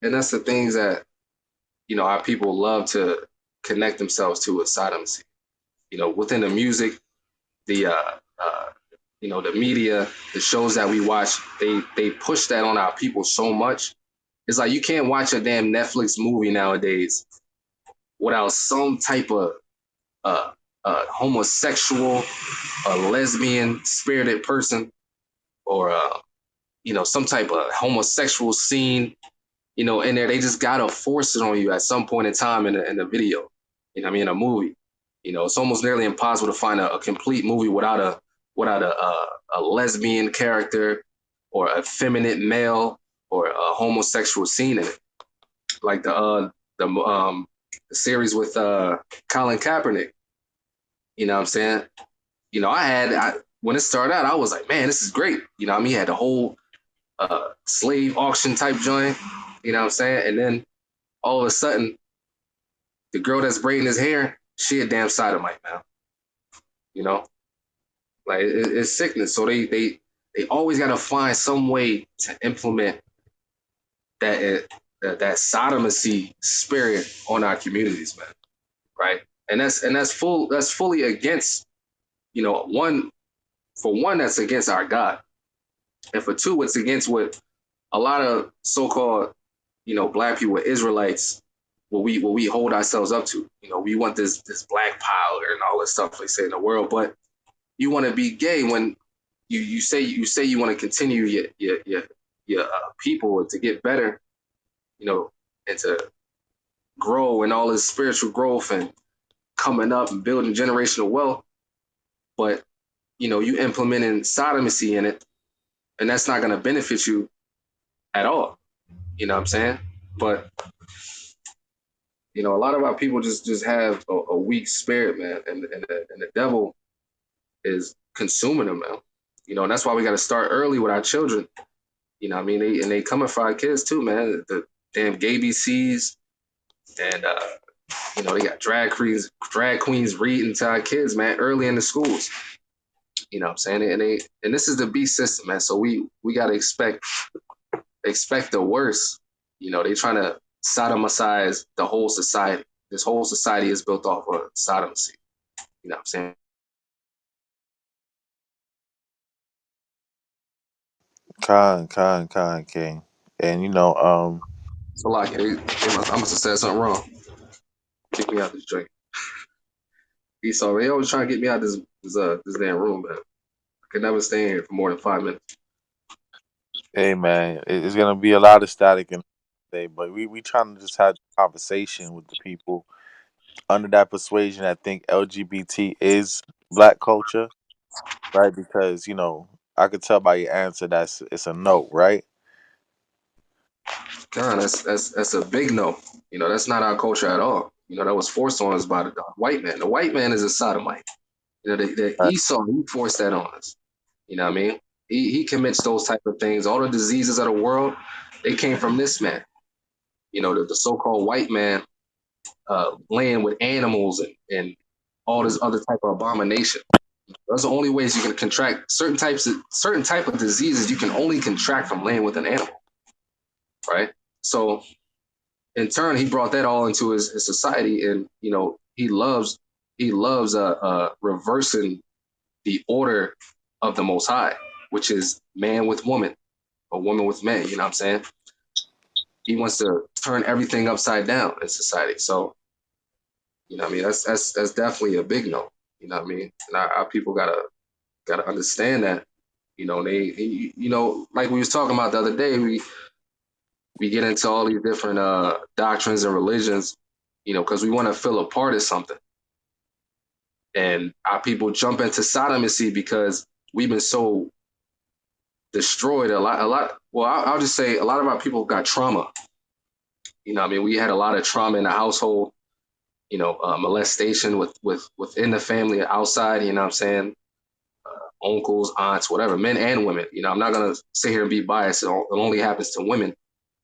that's the things that our people love to connect themselves to with sodomy. Within the music, the the media, the shows that we watch, they push that on our people so much. It's like you can't watch a damn Netflix movie nowadays without some type of homosexual, a lesbian spirited person, or some type of homosexual scene, in there. They just gotta force it on you at some point in time in the video. In a movie. It's almost nearly impossible to find a complete movie without a lesbian character or a feminine male or a homosexual scene in it. Like the series with Colin Kaepernick. You know what I'm saying? When it started out, I was like, man, this is great. He had the whole slave auction type joint. You know what I'm saying? And then all of a sudden, the girl that's braiding his hair, she a damn sodomite, man. You know, like it's sickness. So they always got to find some way to implement that sodomy spirit on our communities, man. Right? And that's fully against, one, for one, that's against our God, and for two, it's against what a lot of so-called black people, Israelites, what we hold ourselves up to. We want this black power and all this stuff they say in the world, but you want to be gay when you say you want to continue your people to get better, and to grow and all this spiritual growth and coming up and building generational wealth, but you implementing sodomy in it, and that's not going to benefit you at all. You know what I'm saying? But a lot of our people just have a weak spirit, man, and the devil is consuming them, man. And that's why we got to start early with our children. What I mean, they coming for our kids too, man. The damn gay BCs, and they got drag queens reading to our kids, man, early in the schools. What I'm saying? And this is the beast system, man. So we gotta expect the worst. They trying to sodomize the whole society. This whole society is built off of sodomy. What I'm saying? Con, King. And So like, I must have said something wrong. Kick me out this drink. So they always trying to get me out this damn room, man. I could never stay in here for more than 5 minutes. hey man, it's gonna be a lot of static in today, but we trying to just have a conversation with the people under that persuasion. I think LGBT is black culture, right? Because I could tell by your answer that's it's a no, right? God, that's a big no. That's not our culture at all. That was forced on us by the white man. The white man is a sodomite. The Right. Esau, he forced that on us. What I mean? He commits those type of things. All the diseases of the world, they came from this man. The so-called white man, laying with animals and all this other type of abomination. Those are the only ways you can contract certain type of diseases. You can only contract from laying with an animal, right? So in turn, he brought that all into his society, and he loves reversing the order of the Most High, which is man with woman, or woman with man. You know what I'm saying? He wants to turn everything upside down in society. So what I mean, that's definitely a big no. What I mean? And our people gotta understand that. Like we was talking about the other day, we get into all these different doctrines and religions, because we want to feel a part of something. And our people jump into sodomy because we've been so destroyed. A lot. Well, I'll just say a lot of our people got trauma. What I mean, we had a lot of trauma in the household. Molestation within the family, outside. You know what I'm saying? Uncles, aunts, whatever, men and women. I'm not gonna sit here and be biased. It only happens to women.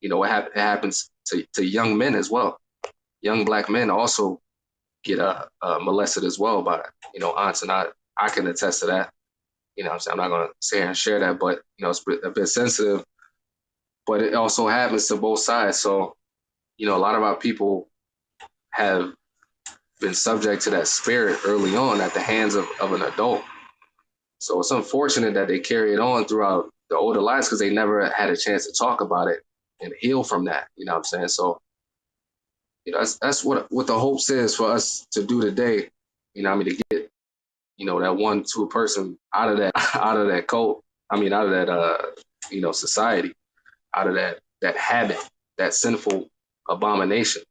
It happens to young men as well. Young black men also get molested as well by aunts, and I can attest to that. What I'm saying, I'm not gonna sit here and share that, but it's a bit sensitive. but it also happens to both sides. So, a lot of our people have been subject to that spirit early on at the hands of an adult. So it's unfortunate that they carry it on throughout the older lives because they never had a chance to talk about it and heal from that. You know what I'm saying? So, that's what the hope says for us to do today. I mean, to get, that one to a person out of that out of that cult. I mean, out of that society, out of that habit, that sinful abomination.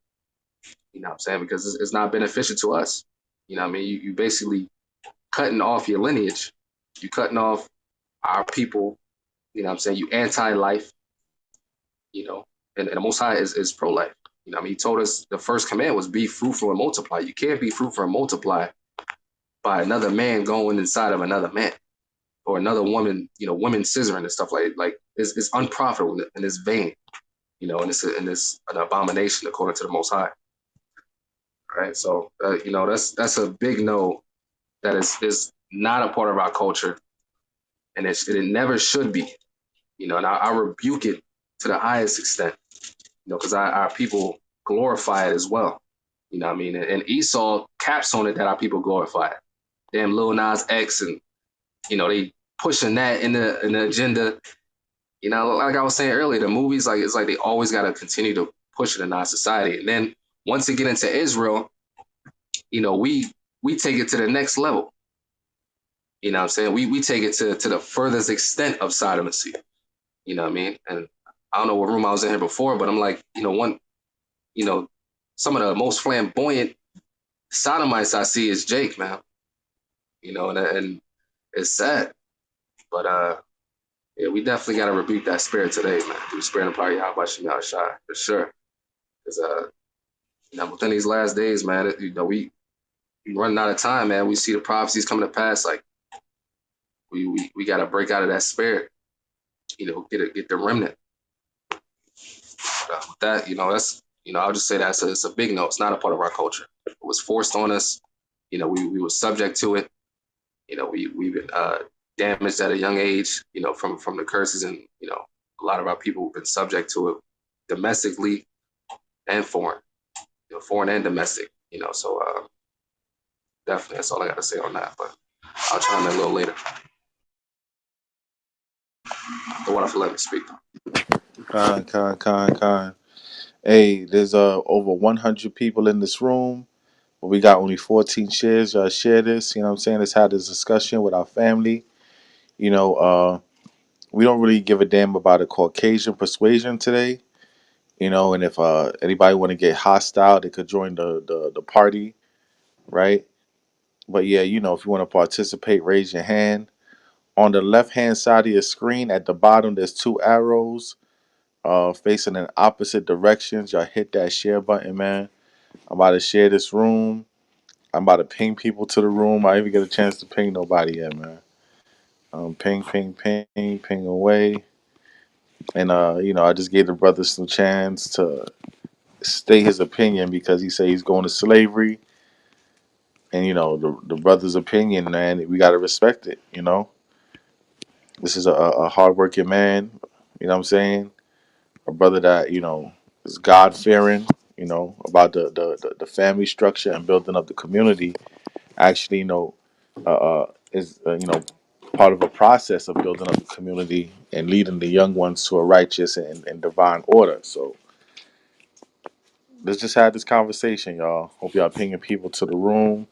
You know what I'm saying? Because it's not beneficial to us. You know what I mean? You basically cutting off your lineage. You cutting off our people. You know what I'm saying? You anti-life, you know, and the Most High is pro-life. I mean, he told us the first command was be fruitful and multiply. You can't be fruitful and multiply by another man going inside of another man or another woman, women scissoring and stuff like it's unprofitable and it's vain, and it's an abomination according to the Most High, right? So, that's a big no that is not a part of our culture, and it never should be, and I rebuke it to the highest extent, because our people glorify it as well. You know what I mean? And Esau caps on it that our people glorify it. Damn Lil Nas X, and they pushing that in the agenda. Like I was saying earlier, the movies, like, it's like they always got to continue to push it in our society. And then once it get into Israel, we take it to the next level. You know what I'm saying? We take it to the furthest extent of sodomy. You know what I mean? And I don't know what room I was in here before, but I'm like, you know, some of the most flamboyant sodomites I see is Jake, man. And it's sad. But yeah, we definitely got to rebuke that spirit today, man. Through the spirit and power of Yahweh Shem Shai, for sure. Because within these last days, man, we running out of time, man. We see the prophecies coming to pass. Like, we got to break out of that spirit. Get the remnant. With that, that's, I'll just say that it's a big no. It's not a part of our culture. It was forced on us. We were subject to it. We've been damaged at a young age. From the curses, and a lot of our people have been subject to it domestically and foreign. Foreign and domestic. So definitely that's all I got to say on that. But I'll chime in a little later. The one for let me speak. Con. Hey, there's over 100 people in this room, but we got only 14 shares. Y'all share this. You know what I'm saying? Let's have this discussion with our family. You know, we don't really give a damn about a Caucasian persuasion today. And if anybody want to get hostile, they could join the party, right? But yeah, if you want to participate, raise your hand. On the left hand side of your screen, at the bottom, there's two arrows facing in opposite directions. Y'all hit that share button, man. I'm about to share this room. I'm about to ping people to the room. I even get a chance to ping nobody yet, man. Ping away. And I just gave the brother some chance to state his opinion because he said he's going to slavery. And the brother's opinion, man, we gotta respect it. This is a hardworking man. You know what I'm saying? A brother that is God fearing. About the family structure and building up the community. Actually, is part of a process of building up the community and leading the young ones to a righteous and divine order. So let's just have this conversation, y'all. Hope y'all pinging people to the room.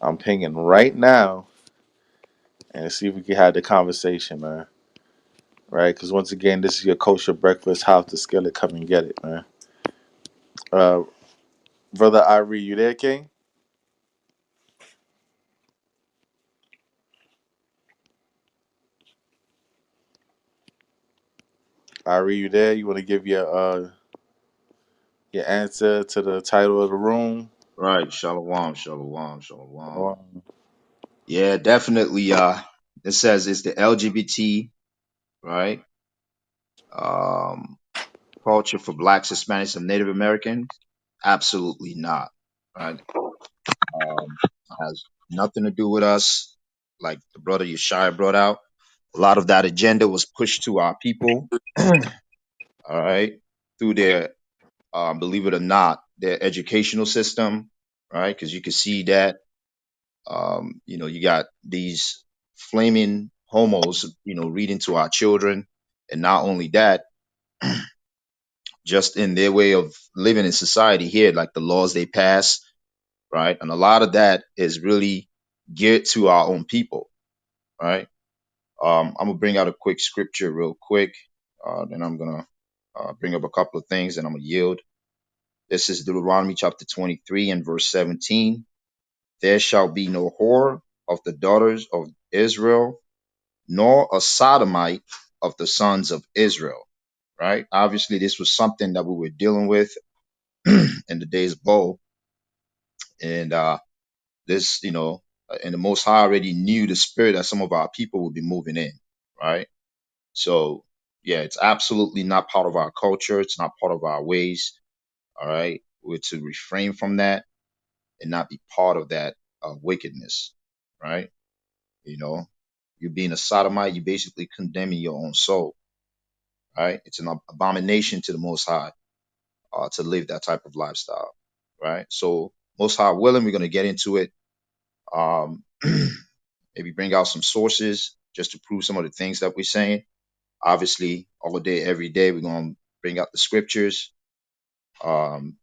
I'm pinging right now and see if we can have the conversation, man. Right? Because once again, this is your kosher breakfast house. The skillet, come and get it, man. Uh, Brother Irie, you there, King? Irie, you there? You want to give your answer to the title of the room? Right. Shalom, shalom, shalom. Um, Yeah, definitely. It says it's the LGBT, right? Um, culture for blacks, Hispanics, and Native Americans. Absolutely not. Right. Has nothing to do with us. Like the brother Yeshaya brought out, a lot of that agenda was pushed to our people. all right, through their, believe it or not, their educational system, right? Because you can see that, you got these flaming homos, reading to our children. And not only that, just in their way of living in society here, like the laws they pass, right? And a lot of that is really geared to our own people, right? I'm gonna bring out a quick scripture real quick. Then I'm gonna bring up a couple of things, and I'm gonna yield. This is Deuteronomy chapter 23 and verse 17. There shall be no whore of the daughters of Israel, nor a sodomite of the sons of Israel. Right? Obviously, this was something that we were dealing with in the days of old, and this, and the Most High already knew the spirit that some of our people would be moving in. Right? So, yeah, it's absolutely not part of our culture. It's not part of our ways. All right, we're to refrain from that and not be part of that wickedness. Right? You know, you being a sodomite, you basically condemning your own soul. Right? It's an abomination to the Most High to live that type of lifestyle. Right? So, Most High willing, we're going to get into it. Um, maybe bring out some sources just to prove some of the things that we're saying. Obviously, all day, every day, we're going to bring out the scriptures um,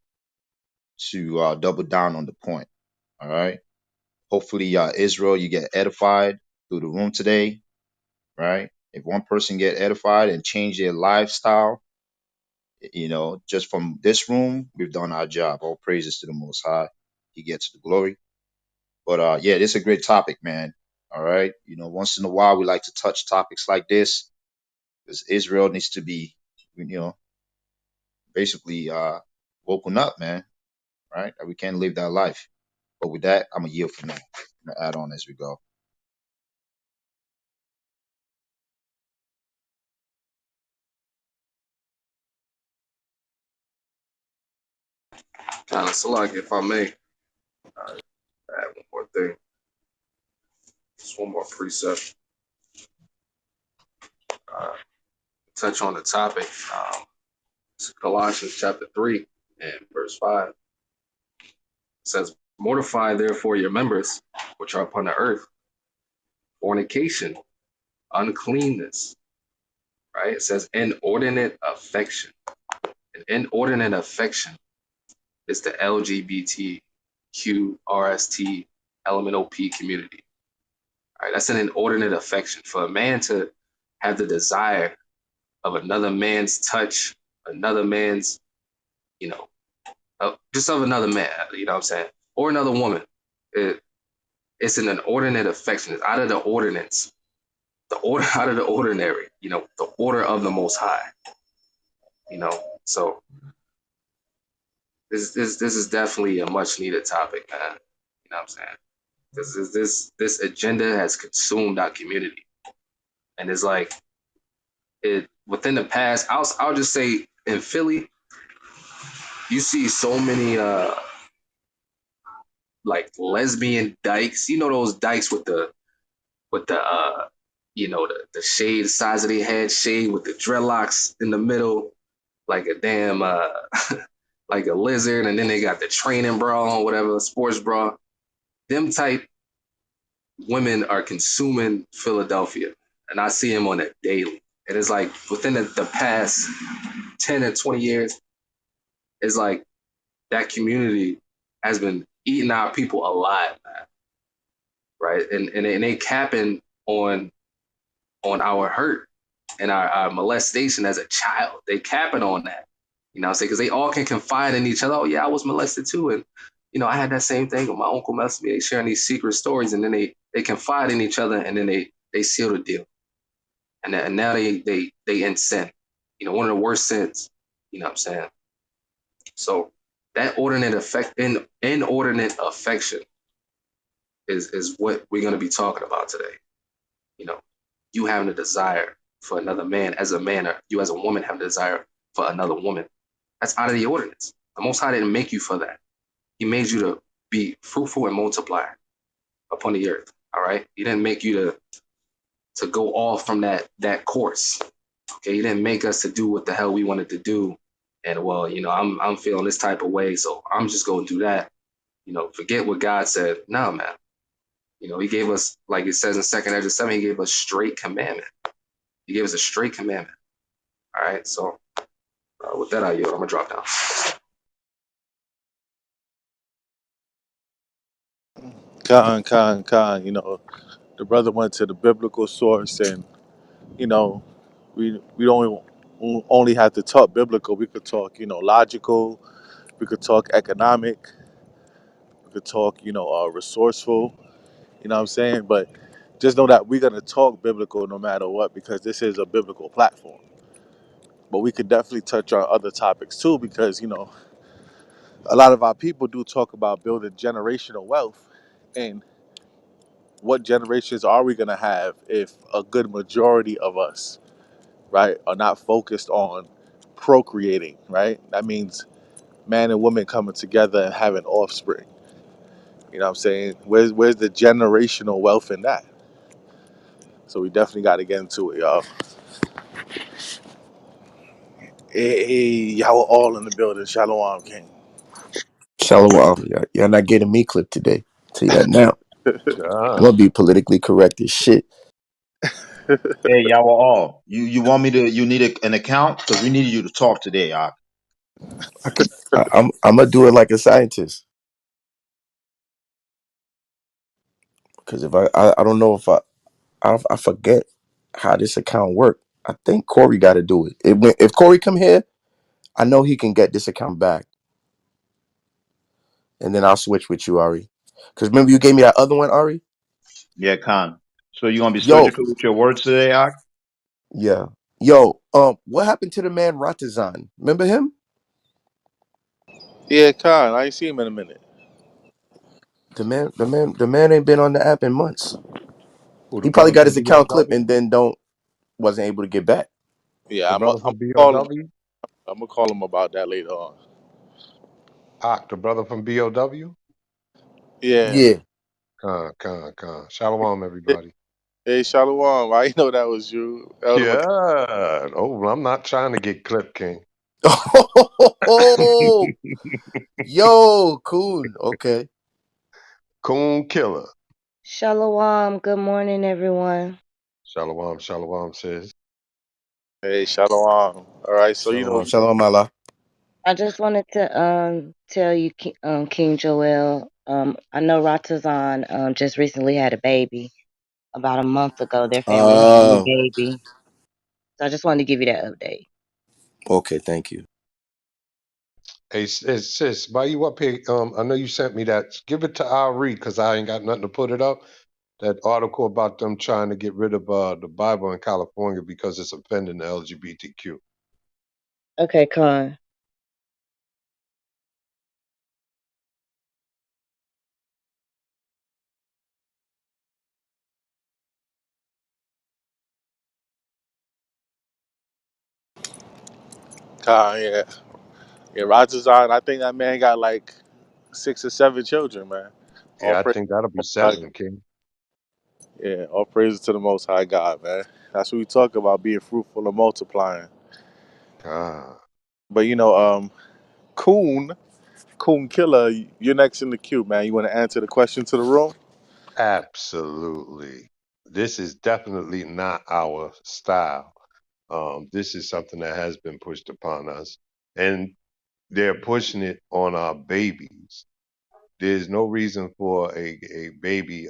to double down on the point. All right. Hopefully, Israel, you get edified through the room today. Right. If one person get edified and change their lifestyle, just from this room, we've done our job. All praises to the Most High. He gets the glory. But yeah, this is a great topic, man. All right. Once in a while, we like to touch topics like this because Israel needs to be, you know, basically woken up, man. Right? We can't live that life. But with that, I'm gonna yield for now. I'm gonna add on as we go. Kind of select, if I may, add one more thing. Just one more precept. Uh, touch on the topic. It's Colossians chapter 3 and verse 5. It says, mortify therefore your members which are upon the earth, fornication, uncleanness, right? It says inordinate affection. An inordinate affection is the LGBTQRST LMNOP community. All right, that's an inordinate affection. For a man to have the desire of another man's touch, another man's, you know, just of another man, you know what I'm saying? Or another woman. It's an inordinate affection. It's out of the ordinance, the order out of the ordinary, the order of the Most High, So this is definitely a much needed topic, man. You know what I'm saying? This agenda has consumed our community, and it's like it within the past. I'll just say in Philly, you see so many like lesbian dykes. You know those dykes with the the shade, the size of their head, shade with the dreadlocks in the middle, like a damn like a lizard, and then they got the training bra on, whatever, sports bra. Them type women are consuming Philadelphia, and I see them on it daily. And it's like within the past 10 and 20 years, it's like that community has been eating our people alive, man. Right? And they capping on our hurt and our molestation as a child. They capping on that. You know what I'm saying? Because they all can confide in each other. Oh, yeah, I was molested too. And, I had that same thing with my uncle molested me. They sharing these secret stories, and then they confide in each other, and then they seal the deal. And now they in sin. One of the worst sins. You know what I'm saying? So that inordinate affection is what we're going to be talking about today. You having a desire for another man as a man, or you as a woman have a desire for another woman. That's out of the ordinance. The Most High didn't make you for that. He made you to be fruitful and multiply upon the earth. All right. He didn't make you to go off from that course. Okay, he didn't make us to do what the hell we wanted to do. And well, I'm feeling this type of way, so I'm just gonna do that. Forget what God said. No, man. He gave us, like it says in Second Ezra 7, he gave us straight commandment. He gave us a straight commandment. All right. So with that, I'm gonna drop down. Khan. The brother went to the biblical source, and you know, we don't only have to talk biblical. We could talk, logical. We could talk economic. We could talk, resourceful. You know what I'm saying? But just know that we're gonna talk biblical no matter what, because this is a biblical platform. But we could definitely touch on other topics too, because a lot of our people do talk about building generational wealth, and what generations are we gonna have if a good majority of us, right, are not focused on procreating, right? That means man and woman coming together and having offspring. You know what I'm saying? Where's the generational wealth in that? So we definitely got to get into it, y'all. Hey, y'all all in the building. Shalom, King. Shalom. Y'all not getting me clipped today. Tell you that now. I'm God. gonna be politically correct as shit. Hey, y'all were all. You want me to? You need an account because we needed you to talk today. I could. I'm gonna do it like a scientist. Because if I don't know if I forget how this account worked. I think Corey got to do it. If Corey come here, I know he can get this account back, and then I'll switch with you, Ari. Because remember you gave me that other one, Ari. Yeah, Khan. So you gonna be Yo, surgical with your words today, Ak? yeah, yo. What happened to the man Ratazan? Remember him? Yeah, Khan. I ain't seen him in a minute. The man ain't been on the app in months. Who, the He probably brother got from his account clipped BOW? and then wasn't able to get back. Yeah, The I'm brother gonna from call him. BOW? I'm gonna call him about that later on. The brother from BOW? Yeah. Yeah. Con. Shalom, everybody. Hey, Shalom. I know that was you. Elder Mc- Yeah. Oh, I'm not trying to get clipped, King. Oh, yo, cool. Okay. Coon killer. Shalom. Good morning, everyone. Shalom, sis. Hey, Shalom. All right. So Shalom, shalom, Allah. I just wanted to tell you, King Joel. I know Ratazan just recently had a baby about a month ago. Their family had a new Oh, baby, so I just wanted to give you that update. okay. Thank you. Hey, sis, while you up here, I know you sent me that. Give it to Ari, because I ain't got nothing to put it up. That article about them trying to get rid of the Bible in California because it's offending the LGBTQ. Okay, Con. Khan, yeah. Yeah, Rajazan, I think that man got like 6 or 7 children, man. All Yeah, I praise think that'll be to the Most High. seven, King. Yeah, all praises to the Most High God, man. That's what we talk about, being fruitful and multiplying. Ah, But Coon Killer, you're next in the queue, man. You want to answer the question to the room? absolutely. This is definitely not our style. This is something that has been pushed upon us, and they're pushing it on our babies. There's no reason for a baby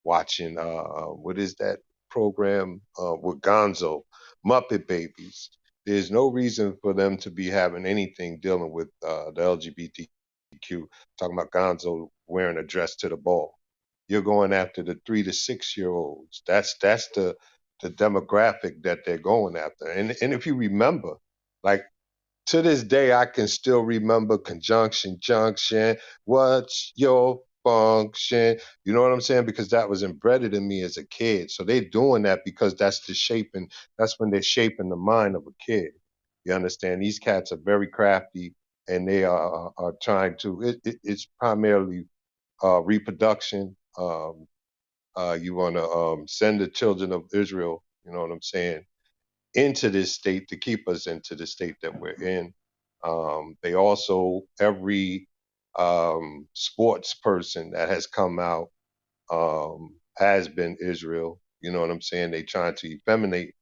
watching what is that program with Gonzo, Muppet Babies. There's no reason for them to be having anything dealing with the LGBTQ. Talking about Gonzo wearing a dress to the ball. You're going after the 3 to 6 year olds. That's the demographic that they're going after. And if you remember, like to this day, I can still remember conjunction, junction. What's your function? You know what I'm saying? Because that was embedded in me as a kid. So they're doing that because that's the shaping. That's when they're shaping the mind of a kid. You understand? These cats are very crafty, and they are trying to. It's primarily reproduction. You want to send the children of Israel. You know what I'm saying? into this state to keep us into the state that we're in. They also, every sports person that has come out has been Israel. You know what I'm saying? They trying to feminine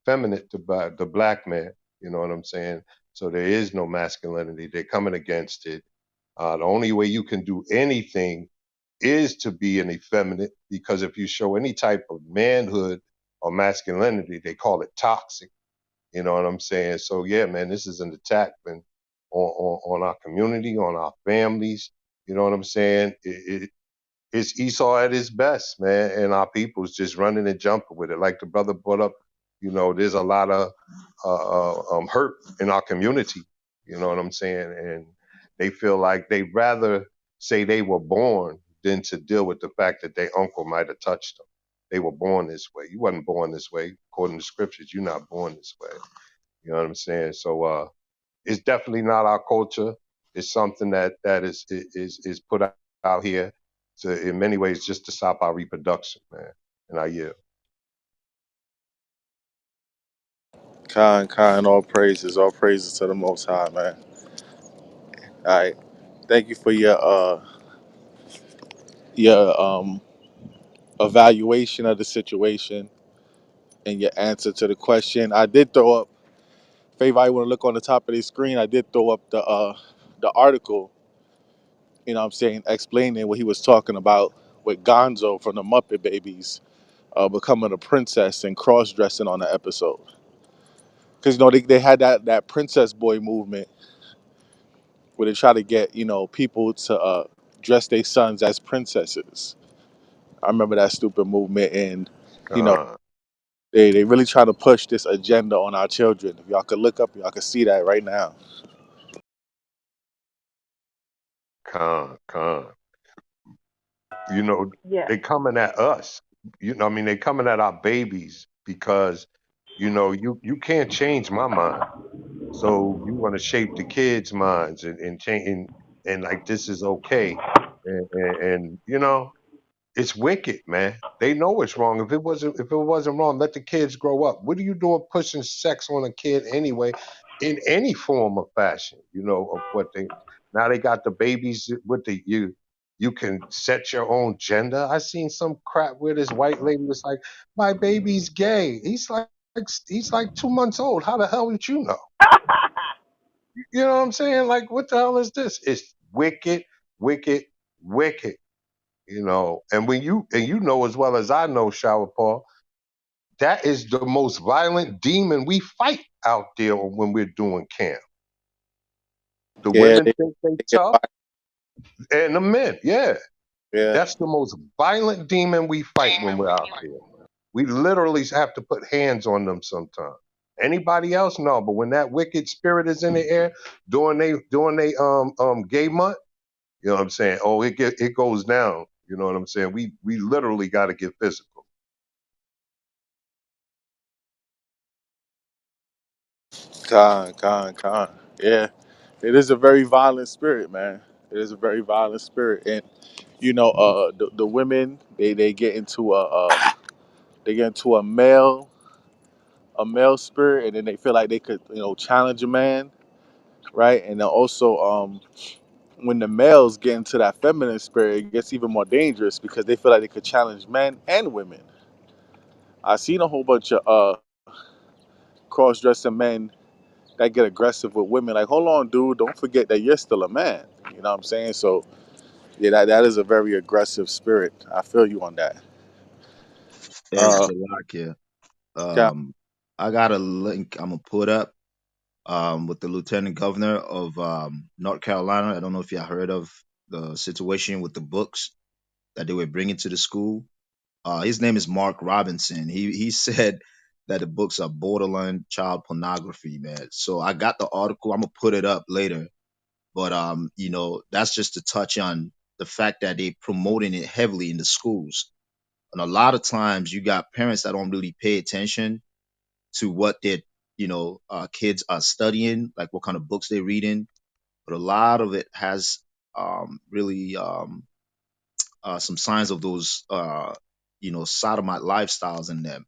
the black man. You know what I'm saying? So there is no masculinity. They're coming against it. The only way you can do anything is to be an effeminate, because if you show any type of manhood or masculinity, they call it toxic. You know what I'm saying? So yeah, man, this is an attack, man, on our community, on our families. You know what I'm saying? It's Esau at his best, man, and our people's just running and jumping with it. Like the brother brought up, there's a lot of hurt in our community. You know what I'm saying? And they feel like they'd rather say they were born than to deal with the fact that their uncle might have touched them. They were born this way. You wasn't born this way, according to scriptures. You're not born this way. You know what I'm saying? So it's definitely not our culture. It's something that is put out here to, in many ways, just to stop our reproduction, man. And I yield. All praises to the Most High, man. All right, thank you for your evaluation of the situation and your answer to the question. I did throw up. If anybody want to look on the top of the screen, I did throw up the article. You know what I'm saying, explaining what he was talking about with Gonzo from the Muppet Babies becoming a princess and cross dressing on the episode. Because they had that princess boy movement where they try to get people to dress their sons as princesses. I remember that stupid movement, and you know Con, they really try to push this agenda on our children. If y'all could look up, y'all could see that right now. con. You know, Yeah. they coming at us. I mean, they coming at our babies because, you can't change my mind. So you want to shape the kids' minds and change and like this is okay. And it's wicked, man. They know it's wrong. If it wasn't wrong, let the kids grow up. What are you doing pushing sex on a kid anyway, in any form of fashion? Of what they now they got the babies with you can set your own gender. I seen some crap where this white lady was like, my baby's gay. He's like 2 months old. How the hell would you know? You know what I'm saying? Like, what the hell is this? It's wicked, wicked, wicked. And you know as well as I know, Shower Paul, that is the most violent demon we fight out there when we're doing camp. The Yeah, women think they they get tough, and the men, yeah. yeah. That's the most violent demon we fight when we're out there. We literally have to put hands on them sometimes. Anybody else? No, but when that wicked spirit is in the air during they gay month, you know what I'm saying? Oh, it goes down. You know what I'm saying? We literally got to get physical. Con. Yeah, it is a very violent spirit, man. It is a very violent spirit, and the women they get into a male spirit, and then they feel like they could challenge a man, right? And then also when the males get into that feminine spirit, it gets even more dangerous because they feel like they could challenge men and women. I've seen a whole bunch of cross-dressing men that get aggressive with women. Like, hold on, dude, don't forget that you're still a man. You know what I'm saying? So yeah, that is a very aggressive spirit. I feel you on that. Hey, Uh, Salakia. Ca- I got a link I'm gonna put up with the lieutenant governor of North Carolina. I don't know if y'all heard of the situation with the books that they were bringing to the school. His name is Mark Robinson. He said that the books are borderline child pornography, man. So I got the article. I'm gonna put it up later. But that's just to touch on the fact that they promoting it heavily in the schools. And a lot of times you got parents that don't really pay attention to what their kids are studying, like what kind of books they're reading. But a lot of it has really some signs of those sodomite lifestyles in them.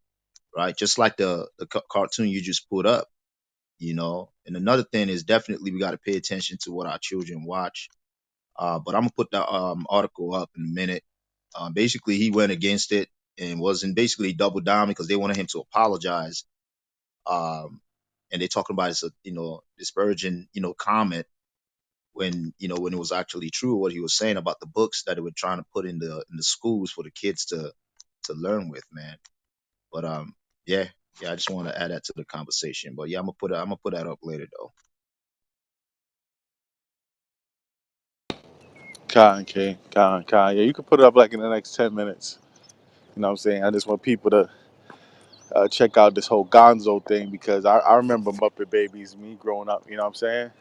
right? Just like the cartoon you just put up, you know. And another thing is definitely we got to pay attention to what our children watch. But I'm gonna put the article up in a minute. Basically, he went against it and wasn't basically double down because they wanted him to apologize. And they talking about it's a disparaging comment when when it was actually true what he was saying about the books that they were trying to put in the schools for the kids to learn with, man. But yeah, I just want to add that to the conversation. But yeah, I'm gonna put that up later though. Con. Yeah, you can put it up like in the next 10 minutes. You know what I'm saying? I just want people to check out this whole Gonzo thing because I remember Muppet Babies, me growing up. You know what I'm saying?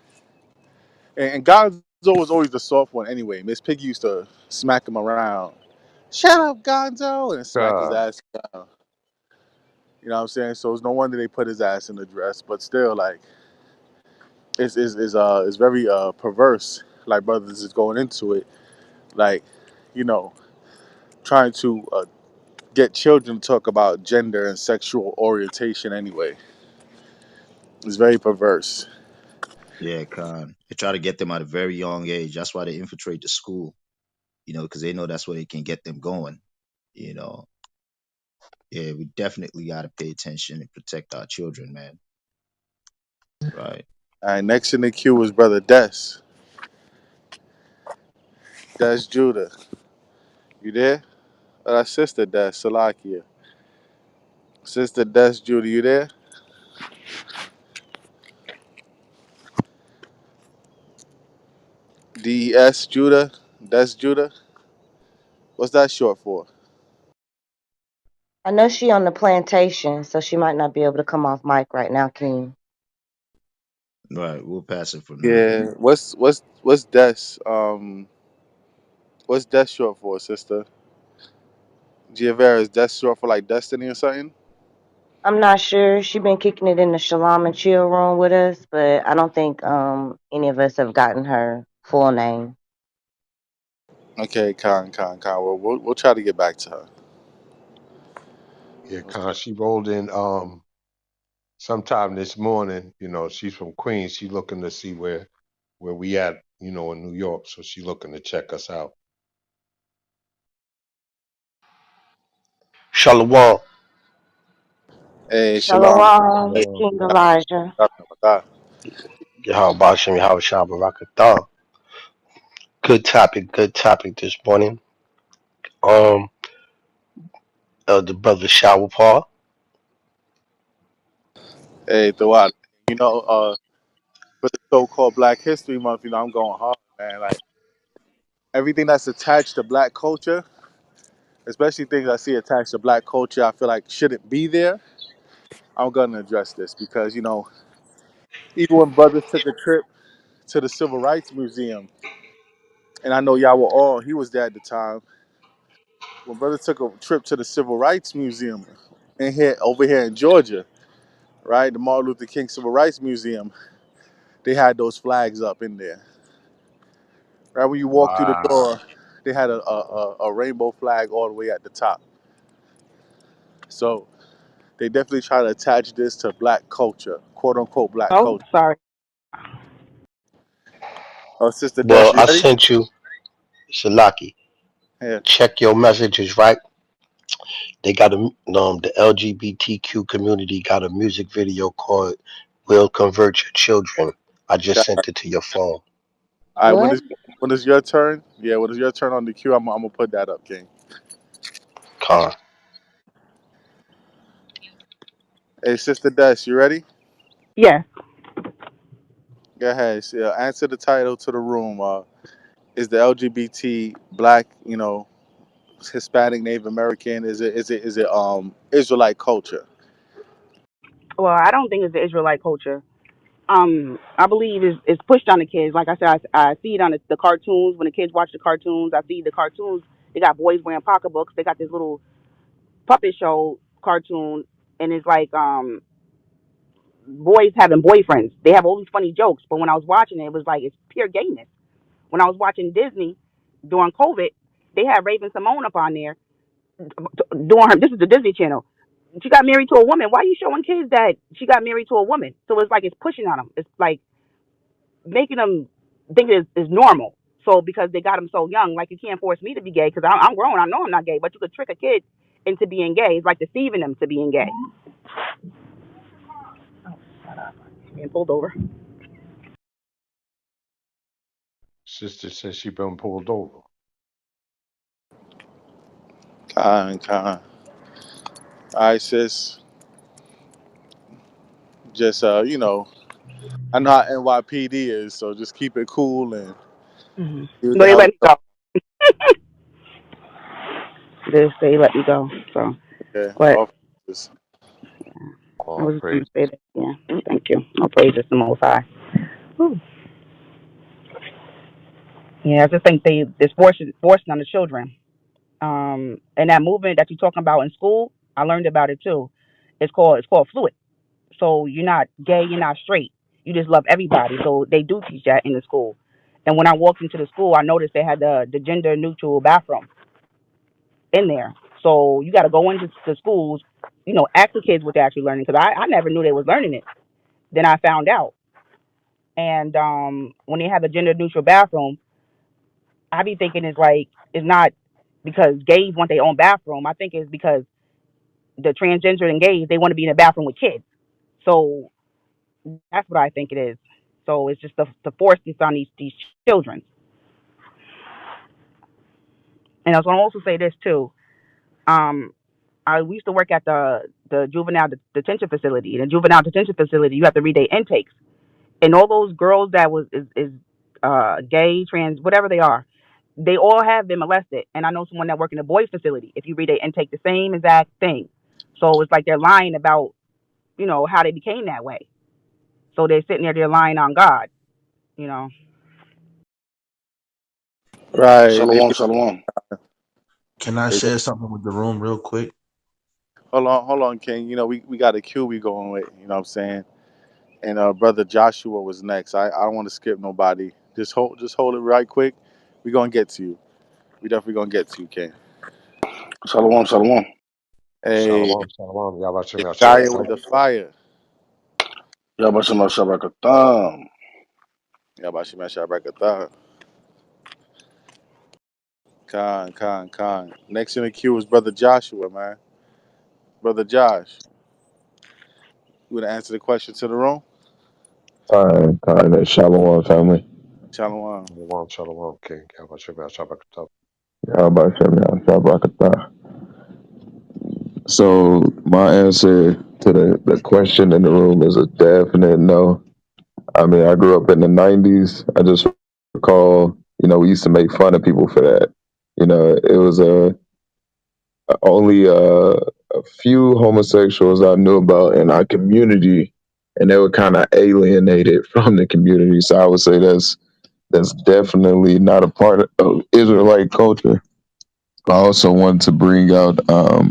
And Gonzo was always the soft one anyway. Miss Piggy used to smack him around. Shut up, Gonzo, and smack his God, ass down. You know what I'm saying? So it's no wonder they put his ass in the dress. But still, like, it's very perverse. Like brothers is going into it, like, you know, trying to get children to talk about gender and sexual orientation anyway. It's very perverse. Yeah, Con. They try to get them at a very young age. That's why they infiltrate the school, because they know that's where they can get them going. You know, yeah, we definitely got to pay attention and protect our children, man. Right. All right, next in the queue was brother Des Judah. You there? Sister Des Salakia. Sister Des Judah, you there? DES Judah? Des Judah? What's that short for? I know she on the plantation, so she might not be able to come off mic right now, King. Right. We'll pass it for now. Yeah. What's Des? What's Des short for, sister? Giavera, is Des short for like destiny or something? I'm not sure. She been kicking it in the Shalom and Chill room with us, but I don't think any of us have gotten her full name. Okay, con. Well, we'll try to get back to her. yeah, Con. She rolled in sometime this morning. You know, she's from Queens. She looking to see where we at. You know, in New York. So she looking to check us out. Shalom. Hey, shalom. Shalom, Shalom. King Elijah. Yahweh Bashem, Yahweh Shah Barakathah. Good topic this morning. Um, the brother Shower Paul. Hey, Thawad. You know, for the so-called Black History Month, I'm going hard, man. Like everything that's attached to Black culture, especially things I see attached to Black culture, I feel like shouldn't be there. I'm gonna address this because even when brothers took a trip to the Civil Rights Museum, and I know y'all were all he was there at the time. When brothers took a trip to the Civil Rights Museum in here over here in Georgia, right, the Martin Luther King Civil Rights Museum, they had those flags up in there. Right when you walk through the Wow. door, they had a rainbow flag all the way at the top. So they definitely try to attach this to Black culture, quote unquote Black Oh, culture. sorry. Oh, Sister Des, Well, you I ready? sent you Salaki. Yeah. Check your messages, right? They got the LGBTQ community got a music video called "Will Convert Your Children." I just sent it to your phone. All right. What? When is your turn? Yeah. When is your turn on the queue? I'm gonna put that up, King. Con. Hey, Sister Des, you ready? Yes. Go ahead. Answer the title to the room. Is the LGBT Black, Hispanic, Native American? Is it Israelite culture? Well, I don't think it's the Israelite culture. I believe it's pushed on the kids. Like I said, I see it on the cartoons. When the kids watch the cartoons, I see the cartoons. They got boys wearing pocketbooks. They got this little puppet show cartoon, and it's like boys having boyfriends. They have all these funny jokes, but when I was watching it, it was like it's pure gayness. When I was watching Disney during COVID, they had Raven Simone up on there doing her. This is the Disney Channel. she got married to a woman. Why are you showing kids that she got married to a woman? So it's like it's pushing on them. It's like making them think it is normal. So because they got them so young, like you can't force me to be gay because I'm grown. I know I'm not gay, but you could trick a kid into being gay. It's like deceiving them to being gay. Being pulled over. Sister says she been pulled over. Con. All right, sis. Just I know how NYPD is, so just keep it cool and Mm-hmm. see what No, the they hell is let me go. They let me go. So, going on. but Officers. I All was just praise. gonna say that. Yeah, thank you. I'll praise the Most High. Whew. Yeah, I just think it's forcing on the children. And that movement that you're talking about in school, I learned about it too. It's called fluid. So you're not gay, you're not straight. You just love everybody. So they do teach that in the school. And when I walked into the school, I noticed they had the gender neutral bathroom in there. So you got to go into the schools, ask the kids what they're actually learning because I never knew they was learning it. Then I found out. And when they have the gender neutral bathroom, I be thinking it's not because gays want their own bathroom. I think it's because the transgender and gays they want to be in a bathroom with kids. So that's what I think it is. So it's just the force that's on these children. And I was going to also say this too. Um, we used to work at the juvenile detention facility. In the juvenile detention facility, you have to read their intakes, and all those girls that is gay, trans, whatever they are, they all have been molested. And I know someone that work in a boys facility. If you read their intake, the same exact thing. So it's like they're lying about how they became that way. So they're sitting there, they're lying on God. You know. Right. Shalom, shalom. Can I They- share something with the room real quick? hold on, King. We got a queue we going with. You know what I'm saying? And brother Joshua was next. I don't want to skip nobody. Just hold it right quick. We gonna get to you. We definitely gonna get to you, King. Shalom, shalom. Hey, Shalom, shalom. Yabashim Gaia with Yashai. the fire. Yabashim Shabakatam. Yabashima Shabrakatah. Khan. Next in the queue is brother Joshua, man. Brother Josh, you wanna answer the question to the room? Shalom, family. Shalom. Shalom, shalom, King. Yabashim Yashabakatam. How about Shabbat? So my answer to the question in the room is a definite no. I mean, I grew up in the '90s. I just recall, we used to make fun of people for that. It was only a few homosexuals I knew about in our community, and they were kind of alienated from the community. So I would say that's definitely not a part of Israelite culture. I also wanted to bring out a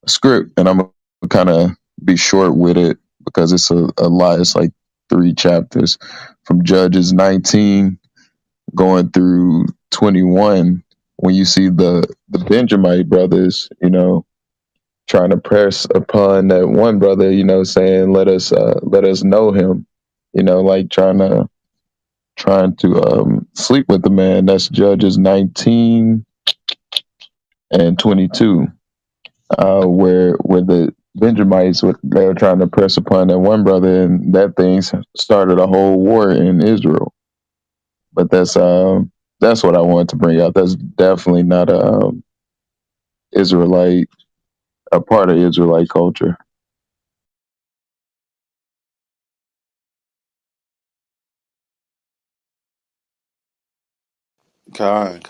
script, and I'm gonna kind of be short with it because it's a lot. It's like 3 chapters from Judges 19 going through 21. When you see the Benjamite brothers, trying to press upon that one brother, saying let us know him, like trying to sleep with the man. That's Judges 19 and 22, where the Benjamites they were trying to press upon that one brother, and that thing started a whole war in Israel. But that's what I wanted to bring out. That's definitely not Israelite a part of Israelite culture. Khan,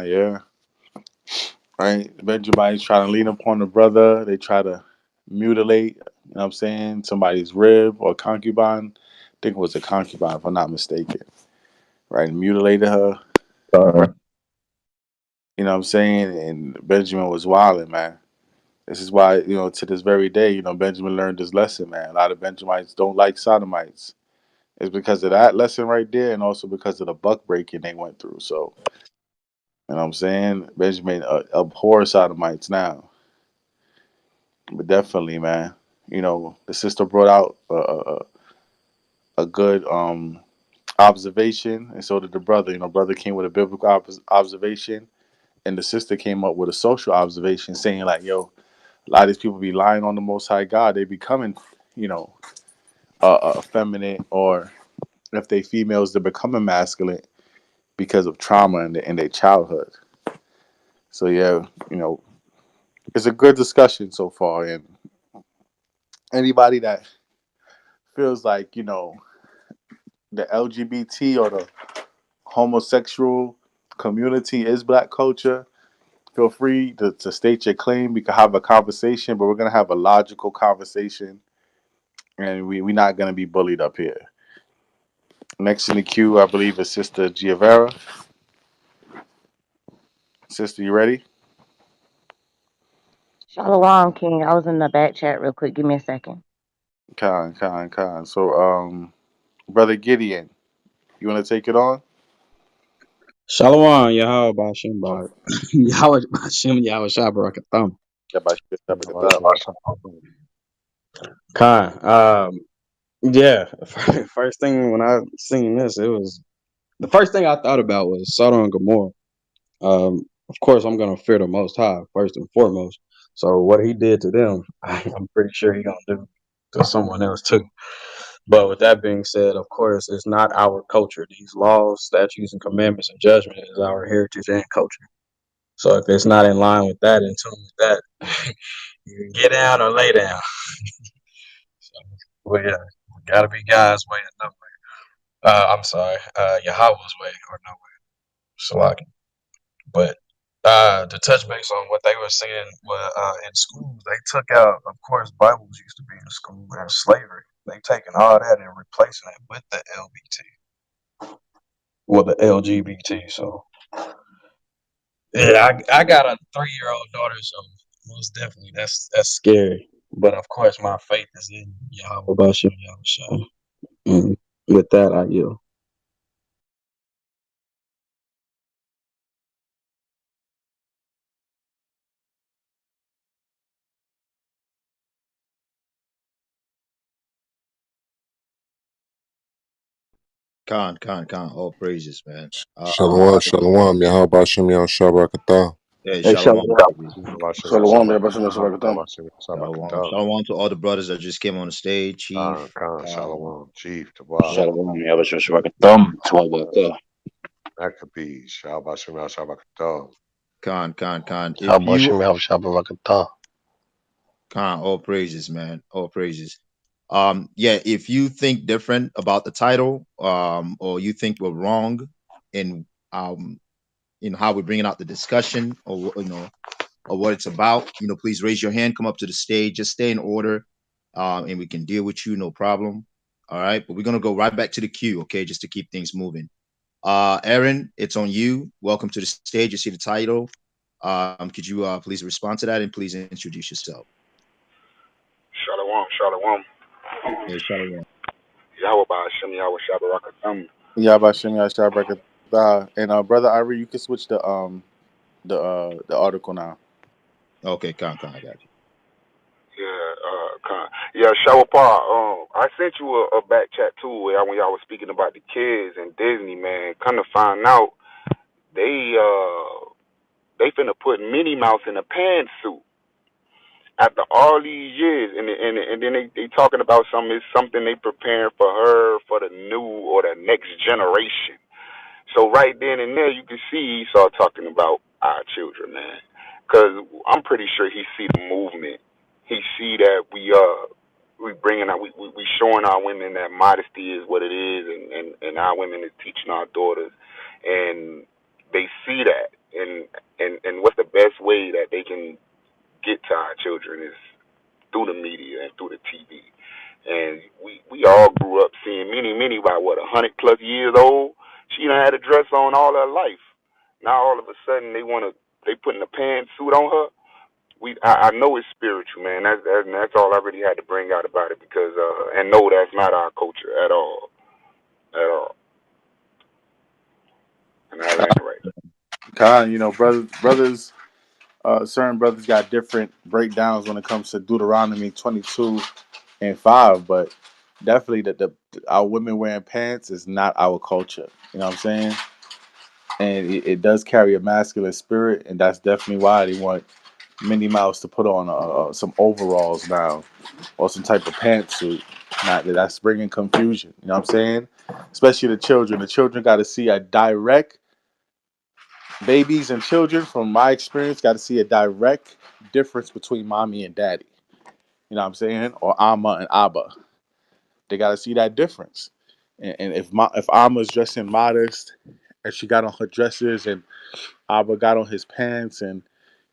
yeah. Right? The Benjamites try to lean upon the brother. They try to mutilate, what I'm saying, somebody's rib or concubine. I think it was a concubine, if I'm not mistaken. Right? Mutilated her. Uh, You know what I'm saying? And Benjamin was wilding, man. This is why, to this very day, Benjamin learned this lesson, man. A lot of Benjamites don't like sodomites. It's because of that lesson right there and also because of the buck breaking they went through. So, you know what I'm saying? Benjamin abhors sodomites now. But definitely, man. The sister brought out a good observation, and so did the brother. Brother came with a biblical observation, and the sister came up with a social observation, saying like, "Yo, a lot of these people be lying on the Most High God. They becoming, you know, effeminate, or if they females, they're becoming masculine because of trauma in their childhood." So yeah, it's a good discussion so far, and anybody that feels like the LGBT or the homosexual community is black culture, feel free to state your claim. We can have a conversation, but we're gonna have a logical conversation, and we're not gonna be bullied up here. Next in the queue, I believe, is Sister Giovera. Sister, you ready? Shalom, King. I was in the back chat real quick. Give me a second. Con. So, Brother Gideon, you want to take it on? Shalom, Yahweh Bashem, Yahweh Bashem, Yahweh Shabbarakatam. Yeah, by Yeah, about some Khan. Yeah, first thing when I seen this, it was the first thing I thought about was Sodom and Gomorrah. Of course, I'm gonna fear the Most High first and foremost. So what he did to them, I'm pretty sure he gonna do to someone else too. But with that being said, of course, it's not our culture. These laws, statutes, and commandments and judgment is our heritage and culture. So if it's not in line with that, in tune with that, you can get down or lay down. So, well, yeah, gotta be God's way and no way. I'm sorry, Yahweh's way or no way. Salaki. But to touch base on what they were saying, in schools they took out, of course, Bibles used to be in school and slavery. They taking all that and replacing it with the LBT, well, the LGBT. So yeah, I got a 3-year-old daughter, so most definitely that's scary. But of course, my faith is in Yahweh Bashem Yahushua. And with that, I yield. Con. All praises, man. Shalom, shalom, Yahweh Shem Shabrakatah. Yeah, Hey, shalom. Shalom. about some Shalom, yeah, Bashem Shabakatam. Shalom. Shalom to all the brothers that just came on the stage, Chief. Shalom, Chief, Tabal, Shalom, Yabashir Shabakatam, Twabaka. Maccabees, Shabbat, Con. How If about you you, Shabbarakatam? Con, all praises, man. All praises. Yeah, if you think different about the title, or you think we're wrong in how we're bringing out the discussion, or or what it's about, please raise your hand, come up to the stage, just stay in order, and we can deal with you, no problem. All right, but we're gonna go right back to the queue, okay, just to keep things moving. Aaron, it's on you. Welcome to the stage. You see the title. Could you please respond to that and please introduce yourself? Shalom. Yeah, shalom. Yahweh Ba'ashem, Yahweh Shabbarakatam. Yeah, by Shem Shabrakatah. And Brother Irie, you can switch the article now. Okay, con, I got you. Yeah, Shawapar, I sent you a back chat too when y'all was speaking about the kids and Disney, man. Come to find out, they finna put Minnie Mouse in a pantsuit after all these years, and then they talking about something they preparing for her for the new or the next generation. So right then and there, you can see Esau talking about our children, man. Because I'm pretty sure he see the movement. He see that we bringing out, we showing our women that modesty is what it is, and our women is teaching our daughters, and they see that, and what's the best way that they can get to our children is through the media and through the TV. And we all grew up seeing Minnie by what 100+ years old. She done had a dress on all her life. Now all of a sudden they putting a pantsuit on her. I know it's spiritual, man. That's all I really had to bring out about it because and no, that's not our culture at all. And I land right. Khan, brothers certain brothers got different breakdowns when it comes to Deuteronomy 22:5, but definitely the our women wearing pants is not our culture. You know what I'm saying? And it does carry a masculine spirit, and that's definitely why they want Minnie Mouse to put on some overalls now or some type of pantsuit. Not that that's bringing confusion. You know what I'm saying? Especially the children. The children got to see a direct babies and children. From my experience, got to see a direct difference between mommy and daddy. You know what I'm saying? Or Amma and Abba. They got to see that difference. And if Amma's dressing modest and she got on her dresses and Abba got on his pants and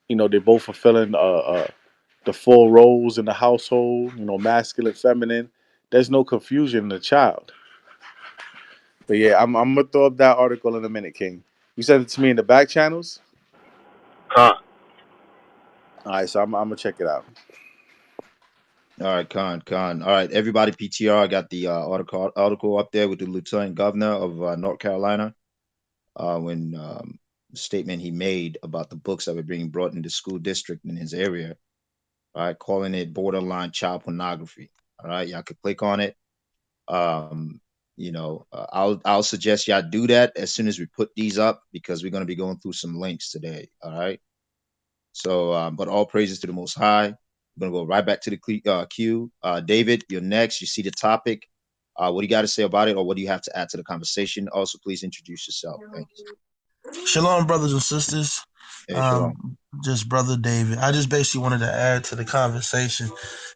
they both fulfilling the full roles in the household, masculine, feminine. There's no confusion in the child. But yeah, I'm gonna throw up that article in a minute, King. You sent it to me in the back channels. Con. All right, so I'm gonna check it out. All right, Con. All right, everybody, PTR. I got the article up there with the Lieutenant Governor of North Carolina. When statement he made about the books that were being brought into the school district in his area. All right, calling it borderline child pornography. All right, y'all could click on it. I'll suggest y'all do that as soon as we put these up because we're going to be going through some links today. All right. So, but all praises to the Most High. We're gonna go right back to the queue. David, you're next. You see the topic. What do you got to say about it, or what do you have to add to the conversation? Also, please introduce yourself. Thank you. Shalom, brothers and sisters. Hey, shalom. Just brother David. I just basically wanted to add to the conversation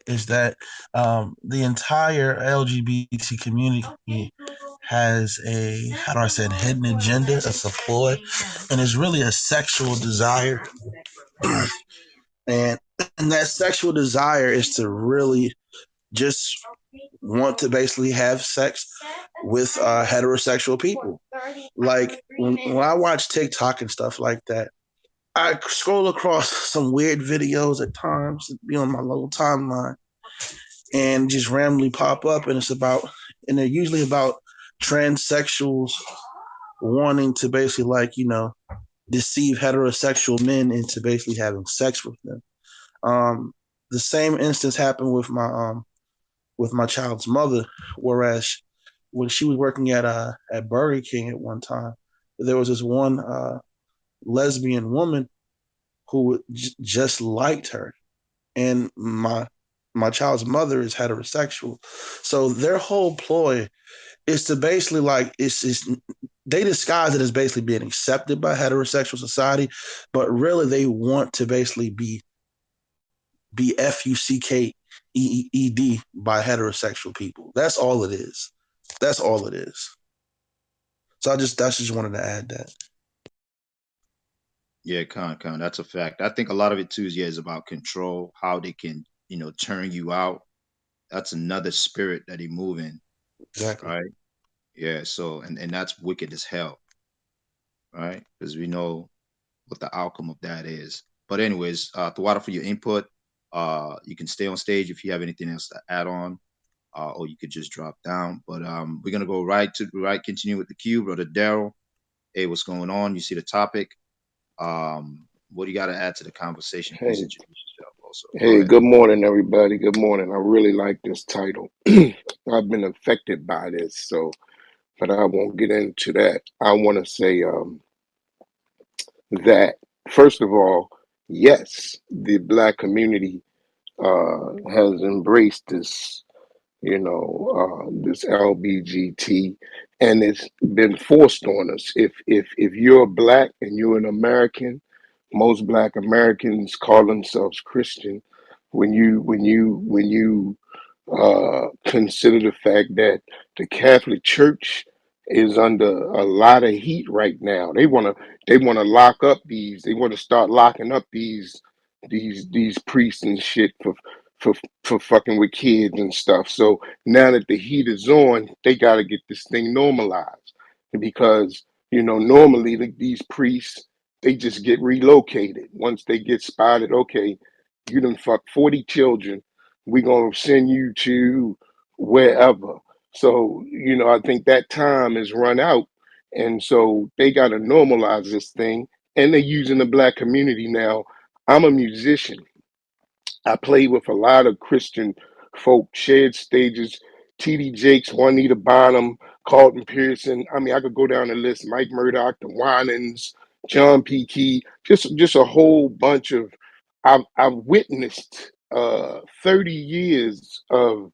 is that the entire LGBT community has a, how do I say it, hidden agenda, a ploy, and it's really a sexual desire. and, and that sexual desire is to really just want to basically have sex with heterosexual people. Like when I watch TikTok and stuff like that, I scroll across some weird videos at times, be on my little timeline, and just randomly pop up, and they're usually about transsexuals wanting to basically deceive heterosexual men into basically having sex with them. The same instance happened with my child's mother, whereas when she was working at Burger King at one time, there was this one lesbian woman who just liked her, and my child's mother is heterosexual, so their whole ploy is to basically it's they disguise it as basically being accepted by heterosexual society, but really they want to basically be fucked by heterosexual people. That's all it is. That's all it is. So I just wanted to add that. Yeah, Con. That's a fact. I think a lot of it too is about control, how they can, turn you out. That's another spirit that they move in, Exactly. right? Yeah. So, and that's wicked as hell, right? Because we know what the outcome of that is. But anyways, Thawada, for your input. You can stay on stage if you have anything else to add on, or you could just drop down. But we're gonna go continue with the queue, brother Daryl. Hey, what's going on? You see the topic. What do you got to add to the conversation? Please Hey, introduce yourself also. Go hey, ahead. good morning, everybody. Good morning. I really like this title. I've been affected by this, but I won't get into that. I want to say that, first of all, yes, the Black community has embraced this LBGT, and it's been forced on us. If you're Black and you're an American, most Black Americans call themselves Christian. When you consider the fact that the Catholic Church is under a lot of heat right now. They wanna lock up these. They want to start locking up these priests and shit for for fucking with kids and stuff. So now that the heat is on, they got to get this thing normalized because normally these priests, they just get relocated once they get spotted. Okay, you done fucked 40 children, we're gonna send you to wherever. So, I think that time is run out. And so they gotta normalize this thing. And they're using the Black community now. I'm a musician. I played with a lot of Christian folk, shared stages, T.D. Jakes, Juanita Bonham, Carlton Pearson. I mean, I could go down the list. Mike Murdoch, the Winans, John P. Key, just a whole bunch of. I've witnessed 30 years of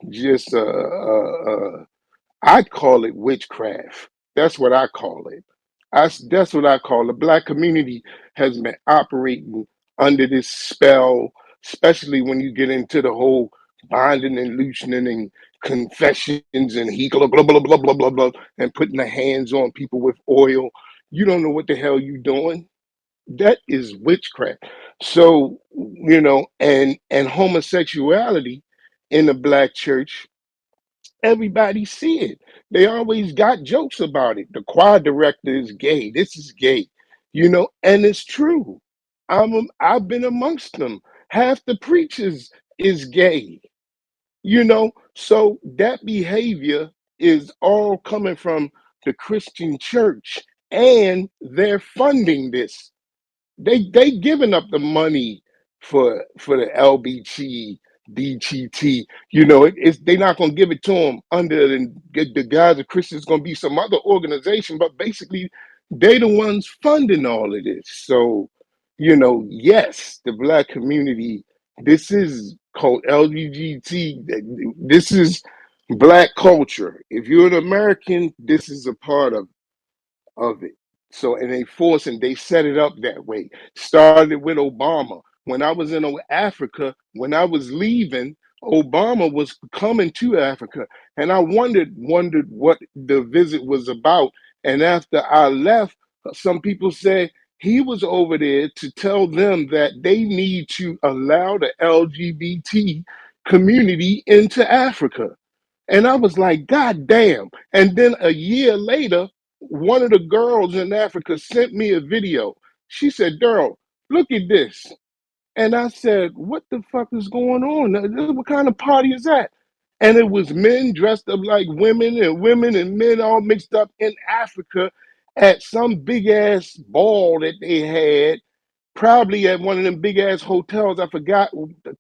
just I call it witchcraft. That's what I call it. That's what I call it. The black community has been operating under this spell, especially when you get into the whole binding and loosening and confessions and he blah blah blah blah blah blah blah and putting the hands on people with oil. You don't know what the hell you're doing. That is witchcraft. So, and homosexuality in the black church, everybody see it. They always got jokes about it. The choir director is gay. This is gay, and it's true. I've been amongst them. Half the preachers is gay, So that behavior is all coming from the Christian church, and they're funding this. They giving up the money for the LBT, BGT. It's they're not gonna give it to them under the guise of Christians. Gonna be some other organization, but basically they the ones funding all of this. So, yes, the black community. This is called LGBT. This is black culture. If you're an American, this is a part of it. So, and they set it up that way. Started with Obama. When I was in Africa, when I was leaving, Obama was coming to Africa, and I wondered what the visit was about. And after I left, some people said he was over there to tell them that they need to allow the LGBT community into Africa. And I was like, God damn. And then a year later, one of the girls in Africa sent me a video. She said, Daryl, look at this. And I said, what the fuck is going on? What kind of party is that? And it was men dressed up like women and men all mixed up in Africa at some big ass ball that they had, probably at one of them big ass hotels. I forgot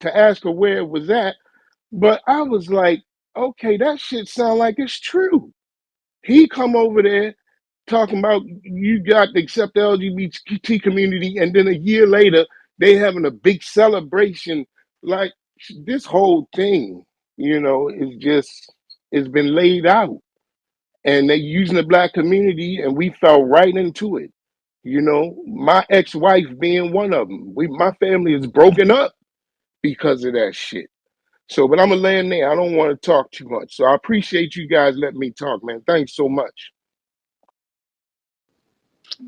to ask her where it was at. But I was like, okay, that shit sound like it's true. He come over there talking about you got to accept the LGBT community, and then a year later they having a big celebration. Like this whole thing, is just it's been laid out, and they using the black community, and we fell right into it. My ex-wife being one of them. My family is broken up because of that shit. So, but I'm gonna land there. I don't want to talk too much. So I appreciate you guys letting me talk, man. Thanks so much.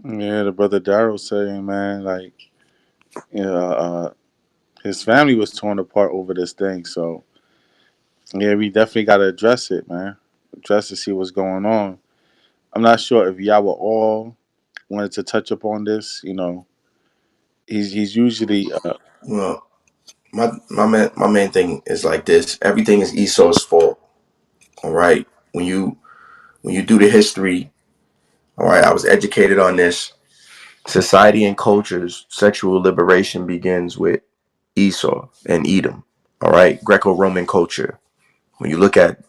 Yeah, the brother Daryl saying, man, like, his family was torn apart over this thing. So, yeah, we definitely got to address it, man. Address to see what's going on. I'm not sure if y'all were all wanted to touch upon this. He's usually Well, my main thing is like this. Everything is Esau's fault. All right. When you do the history, all right, I was educated on this. Society and cultures, sexual liberation begins with Esau and Edom. All right. Greco-Roman culture. When you look at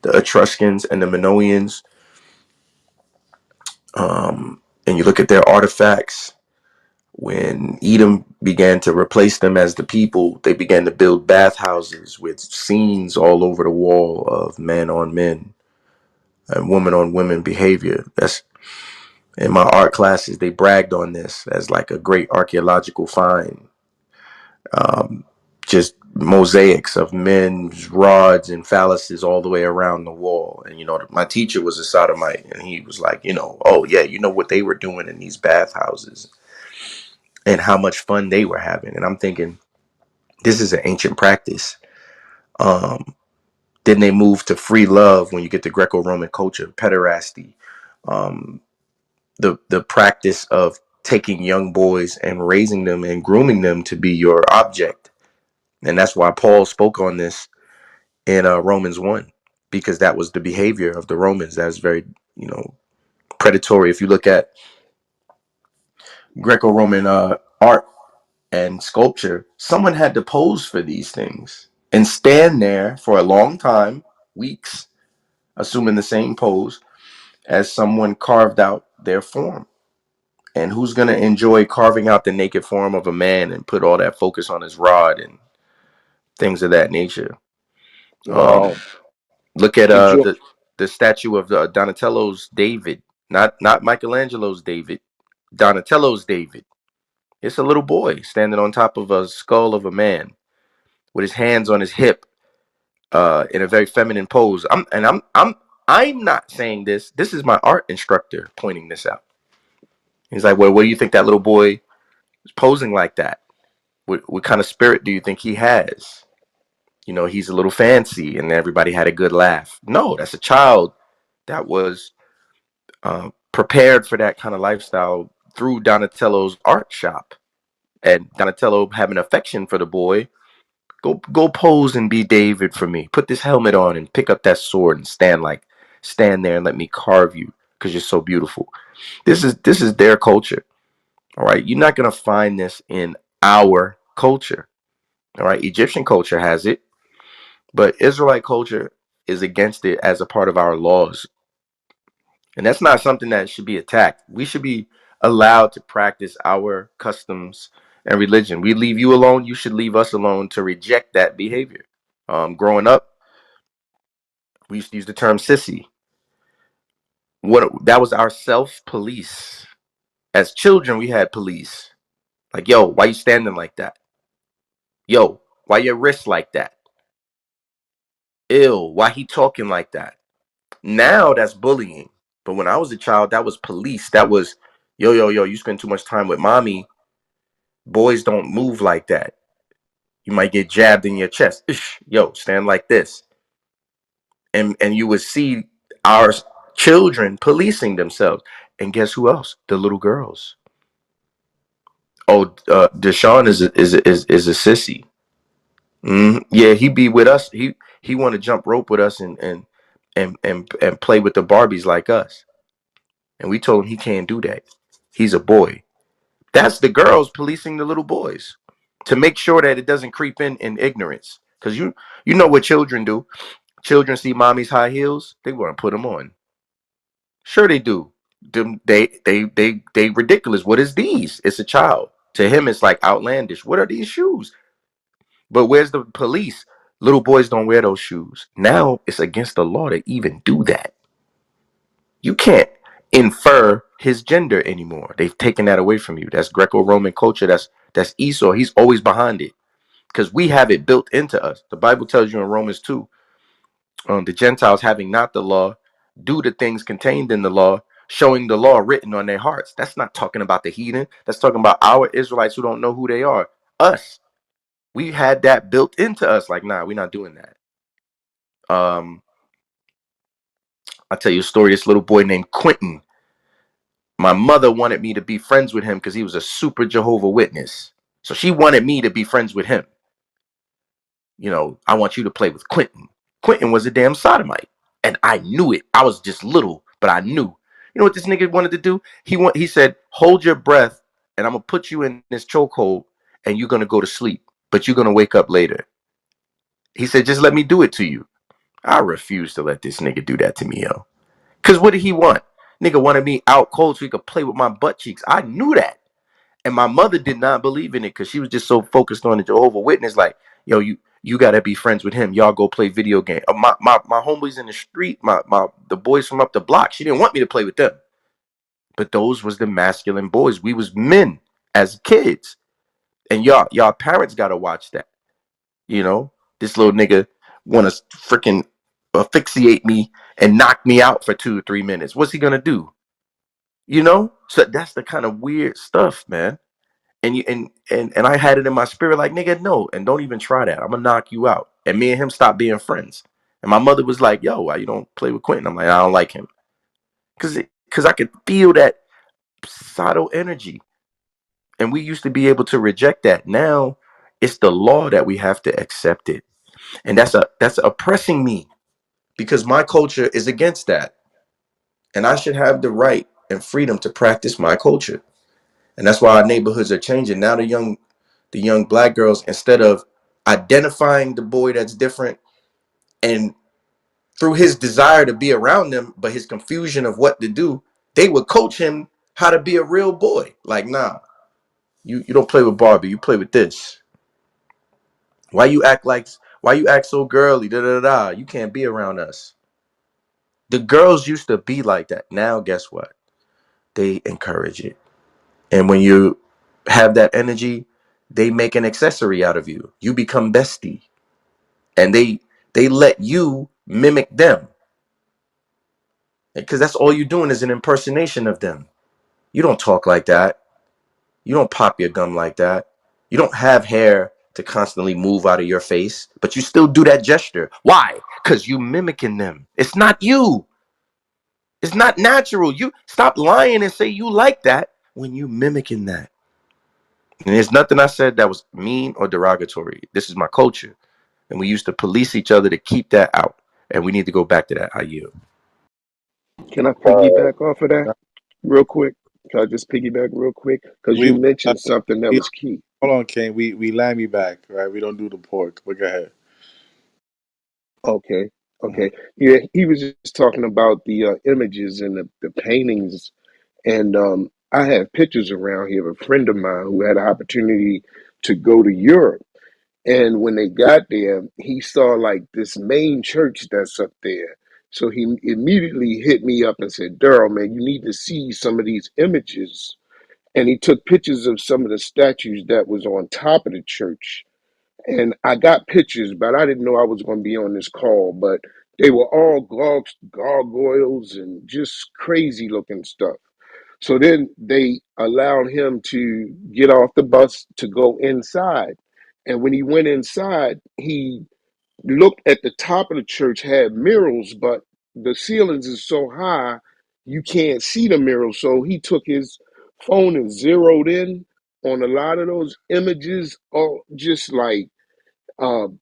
the Etruscans and the Minoans, and you look at their artifacts, when Edom began to replace them as the people, they began to build bathhouses with scenes all over the wall of men on men and women on women behavior. That's in my art classes. They bragged on this as like a great archaeological find. Um, just mosaics of men's rods and phalluses all the way around the wall. And my teacher was a sodomite, and he was like, oh yeah, what they were doing in these bathhouses and how much fun they were having. And I'm thinking, this is an ancient practice. Um, then they move to free love when you get to Greco-Roman culture, pederasty, um, the practice of taking young boys and raising them and grooming them to be your object. And that's why Paul spoke on this in Romans 1, because that was the behavior of the Romans. That's very, predatory. If you look at Greco-Roman art, and sculpture, someone had to pose for these things and stand there for a long time, weeks, assuming the same pose as someone carved out their form. And who's going to enjoy carving out the naked form of a man and put all that focus on his rod and things of that nature? Wow. Look at Did you? the statue of Donatello's David, not Michelangelo's David, Donatello's David. It's a little boy standing on top of a skull of a man with his hands on his hip, in a very feminine pose. I'm not saying this. This is my art instructor pointing this out. He's like, well, what do you think that little boy is posing like that? What kind of spirit do you think he has? You know, he's a little fancy, and everybody had a good laugh. No, that's a child that was prepared for that kind of lifestyle through Donatello's art shop, and Donatello having affection for the boy. Go pose and be David for me. Put this helmet on and pick up that sword and stand there and let me carve you because you're so beautiful. This is their culture. All right. You're not gonna find this in our culture. All right. Egyptian culture has it, but Israelite culture is against it as a part of our laws. And that's not something that should be attacked. We should be allowed to practice our customs and religion. We leave you alone, you should leave us alone to reject that behavior. Growing up, we used to use the term sissy. What that was our self police. As children, we had police. Like, yo, why you standing like that? Yo, why your wrist like that? Ew, why he talking like that? Now that's bullying. But when I was a child, that was police. That was, yo, you spend too much time with mommy. Boys don't move like that. You might get jabbed in your chest. Ish, yo, stand like this. And you would see our children policing themselves. And guess who else? The little girls. Oh, Deshaun is a sissy. Yeah, he be with us. He want to jump rope with us and play with the Barbies like us. And we told him he can't do that. He's a boy. That's the girls policing the little boys to make sure that it doesn't creep in ignorance. Because you know what children do. Children see mommy's high heels, they want to put them on. Sure they do. They ridiculous. What is these? It's a child. To him, it's like outlandish. What are these shoes? But where's the police? Little boys don't wear those shoes. Now it's against the law to even do that. You can't infer his gender anymore. They've taken that away from you. That's Greco-Roman culture. That's Esau. He's always behind it because we have it built into us. The Bible tells you in Romans 2, the Gentiles having not the law do the things contained in the law, showing the law written on their hearts. That's not talking about the heathen. That's talking about our Israelites who don't know who they are. Us. We had that built into us. Like, nah, we're not doing that. I'll tell you a story. This little boy named Quentin. My mother wanted me to be friends with him because he was a super Jehovah Witness. So she wanted me to be friends with him. You know, I want you to play with Quentin. Quentin was a damn sodomite. And I knew it. I was just little, but I knew. You know what this nigga wanted to do? He said, hold your breath, and I'm gonna put you in this chokehold, and you're gonna go to sleep, but you're gonna wake up later. He said, just let me do it to you. I refuse to let this nigga do that to me, yo. Cause what did he want? Nigga wanted me out cold so he could play with my butt cheeks. I knew that. And my mother did not believe in it because she was just so focused on the Jehovah Witness. Like, yo, you gotta be friends with him. Y'all go play video game. My homeboys in the street, the boys from up the block. She didn't want me to play with them. But those was the masculine boys. We was men as kids. And y'all parents gotta watch that. You know, this little nigga wanna freaking asphyxiate me and knock me out for 2 or 3 minutes. What's he gonna do? You know? So that's the kind of weird stuff, man. And I had it in my spirit, like, nigga, no, and don't even try that. I'm gonna knock you out. And me and him stopped being friends. And my mother was like, yo, why you don't play with Quentin? I'm like, I don't like him. Cause I could feel that subtle energy. And we used to be able to reject that. Now it's the law that we have to accept it. And that's oppressing me because my culture is against that. And I should have the right and freedom to practice my culture. And that's why our neighborhoods are changing. Now the young the young black girls, instead of identifying the boy that's different and through his desire to be around them, but his confusion of what to do, they would coach him how to be a real boy. Like, nah, you don't play with Barbie, you play with this. Why you act so girly? Da da da. You can't be around us. The girls used to be like that. Now, guess what? They encourage it. And when you have that energy, they make an accessory out of you. You become bestie. And they let you mimic them. Because that's all you're doing is an impersonation of them. You don't talk like that. You don't pop your gum like that. You don't have hair to constantly move out of your face, but you still do that gesture. Why? Because you mimicking them. It's not you. It's not natural. You stop lying and say you like that when you mimicking that. And there's nothing I said that was mean or derogatory. This is my culture. And we used to police each other to keep that out. And we need to go back to that. I yield. Can I Uh, piggyback off of that real quick? Can I just piggyback real quick? Because you We mentioned something that we was key. hold on, King. We lamb you back, right? We don't do the pork. But go ahead. Okay, Mhm. okay. Yeah, he was just talking about the images and the paintings. And I have pictures around here of a friend of mine who had an opportunity to go to Europe. And when they got there, he saw like this main church that's up there. So he immediately hit me up and said, Daryl, man, you need to see some of these images. And he took pictures of some of the statues that was on top of the church. And I got pictures, but I didn't know I was going to be on this call. But they were all gargoyles and just crazy looking stuff. So then they allowed him to get off the bus to go inside. And when he went inside, he looked at the top of the church, had murals, but the ceilings is so high you can't see the murals. So he took his phone and zeroed in on a lot of those images, all just like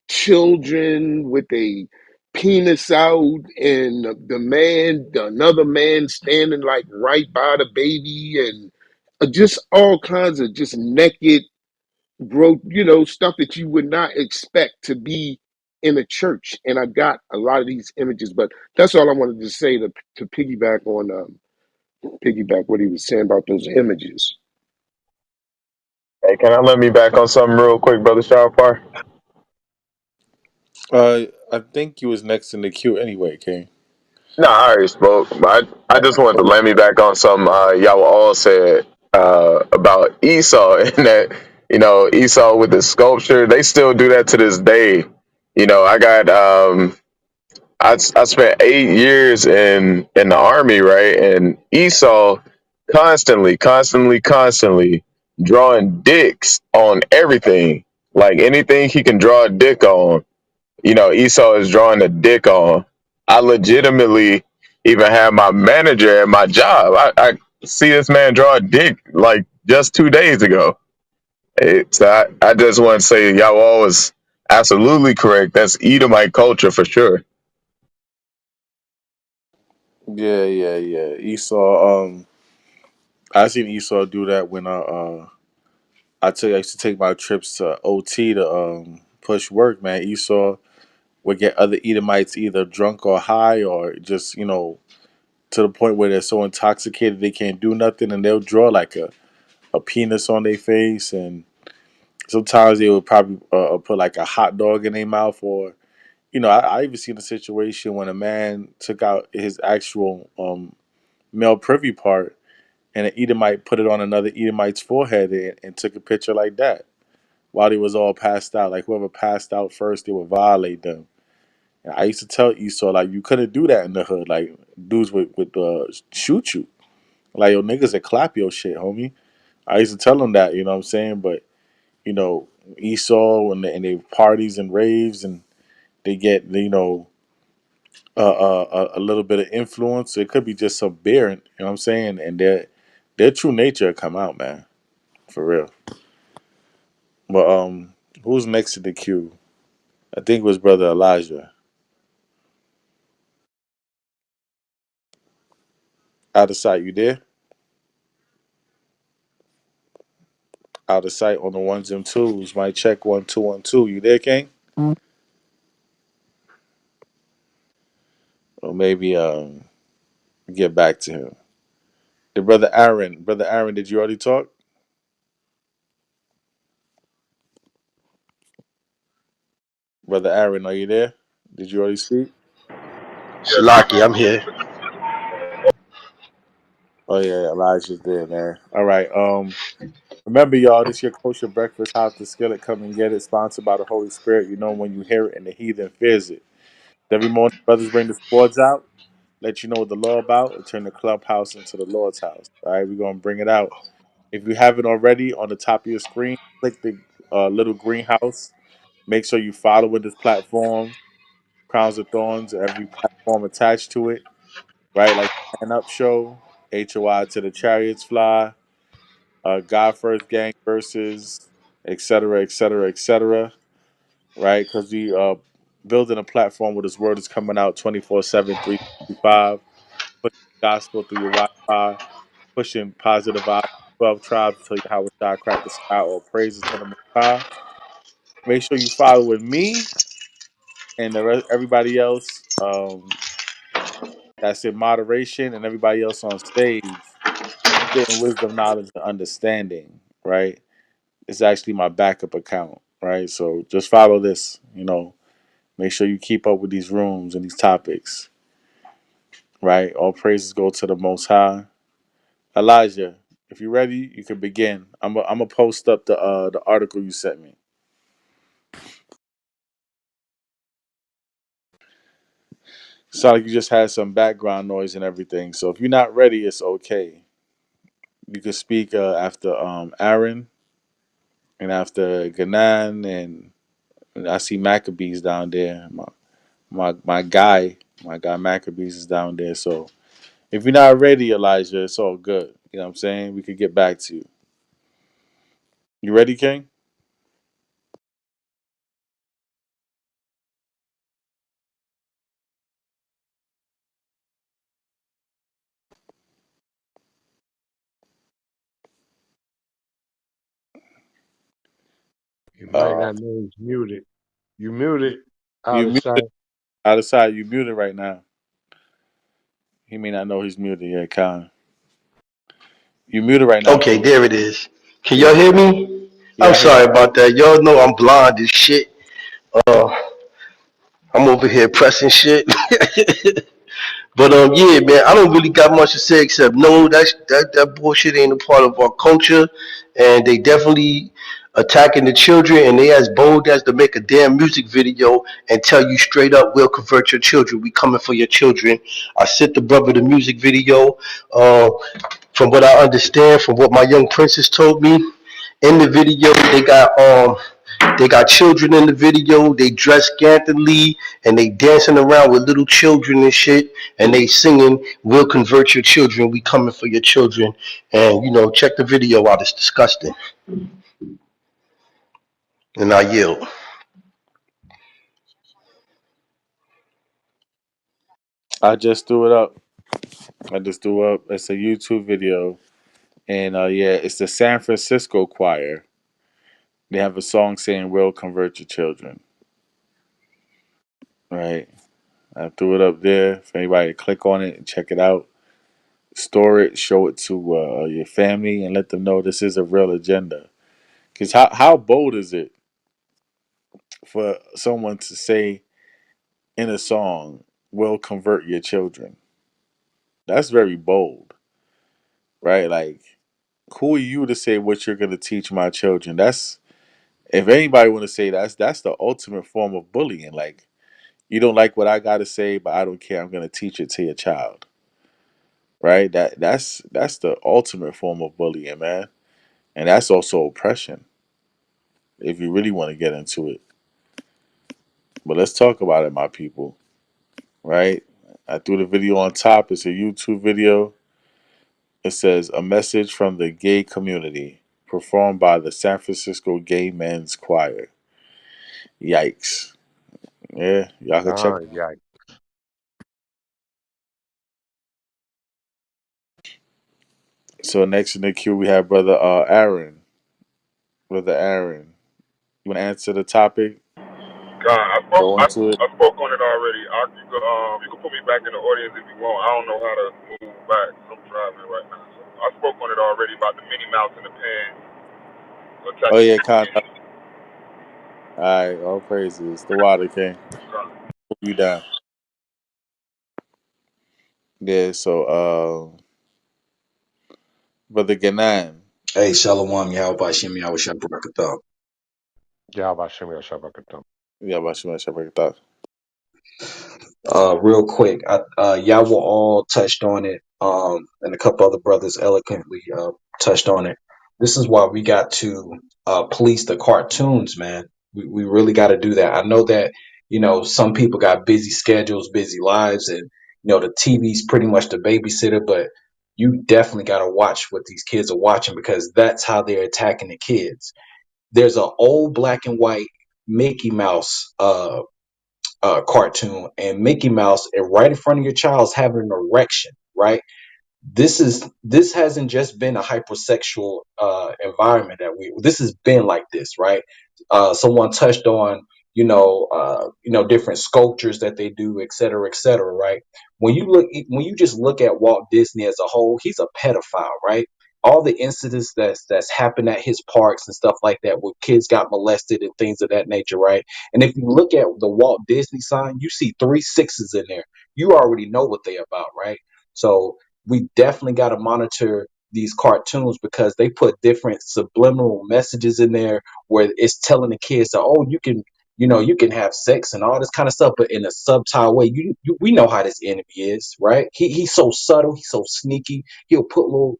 children with a penis out and another man standing like right by the baby and just all kinds of just naked, stuff that you would not expect to be in a church. And I got a lot of these images, but that's all I wanted to say to piggyback what he was saying about those images. hey, can I let me back on something real quick, brother Sharpar? I think you was next in the queue anyway, King. No, I already spoke, but I just wanted to let me back on something y'all all said about Esau and that, Esau with the sculpture, they still do that to this day. I got I spent 8 years in the army, right? And Esau constantly drawing dicks on everything. Like anything he can draw a dick on, Esau is drawing a dick on. I legitimately even have my manager at my job. I see this man draw a dick like just 2 days ago. So I just want to say y'all always absolutely correct. That's Edomite culture for sure. Yeah. Esau. I seen Esau do that when I used to take my trips to OT to push work. Man, Esau would get other Edomites either drunk or high or just to the point where they're so intoxicated they can't do nothing, and they'll draw like a penis on their face, and sometimes they would probably put like a hot dog in their mouth, or I even seen a situation when a man took out his actual male privy part, and an Edomite put it on another Edomite's forehead and took a picture like that while they was all passed out. Like whoever passed out first, they would violate them. And I used to tell Esau like you couldn't do that in the hood. Like dudes would shoot you. Like yo niggas that clap your shit, homie. I used to tell them that, you know what I'm saying? But you know, Esau and they parties and raves and they get a little bit of influence. It could be just some beer, you know what I'm saying? And their true nature come out, man, for real. But who's next in the queue? I think it was brother Elijah. Out of sight, you there? Out of sight on the ones and twos. Might check 1 2 1 2. You there, King? Or maybe get back to him. The brother Aaron, did you already talk? Brother Aaron, are you there? Did you already speak? Salaki, I'm here. Oh yeah, Elijah's there, man. All right. Remember, y'all, this your kosher breakfast house, the skillet. Come and get it. Sponsored by the Holy Spirit. You know when you hear it, and the heathen fears it. Every morning, brothers bring the swords out, let you know what the law about, and turn the clubhouse into the Lord's house. All right, we're gonna bring it out. If you haven't already, on the top of your screen, click the little greenhouse. Make sure you follow with this platform, Crowns of Thorns, every platform attached to it. Right, like Stand Up Show, HOI to the Chariots Fly, God First Gang versus, etc., etc., etc. Right, because we building a platform where this word is coming out 24/7, 365, pushing the gospel through your Wi-Fi, pushing positive vibes. 12 tribes tell you how God cracked the sky. All praises to the Most High. Make sure you follow with me and everybody else that's in moderation and everybody else on stage. Getting wisdom, knowledge, and understanding. Right. It's actually my backup account, right? So just follow this, make sure you keep up with these rooms and these topics, right? All praises go to the Most High. Elijah, if you're ready, you can begin. I'm gonna post up the article you sent me. Sound like you just had some background noise and everything. So if you're not ready, it's okay. You can speak after Aaron and after Ganan and I see Maccabees down there. My guy Maccabees is down there. So if you're not ready, Elijah, it's all good. You know what I'm saying? We could get back to you. You ready, King? You might Uh, not know he's muted. You muted out you of muted sight. out of sight. You muted right now. He may not know he's muted. Yeah, Khan. You muted right now, Okay, King. there it is. Can y'all Yeah, hear me? I'm yeah, I hear you. sorry about that. Y'all know I'm blind as shit. Uh, I'm over here pressing shit. But yeah, man, I don't really got much to say except no, that bullshit ain't a part of our culture, and they definitely attacking the children, and they as bold as to make a damn music video and tell you straight up, we'll convert your children. We coming for your children. I sent the brother the music video. Uh, from what I understand, from what my young princess told me, in the video they got children in the video. They dress scantily and they dancing around with little children and shit. And they singing, "We'll convert your children. We coming for your children." And check the video out. It's disgusting. And I yield. I just threw it up. I just threw up. It's a YouTube video, and yeah, it's the San Francisco choir. They have a song saying "We'll convert your children." Right. I threw it up there for anybody to click on it and check it out. Store it, show it to your family, and let them know this is a real agenda. Because how bold is it for someone to say in a song, "Will convert your children"? That's very bold, right? Like, who are you to say what you're going to teach my children? That's if anybody want to say that's the ultimate form of bullying. Like, you don't like what I got to say, but I don't care. I'm going to teach it to your child, right? That's the ultimate form of bullying, man, and that's also oppression. If you really want to get into it, but let's talk about it, my people. Right? I threw the video on top. It's a YouTube video. It says a message from the gay community, performed by the San Francisco Gay Men's Choir. Yikes! Yeah, y'all can check. Yeah. So next in the queue we have brother Aaron. Brother Aaron. You want to answer the topic? God, Go into it. I spoke on it already. You can put me back in the audience if you want. I don't know how to move back. I'm driving right now. So I spoke on it already about the Minnie Mouse in the pan Oh attacking yeah, the kind of. kids. All right, all praises. The water king. God. Put you down. Yeah. So, Brother Ganan. Hey, Shalom, Yahweh Shem, Yahweh Shabbat. Yahweh Shem Yahshua. Yeah, about you, my thought. Real quick, Yahweh all touched on it, and a couple other brothers eloquently touched on it. This is why we got to police the cartoons, man. We really got to do that. I know that, some people got busy schedules, busy lives, and, the TV's pretty much the babysitter, but you definitely got to watch what these kids are watching because that's how they're attacking the kids. There's an old black and white Mickey Mouse cartoon, and Mickey Mouse right in front of your child's having an erection, right? This hasn't just been a hypersexual environment that this has been like this, right? Someone touched on different sculptures that they do, et cetera, right? When you just look at Walt Disney as a whole, he's a pedophile, right? All the incidents that's happened at his parks and stuff like that, where kids got molested and things of that nature, right? And if you look at the Walt Disney sign, you see three sixes in there. You already know what they're about, right? So we definitely got to monitor these cartoons because they put different subliminal messages in there where it's telling the kids that, oh, you can have sex and all this kind of stuff, but in a subtle way. We know how this enemy is, right? He's so subtle, he's so sneaky. He'll put little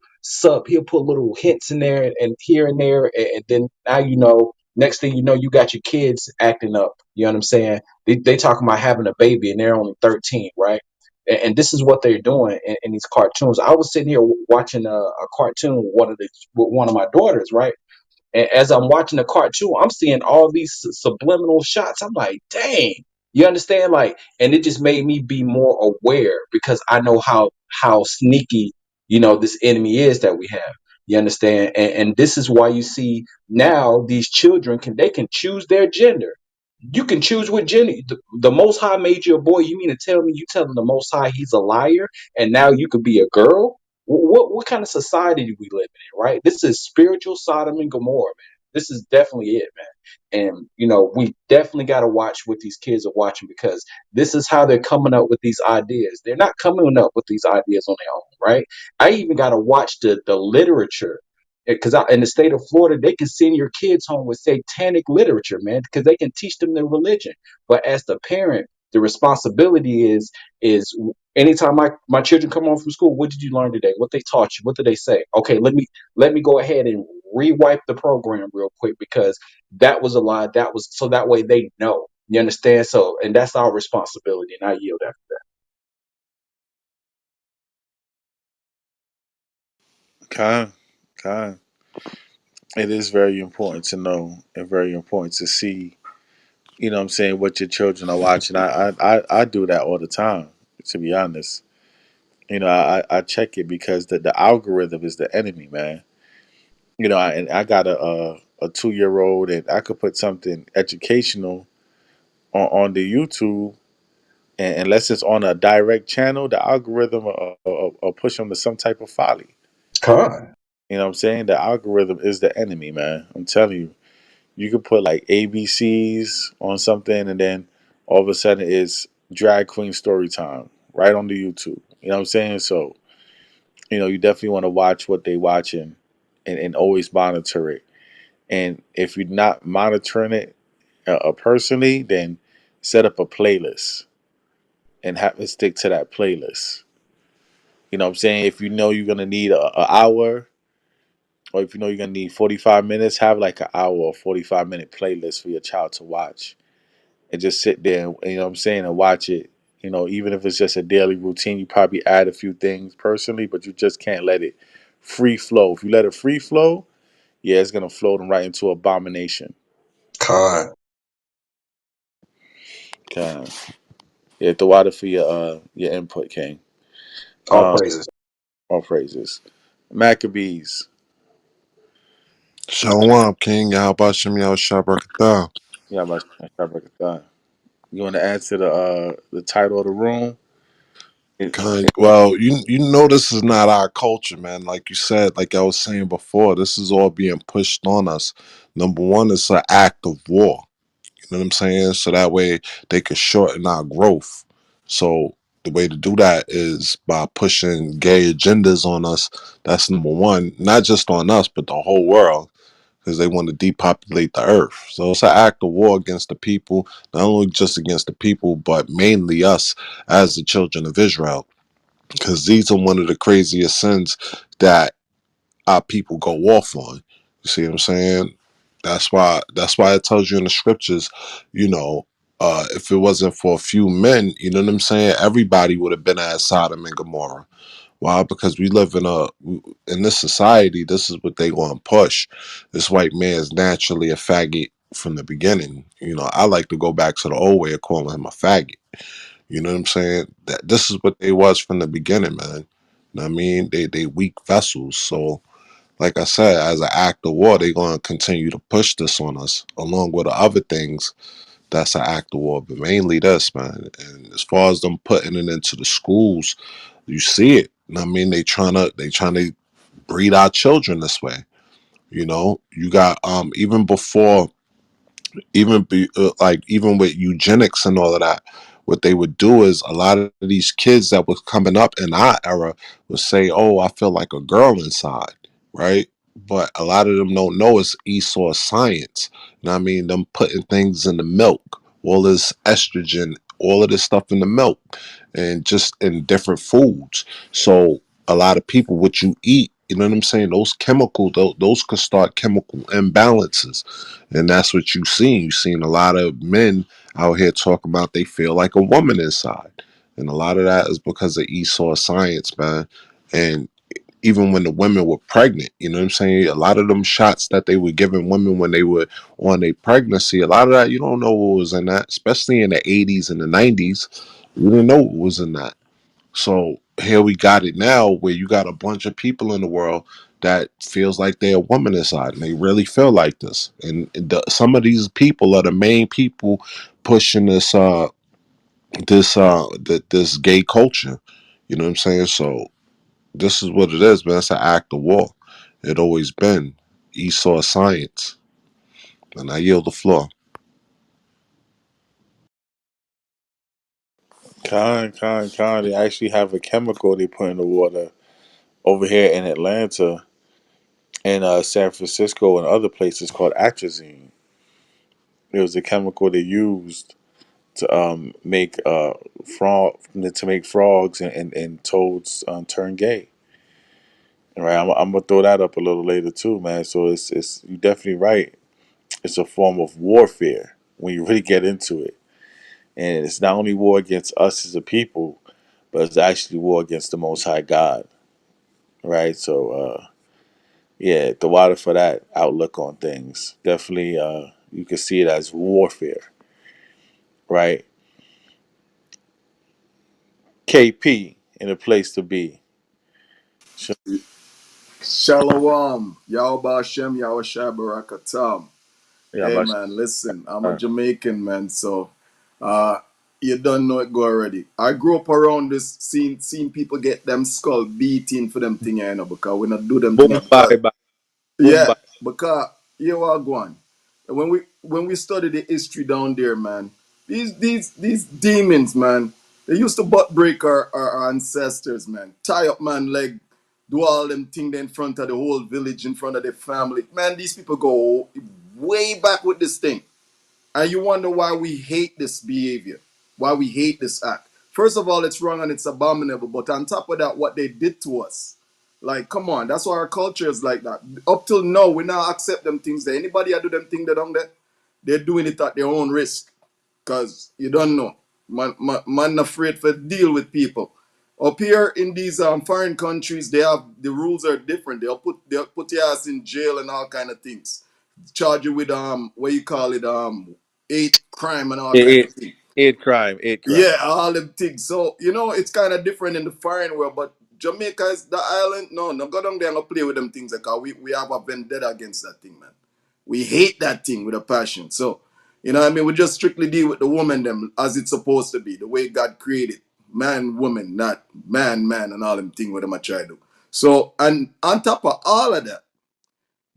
hints in there and here and there, and then now next thing you know, you got your kids acting up. You know what I'm saying? They talking about having a baby and they're only 13, right? And this is what they're doing in these cartoons. I was sitting here watching a cartoon with one of my daughters, right? And as I'm watching the cartoon, I'm seeing all these subliminal shots. I'm like, dang, you understand? Like, and it just made me be more aware because I know how sneaky, this enemy is that we have. You understand? And this is why you see now these children they can choose their gender. You can choose what gender. The Most High made you a boy. You mean to tell me you telling the Most High he's a liar, and now you could be a girl? What kind of society do we live in, right? This is spiritual Sodom and Gomorrah, man. This is definitely it, man. And we definitely got to watch what these kids are watching because this is how they're coming up with these ideas. They're not coming up with these ideas on their own, right? I even got to watch the literature because in the state of Florida, they can send your kids home with satanic literature, man, because they can teach them their religion. But as the parent, the responsibility is anytime my children come home from school, what did you learn today? What they taught you? What did they say? Okay, let me go ahead and rewipe the program real quick because that was a lie. That was so that way they know. You understand? So, and that's our responsibility. And I yield after that. Kind, kind. It is very important to know and very important to see. You know what I'm saying, what your children are watching. I do that all the time, to be honest. I check it because the algorithm is the enemy, man. And I got a 2-year old, and I could put something educational on the YouTube, and unless it's on a direct channel, the algorithm will push them to some type of folly. Con, You know what I'm saying? The algorithm is the enemy, man. I'm telling you. You could put like ABCs on something, and then all of a sudden it's drag queen story time right on the YouTube. You know what I'm saying? So, you definitely want to watch what they watching, and always monitor it. And if you're not monitoring it personally, then set up a playlist and have it stick to that playlist. You know what I'm saying? If you know you're gonna need a hour, or if you know you're gonna need 45 minutes, have like an hour or 45-minute playlist for your child to watch and just sit there, and, you know what I'm saying, and watch it. Even if it's just a daily routine, you probably add a few things personally, but you just can't let it free flow. If you let it free flow, yeah, it's gonna flow them right into abomination. con, Okay. Yeah, the water for your input, King. all Um, praises. all phrases. Maccabees. Shalom, King. How about Shemya Shabrakatah? Yeah, about you want to add to the title of the room? It, Well, you know this is not our culture, man. Like you said, like I was saying before, this is all being pushed on us. Number one, it's an act of war. You know what I'm saying? So that way they can shorten our growth. So the way to do that is by pushing gay agendas on us. That's number one, not just on us, but the whole world, because they want to depopulate the earth. So it's an act of war against the people, not only just against the people, but mainly us as the children of Israel, because these are one of the craziest sins that our people go off on. You see what I'm saying? That's why it tells you in the scriptures, you know, if it wasn't for a few men, you know what I'm saying, everybody would have been as Sodom and Gomorrah. Why? Because we live in this society. This is what they want to push. This white man is naturally a faggot from the beginning. You know, I like to go back to the old way of calling him a faggot. You know what I'm saying? That this is what they was from the beginning, man. You know what I mean? They weak vessels. So like I said, as an act of war, they're going to continue to push this on us, along with the other things. That's an act of war, but mainly this, man. And as far as them putting it into the schools, you see it. I mean, they trying to breed our children this way. You know, you got even before, even with eugenics and all of that, what they would do is a lot of these kids that was coming up in our era would say, "Oh, I feel like a girl inside," right? But a lot of them don't know it's Esau science. You know what I mean? Them putting things in the milk, all this estrogen, all of this stuff in the milk, and just in different foods. So a lot of people, what you eat, you know what I'm saying? Those chemicals, those could start chemical imbalances, and that's what you seen. You seen a lot of men out here talking about they feel like a woman inside. And a lot of that is because of Esau science, man. And even when the women were pregnant, you know what I'm saying? A lot of them shots that they were giving women when they were on their pregnancy, a lot of that, you don't know what was in that, especially in the 80s and the 90s. You didn't know what was in that. So here we got it now where you got a bunch of people in the world that feels like they're a woman inside and they really feel like this. And some of these people are the main people pushing this gay culture. You know what I'm saying? So this is what it is, man. It's an act of war. It always been Esau science. And I yield the floor. They actually have a chemical they put in the water over here in Atlanta and San Francisco and other places called atrazine. It was a chemical they used to make frogs and toads turn gay. Right, I'm gonna throw that up a little later too, man. So it's you definitely right. It's a form of warfare when you really get into it, and it's not only war against us as a people, but it's actually war against the Most High God. Right, so yeah, the water for that outlook on things definitely you can see it as warfare, right? KP in a place to be. So, Shalom. Yahweh Hashem, Yahweh Shai Barakatam. yeah, Hey about man, listen, I'm a Jamaican man, so uh you don't know it go already. I grew up around this seeing people get them skull beating for them thing, you know, because we not do them thing boom because bye bye boom yeah, bye. because you are going. When we study the history down there, man, these demons, man, they used to butt break our ancestors, man. Tie up man leg, do all them things in front of the whole village, in front of the family. Man, these people go way back with this thing. And you wonder why we hate this behavior, why we hate this act. First of all, it's wrong and it's abominable. But on top of that, what they did to us, like, come on, that's why our culture is like that. Up till now, we now accept them things there. Anybody that do them thing that on there, they're doing it at their own risk. Cause you don't know. Man afraid to deal with people. Up here in these foreign countries, they have the rules are different. They'll put your ass in jail and all kind of things. Charge you with what you call it, hate crime and all kind of It, things. it crime, it crime. Yeah, all them things. So, it's kind of different in the foreign world, but Jamaica is the island. No, no, go down there and go play with them things. Because we have a vendetta against that thing, man. We hate that thing with a passion. So, you know what I mean? We just strictly deal with the woman them as it's supposed to be, the way God created. Man, woman, not man, man, and all them thing with them I try to do. So, and on top of all of that,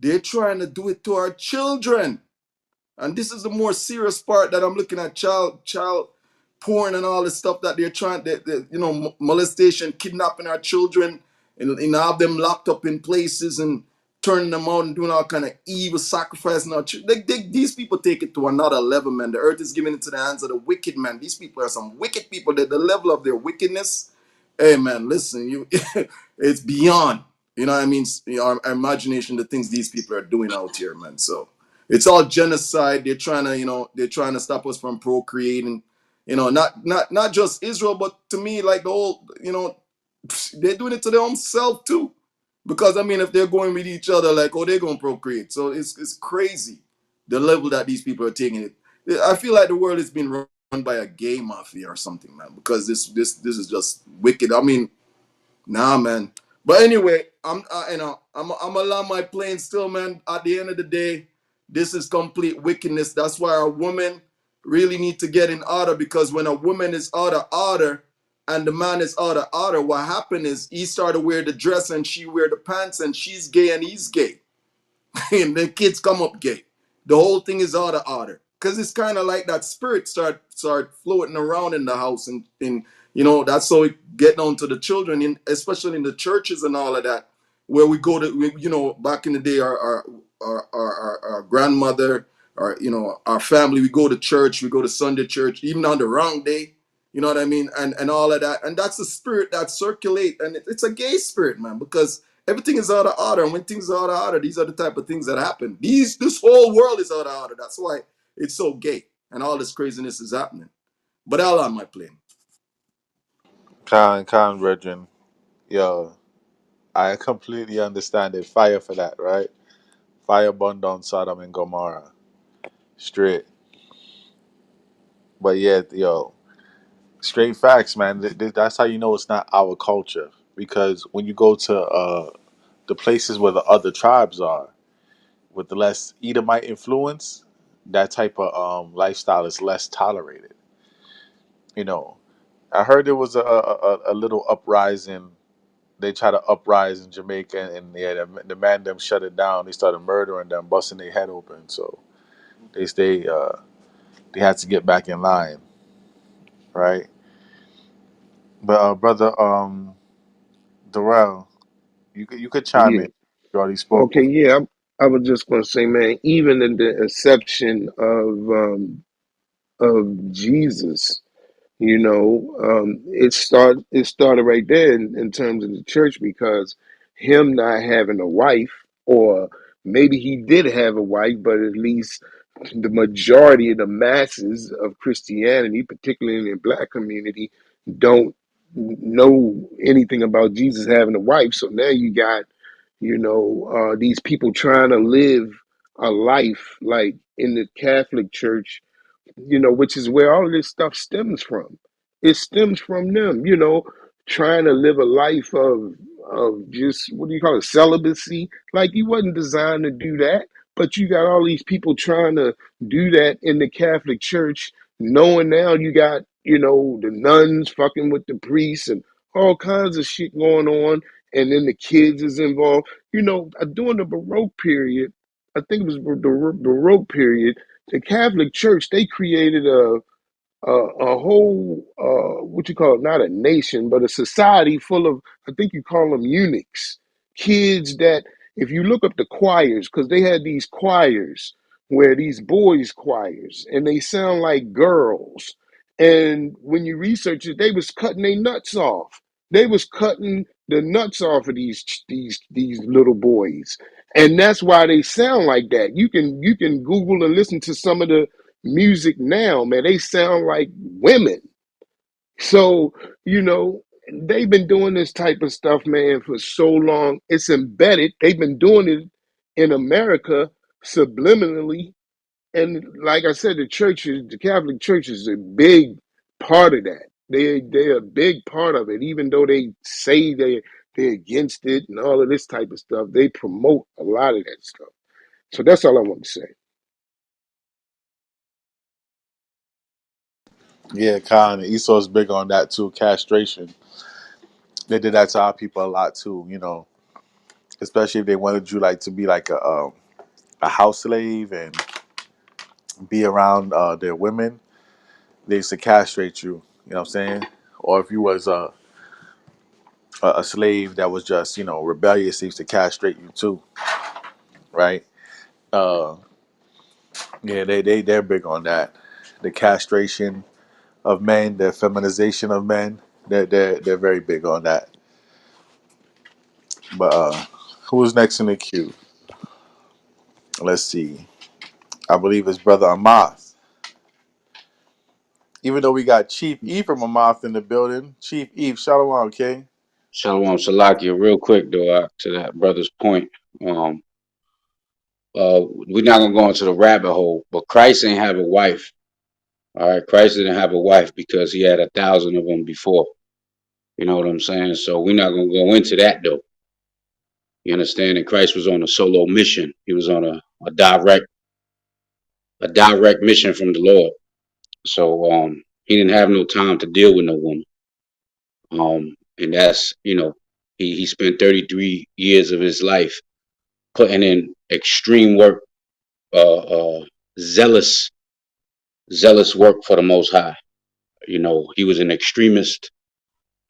they're trying to do it to our children. And this is the more serious part that I'm looking at child porn and all the stuff that they're trying you know, molestation, kidnapping our children and have them locked up in places and turning them out and doing all kind of evil sacrificing our children. These people take it to another level, man. The earth is giving it to the hands of the wicked, man. These people are some wicked people. The level of their wickedness, hey man, listen, you it's beyond. You know what I mean? You know, our imagination, the things these people are doing out here, man. So it's all genocide. They're trying to, you know, they're trying to stop us from procreating. You know, not just Israel, but to me, like the whole, you know, they're doing it to their own self too. Because I mean, if they're going with each other, like, oh, they're gonna procreate. So it's crazy the level that these people are taking it. I feel like the world is being run by a gay mafia or something, man. Because this is just wicked. I mean, nah, man. But anyway, I'm a land my plane still, man. At the end of the day, this is complete wickedness. That's why our women really need to get in order, because when a woman is out of order and the man is out of order, what happened is he started wear the dress and she wear the pants and she's gay and he's gay. And the kids come up gay. The whole thing is out of order because it's kind of like that spirit start floating around in the house, and you know that's how it get down to the children, especially in the churches and all of that, where we go to, you know, back in the day, our grandmother, or you know, our family, we go to church, we go to Sunday church, even on the wrong day. You know what I mean, and all of that, and that's the spirit that circulate, and it's a gay spirit, man, because everything is out of order, and when things are out of order, these are the type of things that happen. This whole world is out of order. That's why it's so gay, and all this craziness is happening. But I'll on my plane. Con Brethren, yo, I completely understand it. Fire for that, right? Fire burned down Sodom and Gomorrah, straight. But yeah, yo, straight facts, man. That's how you know it's not our culture. Because when you go to the places where the other tribes are, with the less Edomite influence, that type of lifestyle is less tolerated. You know, I heard there was a little uprising. They try to uprise in Jamaica, and yeah, the man them shut it down. They started murdering them, busting their head open. So they had to get back in line, right? But brother Darrell, you could chime Yeah. in. You already spoke Okay. before. Yeah. I was just going to say, man, even in the inception of Jesus, it started right there in terms of the church, because him not having a wife, or maybe he did have a wife, but at least the majority of the masses of Christianity, particularly in the black community, don't know anything about Jesus having a wife. So now you got, these people trying to live a life like in the Catholic Church, which is where all this stuff stems from. It stems from them, trying to live a life of just, what do you call it, celibacy. Like, you wasn't designed to do that, but you got all these people trying to do that in the Catholic Church, knowing now you got, the nuns fucking with the priests and all kinds of shit going on, and then the kids is involved. During the Baroque period, I think it was the Baroque period, the Catholic Church, they created a whole, what you call it, not a nation, but a society full of, I think you call them eunuchs, kids that, if you look up the choirs, because they had these choirs where these boys choirs, and they sound like girls. And when you research it, they was cutting their nuts off. They was cutting the nuts off of these little boys. And that's why they sound like that. You can Google and listen to some of the music now, man. They sound like women. So, you know, they've been doing this type of stuff, man, for so long. It's embedded. They've been doing it in America subliminally. And like I said, the Catholic Church is a big part of that. They're a big part of it, even though they say they're against it and all of this type of stuff. They promote a lot of that stuff. So that's all I want to say. Yeah, Khan. Esau's big on that too. Castration. They did that to our people a lot too. Especially if they wanted you like to be like a house slave and be around their women. They used to castrate you. You know what I'm saying? Or if you was a slave that was just rebellious, they used to castrate you too, right? Uh, yeah, they're big on that. The castration of men, the feminization of men. They're very big on that. But who's next in the queue? Let's see. I believe it's Brother Amath. Even though we got Chief E from Amath in the building. Chief E, Shalom, King. Shalom Salakia, real quick though, to that brother's point. Um, we're not gonna go into the rabbit hole, but Christ ain't have a wife. All right, Christ didn't have a wife because he had 1,000 of them before. You know what I'm saying? So we're not gonna go into that though. You understand? And Christ was on a solo mission. He was on a direct mission from the Lord. So he didn't have no time to deal with no woman. And that's he spent 33 years of his life putting in extreme work, uh, zealous, zealous work for the Most High. He was an extremist,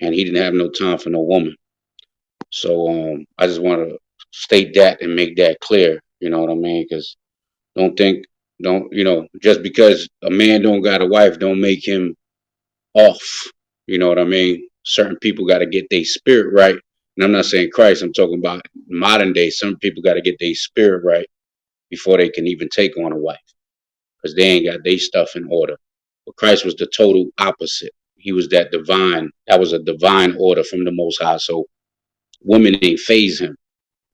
and he didn't have no time for no woman. So I just want to state that and make that clear. You know what I mean? Because don't think, don't just because a man don't got a wife, don't make him off. You know what I mean? Certain people got to get their spirit right. And I'm not saying Christ. I'm talking about modern day. Some people got to get their spirit right before they can even take on a wife, because they ain't got their stuff in order. But Christ was the total opposite. He was that divine. That was a divine order from the Most High. So women ain't phase him.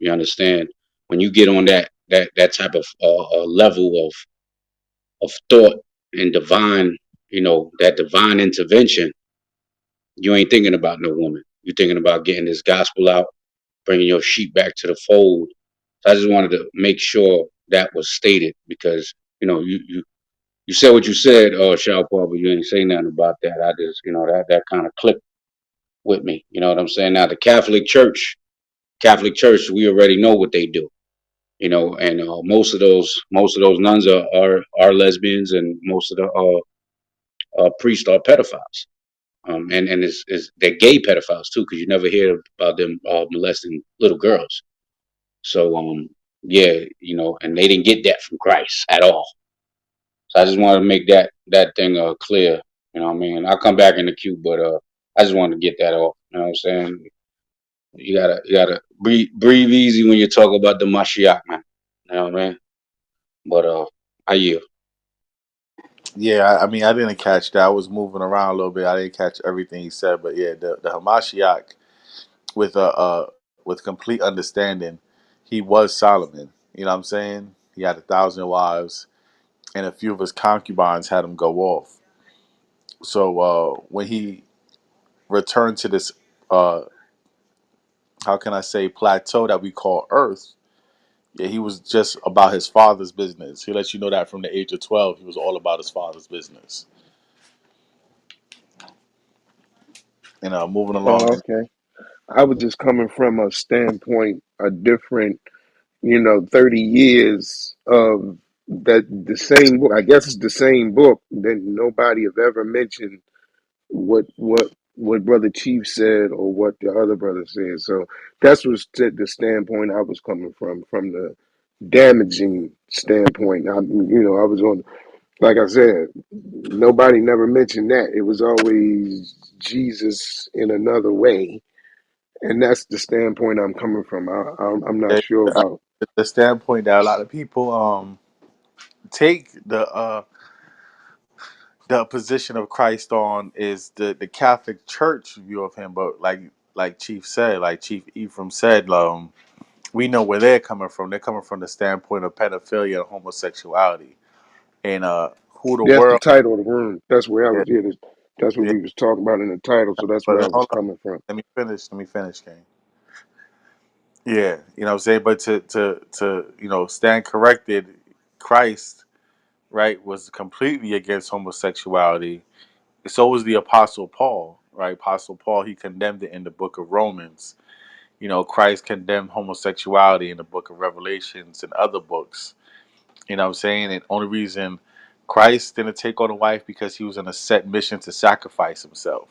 You understand? When you get on that type of level of thought and divine, that divine intervention, you ain't thinking about no woman. You're thinking about getting this gospel out, bringing your sheep back to the fold. So I just wanted to make sure that was stated, because you said what you said, Shaw Paul, but you ain't say nothing about that. I just, that kind of clicked with me. You know what I'm saying? Now the Catholic Church, we already know what they do. And most of those nuns are lesbians, and most of the priests are pedophiles. And they're gay pedophiles too, because you never hear about them molesting little girls. So yeah, and they didn't get that from Christ at all. So I just want to make that thing clear. You know what I mean? I'll come back in the queue, but I just wanted to get that off. You know what I'm saying? You gotta breathe easy when you talk about the Mashiach, man. You know what I mean? But I yield. Yeah, I mean, I didn't catch that. I was moving around a little bit. I didn't catch everything he said, but yeah, the Hamashiach with with complete understanding, he was Solomon. You know what I'm saying? He had 1,000 wives, and a few of his concubines had him go off. So when he returned to this, uh, how can I say, plateau that we call Earth, yeah, he was just about his father's business. He let you know that from the age of 12, he was all about his father's business. And moving along. Oh, okay. I was just coming from a standpoint, a different, 30 years of the same book. I guess it's the same book that nobody have ever mentioned what Brother Chief said or what the other brother said. So that's was the standpoint I was coming from the damaging standpoint. I was on, like I said, nobody never mentioned that. It was always Jesus in another way, and that's the standpoint I'm coming from. I'm not Yeah, sure about. the standpoint that a lot of people take the position of Christ on is the Catholic Church view of him, but like Chief said, like Chief Ephraim said, we know where they're coming from. They're coming from the standpoint of pedophilia and homosexuality, and who the That's the world. title of the room. That's where I Yeah, was. Here. That's what Yeah, we was talking about in the title, so that's where I but was hold on. coming from. Let me finish. Let me finish, King. Yeah, you know what I'm saying? But to stand corrected, Christ, right, was completely against homosexuality. So was the Apostle Paul, right? Apostle Paul, he condemned it in the book of Romans. Christ condemned homosexuality in the book of Revelations and other books. You know what I'm saying? And only reason Christ didn't take on a wife because he was on a set mission to sacrifice himself.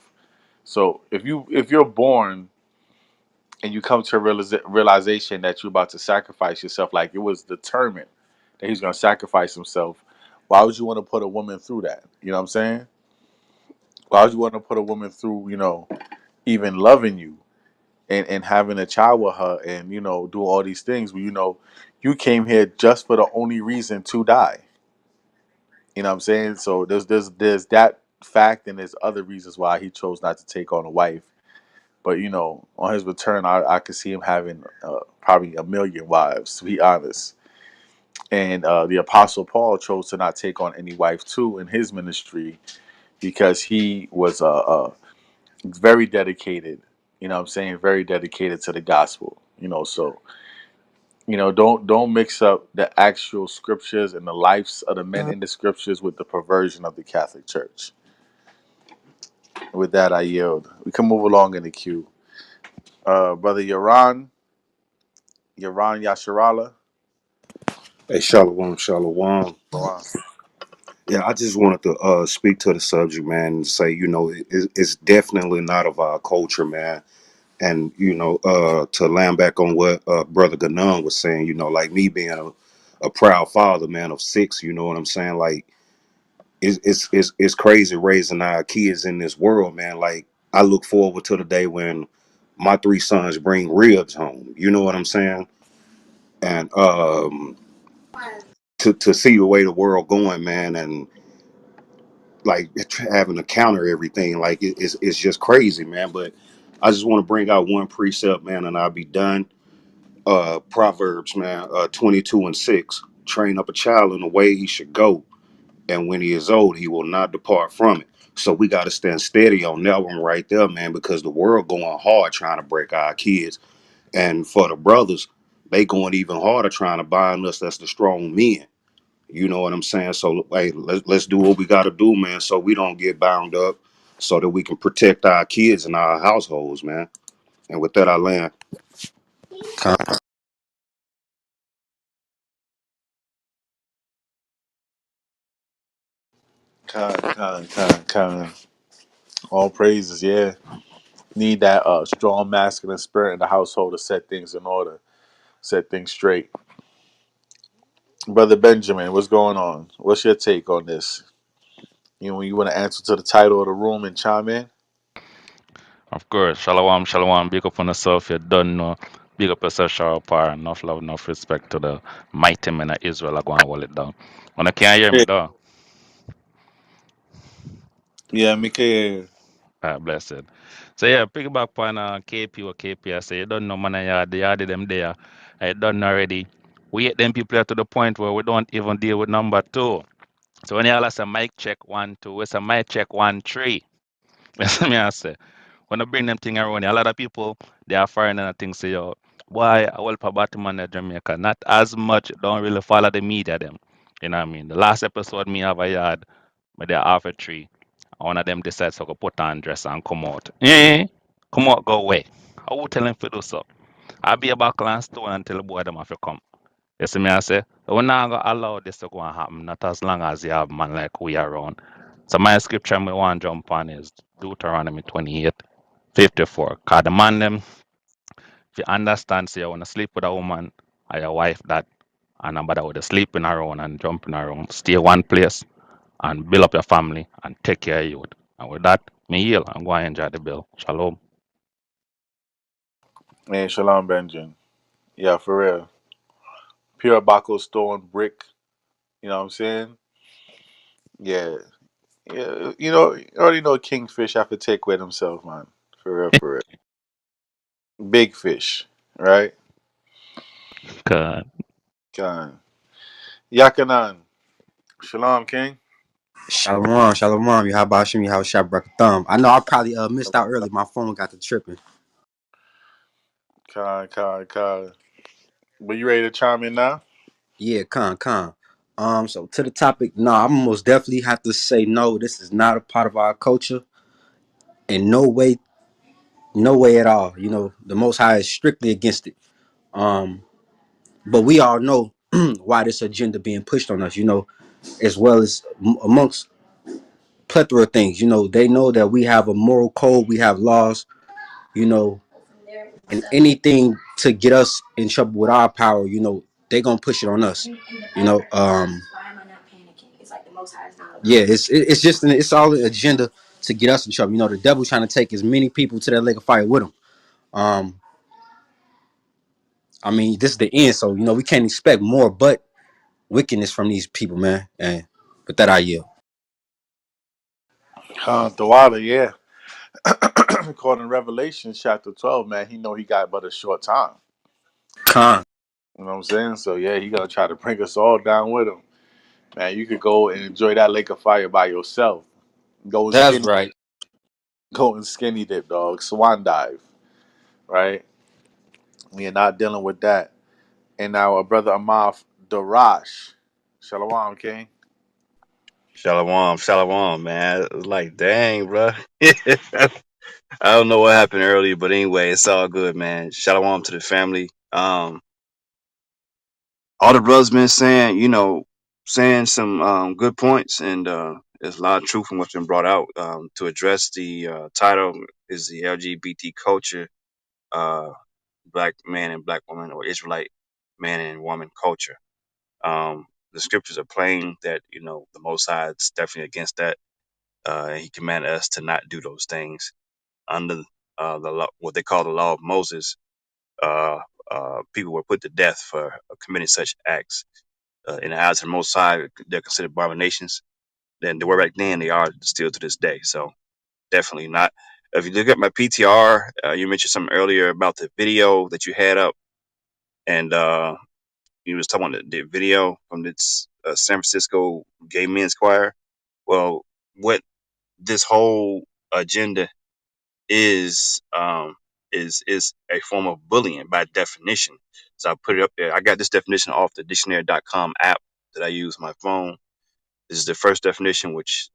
So if you're born and you come to a realization that you're about to sacrifice yourself, like it was determined that he's going to sacrifice himself, why would you want to put a woman through that? You know what I'm saying? Why would you want to put a woman through, even loving you and having a child with her and, do all these things where, you came here just for the only reason to die. You know what I'm saying? So there's that fact and there's other reasons why he chose not to take on a wife. But on his return, I could see him having probably a million wives, to be honest. And the Apostle Paul chose to not take on any wife too in his ministry because he was very dedicated. You know what I'm saying? Very dedicated to the gospel. So don't mix up the actual scriptures and the lives of the men in the scriptures with the perversion of the Catholic Church. With that, I yield. We can move along in the queue. Brother Yaron Yasharala. Hey, Shalom, Shalom. Yeah, I just wanted to speak to the subject, man, and say, it's definitely not of our culture, man. And, to land back on what Brother Ganon was saying, like me being a proud father, man, of six, you know what I'm saying? Like, it's crazy raising our kids in this world, man. Like, I look forward to the day when my three sons bring ribs home, you know what I'm saying? And to see the way the world going, man, and like having to counter everything, like it's just crazy, man. But I just want to bring out one precept, man, and I'll be done. Proverbs, man, 22:6. Train up a child in the way he should go, and when he is old, he will not depart from it. So we got to stand steady on that one right there, man, because the world going hard trying to break our kids, and for the brothers, they going even harder trying to bind us. That's the strong men. You know what I'm saying? So hey, let's do what we got to do, man, so we don't get bound up, so that we can protect our kids and our households, man. And with that, I land. Con, con. All praises, yeah. Need that strong masculine spirit in the household to set things in order, set things straight. Brother Benjamin, what's going on? What's your take on this? You want to answer to the title of the room and chime in? Of course, shalom, shalom. Big up on yourself. You don't know. Big up yourself, Sharapar. Enough love, enough respect to the mighty men of Israel. I go and hold it down. When I can't hear me, Yeah, though. yeah, Mikael. Blessed. So, yeah, piggyback on KP or KP. I say, you don't know, man, the yard them there. I done already. We hate them people to the point where we don't even deal with number two. So, when y'all say mic check 1, 2, it's a mic check 1, 3. That's me, I say. When I bring them thing around, a lot of people they are foreign and things say, yo, why I will put Batman in Jamaica? Not as much, don't really follow the media them. You know what I mean? The last episode me have a yard, but they're half a tree. One of them decides to go put on dress and come out. Come out, go away. I will tell them to do so. I'll be a buckle and stone until the boy them have to come. You see me, I say, we're not going to allow this to go and happen, not as long as you have man like we around. So my scripture I want to jump on is Deuteronomy 28:54. Because the man them, if you understand, say you want to sleep with a woman or your wife that, and about with the sleeping around and jumping around, stay one place and build up your family and take care of you. And with that, me heal and go and enjoy the bill. Shalom. Man, Shalom Benjamin. Yeah, for real. Pure Baco stone brick. You know what I'm saying? Yeah. Yeah. You already know Kingfish have to take with himself, man. For real, for real. Big fish, right? God. God. Yakanan. Shalom, King. Shalom, shalom. You how about Shimi? How Shabrak thumb? I know I probably missed out early. My phone got to tripping. Con. But you ready to chime in now? Yeah, con. So to the topic, no, I'm most definitely have to say no. This is not a part of our culture, in no way at all. You know, the Most High is strictly against it. But we all know why this agenda being pushed on us. You know, as well as amongst plethora of things. You know, they know that we have a moral code, we have laws. You know, and anything to get us in trouble with our power, you know, they gonna push it on us. You know, yeah, it's just it's all an agenda to get us in trouble. You know, the devil trying to take as many people to that lake of fire with him. Um, I mean, this is the end, so you know we can't expect more but wickedness from these people, man. And with that, I yield. The water, yeah. According to Revelation chapter 12, man, he know he got but a short time. Con, You know what I'm saying? So yeah, he gonna try to bring us all down with him. Man, you could go and enjoy that lake of fire by yourself. Go and that's skinny, right. go and skinny dip, dog. Swan dive, right? We are not dealing with that. And now our brother Amath Darash. Shalom, King. Shalom, man. It's like, dang, bro. I don't know what happened earlier, but anyway, it's all good, man. Shalom to the family. All the brothers been saying, saying some good points, and there's a lot of truth in what's been brought out. To address the title is the LGBT culture, uh, black man and black woman, or Israelite man and woman culture. The scriptures are plain that the Most High is definitely against that. He commanded us to not do those things under the law, what they call the law of Moses. Uh, People were put to death for committing such acts. In the eyes of the Most High, they're considered abominations. Then they were back then; they are still to this day. So definitely not. If you look at my PTR, you mentioned something earlier about the video that you had up, and you was talking about the video from this San Francisco Gay Men's Choir. Well, what this whole agenda is a form of bullying by definition. So I put it up there. I got this definition off the dictionary.com app that I use on my phone. This is the first definition, which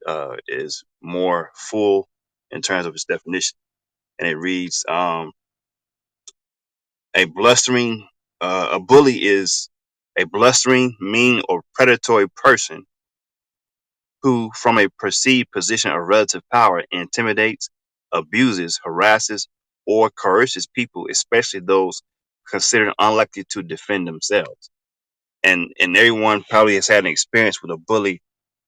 is more full in terms of its definition. And it reads, a bully is a blustering, mean, or predatory person who, from a perceived position of relative power, intimidates, abuses, harasses, or coerces people, especially those considered unlikely to defend themselves. And everyone probably has had an experience with a bully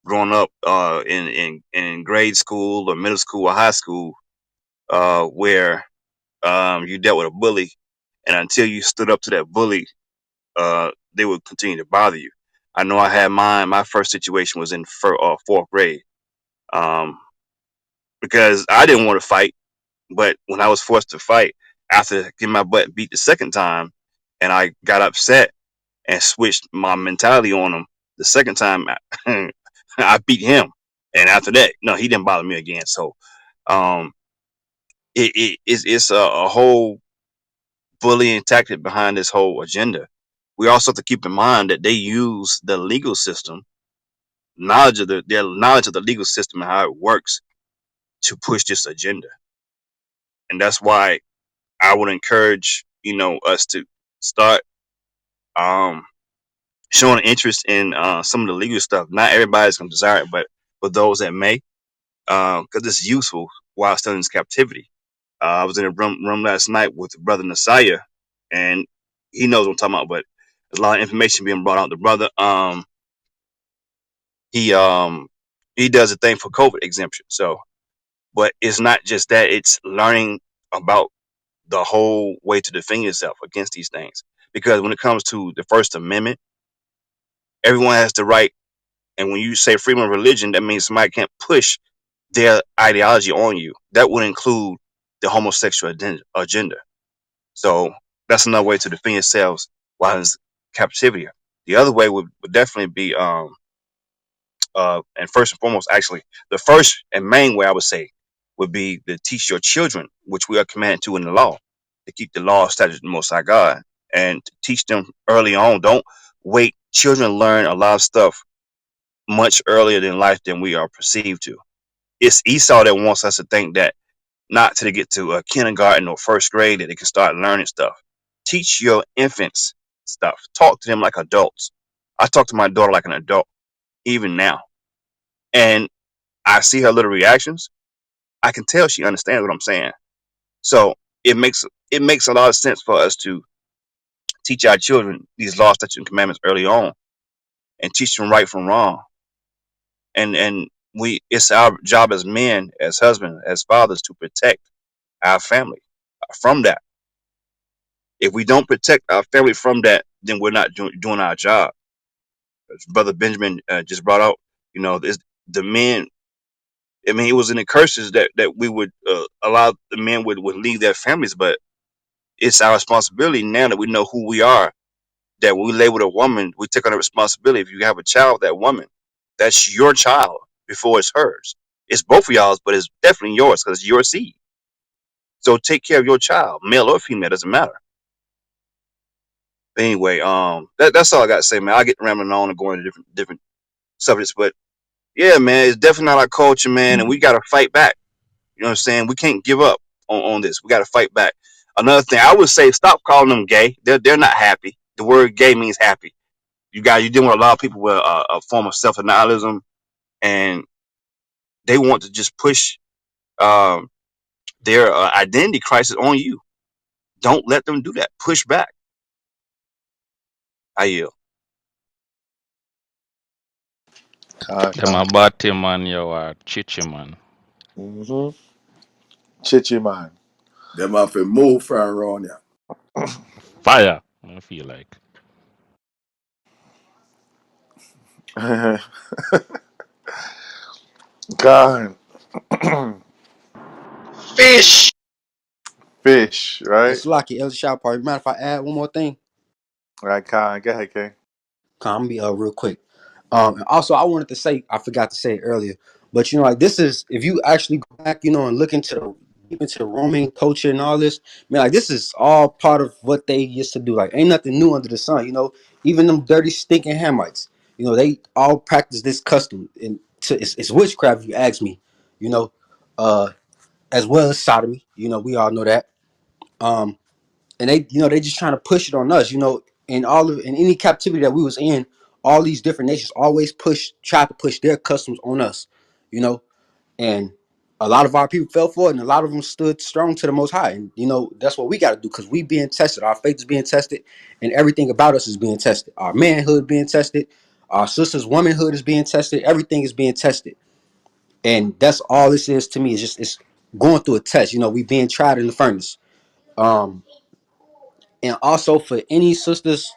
growing up in grade school or middle school or high school, where you dealt with a bully, and until you stood up to that bully, they would continue to bother you. I know I had mine. My first situation was in fourth grade, um, because I didn't want to fight. But when I was forced to fight after getting my butt beat the second time, and I got upset and switched my mentality on him the second time, I beat him. And after that, no, he didn't bother me again. So, um, it's a whole bullying tactic behind this whole agenda. We also have to keep in mind that they use the legal system, their knowledge of the legal system and how it works to push this agenda. And that's why I would encourage, us to start um, showing interest in some of the legal stuff. Not everybody's going to desire it, but for those that may, because it's useful while still in this captivity. I was in a room last night with brother Nasiah, and he knows what I'm talking about. But there's a lot of information being brought out. The brother, he he does a thing for COVID exemption. So, but it's not just that; it's learning about the whole way to defend yourself against these things. Because when it comes to the First Amendment, everyone has the right. And when you say freedom of religion, that means somebody can't push their ideology on you. That would include the homosexual agenda. So that's another way to defend yourselves while in captivity. The other way would definitely be And first and foremost, actually, the first and main way I would say would be to teach your children, which we are commanded to in the law, to keep the law, statutes of the Most High God, and to teach them early on. Don't wait. Children learn a lot of stuff much earlier in life than we are perceived to. It's Esau that wants us to think that not till they get to kindergarten or first grade that they can start learning stuff. Teach your infants stuff. Talk to them like adults. I talk to my daughter like an adult, even now. And I see her little reactions. I can tell she understands what I'm saying. So it makes a lot of sense for us to teach our children these laws, statutes, and commandments early on, and teach them right from wrong. And it's our job as men, as husbands, as fathers, to protect our family from that. If we don't protect our family from that, then we're not doing our job. As Brother Benjamin just brought out, the men. I mean, it was in the curses that we would allow the men would leave their families, but it's our responsibility now that we know who we are. That when we lay with a woman, we take on the responsibility. If you have a child with that woman, that's your child before it's hers. It's both of y'all's, but it's definitely yours because it's your seed. So take care of your child, male or female, doesn't matter. But anyway, that's all I got to say, man. I get rambling on and going to different subjects, but yeah, man, it's definitely not our culture, man, and we got to fight back. You know what I'm saying? We can't give up on this. We got to fight back. Another thing, I would say, stop calling them gay. They're not happy. The word gay means happy. You're dealing with a lot of people with a form of self denialism, and they want to just push um, their identity crisis on you. Don't let them do that. Push back. I yield. Them a bad man, you are chichi man. Mm-hmm. Chichi man. Them have to move from around here. Fire. I feel like. God, Fish. fish, Hey, right? Salaki, El Shop Party. Mind if I add one more thing? Right, Khan. Go ahead, King. I'm gonna be real quick. And also I wanted to say, I forgot to say it earlier, but like this is, if you actually go back, and look deep into the Roman culture and all this, man, like this is all part of what they used to do. Like ain't nothing new under the sun, Even them dirty stinking Hamites, they all practice this custom, and it's witchcraft if you ask me, you know, uh, as well as sodomy. We all know that. Um, and they just trying to push it on us, in any captivity that we was in. All these different nations always try to push their customs on us, you know and a lot of our people fell for it, and a lot of them stood strong to the Most High. And that's what we got to do, because we being tested, our faith is being tested, and everything about us is being tested. Our manhood being tested, our sister's womanhood is being tested, everything is being tested. And that's all this is to me, is just it's going through a test. We being tried in the furnace. Um and also for any sisters,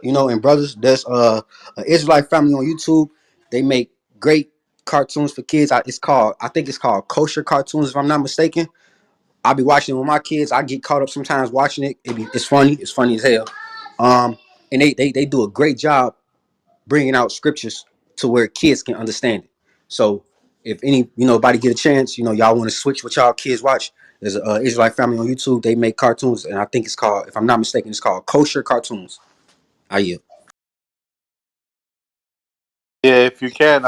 and brothers, there's an Israelite family on YouTube. They make great cartoons for kids. I think it's called Kosher Cartoons, if I'm not mistaken. I'll be watching it with my kids. I get caught up sometimes watching it. It's funny. It's funny as hell. And they do a great job bringing out scriptures to where kids can understand it. So if anybody get a chance, y'all want to switch what y'all kids watch. There's an Israelite family on YouTube. They make cartoons, and I think it's called, if I'm not mistaken, it's called Kosher Cartoons. I yield. Yeah, if you can,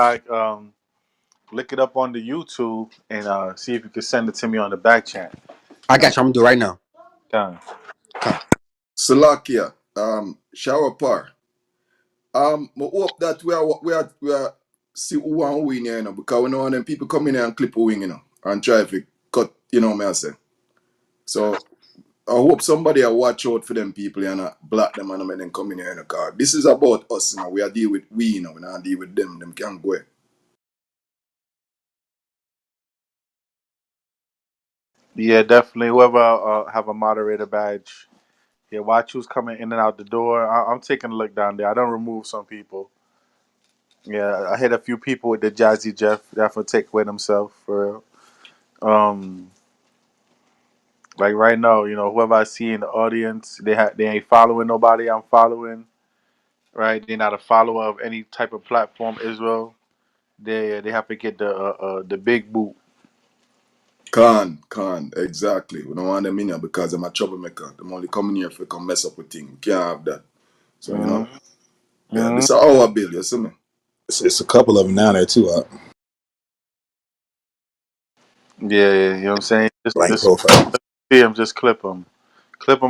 look it up on the YouTube and see if you can send it to me on the back chat. I got you. I'm gonna do it right now. Done. Come. Salakia, shower par. I hope that we are see who want win here, because we know when them people come in here and clip a wing, and try to cut, me I say. So I hope somebody will watch out for them people and block them and make them come in here in a car. This is about us, We are deal with we not deal with them. Them can't go. Yeah, definitely. Whoever have a moderator badge. Yeah, watch who's coming in and out the door. I'm taking a look down there. I don't remove some people. Yeah, I hit a few people with the Jazzy Jeff. Definitely take away themselves for real. Like right now, whoever I see in the audience, they ain't following nobody I'm following. Right? They're not a follower of any type of platform, Israel. They have to get the big boot. Exactly. We don't want them in here because I'm a troublemaker. Them only coming here if we come mess up with things. We can't have that. So, Mm-hmm. yeah, Mm-hmm. this is our bill, you see me? It's a couple of them down there too. Yeah, yeah, you know what I'm saying. Blank Just profile. see them, just clip them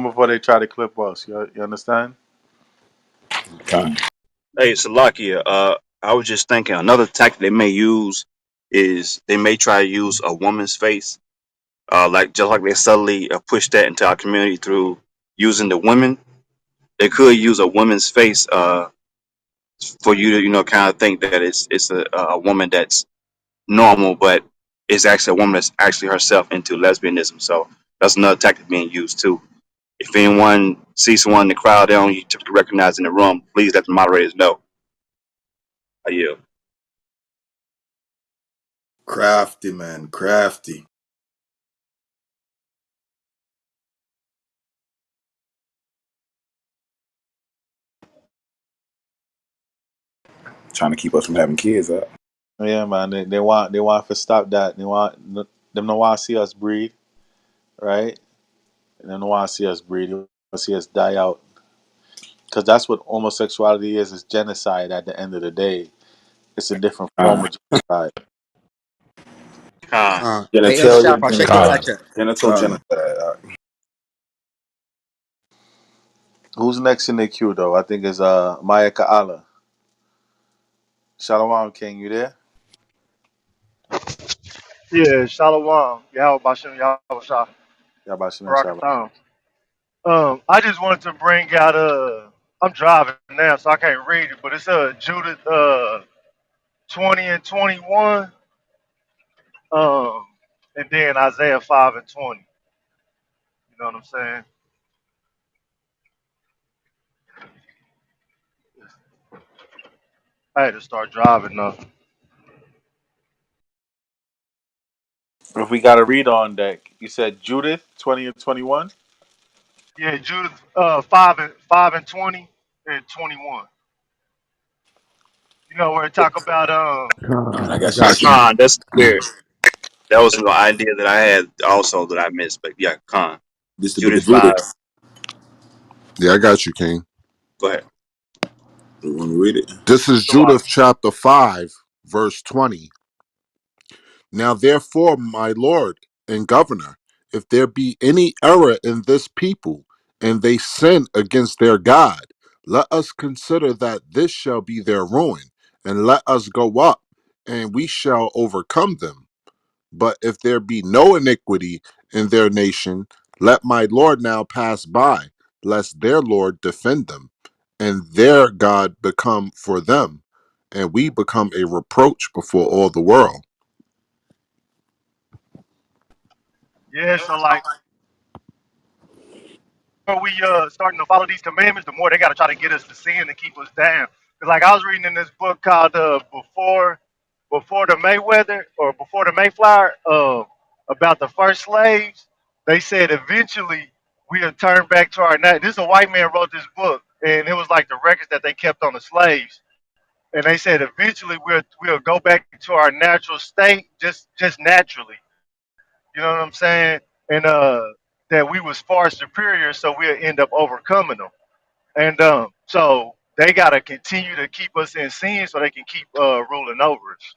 before they try to clip us. You understand? Con. Hey, Salakia, I was just thinking another tactic they may use is they may try to use a woman's face, like just like they subtly push that into our community through using the women. They could use a woman's face for you to, kind of think that it's a woman that's normal, but it's actually a woman that's actually herself into lesbianism. So that's another tactic being used too. If anyone sees someone in the crowd they don't typically recognize in the room, please let the moderators know. Yeah. Crafty, man. Crafty. Trying to keep us from having kids. Yeah, man. They want to stop that. They want them don't want to see us breed, right? And they don't want to see us breed. They want to see us die out. Because that's what homosexuality is. It's genocide. At the end of the day, it's a different form Con. of genocide. Con. Hey, Shop, Genitalia I'll check your Con. back genocide. chat. Genital Con. genocide. Who's next in the queue, though? I think it's Maya Ka'ala. Shalom King, you there? Yeah, Shalom. Yahweh Bashem, Yahweh Shah, Yabashim Shalom. Barakathon. I just wanted to bring out I'm driving now, so I can't read it, but it's Judith 20 and 21, um, and then Isaiah 5 and 20. You know what I'm saying? I had to start driving now. If we got a read on deck, you said Judith 20 and 21. Yeah, Judith 5 and 20 and 21. You know where it talk about Con. I I got you. got you. Con, that's clear. That was an idea that I had also that I missed. But yeah, Con. This the book of Judith Judith. 5. Yeah, I got you, King. Go ahead. You want to read it? This is the law. Judith chapter 5, verse 20. Now, therefore, my Lord and Governor, if there be any error in this people, and they sin against their God, let us consider that this shall be their ruin, and let us go up, and we shall overcome them. But if there be no iniquity in their nation, let my Lord now pass by, lest their Lord defend them, and their God become for them, and we become a reproach before all the world. Yeah, so like more we starting to follow these commandments, the more they got to try to get us to sin and keep us down. Cause like I was reading in this book called before the Mayweather or before the Mayflower about the first slaves. They said eventually we'll turn back to our This is a white man wrote this book, and it was like the records that they kept on the slaves. And they said eventually we'll go back to our natural state, just naturally. You know what I'm saying? And that we was far superior, so we'll end up overcoming them. And so they gotta continue to keep us in sin so they can keep ruling over us.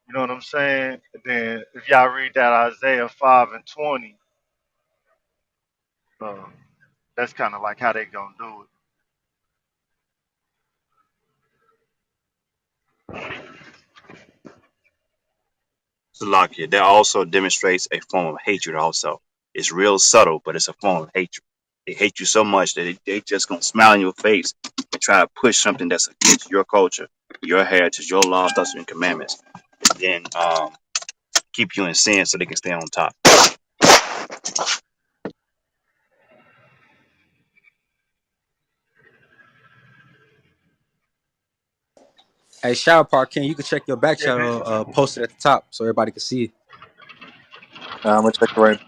You know what I'm saying? And then if y'all read that Isaiah 5 and 20, um, that's kind of like how they gonna do it. Salakia. That also demonstrates a form of hatred also. It's real subtle, but it's a form of hatred. They hate you so much that they just gonna smile in your face and try to push something that's against your culture, your heritage, your laws, statutes, and commandments, and then keep you in sin so they can stay on top. Hey, Shower Park King, you can check your back Yeah, channel posted at the top so everybody can see it. I'm gonna check it right.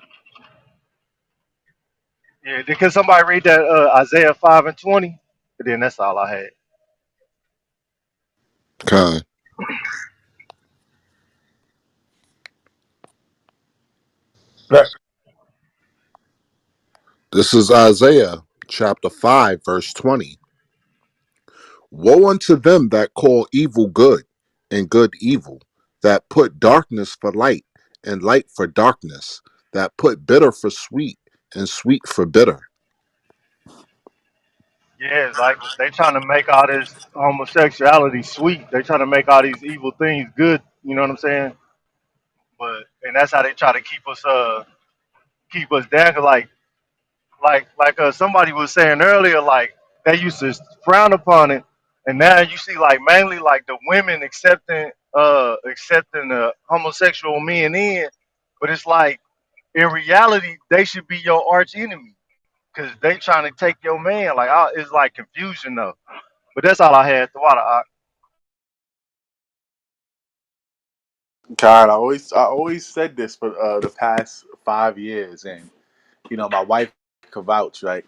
yeah. Can somebody read that Isaiah 5 and 20? And then that's all I had. Con. Right. This is Isaiah chapter 5, verse 20. Woe unto them that call evil good and good evil, that put darkness for light and light for darkness, that put bitter for sweet and sweet for bitter. Yeah, it's like they trying to make all this homosexuality sweet. They trying to make all these evil things good. You know what I'm saying? But and that's how they try to keep us down. 'Cause somebody was saying earlier, like they used to frown upon it, and now you see like mainly like the women accepting the homosexual men in, but it's like in reality they should be your arch enemy because they trying to take your man. Like it's like confusion though. But that's all I had. The water. God, I always said this for the past 5 years, and my wife could vouch. Right,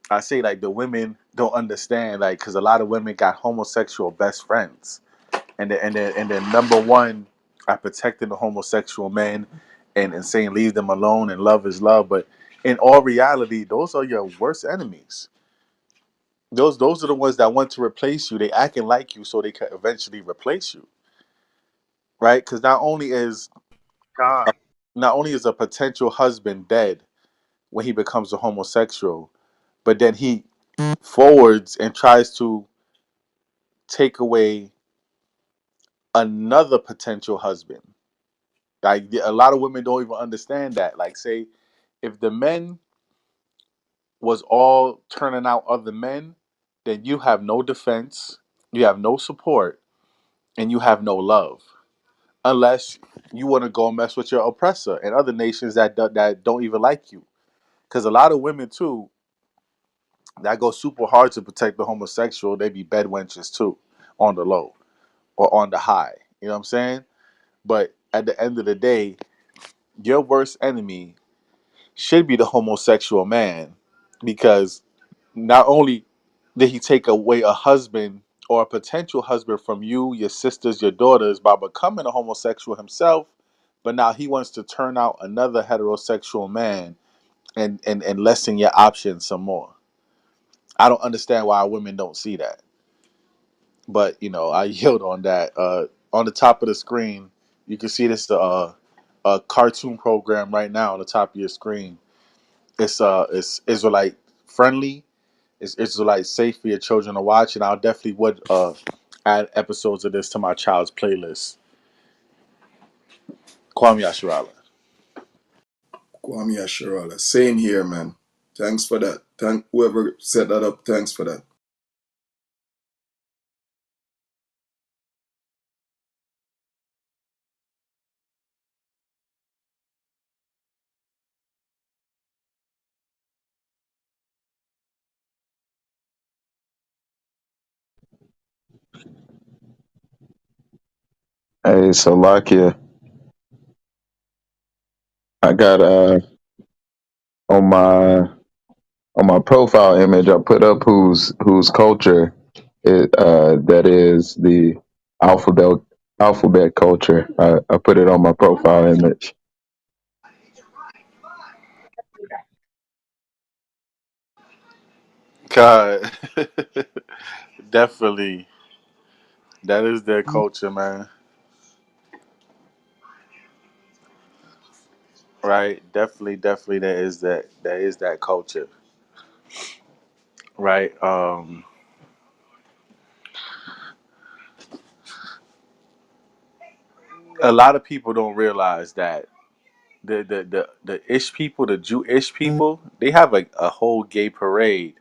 I say like the women don't understand, like, because a lot of women got homosexual best friends, and they're number one at protecting the homosexual men, and saying leave them alone and love is love. But in all reality, those are your worst enemies. Those are the ones that want to replace you. They acting like you so they can eventually replace you, right? Because Con. not only is a potential husband dead when he becomes a homosexual, but then he forwards and tries to take away another potential husband. Like a lot of women don't even understand that. Like, say, if the men was all turning out other men, then you have no defense, you have no support, and you have no love, unless you want to go and mess with your oppressor and other nations that don't even like you. Because a lot of women too that go super hard to protect the homosexual, they be bed wenches too, on the low or on the high. You know what I'm saying? But at the end of the day, your worst enemy should be the homosexual man, because not only did he take away a husband or a potential husband from you, your sisters, your daughters by becoming a homosexual himself, but now he wants to turn out another heterosexual man and lessen your options some more. I don't understand why women don't see that. But I yield on that. On the top of the screen, you can see this a cartoon program right now on the top of your screen. It's Israelite friendly. It's Israelite safe for your children to watch, and I'll definitely would add episodes of this to my child's playlist. Kwame Asharala. Kwame Asharala. Same here, man. Thanks for that. Thank whoever set that up. Thanks for that. Hey, so Lakia, I got on my on my profile image, I put up whose culture that is the alphabet culture. I put it on my profile image. God, definitely, that is their culture, man. Right? Definitely, definitely, there is that culture, right? A lot of people don't realize that the Ish people, the Jewish people, they have a whole gay parade.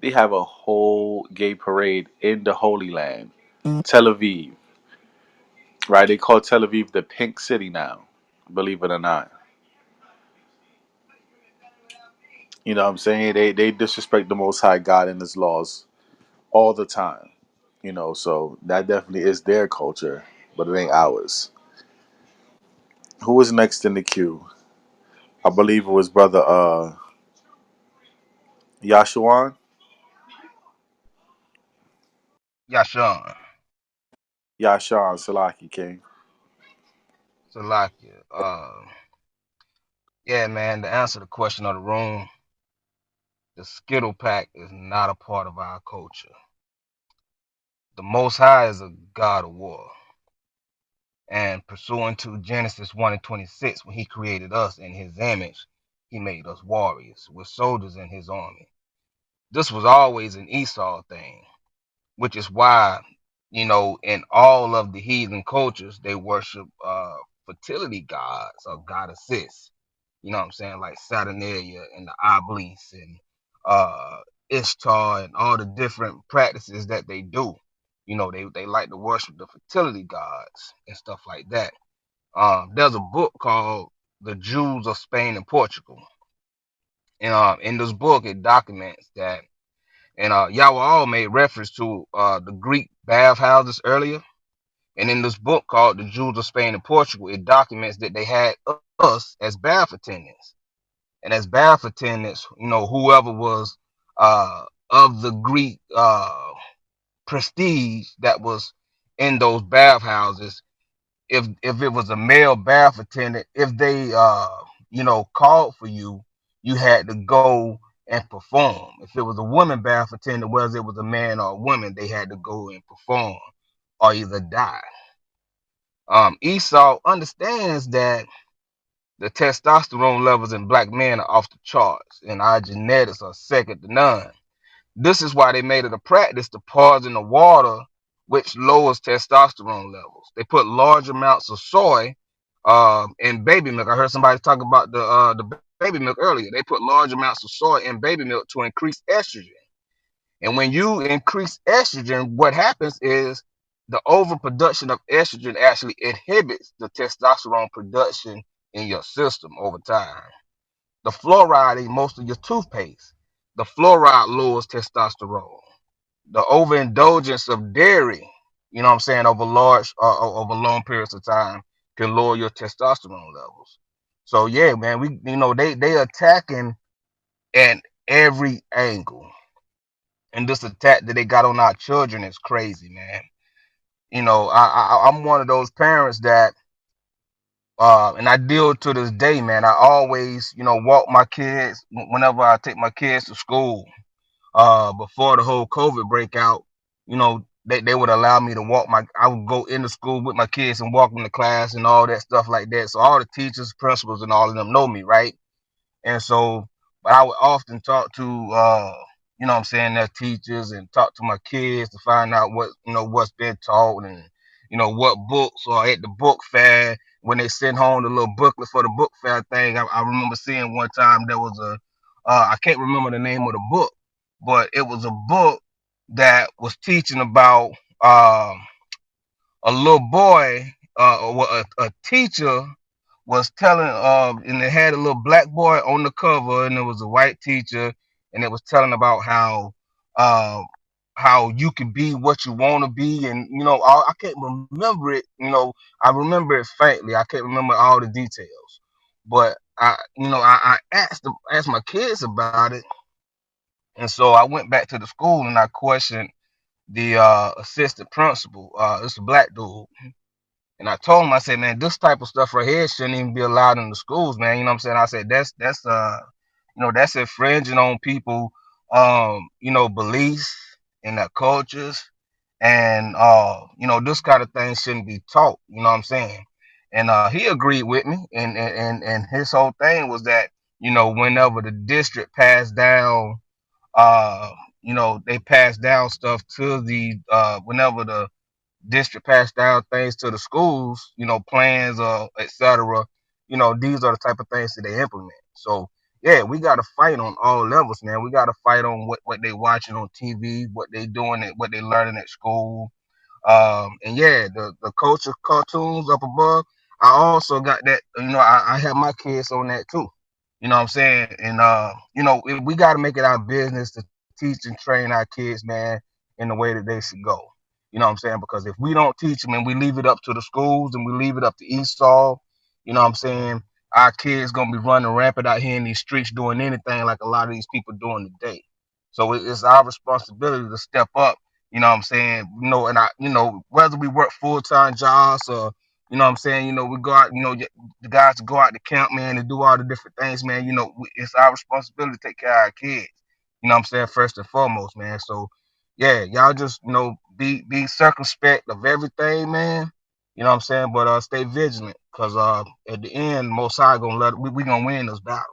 They have a whole gay parade in the Holy Land, Tel Aviv. Right? They call Tel Aviv the Pink City now. Believe it or not, you know what I'm saying? They disrespect the Most High God and His laws all the time. So that definitely is their culture, but it ain't ours. Who was next in the queue? I believe it was brother Yashuan. Yeah, Sean. Yashawn Salaki King. Salakia. Yeah, man. To answer the question of the room, the Skittle Pack is not a part of our culture. The Most High is a God of war, and pursuant to Genesis 1:26, when He created us in His image, He made us warriors with soldiers in His army. This was always an Esau thing, which is why, in all of the heathen cultures, they worship fertility gods or goddesses. You know what I'm saying? Like Saturnalia and the Obelisk and uh, Ishtar and all the different practices that they do. They like to worship the fertility gods and stuff like that. There's a book called The Jews of Spain and Portugal. And in this book, it documents that, and Yahweh all made reference to the Greek bathhouses earlier. And in this book called The Jews of Spain and Portugal, it documents that they had us as bath attendants. And as bath attendants, whoever was of the Greek prestige that was in those bathhouses, if it was a male bath attendant, if they called for you, you had to go and perform. If it was a woman bath attendant, whether it was a man or a woman, they had to go and perform or either die. Esau understands that the testosterone levels in black men are off the charts, and our genetics are second to none. This is why they made it a practice to poison the water, which lowers testosterone levels. They put large amounts of soy in baby milk. I heard somebody talk about the baby milk earlier. They put large amounts of soy in baby milk to increase estrogen. And when you increase estrogen, what happens is the overproduction of estrogen actually inhibits the testosterone production in your system over time. The fluoride in most of your toothpaste, the fluoride lowers testosterone. The overindulgence of dairy, over over long periods of time can lower your testosterone levels. So yeah, man, they attacking at every angle. And this attack that they got on our children is crazy, man. I'm one of those parents that and I deal to this day, man. I always, walk my kids whenever I take my kids to school. Before the whole COVID breakout, they would allow me to I would go into school with my kids and walk them to class and all that stuff like that. So all the teachers, principals, and all of them know me, right? And so, but I would often talk to, their teachers and talk to my kids to find out what's been taught and, what books are at the book fair. When they send home the little booklet for the book fair thing, I remember seeing one time there was I can't remember the name of the book, but it was a book that was teaching about a little boy, a teacher was telling and it had a little black boy on the cover and it was a white teacher and it was telling about uh how you can be what you want to be. And I can't remember it. I remember it faintly. I can't remember all the details, but I asked my kids about it. And so I went back to the school and I questioned the assistant principal. It's a black dude. And I told him, I said, man, this type of stuff right here shouldn't even be allowed in the schools, man. You know what I'm saying? I said, that's infringing on people, beliefs and their cultures. And, this kind of thing shouldn't be taught. You know what I'm saying? And he agreed with me. And his whole thing was that, whenever the district passed down, uh, they passed down stuff to whenever the district pass down things to the schools, plans, etc. These are the type of things that they implement. So yeah, we got to fight on all levels, man. We got to fight on what they watching on TV, what they doing, what they learning at school. And yeah, the culture cartoons up above. I also got that. I have my kids on that too. You know what I'm saying? And we got to make it our business to teach and train our kids, man, in the way that they should go. You know what I'm saying? Because if we don't teach them and we leave it up to the schools and we leave it up to Esau, you know what I'm saying? Our kids gonna be running rampant out here in these streets doing anything like a lot of these people doing today. So it's our responsibility to step up. You know what I'm saying? And whether we work full-time jobs or You know what I'm saying? You know, we go out, you know, the guys go out to camp, man, and do all the different things, man. You know, it's our responsibility to take care of our kids. You know what I'm saying? First and foremost, man. So, yeah, y'all just, you know, be circumspect of everything, man. You know what I'm saying? But stay vigilant, cause at the end, Most High gonna we gonna win this battle.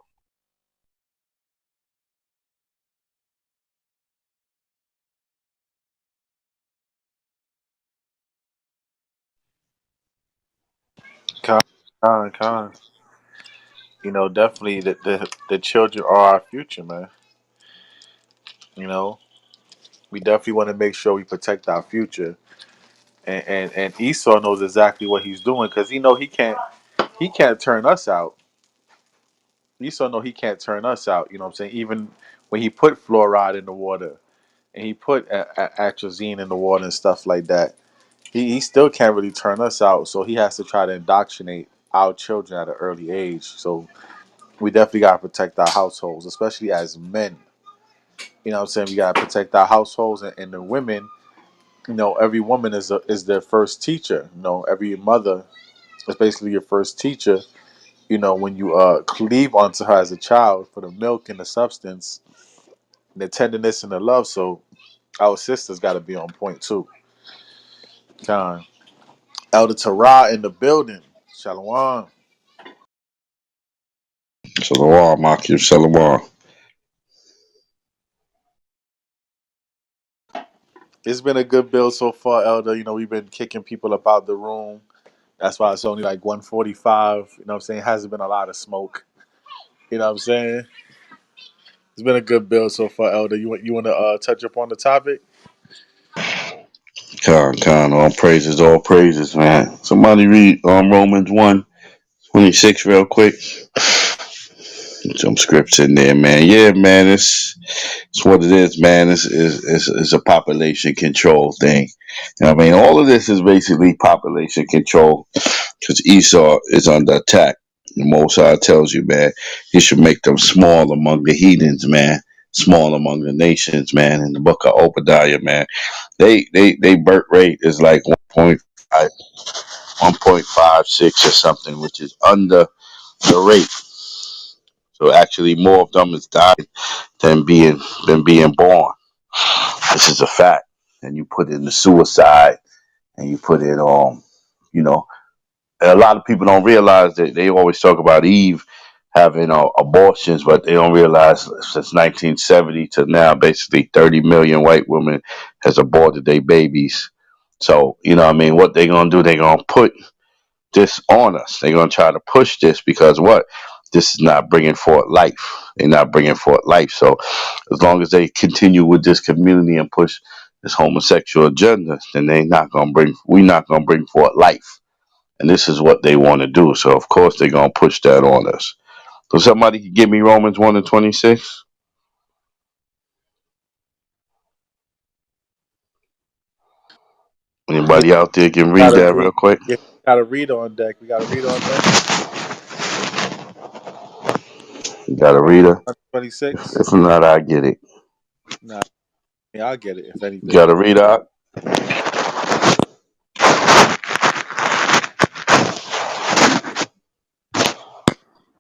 Con, con. You know, definitely the children are our future, man. You know, we definitely want to make sure we protect our future. And Esau knows exactly what he's doing because he can't turn us out. Esau know he can't turn us out. You know what I'm saying? Even when he put fluoride in the water and he put atrazine in the water and stuff like that, he still can't really turn us out. So he has to try to indoctrinate our children at an early age. So we definitely gotta protect our households, especially as men. You know what I'm saying? We gotta protect our households and the women. You know, every woman is their first teacher. You know, every mother is basically your first teacher. You know, when you cleave onto her as a child for the milk and the substance, the tenderness and the love. So our sisters got to be on point too. Con Elder Torah in the building. Shalom. Shalom, Makim, shalom. It's been a good build so far, Elder. You know, we've been kicking people up out the room. That's why it's only like 145. You know what I'm saying? Hasn't been a lot of smoke. You know what I'm saying? It's been a good build so far, Elder. You want to touch up on the topic? All praises, man. Somebody read Romans 1:26 real quick. Some scripts in there, man. Yeah, man, it's what it is, man. It's a population control thing. I mean, all of this is basically population control because Esau is under attack. The Most High tells you, man, he should make them small among the heathens, man, small among the nations, man. In the book of Obadiah, man, they birth rate is like 1.5, 1.56 or something, which is under the rate. So actually, more of them is dying than being born. This is a fact. And you put in the suicide, and you put in you know, a lot of people don't realize that they always talk about Eve having abortions, but they don't realize since 1970 to now, basically 30 million white women has aborted their babies. So you know, what I mean, what they gonna do? They gonna put this on us. They're gonna try to push this because what? This is not bringing forth life. They're not bringing forth life. So as long as they continue with this community and push this homosexual agenda, then we're not gonna bring forth life. And this is what they want to do. So of course they're gonna push that on us. So somebody can give me Romans 1:26. Yeah, Anybody out there can read gotta that real quick? yeah, got a reader on deck. We got a reader on deck. You got a reader? 26. If not, I get it. Nah, yeah, I'll get it if You anything. got a reader?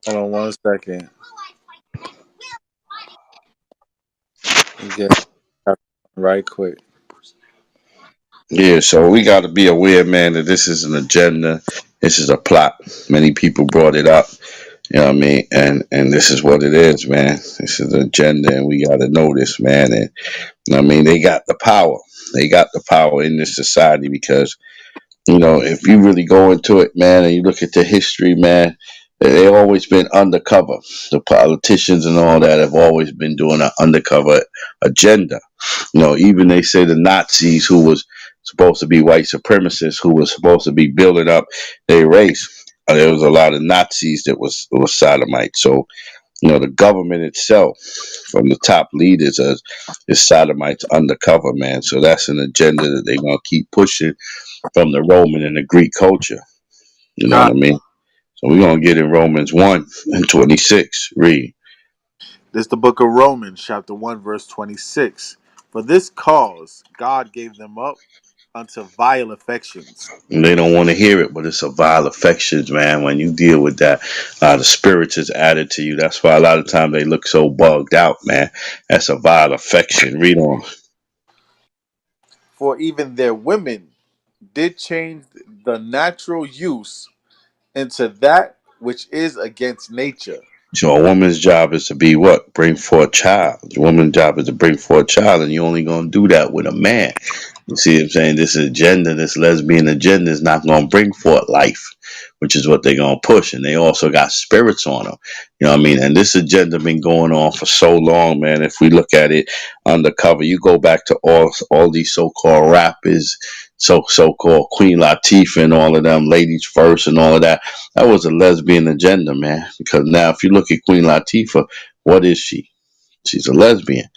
Hold on 1 second. Let me get right quick. Yeah, so we got to be aware, man, that this is an agenda. This is a plot. Many people brought it up. You know what I mean? And this is what it is, man. This is an agenda, and we got to know this, man. And I mean, they got the power. They got the power in this society because if you really go into it, man, and you look at the history, man, they always been undercover. The politicians and all that have always been doing an undercover agenda. Even they say the Nazis, who was supposed to be white supremacists, who was supposed to be building up their race. There was a lot of Nazis that was sodomite. So the government itself, from the top leaders, is sodomites undercover, man. So that's an agenda that they're gonna keep pushing from the Roman and the Greek culture. You know what Con, I mean? So we're gonna get in Romans 1:26. Read. this is the book of Romans, chapter 1, verse 26. For this cause God gave them up unto vile affections. And they don't want to hear it, but it's a vile affections, man. When you deal with that, the spirits is added to you. That's why a lot of times they look so bugged out, man. That's a vile affection. Read on. For even their women did change the natural use into that which is against nature. So a woman's job is to be what? Bring forth a child. A woman's job is to bring forth a child, and you're only going to do that with a man. You see what I'm saying? This agenda, this lesbian agenda is not going to bring forth life, which is what they're going to push. And they also got spirits on them. You know what I mean? And this agenda been going on for so long, man. If we look at it undercover, you go back to all these so-called rappers, so-called Queen Latifah and all of them, Ladies First and all of that. That was a lesbian agenda, man. Because now, if you look at Queen Latifah, what is she? She's a lesbian.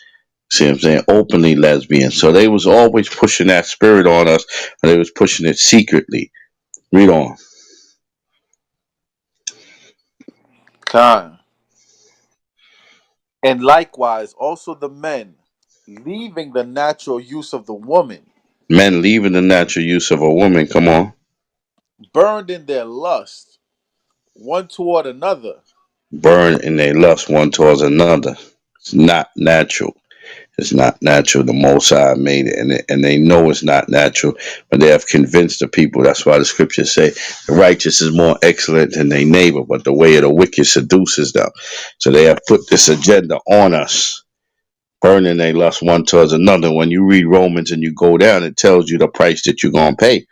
See what I'm saying? Openly lesbian. So they was always pushing that spirit on us, and they was pushing it secretly. Read on. Time. And likewise also the men, leaving the natural use of the woman, Men leaving the natural use of a woman. Come on. burned in their lust one toward another. Burn in their lust one towards another. It's not natural. It's not natural. The Most High made it, and they know it's not natural, but they have convinced the people. That's why the scriptures say the righteous is more excellent than their neighbor, but the way of the wicked seduces them. So they have put this agenda on us, burning their lust one towards another. When you read Romans and you go down, it tells you the price that you're gonna pay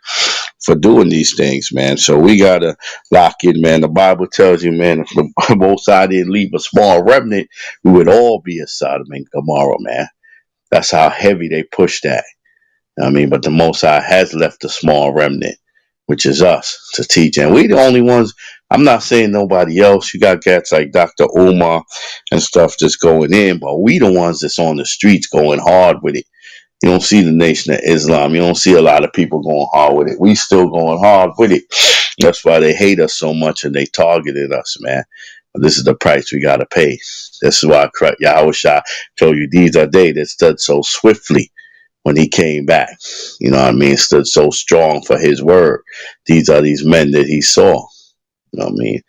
for doing these things, man. So we gotta lock in, man. The Bible tells you, man, if the Most High didn't leave a small remnant, we would all be a Sodom and Gomorrah, man. That's how heavy they push that. I mean, but the Most High has left a small remnant, which is us, to teach. And we the only ones, I'm not saying nobody else. You got cats like Dr. Umar and stuff just going in, but we the ones that's on the streets going hard with it. You don't see the Nation of Islam. You don't see a lot of people going hard with it. We still going hard with it. That's why they hate us so much and they targeted us, man. But this is the price we got to pay. This is why Yahweh Shah told you these are they that stood so swiftly when he came back. You know what I mean? Stood so strong for his word. These are these men that he saw. You know what I mean?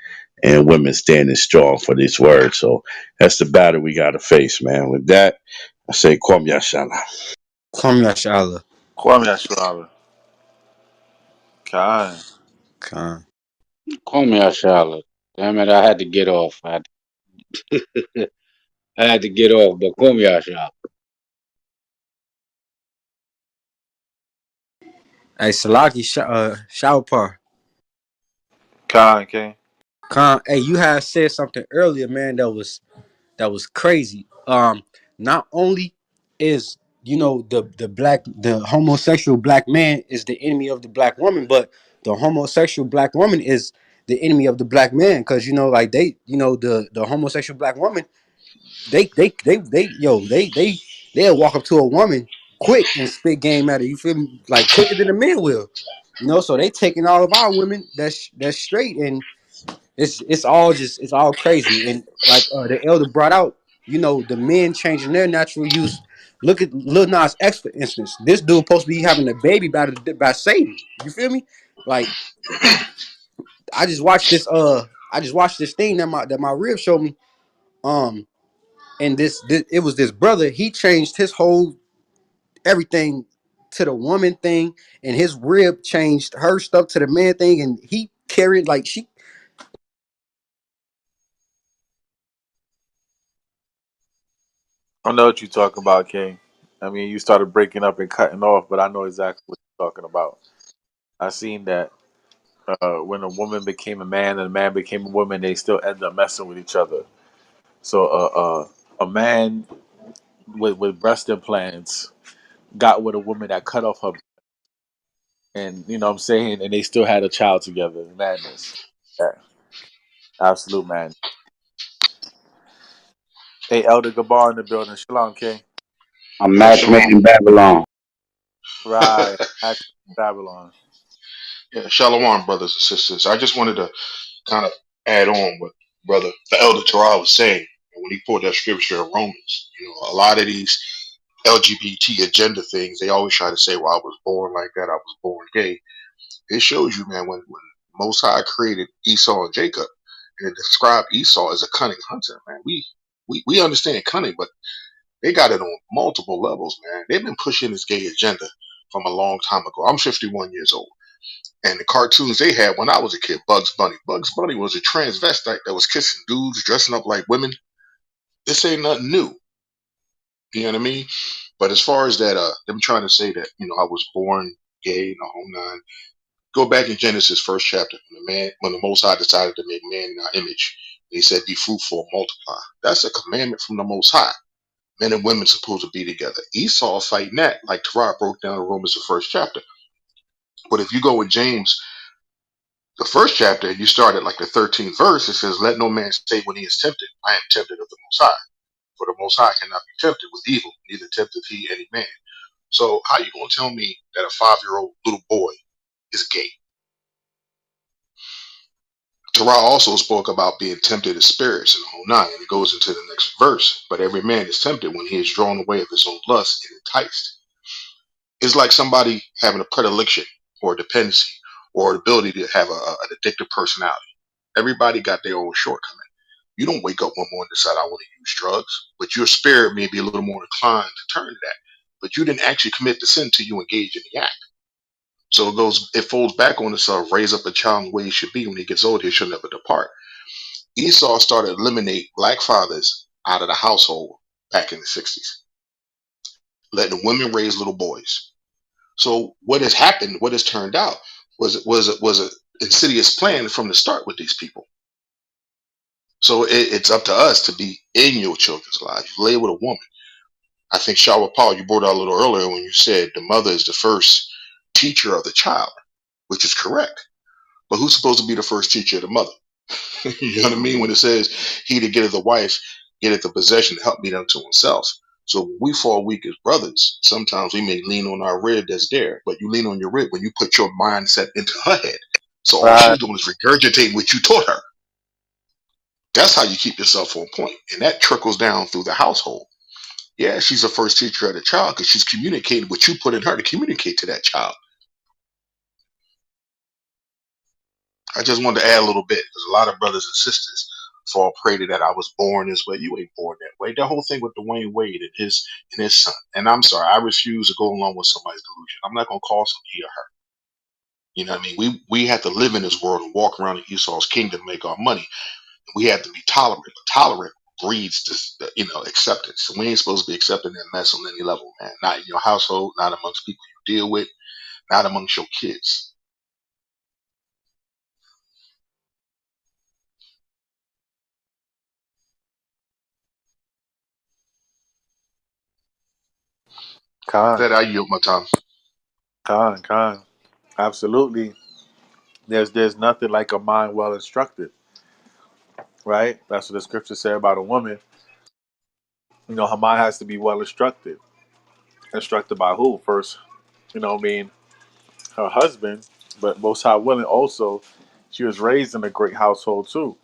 And women standing strong for this word. So that's the battle we got to face, man. With that, I say, Kwam Yashala. Kwame Yashala. Kwame Ashrara. Kai. Khan. Call me Ashala. Damn it, I had to get off. I had to get off, but call me Ashala. Hey, Salaki Shawpar. Kai, okay. Khan. Hey, you had said something earlier, man. That was crazy. Not only is the homosexual black man is the enemy of the black woman, but the homosexual black woman is the enemy of the black man, because like the homosexual black woman, they'll walk up to a woman quick and spit game at her. You feel me? Like quicker than a man will. So they taking all of our women that's straight, and it's all crazy. And like the elder brought out, the men changing their natural use. Look at Lil Nas X, for instance. This dude supposed to be having a baby by Satan. You feel me? Like I just watched this thing that my rib showed me. Um and this it was this brother, he changed his whole everything to the woman thing, and his rib changed her stuff to the man thing, and he carried like she. I know what you're talking about, King. I mean, you started breaking up and cutting off, but I know exactly what you're talking about. I seen that when a woman became a man and a man became a woman, they still end up messing with each other. So a man with breast implants got with a woman that cut off her, and you know what I'm saying, and they still had a child together. Madness. Yeah, absolute man. Hey, Elder Gabar in the building. Shalom, King. A Yeah, match made shalom. in Babylon. Right. Back Babylon. Yeah, shalom, brothers and sisters. I just wanted to kind of add on what brother the elder Torah was saying when he pulled that scripture in Romans. A lot of these LGBT agenda things, they always try to say, "Well, I was born like that. I was born gay." It shows you, man, when Most High created Esau and Jacob, and it described Esau as a cunning hunter. Man, we understand cunning, but they got it on multiple levels, man. They've been pushing this gay agenda from a long time ago. I'm 51 years old. And the cartoons they had when I was a kid, Bugs Bunny. Bugs Bunny was a transvestite that was kissing dudes, dressing up like women. This ain't nothing new. You know what I mean? But as far as that, them trying to say that, I was born gay and the whole nine. Go back in Genesis first chapter when the Most High decided to make man in our image. He said, "Be fruitful and multiply." That's a commandment from the Most High. Men and women supposed to be together. Esau fighting that, like Torah broke down in Romans the first chapter. But if you go with James, the first chapter, you start at like the 13th verse, it says, "Let no man say when he is tempted, I am tempted of the Most High. For the Most High cannot be tempted with evil, neither tempteth he any man." So how you gonna tell me that a 5-year-old little boy is gay? Torah also spoke about being tempted as spirits in the whole nine, and it goes into the next verse. But every man is tempted when he is drawn away of his own lust and enticed. It's like somebody having a predilection or a dependency or the ability to have an addictive personality. Everybody got their own shortcoming. You don't wake up one morning and decide I want to use drugs, but your spirit may be a little more inclined to turn to that. But you didn't actually commit the sin until you engage in the act. So it folds back on itself. Raise up a child in the way he should be. When he gets old, he shall never depart. Esau started to eliminate black fathers out of the household back in the 60s, letting women raise little boys. So what has happened, what has turned out, was a insidious plan from the start with these people. So it's up to us to be in your children's lives. You lay with a woman. I think Shawa Paul, you brought out a little earlier when you said the mother is the first teacher of the child, which is correct. But who's supposed to be the first teacher of the mother? You know what I mean? When it says he that getteth a wife getteth the possession to help meet unto himself. So when we fall weak as brothers, sometimes we may lean on our rib that's there, but you lean on your rib when you put your mindset into her head. So all Right. she's doing is regurgitating what you taught her. That's how you keep yourself on point. And that trickles down through the household. Yeah, she's a first teacher of the child because she's communicating what you put in her to communicate to that child. I just wanted to add a little bit because a lot of brothers and sisters fall prey to that. I was born this way. You ain't born that way. That whole thing with Dwayne Wade and his son. And I'm sorry, I refuse to go along with somebody's delusion. I'm not gonna call some he or her. You know what I mean? We have to live in this world and walk around in Esau's kingdom, make our money. We have to be tolerant. But tolerant breeds this, acceptance. So we ain't supposed to be accepting that mess on any level, man. Not in your household, not amongst people you deal with, not amongst your kids. Con, That I yield my time. con. Absolutely. There's nothing like a mind well instructed, right? That's what the scripture say about a woman. Her mind has to be well instructed. Instructed by who? First, her husband, but most high willing also, she was raised in a great household too.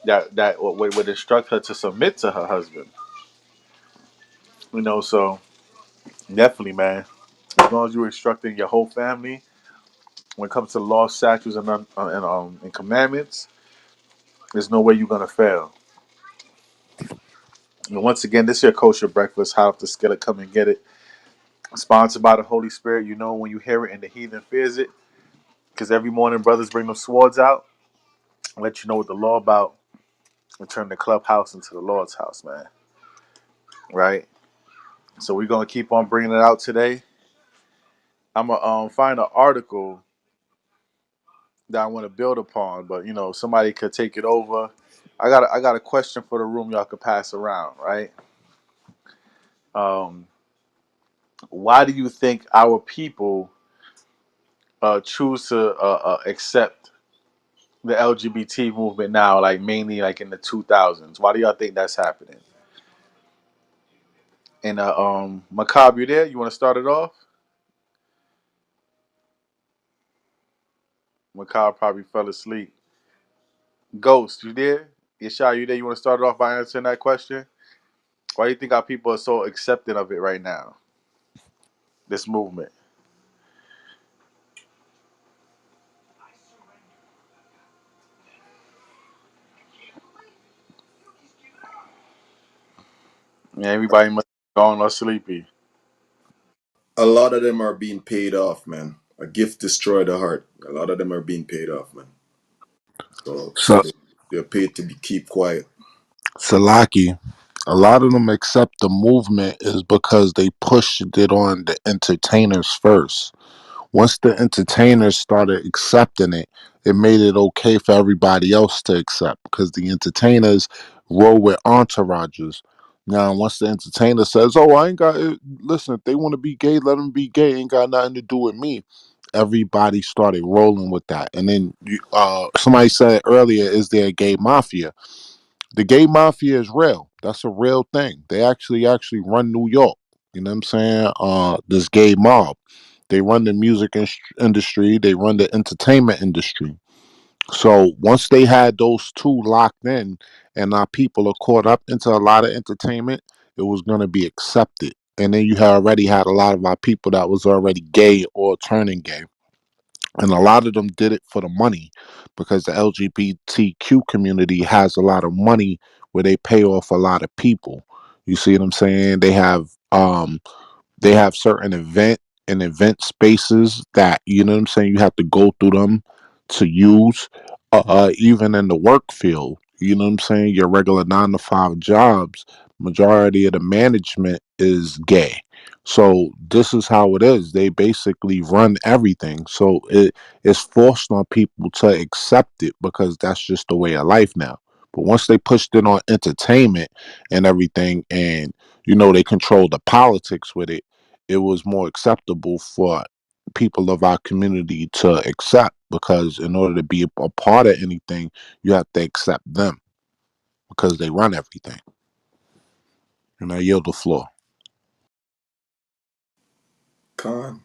That would instruct her to submit to her husband. So definitely, man. As long as you're instructing your whole family when it comes to law, statutes, and commandments, there's no way you're gonna fail. And once again, this is your kosher breakfast. Hot off the skillet, come and get it. Sponsored by the Holy Spirit. When you hear it and the heathen fears it, because every morning brothers bring them swords out, let you know what the law about, and turn the clubhouse into the Lord's house, man. Right. So we're gonna keep on bringing it out today. I'm gonna find an article that I want to build upon, but somebody could take it over. I got a question for the room y'all could pass around, right? Um, why do you think our people choose to accept the LGBT movement now, like mainly like in the 2000s? Why do y'all think that's happening? And Macabre, you there? You want to start it off? Macabre probably fell asleep. Ghost, you there? Yeshai, you there? You want to start it off by answering that question? Why do you think our people are so accepting of it right now? This movement. Yeah, everybody must be gone or sleepy. A lot of them are being paid off, man. A gift destroyed the heart. A lot of them are being paid off, man. So So they're paid to keep quiet. Salaki, a lot of them accept the movement is because they pushed it on the entertainers first. Once the entertainers started accepting it, it made it okay for everybody else to accept because the entertainers roll with entourages. Now, once the entertainer says, "Oh, I ain't got it. Listen, if they want to be gay, let them be gay. Ain't got nothing to do with me." Everybody started rolling with that, and then somebody said earlier, "Is there a gay mafia?" The gay mafia is real. That's a real thing. They actually run New York. You know what I'm saying? This gay mob. They run the music industry. They run the entertainment industry. So once they had those two locked in, and our people are caught up into a lot of entertainment, it was going to be accepted. And then you had already had a lot of our people that was already gay or turning gay, and a lot of them did it for the money because the LGBTQ community has a lot of money where they pay off a lot of people. You see what I'm saying? They have certain event spaces that, you know what I'm saying, you have to go through them to use, even in the work field. You know what I'm saying? Your regular 9 to 5 jobs, majority of the management is gay. So this is how it is. They basically run everything. So it's forced on people to accept it because that's just the way of life now. But once they pushed it on entertainment and everything, and they control the politics with it, it was more acceptable for people of our community to accept, because in order to be a part of anything, you have to accept them because they run everything. And I yield the floor. Con.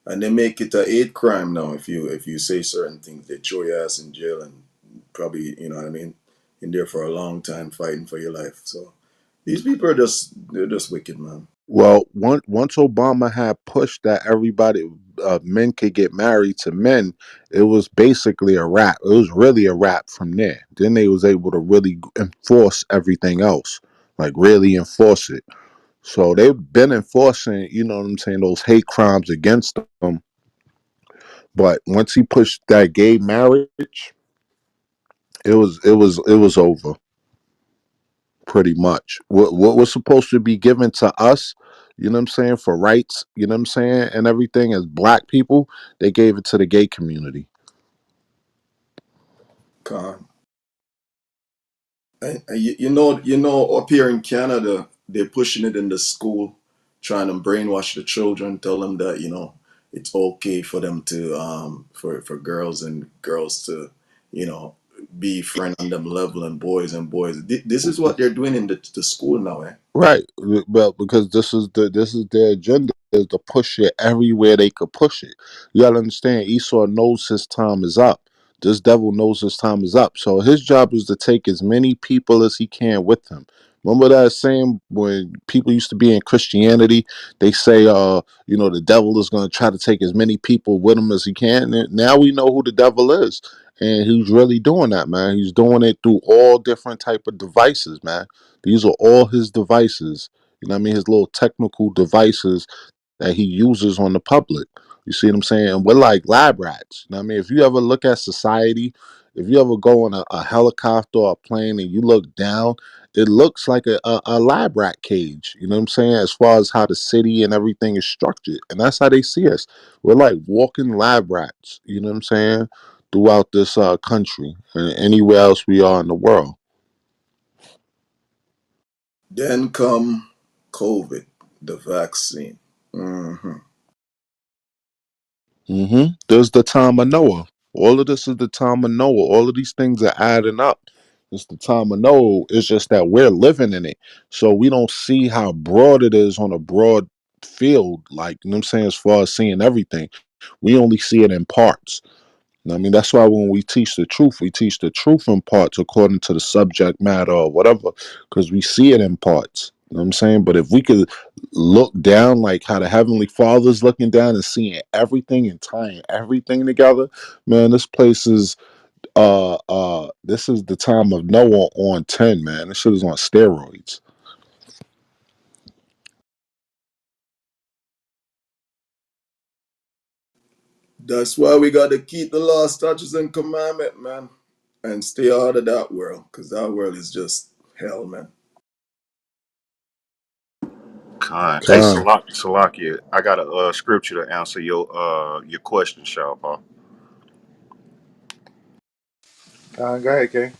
And they make it a hate crime now if you say certain things. They throw your ass in jail and probably, you know what I mean, in there for a long time fighting for your life. So these people are they're just wicked, man. Well, once Obama had pushed that everybody, men could get married to men, it was basically a wrap. It was really a wrap from there. Then they was able to really enforce everything else, like really enforce it. So they've been enforcing, you know what I'm saying, those hate crimes against them. But once he pushed that gay marriage, it was over pretty much. What was supposed to be given to us, you know what I'm saying, for rights, you know what I'm saying, and everything as black people, they gave it to the gay community. Con. And you know, up here in Canada, they're pushing it in the school, trying to brainwash the children, tell them that it's okay for them to for girls and girls to you know be friend on them level and boys. This is what they're doing in the school now, eh? Right. Well, because this is their agenda, is to push it everywhere they could push it. You gotta understand, Esau knows his time is up. This devil knows his time is up. So his job is to take as many people as he can with him. Remember that saying when people used to be in Christianity, they say, the devil is gonna try to take as many people with him as he can. And now we know who the devil is. And he's really doing that, man. He's doing it through all different type of devices, man. These are all his devices. You know what I mean? His little technical devices that he uses on the public. You see what I'm saying? And we're like lab rats. You know what I mean? If you ever look at society, if you ever go on a helicopter or a plane and you look down, it looks like a lab rat cage. You know what I'm saying? As far as how the city and everything is structured. And that's how they see us. We're like walking lab rats. You know what I'm saying? Throughout this country and anywhere else we are in the world. Then come COVID, the vaccine. There's the time of Noah. All of this is the time of Noah. All of these things are adding up. It's the time of Noah. It's just that we're living in it. So we don't see how broad it is on a broad field. Like, you know what I'm saying, as far as seeing everything. We only see it in parts. I mean, that's why when we teach the truth in parts according to the subject matter or whatever, because we see it in parts. You know what I'm saying? But if we could look down like how the Heavenly Father's looking down and seeing everything and tying everything together, man, this is the time of Noah on 10, man. This shit is on steroids. That's why we got to keep the law, statutes, and commandment, man, and stay out of that world, because that world is just hell, man. Con. Hey, Con. Salakia, I got a scripture to answer your question, Shah. All Go ahead, King.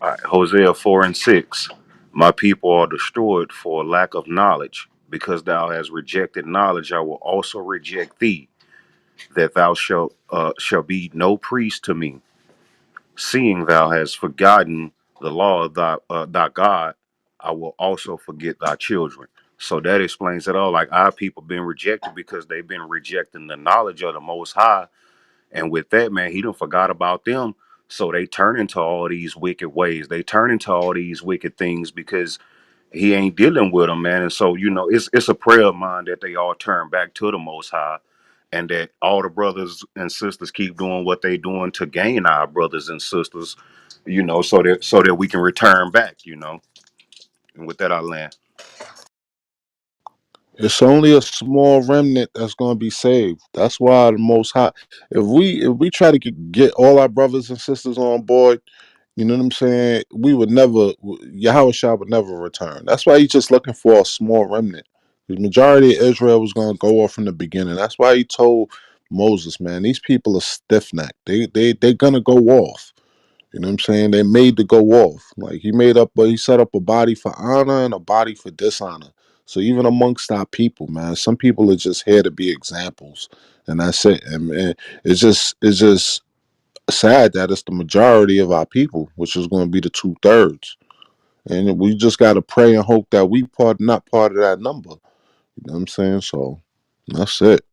right, Hosea 4:6. My people are destroyed for lack of knowledge. Because thou hast rejected knowledge, I will also reject thee, that thou shalt be no priest to me. Seeing thou hast forgotten the law of thy God, I will also forget thy children. So that explains it all. Like our people been rejected because they've been rejecting the knowledge of the Most High, and with that, man, He done forgot about them. So they turn into all these wicked ways. They turn into all these wicked things because He ain't dealing with them, man. And so it's a prayer of mine that they all turn back to the Most High, and that all the brothers and sisters keep doing what they doing to gain our brothers and sisters, so that we can return back. And with that, I land. It's only a small remnant that's gonna be saved. That's why the Most High. If we try to get all our brothers and sisters on board, you know what I'm saying? We would never. Yahweh Shah would never return. That's why He's just looking for a small remnant. The majority of Israel was gonna go off from the beginning. That's why He told Moses, man, these people are stiff necked. They're gonna go off. You know what I'm saying? They made to go off. Like he set up a body for honor and a body for dishonor. So even amongst our people, man, some people are just here to be examples, and that's it. And it's just sad that it's the majority of our people, which is going to be the 2/3. And we just got to pray and hope that we not part of that number. You know what I'm saying? So that's it.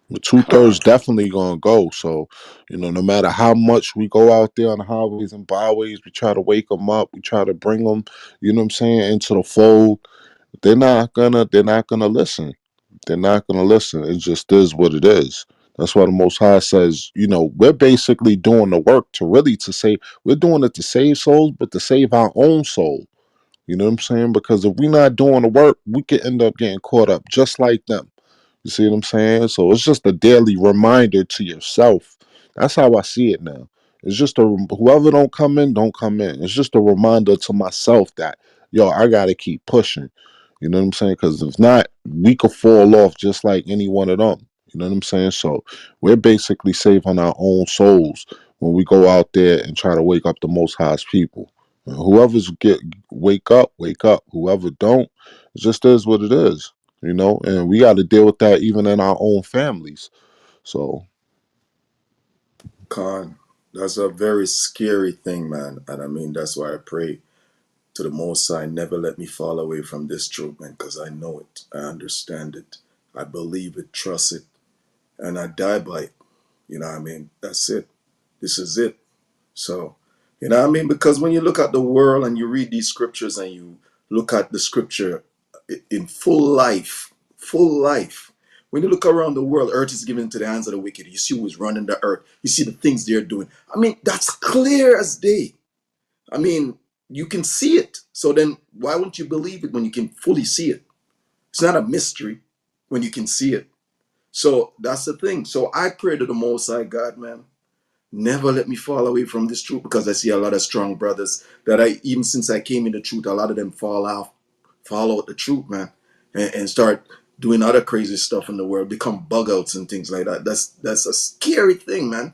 The 2/3 Con. definitely gonna go. So, no matter how much we go out there on the highways and byways, we try to wake them up. We try to bring them, you know what I'm saying, into the fold. They're not gonna listen. They're not gonna listen. It just is what it is. That's why the Most High says, we're basically doing the work to say we're doing it to save souls, but to save our own soul. You know what I'm saying? Because if we're not doing the work, we could end up getting caught up just like them. You see what I'm saying? So it's just a daily reminder to yourself. That's how I see it now. It's just whoever don't come in, don't come in. It's just a reminder to myself that, yo, I gotta keep pushing. You know what I'm saying? Because if not, we could fall off just like any one of them. You know what I'm saying? So we're basically saving our own souls when we go out there and try to wake up the Most High's people. And whoever's wake up, wake up. Whoever don't, it just is what it is. And we got to deal with that even in our own families. So, Khan, that's a very scary thing, man. And I mean, that's why I pray to the Most High, never let me fall away from this truth, man, because I know it. I understand it. I believe it, trust it, and I die by it. You know what I mean? That's it. This is it. So, you know what I mean? Because when you look at the world and you read these scriptures and you look at the scripture in full life, when you look around the world, earth is given into the hands of the wicked. You see who's running the earth. You see the things they're doing. I mean, that's clear as day. I mean, you can see it. So then why won't you believe it when you can fully see it? It's not a mystery when you can see it. So that's the thing. So I pray to the Most High God, man. Never let me fall away from this truth, because I see a lot of strong brothers that even since I came in the truth, a lot of them fall out the truth, man, and start doing other crazy stuff in the world, become bug outs and things like that. That's a scary thing, man.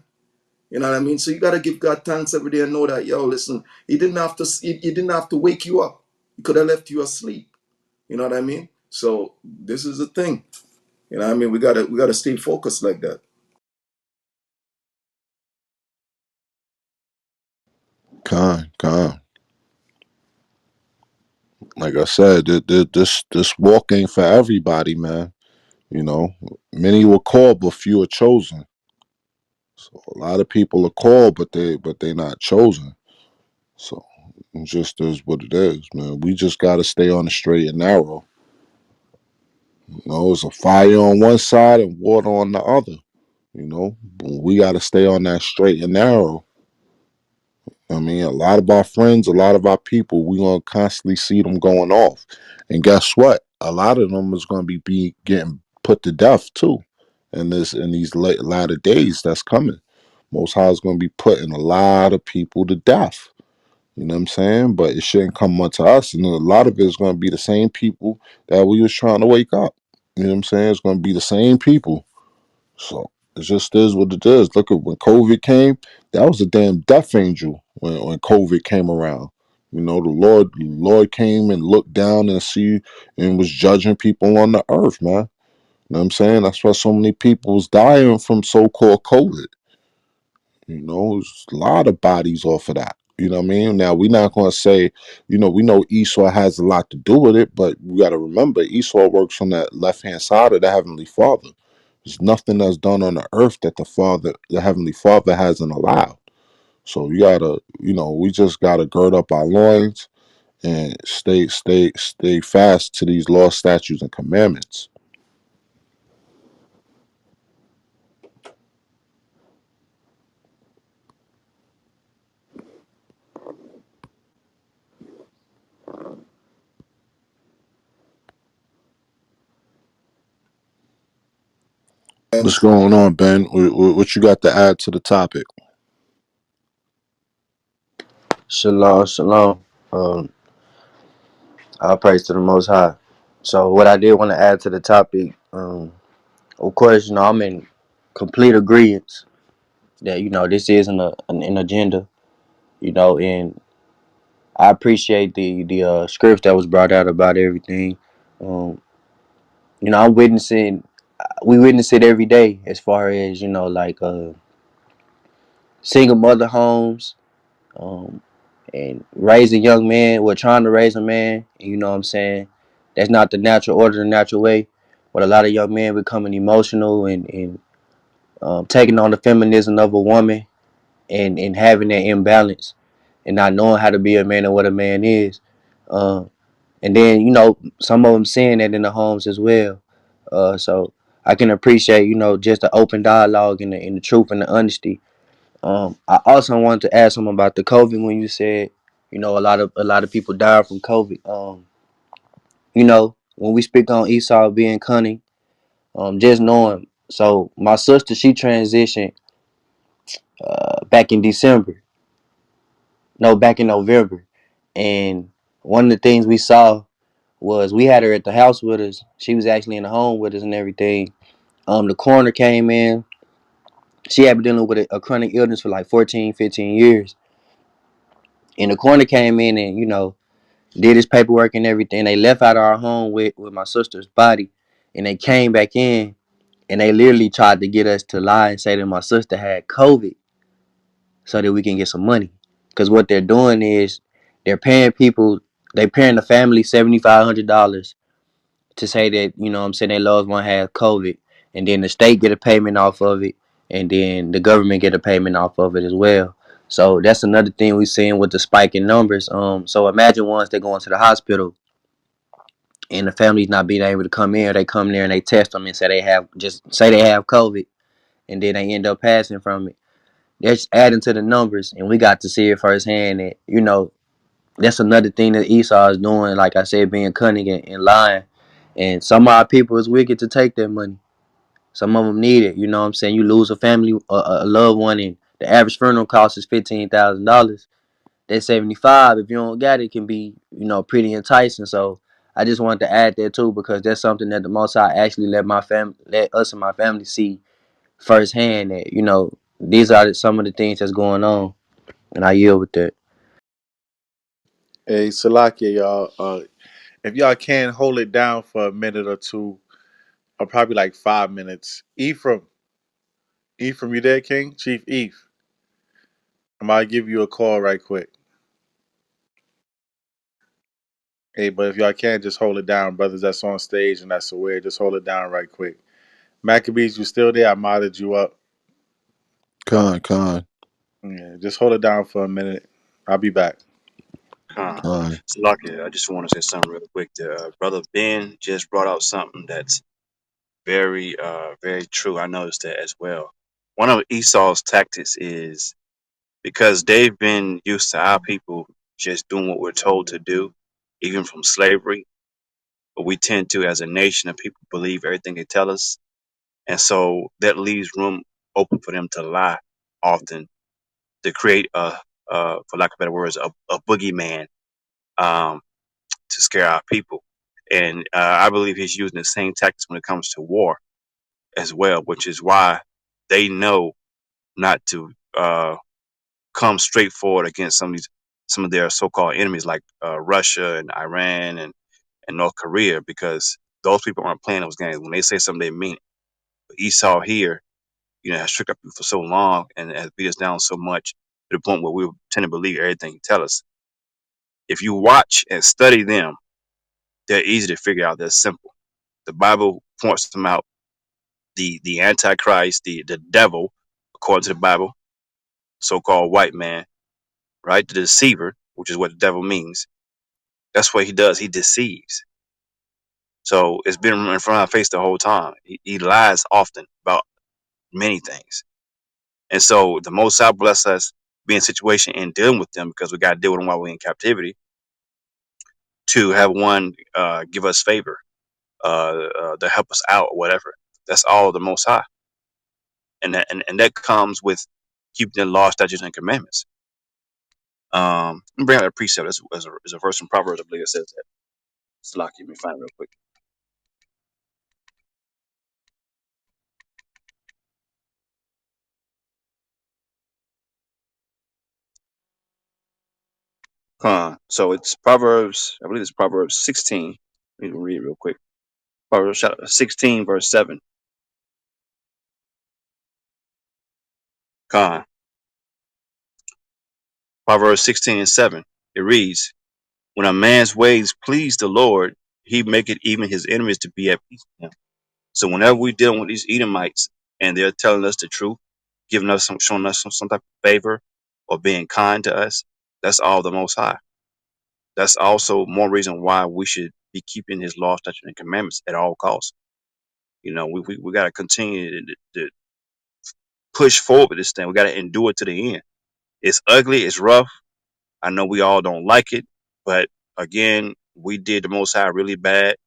You know what I mean? So you gotta give God thanks every day and know that, yo, listen, he didn't have to wake you up. He could have left you asleep. You know what I mean? So this is the thing. You know what I mean? We gotta stay focused like that. con. Like I said, this walk ain't for everybody, man. You know, many were called, but few are chosen. So a lot of people are called, but they not chosen. So It just is what it is, man. We just gotta stay on the straight and narrow. You know, it's a fire on one side and water on the other. You know, we gotta stay on that straight and narrow. I mean, a lot of our friends, a lot of our people, we gonna constantly see them going off, and guess what? A lot of them is gonna be getting put to death too, in these latter days that's coming. Most High is gonna be putting a lot of people to death. You know what I'm saying? But it shouldn't come much to us, and a lot of it is gonna be the same people that we was trying to wake up. You know what I'm saying? It's gonna be the same people. So it just is what it is. Look at when COVID came, that was a damn death angel when COVID came around. You know, the Lord came and looked down and see and was judging people on the earth, man. You know what I'm saying? That's why so many people was dying from so called COVID. You know, there's a lot of bodies off of that. You know what I mean? Now we're not gonna say, we know Esau has a lot to do with it, but we gotta remember Esau works on that left hand side of the Heavenly Father. There's nothing that's done on the earth that the Heavenly Father hasn't allowed. So you gotta, we just gotta gird up our loins and stay fast to these laws, statutes, and commandments. What's going on, Ben? What you got to add to the topic? Shalom, shalom. All praise to the Most High. So, what I did want to add to the topic, of course, I'm in complete agreement that this isn't an agenda, and I appreciate the scripts that was brought out about everything. Um, I'm witnessing. We witness it every day, as far as like single mother homes, um, and raising young men. We're trying to raise a man. You know what I'm saying? That's not the natural order, the natural way. But a lot of young men becoming emotional and taking on the feminism of a woman and having that imbalance and not knowing how to be a man and what a man is. Um, and then some of them seeing that in the homes as well. So I can appreciate just the open dialogue and the truth and the honesty. I also wanted to ask something about the COVID when you said a lot of people died from COVID. When we speak on Esau being cunning, just knowing. So my sister, she transitioned back in December. No, back in November, and one of the things we saw was we had her at the house with us. She was actually in the home with us and everything. The coroner came in. She had been dealing with a chronic illness for like 14, 15 years. And the coroner came in and, did his paperwork and everything. They left out our home with my sister's body. And they came back in and they literally tried to get us to lie and say that my sister had COVID so that we can get some money. Because what they're doing is they're paying people, they're paying the family $7,500 to say that, what I'm saying, their loved one had COVID. And then the state get a payment off of it. And then the government get a payment off of it as well. So that's another thing we're seeing with the spike in numbers. So imagine once they go into the hospital and the family's not being able to come in, or they come there and they test them and say they have COVID, and then they end up passing from it. That's adding to the numbers, and we got to see it firsthand. That that's another thing that Esau is doing. Like I said, being cunning and lying. And some of our people is wicked to take that money. Some of them need it. You know what I'm saying? You lose a family, a loved one, and the average funeral cost is $15,000. That 75, if you don't got it, can be pretty enticing. So I just wanted to add that too, because that's something that the Most High actually let us and my family see firsthand. That these are some of the things that's going on, and I yield with that. Hey, Salakia, y'all. If y'all can hold it down for a minute or two, or probably like 5 minutes. Ephraim, you there, King? Chief Eph. I might give you a call right quick. Hey, but if y'all can, just hold it down, brothers that's on stage and that's aware, just hold it down right quick. Maccabees, you still there? I modded you up. Con. Yeah, just hold it down for a minute. I'll be back. Con. Salaki, I just want to say something real quick. Brother Ben just brought out something that's very, very true. I noticed that as well. One of Esau's tactics is because they've been used to our people just doing what we're told to do, even from slavery. But we tend to, as a nation of people, believe everything they tell us, and so that leaves room open for them to lie often to create for lack of better words, a boogeyman um, to scare our people. And I believe he's using the same tactics when it comes to war as well, which is why they know not to come straight forward against some of their so-called enemies like Russia and Iran and North Korea, because those people aren't playing those games. When they say something, they mean it. But Esau here, has tricked our people for so long and has beat us down so much to the point where we tend to believe everything he tells us. If you watch and study them, they're easy to figure out. They're simple. The Bible points them out. The Antichrist, the devil, according to the Bible, so-called white man, right? The deceiver, which is what the devil means. That's what he does. He deceives. So it's been in front of our face the whole time. He lies often about many things. And so the Most High bless us being in situation and dealing with them, because we got to deal with them while we're in captivity, to have one give us favor, to help us out or whatever. That's all the Most High. And that comes with keeping the law, statutes, and commandments. Let me bring out a precept. There's a verse from Proverbs, I believe it says that. Slack, let me find it real quick. So it's Proverbs, I believe it's Proverbs 16. Let me read it real quick. Proverbs 16, verse 7. Con. Proverbs 16 and 7. It reads, when a man's ways please the Lord, he maketh even his enemies to be at peace with him. So whenever we're dealing with these Edomites and they're telling us the truth, giving us showing us some type of favor or being kind to us, that's all the Most High. That's also more reason why we should be keeping his law, statutes, and commandments at all costs. We got to continue to push forward with this thing. We got to endure it to the end. It's ugly. It's rough. I know we all don't like it, but again, we did the Most High really bad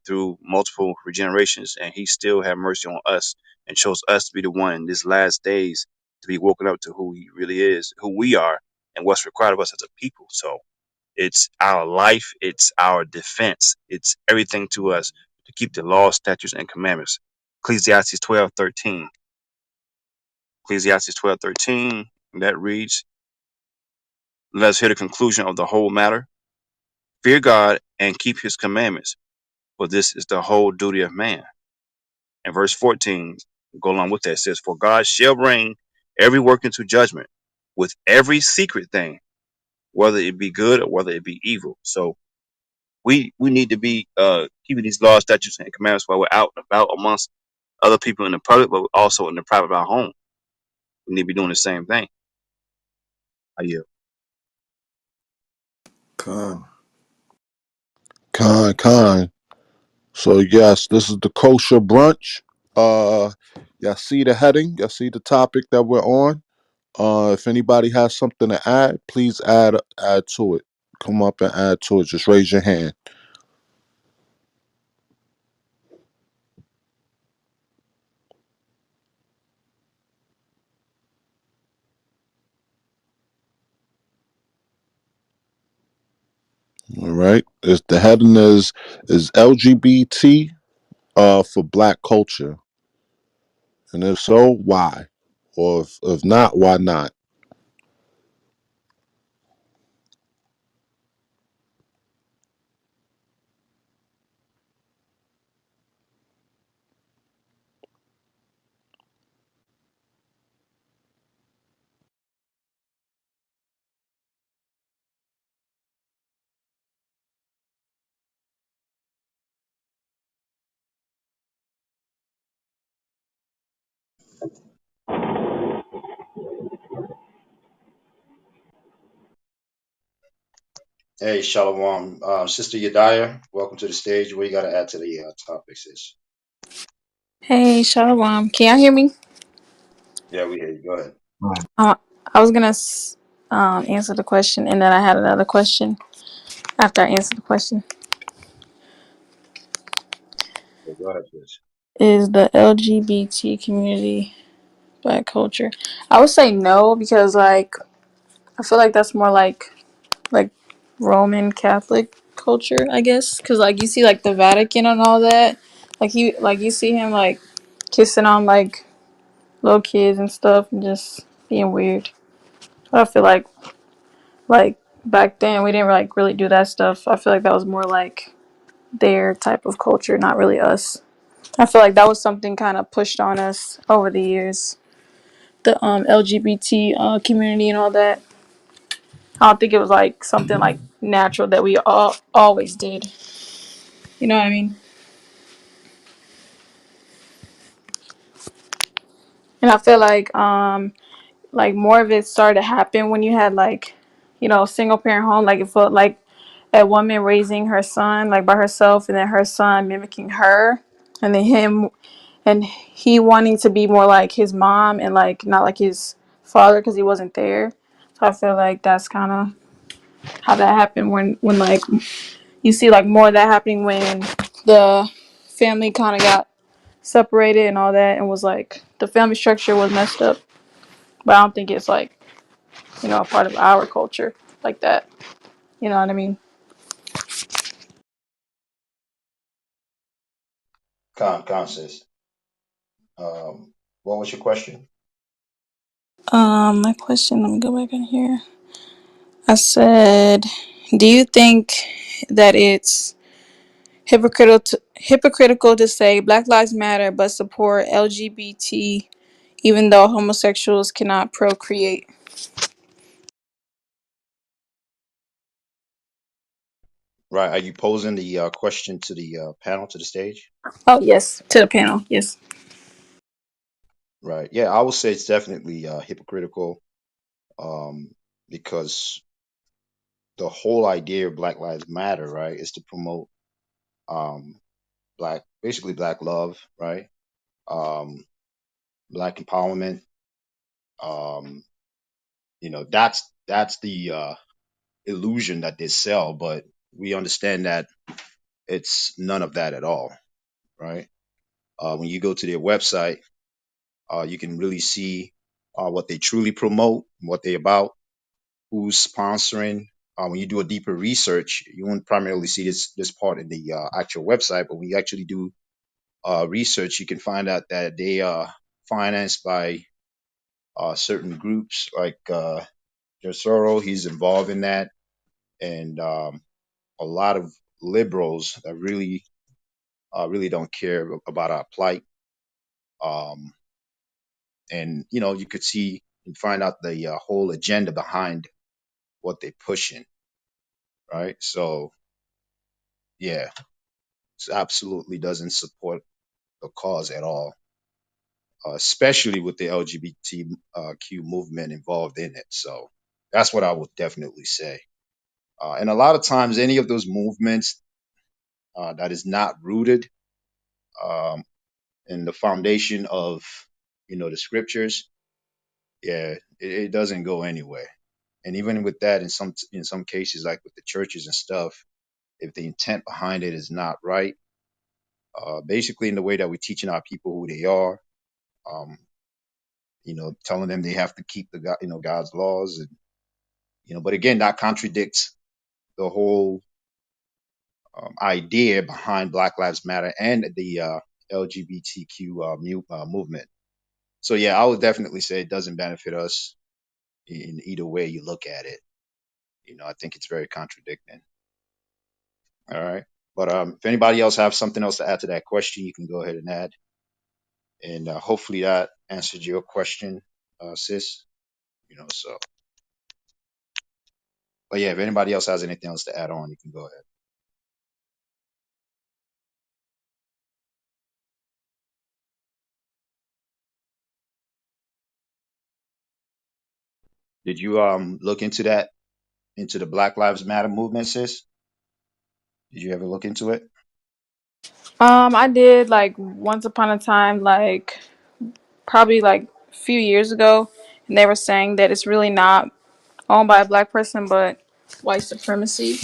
through multiple regenerations, and he still had mercy on us and chose us to be the one in these last days to be woken up to who he really is, who we are, and what's required of us as a people. So it's our life, it's our defense, it's everything to us to keep the law, statutes, and commandments. Ecclesiastes 12:13. Ecclesiastes 12:13. That reads, let's hear the conclusion of the whole matter. Fear God and keep his commandments, for this is the whole duty of man. And verse 14, go along with that, says, for God shall bring every work into judgment with every secret thing, whether it be good or whether it be evil. So we need to be keeping these laws, statutes, and commandments while we're out and about amongst other people in the public, but also in the private of our home. We need to be doing the same thing. I yield. Con. Con. So yes, this is the kosher brunch. Y'all see the heading, y'all see the topic that we're on. If anybody has something to add, please add to it. Come up and add to it. Just raise your hand. All right. The heading is LGBT for Black culture, and if so, why? Or if not, why not? Hey, Shalom. Sister Yadaya, welcome to the stage. What you got to add to the topic, sis? Hey, Shalom. Can y'all hear me? Yeah, we hear you. Go ahead. Right. Uh, I was gonna answer the question, and then I had another question after I answered the question. Yeah, go ahead, sis. Is the LGBT community black culture? I would say no because like I feel like that's more like Roman Catholic culture, I guess. Because like you see like the Vatican and all that, like you see him like kissing on like little kids and stuff, and just being weird. I feel like back then we didn't like really do that stuff. I feel like that was more like their type of culture, not really us. I feel like that was something kind of pushed on us over the years. The LGBT community and all that. I don't think it was like something like natural that we all always did. You know what I mean? And I feel like more of it started to happen when you had like, you know, single parent home. Like it felt like a woman raising her son like by herself, and then her son mimicking her, and then him and he wanting to be more like his mom and like not like his father because he wasn't there. So I feel like that's kind of how that happened when like you see like more of that happening when the family kind of got separated and all that, and was like the family structure was messed up. But I don't think it's like, you know, a part of our culture like that. You know what I mean? Sis. What was your question? My question. Let me go back in here. I said, do you think that it's hypocritical to say Black Lives Matter but support LGBT even though homosexuals cannot procreate? Right. Are you posing the question to the panel, to the stage? Oh, yes, to the panel. Yes. Right. Yeah, I would say it's definitely hypocritical, um, because the whole idea of Black Lives Matter, right, is to promote um, basically black love, right? Um, Black empowerment. Um, that's the illusion that they sell, but we understand that it's none of that at all, right? When you go to their website, you can really see what they truly promote, what they're about, who's sponsoring. When you do a deeper research, you won't primarily see this part in the actual website, but when you actually do research, you can find out that they are financed by certain groups like Soros. He's involved in that, and a lot of liberals that really don't care about our plight. Um, and you could see and find out the whole agenda behind what they're pushing, right? So yeah, it absolutely doesn't support the cause at all, especially with the LGBTQ movement involved in it. So that's what I would definitely say. And a lot of times, any of those movements that is not rooted um, in the foundation of the scriptures, yeah, it doesn't go anywhere. And even with that, in some cases, like with the churches and stuff, if the intent behind it is not right, basically in the way that we're teaching our people who they are, um, telling them they have to keep God's laws, and but again, that contradicts the whole idea behind Black Lives Matter and the LGBTQ movement. So yeah, I would definitely say it doesn't benefit us in either way you look at it. I think it's very contradicting. All right. But if anybody else have something else to add to that question, you can go ahead and add. And hopefully that answered your question, sis. So, but yeah, if anybody else has anything else to add on, you can go ahead. Did you look into that into the Black Lives Matter movement, sis? Did you ever look into it? I did like once upon a time, like probably like a few years ago, and they were saying that it's really not owned by a black person, but white supremacy.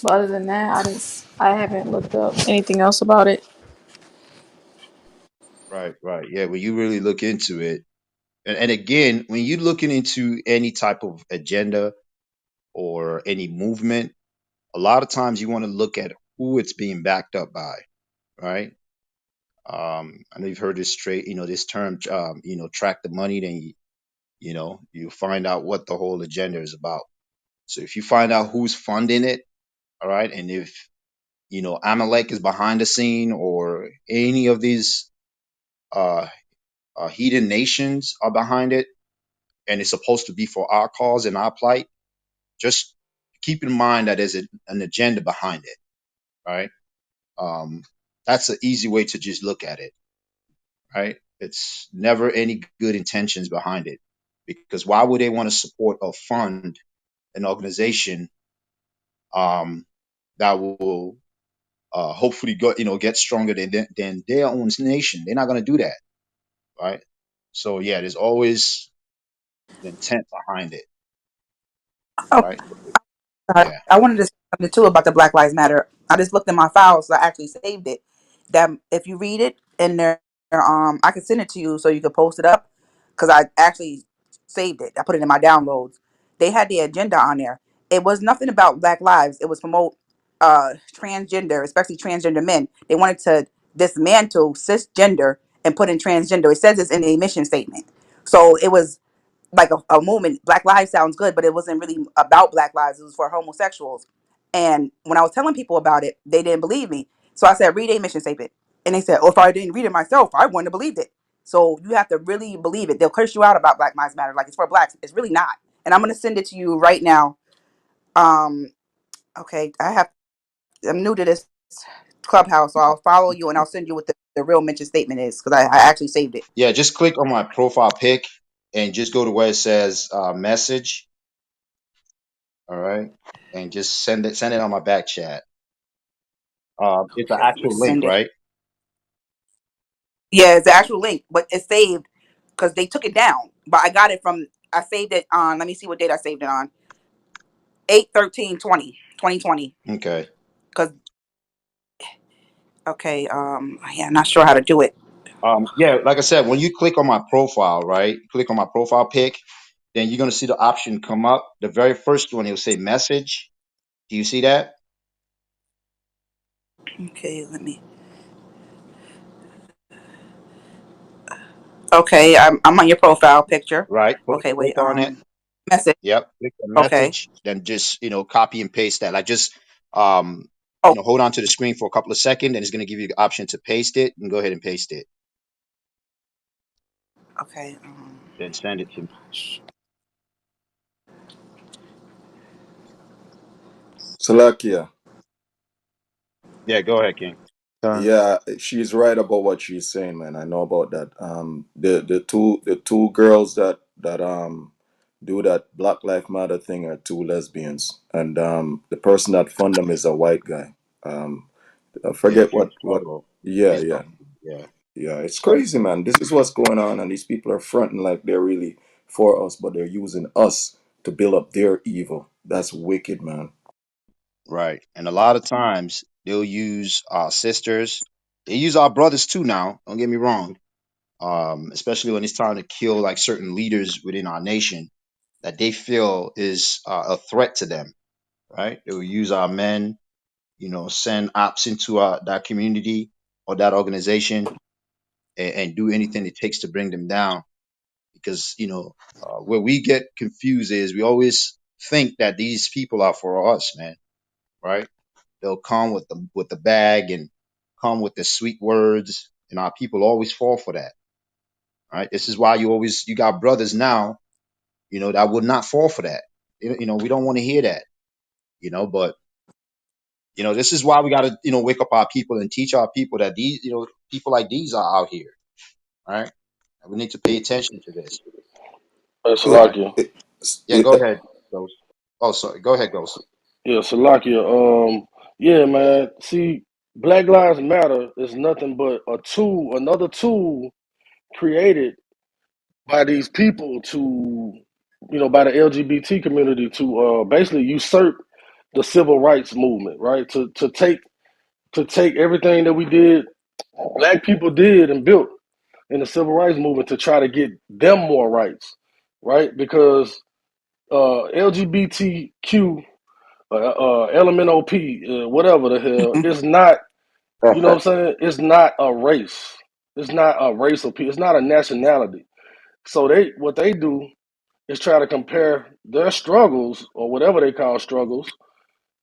But other than that, I haven't looked up anything else about it. Right, right. Yeah, when you really look into it, and again, when you're looking into any type of agenda or any movement, a lot of times you want to look at who it's being backed up by, right? I know you've heard this this term, track the money, then you find out what the whole agenda is about. So if you find out who's funding it, all right, and if Amalek is behind the scene or any of these uh, heathen nations are behind it, and it's supposed to be for our cause and our plight, just keep in mind that there's an agenda behind it, right? Um, that's an easy way to just look at it, right? It's never any good intentions behind it, because why would they want to support or fund an organization that will hopefully get stronger than their own nation? They're not going to do that, right? So yeah, there's always the intent behind it, Oh, right? Yeah, I wanted to say something too about the Black Lives Matter. I just looked in my files, so I actually saved it. That if you read it in there, I could send it to you so you could post it up because I actually saved it. I put it in my downloads. They had the agenda on there. It was nothing about Black lives. It was promote transgender, especially transgender men. They wanted to dismantle cisgender and put in transgender. It says this in the mission statement. So it was like a movement. Black lives sounds good, but it wasn't really about black lives. It was for homosexuals. And when I was telling people about it, they didn't believe me. So I said, read a mission statement. And they said, oh, if I didn't read it myself, I wouldn't have believed it. So you have to really believe it. They'll curse you out about Black Lives Matter. Like it's for blacks. It's really not. And I'm gonna send it to you right now. Um, okay, I'm new to this clubhouse, so I'll follow you and I'll send you what the real mission statement is because I actually saved it. yeah. Just click on my profile pic and just go to where it says message, all right, and just send it on my back chat. It's an Okay, I'm gonna actual link, send it. right? Yeah, it's the actual link, but it's saved because they took it down. But I got it from I saved it on. Let me see what date I saved it on. 8/13/2020. Okay. Because okay, yeah, I'm not sure how to do it. Yeah, like I said, when you click on my profile, right? Click on my profile pic, then you're gonna see the option come up. The very first one, it'll say message. Do you see that? Okay, let me. Okay, I'm on your profile picture. Right. Okay, Click wait. on it. Message. Yep. Click the Okay. message. Then just copy and paste that. Like just Oh, hold on to the screen for a couple of seconds, and it's gonna give you the option to paste it. And go ahead and paste it. okay. Then send it to me. Salakia. Yeah. Go ahead, King. Done. Yeah, she's right about what she's saying, man. I know about that. The two girls that do that Black Lives Matter thing are two lesbians, and the person that fund them is a white guy. I Yeah, forget King what. Swallow. Yeah, He's yeah, yeah. yeah. It's crazy, man. This is what's going on, and these people are fronting like they're really for us, but they're using us to build up their evil. That's wicked, man. Right. And a lot of times they'll use our sisters. They use our brothers too now. Don't get me wrong. Especially when it's time to kill like certain leaders within our nation that they feel is a threat to them. Right. They will use our men, send ops into that community or that organization and do anything it takes to bring them down. Because, where we get confused is we always think that these people are for us, man. Right. They'll come with the bag and come with the sweet words, and our people always fall for that. Right. This is why you got brothers now, that would not fall for that. We don't want to hear that, but this is why we got to, wake up our people and teach our people that these, people like these are out here. Right. And we need to pay attention to this. It, Right. Salakia. it, Yeah. Go it, ahead. Ghost. Oh, sorry. Go ahead, Ghost. Yeah, Salakia. Yeah, man. See, Black Lives Matter is nothing but a tool, another tool created by these people to, by the LGBT community to basically usurp the civil rights movement, right? To take everything that we did, black people did and built in the civil rights movement to try to get them more rights, right? Because LGBTQ, LMNOP, whatever the hell, is not, you know what I'm saying? It's not a race. It's not a race of people. It's not a nationality. So what they do is try to compare their struggles or whatever they call struggles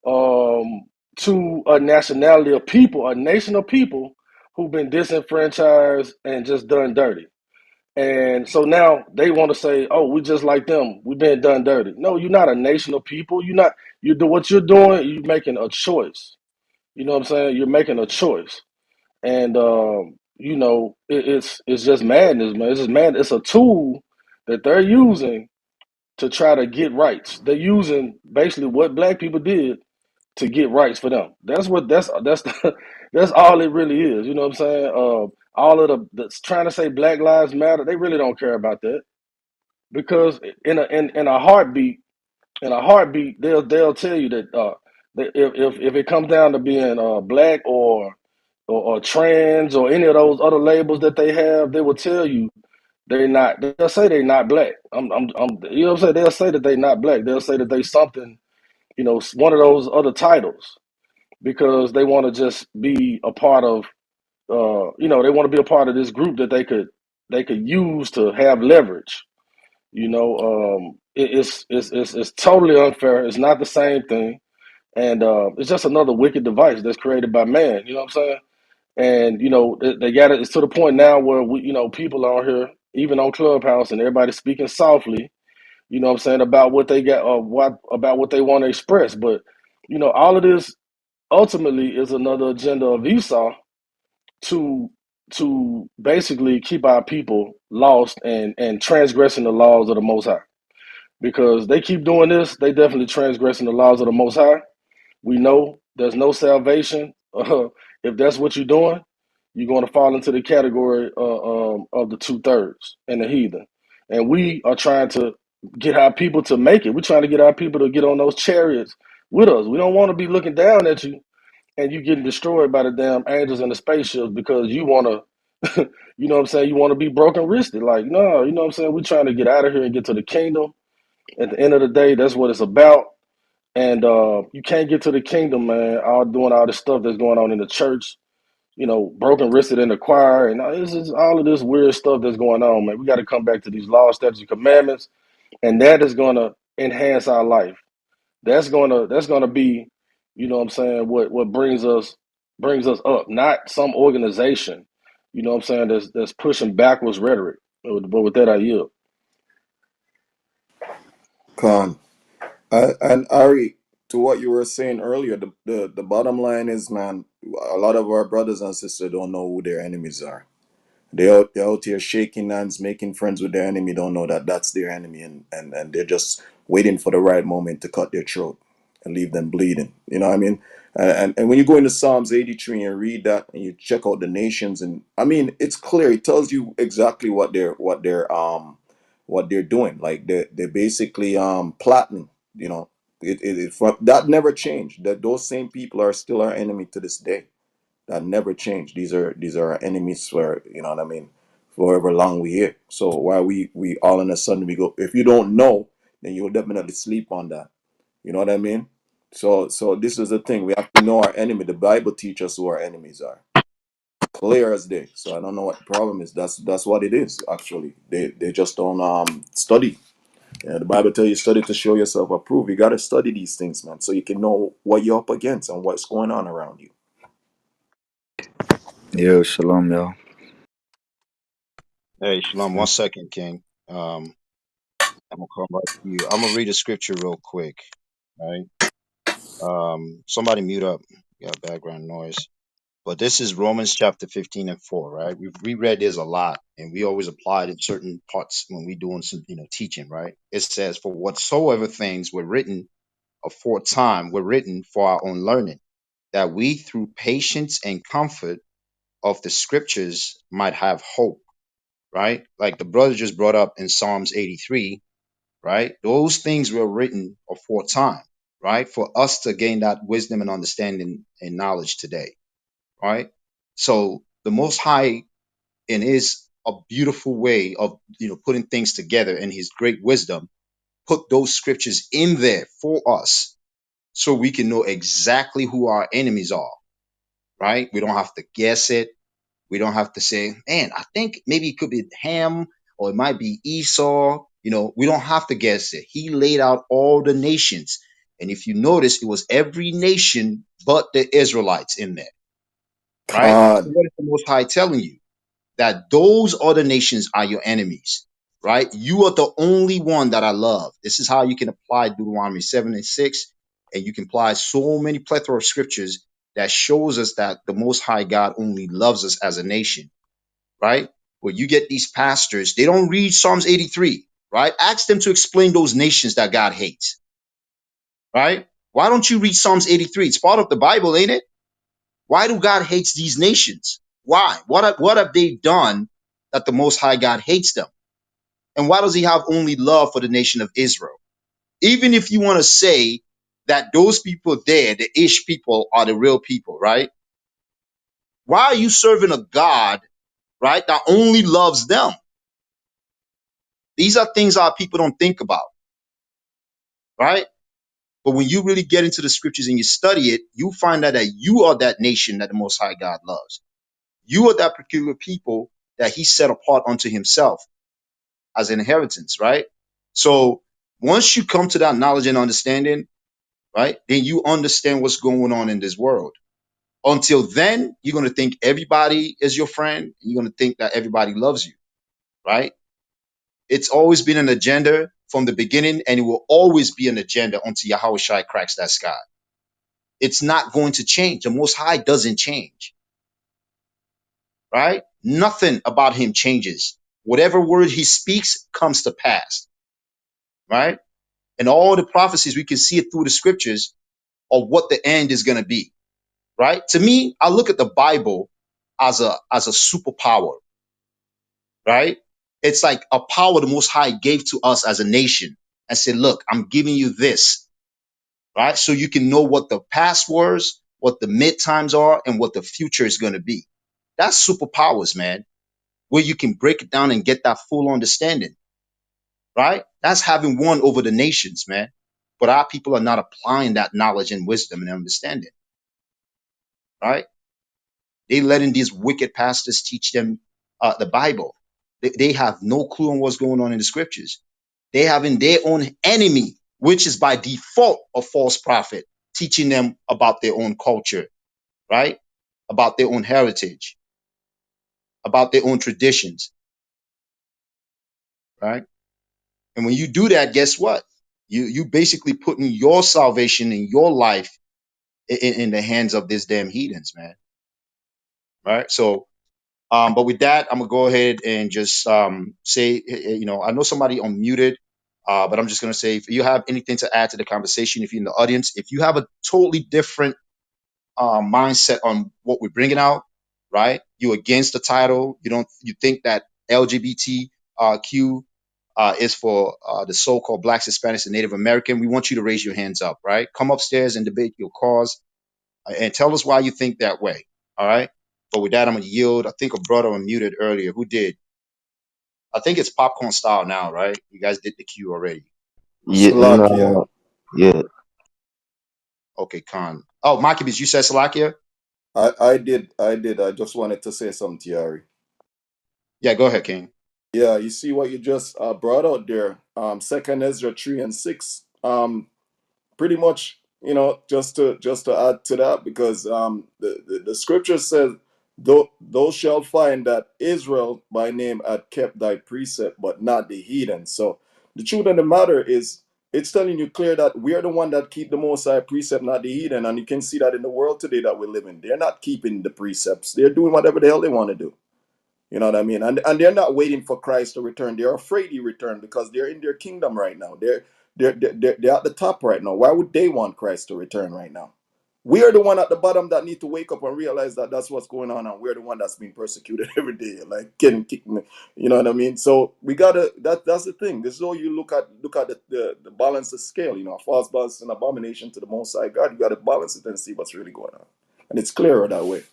um, to a nationality of people, a nation of people who've been disenfranchised and just done dirty. And so now they want to say, "Oh, we just like them. We've been done dirty." No, you're not a nation of people. You're not. You do what you're doing. You're making a choice. You know what I'm saying? You're making a choice, and it's just madness, man. It's just mad. It's a tool that they're using to try to get rights. They're using basically what black people did to get rights for them. That's that's all it really is. You know what I'm saying? All of the that's trying to say Black Lives Matter, they really don't care about that because in a heartbeat, they'll tell you that that if it comes down to being black or trans or any of those other labels that they have, they will tell you they not. They'll say they not black. You know what I'm saying? They'll say that they not black. They'll say that they something. One of those other titles because they want to just be a part of. They want to be a part of this group that they could use to have leverage. It's totally unfair. It's not the same thing, and it's just another wicked device that's created by man. You know what I'm saying? And they got it. It's to the point now where people on here, even on Clubhouse, and everybody speaking softly. You know what I'm saying about what they got, what they want to express. But all of this ultimately is another agenda of Esau to basically keep our people lost and transgressing the laws of the Most High. Because they keep doing this, they definitely transgressing the laws of the Most High. We know there's no salvation. If that's what you're doing, you're going to fall into the category of the 2/3 and the heathen. And we are trying to get our people to make it. We're trying to get our people to get on those chariots with us. We don't want to be looking down at you and you getting destroyed by the damn angels and the spaceships because you want to, you know what I'm saying? You want to be broken wristed. Like, no, you know what I'm saying? We're trying to get out of here and get to the kingdom. At the end of the day, that's what it's about. And you can't get to the kingdom, man, all doing all this stuff that's going on in the church, broken wristed in the choir. And it's just all of this weird stuff that's going on, man. We got to come back to these laws, statutes, and commandments. And that is going to enhance our life. That's gonna be, what I'm saying, what brings us up, not some organization, what I'm saying, that's pushing backwards rhetoric. But with that I yield. Con. And Ari, to what you were saying earlier, the bottom line is, man, a lot of our brothers and sisters don't know who their enemies are. They're out here shaking hands, making friends with their enemy, don't know that that's their enemy, and they're just waiting for the right moment to cut their throat and leave them bleeding. You know what I mean? And when you go into Psalms 83 and read that and you check out the nations, and I mean it's clear, it tells you exactly what they're doing. Like they're basically plotting, you know. That never changed. That those same people are still our enemy to this day. That never changed. These are our enemies for, you know what I mean, for however long we here. So why we all of a sudden we go, if you don't know, then you'll definitely sleep on that. You know what I mean? So this is the thing. We have to know our enemy. The Bible teaches us who our enemies are. Clear as day. So I don't know what the problem is. That's what it is, actually. They just don't study. Yeah, the Bible tells you study to show yourself approved. You gotta study these things, man, so you can know what you're up against and what's going on around you. Yo, shalom, y'all. Hey, Shalom. 1 second, King. I'm gonna come right to you. I'm gonna read a scripture real quick. Right. Somebody mute up. You got background noise. But this is Romans chapter 15 and 4, right? We've reread this a lot, and we always apply it in certain parts when we doing some, teaching, right? It says, "For whatsoever things were written aforetime were written for our own learning, that we through patience and comfort of the scriptures might have hope, right? Like the brother just brought up in Psalms 83, right? Those things were written aforetime, right? For us to gain that wisdom and understanding and knowledge today, right? So the Most High, in His a beautiful way of putting things together in His great wisdom, put those scriptures in there for us so we can know exactly who our enemies are, right? We don't have to guess it. We don't have to say, man, I think maybe it could be Ham or it might be Esau. We don't have to guess it. He laid out all the nations. And if you notice, it was every nation but the Israelites in there, right? So Con. what is the Most High telling you? That those other nations are your enemies, right? You are the only one that I love. This is how you can apply Deuteronomy 7 and 6. And you can apply so many plethora of scriptures that shows us that the Most High God only loves us as a nation, right? Where you get these pastors, they don't read Psalms 83, right? Ask them to explain those nations that God hates, right? Why don't you read Psalms 83? It's part of the Bible, ain't it? Why do God hates these nations? Why? What have they done that the Most High God hates them? And why does He have only love for the nation of Israel? Even if you want to say that those people there, the Ish people, are the real people, right? Why are you serving a God, right, that only loves them? These are things our people don't think about, right? But when you really get into the scriptures and you study it, you find out that you are that nation that the Most High God loves. You are that peculiar people that He set apart unto Himself as an inheritance, right? So once you come to that knowledge and understanding, right, then you understand what's going on in this world. Until then, you're going to think everybody is your friend. You're going to think that everybody loves you, right? It's always been an agenda from the beginning, and it will always be an agenda until Yahweh Shai cracks that sky. It's not going to change. The Most High doesn't change, right? Nothing about Him changes. Whatever word He speaks comes to pass, right? And all the prophecies, we can see it through the scriptures of what the end is going to be, right? To me, I look at the Bible as a superpower, right? It's like a power the Most High gave to us as a nation and said, look, I'm giving you this, right? So you can know what the past was, what the mid times are, and what the future is going to be. That's superpowers, man, where you can break it down and get that full understanding, right? That's having won over the nations, man. But our people are not applying that knowledge and wisdom and understanding, right? They letting these wicked pastors teach them the Bible. They have no clue on what's going on in the scriptures. They having their own enemy, which is by default a false prophet, teaching them about their own culture, right? About their own heritage, about their own traditions, right? And when you do that, guess what? You basically putting your salvation and your life in the hands of these damn heathens, man. Right? So but with that, I'm gonna go ahead and just say, I know somebody unmuted, but I'm just gonna say, if you have anything to add to the conversation, if you're in the audience, if you have a totally different mindset on what we're bringing out, right? You against the title, you think that LGBTQ is for the so-called Blacks, Hispanics, and Native American. We want you to raise your hands up, right? Come upstairs and debate your cause and tell us why you think that way. All right. But with that, I'm gonna yield. I think a brother unmuted earlier. Who did? I think it's popcorn style now, right? You guys did the queue already. Yeah, Salakia. no, yeah. Okay, Khan. Oh, Maccabees, you said Salakia? I did. I just wanted to say something, Tiari. Yeah, go ahead, King. Yeah, you see what you just brought out there. Second Ezra 3 and 6. Pretty much, just to add to that, because the scripture says, thou shalt find that Israel by name had kept thy precept, but not the heathen. So the truth of the matter is, it's telling you clear that we are the one that keep the Most High precept, not the heathen. And you can see that in the world today that we live in. They're not keeping the precepts. They're doing whatever the hell they want to do. You know what I mean? And they're not waiting for Christ to return. They're afraid he return because they're in their kingdom right now. They're at the top right now. Why would they want Christ to return right now? We are the one at the bottom that need to wake up and realize that that's what's going on, and we're the one that's being persecuted every day, like getting kicked. You know what I mean? So we gotta. That's the thing. This is how you look at the balance of scale. You know, a false balance is an abomination to the Most High God. You got to balance it and see what's really going on, and it's clearer that way.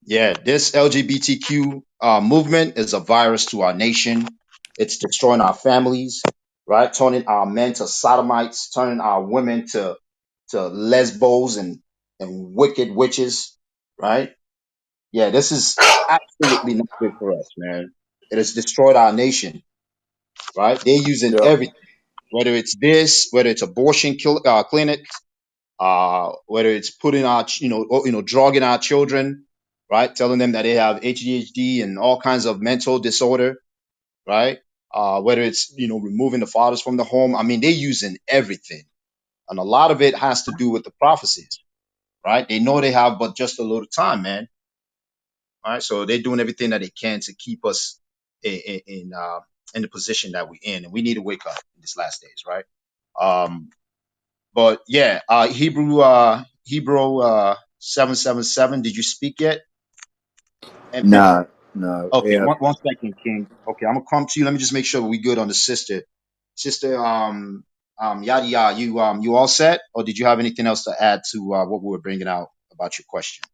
Yeah, this LGBTQ movement is a virus to our nation. It's destroying our families, right? Turning our men to sodomites, turning our women to lesbos and wicked witches, right? Yeah, this is absolutely not good for us, man. It has destroyed our nation, right? They're using Yeah. everything, whether it's this, whether it's abortion clinic, whether it's putting our, drugging our children, right? Telling them that they have ADHD and all kinds of mental disorder, right? Whether it's, removing the fathers from the home. I mean, they're using everything. And a lot of it has to do with the prophecies, right? They know they have but just a little time, man. Right. So they're doing everything that they can to keep us in the position that we're in. And we need to wake up in these last days, right? Um, But yeah, Hebrew 777. Did you speak yet? And Nah, nah. okay, Yeah. one second, King. Okay, I'm gonna come to you. Let me just make sure we good on the sister. Sister Yadi, you all set, or did you have anything else to add to what we were bringing out about your question?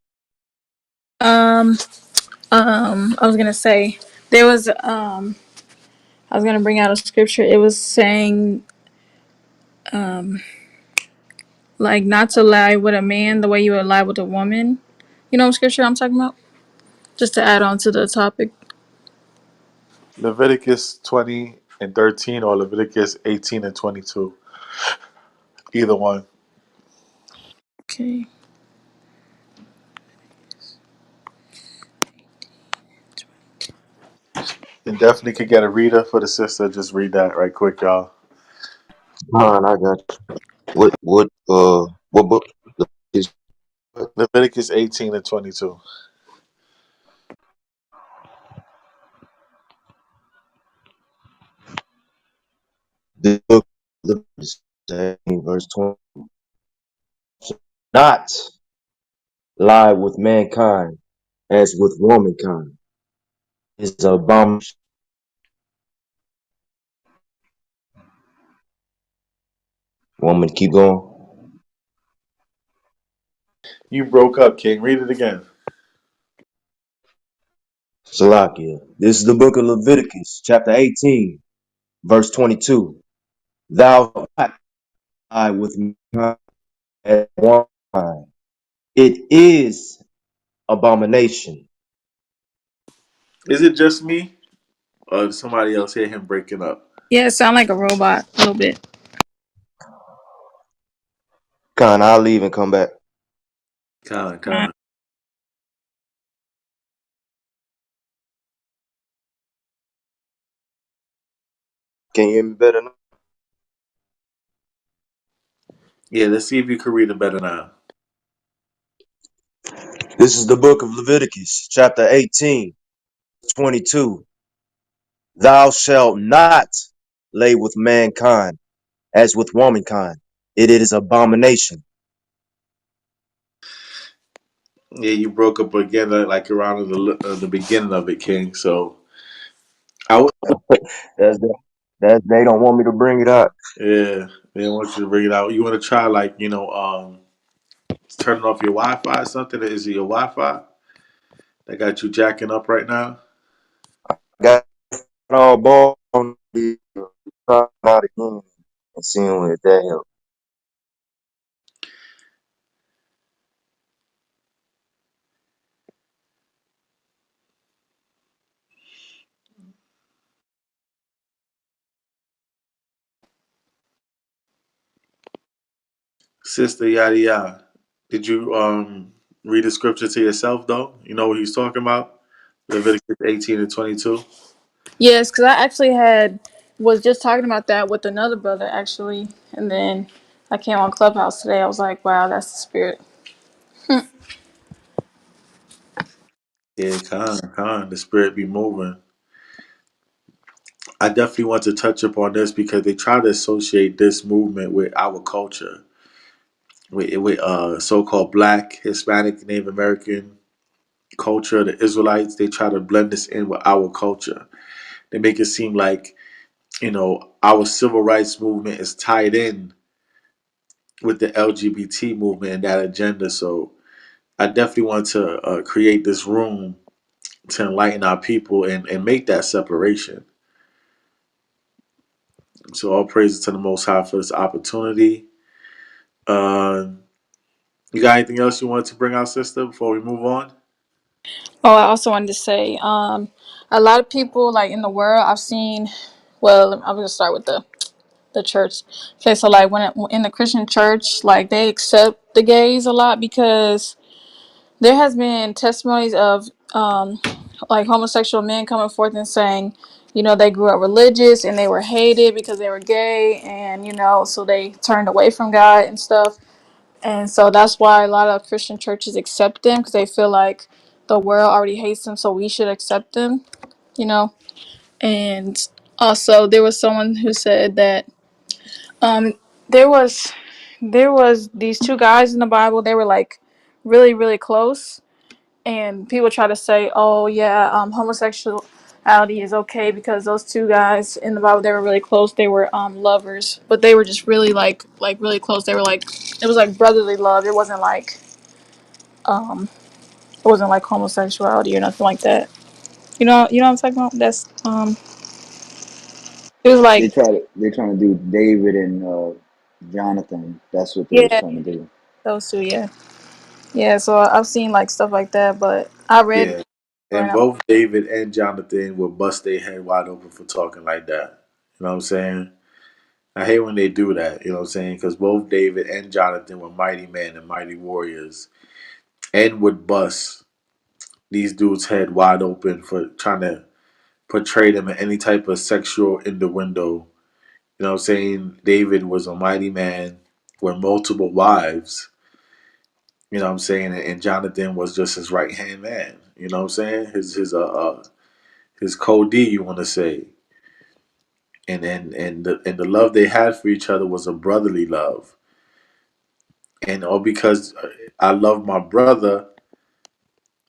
Um, I was gonna say there was I was gonna bring out a scripture. It was saying like not to lie with a man the way you would lie with a woman. You know what scripture I'm talking about? Just to add on to the topic. Leviticus 20:13 or Leviticus 18:22. Either one. Okay. And definitely could get a reader for the sister. Just read that right quick, y'all. Fine, I got you. What book is Leviticus 18:22. the book of Leviticus, verse 20? Not lie with mankind as with womankind is abomination. Woman, keep going. You broke up, King. Read it again. Salakia. This is the book of Leviticus, chapter 18, verse 22. Thou shalt not lie with mankind as womankind. It is abomination. Is it just me? Or did somebody else hear him breaking up? Yeah, it sound like a robot a little bit. Con, I'll leave and come back. Con, con. Can you hear me better now? Yeah, let's see if you can read it better now. This is the book of Leviticus, chapter 18, 22. Thou shalt not lay with mankind as with womankind. It is abomination. Yeah, you broke up again, like around the beginning of it, King. So I would, That's that they don't want me to bring it out. yeah, they don't want you to bring it out. You want to try, like, turning off your Wi-Fi or something? Is it your Wi-Fi that got you jacking up right now? Got it all ball on the out again and seeing if that helps. Sister, yada yada. Did you read the scripture to yourself though? You know what he's talking about? Leviticus 18:22. Yes, because I actually was just talking about that with another brother actually, and then I came on Clubhouse today. I was like, wow, that's the spirit. Yeah, con. The spirit be moving. I definitely want to touch upon this because they try to associate this movement with our culture, with so-called Black, Hispanic, Native American culture, the Israelites. They try to blend this in with our culture. They make it seem like our civil rights movement is tied in with the LGBT movement and that agenda. So I definitely want to create this room to enlighten our people and make that separation. So all praises to the Most High for this opportunity. Uh, you got anything else you wanted to bring out, sister, before we move on? Oh, I also wanted to say, a lot of people like in the world I've seen. Well, I'm gonna start with the church. Okay, so like in the Christian church, like they accept the gays a lot because there has been testimonies of like homosexual men coming forth and saying, they grew up religious and they were hated because they were gay, and so they turned away from God and stuff. And so that's why a lot of Christian churches accept them, because they feel like the world already hates them, so we should accept them, you know. And also, there was someone who said that um, there was these two guys in the Bible. They were like really really close, and people try to say, oh yeah, homosexuality is okay because those two guys in the Bible, they were really close. They were lovers, but they were just really like really close. They were like, it was like brotherly love. Um it wasn't like homosexuality or nothing like that. You know what I'm talking about? That's it was like, They're trying to do David and Jonathan. That's what they was yeah, trying to do. those two, yeah. Yeah, so I've seen like stuff like that, but I read Yeah. and And both David and Jonathan will bust their head wide open for talking like that. You know what I'm saying? I hate when they do that. You know what I'm saying? Because both David and Jonathan were mighty men and mighty warriors, and would bust these dudes' head wide open for trying to portray them in any type of sexual innuendo. You know what I'm saying? David was a mighty man with multiple wives. You know what I'm saying? And Jonathan was just his right hand man. You know what I'm saying? His code D, you want to say. And the love they had for each other was a brotherly love. And all because I love my brother,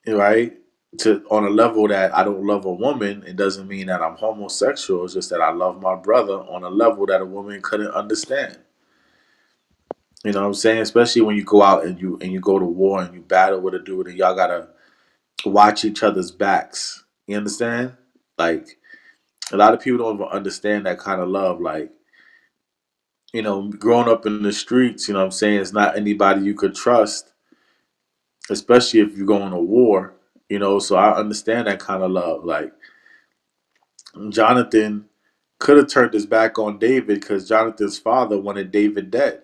right? To on a level that I don't love a woman, it doesn't mean that I'm homosexual. It's just that I love my brother on a level that a woman couldn't understand. You know what I'm saying? Especially when you go out and you go to war and you battle with a dude and y'all gotta watch each other's backs. You understand? Like a lot of people don't even understand that kind of love. Like, growing up in the streets, you know what I'm saying, it's not anybody you could trust, especially if you're going to war, so I understand that kind of love. Like Jonathan could have turned his back on David because Jonathan's father wanted David dead.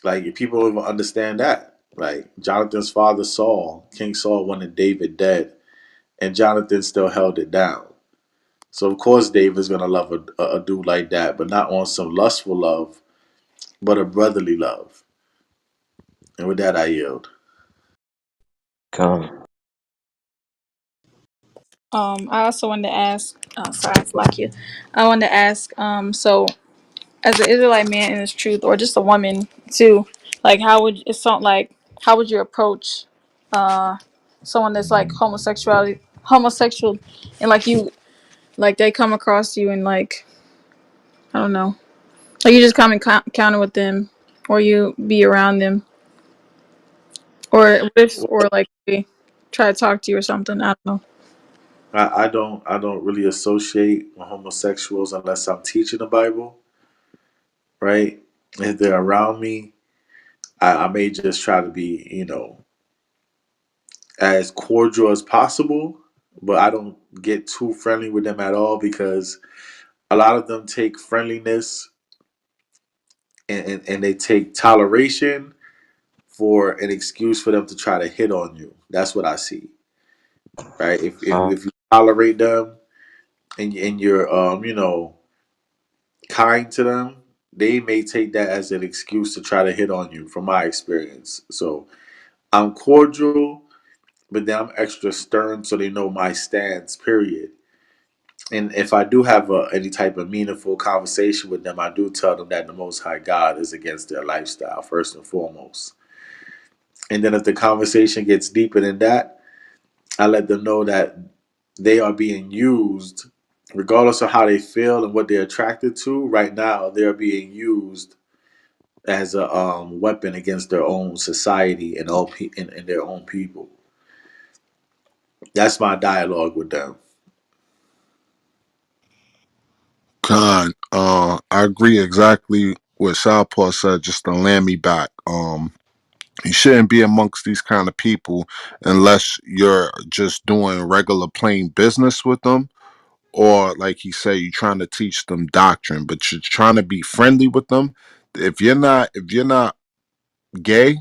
Like if people don't even understand that. Like Jonathan's father Saul, King Saul wanted David dead, and Jonathan still held it down. So of course David's gonna love a dude like that, but not on some lustful love, but a brotherly love. And with that, I yield. Come. I also wanted to ask, sorry, Flakia. I wanted to ask, so as an Israelite man in his truth, or just a woman too, like how would you approach uh someone that's like homosexual, and like they come across you and like, I don't know, like you just come encounter with them, or you be around them, or what if, or like they try to talk to you or something, I don't know. I don't really associate with homosexuals unless I'm teaching the Bible, right? If they're around me, I may just try to be, as cordial as possible, but I don't get too friendly with them at all because a lot of them take friendliness and they take toleration for an excuse for them to try to hit on you. That's what I see, right? If you tolerate them and you're kind to them, they may take that as an excuse to try to hit on you. From my experience, so I'm cordial, but then I'm extra stern so they know my stance. Period. And if I do have any type of meaningful conversation with them, I do tell them that the Most High God is against their lifestyle first and foremost. And then if the conversation gets deeper than that, I let them know that they are being used, regardless of how they feel and what they're attracted to. Right now, they're being used as a weapon against their own society and and their own people. That's my dialogue with them. Con, I agree exactly what Southpaw said. Just to land me back, you shouldn't be amongst these kind of people unless you're just doing regular plain business with them, or like he said, you're trying to teach them doctrine, but you're trying to be friendly with them. If you're not gay,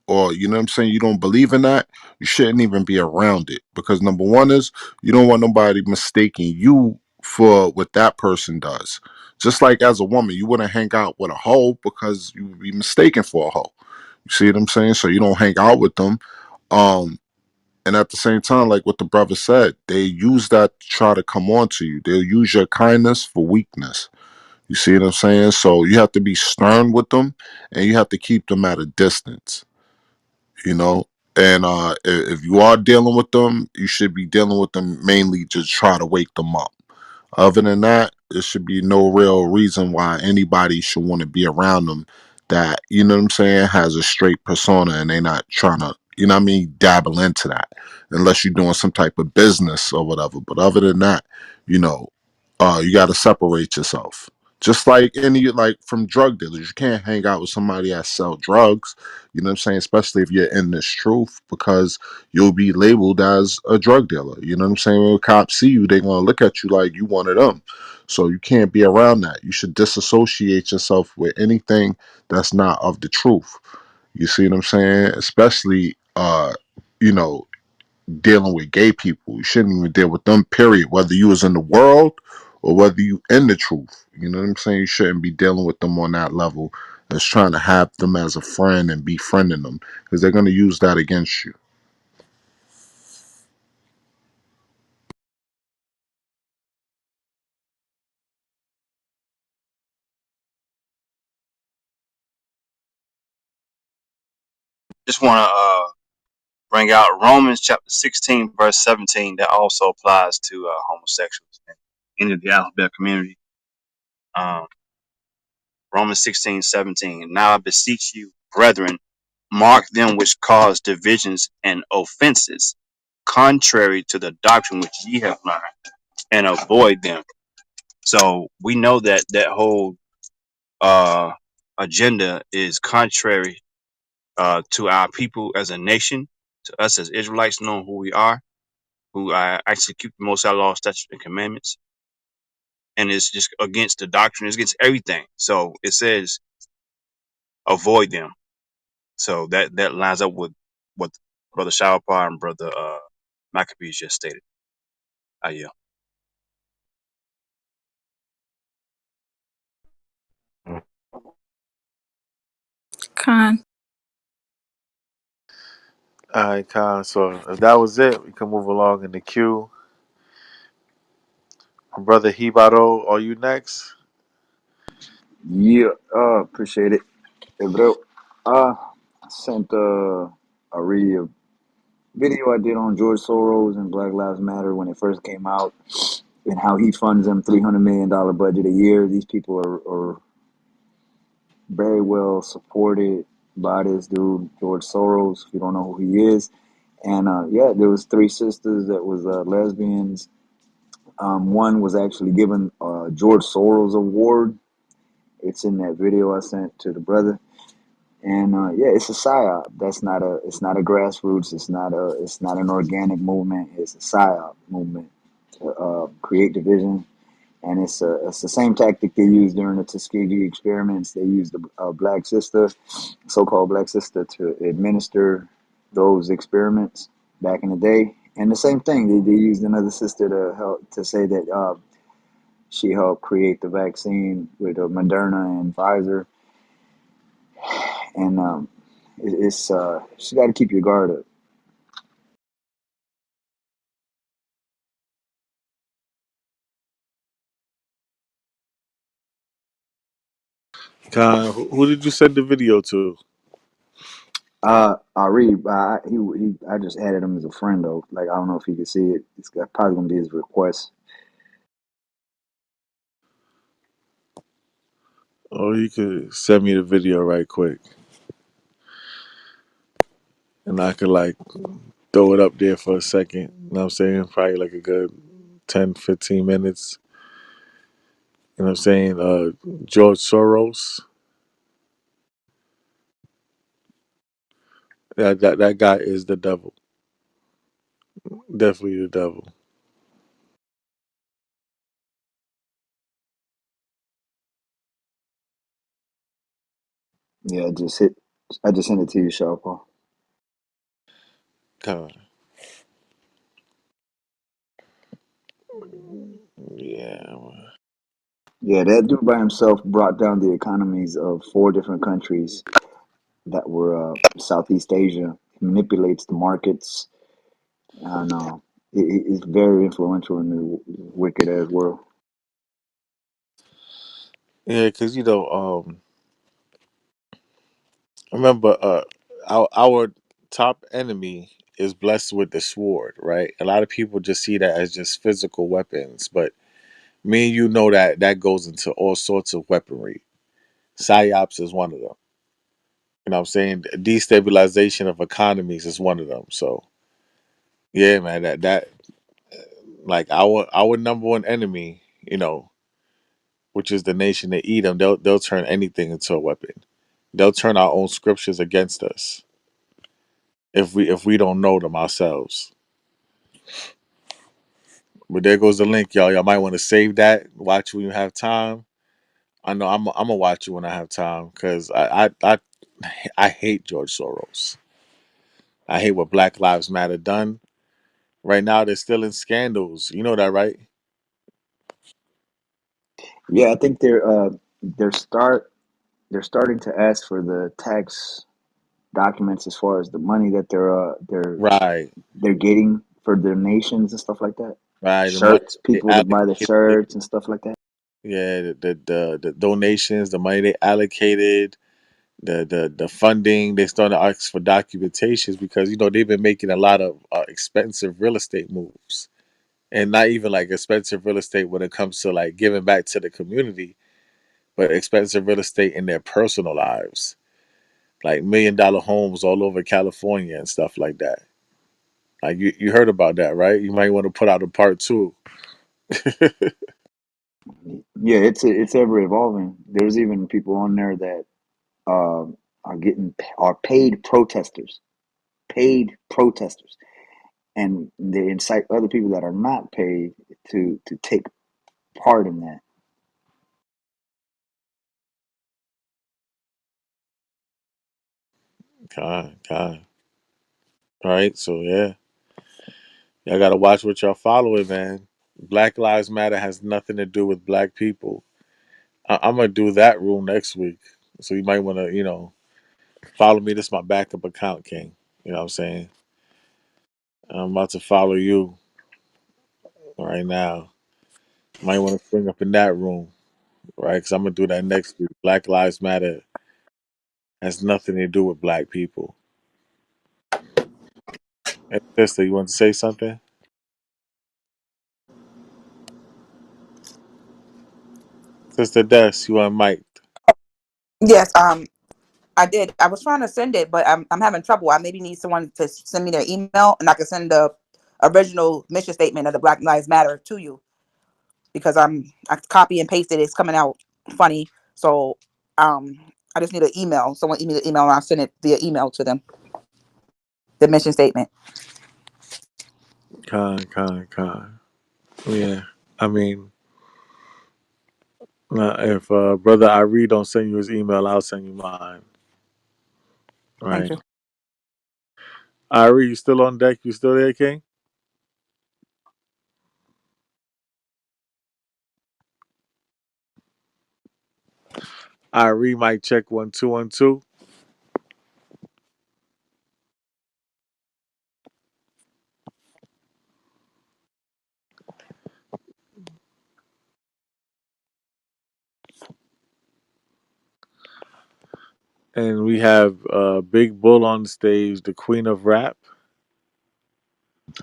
or you know what I'm saying, you don't believe in that, you shouldn't even be around it, because number one is you don't want nobody mistaking you for what that person does. Just like as a woman, you wouldn't hang out with a hoe because you would be mistaken for a hoe. You see what I'm saying? So you don't hang out with them. um and at the same time, like what the brother said, they use that to try to come on to you. They'll use your kindness for weakness. You see what I'm saying? So you have to be stern with them, and you have to keep them at a distance, you know. And if you are dealing with them, you should be dealing with them mainly to try to wake them up. Other than that, there should be no real reason why anybody should want to be around them that, you know what I'm saying, has a straight persona, and they're not trying to, you know what I mean, dabble into that, unless you're doing some type of business or whatever. But other than that, you know, you got to separate yourself. Just like any, like from drug dealers, you can't hang out with somebody that sell drugs. You know what I'm saying? Especially if you're in this truth, because you'll be labeled as a drug dealer. You know what I'm saying? When cops see you, they're gonna look at you like you one of them. So you can't be around that. You should disassociate yourself with anything that's not of the truth. You see what I'm saying? Especially you know, dealing with gay people. You shouldn't even deal with them, period. Whether you was in the world or whether you in the truth. You know what I'm saying? You shouldn't be dealing with them on that level. As trying to have them as a friend and befriending them, because they're going to use that against you. Just want to bring out Romans chapter 16, verse 17. That also applies to homosexuals in the alphabet community. Um, Romans 16:17. Now I beseech you, brethren, mark them which cause divisions and offenses, contrary to the doctrine which ye have learned, and avoid them. So we know that that whole uh, agenda is contrary to our people as a nation, to us as Israelites, knowing who we are, who actually keep the Most High law, statutes, and commandments. And it's just against the doctrine, it's against everything. So it says, avoid them. So that lines up with what Brother Shawapar and Brother Maccabees just stated. Yeah. Con. All right, Con. So if that was it, we can move along in the queue. Brother Hibaro, are you next? Yeah, appreciate it. Hey, bro, I sent a video I did on George Soros and Black Lives Matter when it first came out, and how he funds them $300 million budget a year. These people are very well supported by this dude George Soros. If you don't know who he is, and yeah, there was three sisters that was lesbians. One was actually given a George Soros award. It's in that video I sent to the brother. And yeah, it's a psyop. It's not a grassroots. It's not an organic movement. It's a psyop movement to create division. And it's the same tactic they used during the Tuskegee experiments. They used a black sister, so-called black sister, to administer those experiments back in the day. And the same thing, they used another sister to help to say that she helped create the vaccine with Moderna and Pfizer. And it's you got to keep your guard up. Con, who did you send the video to? Ari, I just added him as a friend though. Like I don't know if he could see it. Probably gonna be his request. Or you could send me the video right quick, and I could like throw it up there for a second. You know what I'm saying? Probably like a good 10, 15 minutes. You know what I'm saying? George Soros. That guy is the devil. Definitely the devil. Yeah, I just sent it to you, Shaw Paul. Con. Yeah. Yeah, that dude by himself brought down the economies of four different countries that were Southeast Asia. He manipulates the markets, and he's very influential in the wicked as world. Yeah, because remember, our top enemy is blessed with the sword, right? A lot of people just see that as just physical weapons, but me and you know that that goes into all sorts of weaponry. Psyops is one of them. You know what I'm saying? Destabilization of economies is one of them. So yeah, man, that like our number one enemy, which is the nation that eat them, they'll turn anything into a weapon. They'll turn our own scriptures against us if we don't know them ourselves. But there goes the link, y'all. Y'all might want to save that. Watch when you have time. I know I'm gonna watch it when I have time because I hate George Soros. I hate what Black Lives Matter done. Right now they're still in scandals. You know that, right? Yeah, I think they're starting to ask for the tax documents as far as the money that Right, they're getting for their nations and stuff like that. right. The money Shirts, they people to buy the allocated. shirts and stuff like that. Yeah, the donations, the money they allocated, the funding. They started to ask for documentations because they've been making a lot of expensive real estate moves, and not even like expensive real estate when it comes to like giving back to the community, but expensive real estate in their personal lives, like $1 million homes all over California and stuff like that. Like you heard about that, right? You might want to put out a part two. Yeah, it's ever evolving. There's even people on there that are paid protesters, and they incite other people that are not paid to take part in that. God. All right, so yeah, y'all gotta watch what y'all following, man. Black Lives Matter has nothing to do with black people. I'm gonna do that rule next week, so you might want to, follow me. This is my backup account, King. You know what I'm saying? I'm about to follow you right now. Might want to spring up in that room, right? Because I'm gonna do that next week. Black Lives Matter has nothing to do with black people. Hey, sister, you want to say something? Sister Des, you want mic? Yes, I did. I was trying to send it, but I'm having trouble. I maybe need someone to send me their email, and I can send the original mission statement of the Black Lives Matter to you because I copy and pasted. It's coming out funny, so I just need an email. Someone email the email, and I'll send it via email to them. The mission statement. Con. Yeah, I mean, if brother Irie don't send you his email, I'll send you mine. Thank Right, you. Irie, you still on deck? You still there, King? Irie might check 1 2 1 2. And we have Big Bull on stage, the Queen of Rap.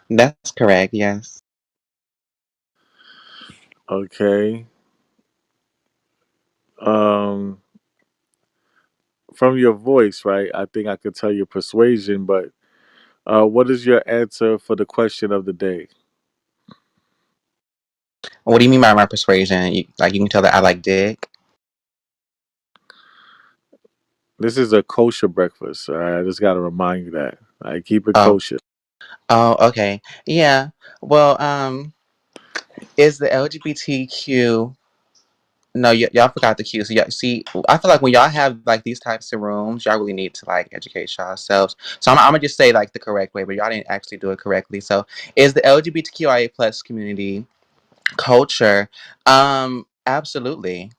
That's correct. Yes. Okay. Um, from your voice, right? I think I could tell your persuasion, but what is your answer for the question of the day? What do you mean by my persuasion? Like you can tell that I like dick. This is a kosher breakfast. All right? I just got to remind you that. I keep it Oh. kosher. Oh. Okay. Yeah. Well. Is the LGBTQ? No, y'all forgot the Q. So y'all see, I feel like when y'all have like these types of rooms, y'all really need to like educate yourselves. So I'm gonna just say like the correct way, but y'all didn't actually do it correctly. So is the LGBTQIA plus community culture? Absolutely.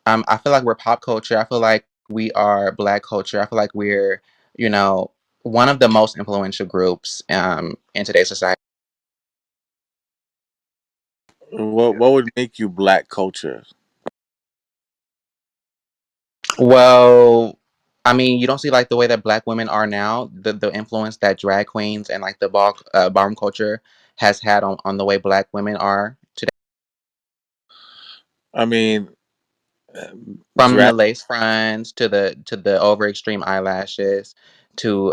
I feel like we're pop culture. I feel like we are Black culture. I feel like we're, you know, one of the most influential groups in today's society. What would make you Black culture? Well, I mean, you don't see like the way that Black women are now, the influence that drag queens and like the ballroom culture has had on the way Black women are today. I mean, From the drag. lace fronts to the over extreme eyelashes to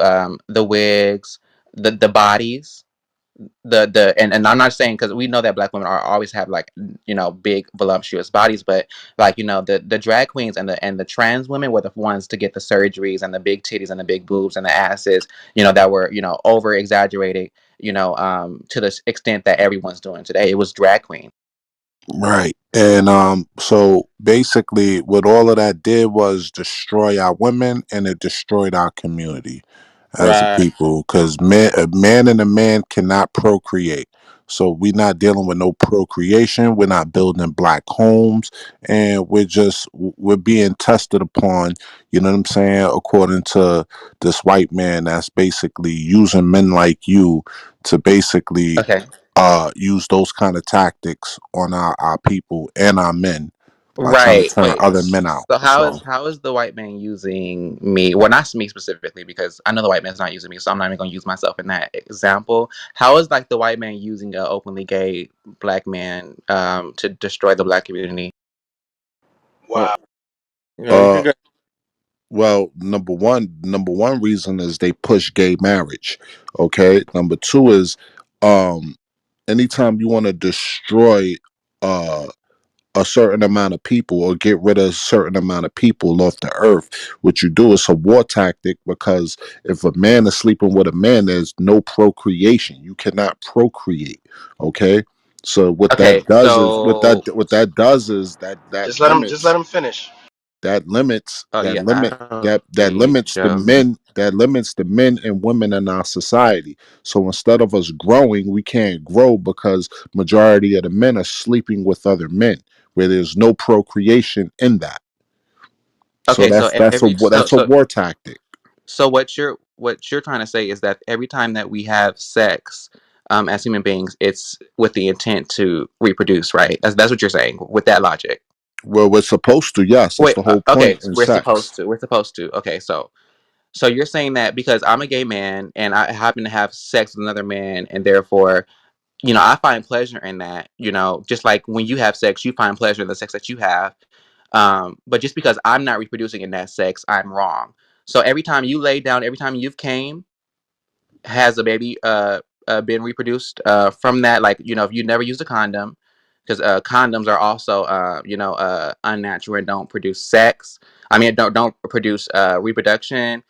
the wigs, the bodies. And I'm not saying because we know that Black women are always have like big voluptuous bodies, but like the drag queens and the trans women were the ones to get the surgeries and the big titties and the big boobs and the asses that were over exaggerated to the extent that everyone's doing today. It was drag queen. Right. And so basically what all of that did was destroy our women, and it destroyed our community as a Right. people, because a man and a man cannot procreate. So we're not dealing with no procreation. We're not building Black homes, and we're being tested upon, you know what I'm saying, according to this white man that's basically using men like you to basically Okay. use those kind of tactics on our people and our men by trying to Right. turn Wait. other men out. So So how is the white man using me? Well, not me specifically, because I know the white man's not using me, so I'm not even gonna use myself in that example. How is like the white man using a openly gay Black man to destroy the Black community? Well, Wow. you uh could go. well, number one reason is they push gay marriage. Okay. Number two is um anytime you want to destroy uh a certain amount of people or get rid of a certain amount of people off the earth, what you do is a war tactic, because if a man is sleeping with a man, there's no procreation. You cannot procreate. Okay. So what Okay. that does is So. that Just let limits him finish. that limits Oh that yeah, I limit heard that you, limits the Joe. men and women in our society. So instead of us growing, we can't grow because majority of the men are sleeping with other men, where there's no procreation in that. So Okay. So every that's a war tactic. so what you're trying to say is that every time that we have sex, as human beings, it's with the intent to reproduce, right? That's what you're saying with that logic. Well, we're supposed to, yes, that's Wait, the whole okay, point in sex. we're supposed to. Okay, so you're saying that because I'm a gay man and I happen to have sex with another man, and therefore, I find pleasure in that. Just like when you have sex, you find pleasure in the sex that you have. But just because I'm not reproducing in that sex, I'm wrong. So every time you lay down, every time you've came, has a baby been reproduced from that? Like, if you never used a condom, because condoms are also unnatural and don't produce sex. I mean, don't produce reproduction.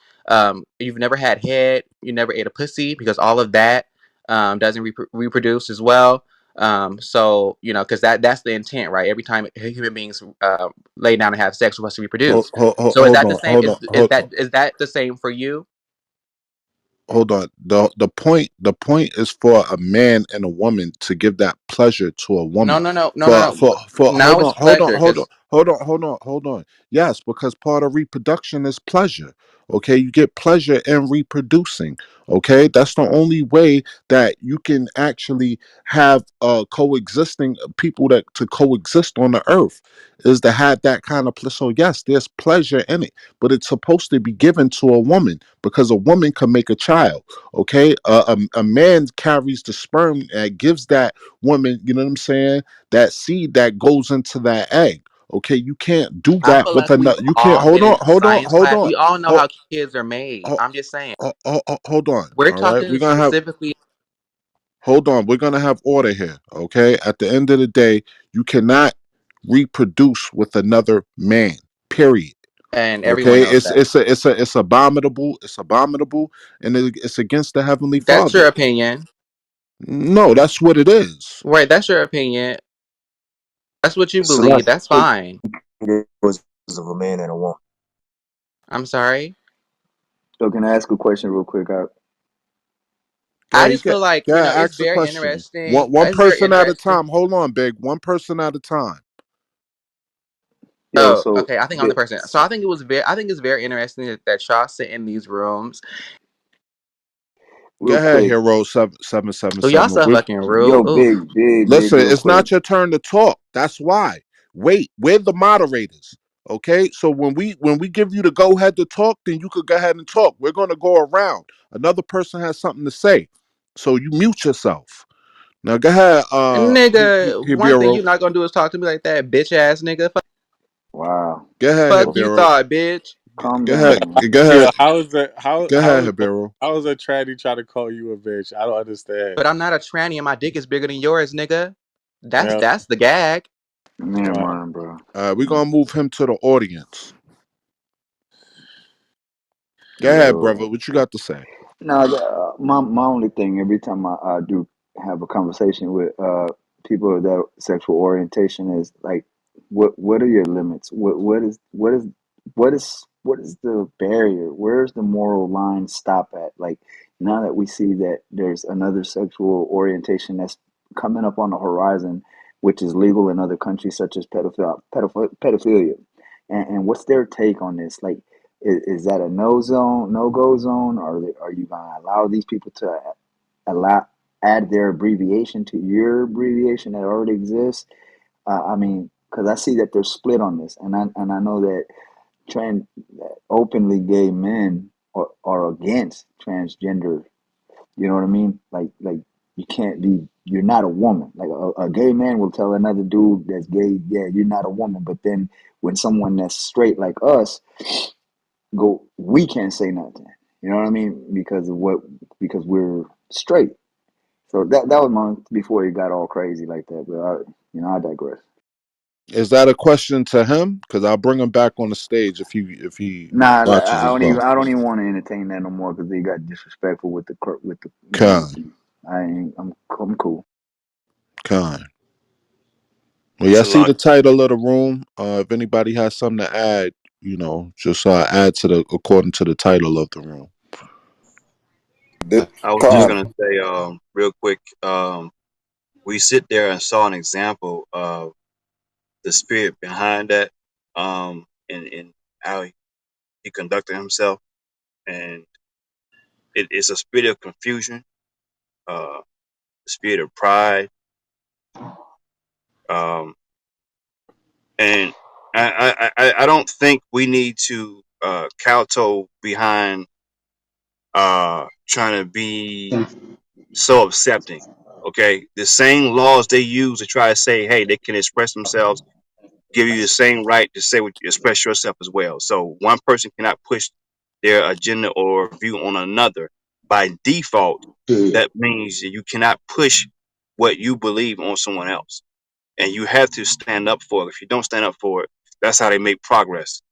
You've never had head, you never ate a pussy, because all of that doesn't reproduce as well. So because that's the intent, right? Every time human beings lay down and have sex, we're supposed to reproduce. So is Hold that the on, same? hold on, hold on. Is that the same for you? Hold on. The point is for a man and a woman to give that pleasure to a No, woman. no, no, no, no, For no. Now hold it's on, hold on, pleasure hold on, because hold on, hold on, hold on. Yes, because part of reproduction is pleasure. Okay, you get pleasure in reproducing. Okay, that's the only way that you can actually have coexisting people that to coexist on the earth is to have that kind of so yes, there's pleasure in it, but it's supposed to be given to a woman because a woman can make a child. Okay, a man carries the sperm that gives that woman, you know what I'm saying, that seed that goes into that egg. Okay, you can't do I that feel with like we've another. You can't. all Hold been on. in a Hold on. science Hold class. on. We all know Hold, how kids are made. hold, I'm just saying. hold on. We're All right, we're talking gonna have. specifically, Hold on. We're gonna have order here. Okay. At the end of the day, you cannot reproduce with another man. Period. and everyone Okay. knows that. It's abominable. It's abominable, and it's against the heavenly That's Father. your opinion. No, that's what it is. Right, that's your opinion. That's what you believe. Celeste, That's fine. was of a man and a woman. I'm sorry. So can I ask a question real quick? Go I ahead, you just can. feel like, Yeah, it's ask the very question. interesting. One It's very person at a interesting. time. Hold on, big. One person at a time. Yo, Oh, so okay. I think I'm the person. So I think it's very interesting that y'all sit in these rooms. Go real ahead, quick, hero 777. Oh, y'all so fucking rude. yo, Oof. big, Listen, real it's quick. not your turn to talk. That's why. Wait, we're the moderators. Okay, so when we give you the go ahead to talk, then you could go ahead and talk. We're gonna go around. Another person has something to say, so you mute yourself. Now go ahead, Nigga, one thing Hibiro. you're not gonna do is talk to me like that, bitch ass nigga. Wow. Go ahead, Fuck Well, you Hibiro. thought, bitch. calm Go ahead. down, man. Go Yeah, ahead. how is that? How Go how ahead, is that? Hibiro. How is a tranny trying to call you a bitch? I don't understand. But I'm not a tranny and my dick is bigger than yours, nigga. That's Yeah, that's the gag. Never right. mind, bro. We're gonna move him to the audience. Go ahead, Yo, brother. What you got to say? no, my only thing every time I do have a conversation with people of that sexual orientation is like, what are your limits? What is the barrier? Where's the moral line stop at? Like now that we see that there's another sexual orientation that's coming up on the horizon, which is legal in other countries such as pedophilia, and what's their take on this? Like is that a no go zone? Or are you gonna allow these people to allow add their abbreviation to your abbreviation that already exists? I mean, because I see that they're split on this, and I know that trans openly gay men are against transgender. You know what I mean? Like you can't be. You're not a woman. Like a gay man will tell another dude that's gay, yeah, you're not a woman. But then when someone that's straight like us go, we can't say nothing. You know what I mean? Because we're straight. So that was my before he got all crazy like that. But I digress. Is that a question to him? Because I'll bring him back on the stage if he Nah, watches his mouth. I don't even want to entertain that no more because they got disrespectful with the Con, with the. I ain't. I'm cool. con. Well, It's y'all a see lot. the title of the room. If anybody has something to add, just add to the according to the title of the room. I was just Con. gonna say, real quick, we sit there and saw an example of the spirit behind that, and how he conducted himself, and it's a spirit of confusion, a spirit of pride, um, and I don't think we need to kowtow behind trying to be so accepting. Okay, the same laws they use to try to say, hey, they can express themselves, give you the same right to say what express yourself as well. So one person cannot push their agenda or view on another by default. That means that you cannot push what you believe on someone else, and you have to stand up for it. If you don't stand up for it, that's how they make progress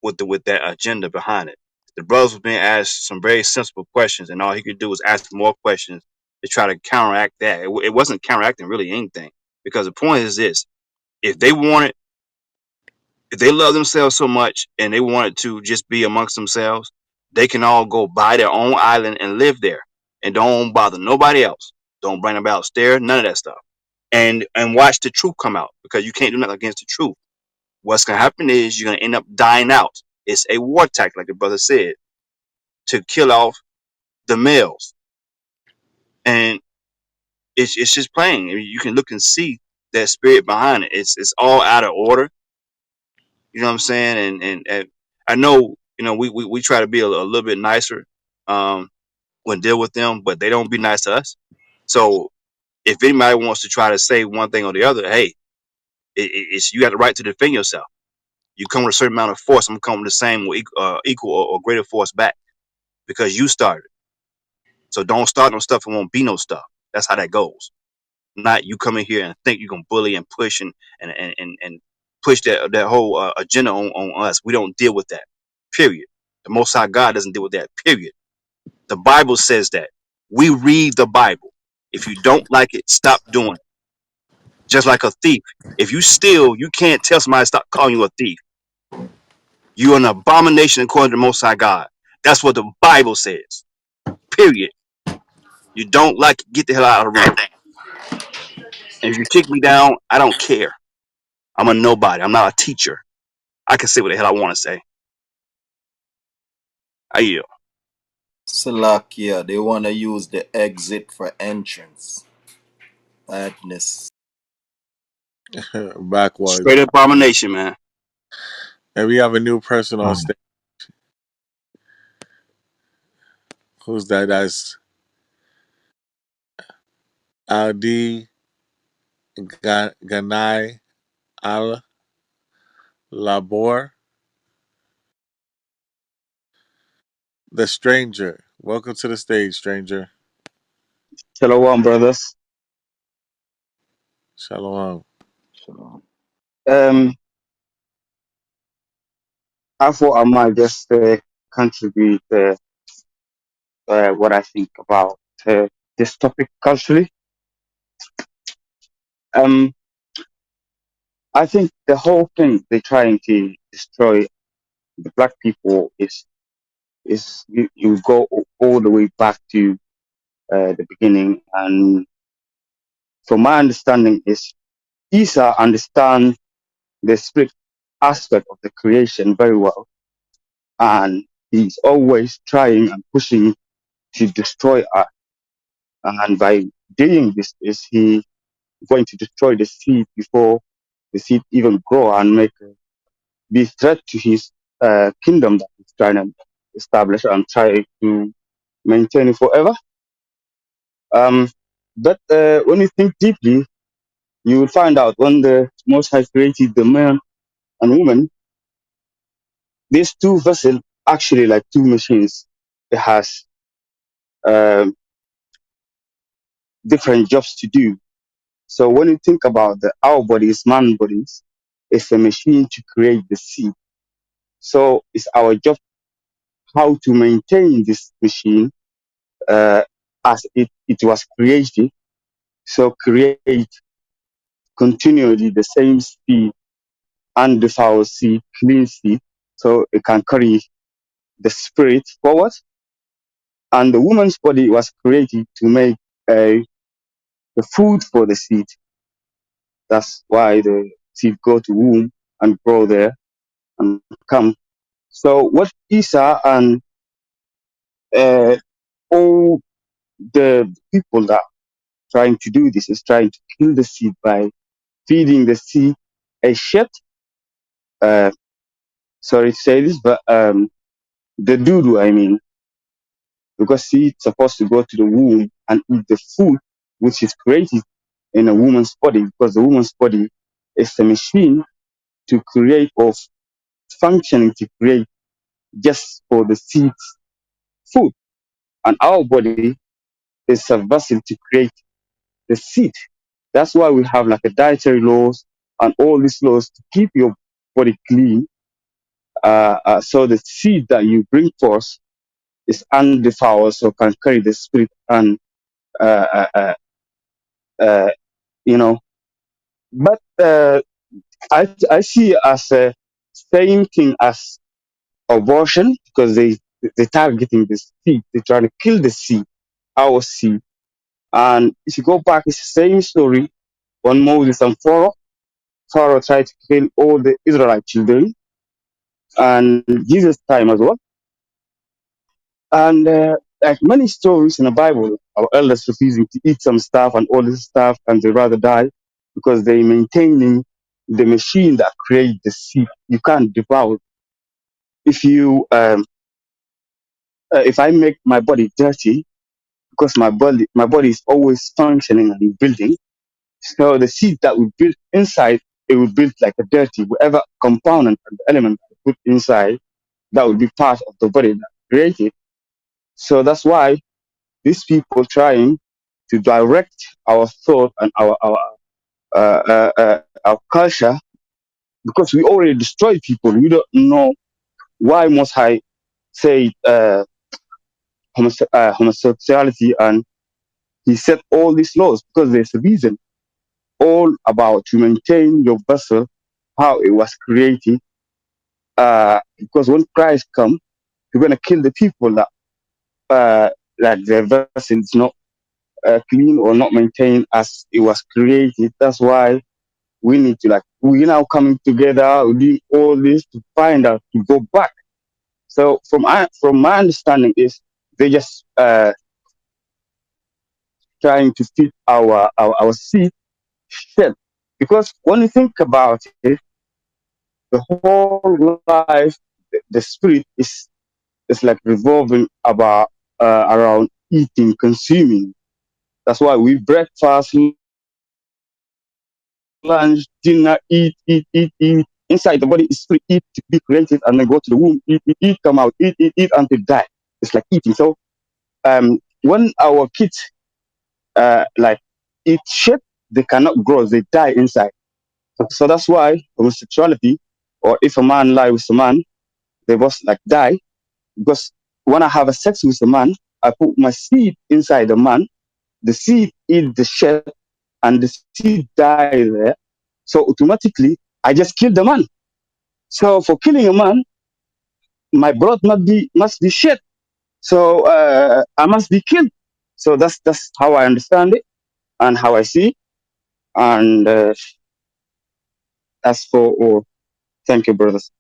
with that agenda behind it. The brothers was being asked some very sensible questions, and all he could do was ask more questions to try to counteract that. It wasn't counteracting really anything, because the point is this: if they wanted, if they love themselves so much and they wanted to just be amongst themselves, they can all go buy their own island and live there, and don't bother nobody else. Don't bring them upstairs, none of that stuff, and watch the truth come out, because you can't do nothing against the truth. What's gonna happen is you're gonna end up dying out. It's a war tactic, like the brother said. to kill off the males, and it's just plain. I mean, you can look and see that spirit behind it. It's all out of order. You know what I'm saying? And I know, we try to be a little bit nicer um, when deal with them, but they don't be nice to us. So if anybody wants to try to say one thing or the other, hey, it's you got the right to defend yourself. You come with a certain amount of force, I'm coming with the same or equal or greater force back because you started. So don't start no stuff and won't be no stuff. That's how that goes. Not you come in here and think you're gonna bully and push and push that whole agenda on us. We don't deal with that. Period. The Most High God doesn't deal with that. Period. The Bible says that. We read the Bible. If you don't like it, stop doing it. Just like a thief. If you steal, you can't tell somebody to stop calling you a thief. You're an abomination according to the Most High God. That's what the Bible says. Period. You don't like it, get the hell out of the room. And if you kick me down, I don't care. I'm a nobody. I'm not a teacher. I can say what the hell I want to say. I yield. Salakia, they want to use the exit for entrance. Madness. Backwards. Straight abomination, man. And we have a new person on stage. Who's that? That's Aldi Ganai Al Labor, the stranger. Welcome to the stage, stranger. Shalom, brothers. Shalom. Shalom. Um, I thought I might just contribute what I think about this topic culturally. Um, I think the whole thing they're trying to destroy the black people is you go all the way back to the beginning, and from my understanding is Isa understand the spirit aspect of the creation very well, and he's always trying and pushing to destroy us. And by doing this, is he going to destroy the seed before the seed even grow and make a big threat to his kingdom that he's trying to establish and try to maintain it forever. Um, but when you think deeply, you will find out when the Most High created the man and woman, these two vessels actually like two machines. It has um, different jobs to do. So when you think about our bodies, man bodies, it's a machine to create the seed. So it's our job how to maintain this machine as it was created. So create continually the same speed and the seed, clean seed, so it can carry the spirit forward. And the woman's body was created to make the food for the seed. That's why the seed go to womb and grow there and come. So what Isa and uh, all the people that trying to do this is trying to kill the seed by feeding the seed a shit. Uh, sorry to say this, but the doo I mean, because seed's supposed to go to the womb and eat the food which is created in a woman's body, because the woman's body is a machine to create or functioning to create just for the seed's food, and our body is a vessel to create the seed. That's why we have like a dietary laws and all these laws to keep your body clean. So the seed that you bring forth is undefiled, so can carry the spirit and uh, uh, uh, uh, you know. But I see it as a same thing as abortion, because they targeting the seed. They're trying to kill the seed, our seed. And if you go back, it's the same story on Moses and Pharaoh. Pharaoh tried to kill all the Israelite children, and Jesus' time as well. And like many stories in the Bible, our elders refusing to eat some stuff and all this stuff, and they rather die because they maintaining the machine that creates the seed. You can't devour. If you if I make my body dirty because my body is always functioning and building, so the seed that we build inside, it will build like a dirty whatever component and element that we put inside, that will be part of the body that created. So that's why these people trying to direct our thought and our culture, because we already destroyed people. We don't know why must I say homosexuality, and he set all these laws because there's a reason, all about to maintain your vessel, how it was created. Because when Christ come, he's gonna kill the people that like their vessel is not clean or not maintained as it was created. That's why we need to, like, we now coming together, we doing all this to find out to go back. So from my understanding is they just trying to fit our seed shape. Because when you think about it, the whole life, the spirit is like revolving about around eating, consuming. That's why we breakfast, lunch, dinner, eat. Inside the body is to eat, to be created, and then go to the womb, eat, come out, eat until die. It's like eating. So when our kids like eat shit, they cannot grow, they die inside. So that's why homosexuality, or if a man lie with a man, they both like die, because when I have a sex with a man, I put my seed inside the man, the seed eat the shit, and the seed die there. So automatically, I just kill the man. So for killing a man, my blood must be shed. So I must be killed. So that's how I understand it and how I see it. And as for all, thank you, brothers.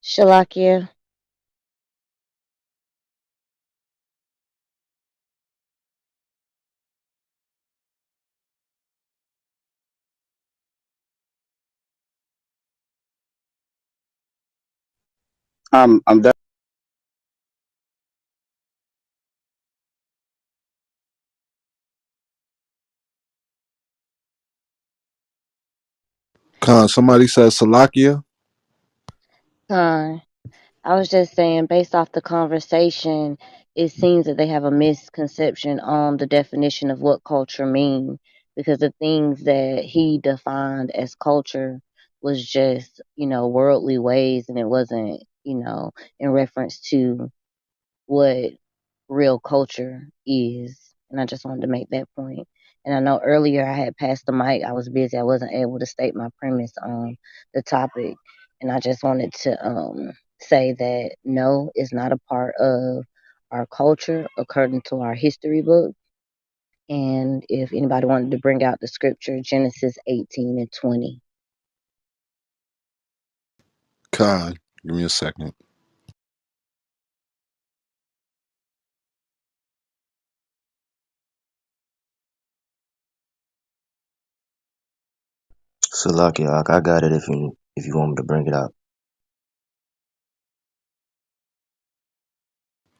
Shalakia. I'm done. Somebody says Salakia. Khan. I was just saying, based off the conversation, it seems that they have a misconception on the definition of what culture means, because the things that he defined as culture was just, worldly ways, and it wasn't, in reference to what real culture is. And I just wanted to make that point. And I know earlier I had passed the mic. I was busy. I wasn't able to state my premise on the topic. And I just wanted to say that no, it's not a part of our culture according to our history book. And if anybody wanted to bring out the scripture, Genesis 18 and 20. Khan, give me a second. Salaki, I got it if you want me to bring it out.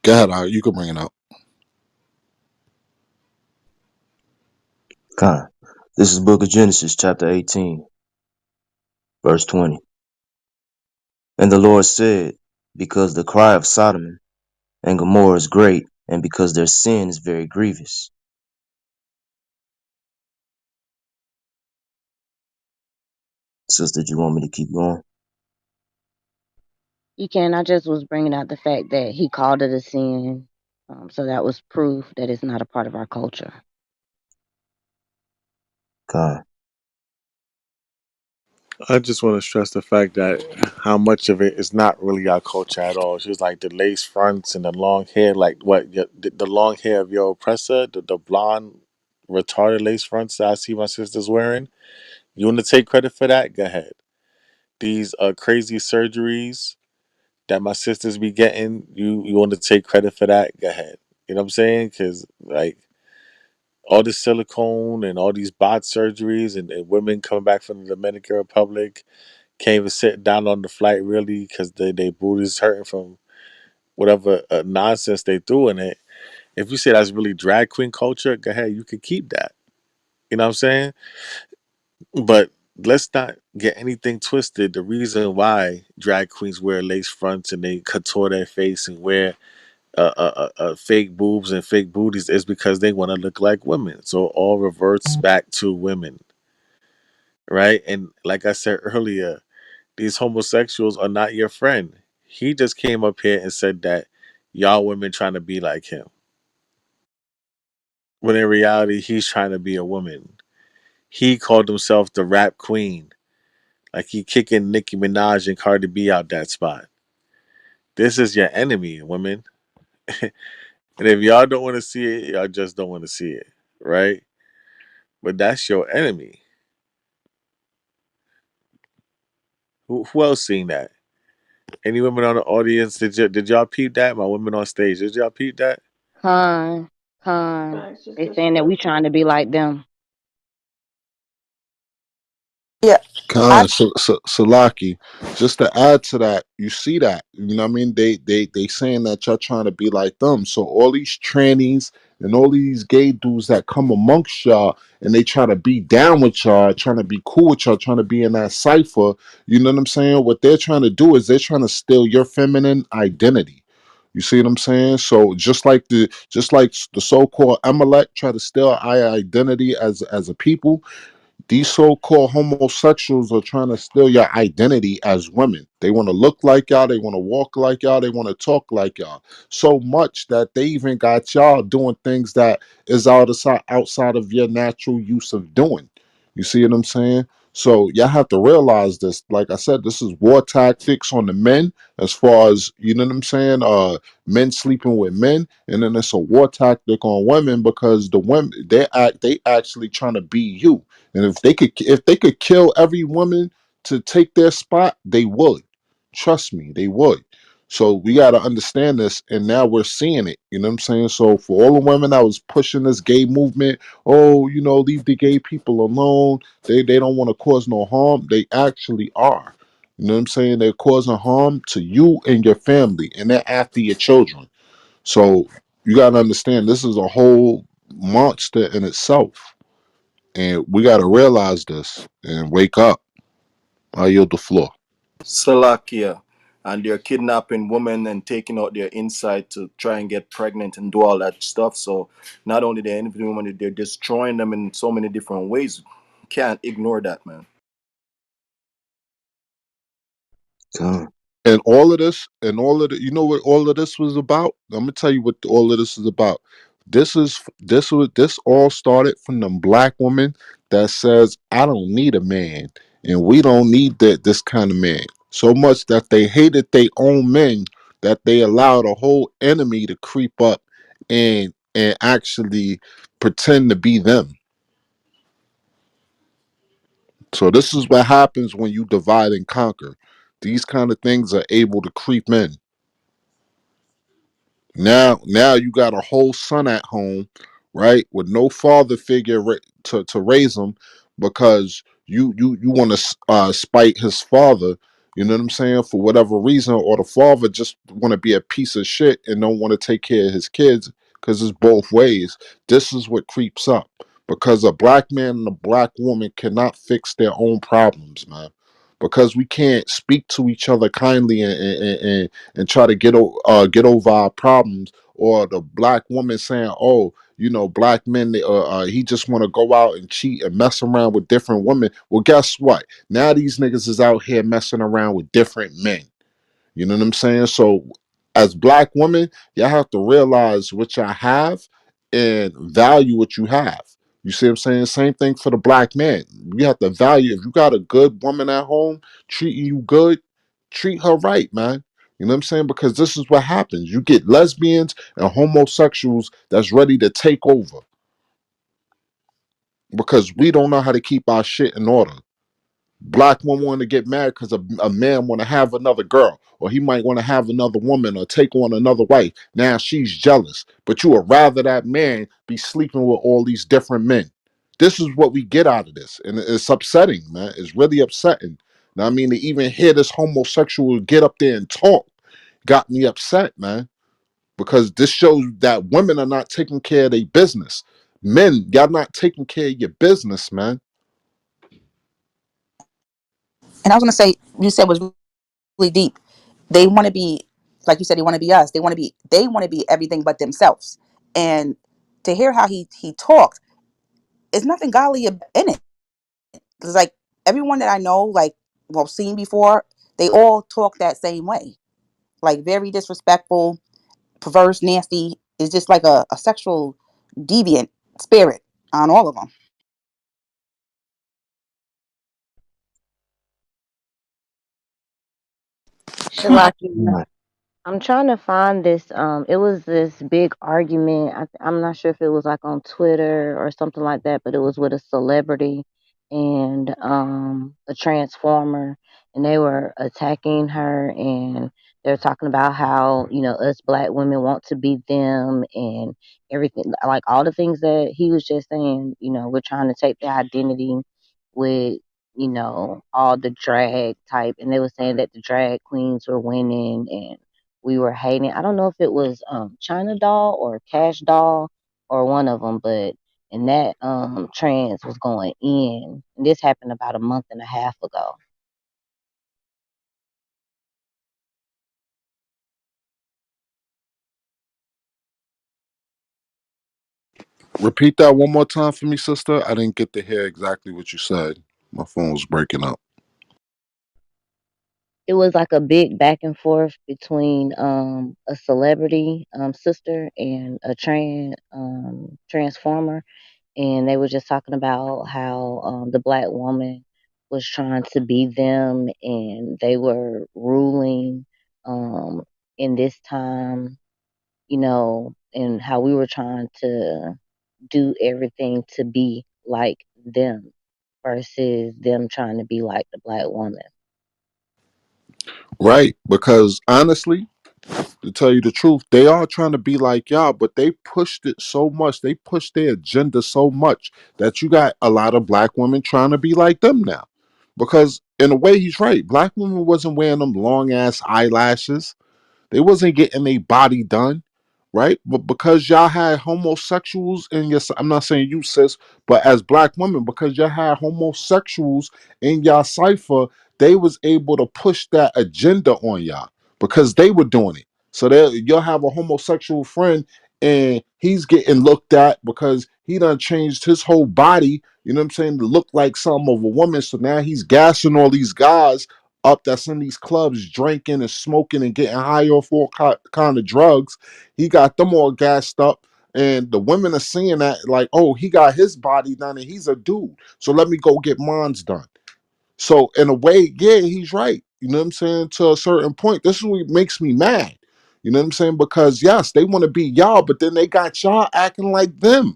Go ahead, you can bring it out. Con. This is Book of Genesis, chapter 18, verse 20. And the Lord said, because the cry of Sodom and Gomorrah is great, and because their sin is very grievous. Sister, do you want me to keep going? You can. I just was bringing out the fact that he called it a sin. So that was proof that it's not a part of our culture. Con. I just want to stress the fact that how much of it is not really our culture at all. It's just like the lace fronts and the long hair, like what the long hair of your oppressor, the blonde retarded lace fronts that I see my sisters wearing. You want to take credit for that? Go ahead. These crazy surgeries that my sisters be getting, you want to take credit for that? Go ahead. You know what I'm saying? Because like all this silicone and all these bot surgeries and women coming back from the Dominican Republic can't even sit down on the flight really because they booty's hurting from whatever nonsense they threw in it. If you say that's really drag queen culture, go ahead, you can keep that. You know what I'm saying? But let's not get anything twisted. The reason why drag queens wear lace fronts and they contour their face and wear fake boobs and fake booties is because they want to look like women. So it all reverts back to women, right? And like I said earlier, these homosexuals are not your friend. He just came up here and said that y'all women trying to be like him. When in reality, he's trying to be a woman. He called himself the rap queen. Like he kicking Nicki Minaj and Cardi B out that spot. This is your enemy, women. And if y'all don't want to see it, y'all just don't want to see it, right? But that's your enemy. Who else seen that? Any women on the audience? Did y'all peep that? My women on stage, did y'all peep that? Con, con. Facts, just They saying that we disrespectful. trying to be like them. Yeah, I Khan, Salaki, just to add to that, you see that, you know what I mean? They saying that y'all trying to be like them. So all these trannies and all these gay dudes that come amongst y'all and they try to be down with y'all, trying to be cool with y'all, trying to be in that cipher, you know what I'm saying? What they're trying to do is they're trying to steal your feminine identity. You see what I'm saying? So just like the so-called Amalek try to steal our identity as a people, these so-called homosexuals are trying to steal your identity as women. They want to look like y'all, they want to walk like y'all, they want to talk like y'all. So much that they even got y'all doing things that is outside of your natural use of doing. You see what I'm saying? So y'all have to realize this. Like I said, this is war tactics on the men, as far as you know what I'm saying. Men sleeping with men, and then it's a war tactic on women because the women they actually trying to be you, and if they could kill every woman to take their spot, they would. Trust me, they would. So we gotta understand this, and now we're seeing it. You know what I'm saying? So for all the women that was pushing this gay movement, oh, leave the gay people alone. They don't want to cause no harm. They actually are. You know what I'm saying? They're causing harm to you and your family, and they're after your children. So you gotta understand this is a whole monster in itself. And we got to realize this and wake up. I yield the floor. Salakia. And they're kidnapping women and taking out their inside to try and get pregnant and do all that stuff. So not only they're interviewing women, they're destroying them in so many different ways. Can't ignore that, man. Come. And all of this, you know what all of this was about? I'm gonna tell you what all of this is about. This all started from the black woman that says, "I don't need a man, and we don't need this kind of man." So much that they hated their own men that they allowed a whole enemy to creep up and actually pretend to be them. So this is what happens when you divide and conquer. These kind of things are able to creep in. Now you got a whole son at home, right, with no father figure to raise him, because you want to spite his father. You know what I'm saying? For whatever reason, or the father just want to be a piece of shit and don't want to take care of his kids, because it's both ways. This is what creeps up, because a black man and a black woman cannot fix their own problems, man. Because we can't speak to each other kindly and try to get over our problems, or the black woman saying, "Oh, black men, he just want to go out and cheat and mess around with different women." Well, guess what? Now these niggas is out here messing around with different men. You know what I'm saying? So, as black women, y'all have to realize what y'all have and value what you have. You see what I'm saying? Same thing for the black man. You have to value. If you got a good woman at home treating you good, treat her right, man. You know what I'm saying? Because this is what happens. You get lesbians and homosexuals that's ready to take over because we don't know how to keep our shit in order. Black woman want to get married because a man want to have another girl, or he might want to have another woman or take on another wife. Now she's jealous, but you would rather that man be sleeping with all these different men. This is what we get out of this, and it's upsetting, man. It's really upsetting. Now, I mean, to even hear this homosexual get up there and talk got me upset, man, because this shows that women are not taking care of their business. Men, y'all not taking care of your business, man. And I was gonna say, you said was really deep. They want to be, like you said, they want to be us. They want to be everything but themselves. And to hear how he talked, there's nothing godly in it. It's like everyone that I know, like, well, seen before, they all talk that same way, like very disrespectful, perverse, nasty. It's just like a sexual deviant spirit on all of them. Shalaki, I'm trying to find this. It was this big argument. I'm not sure if it was like on Twitter or something like that, but it was with a celebrity and a transformer, and they were attacking her, and they're talking about how us black women want to be them and everything, like all the things that he was just saying. We're trying to take the identity with all the drag type, and they were saying that the drag queens were winning and we were hating. I don't know if it was China Doll or Cash Doll or one of them, but and that trans was going in. And this happened about a month and a half ago. Repeat that one more time for me, sister. I didn't get to hear exactly what you said. My phone was breaking up. It was like a big back and forth between a celebrity sister and a transformer, and they were just talking about how the black woman was trying to be them, and they were ruling um, in this time, and how we were trying to do everything to be like them versus them trying to be like the black woman. Right, because honestly, to tell you the truth, they are trying to be like y'all, but they pushed it so much. They pushed their agenda so much that you got a lot of black women trying to be like them now. Because in a way, he's right. Black women wasn't wearing them long ass eyelashes. They wasn't getting their body done, right? But because y'all had homosexuals in your, I'm not saying you sis, but as black women, because y'all had homosexuals in y'all cipher, they was able to push that agenda on y'all because they were doing it. So that you'll have a homosexual friend and he's getting looked at because he done changed his whole body, you know what I'm saying, to look like some of a woman. So now he's gassing all these guys up that's in these clubs drinking and smoking and getting high off all kind of drugs. He got them all gassed up. And the women are seeing that, like, oh, he got his body done and he's a dude. So let me go get mine's done. So, in a way, yeah, he's right. You know what I'm saying? To a certain point, this is what makes me mad. You know what I'm saying? Because, yes, they want to be y'all, but then they got y'all acting like them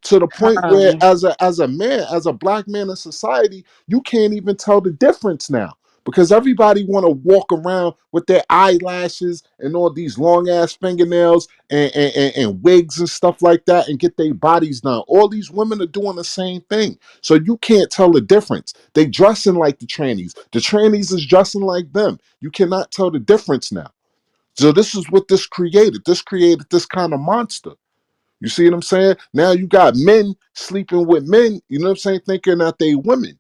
to the point where Con, as a man, as a black man in society, you can't even tell the difference now because everybody want to walk around with their eyelashes and all these long ass fingernails and wigs and stuff like that and get their bodies done. All these women are doing the same thing, so you can't tell the difference. They dressing like the trannies is dressing like them. You cannot tell the difference now. So this is what this created this kind of monster. You see what I'm saying? Now you got men sleeping with men, you know what I'm saying, thinking that they women.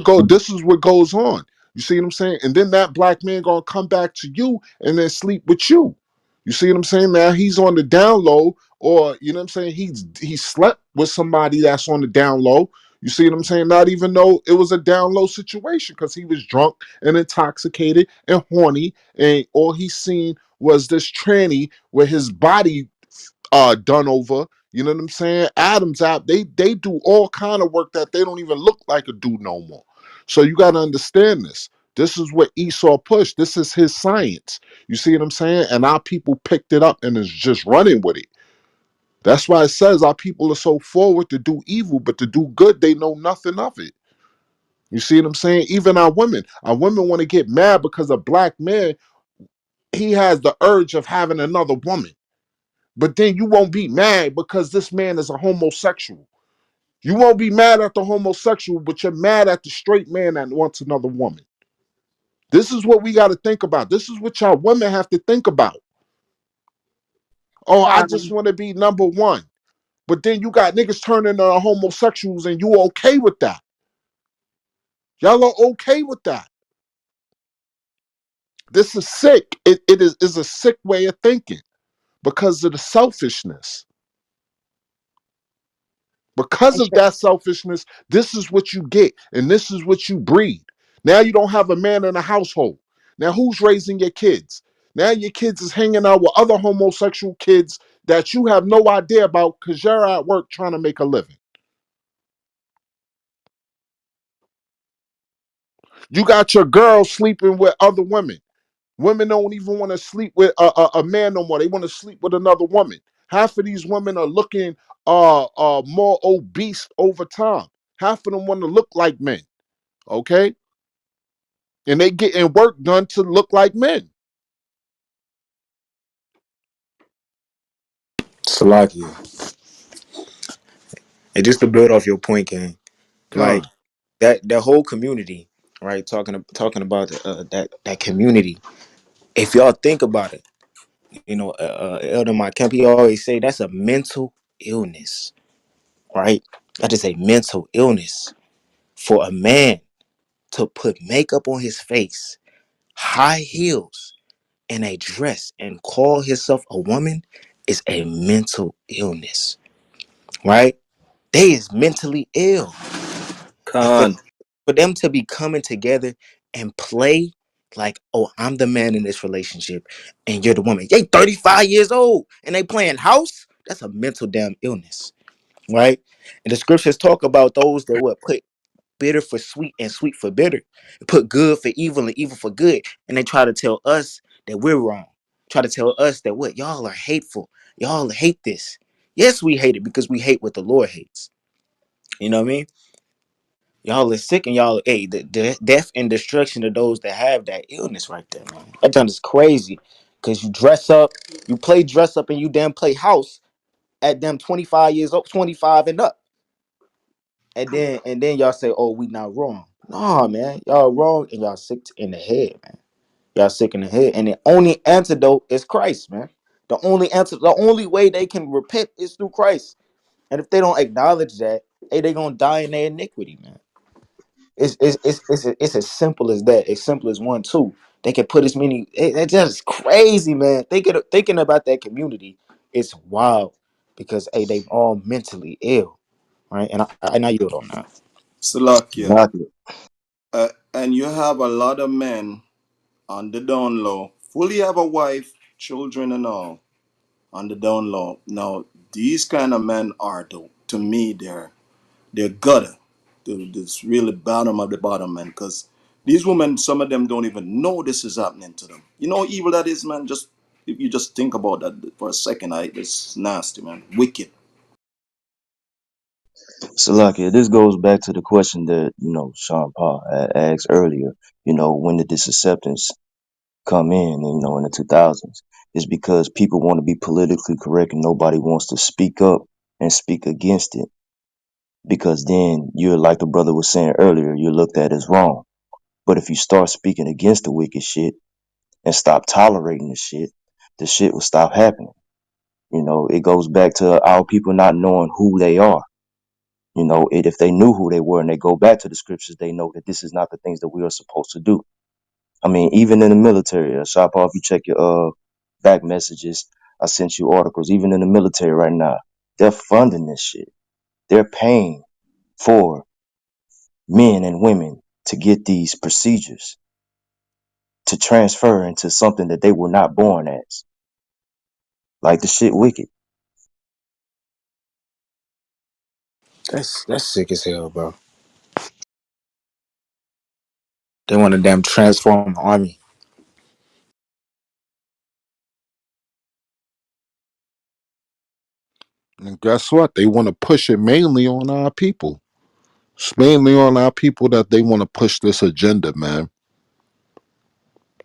con. This is what goes on. You see what I'm saying? And then that black man gonna come back to you and then sleep with you. You see what I'm saying? Now he's on the down low, or you know what I'm saying, he slept with somebody that's on the down low. You see what I'm saying? Not even though it was a down low situation because he was drunk and intoxicated and horny, and all he seen was this tranny with his body done over. You know what I'm saying? Adam's app, they do all kind of work that they don't even look like a dude no more. So you got to understand this. This is what Esau pushed. This is his science. You see what I'm saying? And our people picked it up and is just running with it. That's why it says our people are so forward to do evil, but to do good, they know nothing of it. You see what I'm saying? Even our women want to get mad because a black man, he has the urge of having another woman. But then you won't be mad because this man is a homosexual. You won't be mad at the homosexual, but you're mad at the straight man that wants another woman. This is what we got to think about. This is what y'all women have to think about. Oh, I just Um, want to be number one. But then you got niggas turning to homosexuals and you okay with that. Y'all are okay with that. This is sick. It is a sick way of thinking because of the selfishness. Because of that selfishness, this is what you get and this is what you breed. Now you don't have a man in the household. Now who's raising your kids? Now your kids is hanging out with other homosexual kids that you have no idea about because you're at work trying to make a living. You got your girls sleeping with other women. Women don't even want to sleep with a man no more. They want to sleep with another woman. Half of these women are looking more obese over time. Half of them want to look like men. Okay, and they getting work done to look like men. Salakia. And just to build off your point, King, like Con, that whole community, right? Talking about that community. If y'all think about it, Elder Mike Kemp, he always say that's a mental illness, right? That is a mental illness for a man to put makeup on his face, high heels, and a dress, and call himself a woman is a mental illness, right? They is mentally ill. And Khan. for them to be coming together and play like, oh, I'm the man in this relationship and you're the woman. They 35 years old and they playing house. That's a mental damn illness, right? And the scriptures talk about those that would put bitter for sweet and sweet for bitter, put good for evil and evil for good. And they try to tell us that we're wrong. Try to tell us that what y'all are hateful. Y'all hate this. Yes, we hate it because we hate what the Lord hates. You know what I mean? Y'all are sick and y'all, hey, the death and destruction of those that have that illness right there, man. That done is crazy. Cause you dress up, you play dress up and you damn play house at them 25 years old, 25 and up. And then y'all say, oh, we not wrong. Nah, man. Y'all wrong and y'all sick in the head, man. Y'all sick in the head. And the only antidote is Christ, man. The only way they can repent is through Christ. And if they don't acknowledge that, hey, they gonna die in their iniquity, man. It's as simple as that. As simple as 1, 2. They can put as many. That's just crazy, man. Thinking about that community, it's wild because hey, they all mentally ill, right? And I yield on that. Salakia. Exactly. And you have a lot of men on the down low, fully have a wife, children, and all on the down low. Now, these kind of men are, to me, they're gutter. This really bottom of the bottom, man. Because these women, some of them don't even know this is happening to them. You know how evil that is, man? Just if you just think about that for a second, it's nasty, man. Wicked. So, Salakia, this goes back to the question that, Sean Paul asked earlier, when did this acceptance come in, in the 2000s? It's because people want to be politically correct and nobody wants to speak up and speak against it. Because then you're like the brother was saying earlier, you're looked at as wrong. But if you start speaking against the wicked shit and stop tolerating the shit will stop happening. It goes back to our people not knowing who they are. If they knew who they were and they go back to the scriptures, they know that this is not the things that we are supposed to do. I mean, even in the military, Shopper, if you check your back messages, I sent you articles. Even in the military right now, they're funding this shit. They're paying for men and women to get these procedures to transfer into something that they were not born as. Like the shit wicked. That's sick as hell, bro. They want to damn transform the army. And guess what? They want to push it mainly on our people. It's mainly on our people that they want to push this agenda, man.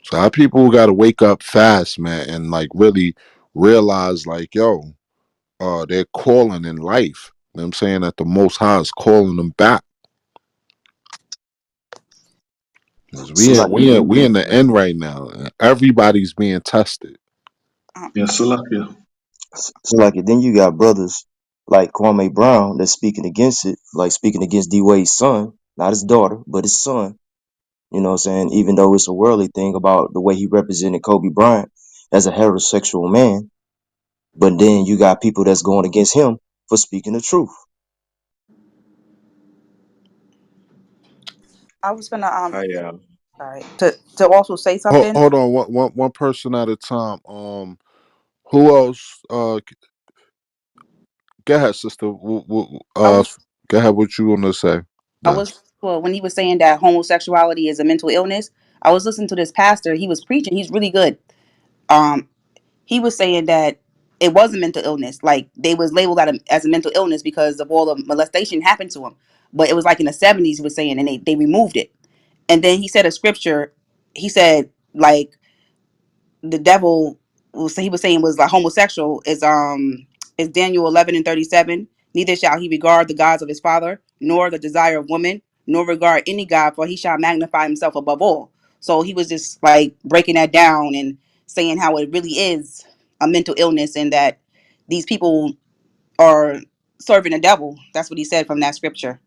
So our people got to wake up fast, man, and like really realize, like, yo, they're calling in life. You know what I'm saying? That the Most High is calling them back. 'Cause So like we in the end right now. And everybody's being tested. Um, Yeah, Salakia. so like then you got brothers like Kwame Brown that's speaking against it, like speaking against D Wade's son, not his daughter, but his son. You know what I'm saying? Even though it's a worldly thing about the way he represented Kobe Bryant as a heterosexual man, but then you got people that's going against him for speaking the truth. I was gonna I sorry to also say something. Hold on, one person at a time. Who else? Go ahead, sister. I was Go ahead. What you want to say? I Nah. was well, when he was saying that homosexuality is a mental illness. I was listening to this pastor. He was preaching. He's really good. Um, he was saying that it was a mental illness. Like they was labeled as a mental illness because of all the molestation happened to him. But it was like in the 70s. He was saying, and they removed it. And then he said a scripture. He said like the devil was he was saying was like homosexual is Daniel 11:37. Neither shall he regard the gods of his father, nor the desire of woman, nor regard any god, for he shall magnify himself above all. So he was just like breaking that down and saying how it really is a mental illness and that these people are serving the devil. That's what he said from that scripture.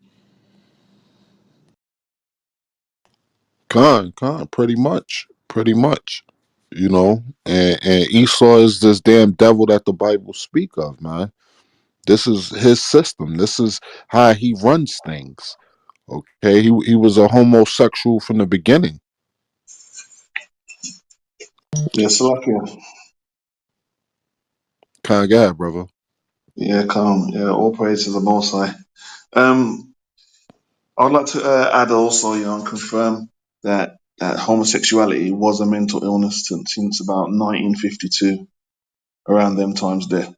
Pretty much, pretty much. You know, and Esau is this damn devil that the Bible speak of, man. This is his system. This is how he runs things. Okay, he was a homosexual from the beginning. Yeah, Salakia. Kind of guy, brother. Yeah, calm. Yeah, all praise to the Most High. I'd like to add also, and confirm that homosexuality was a mental illness since about 1952, around them times there.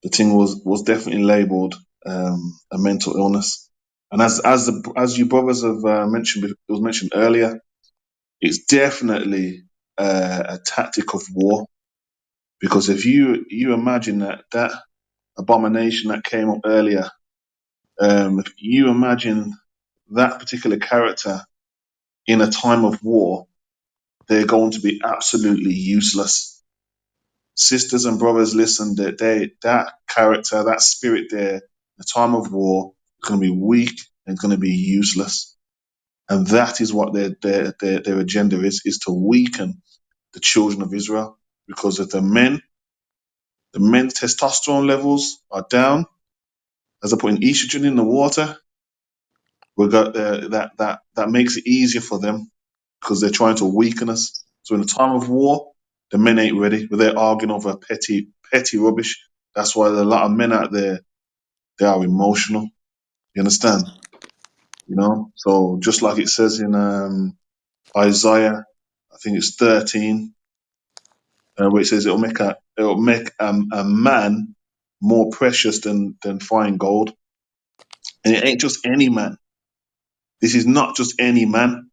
The thing was definitely labelled a mental illness, and as you brothers have mentioned, it was mentioned earlier, it's definitely a tactic of war. Because if you imagine that abomination that came up earlier, if you imagine that particular character in a time of war, they're going to be absolutely useless. Sisters and brothers, listen, that character, that spirit there, in a time of war, is going to be weak and going to be useless. And that is what their agenda is to weaken the children of Israel. Because if the men's testosterone levels are down, as they're putting estrogen in the water, we got that makes it easier for them because they're trying to weaken us. So in a time of war, the men ain't ready, but they're arguing over petty rubbish. That's why there's a lot of men out there, they are emotional. You understand? You know? So just like it says in Isaiah, I think it's 13, where it says it'll make a man more precious than fine gold. And it ain't just any man. This is not just any man.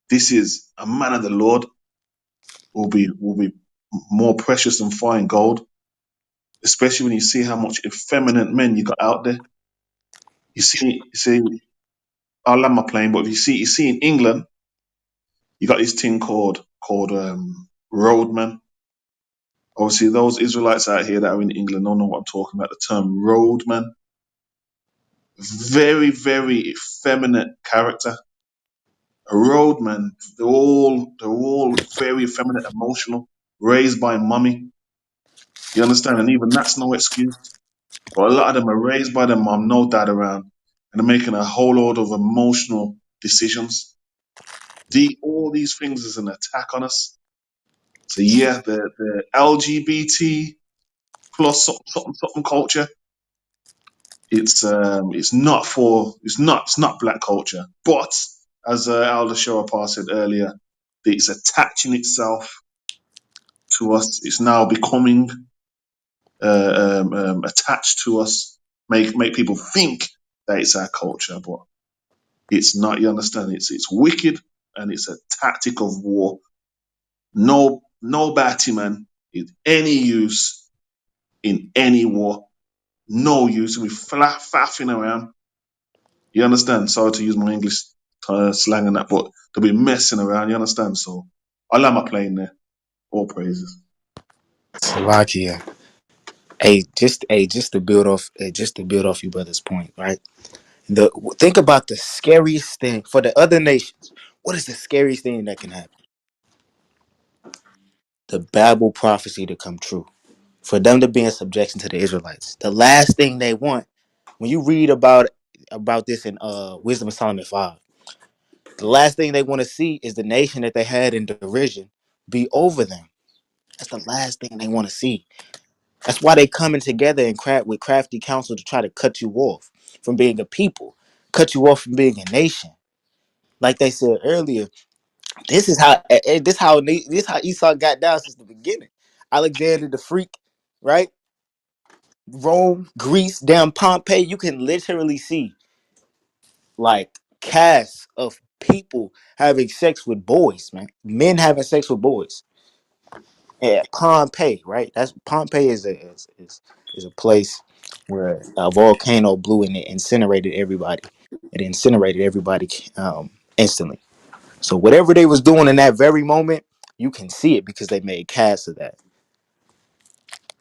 This is a man of the Lord will be more precious than fine gold, especially when you see how much effeminate men you got out there. You see, I'll land my plane, but if you see in England, you got this thing called roadman. Obviously, those Israelites out here that are in England don't know what I'm talking about. The term roadman, very, very effeminate character. A roadman, they're all very effeminate, emotional, raised by mummy. You understand? And even that's no excuse. But a lot of them are raised by their mom, no dad around, and they're making a whole load of emotional decisions. All these things is an attack on us. So yeah, the LGBT plus something culture. It's not black culture. But as Elder Shorapar said earlier, it's attaching itself to us. It's now becoming attached to us, make people think that it's our culture, but it's not. You understand? It's wicked and it's a tactic of war. No Batman is any use in any war. No use. We faffing around. You understand? Sorry to use my English slang and that, but they'll be messing around. You understand? So I land my plane there. All praises. Slovakia. Just to build off your brother's point, right? The Think about the scariest thing for the other nations. What is the scariest thing that can happen? The Bible prophecy to come true. For them to be in subjection to the Israelites. The last thing they want, when you read about this in Wisdom of Solomon 5, the last thing they want to see is the nation that they had in derision be over them. That's the last thing they want to see. That's why they coming together and with crafty counsel to try to cut you off from being a people, cut you off from being a nation. Like they said earlier, this how Esau got down since the beginning. Alexander the freak, right? Rome, Greece, down Pompeii. You can literally see like casts of people having sex with boys, man. Men having sex with boys. Yeah, Pompeii, right? That's Pompeii is a place where a volcano blew and it incinerated everybody. It incinerated everybody instantly. So whatever they was doing in that very moment, you can see it because they made casts of that.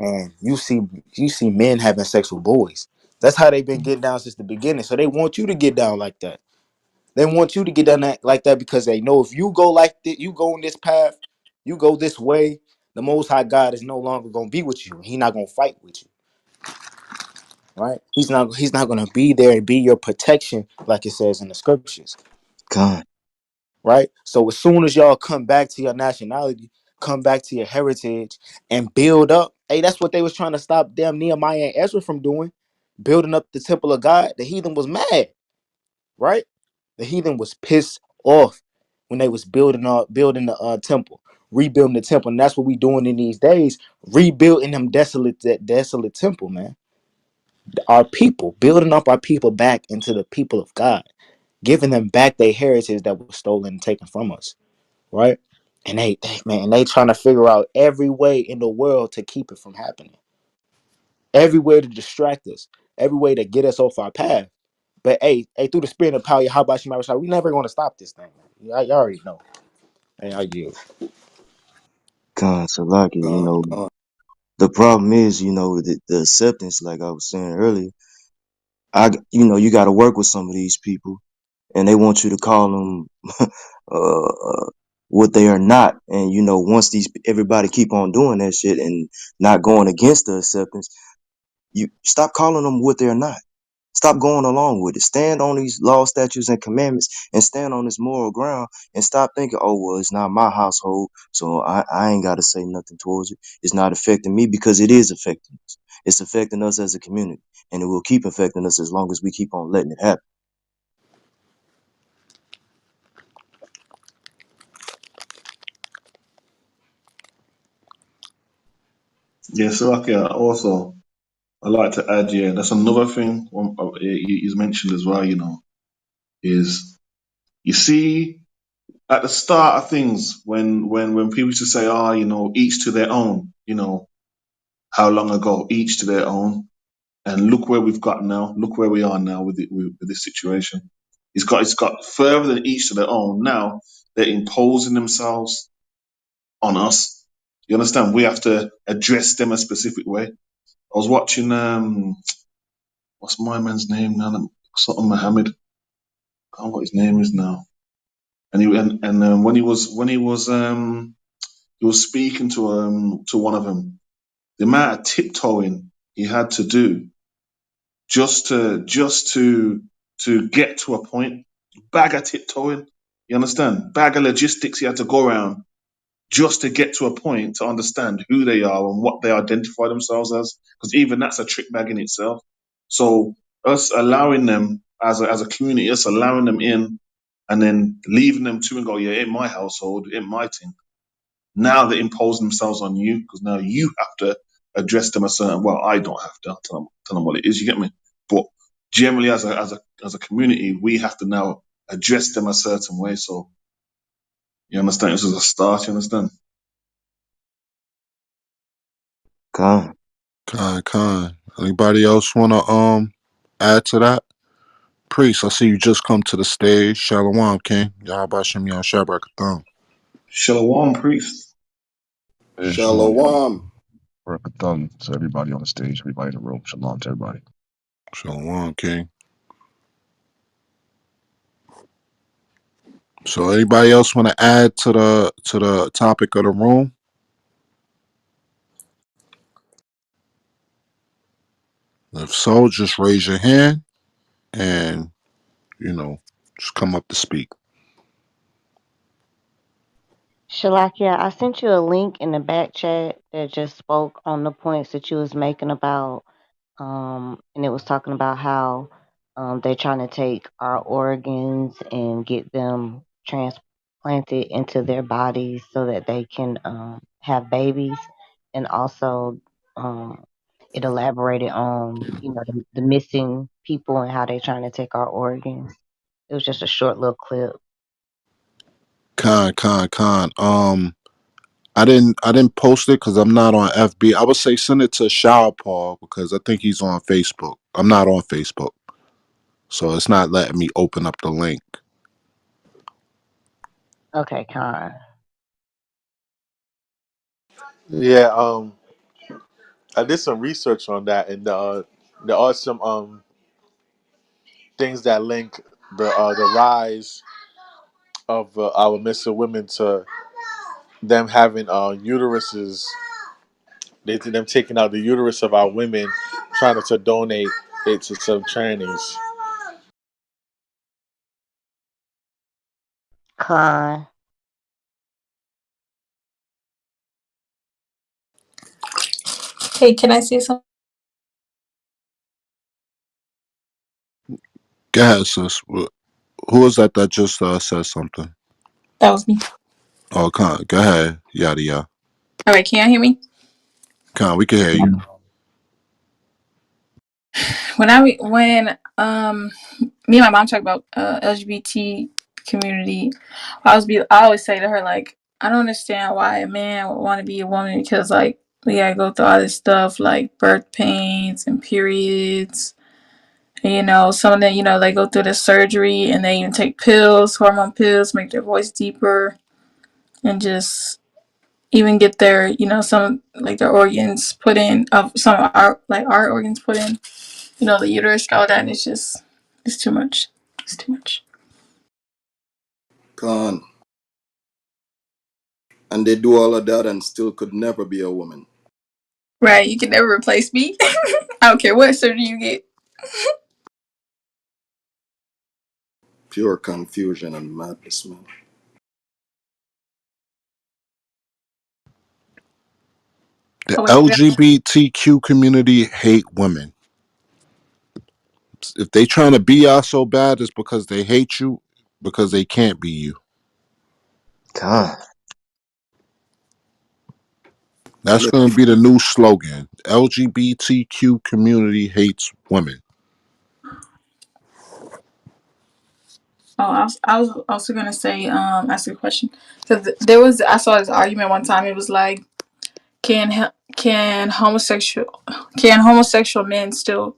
And you see men having sex with boys. That's how they've been getting down since the beginning. So they want you to get down like that. They want you to get down like that because they know if you go like this, you go in this path, you go this way, the Most High God is no longer going to be with you. He's not going to fight with you, right? He's not going to be there and be your protection like it says in the scriptures, God, right? So as soon as y'all come back to your nationality, come back to your heritage and build up. Hey, that's what they was trying to stop damn Nehemiah and Ezra from doing, building up the temple of God. The heathen was mad, right? The heathen was pissed off when they was building the temple, rebuilding the temple, and that's what we doing in these days, rebuilding that desolate temple, man. Our people, building up our people back into the people of God, giving them back their heritage that was stolen and taken from us, right? And they trying to figure out every way in the world to keep it from happening, every way to distract us, every way to get us off our path. But through the spirit of power, how about you, we never going to stop this thing, man. You already know. Hey, I yield. God, so lucky, the problem is, the acceptance, like I was saying earlier, you got to work with some of these people and they want you to call them, what they are not. And, once everybody keep on doing that shit and not going against the acceptance, you stop calling them what they're not. Stop going along with it. Stand on these laws, statutes, and commandments and stand on this moral ground and stop thinking, oh, well, it's not my household, so I ain't got to say nothing towards it. It's not affecting me because it is affecting us. It's affecting us as a community, and it will keep affecting us as long as we keep on letting it happen. Yeah, so like, also I like to add, yeah, that's another thing he's mentioned as well. Is you see at the start of things when people used to say, each to their own. How long ago? Each to their own. And look where we've got now. Look where we are now with this situation. It's got further than each to their own. Now they're imposing themselves on us. You understand? We have to address them a specific way. I was watching what's my man's name now? Something Muhammad. I can't remember what his name is now. And when he was speaking to one of them, the amount of tiptoeing he had to do just to get to a point. Bag of tiptoeing. You understand? Bag of logistics he had to go around just to get to a point to understand who they are and what they identify themselves as. Because even that's a trick bag in itself. So us allowing them as a community, us allowing them in and then leaving them to and go, yeah, in my household, in my thing. Now they're imposing themselves on you because now you have to address them a certain. Well, I don't have to tell them what it is. You get me? But generally, as a community, we have to now address them a certain way. So you understand? This is a start. You understand? Con. Con. Anybody else wanna add to that? Priest, I see you just come to the stage. Shalom, King. Yahbashim Yahshabakatham. Shalom, priest. Hey, shalom, y'all. Shalom. Thumb to everybody on the stage, everybody in the room. Shalom to everybody. Shalom, King. So anybody else want to add to the topic of the room? If so, just raise your hand and just come up to speak. Shalakia, I sent you a link in the back chat that just spoke on the points that you was making about, and it was talking about how they're trying to take our organs and get them transplanted into their bodies so that they can have babies, and also um, it elaborated on the missing people and how they're trying to take our organs. It was just a short little clip. Con. I didn't post it because I'm not on FB. I would say send it to Shower Paul because I think he's on Facebook. I'm not on Facebook, so it's not letting me open up the link. Okay, Con. Yeah, I did some research on that, and there are some things that link the rise of our Mr. Women to them having uteruses. Them taking out the uterus of our women, trying to donate it to some trannies. Con. Hey, can I say something? Go ahead, sis. Who is that just said something? That was me. Oh, Con. Go ahead. Yada yada. All right, can you hear me? Con, we can hear you. When me and my mom talk about LGBT community, I always say to her like, I don't understand why a man would want to be a woman because like we gotta go through all this stuff like birth pains and periods. And, some of them, they go through the surgery and they even take pills, hormone pills, make their voice deeper, and just even get their, some like their organs put in, of some of our organs put in, the uterus, all that. And it's too much. It's too much. Con. And they do all of that and still could never be a woman. Right? You can never replace me. I don't care what surgery you get. Pure confusion and madness, man. The Oh wait, LGBTQ community hate women. If they trying to be y'all so bad, it's because they hate you, because they can't be you. Con. That's going to be the new slogan. LGBTQ community hates women. oh, I was also gonna say, ask a question because I saw this argument one time. It was like, can homosexual men still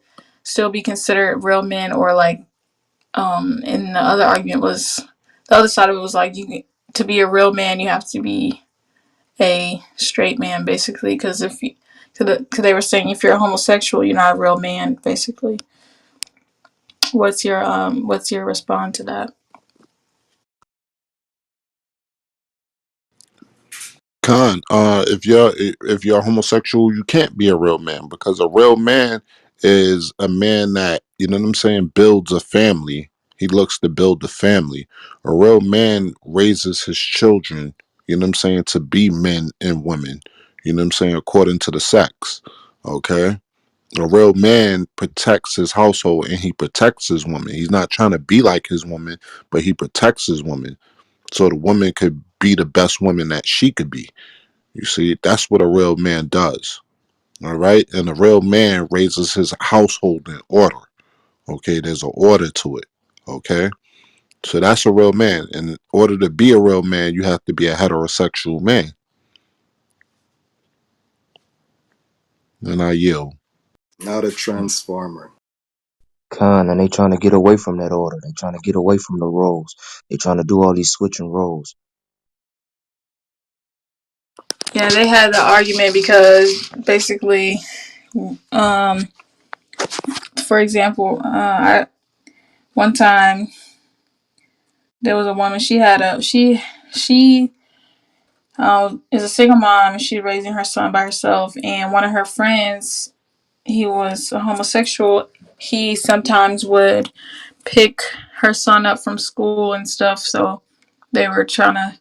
be considered real men, or like, and the other argument was, the other side of it was like, to be a real man you have to be a straight man basically, because if you because they were saying if you're a homosexual you're not a real man basically. What's your response to that? Con, if you're homosexual, you can't be a real man because a real man is a man that, you know what I'm saying, builds a family. He looks to build the family. A real man raises his children, you know what I'm saying, to be men and women, you know what I'm saying, according to the sex. Okay? A real man protects his household and he protects his woman. He's not trying to be like his woman, but he protects his woman so the woman could be the best woman that she could be. You see, that's what a real man does. All right. And a real man raises his household in order. Okay. There's an order to it. Okay. So that's a real man. In order to be a real man, you have to be a heterosexual man. And I yield. Not a transformer. Con, and they trying to get away from that order. They trying to get away from the roles. They trying to do all these switching roles. Yeah, they had the argument because basically, um, for example, one time there was a woman. She is a single mom. And she's raising her son by herself, and one of her friends, he was a homosexual. He sometimes would pick her son up from school and stuff. So they were trying to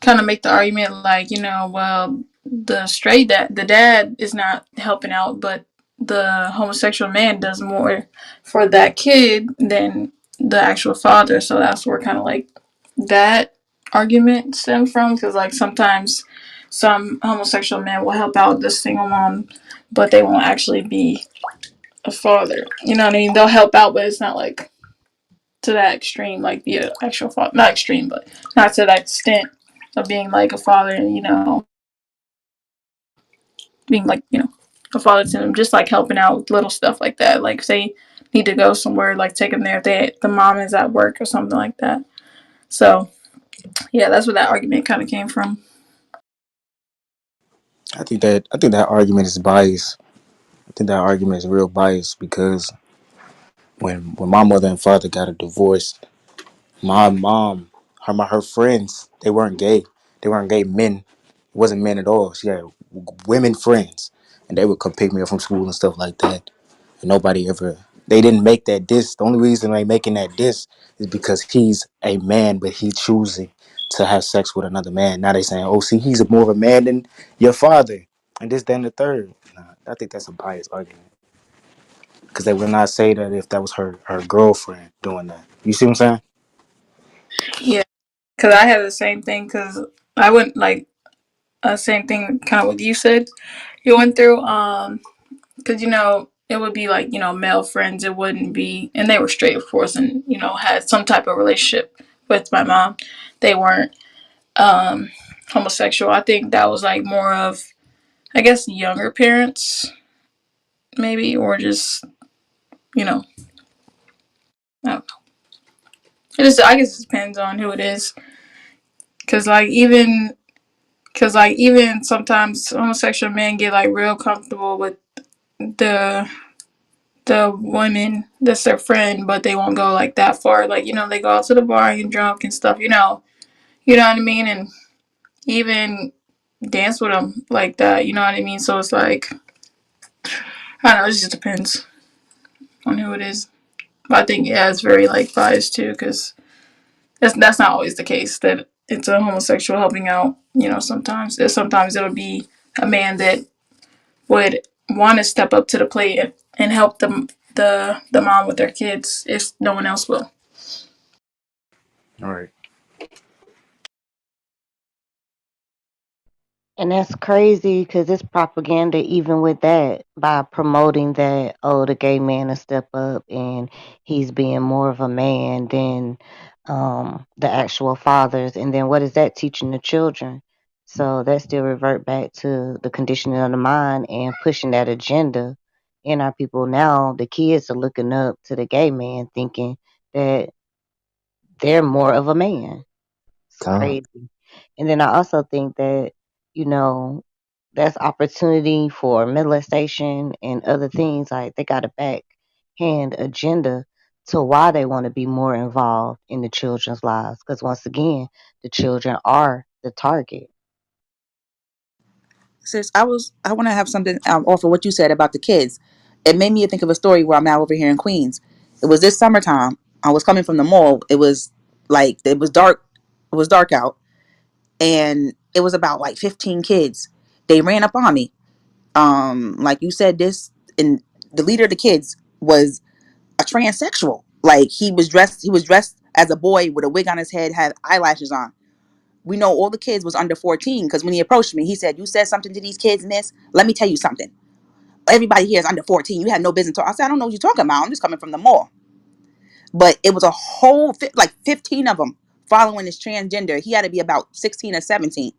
kind of make the argument like, well, the dad is not helping out, but the homosexual man does more for that kid than the actual father. So that's where kind of like that argument stemmed from, because like sometimes some homosexual men will help out the single mom, but they won't actually be a father. You know what I mean? They'll help out, but it's not like to that extreme, like be an actual father. Not extreme, but not to that extent of being like a father, being like, a father to them, just like helping out with little stuff like that. Like, say, need to go somewhere, like take them there if the mom is at work or something like that. So, yeah, that's where that argument kind of came from. I think that argument is biased. I think that argument is real biased because when my mother and father got a divorce, my mom, her friends, they weren't gay. They weren't gay men. It wasn't men at all. She had women friends, and they would come pick me up from school and stuff like that. And nobody ever. They didn't make that diss. The only reason they making that diss is because he's a man, but he choosing to have sex with another man. Now they saying, "Oh, see, he's more of a man than your father," and this, then the third. Nah, I think that's a biased argument because they would not say that if that was her girlfriend doing that. You see what I'm saying? Yeah, because I had the same thing, because I went like same thing kind of what you said you went through. Because, it would be like, male friends. It wouldn't be, and they were straight, of course, and, had some type of relationship with my mom. They weren't homosexual. I think that was like more of, I guess, younger parents, maybe, or just, you know, I don't know. I guess it depends on who it is. Cause like even sometimes homosexual men get like real comfortable with the the women that's their friend, but they won't go like that far. Like, they go out to the bar and get drunk and stuff, you know what I mean? And even dance with them like that, you know what I mean? So it's like, I don't know, it just depends on who it is. But I think, yeah, it's very like biased too, because that's not always the case that it's a homosexual helping out, sometimes it'll be a man that would want to step up to the plate and help the mom with their kids if no one else will. All right. And that's crazy because it's propaganda even with that by promoting that, oh, the gay man will step up and he's being more of a man than the actual fathers. And then what is that teaching the children? So that still revert back to the conditioning of the mind and pushing that agenda in our people. Now the kids are looking up to the gay man thinking that they're more of a man. It's Con. crazy. And then I also think that, you know, that's opportunity for molestation and other things. Like they got a backhand agenda to why they want to be more involved in the children's lives. Because once again, the children are the target. Sis, I want to have something off of what you said about the kids. It made me think of a story where I'm at over here in Queens. It was this summertime. I was coming from the mall. It was like it was dark. It was dark out, and it was about like 15 kids. They ran up on me. Like you said, this and the leader of the kids was a transsexual. Like he was dressed as a boy with a wig on his head, had eyelashes on. We know all the kids was under 14 because when he approached me, he said, "You said something to these kids, miss. Let me tell you something. everybody here is under 14. You have no business talking. I said, I don't know what you're talking about. I'm just coming from the mall. But it was a whole, like 15 of them following this transgender. He had to be about 16 or 17.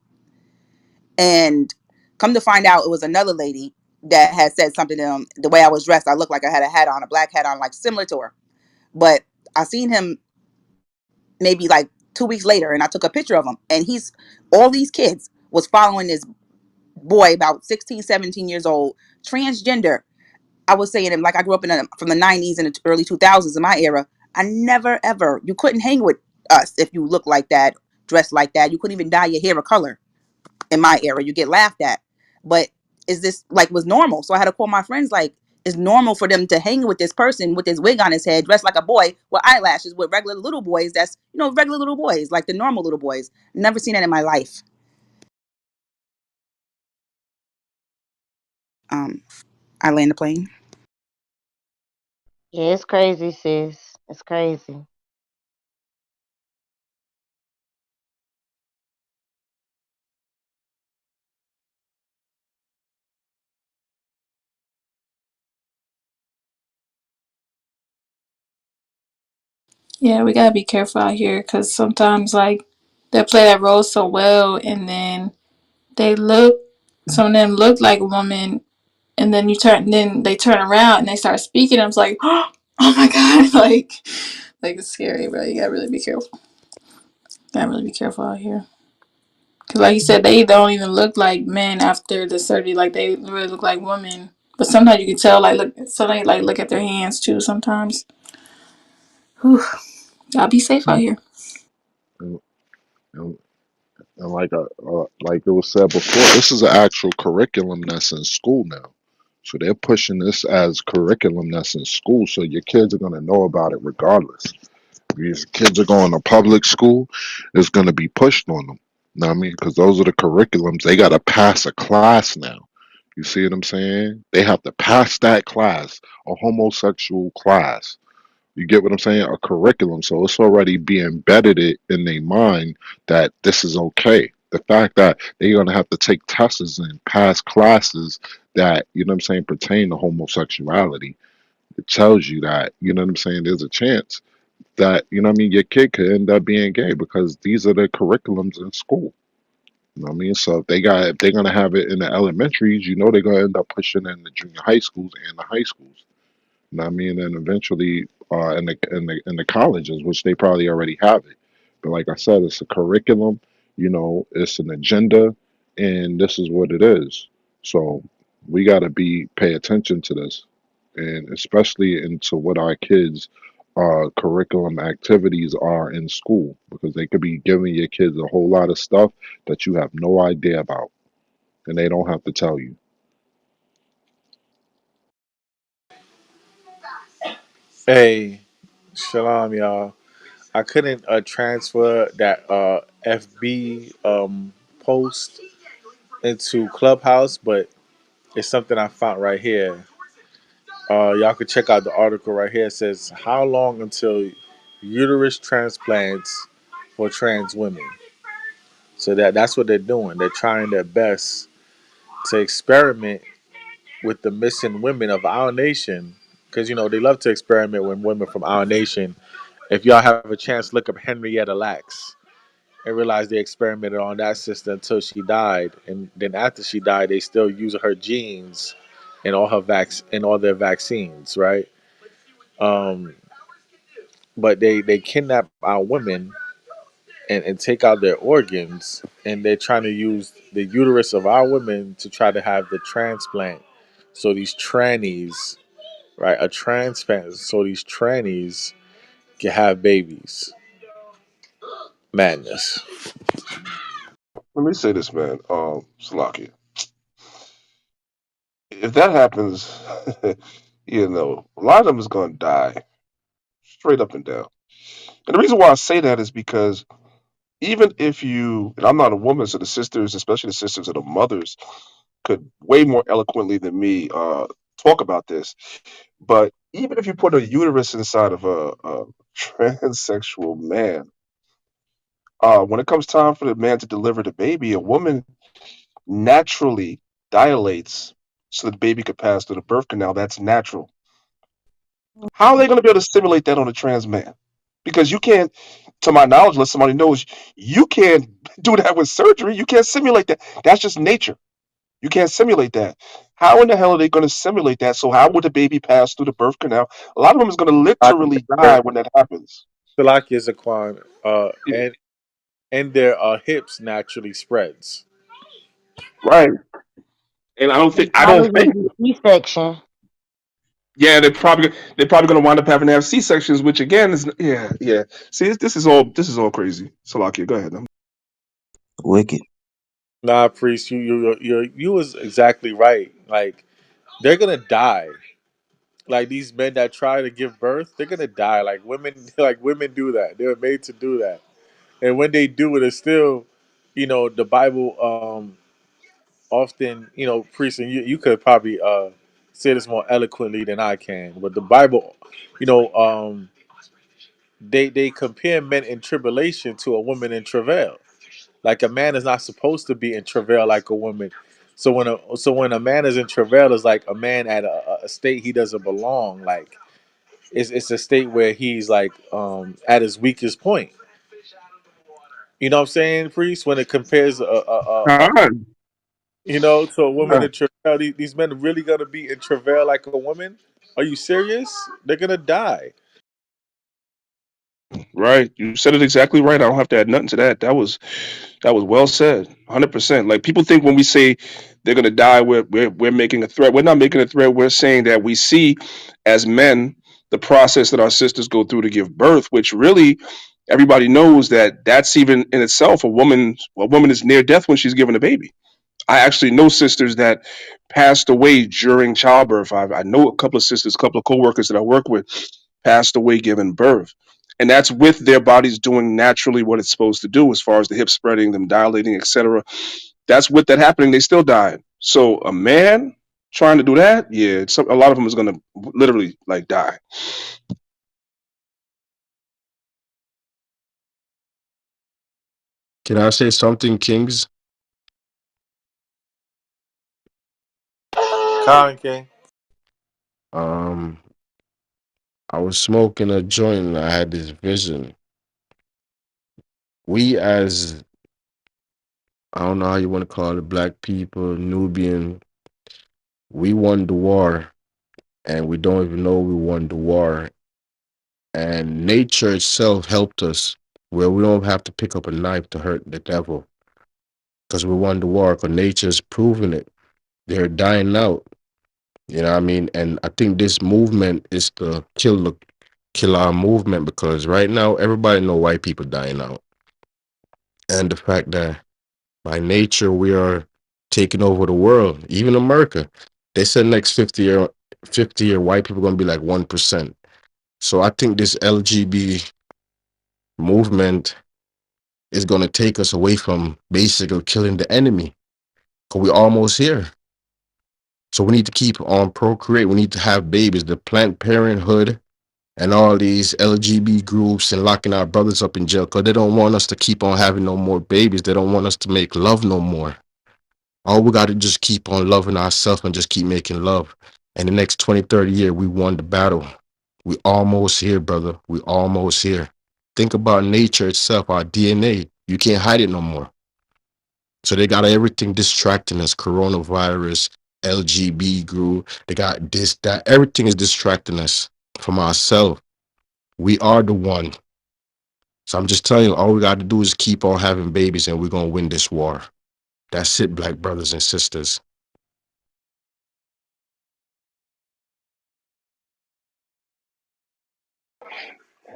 And come to find out, it was another lady that had said something to him. The way I was dressed, I looked like I had a hat on, a black hat on, like similar to her. But I seen him maybe like 2 weeks later, and I took a picture of him. And he's all these kids was following this boy about 16, 17 years old, transgender. I was saying him like I grew up from the 90s and the early 2000s in my era. I never ever, you couldn't hang with us if you look like that, dress like that. You couldn't even dye your hair a color in my era. You get laughed at. But is this like was normal? So I had to call my friends like, it's normal for them to hang with this person with this wig on his head, dressed like a boy with eyelashes with regular little boys. That's, regular little boys, like the normal little boys. Never seen that in my life. Um, I land the plane. Yeah, it's crazy, sis. It's crazy. Yeah, we gotta be careful out here because sometimes like they play that role so well, and then they look. Some of them look like a woman, and then they turn around and they start speaking. I was like, oh my god, like it's scary, bro. You gotta really be careful. Gotta really be careful out here. Cause like you said, they don't even look like men after the surgery. Like they really look like women. But sometimes you can tell. Like look, sometimes like look at their hands too. Sometimes, whew, y'all be safe out here. And, and, and like it was said before, this is an actual curriculum that's in school now. So they're pushing this as curriculum that's in school. So your kids are gonna know about it regardless. These kids are going to public school, it's going to be pushed on them. You know what I mean? Because those are the curriculums. They got to pass a class now. You see what I'm saying? They have to pass that class, a homosexual class. You get what I'm saying? A curriculum. So it's already being embedded in their mind that this is okay. The fact that they're going to have to take tests and pass classes that, you know what I'm saying, pertain to homosexuality. It tells you that, you know what I'm saying, there's a chance that, you know what I mean, your kid could end up being gay because these are the curriculums in school. You know what I mean? So if they're gonna have it in the elementaries, they're gonna end up pushing it in the junior high schools and the high schools. You know what I mean? And eventually in the colleges, which they probably already have it. But like I said, it's a curriculum, it's an agenda, and this is what it is. So we gotta pay attention to this, and especially into what our kids curriculum activities are in school, because they could be giving your kids a whole lot of stuff that you have no idea about, and they don't have to tell you. Hey, shalom, y'all. I couldn't transfer that FB post into Clubhouse, but it's something I found right here. Y'all can check out the article right here. It says, "How long until uterus transplants for trans women?" So that's what they're doing. They're trying their best to experiment with the missing women of our nation, because they love to experiment with women from our nation. If y'all have a chance, look up Henrietta Lacks and realize they experimented on that sister until she died, and then after she died, they still use her genes in all their vaccines, right? Um, but they kidnap our women and take out their organs, and they're trying to use the uterus of our women to try to have the transplant. So these trannies, right, a transplant, so these trannies can have babies. Madness. Let me say this, man. Salakia. If that happens, a lot of them is gonna die straight up and down. And the reason why I say that is because even if and I'm not a woman, so the sisters, especially the sisters or the mothers, could way more eloquently than me talk about this. But even if you put a uterus inside of a transsexual man, when it comes time for the man to deliver the baby, a woman naturally dilates so the baby could pass through the birth canal. That's natural. How are they going to be able to simulate that on a trans man? Because you can't, to my knowledge, unless somebody knows, you can't do that with surgery. You can't simulate that. That's just nature. You can't simulate that. How in the hell are they going to simulate that? So how would the baby pass through the birth canal? A lot of them is going to literally die when that happens. Salaki is a Zaquan, Yeah, and their hips naturally spreads. right. And It's I don't probably gonna think, be C-section. yeah, they're probably going to wind up having to have C sections, which again is, yeah, yeah. See, this is all crazy. Salakia, go ahead. Wicked. Nah, priest, you was exactly right. Like they're gonna die. Like these men that try to give birth, they're gonna die. Like women, like women do that. They were made to do that, and when they do it, it's still, the Bible. Often, priest, and you could probably say this more eloquently than I can, but the Bible, you know, um, they compare men in tribulation to a woman in travail. Like a man is not supposed to be in travail like a woman. So when a man is in travail, is like a man at a state he doesn't belong. Like it's a state where he's like at his weakest point. You know what I'm saying, priest? When it compares Con, to a woman in travail, these men really gonna be in travail like a woman? Are you serious? They're gonna die. right. You said it exactly right. I don't have to add nothing to that. That was well said. 100%. Like people think when we say they're gonna die, we're making a threat. We're not making a threat. We're saying that we see as men the process that our sisters go through to give birth, which really everybody knows that that's even in itself a woman is near death when she's given a baby. I actually know sisters that passed away during childbirth. I know a couple of sisters, a couple of coworkers that I work with passed away giving birth. And that's with their bodies doing naturally what it's supposed to do as far as the hip spreading, them dilating, etc. That's with that happening, they still died. So a man trying to do that, yeah, a lot of them is going to literally like die. Can I say something, Kings? Colin King. Um, I was smoking a joint and I had this vision. We as I don't know how you want to call it, black people, Nubian, we won the war and we don't even know we won the war. And nature itself helped us where we don't have to pick up a knife to hurt the devil because we won the war because nature's proven it. They're dying out. You know what I mean? And I think this movement is the kill our movement because right now everybody know white people dying out. And the fact that by nature we are taking over the world, even America. They said next 50 year white people gonna be like 1%. So I think this LGB movement is gonna take us away from basically killing the enemy. Cause we almost here. So we need to keep on procreate. We need to have babies. The Planned Parenthood and all these LGBT groups and locking our brothers up in jail because they don't want us to keep on having no more babies. They don't want us to make love no more. All we got to just keep on loving ourselves and just keep making love. And the next 20, 30 years, we won the battle. We almost here, brother. We almost here. Think about nature itself, our DNA. You can't hide it no more. So they got everything distracting us. Coronavirus, LGBT group. They got this, that. Everything is distracting us from ourselves. We are the one. So I'm just telling you, all we got to do is keep on having babies and we're going to win this war. That's it, black brothers and sisters.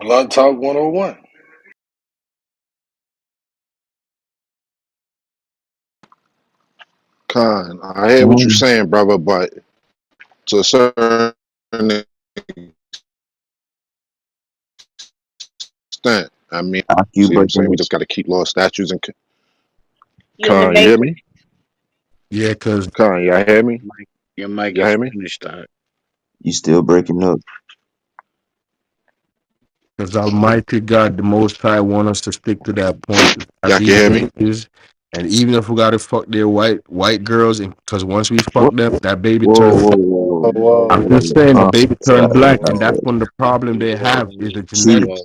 Blunt Talk 101. Con, I hear what you're Mm. saying, brother, but to a certain extent, I mean, After you see what I'm breaking saying? We up. just got to keep law, statutes, and You in the con. You hear matrix? me? Yeah, because Con, y'all hear me? Mike, your mic Y'all is hear me? finished. You still breaking up. Almighty God, the Most High, want us to stick to that point, to have Y'all can these hear me? babies. And even if we gotta fuck their white girls, because once we fuck Whoa, them, that baby whoa, turn. whoa, Whoa, whoa, I'm whoa, just whoa. saying the Calm baby turn yourself. black, and that's whoa, when the problem they have is Whoa, the Chief, genetic. whoa,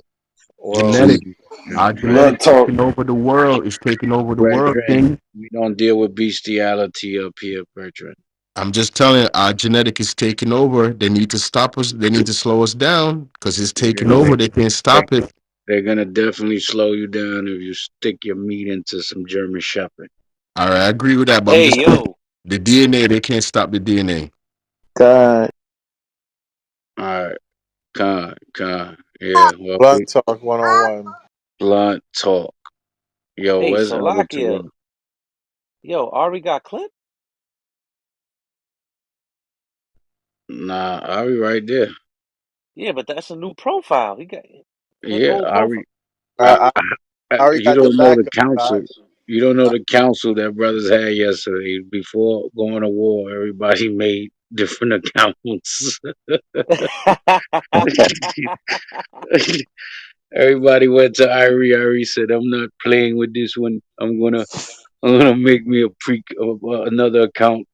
whoa. chief. Genetic. Our Blood genetic talk. taking over the world. Is taking over the world, Brethren, King. we don't deal with bestiality up here, brethren. I'm just telling you, our genetic is taking over. They need to stop us. They need to slow us down because it's taking Yeah, over. They can't they, stop it. they're gonna definitely slow you down if you stick your meat into some German Shepherd. All right, I agree with that, but I'm Hey, just saying yo. the DNA. They can't stop the DNA. God, All right, yeah. Well, Blunt Talk 101. blunt talk. Yo, Hey, where's Elder Salakia. Torah? Yo, Ari got clipped? Nah, Ari right there. Yeah, but that's a new profile. He got his Yeah, old profile. Ari. I, I already you got the don't know back the of it, council. Josh. You don't know the council that brothers had yesterday. Before going to war, everybody made different accounts. Everybody went to Irie. Irie said, "I'm not playing with this one. I'm gonna make me a another account."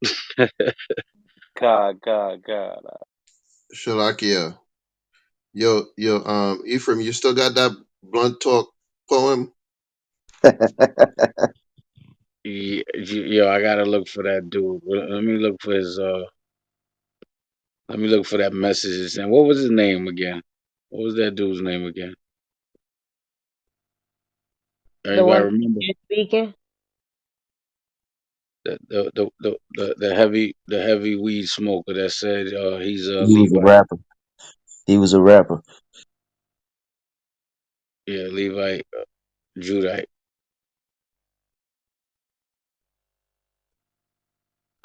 God. Shalakia. Yo, Ephraim, you still got that blunt talk poem? Yo, I gotta look for that dude. Let me look for his. Let me look for that message. And what was his name again? What was that dude's name again? The Anybody one remember? you're speaking? The heavy weed smoker that said he's a he was a Levite. rapper. He was a rapper. Yeah, Levite, Judite.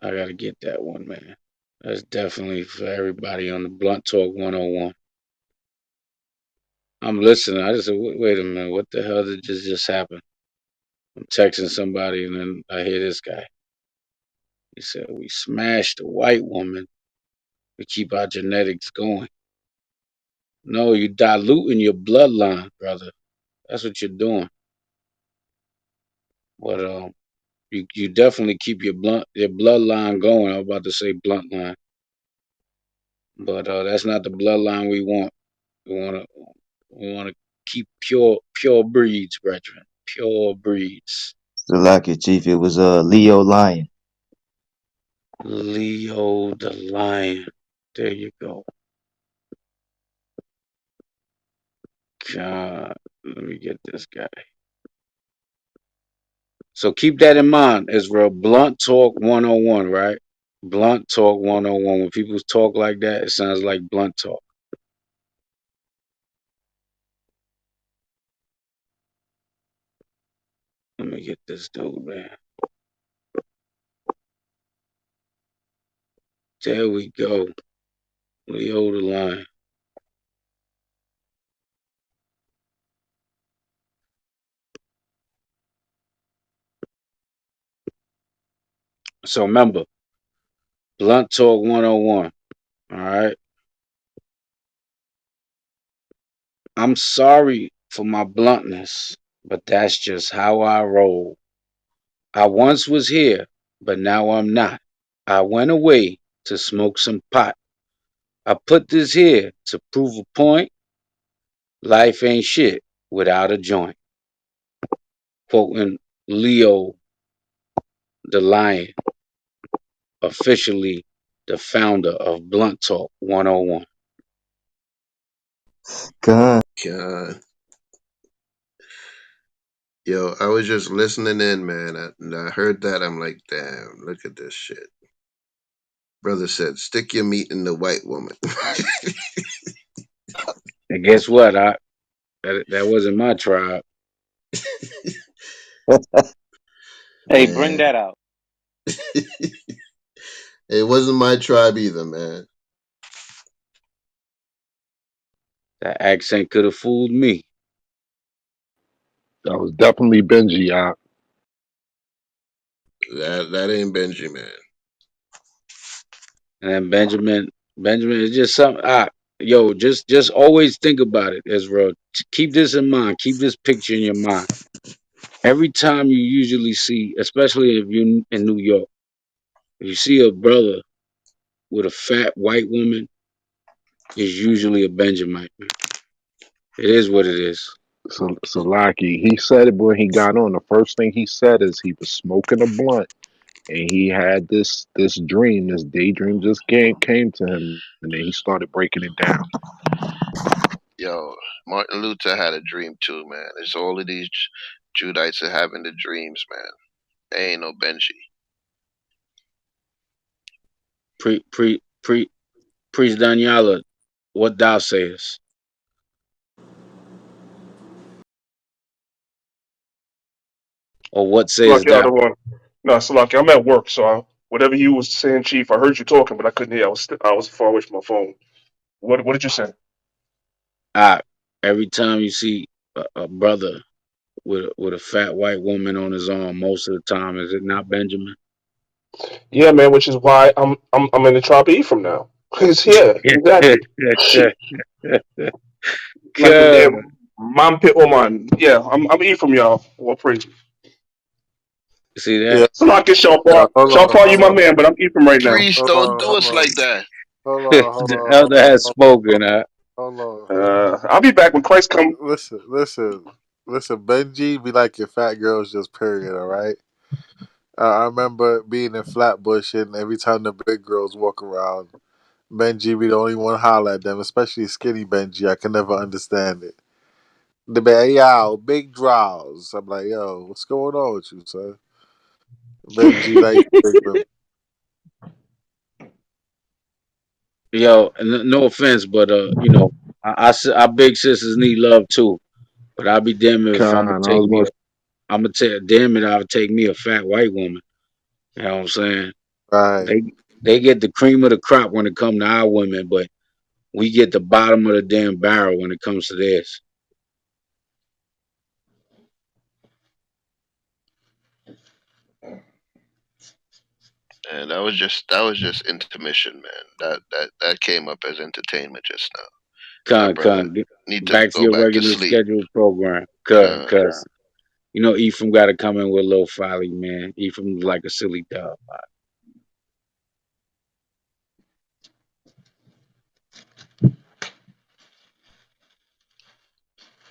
I gotta get that one, man. That's definitely for everybody on the Blunt Talk 101. I'm listening. I just said, wait a minute, what the hell did this just happen? I'm texting somebody and then I hear this guy. He said, we smashed a white woman to keep our genetics going. No, you diluting your bloodline, brother. That's what you're doing. But you definitely keep your bloodline going. I was about to say blunt line, but that's not the bloodline we want. We wanna keep pure breeds, brethren. Pure breeds. Salakia, Chief. It was Leo Lion. Leo the lion. There you go. God, let me get this guy. So keep that in mind, Israel. Blunt Talk 101, right? Blunt Talk 101. When people talk like that, it sounds like blunt talk. Let me get this dude, man. There we go. Leo the lion. So remember, Blunt Talk 101. All right. I'm sorry for my bluntness, but that's just how I roll. I once was here, but now I'm not. I went away to smoke some pot. I put this here to prove a point. Life ain't shit without a joint. Quoting Leo the Lion, officially the founder of Blunt Talk 101. God, God. Yo, I was just listening in, man, and I heard that. I'm like, damn, look at this shit. Brother said, stick your meat in the white woman. And guess what? That wasn't my tribe. Hey, bring Man, that out. it wasn't my tribe either, man. That accent could have fooled me. That was definitely Benji. That ain't Benji, man. And then Benjamin is just something. Yo, just always think about it, Israel. Keep this in mind. Keep this picture in your mind. Every time you usually see, especially if you're in New York, if you see a brother with a fat white woman, is usually a Benjamite. It is what it is. So Salaki, he said it when he got on. The first thing he said is he was smoking a blunt and he had this dream, this daydream just came to him, and then he started breaking it down. Yo, Martin Luther had a dream too, man. It's all of these Judites are having the dreams, man. They ain't no Benji. Pre pre pre Priest Daniela, what thou sayest, or what sayest Salaki, I thou? don't want. No, Salaki, I'm at work, so whatever you was saying, Chief, I heard you talking, but I couldn't hear. I was far away from my phone. What did you say? Ah, every time you see a brother with a fat white woman on his arm, most of the time, is it not Benjamin? Yeah, man, which is why I'm in the tribe of Ephraim now. It's here, exactly. Like the God, damn mom pit woman. Yeah, I'm Ephraim, y'all. Well, praise. see that? Yeah, Salaki, yeah. Shawfar. Hold on, Shawfar, you hold my on, man, but I'm Ephraim right now. Priest, hold don't on, do hold us on, like that. hold on, hold The on, elder has hold on, spoken. hold on, hold on. I'll be back when Christ come. Listen, listen, listen. Benji be like your fat girls, just period. All right. I remember being in Flatbush, and every time the big girls walk around, Benji be the only one holler at them, especially skinny Benji. I can never understand it. They be, hey, yo, big draws. I'm like, yo, what's going on with you, son? Benji like big women. Yo, no offense, but I big sisters need love too. But I'll be damned if I'm gonna Con, I take was me. about I'm gonna take damn it. I'll take me a fat white woman. You know what I'm saying? Right. They get the cream of the crop when it comes to our women, but we get the bottom of the damn barrel when it comes to this. And that was just intermission, man. That came up as entertainment just now. That brother Get need to back to go your back to regular sleep. scheduled program, Con. cause Ephraim got to come in with a little folly, man. Ephraim's like a silly dog.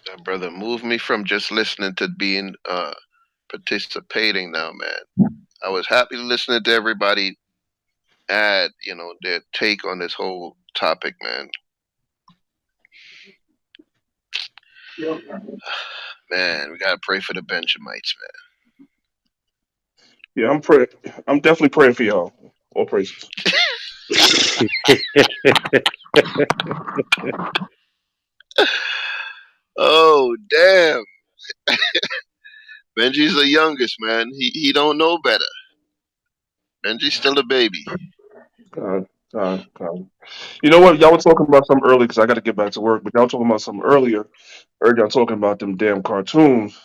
That brother moved me from just listening to being participating now, man. I was happy listening to everybody add, their take on this whole topic, man. Man, we gotta pray for the Benjamites, Yeah, I'm definitely praying for y'all. All praises. man. Oh damn. Benji's the youngest, man. He don't know better. Benji's still a baby. God, God. You know what? Y'all were talking about something earlier because I got to get back to work. But y'all talking about something earlier. I heard y'all talking about them damn cartoons,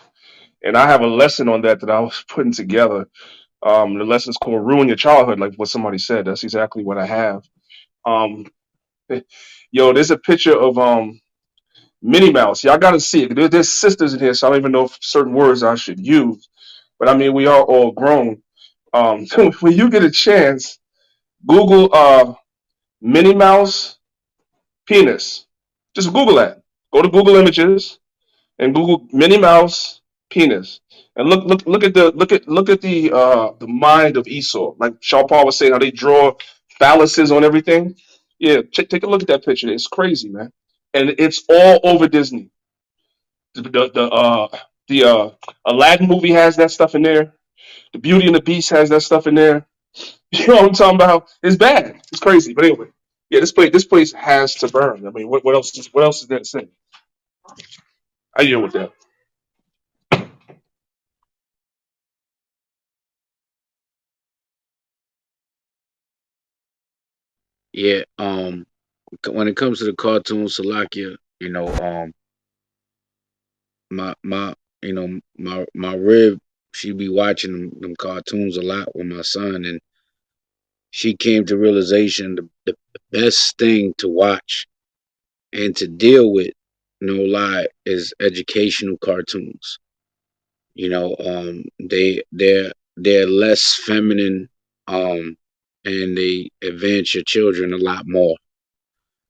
and I have a lesson on that I was putting together. The lesson's called "Ruin Your Childhood," like what somebody said. That's exactly what I have. Um, yo, there's a picture of Minnie Mouse. Y'all got to see it. There's sisters in here, so I don't even know if certain words I should use. But I mean, we are all grown. When you get a chance, Google Minnie Mouse penis. Just Google that. Go to Google Images and Google Minnie Mouse penis. And look at the mind of Esau. Like Shaw Paul was saying, how they draw phalluses on everything. Yeah, take a look at that picture. It's crazy, man. And it's all over Disney. The Aladdin movie has that stuff in there. The Beauty and the Beast has that stuff in there. You know what I'm talking about? It's bad. It's crazy. But anyway, yeah, this place has to burn. I mean, what else is there to say? I deal with that. Yeah. When it comes to the cartoon Salakia, my my rib, she be watching them cartoons a lot with my son, and she came to realization the best thing to watch and to deal with, no lie, is educational cartoons. They're less feminine, and they advance your children a lot more.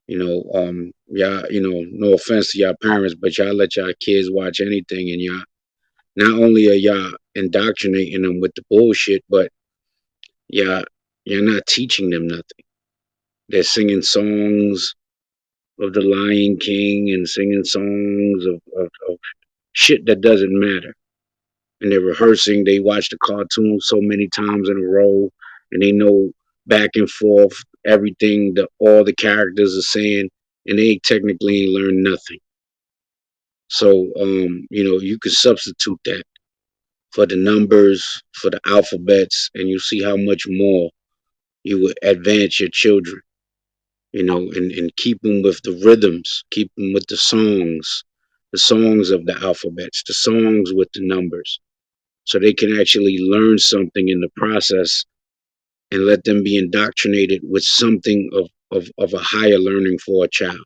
Y'all, no offense to y'all parents, but y'all let y'all kids watch anything, and y'all not only are y'all indoctrinating them with the bullshit, but y'all you're not teaching them nothing. They're singing songs of the Lion King and singing songs of shit that doesn't matter. And they're rehearsing. They watch the cartoon so many times in a row, and they know back and forth everything that all the characters are saying, and they technically ain't learned nothing. So, you can substitute that for the numbers, for the alphabets, and you see how much more you would advance your children, and keep them with the rhythms, keep them with the songs of the alphabets, the songs with the numbers, so they can actually learn something in the process, and let them be indoctrinated with something of a higher learning for a child.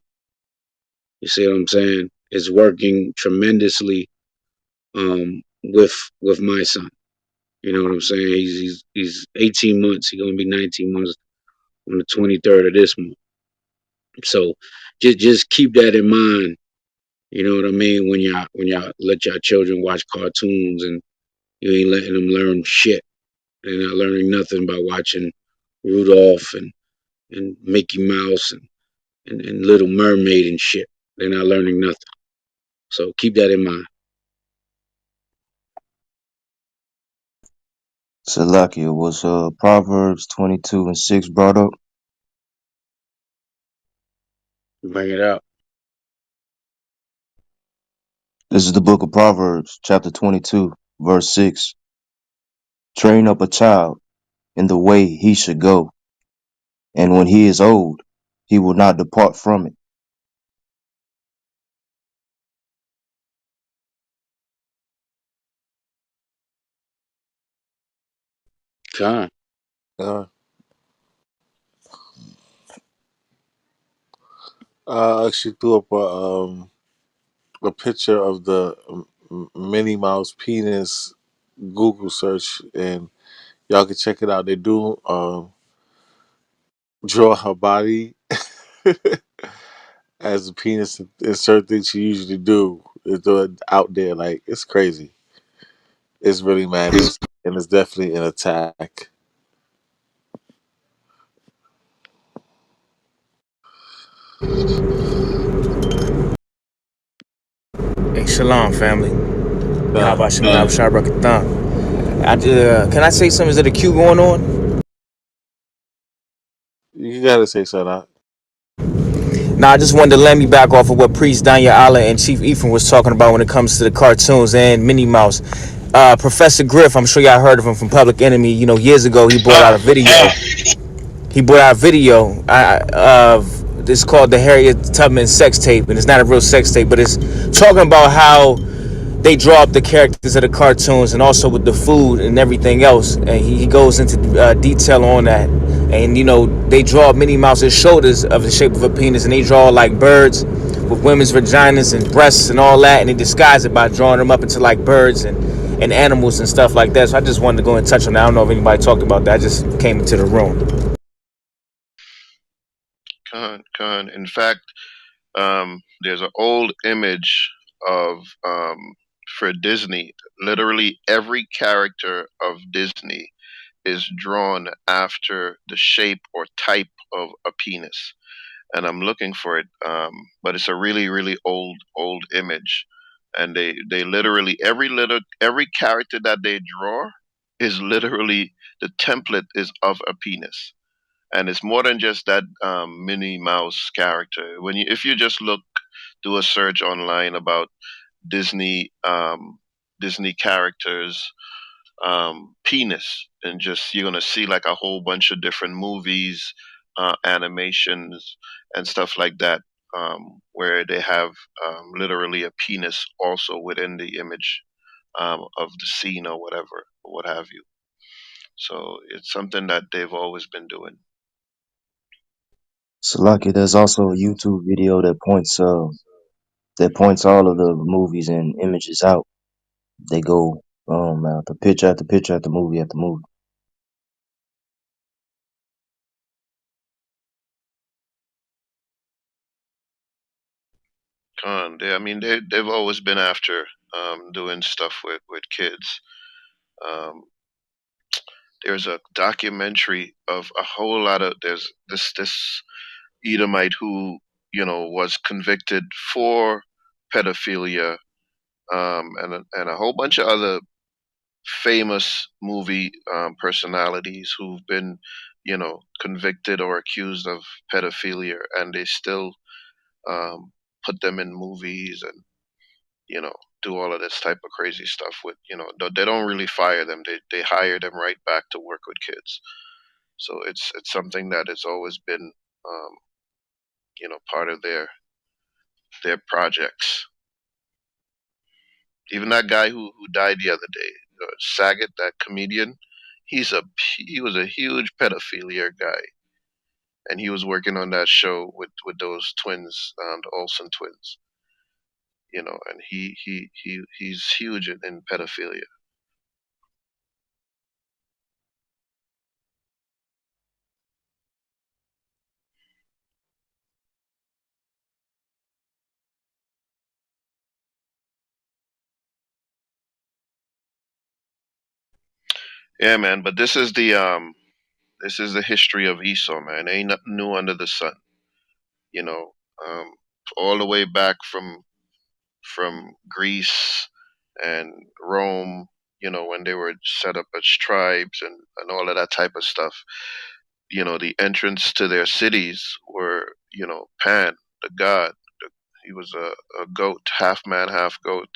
You see what I'm saying? It's working tremendously, with my son. You know what I'm saying? He's 18 months. He's gonna be 19 months on the 23rd of this month. So just keep that in mind. You know what I mean? When y'all let y'all children watch cartoons, and you ain't letting them learn shit. They're not learning nothing by watching Rudolph and Mickey Mouse and Little Mermaid and shit. They're not learning nothing. So keep that in mind. Salakia was Proverbs 22:6 brought up. Bring it out. This is the book of Proverbs, chapter 22, verse 6. Train up a child in the way he should go, and when he is old, he will not depart from it. Con. Uh, I actually threw up a picture of the Minnie Mouse penis Google search, and y'all can check it out. They do draw her body as a penis and certain things she usually do. They do it out there, like it's crazy. It's really madness, and it's definitely an attack. Hey, shalom, family. Uh, Yahaba Shem Shabrakatan. Can I say something? Is it a queue going on? you gotta say something. Nah, I just wanted to let me back off of what Priest Danya Allah and Chief Ephraim was talking about when it comes to the cartoons and Minnie Mouse. Professor Griff, I'm sure y'all heard of him from Public Enemy. Years ago, he brought out a video. He brought out a video of it's called the Harriet Tubman sex tape, and it's not a real sex tape, but it's talking about how they draw up the characters of the cartoons and also with the food and everything else. And he goes into detail on that. And they draw Minnie Mouse's shoulders of the shape of a penis, and they draw like birds with women's vaginas and breasts and all that, and they disguise it by drawing them up into like birds and animals and stuff like that. So I just wanted to go and touch on that. I don't know if anybody talked about that. I just came into the room. Con. In fact, there's an old image of for Disney. Literally every character of Disney is drawn after the shape or type of a penis, and I'm looking for it. But it's a really really old image, and they literally every character that they draw is literally the template is of a penis, and it's more than just that Minnie Mouse character. If you just do a search online about Disney Disney characters penis, and just you're gonna see like a whole bunch of different movies, animations, and stuff like that, where they have literally a penis also within the image of the scene or whatever, or what have you. So it's something that they've always been doing. Salakia, there's also a YouTube video that points all of the movies and images out. They go The picture after picture after movie after movie. I mean, they've always been after doing stuff with kids. Um, there's a documentary of a whole lot of there's this Edomite who was convicted for pedophilia, and a whole bunch of other famous movie personalities who've been convicted or accused of pedophilia, and they still put them in movies and you know do all of this type of crazy stuff with they don't really fire them, they hire them right back to work with kids. So it's something that has always been part of their projects. Even that guy who died the other day, Saget, that comedian, he's a he was a huge pedophilia guy, and he was working on that show with those twins, the Olsen twins. And he's huge in pedophilia. Yeah, man. But this is the history of Esau, man. Ain't nothing new under the sun. You know, um, all the way back from Greece and Rome. When they were set up as tribes and all of that type of stuff. The entrance to their cities were Pan, the god. He was a goat, half man, half goat,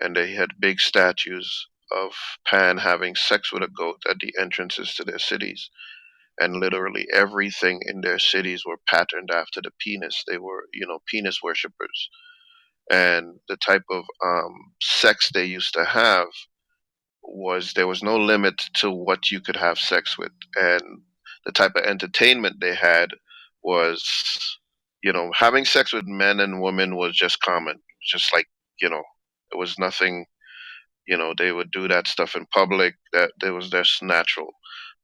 and they had big statues of Pan having sex with a goat at the entrances to their cities. And literally everything in their cities were patterned after the penis. They were, penis worshippers. And the type of sex they used to have was there was no limit to what you could have sex with. And the type of entertainment they had was, having sex with men and women was just common. Just like, it was nothing. They would do that stuff in public. That there was just natural.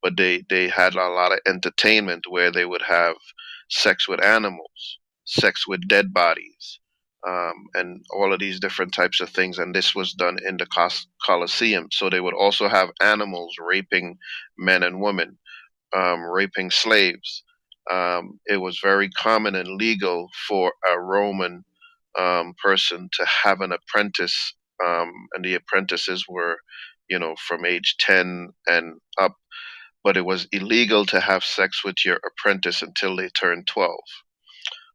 But they had a lot of entertainment where they would have sex with animals, sex with dead bodies, and all of these different types of things. And this was done in the Colosseum. So they would also have animals raping men and women, raping slaves. It was very common and legal for a Roman person to have an apprentice, and the apprentices were, from age 10 and up. But it was illegal to have sex with your apprentice until they turned 12.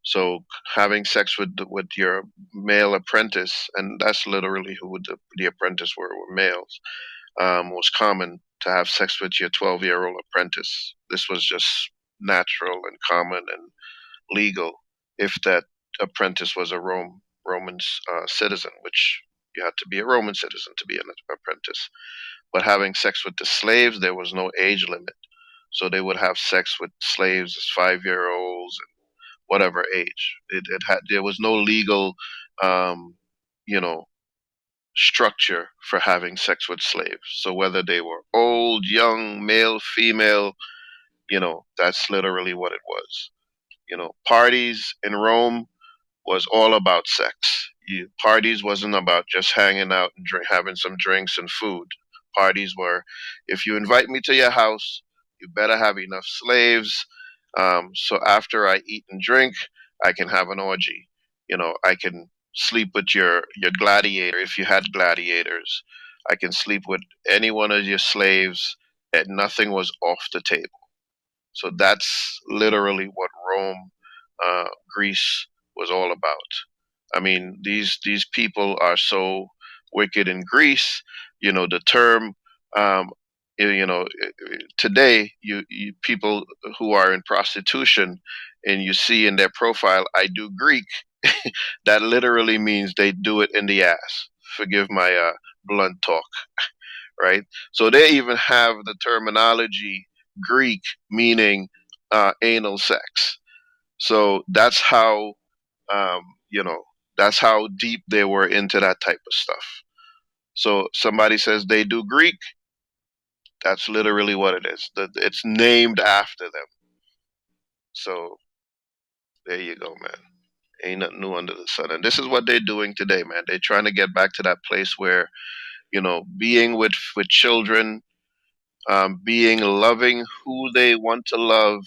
So having sex with your male apprentice, and that's literally who the apprentice were males, was common to have sex with your 12-year-old apprentice. This was just natural and common and legal if that apprentice was a Roman citizen, which you had to be a Roman citizen to be an apprentice. But having sex with the slaves, there was no age limit. So they would have sex with slaves as 5-year olds and whatever age. There was no legal, um, you know, structure for having sex with slaves. So whether they were old, young, male, female, that's literally what it was. Parties in Rome was all about sex. Parties wasn't about just hanging out and having some drinks and food. Parties were, if you invite me to your house, you better have enough slaves. So after I eat and drink, I can have an orgy. I can sleep with your gladiator if you had gladiators. I can sleep with any one of your slaves, and nothing was off the table. So that's literally what Rome, Greece was all about. I mean, these people are so wicked in Greece. The term, um, today you people who are in prostitution, and you see in their profile, "I do Greek." That literally means they do it in the ass. Forgive my blunt talk, right? So they even have the terminology Greek meaning anal sex. So um, you know, that's how deep they were into that type of stuff. So somebody says they do Greek, that's literally what it is. It's named after them. So there you go, man. Ain't nothing new under the sun. And this is what they're doing today, man. They're trying to get back to that place where, being with children, being loving who they want to love,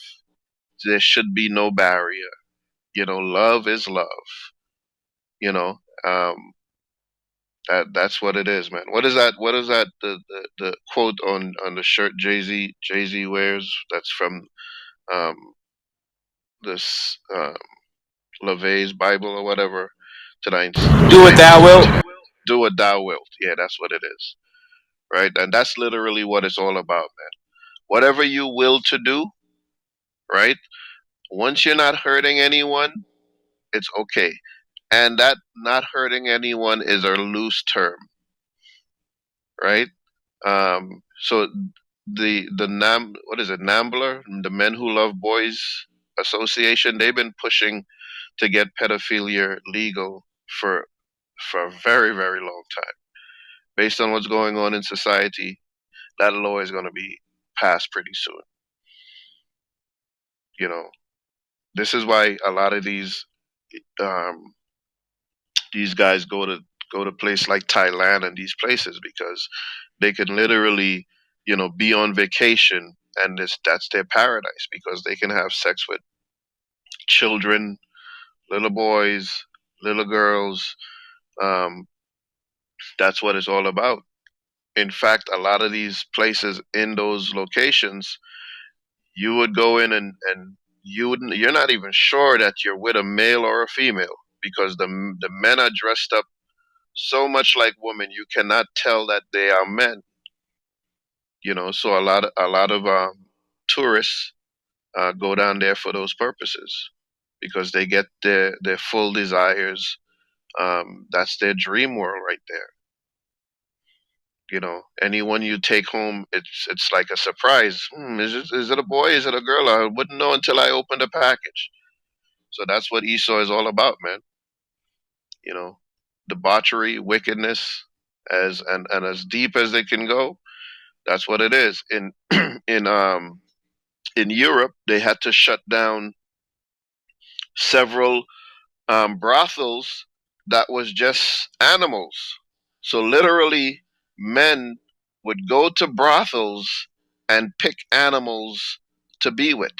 there should be no barrier. Love is love. You know, um, that's what it is, man. What is that? What is that? The quote on the shirt Jay Z wears. That's from um, this LaVey's Bible or whatever. Tonight's Do what Saints thou wilt. do what thou wilt. Yeah, that's what it is, right? And that's literally what it's all about, man. Whatever you will to do, right? Once you're not hurting anyone, it's okay. And that not hurting anyone is a loose term, right? So the Nam what is it, Nambler, the Men Who Love Boys Association, they've been pushing to get pedophilia legal for a very, very long time. Based on what's going on in society, that law is going to be passed pretty soon. You know, this is why a lot of um, these guys go to place like Thailand and these places, because they can literally, be on vacation, and that's their paradise, because they can have sex with children, little boys, little girls. Um, that's what it's all about. In fact, a lot of these places in those locations, you would go in, and you're not even sure that you're with a male or a female, because the men are dressed up so much like women, you cannot tell that they are men. So a lot of tourists go down there for those purposes, because they get their full desires. That's their dream world right there. Anyone you take home, it's like a surprise. Is it a boy? Is it a girl? I wouldn't know until I opened the package. So that's what Esau is all about, man. You know, Debauchery, wickedness, and as deep as they can go. That's what it is. In in Europe, they had to shut down several brothels that was just animals. So literally, men would go to brothels and pick animals to be with.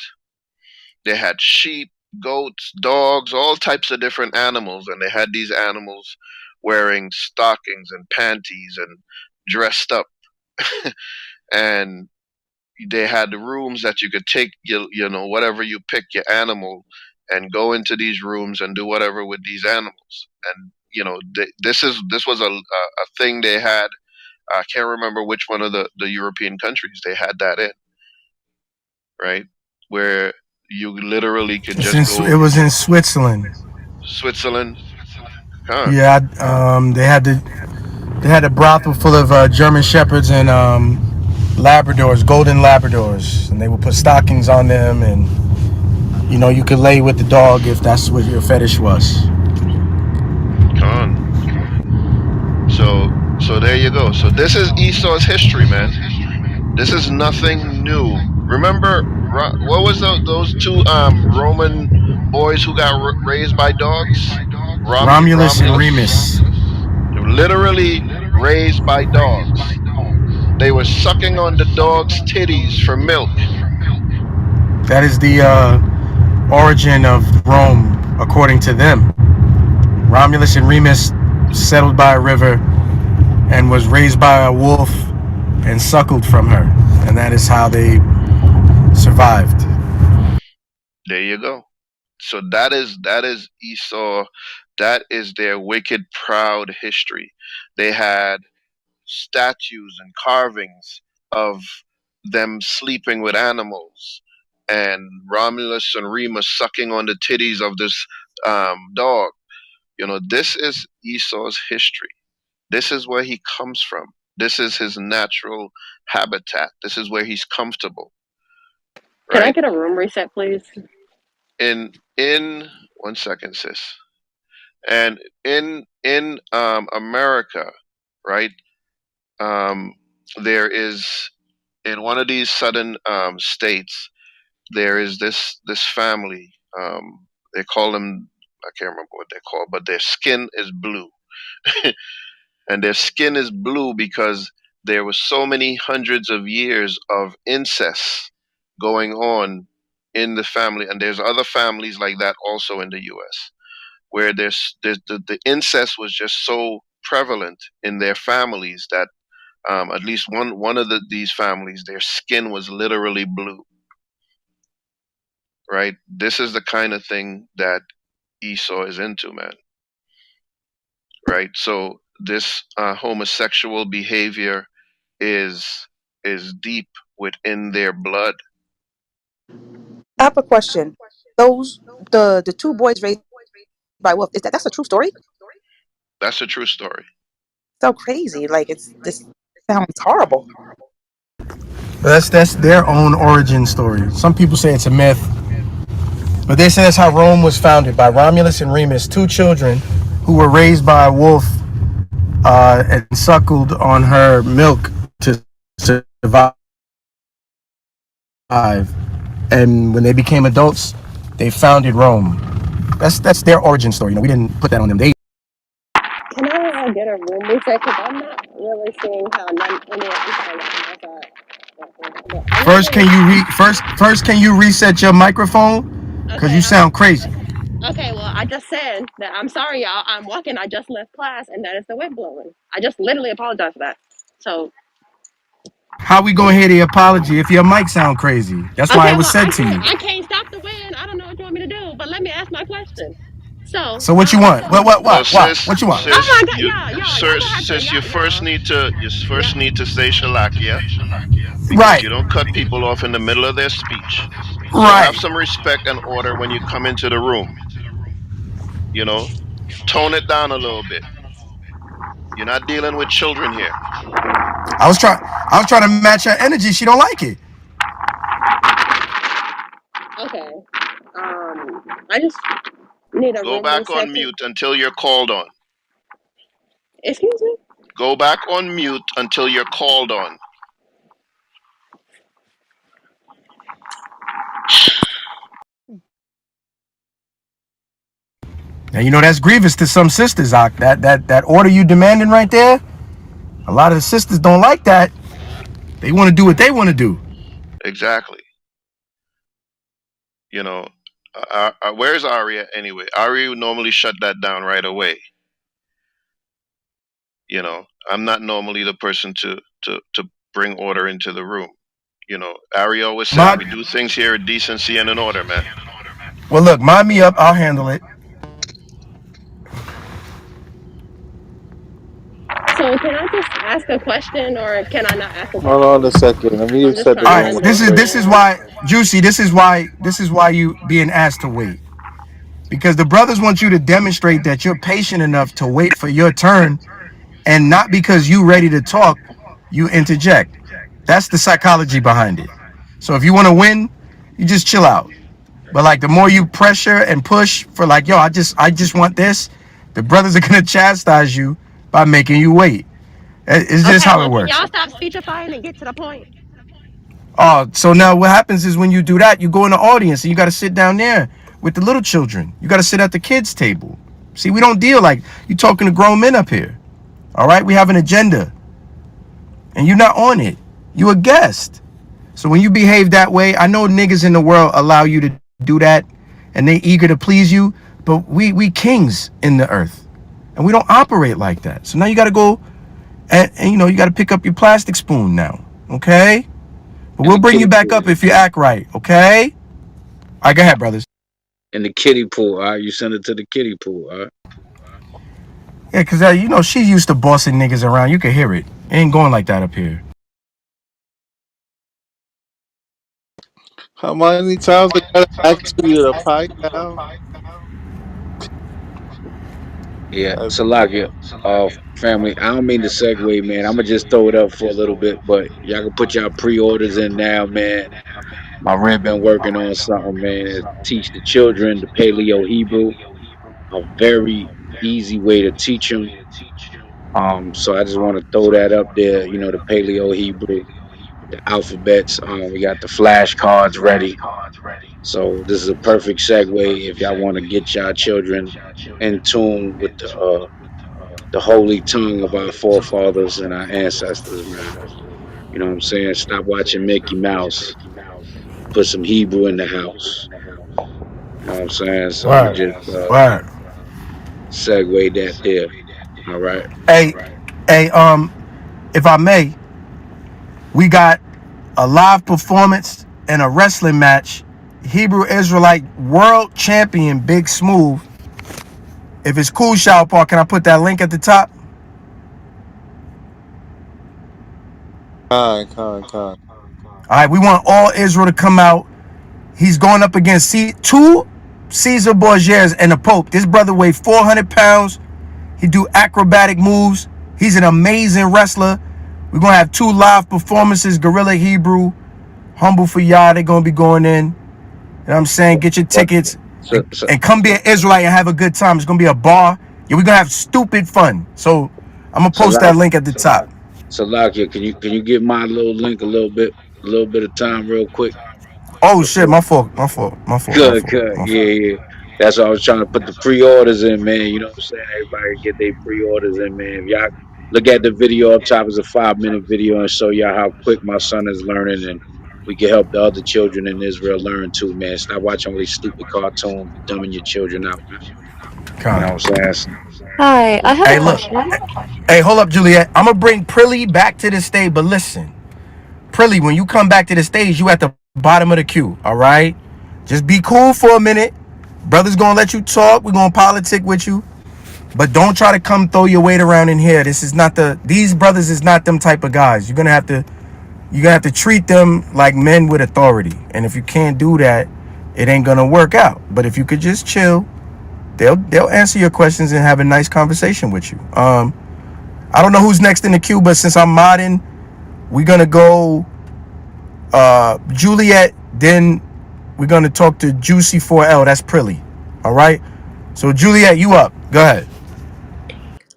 They had sheep, goats, dogs, all types of different animals, and they had these animals wearing stockings and panties and dressed up. And they had the rooms that you could take whatever you pick your animal, and go into these rooms and do whatever with these animals. And this was a thing they had. I can't remember which one of the European countries they had that in, right? Where you literally could just It go. was in Switzerland. Switzerland, huh? Yeah, they had a brothel full of German shepherds and Labradors, golden Labradors, and they would put stockings on them, and you could lay with the dog if that's what your fetish was. Con. So there you go. So this is Esau's history, man. This is nothing new. Remember, what was those two Roman boys who got raised by dogs? Romulus and Romulus. Remus. They were literally raised by dogs. They were sucking on the dog's titties for milk. That is the origin of Rome, according to them. Romulus and Remus settled by a river and was raised by a wolf and suckled from her, and that is how they survived. There you go. So that is Esau. That is their wicked, proud history. They had statues and carvings of them sleeping with animals, and Romulus and Remus sucking on the titties of this dog. This is Esau's history. This is where he comes from. This is his natural habitat. This is where he's comfortable, Can I right? get a room reset, please? In one second, sis. And in America, right? Um, there is in one of these southern states. There is this family. They call them. I can't remember what they're called, but their skin is blue, and their skin is blue because there was so many hundreds of years of incest going on in the family, and there's other families like that also in the U.S. where there's the incest was just so prevalent in their families that at least one of these families, their skin was literally blue. Right? This is the kind of thing that Esau is into, man. Right? So this homosexual behavior is is deep within their blood. I have a question. Those the two boys raised by wolf, is that's a true story? That's a true story. So crazy. Like it's this sounds horrible. That's their own origin story. Some people say it's a myth, but they say that's how Rome was founded by Romulus and Remus, two children who were raised by a wolf and suckled on her milk to survive. And when they became adults, they founded Rome. That's their origin story. We didn't put that on them. They Can I get a room reset? Because I'm not really seeing how any of these are like outside. But I'm not first really. can you first can you reset your microphone? Cause Okay, you sound crazy. okay, well, I just said that I'm sorry, y'all. I'm walking. I just left class, and that is the wind blowing. I just literally apologize for that. So, How we gonna hear the apology if your mic sound crazy? That's why it okay, was well, said to you. I can't stop the wind. I don't know what you want me to do, but let me ask my question. So, So what you want? Well, What? What you want? oh sis, my God, you, y'all sir, gonna have to, sis, you y'all, first need to say shalakia because Right, you don't cut people off in the middle of their speech. So have right. some respect and order when you come into the room. You know, tone it down a little bit. You're not dealing with children here. I was trying to match her energy. She don't like it. okay. I just need a Go room back reset on to, mute until you're called on. excuse me? Go back on mute until you're called on. Now you know that's grievous to some sisters, Ak. That order you demanding right there. A lot of the sisters don't like that. They want to do what they want to do. Exactly. You know, where's Aria anyway? Aria would normally shut that down right away. You know, I'm not normally the person to bring order into the room. You know, Ari always says Mod, we do things here in decency and in order, man. well, look, mind me up. I'll handle it. So can I just ask a question or can I not ask a Hold question? on a second. Let me I'm just reset the trying All to room right. real render quick. This is fair. why, Juicy. This is why you being asked to wait because the brothers want you to demonstrate that you're patient enough to wait for your turn, and not because you ready to talk, you interject. That's the psychology behind it. So if you want to win, you just chill out. But like the more you pressure and push for like, yo, I just want this, the brothers are gonna chastise you by making you wait. It's just Okay, how well, it can works. y'all stop speechifying and get to the point? Oh, so now what happens is when you do that, you go in the audience and you gotta sit down there with the little children. You gotta sit at the kids' table. See, we don't deal like you talking to grown men up here. All right, we have an agenda, and you're not on it. You a guest. So when you behave that way, I know niggas in the world allow you to do that, and they eager to please you, but we kings in the earth, and we don't operate like that. So now you got to go and you got to pick up your plastic spoon now, okay? But In we'll the bring you kiddie back pool. up if you act right, okay? All right, go ahead, brothers. In the kiddie pool, all right? You send it to the kiddie pool, all right? Yeah, cause she's used to bossing niggas around. You can hear it. It ain't going like that up here. How many times I gotta ask you to pipe down? Yeah, That's Salakia, family. I don't mean to segue, man. I'm gonna just throw it up for a little bit, but y'all can put y'all pre-orders in now, man. My rent been working on something, man. To teach the children the Paleo Hebrew, a very easy way to teach them. So I just want to throw that up there. You know, the Paleo Hebrew, the alphabets. We got the flashcards ready. So this is a perfect segue if y'all want to get y'all children in tune with the holy tongue of our forefathers and our ancestors, man. You know what I'm saying? Stop watching Mickey Mouse. Put some Hebrew in the house. You know what I'm saying? So we Word, just word. segue that there. All right. Hey, hey, if I may, we got a live performance and a wrestling match. Hebrew Israelite World Champion Big Smooth. If it's cool, Shower Park, can I put that link at the top? Con. All right, we want all Israel to come out. He's going up against two Caesar Borgias and the Pope. This brother weighs 400 pounds. He do acrobatic moves. He's an amazing wrestler. We're going to have two live performances, Gorilla Hebrew, Humble for Yah. They're going to be going in. You know what I'm saying? Get your What? tickets So so and come be an Israelite and have a good time. It's going to be a bar. Yeah, we're going to have stupid fun. So I'm going to so post like that link at the top. so like here, can you give my little link a little bit of time real quick Oh, shit. before My fault. My fault. My fault. My good, fault. good. My Yeah, fault. yeah. That's why I was trying to put the pre-orders in, man. You know what I'm saying? Everybody get their pre-orders in, man. If y'all look at the video up top, it's a 5-minute video and show y'all how quick my son is learning, and we can help the other children in Israel learn too, man. Stop watching all these stupid cartoons, dumbing your children out, man. You know Con. what I'm saying? Hi, I have a Hey, look. question. Hey, hold up, Juliet. I'm going to bring Prilly back to the stage, but listen. Prilly, when you come back to the stage, you at the bottom of the queue, all right? Just be cool for a minute. Brother's gonna let you talk. We're gonna politic with you. But don't try to come throw your weight around in here. These brothers is not them type of guys. You're gonna have to treat them like men with authority. And if you can't do that, it ain't gonna work out. But if you could just chill, they'll answer your questions and have a nice conversation with you. I don't know who's next in the queue, but since I'm modding, we're gonna go Juliet, then we're gonna talk to Juicy 4L. That's Prilly. All right. So Juliet, you up? Go ahead.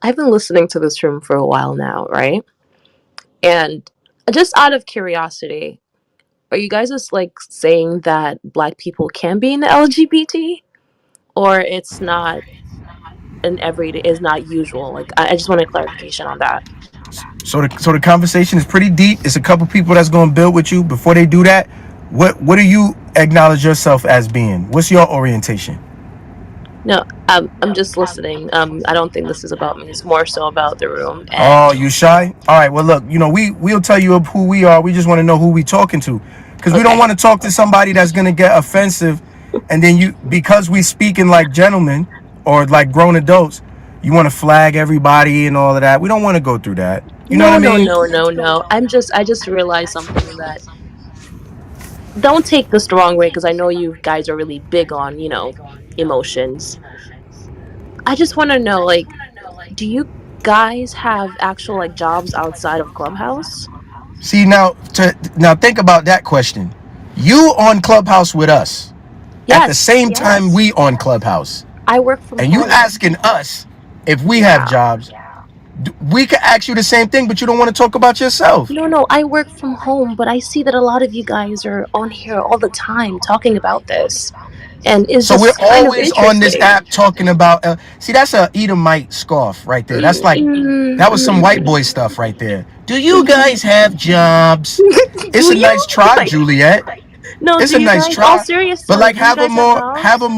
I've been listening to this room for a while now, right? And just out of curiosity, are you guys just like saying that black people can be in the LGBT, or it's not an everyday, is not usual? Like, I just want a clarification on that. So the conversation is pretty deep. It's a couple people that's gonna build with you. Before they do that, what do you acknowledge yourself as being? What's your orientation? No, I'm just listening. I don't think this is about me. It's more so about the room. Oh, And you shy? All right. Well, look, we'll tell you who we are. We just want to know who we talking to, because we don't okay, want to talk to somebody that's gonna get offensive, and then because we speaking like gentlemen or like grown adults, you want to flag everybody and all of that. We don't want to go through that. You know what I no, no, mean? no, no, no. I just realized something that, don't take this the wrong way, because I know you guys are really big on, emotions. I just want to know, like, do you guys have actual like jobs outside of Clubhouse? See now think about that question. You on Clubhouse with us at the Yes, same time yes. we on Clubhouse, I work from and you home. asking us if we have Yeah. jobs. We could ask you the same thing, but you don't want to talk about yourself. No, no, I work from home, but I see that a lot of you guys are on here all the time talking about this. And it's So we're just kind of always on this interesting. app talking about. See, that's a Edomite scoff right there. That's like that was some white boy stuff right there. Do you guys have jobs? It's Do a you? nice try, Like, Juliet. no, It's do a you nice guys, all try, serious but tone, like do you guys have have a jobs?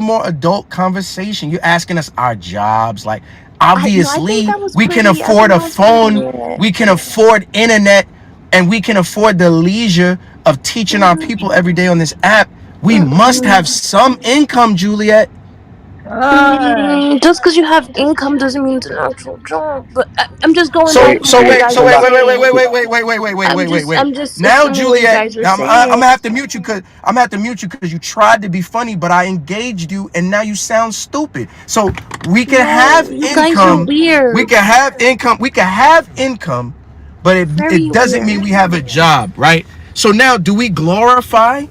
more adult conversation. You're asking us our jobs. Like I think obviously that was we can pretty, I afford think a that was pretty phone, it. we can afford internet, and we can afford the leisure of teaching our Mm, people every day on this app. We must mm, have some income, Juliet. God. just because you have income doesn't mean it's an actual job. But I'm just going So by Hey, from so what you hey, wait, guys so are wait, wait, Salak. wait, wait, wait, saying. wait, wait, wait, wait, wait, wait, wait, wait, wait. I'm just Now, assuming what you Juliet, guys are now I'm saying. gonna have to mute you because you tried to be funny, but I engaged you, and now you sound stupid. So we can No, have you guys are income, weird. we can have income, but Very it doesn't weird. mean we have a job, right? So now, do we glorify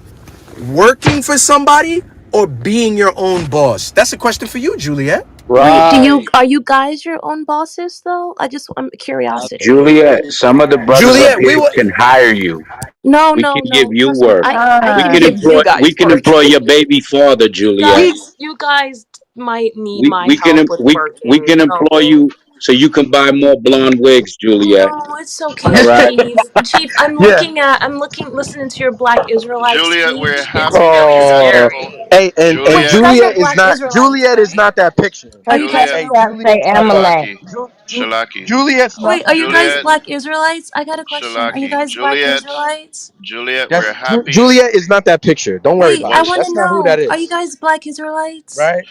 working for somebody or being your own boss? That's a question for you, Juliet. Wait, do you Right. are you guys your own bosses though? I'm curiosity. Juliet, Absolutely. some of the brothers up Juliet, we here were. can hire you. No, We no, can give no. you Trust me. work. I We can can Ah, give you employ we guys can work. employ your baby father, You Juliet. guys might need We my we can help em- with we working. can employ No. you so you can buy more blonde wigs, Juliet. No, it's All okay, right. Chief. Chief, Yeah. I'm looking, listening to your Black Israelite Juliet, we're speech. It's happy that you very got your Oh, own. scary. hey, and Wait, you Juliet, guys are Juliet is Black not. Israelites, Juliet is right? not that picture. Are you protect guys Juliet, Hey, yourself, Black? say Juliet's not that. Amalek. Shalaki, Ju, Ju, Shalaki, Juliet's not Wait, are that you guys Juliet, picture. Black Israelites? I got a question. Are you Shalaki, guys Black Juliet, Israelites? Juliet, we're That's happy. Juliet is not that picture. Don't worry Wait, about I it. want Once to That's not who that know. Are you is. guys Black Israelites? Right?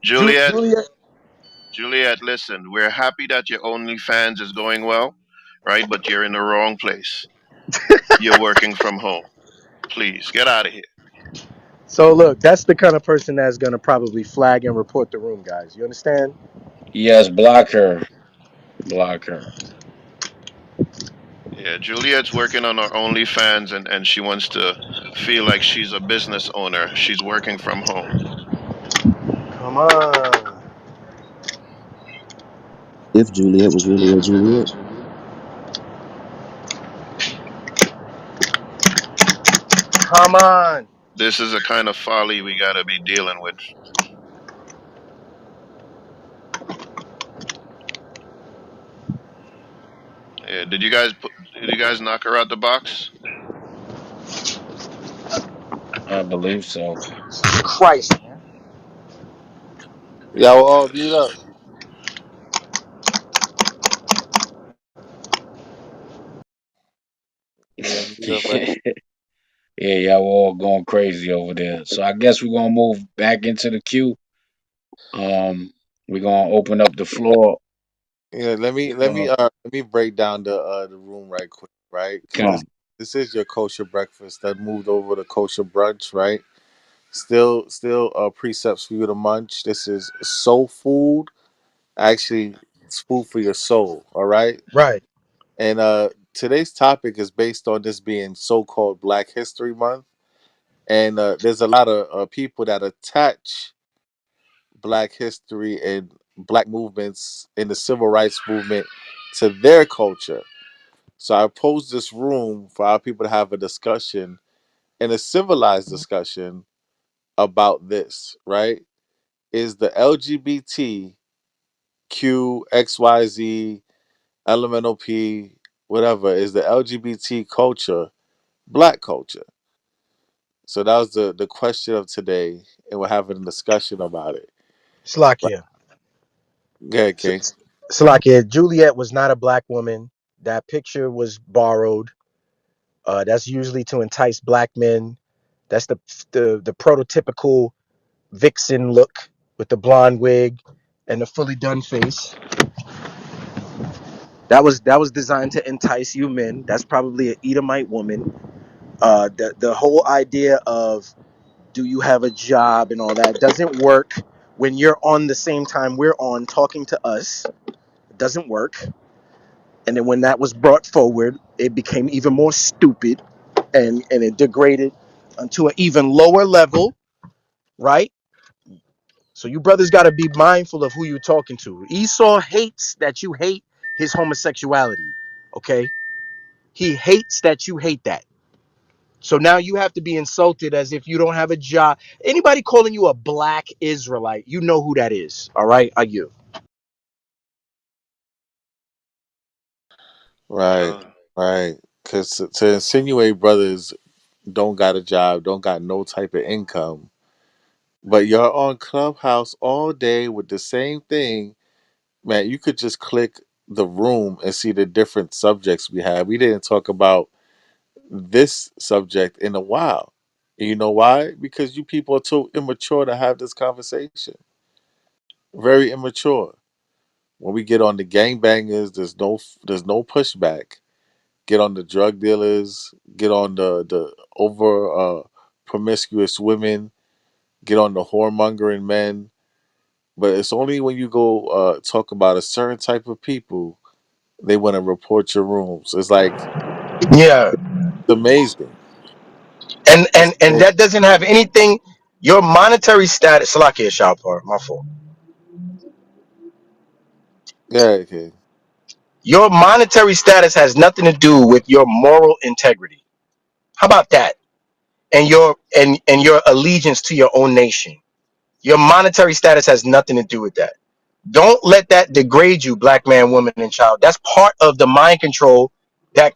Juliet, Juliet. Juliet, listen, we're happy that your OnlyFans is going well, right? But you're in the wrong place. You're working from home. Please get out of here. So look, that's the kind of person that's gonna probably flag and report the room, guys. You understand? Yes, block her. Block her. Yeah, Juliet's working on her OnlyFans and she wants to feel like she's a business owner. She's working from home. Come on. If Juliet was really a Juliet. Come on. This is a kind of folly we gotta be dealing with. Yeah, did you guys knock her out the box? I believe so. Christ, man. Y'all all mute up. Yeah, mute up right. Yeah, y'all all going crazy over there. So I guess we're gonna move back into the queue. We're gonna open up the floor. Yeah, Uh, let me break down the room right quick, right? Because come. this is your kosher breakfast that moved over to kosher brunch, right? Still precepts for you to munch. This is soul food. Actually, it's food for your soul. All right. Right. And today's topic is based on this being so-called Black History Month, and there's a lot of people that attach Black history and Black movements in the civil rights movement to their culture. So I posed this room for our people to have a discussion and a civilized discussion about this, right? Is the LGBTQ, XYZ, LMNOP, whatever, is the LGBT culture Black culture? So that was the question of today, and we're having a discussion about it. Right. Slakia. Go ahead, S- King. Slakia. Juliet was not a black woman. That picture was borrowed. That's usually to entice black men. That's the prototypical vixen look with the blonde wig and the fully done face. That was designed to entice you men. That's probably an Edomite woman. The whole idea of do you have a job and all that doesn't work when you're on the same time we're on talking to us. It doesn't work. And then when that was brought forward, it became even more stupid and it degraded onto an even lower level, right? So you brothers got to be mindful of who you're talking to. Esau hates that you hate his homosexuality. Okay, he hates that you hate that. So now you have to be insulted as if you don't have a job. Anybody calling you a black Israelite, you know who that is. All right, I you. Right, Con. right. Because to insinuate brothers don't got a job, don't got no type of income, but you're on Clubhouse all day with the same thing, man. You could just click the room and see the different subjects we have. We didn't talk about this subject in a while. And you know why? Because you people are too immature to have this conversation. Very immature. When we get on the gangbangers, there's no pushback. Get on the drug dealers, get on the over promiscuous women, get on the whoremongering men. But it's only when you go talk about a certain type of people they want to report your rooms. It's like Yeah, it's amazing. It's and amazing. that doesn't have anything. Your monetary status, Salakia Shalpar, my fault. Yeah, okay. Your monetary status has nothing to do with your moral integrity. How about that? And your allegiance to your own nation. Your monetary status has nothing to do with that. Don't let that degrade you, black man, woman, and child. That's part of the mind control that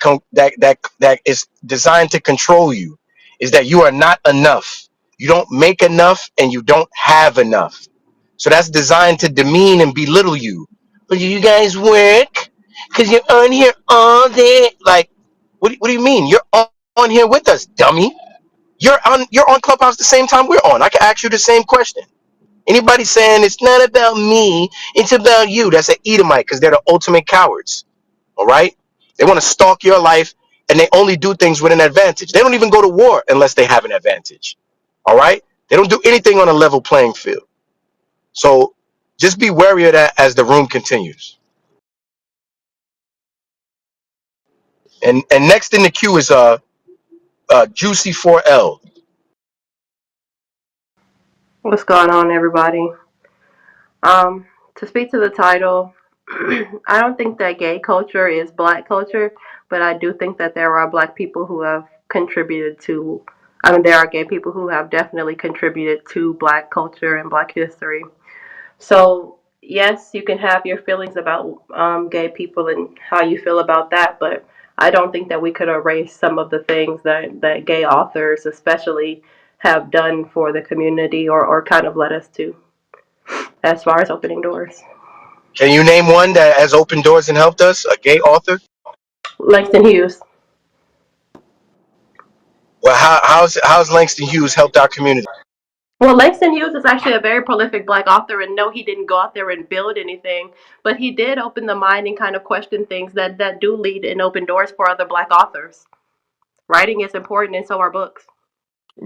is designed to control you. Is that you are not enough. You don't make enough, and you don't have enough. So that's designed to demean and belittle you. But you guys work because you're on here all day. Like, what do you mean? You're on here with us, dummy. You're on Clubhouse the same time we're on. I can ask you the same question. Anybody saying it's not about me, it's about you, that's an Edomite because they're the ultimate cowards. All right? They want to stalk your life and they only do things with an advantage. They don't even go to war unless they have an advantage. All right? They don't do anything on a level playing field. So just be wary of that as the room continues. And next in the queue is Juicy 4L. What's going on, everybody? Um, to speak to the title, I don't think that gay culture is black culture, but I do think that there are black people who have contributed to, I mean, there are gay people who have definitely contributed to black culture and black history. So, yes, you can have your feelings about gay people and how you feel about that, but I don't think that we could erase some of the things that gay authors, especially, have done for the community or kind of led us to as far as opening doors. Can you name one that has opened doors and helped us? A gay author? Langston Hughes. Well, how's Langston Hughes helped our community? Well, Langston Hughes is actually a very prolific black author, and no, he didn't go out there and build anything, but he did open the mind and kind of question things that do lead and open doors for other black authors. Writing is important, and so are books.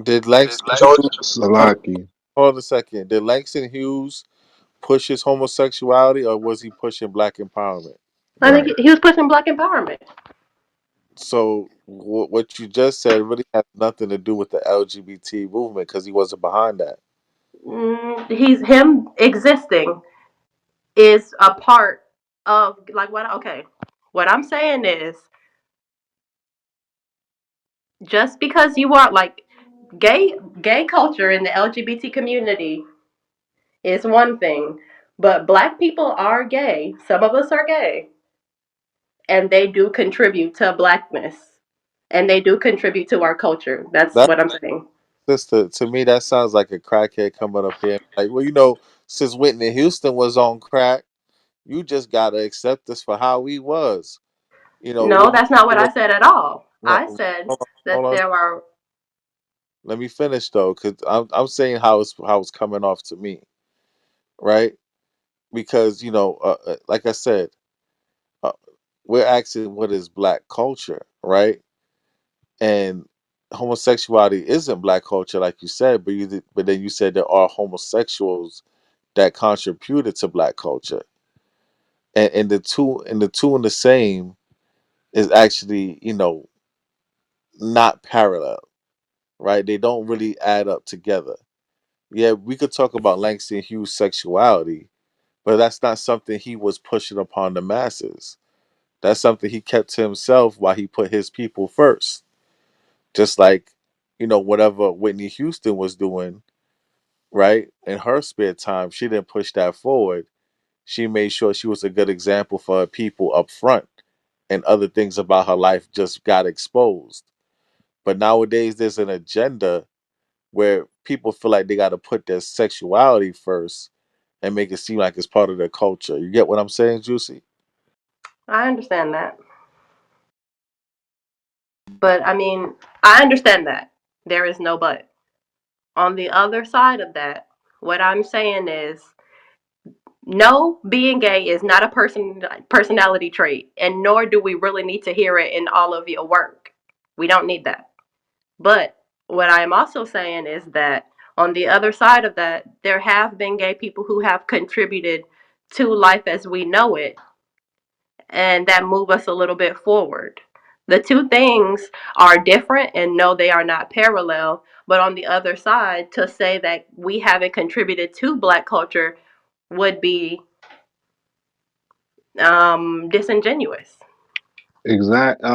Did Langston So Hughes hold, Salaki. hold on a second. Did Langston Hughes push his homosexuality or was he pushing black empowerment? I think Right. he was pushing black empowerment. So what you just said really has nothing to do with the LGBT movement because he wasn't behind that. He's him existing is a part of like what okay. What I'm saying is just because you are like gay culture in the LGBT community is one thing, but black people are gay. Some of us are gay, and they do contribute to blackness, and they do contribute to our culture. That's That what I'm saying. sister to me that sounds like a crackhead coming up here like, well, since Whitney Houston was on crack, you just gotta accept us for how we was. No, that's not what You know, I said at all. no, I said hold that on. there are. Let me finish though, because I'm saying how it's coming off to me, right? Because like I said, uh, we're asking what is black culture, right? And homosexuality isn't black culture, like you said, but then you said there are homosexuals that contributed to black culture, and the two and the same is actually not parallel, right? They don't really add up together. Yeah, we could talk about Langston Hughes' sexuality, but that's not something he was pushing upon the masses. That's something he kept to himself while he put his people first. Just like, whatever Whitney Houston was doing, right? In her spare time, she didn't push that forward. She made sure she was a good example for her people up front, and other things about her life just got exposed. But nowadays, there's an agenda where people feel like they got to put their sexuality first and make it seem like it's part of their culture. You get what I'm saying, Juicy? I understand that, but I mean, I understand that there is no but. On the other side of that, what I'm saying is no, being gay is not a personality trait, and nor do we really need to hear it in all of your work. We don't need that. But what I am also saying is that on the other side of that, there have been gay people who have contributed to life as we know it, and that move us a little bit forward. The two things are different, and no, they are not parallel. But on the other side, to say that we haven't contributed to black culture would be disingenuous. Exactly.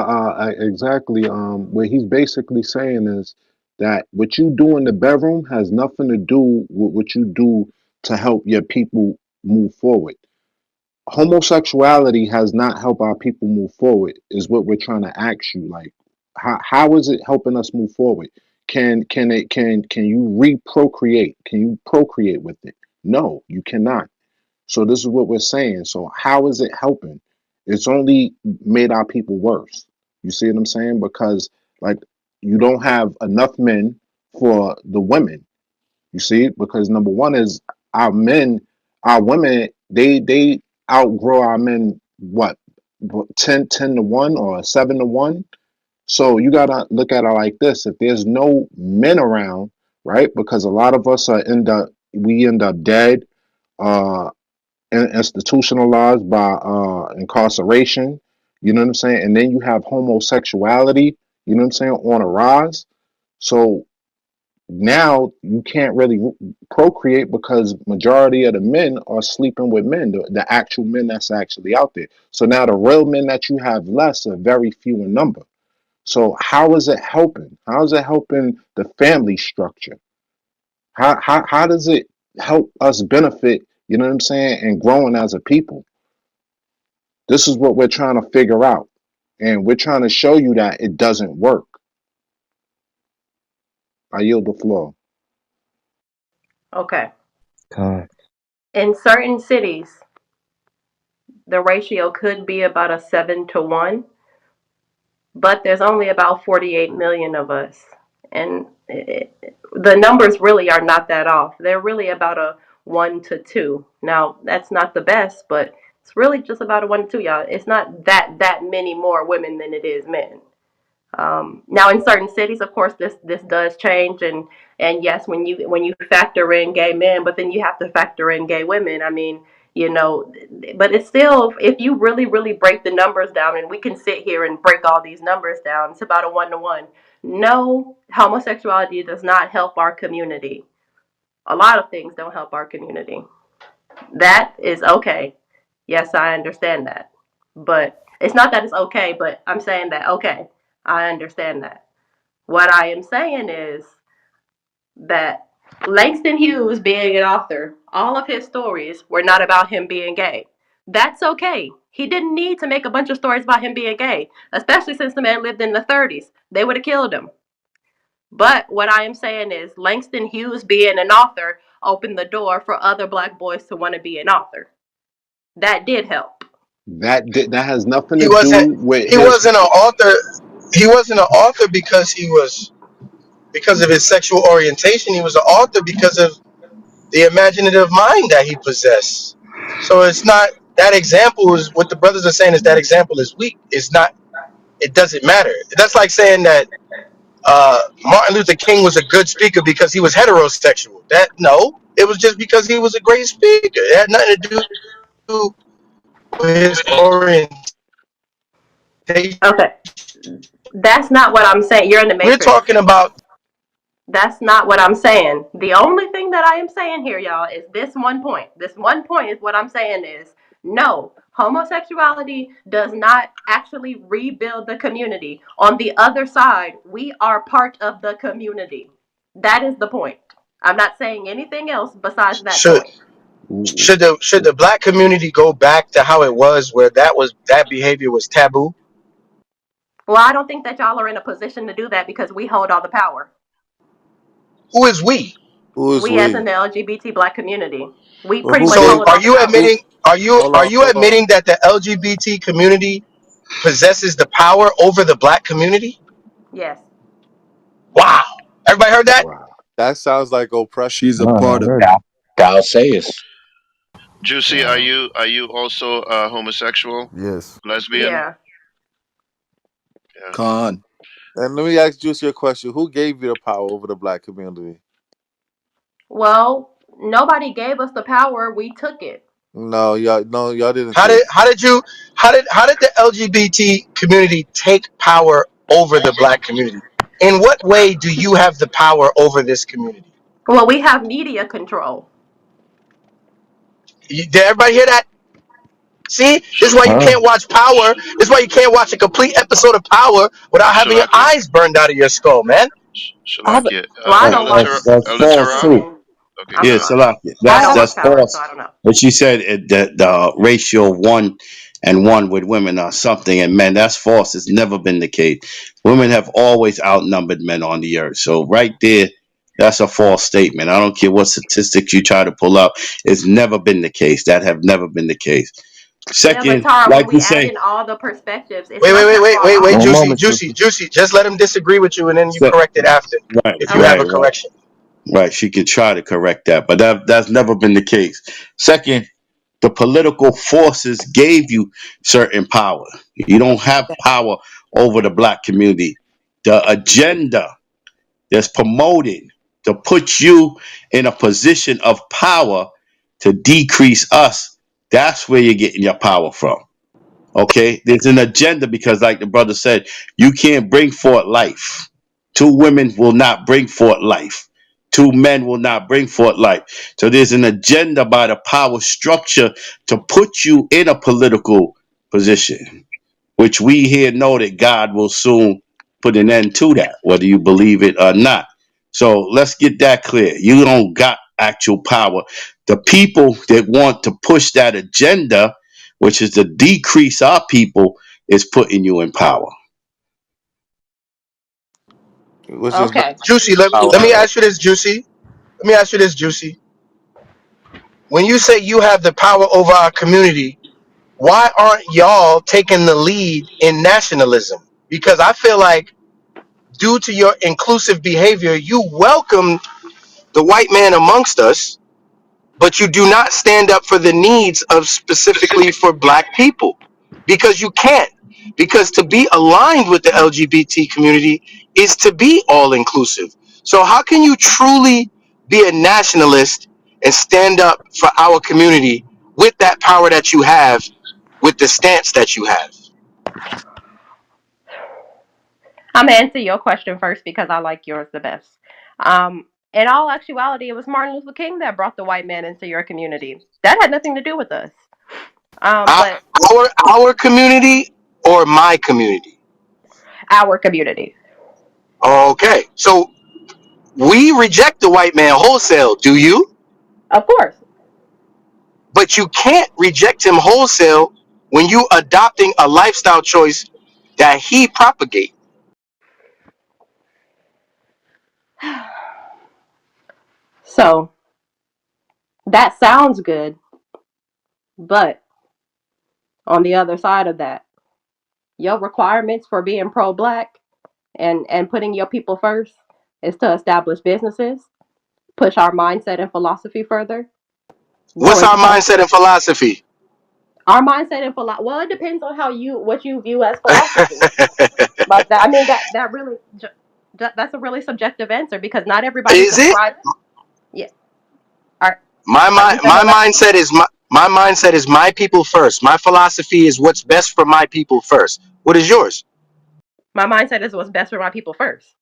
What he's basically saying is that what you do in the bedroom has nothing to do with what you do to help your people move forward. Homosexuality has not helped our people move forward, is what we're trying to ask you. Like, how is it helping us move forward? Can you reprocreate? Can you procreate with it? No, you cannot. So this is what we're saying. So how is it helping? It's only made our people worse. You see what I'm saying? Because like you don't have enough men for the women. You see, because number one is our men, our women, they outgrow our men what 10 to 1 or 7 to 1. So you gotta look at it like this. If there's no men around, right? Because a lot of us are end up dead, uh institutionalized by incarceration. You know what I'm saying? And then you have homosexuality, you know what I'm saying, on a rise. So now you can't really procreate because majority of the men are sleeping with men, the actual men that's actually out there. So now the real men that you have less are very few in number. So how is it helping? How is it helping the family structure? How does it help us benefit, you know what I'm saying, and growing as a people? This is what we're trying to figure out. And we're trying to show you that it doesn't work. I yield the floor. Okay. Con. In certain cities, the ratio could be about a 7 to 1, but there's only about 48 million of us. And the numbers really are not that off. They're really about a 1 to 2. Now, that's not the best, but it's really just about a 1 to 2, y'all. It's not that many more women than it is men. Now, in certain cities, of course, this does change, and yes, when you factor in gay men, but then you have to factor in gay women. I mean, you know, but it's still, if you really break the numbers down, and we can sit here and break all these numbers down, it's about a 1 to 1. No, homosexuality does not help our community. A lot of things don't help our community. That is okay. Yes, I understand that. But it's not that it's okay, but I'm saying that, okay, I understand that. What I am saying is that Langston Hughes being an author, all of his stories were not about him being gay. That's okay. He didn't need to make a bunch of stories about him being gay, especially since the man lived in the 30s. They would have killed him. But what I am saying is Langston Hughes being an author opened the door for other black boys to want to be an author. That did help. That has nothing He to do wasn't with he his. wasn't an author. He wasn't an author because of his sexual orientation. He was an author because of the imaginative mind that he possessed. So it's not that example is what the brothers are saying is that example is weak. It's not. It doesn't matter. That's like saying that Martin Luther King was a good speaker because he was heterosexual. That no, it was just because he was a great speaker. It had nothing to do with his orientation. Okay. That's not what I'm saying. You're in the We're matrix. talking about That's not what I'm saying. The only thing that I am saying here, y'all, is this one point. This one point is what I'm saying is no, homosexuality does not actually rebuild the community. On the other side, we are part of the community. That is the point. I'm not saying anything else besides that should point. should the black community go back to how it was where that behavior was taboo? Well, I don't think that y'all are in a position to do that because we hold all the power. Who is we? Who is We, as we? in the LGBT black community, we Well, pretty who much So gave? hold are all the you power. Who? admitting Hold are on, you hold on. admitting that the LGBT community possesses the power over the black community? Yes. Wow. Everybody heard that? Wow. That sounds like oppression. She's a Con, I part of heard it. it. Thou sayest. Juicy, Wow. are you also homosexual, Yes. lesbian? Yeah. Yeah. Khan. And let me ask Juicy a question: who gave you the power over the black community? Well, nobody gave us the power. We took it. No, y'all, no, y'all didn't How take did it. how did you how did the LGBT community take power over the black community? In what way do you have the power over this community? Well, we have media control. Did everybody hear that? See, this is why you Shalak, Huh? can't watch Power. This is why you can't watch a complete episode of Power without having your Shalakia, eyes burned out of your skull, man. I have Shalakia. Well, I don't watch. That's Elder false Torah. I too. mean, Okay, I'm go Yeah, ahead. sorry. Salaki. I That's don't that's watch Power, so false. I don't know. But she said that the ratio of 1 and 1 with women or something, and men, that's false. It's never been the case. Women have always outnumbered men on the earth. So right there, that's a false statement. I don't care what statistics you try to pull up. It's never been the case. That have never been the case. Yeah, but Second, Tara, like when we you add say, in all the perspectives, it's Wait, wait, not wait, that wait, far wait, wait, off. one Juicy, moment, Juicy, sister. Juicy. Just let him disagree with you, and then you Se- correct it after, right, if you have Okay. a right, right, correction. right. She could try to correct that, but that's never been the case. Second, the political forces gave you certain power. You don't have power over the black community. The agenda that's promoted to put you in a position of power to decrease us, that's where you're getting your power from. Okay? There's an agenda because, like the brother said, you can't bring forth life. Two women will not bring forth life. Two men will not bring forth life. So there's an agenda by the power structure to put you in a political position, which we here know that God will soon put an end to that, whether you believe it or not. So let's get that clear. You don't got actual power. The people that want to push that agenda, which is to decrease our people, is putting you in power. Which is not Okay. Juicy, power let me at all. ask you this, Juicy. Let me ask you this, Juicy. When you say you have the power over our community, why aren't y'all taking the lead in nationalism? Because I feel like due to your inclusive behavior, you welcome the white man amongst us, but you do not stand up for the needs of specifically for black people because you can't. Because to be aligned with the LGBT community is to be all inclusive. So, how can you truly be a nationalist and stand up for our community with that power that you have, with the stance that you have? I'm gonna answer your question first because I like yours the best. In all actuality, it was Martin Luther King that brought the white man into your community. That had nothing to do with us. Our, But our community or my community? our community, Okay. So, we reject the white man wholesale, do you? of course. But you can't reject him wholesale when you adopting a lifestyle choice that he propagate. So that sounds good, but on the other side of that, your requirements for being pro-black and putting your people first is to establish businesses, push our mindset and philosophy further, go What's into our health. mindset and philosophy? Our mindset and philosophy. Well, it depends on how you what you view as philosophy. But that, I mean that really that's a really subjective answer because not everybody Is it? subscribes. Yeah. Are My are you mind my gonna let? mindset is my mindset is my people first. My philosophy is what's best for my people first. What is yours? My mindset is what's best for my people first.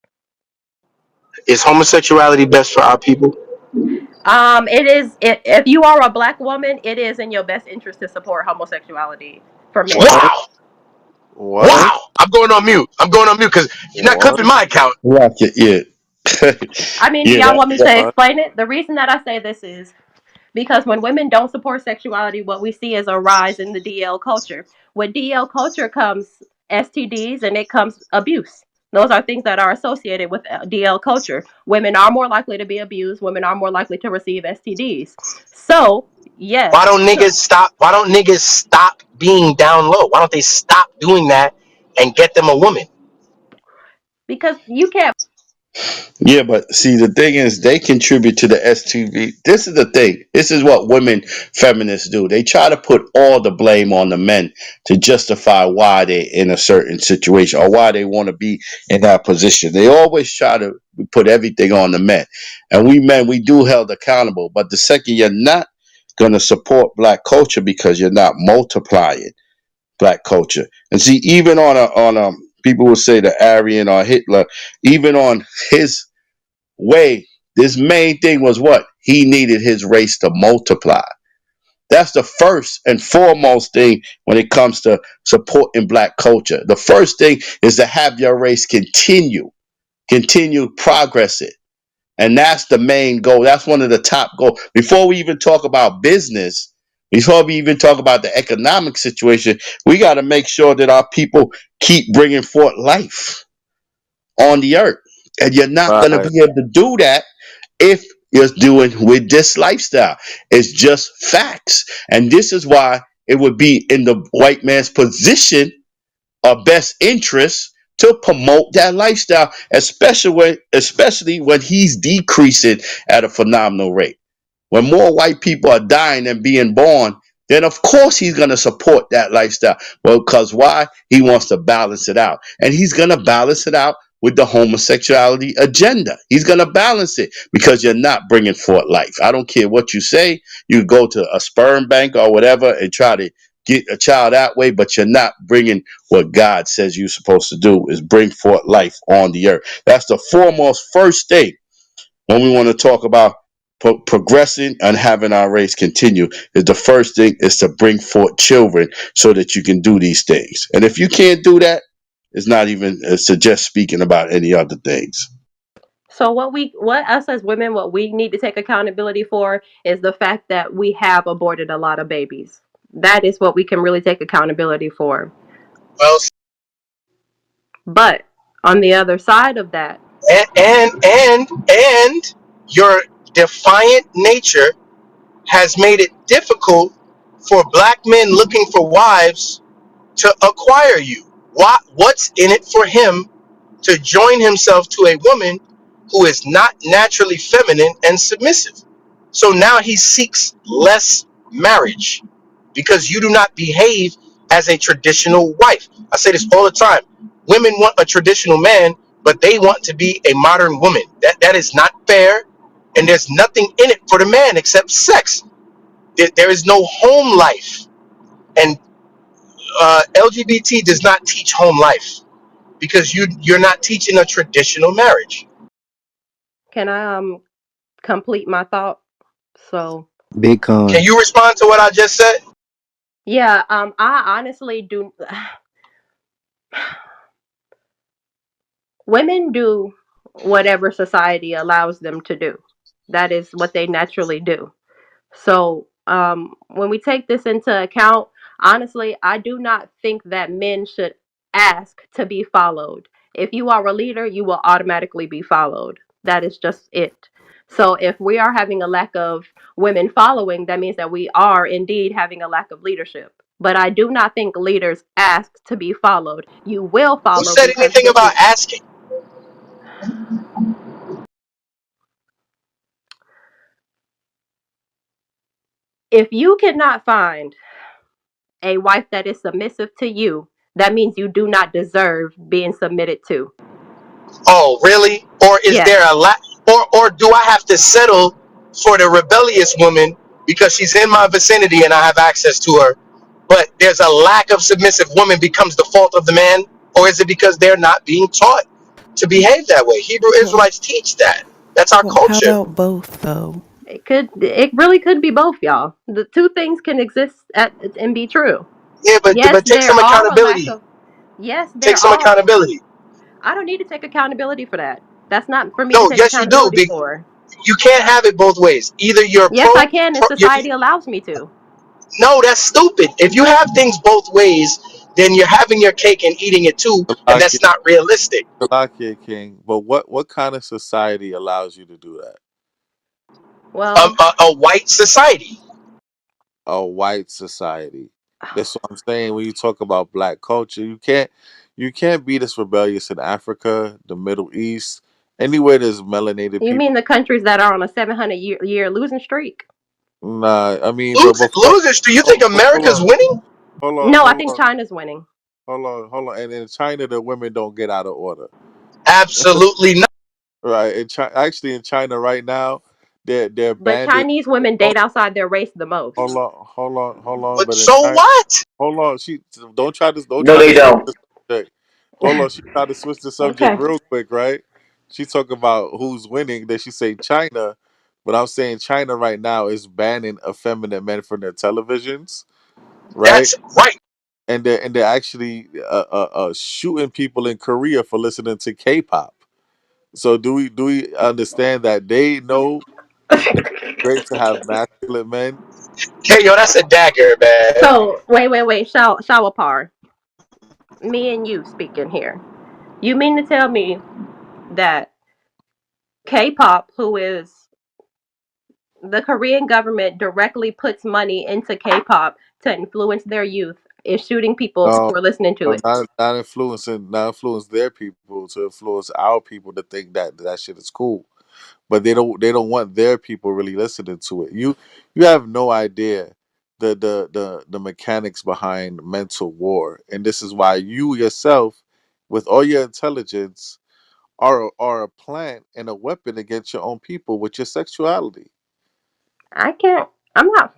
Is homosexuality best for our people? It is. If you are a black woman, it is in your best interest to support homosexuality for men. What? Wow. What? Wow. I'm going on mute. I'm going on mute because you're not What? clipping my account. Right, yeah. I mean, do Yeah, y'all want me to What? explain it? The reason that I say this is because when women don't support sexuality, what we see is a rise in the DL culture. With DL culture comes STDs and it comes abuse. Those are things that are associated with DL culture. Women are more likely to be abused. Women are more likely to receive STDs. So, yes, Why don't niggas stop being down low? Why don't they stop doing that and get them a woman? because you can't. Yeah, but see, the thing is, they contribute to the STV. This is the thing. This is what women feminists do. They try to put all the blame on the men to justify why they're in a certain situation or why they want to be in that position. They always try to put everything on the men. And we men, we do held accountable. But the second you're not going to support black culture because you're not multiplying black culture. And see, even on people will say the Aryan or Hitler, even on his way, this main thing was what he needed his race to multiply. That's the first and foremost thing when it comes to supporting black culture. The first thing is to have your race continue progressing. And that's the main goal. That's one of the top goals. Before we even talk about business, before we even talk about the economic situation, we got to make sure that our people keep bringing forth life on the earth. And you're not going to Right. be able to do that if you're doing with this lifestyle. It's just facts. And this is why it would be in the white man's position or best interest to promote that lifestyle, especially when he's decreasing at a phenomenal rate. When more white people are dying than being born, then of course he's going to support that lifestyle. Well, because why? He wants to balance it out. And he's going to balance it out with the homosexuality agenda. He's going to balance it because you're not bringing forth life. I don't care what you say. You go to a sperm bank or whatever and try to get a child that way, but you're not bringing what God says you're supposed to do is bring forth life on the earth. That's the foremost first thing when we want to talk about progressing and having our race continue. Is the first thing is to bring forth children so that you can do these things. And if you can't do that, it's not even suggest speaking about any other things. So what us as women, what we need to take accountability for is the fact that we have aborted a lot of babies. That is what we can really take accountability for. Well, But on the other side of that, and your defiant nature has made it difficult for black men looking for wives to acquire you. What's in it for him to join himself to a woman who is not naturally feminine and submissive? So now he seeks less marriage because you do not behave as a traditional wife. I say this all the time. Women want a traditional man, but they want to be a modern woman. That is not fair, and there's nothing in it for the man except sex. There is no home life, and LGBT does not teach home life because you're not teaching a traditional marriage. can I complete my thought? So Big Can con. you respond to what I just said? yeah, I honestly do. Women do whatever society allows them to do. That is what they naturally do. So, when we take this into account, honestly, I do not think that men should ask to be followed. If you are a leader, you will automatically be followed. That is just it. So, if we are having a lack of women following, that means that we are indeed having a lack of leadership. But I do not think leaders ask to be followed. You will Who follow said because anything this about is, asking? if you cannot find a wife that is submissive to you, that means you do not deserve being submitted to. Oh, really? Or is Yes. there a lack? Or do I have to settle for the rebellious woman because she's in my vicinity and I have access to her? But there's a lack of submissive woman becomes the fault of the man, or is it because they're not being taught to behave that way? Hebrew Well, Israelites teach that. That's our well, how culture. about both though? It really could be both, y'all. The two things can exist and be true. Yeah, Yes, but take there some are a lack accountability. of yes, Take there some are. accountability. I don't need to take accountability for that. That's not for me to No, take yes, you do. accountability for. You can't have it both ways. Either you're Yes, I pro, can if pro you're, society allows me to. no, that's stupid. If you have things both ways, then you're having your cake and eating it too, and Salakia, that's not realistic. Salakia King. But what kind of society allows you to do that? Well, A white society. A white society. That's what I'm saying. When you talk about black culture, you can't be this rebellious in Africa, the Middle East, anywhere there's melanated you people. mean the countries that are on a 700 year losing streak? Nah, I mean, but Losers, before, losers. Do you think hold America's on, winning? hold on, No, I hold think on, China's winning. hold on. And in China, the women don't get out of order, Absolutely not. right? Actually, in China right now, they're But banded. Chinese women date outside their race the most. Hold on. But But in so China, what? hold on. She don't No, try to they switch don't. the subject. Hold on. She tried to switch the subject Okay. real quick, right? She talk about who's winning. Then she say China, But I'm saying China right now is banning effeminate men from their televisions, right? That's right. And they're actually shooting people in Korea for listening to K-pop. So do we understand that they know that it's great to have masculine men? Hey, yo, that's a dagger, man. So wait, shower par. Me and you speaking here. You mean to tell me that K-pop, who is the Korean government directly puts money into K-pop to influence their youth, is shooting people No, for listening to no, it? not influence their people to influence our people to think that that shit is cool. But they don't want their people really listening to it. You have no idea the mechanics behind mental war, and this is why you yourself, with all your intelligence, are a plant and a weapon against your own people with your sexuality. I can't. I'm not.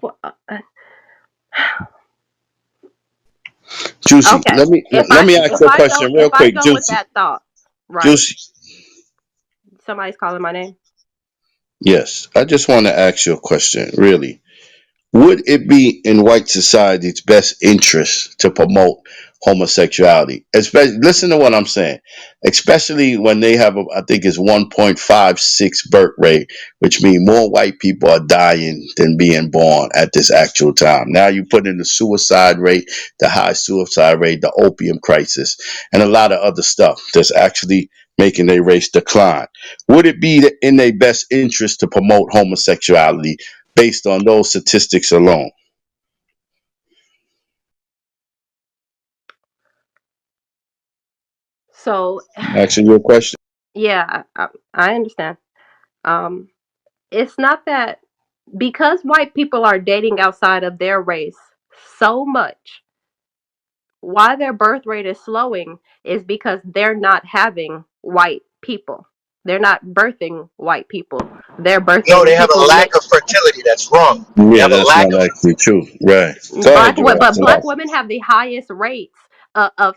Juicy, Okay. let me ask you a question If real I quick, go with Juicy. that thought, right? Juicy. Somebody's calling my name. Yes, I just want to ask you a question, really. Would it be in white society's best interest to promote homosexuality? Especially, listen to what I'm saying. Especially when they have, I think it's 1.56 birth rate, which means more white people are dying than being born at this actual time. Now you put in the suicide rate, the high suicide rate, the opium crisis, and a lot of other stuff that's actually making their race decline. Would it be in their best interest to promote homosexuality based on those statistics alone? So, Asking you a question. yeah, I understand. Um, it's not that because white people are dating outside of their race so much, why their birth rate is slowing is because they're not having white people. They're not birthing white people. They're No, they birthing have a people lack of fertility. That's wrong. They Yeah, have a that's lack not of. actually true. Right. Go ahead, Joel. but Tell black us. women have the highest rates of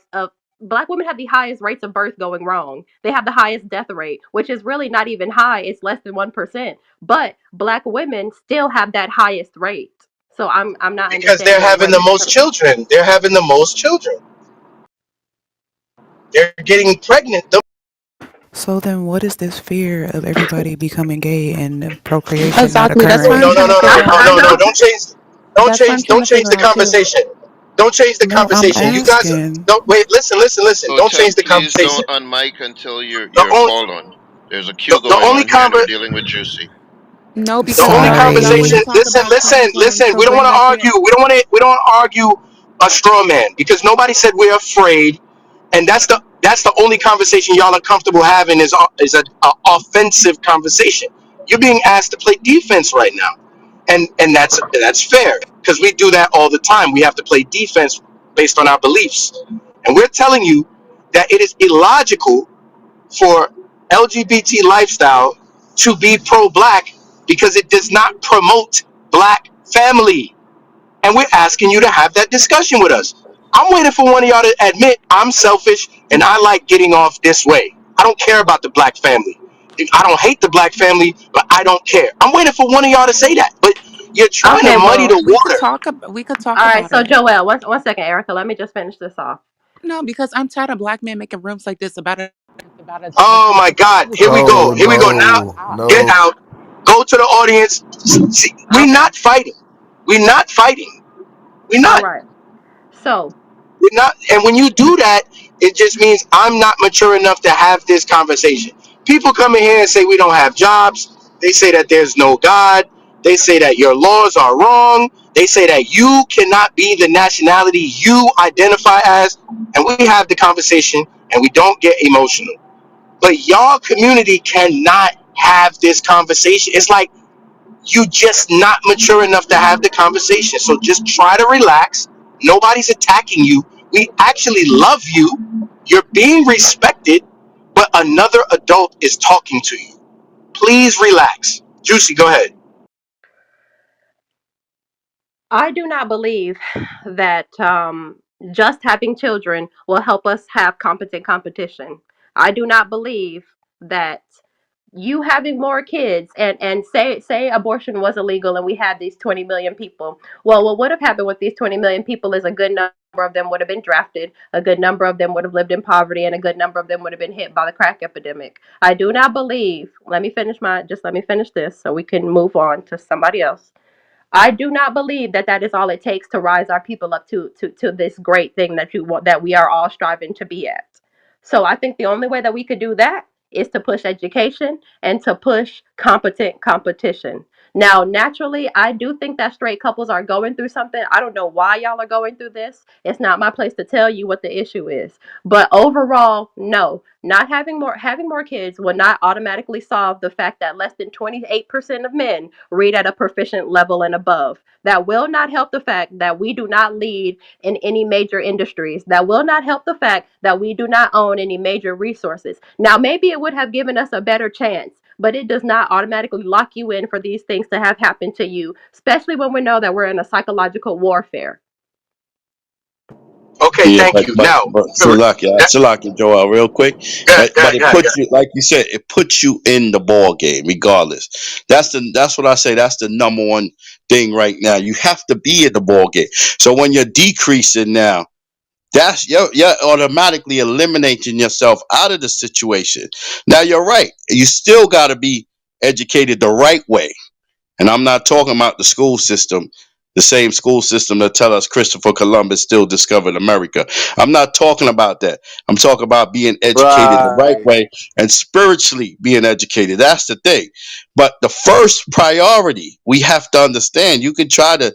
black women have the highest rates of birth going wrong. They have the highest death rate, which is really not even high. It's less than 1%. But black women still have that highest rate. So I'm not Because they're understanding having where the this is most coming from. children. They're having the most children. They're getting pregnant. So then, what is this fear of everybody becoming gay and procreation not Exactly. That's why I'm No, occurring? no, trying to no, no, figure no, I no, out. no. know. Don't change. That's why I'm trying Don't to change figure the out too. conversation. Don't change the No, I'm conversation. You guys asking. don't wait. Listen, listen, listen. Don't Hotel, change the please conversation. don't unmic until The you're only, called on. There's a queue the going only on here, and we're conver, dealing with Juicy. No, the because only y'all want conversation. to Sorry. talk Listen, about listen, children. listen. So We don't want bring to the argue. kid. We don't want to argue a straw man because nobody said we're afraid, and that's the only conversation y'all are comfortable having is a offensive conversation. You're being asked to play defense right now, and that's fair because we do that all the time. We have to play defense based on our beliefs, and we're telling you that it is illogical for LGBT lifestyle to be pro-black because it does not promote black family. And we're asking you to have that discussion with us. I'm waiting for one of y'all to admit I'm selfish and I like getting off this way. I don't care about the black family. I don't hate the black family, but I don't care. I'm waiting for one of y'all to say that. But you're trying to Okay, muddy well, the water. We could talk all right. about So it. Joelle, one second, Erica. Let me just finish this off. No, because I'm tired of black men making rooms like this about it. About a Oh my conversation. God. I would Here we rather go. No, just Here we go. listen. Now no, get no. out. Go to the audience. See, we're Okay. not fighting. We're not fighting. We're All not. right. So We're not. And when you do that, it just means I'm not mature enough to have this conversation. People come in here and say we don't have jobs. They say that there's no God. They say that your laws are wrong. They say that you cannot be the nationality you identify as. And we have the conversation and we don't get emotional. But y'all community cannot have this conversation. It's like you just not mature enough to have the conversation. So just try to relax. Nobody's attacking you. We actually love you. You're being respected, but another adult is talking to you. Please relax. Juicy, go ahead. I do not believe that just having children will help us have competent competition. I do not believe that you having more kids, and say abortion was illegal and we had these 20 million people. Well, what would have happened with these 20 million people is a good number of them would have been drafted, a good number of them would have lived in poverty, and a good number of them would have been hit by the crack epidemic. I do not believe, let me finish this so we can move on to somebody else. I do not believe that that is all it takes to rise our people up to this great thing that you want, that we are all striving to be at. So I think the only way that we could do that is to push education and to push competent competition. Now, naturally, I do think that straight couples are going through something. I don't know why y'all are going through this. It's not my place to tell you what the issue is. But overall, no. Not having more kids will not automatically solve the fact that less than 28% of men read at a proficient level and above. That will not help the fact that we do not lead in any major industries. That will not help the fact that we do not own any major resources. Now, maybe it would have given us a better chance, but it does not automatically lock you in for these things to have happened to you, especially when we know that we're in a psychological warfare. Okay, Yeah, thank you. Now, but that, Salaki, Joel, real quick. But it puts you, like you said, it puts you in the ball game regardless. That's what I say. That's the number one thing right now. You have to be in the ball game. So when you're decreasing now, you're automatically eliminating yourself out of the situation. Now you're right. You still got to be educated the right way. And I'm not talking about the school system, the same school system that tell us Christopher Columbus still discovered America. I'm not talking about that. I'm talking about being educated the right Right. way and spiritually being educated. That's the thing. But the first priority, we have to understand, you can try to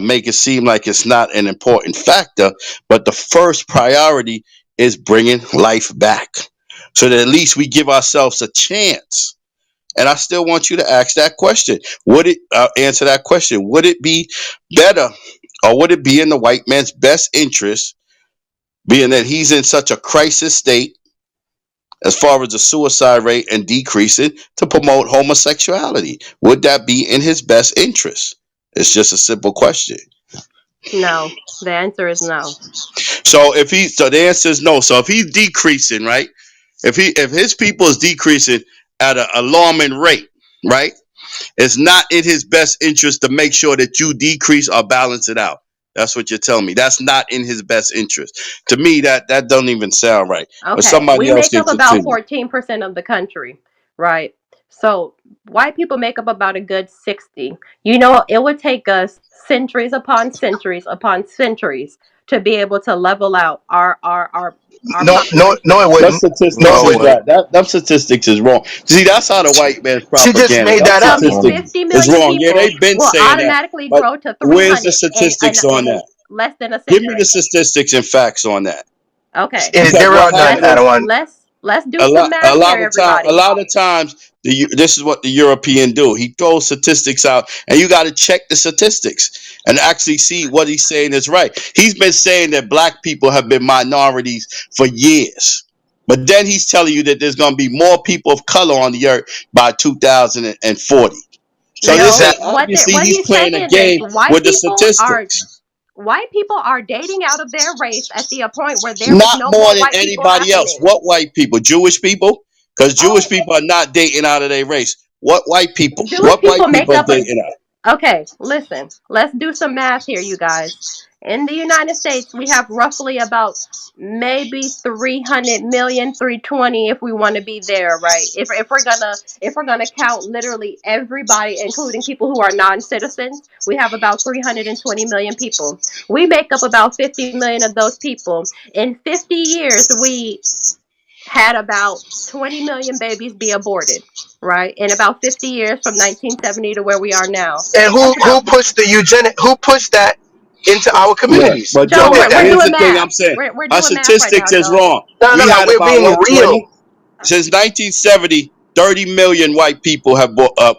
make it seem like it's not an important factor, but the first priority is bringing life back so that at least we give ourselves a chance. And I still want you to ask that question. Would it answer that question? Would it be better, or would it be in the white man's best interest, being that he's in such a crisis state as far as the suicide rate and decreasing, to promote homosexuality? Would that be in his best interest? It's just a simple question. No, the answer is no. So the answer is no. So if he's decreasing, right? If his people is decreasing at an alarming rate, right? It's not in his best interest to make sure that you decrease or balance it out. That's what you're telling me. That's not in his best interest. To me, that don't even sound right. But Okay, somebody we else make can up about continue. 14% of the country, right? So white people make up about a good 60. You know, it would take us centuries upon centuries upon centuries to be able to level out our no, no, population. no, it That wouldn't. No, statistics it No, is wouldn't. but right. That statistics is wrong. See, that's how the white man's She just propaganda. made That that Tell up. me statistics 50 is million wrong. Yeah, people they've been will saying that. automatically But grow to where's the 300 in statistics on that? less than a Give me the century. statistics and facts on that. Okay. Because There are what none. happened Let's I is don't want. let's do some a math here, lot of time a everybody. lot of times this is what the European do. He throws statistics out, and you got to check the statistics and actually see what he's saying is right. He's been saying that black people have been minorities for years, but then he's telling you that there's going to be more people of color on the earth by 2040. So this No, is Exactly. obviously what he's he's playing a saying is game with the statistics. white people are dating out of their race at the point where there is Not no more more than white people anybody else. happening. What white people? Jewish people? Because Jewish Oh, people are not dating out of their race. What white people? Jewish What white people make people are up a. dating out? Okay, listen, let's do some math here, you guys. In the United States, we have roughly about maybe 300 million, 320, if we want to be there, right? If we're gonna count literally everybody, including people who are non-citizens, we have about 320 million people. We make up about 50 million of those people. In 50 years, we had about 20 million babies be aborted, right? In about 50 years from 1970 to where we are now. And That's who about pushed the eugenic? Who pushed that into our Yeah, communities? but Who Joe. did Joel, We're that? here's doing the thing math. I'm saying. We're Our doing math right now, statistics is Joe. wrong. No, no, We no. had We're about being what real. 20 since 1970. 30 million white people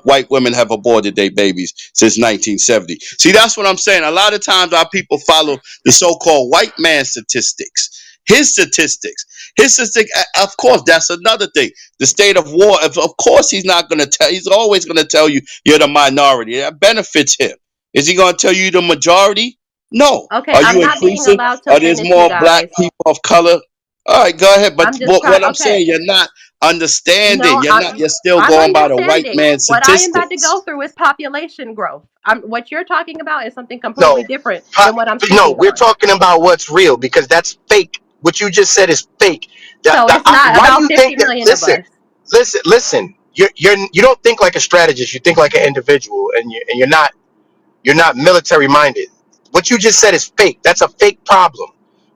white women have aborted their babies since 1970. See, that's what I'm saying. A lot of times our people follow the so-called white man statistics. His statistics. His statistic, of course, that's another thing. The state of war, of course, he's not going to tell, he's always going to tell you you're the minority. That benefits him. Is he going to tell you the majority? No. Okay, Are I'm you not being increasing? allowed to Are there finish, you more black guys. people of color? All right, go ahead. But I'm just trying. what I'm saying, Okay, you're not Understanding. No, You're still I'm going by the white understanding. man What I am about to statistics. go through is population growth. What you're talking about is something completely No, different po- than what I'm no, speaking we're on. talking about what's real because that's fake. What you just said is fake. So it's not Why do about you 50 think that? million of Listen, us. listen. You don't think like a strategist. You think like an individual, and you're not military minded. What you just said is fake. That's a fake problem.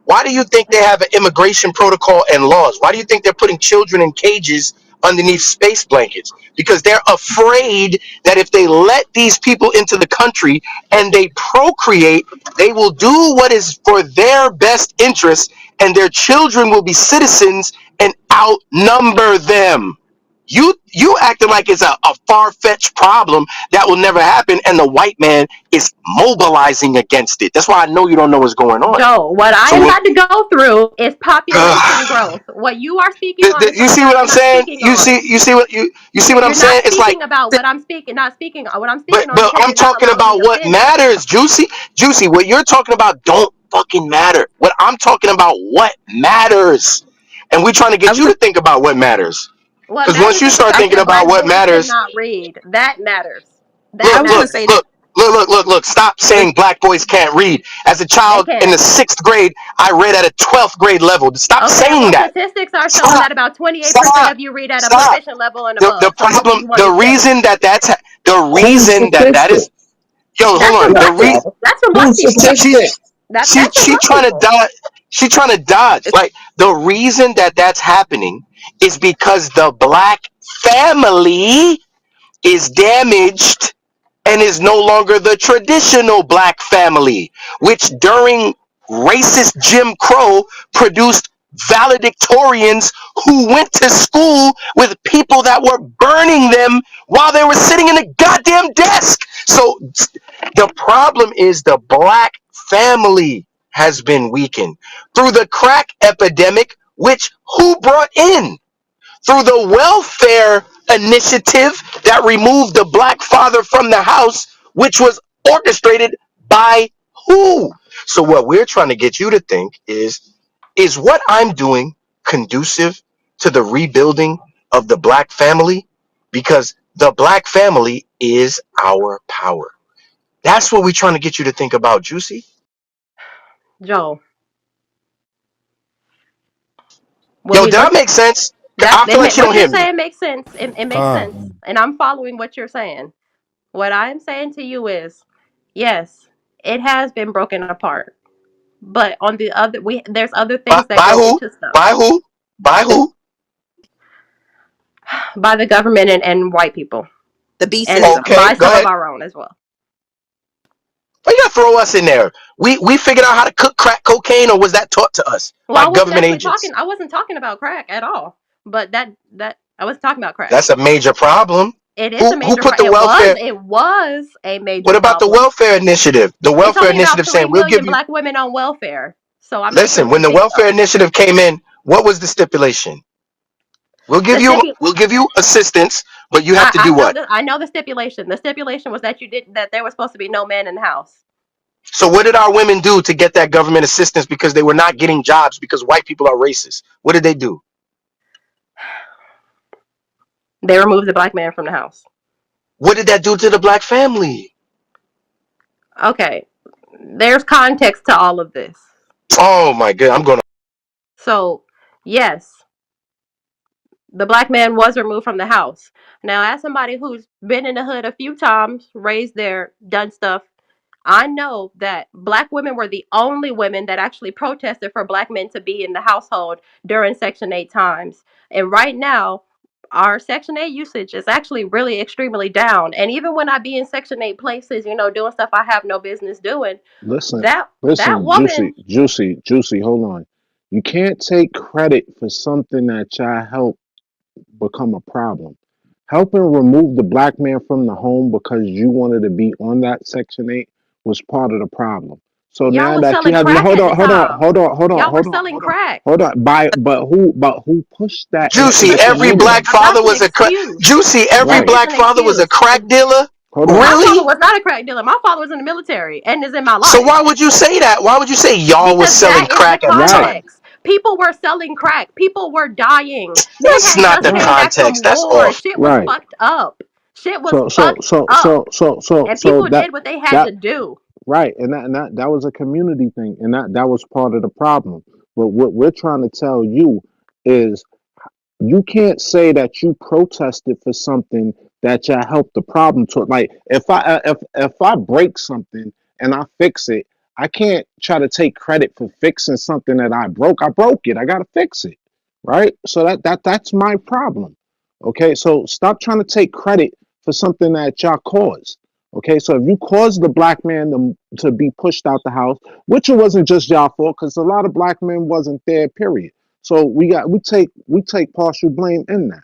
Why do you think they have an immigration protocol and laws? Why do you think they're putting children in cages underneath space blankets? Because they're afraid that if they let these people into the country and they procreate, they will do what is for their best interest and their children will be citizens and outnumber them. You acting like it's a far-fetched problem that will never happen, and the white man is mobilizing against it. That's why I know you don't know what's going on. Joe, what I So am when about to go through is population growth. What you are speaking on is you see something what I'm I'm not saying? speaking on. You see what I'm You're not saying? It's like, speaking about what I'm speaking, not speaking. What I'm but speaking on because I'm you're not talking allowing me about to what finish. matters, Juicy. What you're talking about don't fucking matter. What I'm talking about, what matters, and we're trying to get you to think about what matters. What Because once matters you is the start fact thinking that about black what boys matters, cannot read. That matters. I That look, was gonna look, say matters. that. look. Stop The, saying black boys can't read. As a They child in the can. 6th grade, I read at a 12th grade level. Stop Okay, saying well, that. statistics are showing Stop. that about 28% Stop. of you read at a Stop. proficient level and The above. So what do problem, you want me to say? the Who's reason that is, statistic? yo, hold That's from on. Yeah, black people. That's from black who's people. She, statistic? That's from she black trying to people. dodge. She trying to dodge. it's Like the reason that that's happening is because the black family is damaged and is no longer the traditional black family, which during racist Jim Crow produced valedictorians who went to school with people that were burning them while they were sitting in a goddamn desk. So the problem is the black family has been weakened through the crack epidemic, which who brought in? Through the welfare initiative that removed the black father from the house, which was orchestrated by who? So what we're trying to get you to think is what I'm doing conducive to the rebuilding of the black family? Because the black family is our power. That's what we're trying to get you to think about, Juicy. Joe, when Yo, we did I look make sense? that I feel like she what don't you're hear me. saying makes sense. It makes Con. sense. And I'm following what you're saying. What I am saying to you is, yes, it has been broken apart. But on the other we there's other things that By go who? into stuff. By who? By the who? By the government and white people. the B And system. Okay, by go some of ahead. our own as well. Why you gotta throw us in there? We figured out how to cook crack cocaine, or was that taught to us Well, by I wasn't government actually agents? talking. I wasn't talking about crack at all. But that I wasn't talking about crack. That's a major problem. It is a Who major. put the It was. welfare? It was a major What about the problem. welfare initiative? The It's welfare only about initiative three saying we'll give million you. black women on welfare. So I'm not sure Listen, what when you the think welfare so. initiative came in, what was the stipulation? The stipu- We'll give you assistance, but you have to I do know what? the I know the stipulation. The stipulation was that you did that there was supposed to be no man in the house. So what did our women do to get that government assistance because they were not getting jobs because white people are racist? What did they do? They removed the black man from the house. What did that do to the black family? Okay. There's context to all of this. Oh my god, I'm going to. So, yes, the black man was removed from the house. Now, as somebody who's been in the hood a few times, raised there, done stuff, I know that black women were the only women that actually protested for black men to be in the household during Section 8 times. And right now, our Section 8 usage is actually really extremely down. And even when I be in Section 8 places, doing stuff I have no business doing, Listen, that juicy, woman, juicy. Hold on. You can't take credit for something that y'all helped become a problem. Helping remove the black man from the home because you wanted to be on that Section 8 was part of the problem. So y'all now was that you selling have no, crack hold at the on, hold on, time. hold on, hold on, Y'all were hold on, selling hold on, crack. hold on. But who pushed that Juicy, information every on you? black That's father an was a crack. excuse. Juicy, every That Right. is black an father was a excuse. crack dealer. Hold on. My father Really? was not a crack dealer. My father was in the military and is in my So life. why would you say that? Why would you say y'all was Because selling that is the crack at the time? Right. context. People were selling crack. People were dying. Men That's had not just the came Right, back from context. That's war. off. Shit was right. fucked up. Shit was So so fucked so up. so so so And so people that did what they had that to do. right, and that was a community thing, and that was part of the problem. But what we're trying to tell you is you can't say that you protested for something that you helped the problem to, like, if I break something and I fix it, I can't try to take credit for fixing something that I broke it, I got to fix it, right? So that's my problem. Okay, so stop trying to take credit for something that y'all caused. Okay, so if you caused the black man to be pushed out the house, which it wasn't just y'all fault, because a lot of black men wasn't there, period. So we take partial blame in that.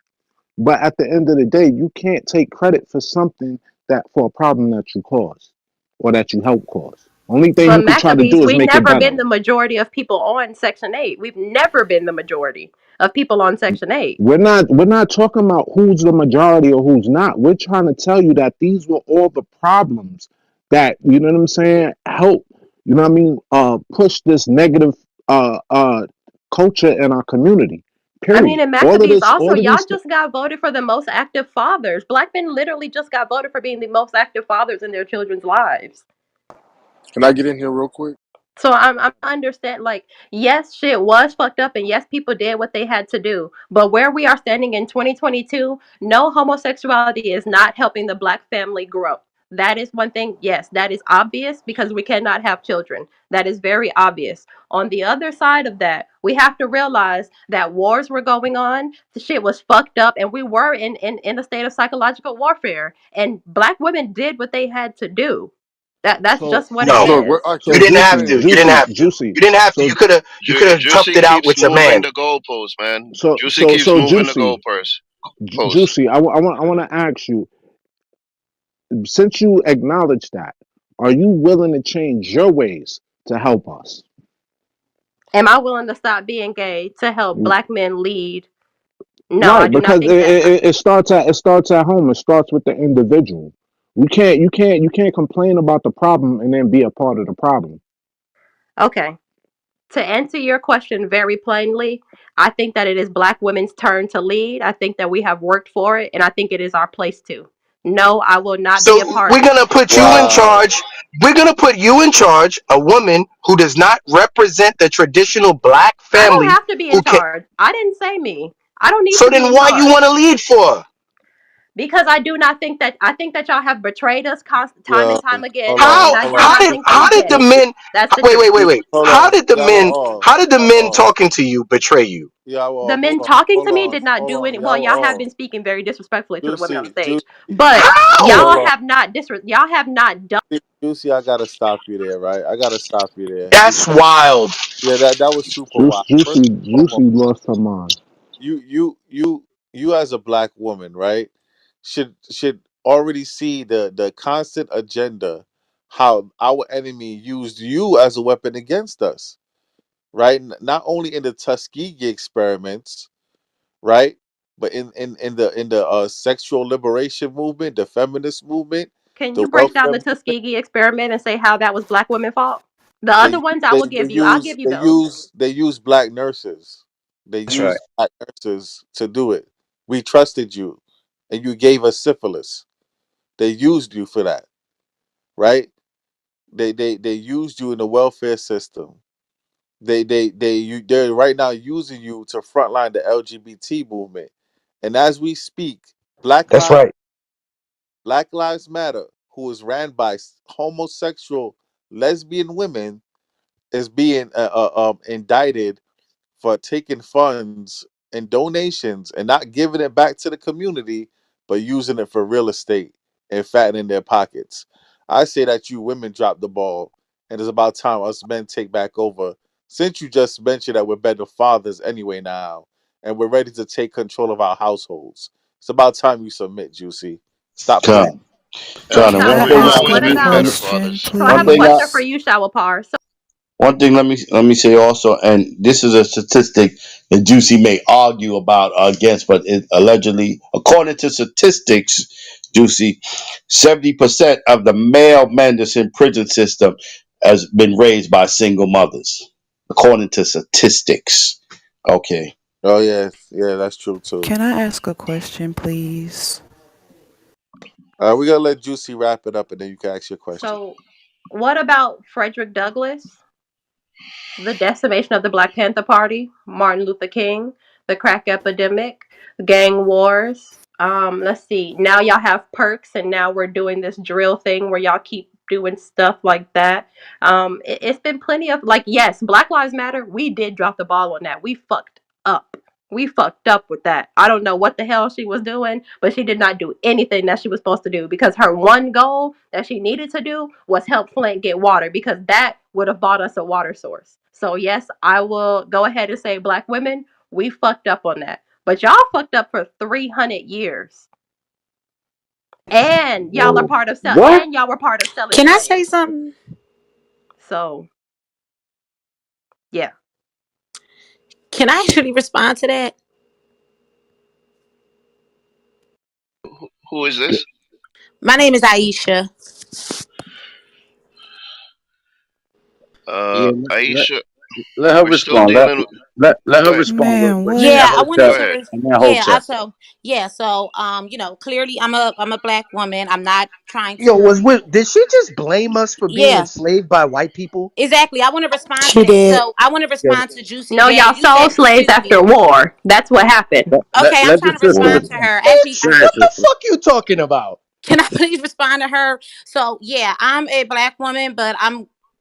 But at the end of the day, you can't take credit for something that for a problem that you caused or that you helped cause. Only thing But you could try to Maccabees, do is we've make it never better. been the majority of people on Section 8. We've never been the majority of people on Section 8. We're not talking about who's the majority or who's not. We're trying to tell you that these were all the problems that, you know what I'm saying, help, you know what I mean, push this negative culture in our community. I mean, Period. in Maccabees, also, All of y'all these just got voted for the most active fathers. Black men literally just got voted for being the most active fathers in their children's lives. Can I get in here real quick? So I'm understand, like, yes, shit was fucked up, and yes, people did what they had to do. But where we are standing in 2022, no, homosexuality is not helping the black family grow. That is one thing. Yes, that is obvious because we cannot have children. That is very obvious. On the other side of that, we have to realize that wars were going on. The shit was fucked up, and we were in a state of psychological warfare. And black women did what they had to do. That's so just what it No, So what? is. you so didn't What I'm have juicy, to. saying. You didn't juicy, have to. juicy. You didn't have to. So You could have toughed Juicy it out keeps with your moving man. the goalposts, man. so Juicy so keeps so moving the juicy, goalposts. Posts. juicy. I want to ask you, since you acknowledge that, are you willing to change your ways to help us? Am I willing to stop being gay to help black men lead? No, I Right, do not because think that. it starts at home. It starts with the individual. You can't complain about the problem and then be a part of the problem. Okay. To answer your question very plainly, I think that it is black women's turn to lead. I think that we have worked for it, and I think it is our place to. No, I will not be a So part. we're gonna put you in Wow. charge. We're gonna put you in charge, a woman who does not represent the traditional black I don't family have to be in who can. charge. I didn't say me. I don't need So to be then in why you charge want to lead for? because I do not think that I think that y'all have betrayed us time Yo, and time again, hold and on, How I hold do on. how not did think that how we did the can. Juicy, men That's the wait truth. wait wait Juicy, wait hold how on. did the Y'all were men off. how did the Y'all were men off. talking to you betray you? Y'all were The off. men talking Hold to me on. did not Hold do on. any. Well, Y'all were y'all have off. been speaking very disrespectfully to the women on Juicy, stage, Juicy, but hold How? y'all on. have not y'all have not done. Juicy, I gotta stop you there, right? I gotta stop you there That's because wild. yeah, that was super Juicy, wild. First juicy, and juicy foremost, lost her mind. you as a black woman, right, should already see the constant agenda, how our enemy used you as a weapon against us, right? Not only in the Tuskegee experiments, right, but in the sexual liberation movement, the feminist movement, Can the you break down welfare the movement. Tuskegee experiment and say how that was black women fault? The other ones I will give you. I'll give you those. They use black nurses. They That's right. used black nurses to do it. We trusted you, and you gave us syphilis. They used you for that, right? They used you in the welfare system. They're right now using you to frontline the LGBT movement. And as we speak, Black That's Lives right. Black Lives Matter, who is ran by homosexual lesbian women, is being indicted for taking funds and donations and not giving it back to the community, but using it for real estate and fattening their pockets. I say that you women drop the ball, and it's about time us men take back over. Since you just mentioned that we're better fathers anyway now, and we're ready to take control of our households, it's about time you submit, Juicy. Stop playing. Con, Con, Con, and we one Okay. agree. thing, So We what agree. We're about? better Question, fathers. So I one have a thing, question for please. you, Shower Par. So one thing. Let me say also, and this is a statistic that Juicy may argue about or against, but it allegedly, according to statistics, Juicy, 70% of the male men that's in prison system has been raised by single mothers. according to statistics. Okay. Oh yeah, yeah, that's true too. Can I ask a question, please? We're gonna let Juicy wrap it up, and then you can ask your question. So, what about Frederick Douglass? The decimation of the Black Panther Party, Martin Luther King, the crack epidemic, gang wars. Let's see. Now y'all have perks, and now we're doing this drill thing where y'all keep doing stuff like that. It's been plenty of like, yes, Black Lives Matter. We did drop the ball on that. We fucked up. We fucked up with that. I don't know what the hell she was doing, but she did not do anything that she was supposed to do because her one goal that she needed to do was help Flint get water because that would have bought us a water source. So, yes, I will go ahead and say, Black women, we fucked up on that. But y'all fucked up for 300 years. And y'all are Whoa. part of What? and y'all were part of selling Can I say slaves. something? So, yeah. Can I actually respond to that? Who is this? My name is Aisha. Yeah, Aisha. let her We're still respond. dealing. Let Go her ahead. respond real Man, quick, and then what? Yeah, I Go wanted Hotep, to. ahead. and then Yeah, Hotep. clearly I'm a black woman. I'm not trying Yo, to. did she just blame us for being Yeah, enslaved by white people? exactly. I want to respond to She that. did. So I want to Yeah, respond to Juicy No, J. y'all You sold said, slaves excuse after me. war. That's what happened. Okay, I'm Let the trying to sister what? respond to respond. her. Actually, Bitch, Go ahead, what the sister. fuck you talking about? can I please respond to her? So yeah, I'm a black woman, but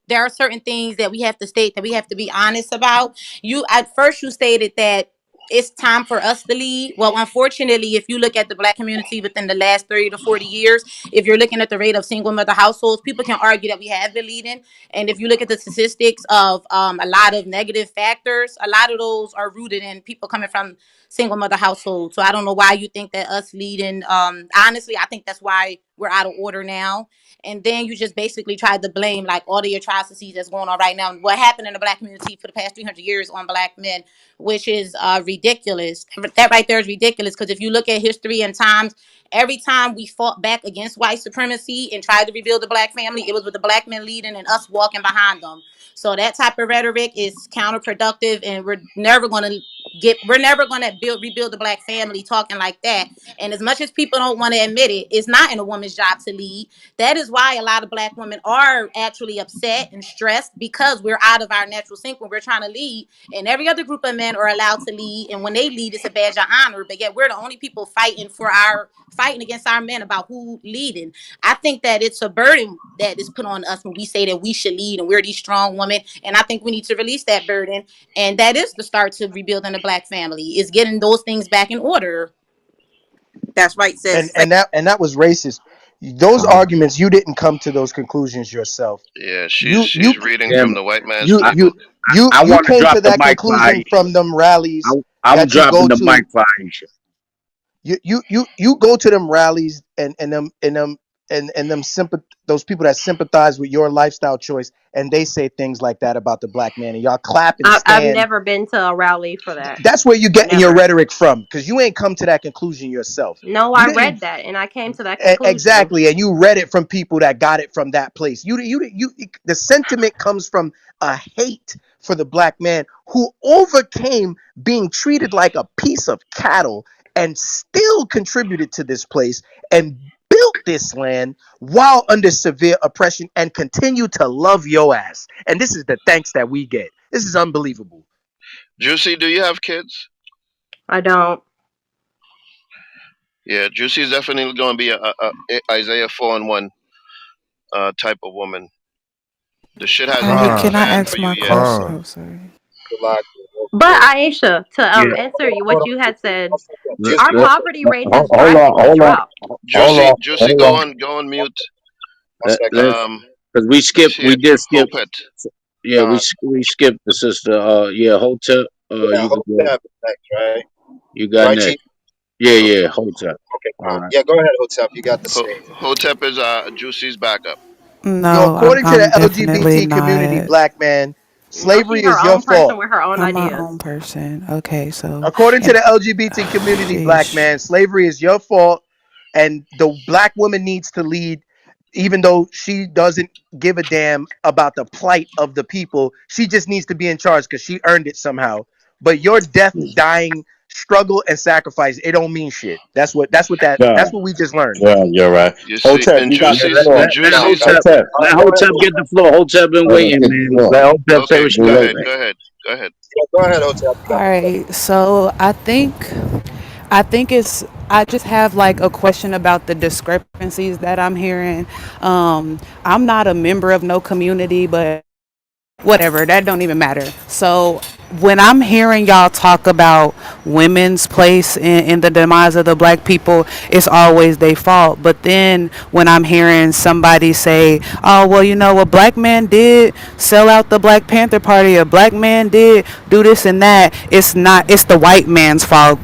there are certain things that we have to state that we have to be honest about. You at first you stated that it's time for us to lead. Well, unfortunately, if you look at the black community within the last 30 to 40 years, if you're looking at the rate of single mother households, people can argue that we have been leading. And if you look at the statistics of a lot of negative factors, a lot of those are rooted in people coming from single mother household. So I don't know why you think that us leading. Honestly, I think that's why we're out of order now. And then you just basically tried to blame like all the atrocities that's going on right now and what happened in the black community for the past 300 years on black men, which is ridiculous. That right there is ridiculous because if you look at history and times, every time we fought back against white supremacy and tried to rebuild the black family, it was with the black men leading and us walking behind them. So that type of rhetoric is counterproductive, and we're never going to rebuild the black family talking like that. And as much as people don't want to admit it, it's not in a woman's job to lead. That is why a lot of black women are actually upset and stressed because we're out of our natural sync when we're trying to lead, and every other group of men are allowed to lead, and when they lead it's a badge of honor, but yet we're the only people fighting against our men about who leading. I think that it's a burden that is put on us when we say that we should lead and we're these strong women, and I think we need to release that burden, and that is the start to rebuilding the black family, is getting those things back in order. That's right, And sis. and that was racist. Those Uh, arguments, you didn't come to those conclusions yourself. Yeah, You she's you reading Damn from it. the white man's you I, you playbook. you I you want to came drop to the that mic for conclusion Aisha. from them rallies I'm that you dropping go the mic to. for Aisha. You go to them rallies and them those people that sympathize with your lifestyle choice, and they say things like that about the black man, and y'all clap and I've stand. never been to a rally for that. That's where you're getting your Never. rhetoric from, because you ain't come to that conclusion yourself. No, You I didn't. read that and I came to that conclusion. Exactly, and you read it from people that got it from that place. You the sentiment comes from a hate for the black man who overcame being treated like a piece of cattle and still contributed to this place and built this land while under severe oppression and continue to love your ass. And this is the thanks that we get. This is unbelievable. Juicy, do you have kids? I don't. Yeah, Juicy is definitely going to be a Isaiah 4-1 type of woman. The shit hasn't hit Hey, the Con, can I fan ask for you my yet. question? con. Oh, sorry. But Aisha, to Yeah. answer you what you had said, Let, our let, poverty rate has hold on, drastically dropped. hold Juicy, on, Juicy, hold on. go on mute. Let's Um, because let's hear we did skip. Hopet. Yeah, we skipped the sister. Yeah, Hotep. You can go. You got next. Yeah, Ho- yeah, Hotep. All right. Hotep is Juicy's backup. Yo, No, according to the I'm definitely LGBT community, not. black man, No, she slavery her is your own person fault. with her own I'm my ideas. own person. Okay, so According to and the LGBT community, black sheesh. man, slavery is your fault, and the black woman needs to lead. even though she doesn't give a damn about the plight of the people. She just needs to be in charge because she earned it somehow. But your death, dying, struggle, and sacrifice, it don't mean shit. That's God, what we just learned. God, you're right. You see, Hotep, and you got Yeah, the Juicy's floor. and let Juicy's Hotep Hotep. let Hotep get the floor. Hotep been waiting, Get the man. floor. Let Hotep say okay. what she Go gotta ahead, say. go ahead, go ahead. Yeah, go ahead, Otep. You All got the floor. right. So I think it's I just have like a question about the discrepancies that I'm hearing. I'm not a member of no community, but whatever, that don't even matter. So when I'm hearing y'all talk about women's place in the demise of the black people, it's always their fault. But then when I'm hearing somebody say, oh, well, you know, a black man did sell out the Black Panther Party, a black man did do this and that, it's not, it's the white man's fault.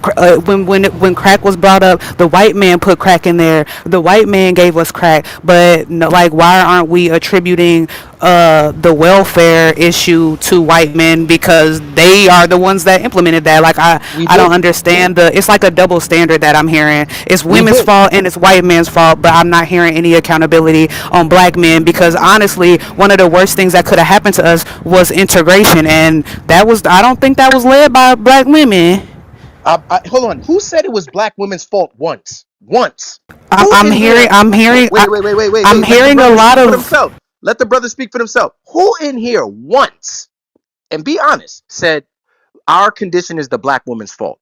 When crack was brought up, the white man put crack in there, the white man gave us crack. But no, like, why aren't we attributing the welfare issue to white men because they are the ones that implemented that? Like, We I don't did. understand the, it's like a double standard that I'm hearing. It's We women's did. fault and it's white men's fault, but I'm not hearing any accountability on black men because honestly, one of the worst things that could have happened to us was integration, and that was, I don't think that was led by black women. Hold on. Who said it was black women's fault once? Once. I'm, Who I'm in hearing, here? I'm hearing, Wait, wait, wait, wait, wait, I'm wait. Let the hearing a brother lot speak for of. himself. Let the brother speak for himself. Who in here once, and be honest, said our condition is the black woman's fault?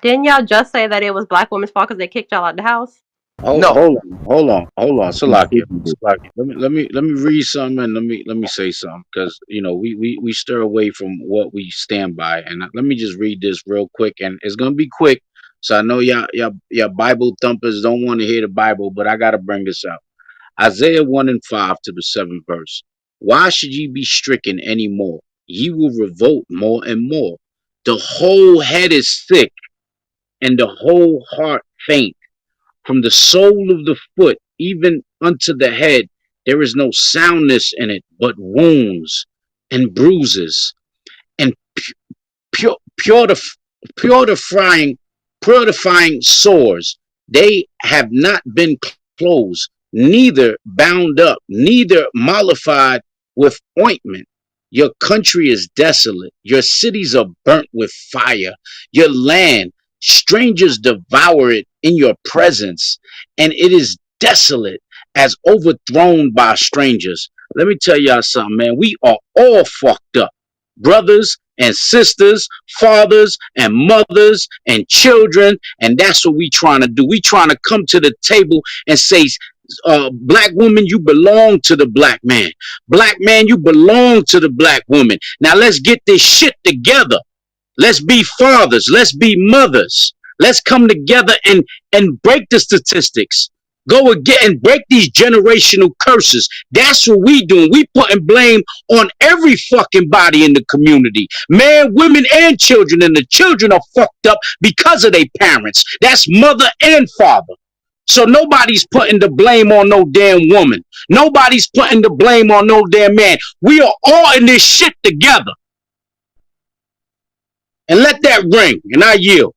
Didn't y'all just say that it was black women's fault because they kicked y'all out the house? No. Hold on, Salakia, Salakia. Let me read something and let me say something because we stir away from what we stand by, and let me just read this real quick, and it's gonna be quick. So I know y'all Bible thumpers don't want to hear the Bible, but I gotta bring this out. Isaiah 1:5 to the 7th verse. Why should ye be stricken any more? Ye will revolt more and more. The whole head is sick, and the whole heart faint. From the sole of the foot even unto the head, there is no soundness in it, but wounds and bruises and pu- purif- purifying purifying sores. They have not been closed, neither bound up, neither mollified with ointment. Your country is desolate, your cities are burnt with fire, your land, strangers devour it in your presence, and it is desolate as overthrown by strangers. Let me tell y'all something, man. We are all fucked up, brothers and sisters, fathers and mothers and children, and that's what we trying to do. We trying to come to the table and say, black woman, you belong to the black man. Black man, you belong to the black woman. Now let's get this shit together. Let's be fathers. Let's be mothers. Let's come together and break the statistics. Go again and break these generational curses. That's what we doing. We putting blame on every fucking body in the community. Man, women, and children. And the children are fucked up because of their parents. That's mother and father. So nobody's putting the blame on no damn woman. Nobody's putting the blame on no damn man. We are all in this shit together. And let that ring. And I yield.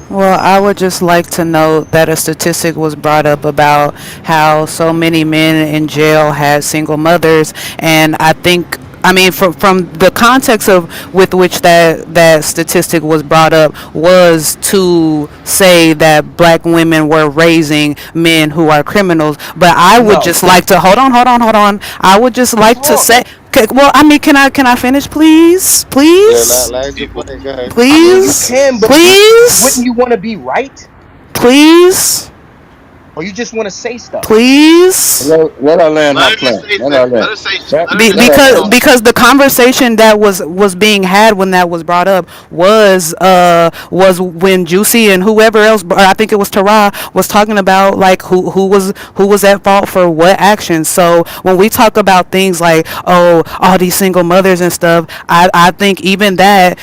Well, I would just like to note that a statistic was brought up about how so many men in jail had single mothers, and I think, I mean, from the context of with which that statistic was brought up was to say that black women were raising men who are criminals. But I would No. just like to hold on. I would just like to Talk. say, well, I mean, can I finish, please, Yeah, please, land your People, plane. Go ahead. I mean, you please, can, but wouldn't please, you want to be right, please, or you just want to say stuff? please. Let her land her let her plane. say Let her land. let her say That, let her just say Because something. because the conversation that was being had when that was brought up was when Juicy and whoever else, or I think it was Tara, was talking about like who was at fault for what actions. So when we talk about things like, oh, all these single mothers and stuff, I think even that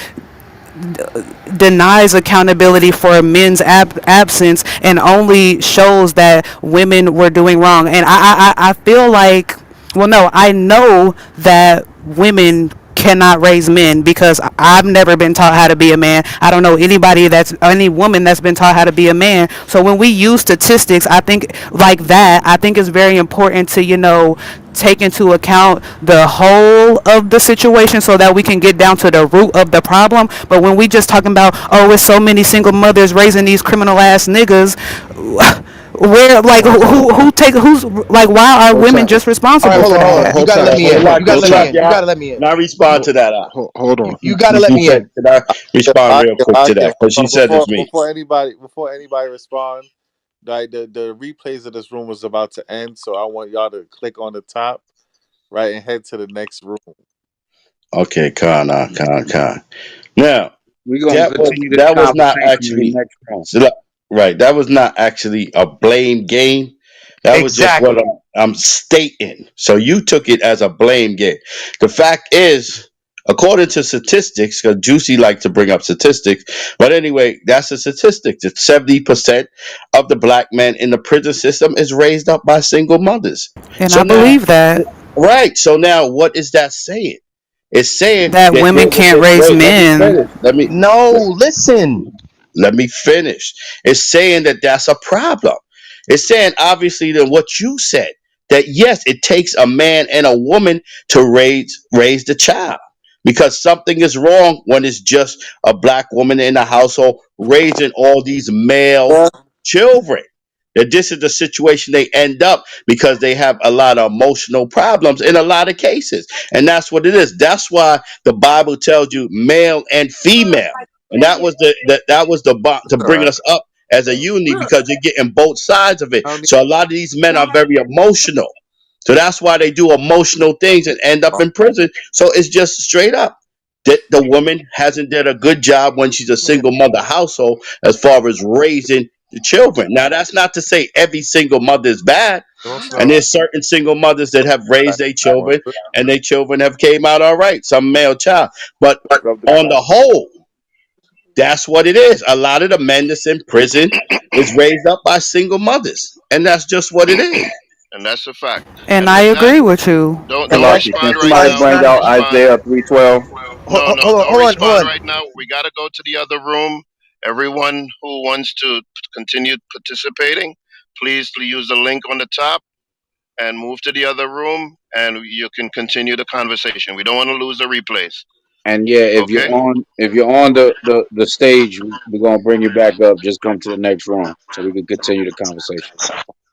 denies accountability for men's absence and only shows that women were doing wrong. And I feel like, well, no, I know that women cannot raise men, because I've never been taught how to be a man. I don't know anybody that's any woman that's been taught how to be a man. So when we use statistics, I think like that, I think it's very important to, take into account the whole of the situation so that we can get down to the root of the problem. But when we just talking about, oh, it's so many single mothers raising these criminal ass niggas, where, like, who's, like, why are Whole women time. just All right, responsible hold for on, hold on. that? You Whole gotta time. let Well, me good in. luck, You gotta good let me luck, in. You y'all. gotta let me in. Can I respond to that? Hold on. You gotta let me in. Can I respond I real can, quick I to can. that? Because she But said it's before me. before anybody respond, like the replays of this room was about to end, so I want y'all to click on the top right and head to the next room. Okay, Khan. Now, We're gonna that was continue this that was not conversation in the actually next room. so that- right. That was not actually a blame game. That was just what Exactly. I'm stating. So you took it as a blame game. The fact is, according to statistics, because Juicy likes to bring up statistics, but anyway, that's a statistic. That 70% of the black men in the prison system is raised up by single mothers. And So I now, believe that right. So now, what is that saying? It's saying that that women can't raise wait, let me men. finish. No, listen. Let me finish. It's saying that that's a problem. It's saying obviously that what you said, that yes, it takes a man and a woman to raise the child, because something is wrong when it's just a black woman in the household raising all these male children. That this is the situation they end up because they have a lot of emotional problems in a lot of cases. And that's what it is. That's why the Bible tells you male and female. And that was that was the to All bring right. us up as a unity, because you're getting both sides of it. I don't need So a lot of these men are very emotional. So that's why they do emotional things and end up in prison. So it's just straight up that the woman hasn't did a good job when she's a single mother household as far as raising the children. Now that's not to say every single mother is bad. don't And snow. there's certain single mothers that have raised their children and their children have came out all right, some male child. But Rub the on the whole, that's what it is. A lot of the men that's in prison is raised up by single mothers, and that's just what it is. And that's a fact. And And I with that, agree with you. don't And that's respond Can right somebody now. bring Don't not. out respond. Isaiah 3:12? No, Hold on, don't hold on, hold respond on. right now. We got to go to the other room. Everyone who wants to continue participating, please use the link on the top and move to the other room, and you can continue the conversation. We don't want to lose the replays. And yeah, Okay? if you're on the stage, we're gonna bring you back up. Just come to the next room so we can continue the conversation.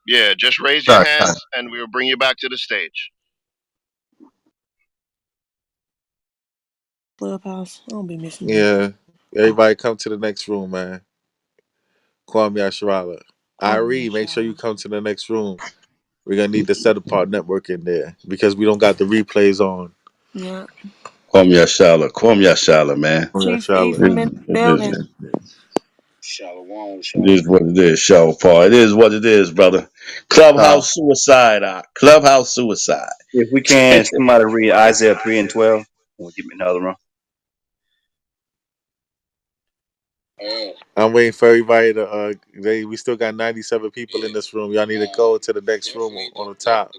Yeah, just raise your Sorry. hands, and we'll bring you back to the stage. Clubhouse. I don't be missing that. Yeah. Everybody come to the next room, man. Kwame Asharala. Kwame Irie, make sure you Ashala. come to the next room. We're gonna need the set apart network in there because we don't got the replays on. Yeah. Kwame Yashala, man. Kwame Chief Asharala. Ephraim in the building. Shalom, It shalom. is what it is, show Paul. It is what it is, brother. Uh, Clubhouse suicide. Clubhouse suicide. if we can, somebody read Isaiah 3:12. We'll give me another one. I'm waiting for everybody to. We still got 97 people in this room. Y'all need to go to the next room on the top.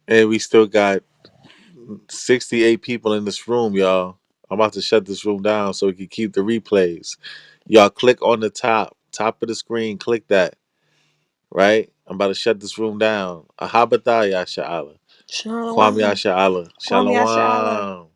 And we still got 68 people in this room, y'all. I'm about to shut this room down so we can keep the replays. Y'all click on the top Top of the screen, click that. Right? I'm about to shut this room down. Ahabatha Yasha'Allah. Kwam Shalom. Yasha'Allah. Kwame Yashala. Shalom.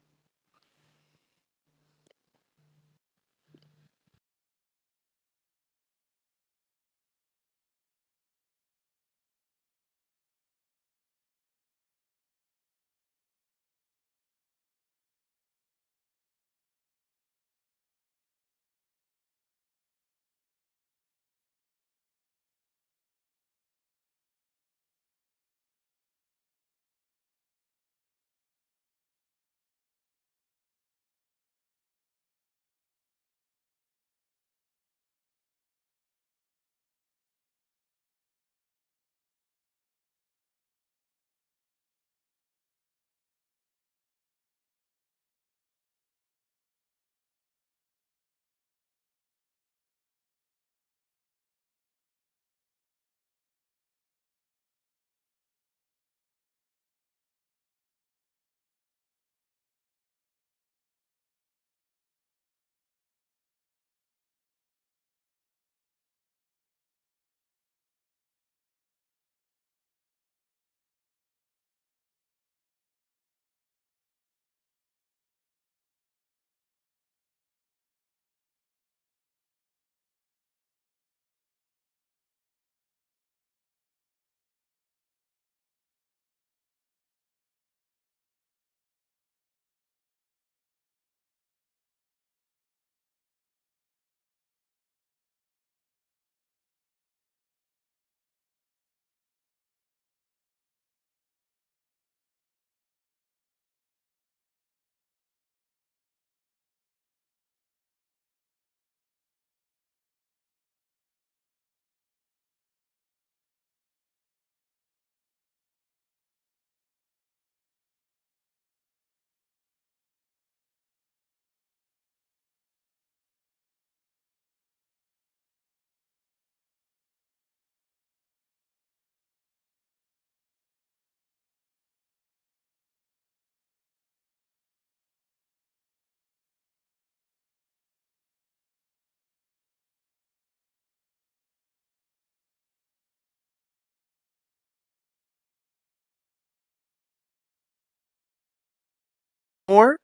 Or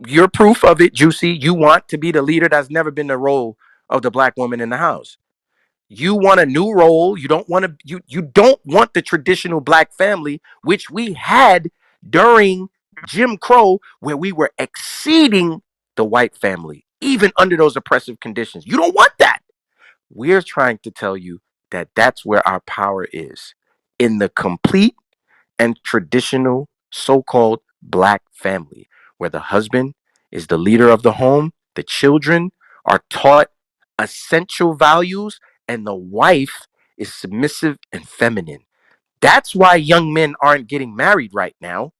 you're proof of it, Juicy. You want to be the leader. That's never been the role of the black woman in the house. You want a new role. You don't want the traditional black family, which we had during Jim Crow, where we were exceeding the white family, even under those oppressive conditions. You don't want that. We're trying to tell you that that's where our power is, in the complete and traditional so-called black family, where the husband is the leader of the home, the children are taught essential values, and the wife is submissive and feminine. That's why young men aren't getting married right now.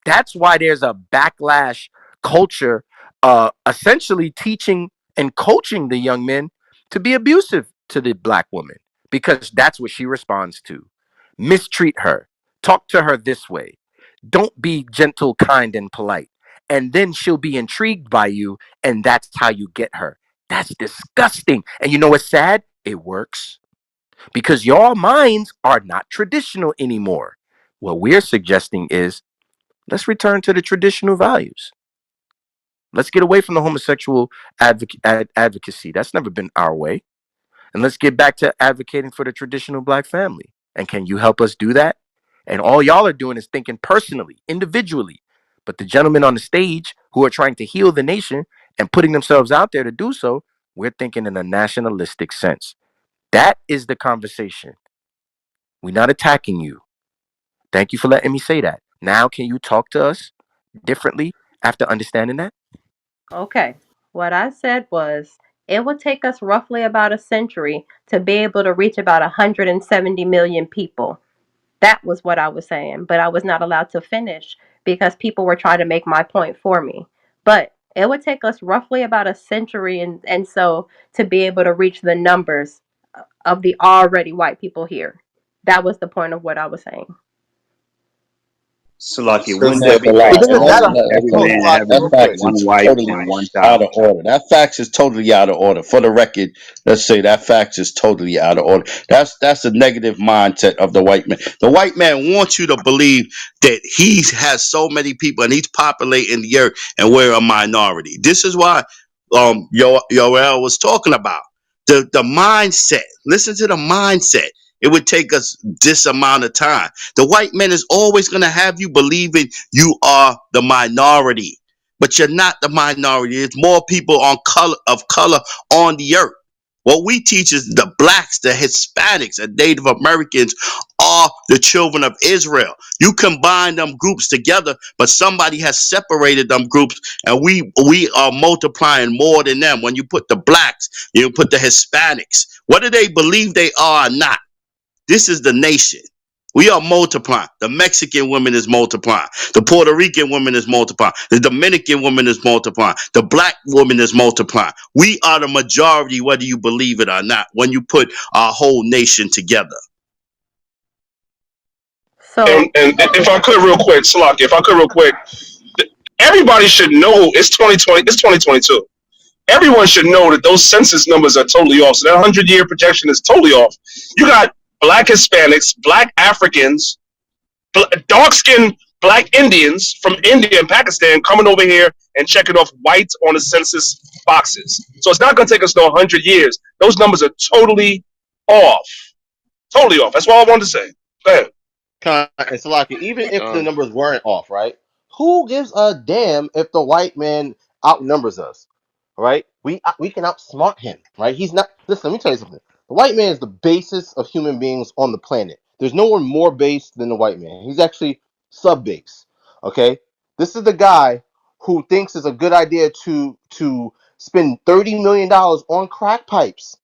That's why there's a backlash culture, essentially teaching and coaching the young men to be abusive to the black woman, because that's what she responds to. Mistreat her, talk to her this way, don't be gentle, kind, and polite. And then she'll be intrigued by you, and that's how you get her. That's disgusting. And you know what's sad? It works because your minds are not traditional anymore. What we're suggesting is, let's return to the traditional values. Let's get away from the homosexual advocacy. That's never been our way. And let's get back to advocating for the traditional black family. And can you help us do that? And all y'all are doing is thinking personally, individually. But the gentlemen on the stage who are trying to heal the nation and putting themselves out there to do so, we're thinking in a nationalistic sense. That is the conversation. We're not attacking you. Thank you for letting me say that. Now, can you talk to us differently after understanding that? Okay. What I said was it would take us roughly about a century to be able to reach about 170 million people. That was what I was saying, but I was not allowed to finish because people were trying to make my point for me. But it would take us roughly about a century and so to be able to reach the numbers of the already white people here. That was the point of what I was saying. Salaki, wouldn't Listen, that be Salak, like It doesn't matter. every Hold on, man that real having quick. fax one is wife totally and one out child? of order. That fax is totally out of order. For the record, let's say that fax is totally out of order. That's a negative mindset of the white man. The white man wants you to believe that he has so many people and he's populating the earth and we're a minority. This is why Yoel was talking about the mindset. Listen to the mindset. It would take us this amount of time. The white man is always going to have you believing you are the minority, but you're not the minority. There's more people of color on the earth. What we teach is the blacks, the Hispanics, and Native Americans are the children of Israel. You combine them groups together, but somebody has separated them groups, and we are multiplying more than them. When you put the blacks, you put the Hispanics. What do they believe they are or not? This is the nation. We are multiplying. The Mexican woman is multiplying. The Puerto Rican woman is multiplying. The Dominican woman is multiplying. The black woman is multiplying. We are the majority, whether you believe it or not, when you put our whole nation together. So And if I could real quick, Salaki, if I could real quick, everybody should know it's 2020. It's 2022. Everyone should know that those census numbers are totally off. So that 100-year projection is totally off. You got black Hispanics, black Africans, dark-skinned black Indians from India and Pakistan coming over here and checking off white on the census boxes. So it's not going to take us no 100 years. Those numbers are totally off. Totally off. That's all I wanted to say. Go ahead. It's like even if the Con. numbers weren't off, right? Who gives a damn if the white man outnumbers us, right? We can outsmart him, right? He's not. Listen, let me tell you something. The white man is the basis of human beings on the planet. There's no one more base than the white man. He's actually sub base. Okay, this is the guy who thinks it's a good idea to spend $30 million on crack pipes.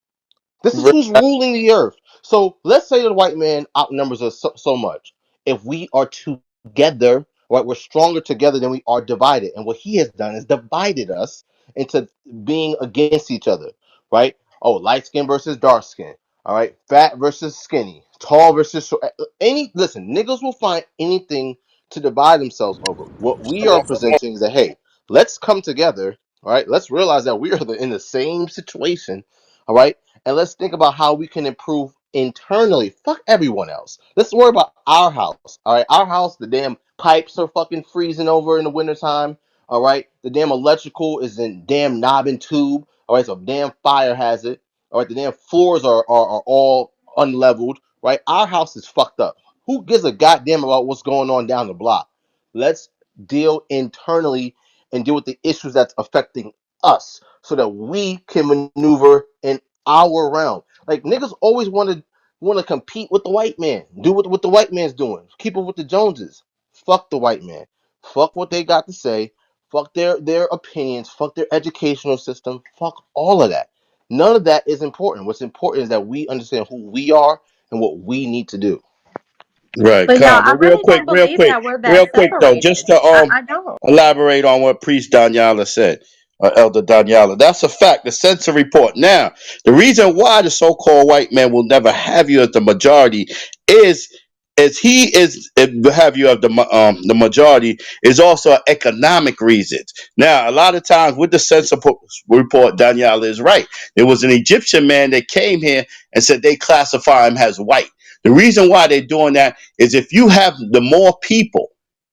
This is who's ruling the earth. So let's say the white man outnumbers us so much. If we are together, right, we're stronger together than we are divided. And what he has done is divided us into being against each other, right? Oh, light skin versus dark skin. All right, fat versus skinny, tall versus short. Listen, niggas will find anything to divide themselves over. What we are presenting is that hey, let's come together. All right, let's realize that we are in the same situation. All right, and let's think about how we can improve internally. Fuck everyone else. Let's worry about our house. All right, our house. The damn pipes are fucking freezing over in the wintertime. All right, the damn electrical is in damn knob and tube. All right, so damn fire hazard. All right, the damn floors are all unleveled. Right, our house is fucked up. Who gives a goddamn about what's going on down the block? Let's deal internally and deal with the issues that's affecting us so that we can maneuver in our realm. Like niggas always want to compete with the white man. Do what the white man's doing. Keep up with the Joneses. Fuck the white man. Fuck what they got to say. Fuck their opinions. Fuck their educational system. Fuck all of that. None of that is important. What's important is that we understand who we are and what we need to do. Right, but y'all, Con. I But real really quick, don't believe that we're that though, just separated. to I don't. elaborate on what Priest Daniela said, Elder Daniela. That's a fact. The census report. Now, the reason why the so-called white man will never have you as the majority is he is have you of the majority is also economic reasons. Now, a lot of times with the census report, Daniela is right. There was an Egyptian man that came here and said they classify him as white. The reason why they're doing that is if you have the more people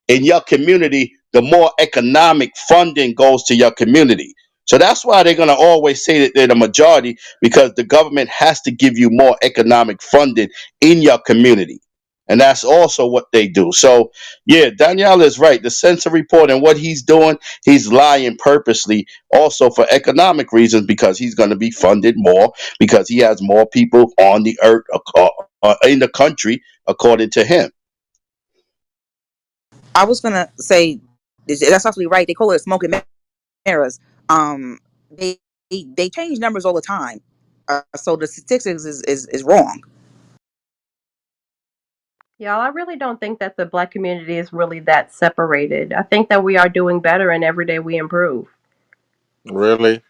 in your community, the more economic funding goes to your community. So that's why they're going to always say that they're the majority because the government has to give you more economic funding in your community. And that's also what they do. So, yeah, Danielle is right. The census report and what he's doing, he's lying purposely also for economic reasons because he's going to be funded more because he has more people on the earth, in the country, according to him. I was gonna say that's absolutely right. They call it smoke and mirrors. They they change numbers all the time. So the statistics is wrong. Y'all, I really don't think that the black community is really that separated. I think that we are doing better and every day we improve. Really?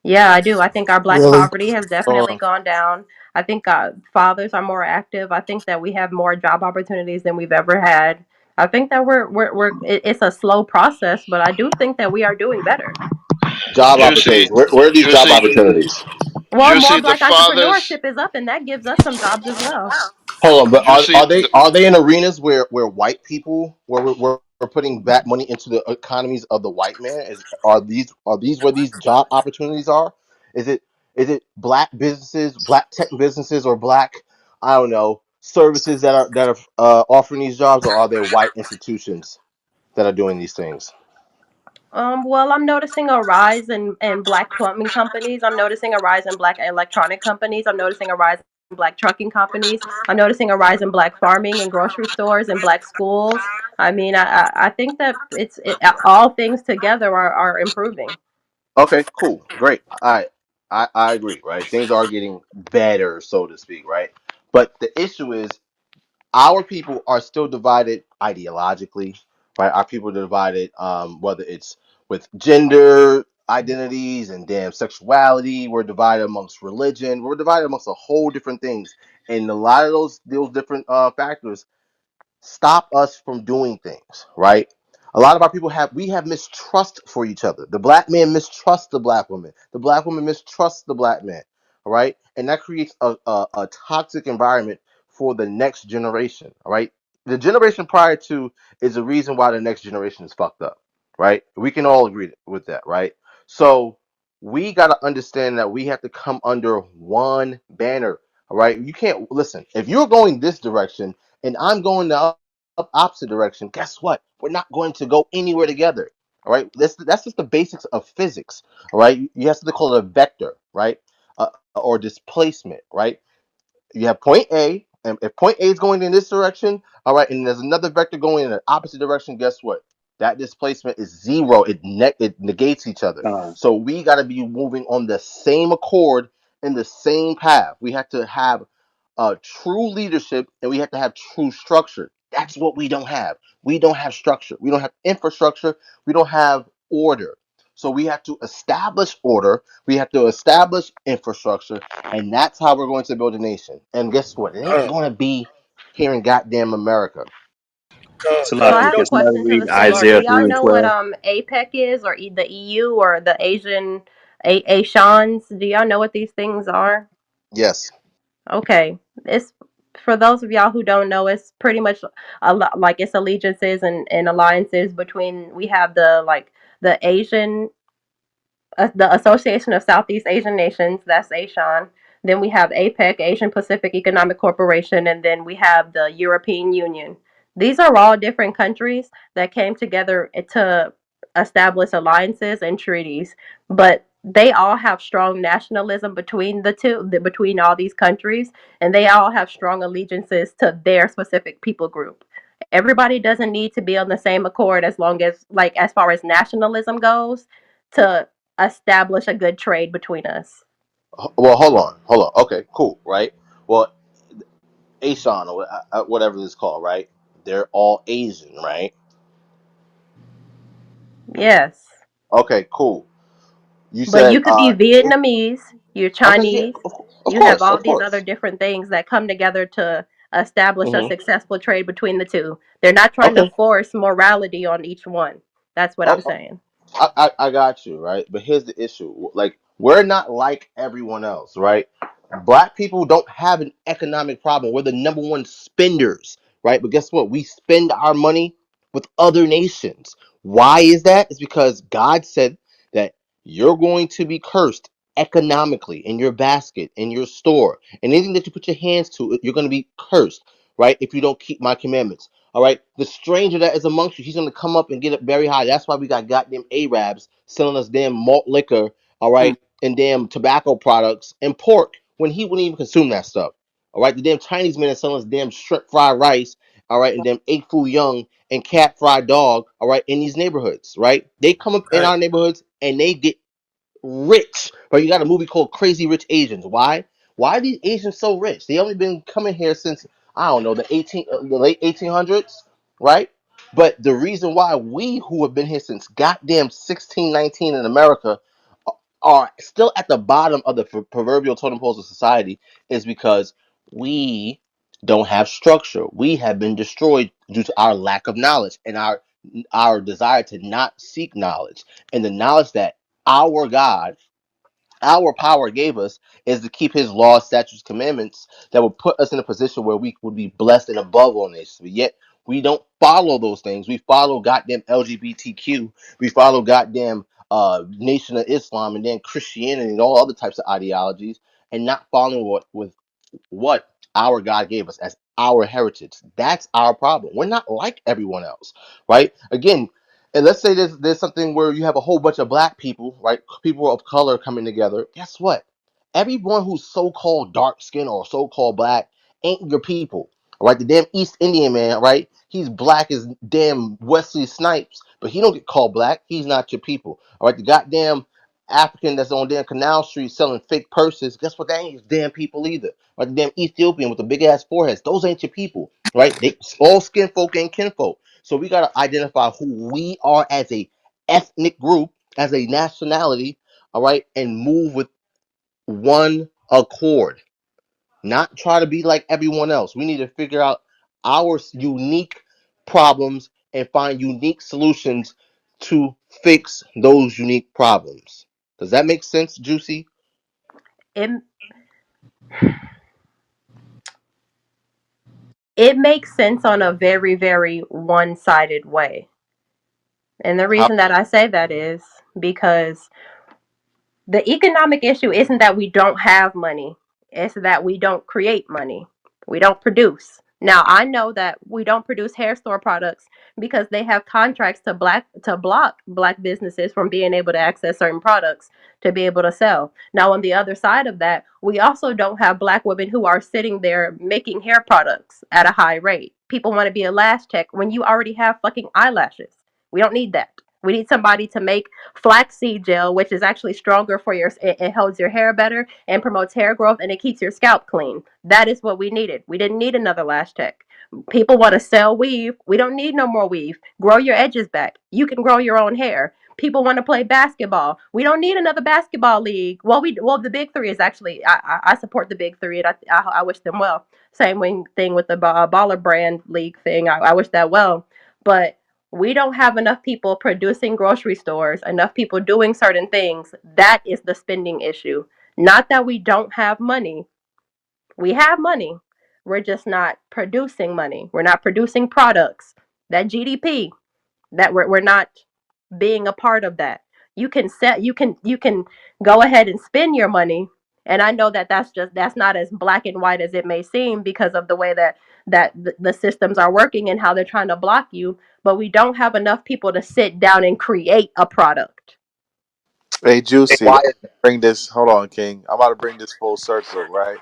Yeah, I do. I think our black Really? poverty has definitely Oh, gone down. I think fathers are more active. I think that we have more job opportunities than we've ever had. I think that it's a slow process, but I do think that we are doing better. Job Juicy, opportunities. Where are these job juicy, opportunities? Well, more juicy. The black fathers, entrepreneurship is up, and that gives us some jobs as well. Hold on, but juicy. are they in arenas where white people we're putting back money into the economies of the white man? Are these where these job opportunities are? Is it black businesses, black tech businesses, or black, I don't know, services that are offering these jobs, or are there white institutions that are doing these things? Well, I'm noticing a rise in black plumbing companies. I'm noticing a rise in black electronic companies. I'm noticing a rise in black trucking companies. I'm noticing a rise in black farming and grocery stores and black schools. I mean, I think that all things together are improving. Okay, cool, great. I agree. Right, things are getting better, so to speak. Right, but the issue is our people are still divided ideologically, right? Our people are divided, whether it's with gender identities and damn sexuality. We're divided amongst religion. We're divided amongst a whole different things, and a lot of those different factors stop us from doing things, right? A lot of our people have mistrust for each other. The black man mistrusts the black woman. The black woman mistrusts the black man, all right? And that creates a toxic environment for the next generation, all right? The generation prior to is the reason why the next generation is fucked up, right? We can all agree with that, right? So we got to understand that we have to come under one banner, all right? You can't listen. If you're going this direction and I'm going the opposite direction, guess what? We're not going to go anywhere together. All right, that's just the basics of physics. All right, you have to call it a vector, right, or displacement, right? You have point A, and if point A is going in this direction, all right, and there's another vector going in the opposite direction, guess what? That displacement is zero. It negates each other. So we got to be moving on the same accord in the same path. We have to have true leadership, and we have to have true structure. That's what we don't have. We don't have structure. We don't have infrastructure. We don't have order. So we have to establish order. We have to establish infrastructure, and that's how we're going to build a nation. And guess what? It ain't Con, going to be here in goddamn America. So I Salaki, have can a somebody question to read the stage. Do Isaiah y'all 3 and know what 12? APEC is, or the EU, or the Asian Ashans? Do y'all know what these things are? Yes. Okay, it's for those of y'all who don't know. It's pretty much a lot like it's allegiances and alliances between. We have the Asian the Association of Southeast Asian Nations, that's ASEAN. Then we have APEC, Asian Pacific Economic Corporation, and then we have the European Union. These are all different countries that came together to establish alliances and treaties, but they all have strong nationalism between between all these countries, and they all have strong allegiances to their specific people group. Everybody doesn't need to be on the same accord as long as, like, as far as nationalism goes, to establish a good trade between us. Well, hold on. Okay, cool. Right. Well, ASEAN or whatever it's called, right? They're all Asian, right? Yes. Okay, cool. You But said, you could be Vietnamese, you're okay, yeah, Chinese, of you have course, all of these other course. different things that come together to establish a Hmm. successful trade between the two. They're not trying to Okay. force morality on each one. That's what I'm Oh, saying. I got you, right? But here's the issue. Like, we're not like everyone else, right? Black people don't have an economic problem. We're the number one spenders, right? But guess what? We spend our money with other nations. Why is that? It's because God said that you're going to be cursed economically in your basket, in your store, and anything that you put your hands to, you're going to be cursed, right? If you don't keep my commandments. All right, the stranger that is amongst you, he's gonna come up and get it very high. That's why we got goddamn Arabs selling us damn malt liquor, all right, and damn tobacco products and pork when he wouldn't even consume that stuff. All right, the damn Chinese men are selling us damn shrimp fried rice, all right, and damn egg foo young and cat fried dog, all right, in these neighborhoods, right? They come up in right. our neighborhoods and they get rich. But you got a movie called Crazy Rich Asians. Why? Why are these Asians so rich? They only been coming here since, I don't know, the late 1800s, right? But the reason why we who have been here since goddamn 1619 in America are still at the bottom of the proverbial totem poles of society is because we don't have structure. We have been destroyed due to our lack of knowledge and our desire to not seek knowledge. And the knowledge that our God, our power gave us is to keep his laws, statutes, commandments that would put us in a position where we would be blessed and above all nations. But yet we don't follow those things. We follow goddamn LGBTQ. We follow goddamn Nation of Islam and then Christianity and all other types of ideologies, and not following what our God gave us as our heritage. That's our problem. We're not like everyone else, right? Again, and let's say there's something where you have a whole bunch of black people, right? People of color coming together. Guess what? Everyone who's so-called dark skin or so-called black ain't your people. All right, the damn East Indian man, right? He's black as damn Wesley Snipes, but he don't get called black. He's not your people. All right, the goddamn African that's on damn Canal Street selling fake purses. Guess what? That ain't his damn people either. Like the damn Ethiopian with the big ass foreheads. Those ain't your people, right? They all skin folk ain't kinfolk. So we gotta identify who we are as a ethnic group, as a nationality, all right, and move with one accord. Not try to be like everyone else. We need to figure out our unique problems and find unique solutions to fix those unique problems. Does that make sense, Juicy? It it makes sense on a very, very one-sided way. And the How? reason that I say that is because the economic issue isn't that we don't have money, it's that we don't create money. We don't produce. Now, I know that we don't produce hair store products because they have contracts to block black businesses from being able to access certain products to be able to sell. Now, on the other side of that, we also don't have black women who are sitting there making hair products at a high rate. People want to be a lash tech when you already have fucking eyelashes. We don't need that. We need somebody to make flaxseed gel, which is actually stronger for your, it holds your hair better and promotes hair growth and it keeps your scalp clean. That is what we needed. We didn't need another lash tech. People want to sell weave. We don't need no more weave. Grow your edges back. You can grow your own hair. People want to play basketball. We don't need another basketball league. Well, the big three is actually I support the big three and I wish them well. Same thing with the baller brand league thing. I wish that well, but we don't have enough people producing grocery stores, enough people doing certain things. That is the spending issue. Not that we don't have money. We have money. We're just not producing money. We're not producing products. That GDP, that we're not being a part of that. You can go ahead and spend your money, and I know that that's not as black and white as it may seem because of the way that the systems are working and how they're trying to block you, but we don't have enough people to sit down and create a product. Hey, Juicy, Why I'm is that? bring this. Hold on, King. I'm about to bring this full circle, right?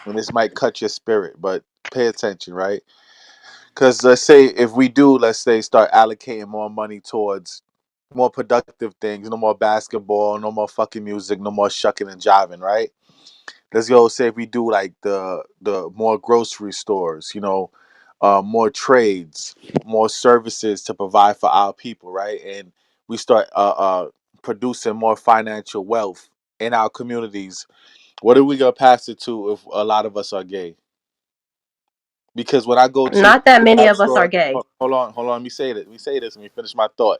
And this might cut your spirit, but pay attention, right? Because let's say if we do, let's say, start allocating more money towards more productive things, no more basketball, no more fucking music, no more shucking and jiving, right? Let's go say if we do like the more grocery stores, more trades, more services to provide for our people, right? And we start producing more financial wealth in our communities. What are we gonna pass it to if a lot of us are gay? Because when I go to Not that the many Arab of us are store, gay. hold on, let me say this. Let me say this. Let me finish my thought.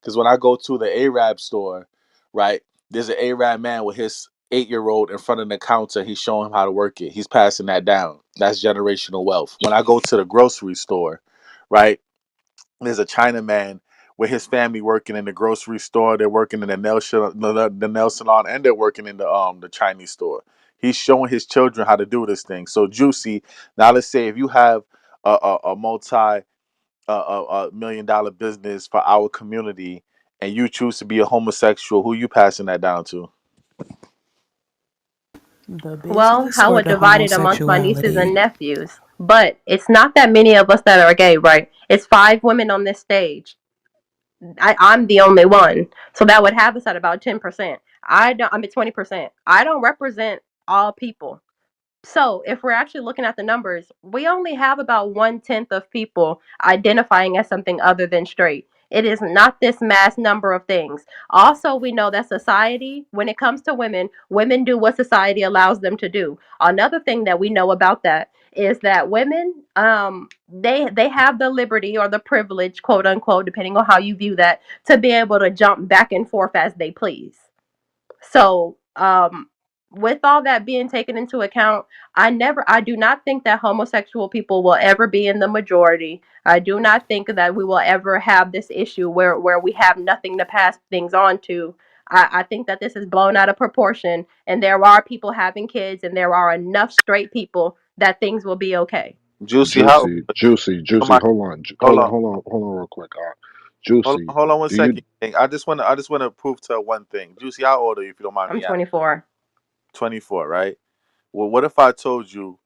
Because when I go to the Arab store, right, there's an Arab man with his 8-year old in front of the counter. He's showing him how to work it. He's passing that down. That's generational wealth. When I go to the grocery store, right, there's a Chinaman with his family working in the grocery store. They're working in the nail salon, and they're working in the Chinese store. He's showing his children how to do this thing. So Juicy. Now let's say if you have a multi $1 million business for our community, and you choose to be a homosexual, who you passing that down to? The Well, business I or would the divide it amongst my nieces and homosexuality? nephews. But it's not that many of us that are gay, right? It's five women on this stage. I'm the only one. So that would have us at about 10%. I mean 20%. I don't represent all people. So if we're actually looking at the numbers, we only have about 1/10 of people identifying as something other than straight. It is not this mass number of things. Also, we know that society, when it comes to women, women do what society allows them to do. Another thing that we know about that is that women, they have the liberty or the privilege, quote unquote, depending on how you view that, to be able to jump back and forth as they please. So, with all that being taken into account, I do not think that homosexual people will ever be in the majority. I do not think that we will ever have this issue where we have nothing to pass things on to. I think that this is blown out of proportion, and there are people having kids, and there are enough straight people that things will be okay. Juicy, how old Juicy, are you? juicy, You don't juicy. mind? Hold on, Hold on, hold on, real quick. Juicy, hold on one do you? second. I just wanna prove to her one thing. Juicy, how old are you if you don't mind I'm me asking? 24. 24, right? Well, what if I told you,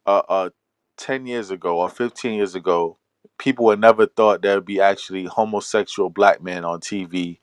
uh, uh, 10 years ago or 15 years ago, people would never thought there would be actually homosexual black men on TV,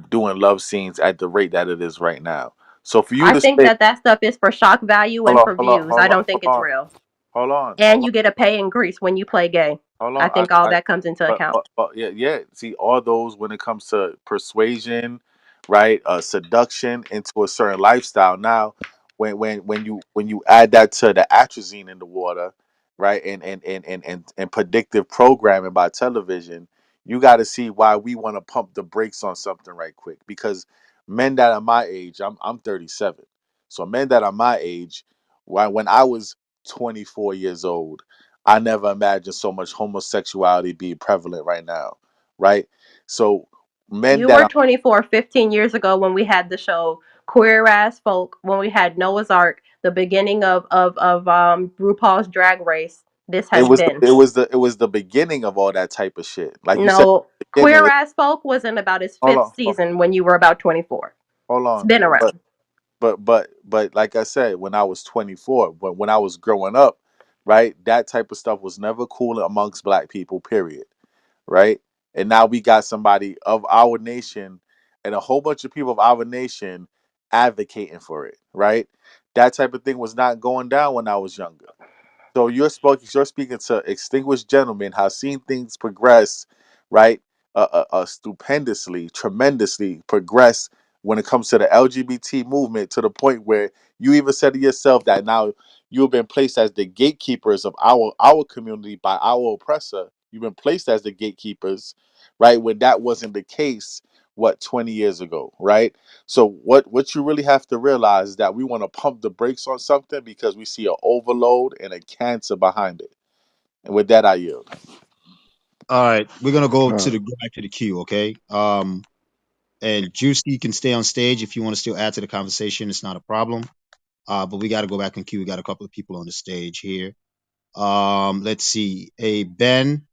doing love scenes at the rate that it is right now. So for you I to think say, that that stuff is for shock value hold and on, for hold on, views. I hold on, don't think hold it's on, real. hold on, And hold on, you get a pay increase when you play gay. hold I on. think all that comes into account. But yeah, yeah. See, all those when it comes to persuasion, right? Seduction into a certain lifestyle. Now, when you add that to the atrazine in the water, right, and predictive programming by television, you got to see why we want to pump the brakes on something right quick. Because men that are my age, I'm 37, so men that are my age, when I was 24 years old, I never imagined so much homosexuality being prevalent right now, right? So men You that were are 24 15 years ago when we had the show Queer Ass Folk, when we had Noah's Ark, the beginning of RuPaul's Drag Race. This has been. it was the beginning of all that type of shit. Like you said, No, at the Queer beginning. Ass Folk was in about its Hold fifth on, season when you were about 24. hold It's on. been But around. like I said, when I was 24, when I was growing up, right, that type of stuff was never cool amongst black people. Period. Right? And now we got somebody of our nation and a whole bunch of people of our nation advocating for it, right? That type of thing was not going down when I was younger. So you're speaking to extinguished gentlemen, have seen things progress, right? Stupendously, tremendously progress when it comes to the LGBT movement to the point where you even said to yourself that now you've been placed as the gatekeepers of our community by our oppressor. You've been placed as the gatekeepers, right? When that wasn't the case, what, 20 years ago, right? So what you really have to realize is that we want to pump the brakes on something because we see an overload and a cancer behind it. And with that, I yield. All right, we're gonna Uh, go back to the queue, okay? And Juicy can stay on stage if you want to still add to the conversation. It's not a problem. But we got to go back in queue. We got a couple of people on the stage here. Let's see. Hey, Ben.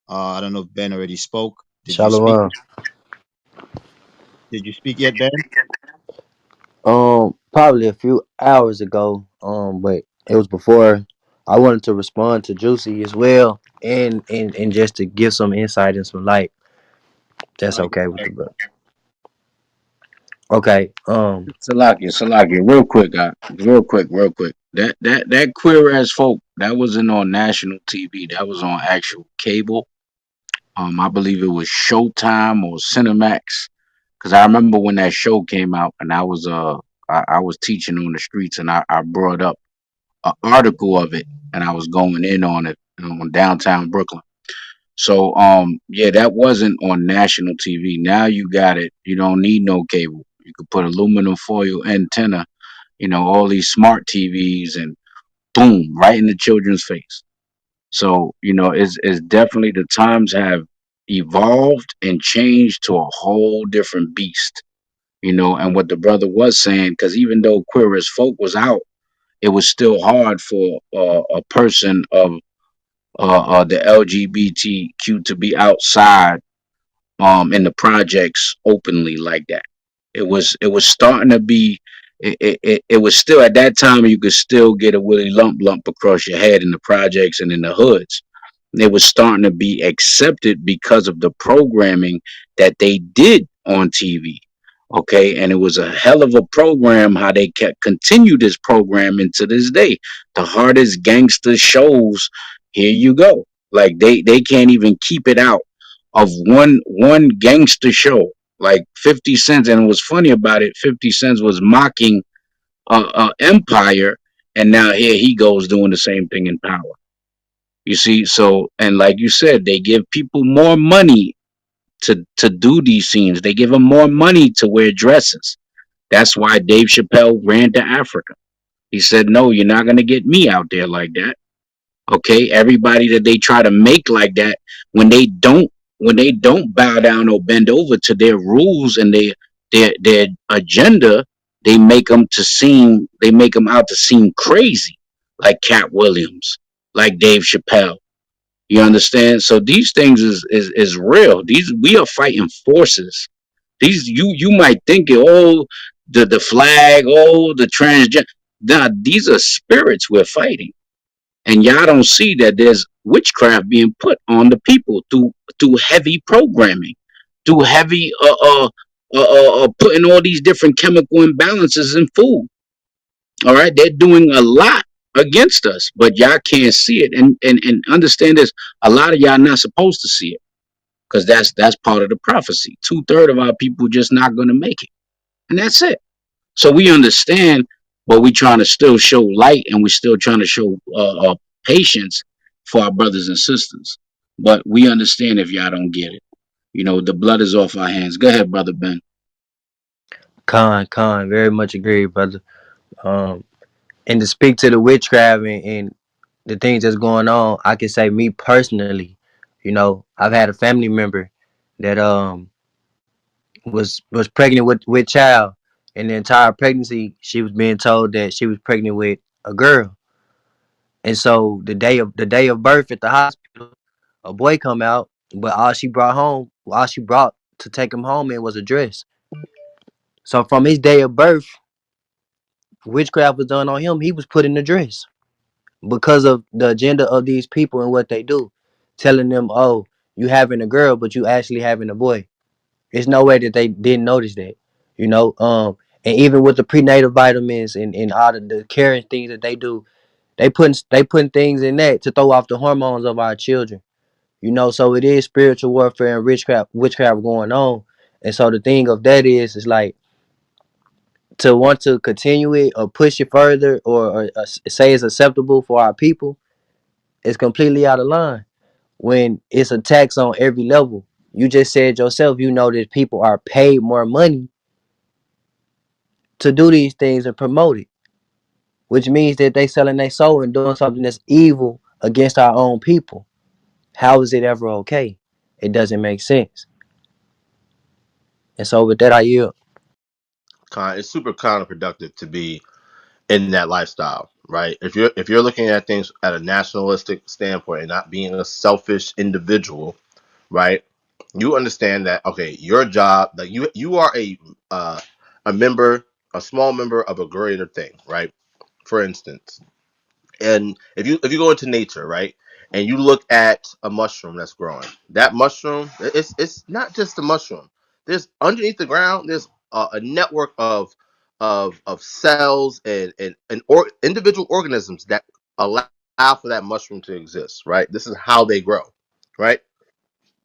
I don't know if Ben already spoke. Did you speak? Shalom. Did you speak yet, Ben? Probably a few hours ago. But it was before I wanted to respond to Juicy as well, and just to give some insight and some light. All That's right. okay with the book. Okay. Salakia, real quick. That queer ass folk that wasn't on national TV. That was on actual cable. I believe it was Showtime or Cinemax. Cause I remember when that show came out, and I was teaching on the streets, and I brought up an article of it, and I was going in on it on downtown Brooklyn. So yeah, that wasn't on national TV. Now you got it. You don't need no cable. You could put aluminum foil antenna, all these smart TVs, and boom, right in the children's face. So, it's definitely the times have evolved and changed to a whole different beast, and what the brother was saying, because even though Queer as Folk was out, it was still hard for a person of the LGBTQ to be outside in the projects openly like that. It was starting to be it was still at that time you could still get a willy lump across your head in the projects and in the hoods. It was starting to be accepted because of the programming that they did on TV. Okay, and it was a hell of a program how they kept continue this program into this day. The hardest gangster shows, here you go. Like they can't even keep it out of one gangster show, like 50 Cent. And what's funny about it, 50 Cent was mocking Empire, and now here he goes doing the same thing in power. You see, so and like you said, they give people more money to do these scenes. They give them more money to wear dresses. That's why Dave Chappelle ran to Africa. He said, "No, you're not gonna get me out there like that." Okay, everybody that they try to make like that, when they don't, when they don't bow down or bend over to their rules and their agenda, they make them out to seem crazy, like Cat Williams, like Dave Chappelle. You understand? So these things is real. These we are fighting forces. These you might think it, oh, the flag, oh, the transgender. Nah, these are spirits we're fighting, and y'all don't see that there's witchcraft being put on the people through heavy programming, through heavy putting all these different chemical imbalances in food. All right, they're doing a lot against us, but y'all can't see it, and understand this. A lot of y'all not supposed to see it because that's part of the prophecy. 2/3 of our people just not gonna make it, and that's it. So we understand, but we trying to still show light, and we still trying to show patience for our brothers and sisters. But we understand if y'all don't get it. You know, the blood is off our hands. Go ahead, brother Ben. Very much agree, brother. Um, and to speak to the witchcraft and the things that's going on, I can say me personally, I've had a family member that was pregnant with child, and the entire pregnancy she was being told that she was pregnant with a girl, and so the day of birth at the hospital, a boy come out, but all she brought to take him home in was a dress. So from his day of birth, witchcraft was done on him. He was put in a dress because of the agenda of these people and what they do, telling them, "Oh, you having a girl, but you actually having a boy." There's no way that they didn't notice that, you know. And even with the prenatal vitamins and all the care and things that they do, they putting things in that to throw off the hormones of our children, you know. So it is spiritual warfare and witchcraft going on. And so the thing of that is like to want to continue it or push it further or say it's acceptable for our people is completely out of line when it's a tax on every level. You just said yourself, that people are paid more money to do these things and promote it, which means that they selling their soul and doing something that's evil against our own people. How is it ever okay? It doesn't make sense. And so with that, I yield. It's super counterproductive to be in that lifestyle, right? If you're looking at things at a nationalistic standpoint and not being a selfish individual, right? You understand that okay, your job, that you are a member, a small member of a greater thing, right? For instance, and if you go into nature, right, and you look at a mushroom that's growing, that mushroom, it's not just a mushroom. There's underneath the ground, there's a network of cells and individual organisms that allow for that mushroom to exist, right? This is how they grow, right?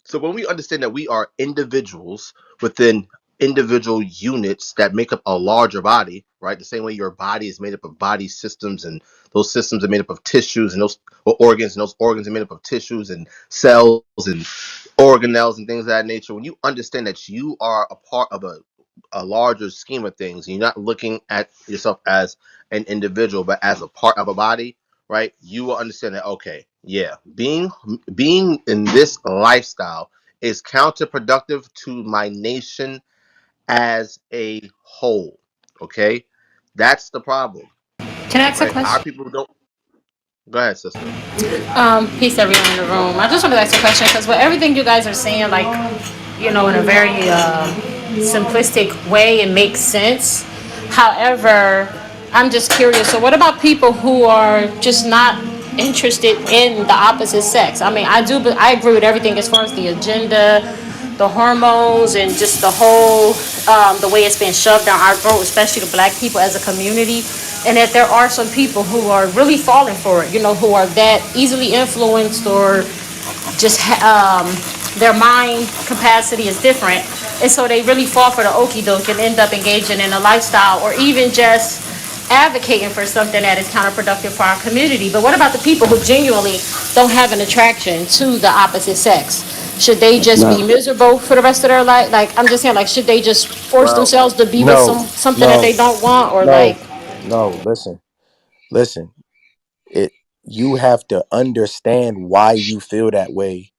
So when we understand that we are individuals within individual units that make up a larger body, right? The same way your body is made up of body systems, and those systems are made up of tissues, and those organs, and those organs are made up of tissues and cells and organelles and things of that nature. When you understand that you are a part of a larger scheme of things, you're not looking at yourself as an individual, but as a part of a body, right? You will understand that okay, yeah, being in this lifestyle is counterproductive to my nation as a whole. Okay, that's the problem. Can I ask a Right? Our question? people don't. Go ahead, sister. Peace, everyone in the room. I just wanted to ask a question because with everything you guys are saying, like, in a very simplistic way, it makes sense. However, I'm just curious. So, what about people who are just not interested in the opposite sex? I mean, but I agree with everything as far as the agenda, the hormones, and just the whole the way it's been shoved down our throat, especially the black people as a community. And that there are some people who are really falling for it, who are that easily influenced or just their mind capacity is different, and so they really fall for the okey doke and end up engaging in a lifestyle or even just advocating for something that is counterproductive for our community. But what about the people who genuinely don't have an attraction to the opposite sex? Should they just No, be miserable for the rest of their life? Like, I'm just saying, like, should they just force well, themselves to be with no, something that they no, don't want, or like? no, no. Listen. It You have to understand why you feel that way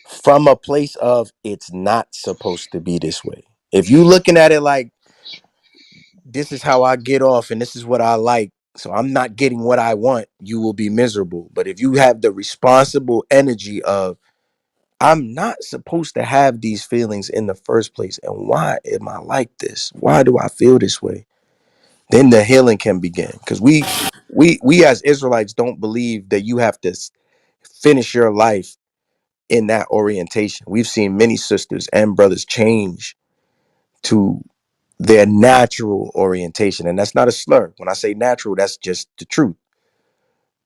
from a place of it's not supposed to be this way. If you looking at it like this is how I get off and this is what I like, so I'm not getting what I want, you will be miserable. But if you have the responsible energy of I'm not supposed to have these feelings in the first place, and why am I like this? Why do I feel this way? Then the healing can begin. Because we as Israelites don't believe that you have to finish your life in that orientation. We've seen many sisters and brothers change to their natural orientation. And that's not a slur. When I say natural, that's just the truth.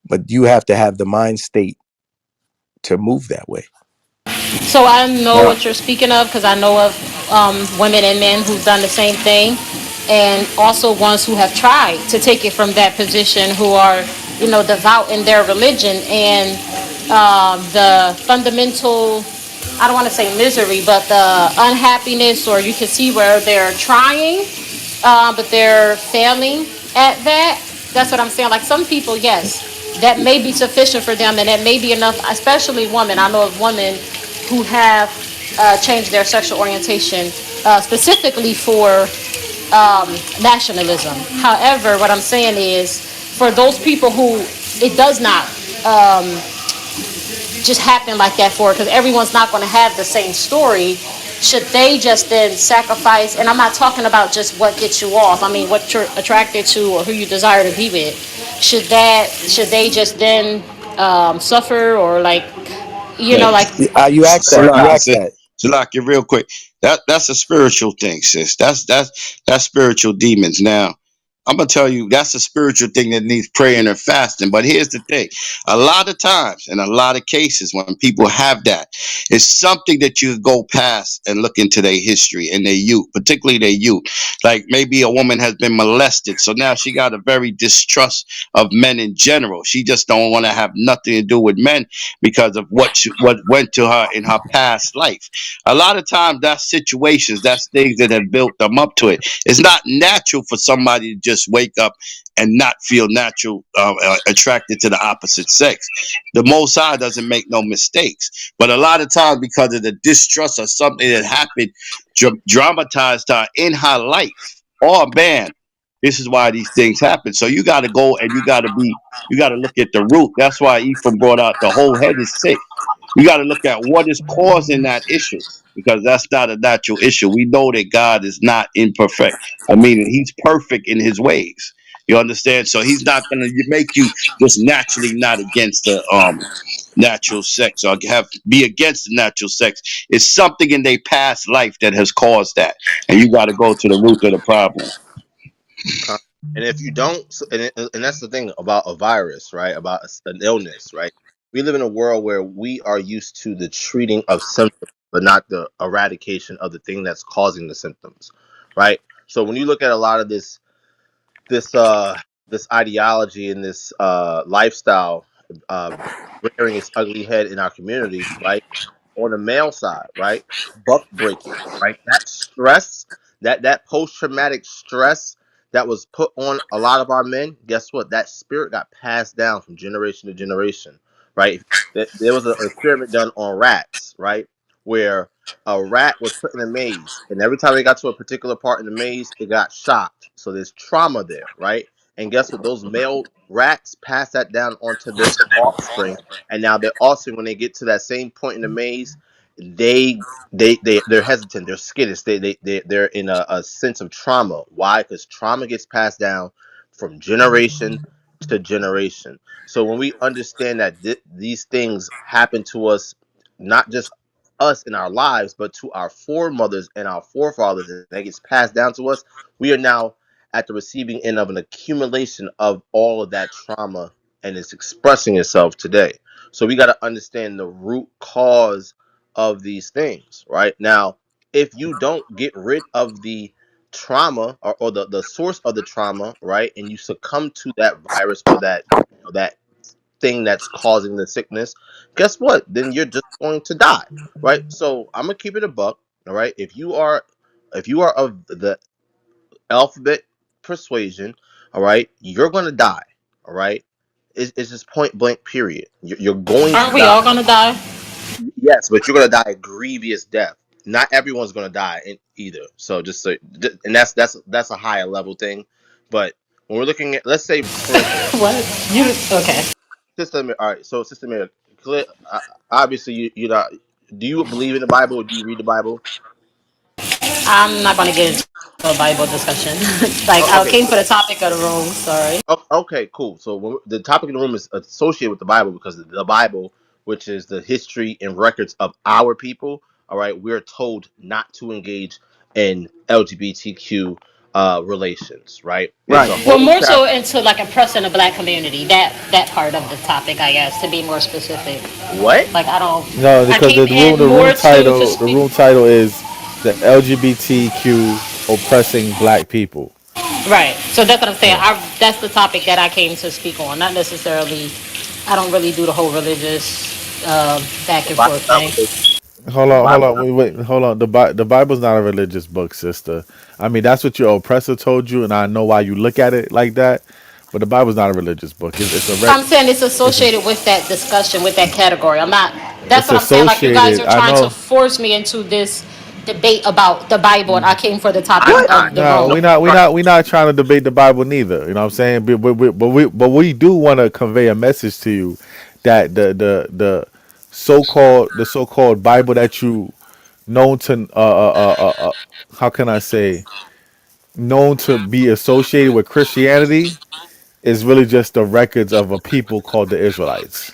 But you have to have the mind state to move that way. So I know what you're speaking of because I know of women and men who've done the same thing, and also ones who have tried to take it from that position, who are, devout in their religion, and the fundamental, I don't want to say misery, but the unhappiness, or you can see where they're trying, but they're failing at that. That's what I'm saying. Like, some people, yes, that may be sufficient for them, and that may be enough. Especially women. I know of women who have changed their sexual orientation specifically for nationalism. However, what I'm saying is, for those people who it does not just happen like that for, because everyone's not going to have the same story, should they just then sacrifice? And I'm not talking about just what gets you off. I mean, what you're attracted to or who you desire to be with. Should they just then suffer, or like, Okay. like? You asked that. You Salaki, asked sis. that. Salaki, real quick. That's a spiritual thing, sis. That's spiritual demons. Now, I'm gonna tell you that's a spiritual thing that needs praying and fasting. But here's the thing: a lot of times, in a lot of cases, when people have that, it's something that you go past and look into their history and their youth, particularly their youth. Like maybe a woman has been molested, so now she got a very distrust of men in general. She just don't want to have nothing to do with men because of what went to her in her past life. A lot of times, that's situations, that's things that have built them up to it. It's not natural for somebody to just wake up and not feel natural attracted to the opposite sex. The Most High doesn't make no mistakes, but a lot of times because of the distrust of something that happened, dramatized her in her life. Oh man, this is why these things happen. So you got to go and you got to look at the root. That's why Ephraim brought out the whole head is sick. You got to look at what is causing that issue because that's not a natural issue. We know that God is not imperfect. I mean, He's perfect in His ways. You understand? So He's not going to make you just naturally not against the natural sex or have be against the natural sex. It's something in their past life that has caused that, and you got to go to the root of the problem. Con- And if you don't, and that's the thing about a virus, right? About an illness, right? We live in a world where we are used to the treating of symptoms, but not the eradication of the thing that's causing the symptoms, right? So when you look at a lot of this this ideology and this lifestyle uh rearing its ugly head in our community, right? On the male side, right? Buck breaking, right? That stress, that post traumatic stress that was put on a lot of our men, guess what? That spirit got passed down from generation to generation, right? There was an experiment done on rats, right? Where a rat was put in a maze, and every time they got to a particular part in the maze, it got shocked. So there's trauma there, right? And guess what? Those male rats pass that down onto their offspring, and now their offspring, when they get to that same point in the maze, they're hesitant, they're skittish, they're in a sense of trauma. Why? Because trauma gets passed down from generation to generation. So when we understand that these things happen to us, not just us in our lives, but to our foremothers and our forefathers, and that gets passed down to us, we are now at the receiving end of an accumulation of all of that trauma, and it's expressing itself today. So we got to understand the root cause of these things, right? Now, if you don't get rid of the trauma, or the source of the trauma, right, and you succumb to that virus or that, that thing that's causing the sickness, guess what? Then you're just going to die, right? So I'm gonna keep it a buck, all right? If you are of the alphabet persuasion, all right, you're gonna die, all right. It's just point blank. Period. You're going to Aren't we die. all gonna die? Yes, but you're gonna die a grievous death. Not everyone's gonna die either. So just so, and that's a higher level thing. But when we're looking at, let's say, for instance, What? You okay? system. All right, so system. Obviously, you not. Do you believe in the Bible, or do you read the Bible? I'm not gonna get into a Bible discussion. Like Oh, I okay, came for cool. the topic of the room. Sorry. Okay, cool. So the topic of the room is associated with the Bible, because the Bible, which is the history and records of our people, all right, we're told not to engage in LGBTQ relations, right? It's Right. a Well, whole more so chapter. into like oppressing the black community. That part of the topic, I guess, to be more specific. What? Like I don't. No, I because came in more to the speak. room title is the LGBTQ oppressing black people. Right. So that's what I'm saying. Yeah. That's the topic that I came to speak on. Not necessarily. I don't really do the whole religious back The and Bible's forth not thing. religious. Hold The on, hold Bible's on, not. wait, hold on. The Bible's not a religious book, sister. I mean, that's what your oppressor told you, and I know why you look at it like that. But the Bible's not a religious book. I'm saying it's It's a, associated with that discussion, with that category. I'm not. That's it's what I'm saying. Like you guys associated. are I trying to know. force me into this debate about the Bible, and I came for the topic I'm What? not. of the No, No room. we not trying to debate the Bible neither. You know what I'm saying? But we do want to convey a message to you that the so called Bible that you known to how can I say, known to be associated with Christianity is really just the records of a people called the Israelites.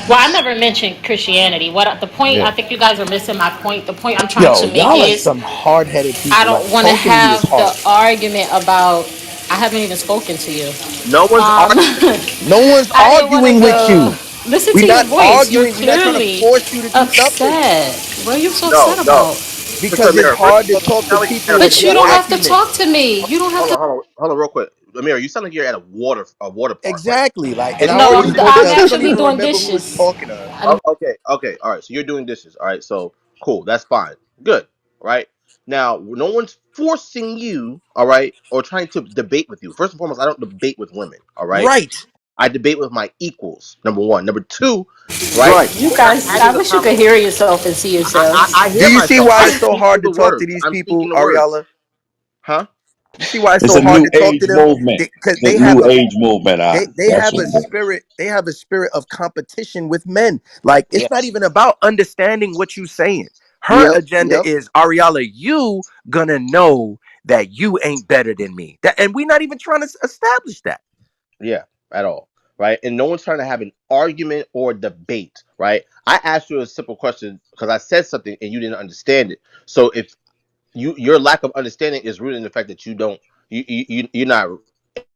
Well, I never mentioned Christianity. What the point? I Yeah. think you guys are missing my point. The point I'm trying Yo, to make y'all are is some hard headed I people. Like don't want to talking to you is have the hard. argument about. I haven't even spoken to you. No one's arguing. No one's I didn't want to arguing with go. you. Listen We're to your not voice. You're arguing. We're not trying to clearly force you to do nothing. upset. What are you so No, upset no. about? Sister Because it's Amira, first hard to of all, talk to Kelly, people you're with But at you your don't water. have to talk arguments. to me. You don't have Hold on, to. hold on, real quick. Amira, you sound like you're at a water park right now. Exactly. Like, and It's I No, already I'm always spoke to I'm her. She don't actually even doing remember who was dishes. talking to her. Oh, I'm okay, okay, all right. So you're doing dishes. All right, so cool. That's fine. Good. Right now, no one's forcing you. All right, or trying to debate with you. First and foremost, I don't debate with women. All right, Right. I debate with my equals. Number one. Number two. Right, Right. you when I'm guys. I having a wish you could hear yourself and see I yourself. Do hear you see myself. why I it's so speak through hard to the talk to words. these I'm people, speaking the words. Ariella? Huh? You see why it's It's so a hard new to talk age to them? movement. Because The new age movement. they That's have what a it is. spirit. They have a spirit of competition with men. Like it's not Yes. even about understanding what you're saying. Her Yep. agenda Yep. is Ariella. You gonna know that you ain't better than me. That, and we're not even trying to establish that. Yeah. At all. Right. And no one's trying to have an argument or debate. Right. I asked you a simple question because I said something and you didn't understand it. So if your lack of understanding is rooted in the fact that you're not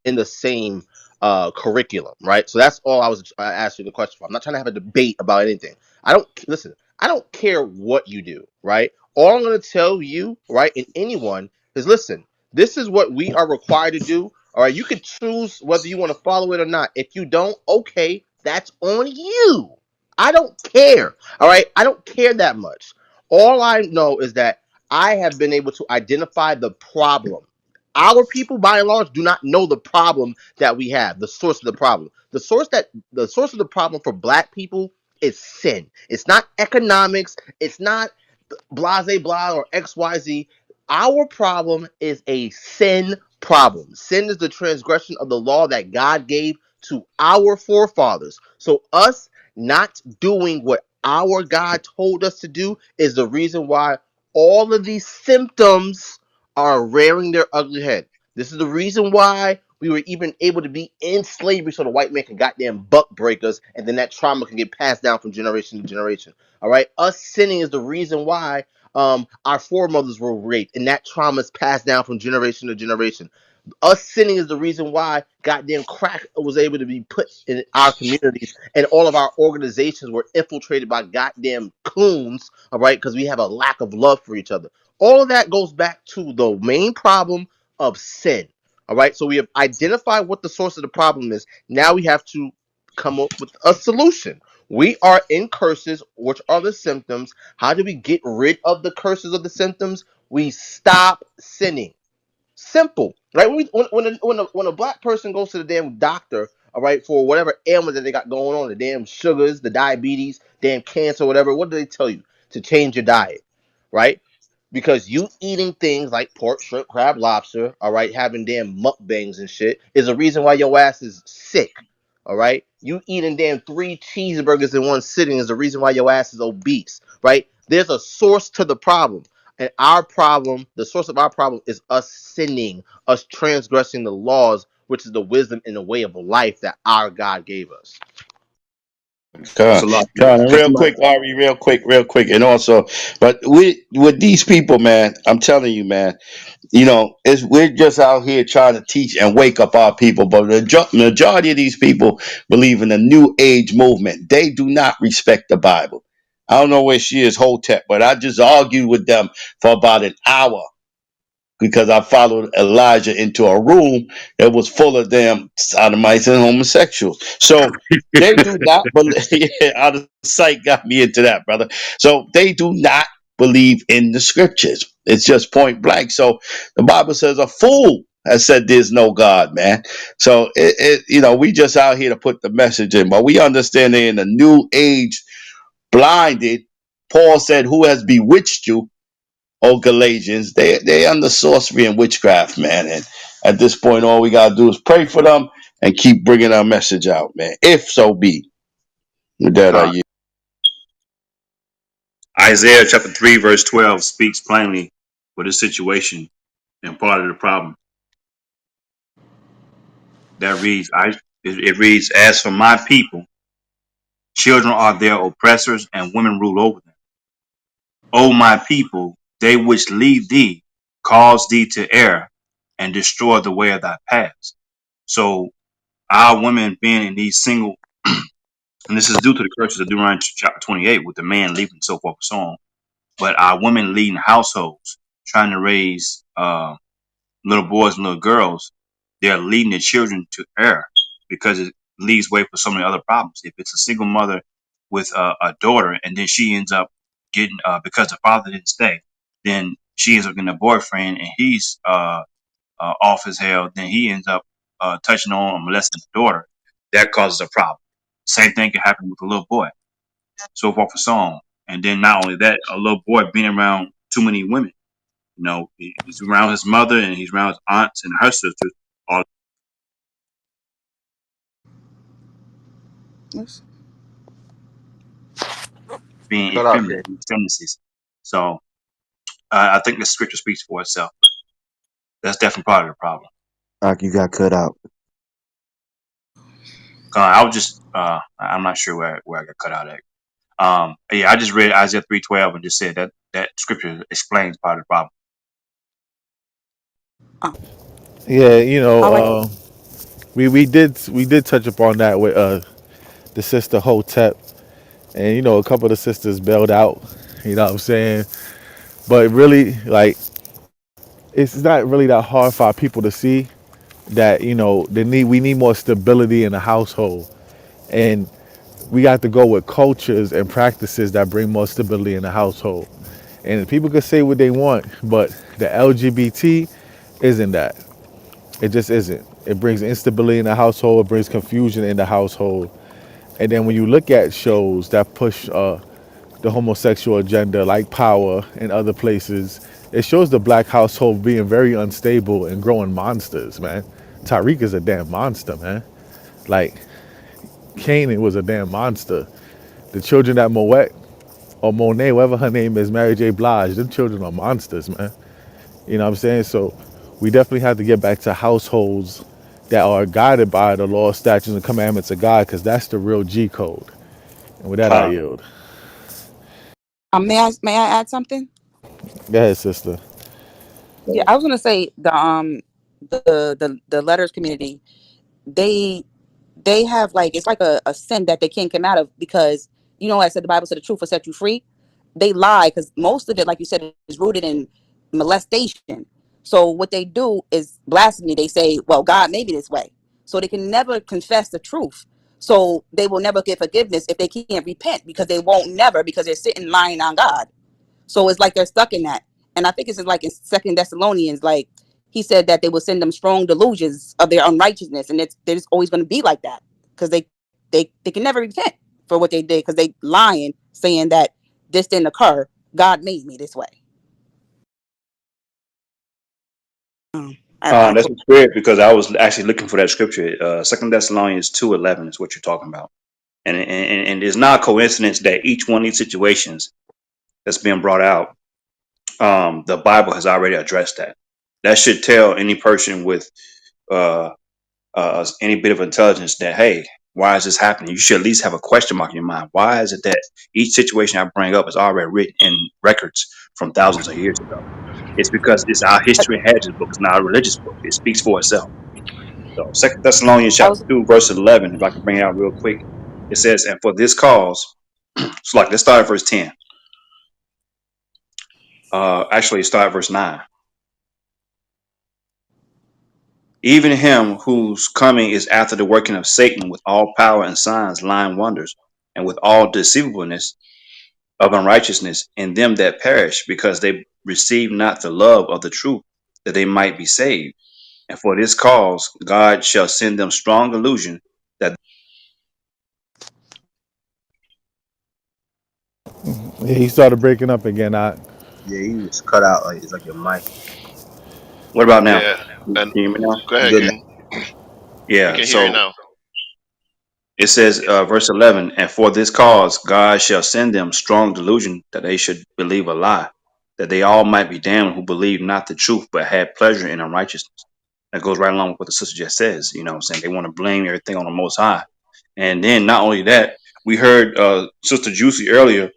in the same curriculum, right? So that's all I asked you the question for. I'm not trying to have a debate about anything. I don't listen. I don't care what you do, right? All I'm going to tell you, right, and anyone is listen. This is what we are required to do. All right, you can choose whether you want to follow it or not. If you don't, okay, that's on you. I don't care. All right, I don't care that much. All I know is that I have been able to identify the problem. Our people, by and large, do not know the problem that we have, the source of the problem. The source of the problem for black people is sin. It's not economics. It's not blase blah or XYZ. Our problem is a sin problem. Sin is the transgression of the law that God gave to our forefathers. So us not doing what our God told us to do is the reason why all of these symptoms are rearing their ugly head. This is the reason why we were even able to be in slavery so the white man can goddamn buck break us and then that trauma can get passed down from generation to generation. All right. Us sinning is the reason why our foremothers were raped and that trauma is passed down from generation to generation. Us sinning is the reason why goddamn crack was able to be put in our communities, and all of our organizations were infiltrated by goddamn coons. All right, because we have a lack of love for each other. All of that goes back to the main problem of sin. All right, so we have identified what the source of the problem is. Now we have to come up with a solution. We are in curses, which are the symptoms. How do we get rid of the curses of the symptoms? We stop sinning. Simple, right? When a black person goes to the damn doctor, all right, for whatever ailment that they got going on, the damn sugars, the diabetes, damn cancer, whatever, what do they tell you? To change your diet, right? Because you eating things like pork, shrimp, crab, lobster, all right, having damn mukbangs and shit is a reason why your ass is sick, all right? You eating damn 3 cheeseburgers in one sitting is the reason why your ass is obese, right? There's a source to the problem. And our problem, the source of our problem is us sinning, us transgressing the laws, which is the wisdom and the way of life that our God gave us. Con, So, like, Con, and can real somebody, quick, Ari, real quick, and also, but with these people, man, I'm telling you, man, it's we're just out here trying to teach and wake up our people, but the majority of these people believe in the New Age movement. They do not respect the Bible. I don't know where she is, Hotep, but I just argued with them for about an hour because I followed Elijah into a room that was full of damn sodomites and homosexuals. So they do not believe. Yeah, out of sight got me into that, brother. So they do not believe in the scriptures. It's just point blank. So the Bible says a fool has said there's no God, man. So we just out here to put the message in, but we understand they're in the new age, blinded. Paul said, "Who has bewitched you?" Oh, Galatians, they under sorcery and witchcraft, man. And at this point, all we gotta do is pray for them and keep bringing our message out, man. If so be. With that, I con, yield. Isaiah chapter 3, verse 12 speaks plainly for this situation and part of the problem. That reads, it reads, "As for my people, children are their oppressors and women rule over them. O my people, they which lead thee cause thee to err and destroy the way of thy paths." So our women being in these single, and this is due to the curses of Deuteronomy chapter 28 with the man leaving and so forth and so on. But our women leading households, trying to raise little boys and little girls, they're leading their children to error because it leaves way for so many other problems. If it's a single mother with a daughter and then she ends up getting, because the father didn't stay, then she ends up getting a boyfriend and he's off as hell, then he ends up touching on or molesting the daughter. That causes a problem. Same thing can happen with a little boy, so forth and so on. And then not only that, a little boy being around too many women. He's around his mother and he's around his aunts and her sisters, all Yes. You being cut out, effeminate, King. these tendencies. So I think the scripture speaks for itself. That's definitely part of the problem. Like you got cut out. I was just, I'm not sure where I got cut out at. Yeah, I just read Isaiah 3:12 and just said that scripture explains part of the problem. Oh, Yeah, I like. we did touch upon that with the sister Hotep, and a couple of the sisters bailed out. You know what I'm saying? But really, like, it's not really that hard for our people to see that we need more stability in the household, and we got to go with cultures and practices that bring more stability in the household. And people can say what they want, but the LGBT isn't that. It just isn't. It brings instability in the household. It brings confusion in the household. And then when you look at shows that push the homosexual agenda, like Power and other places, it shows the black household being very unstable and growing monsters, man. Tariq is a damn monster, man. Like, Kanan was a damn monster. The children that Moet or Monet, whatever her name is, Mary J. Blige, them children are monsters, man. You know what I'm saying? So we definitely have to get back to households that are guided by the law, statutes, and commandments of God, because that's the real G code. And with that, I Con. yield. May I add something? Go ahead, sister. Yeah, I was gonna say the the letters community, they they have like it's like a sin that they can't come out of because you know, like I said, the Bible said the truth will set you free. They lie because most of it, like you said, is rooted in molestation. So what they do is blasphemy. They say, well, God made me this way. So they can never confess the truth. So they will never get forgiveness if they can't repent because they won't never because they're sitting lying on God. So it's like they're stuck in that. And I think it's like in Second Thessalonians, like he said that they will send them strong delusions of their unrighteousness, and they're just always going to be like that because they can never repent for what they did because they lying, saying that this didn't occur. God made me this way. I That's a spirit because I was actually looking for that scripture. Second Thessalonians 2:11 is what you're talking about, and it's not a coincidence that each one of these situations that's being brought out, the Bible has already addressed that. That should tell any person with uh, any bit of intelligence that, hey, why is this happening? You should at least have a question mark in your mind. Why is it that each situation I bring up is already written in records from thousands of years ago? It's because it's our history and heritage book. It's not a religious book. It speaks for itself. So Second Thessalonians I chapter was 2, verse 11, if I can bring it out real quick, it says, and for this cause, so like let's start at verse 10. Actually start at verse 9. Even him whose coming is after the working of Satan with all power and signs, lying wonders, and with all deceivableness of unrighteousness in them that perish, because they receive not the love of the truth, that they might be saved. And for this cause, God shall send them strong illusion that. Yeah, he started breaking up again. Yeah, you was cut out. Like it's like your mic. What about now? Yeah, Can and you hear me now? go You ahead, good now? King. We Yeah. can hear you So now. it says, verse 11, and for this cause, God shall send them strong delusion that they should believe a lie, that they all might be damned who believe not the truth, but had pleasure in unrighteousness. That goes right along with what the sister just says. You know what I'm saying? They want to blame everything on the Most High. And then not only that, we heard Sister Juicy earlier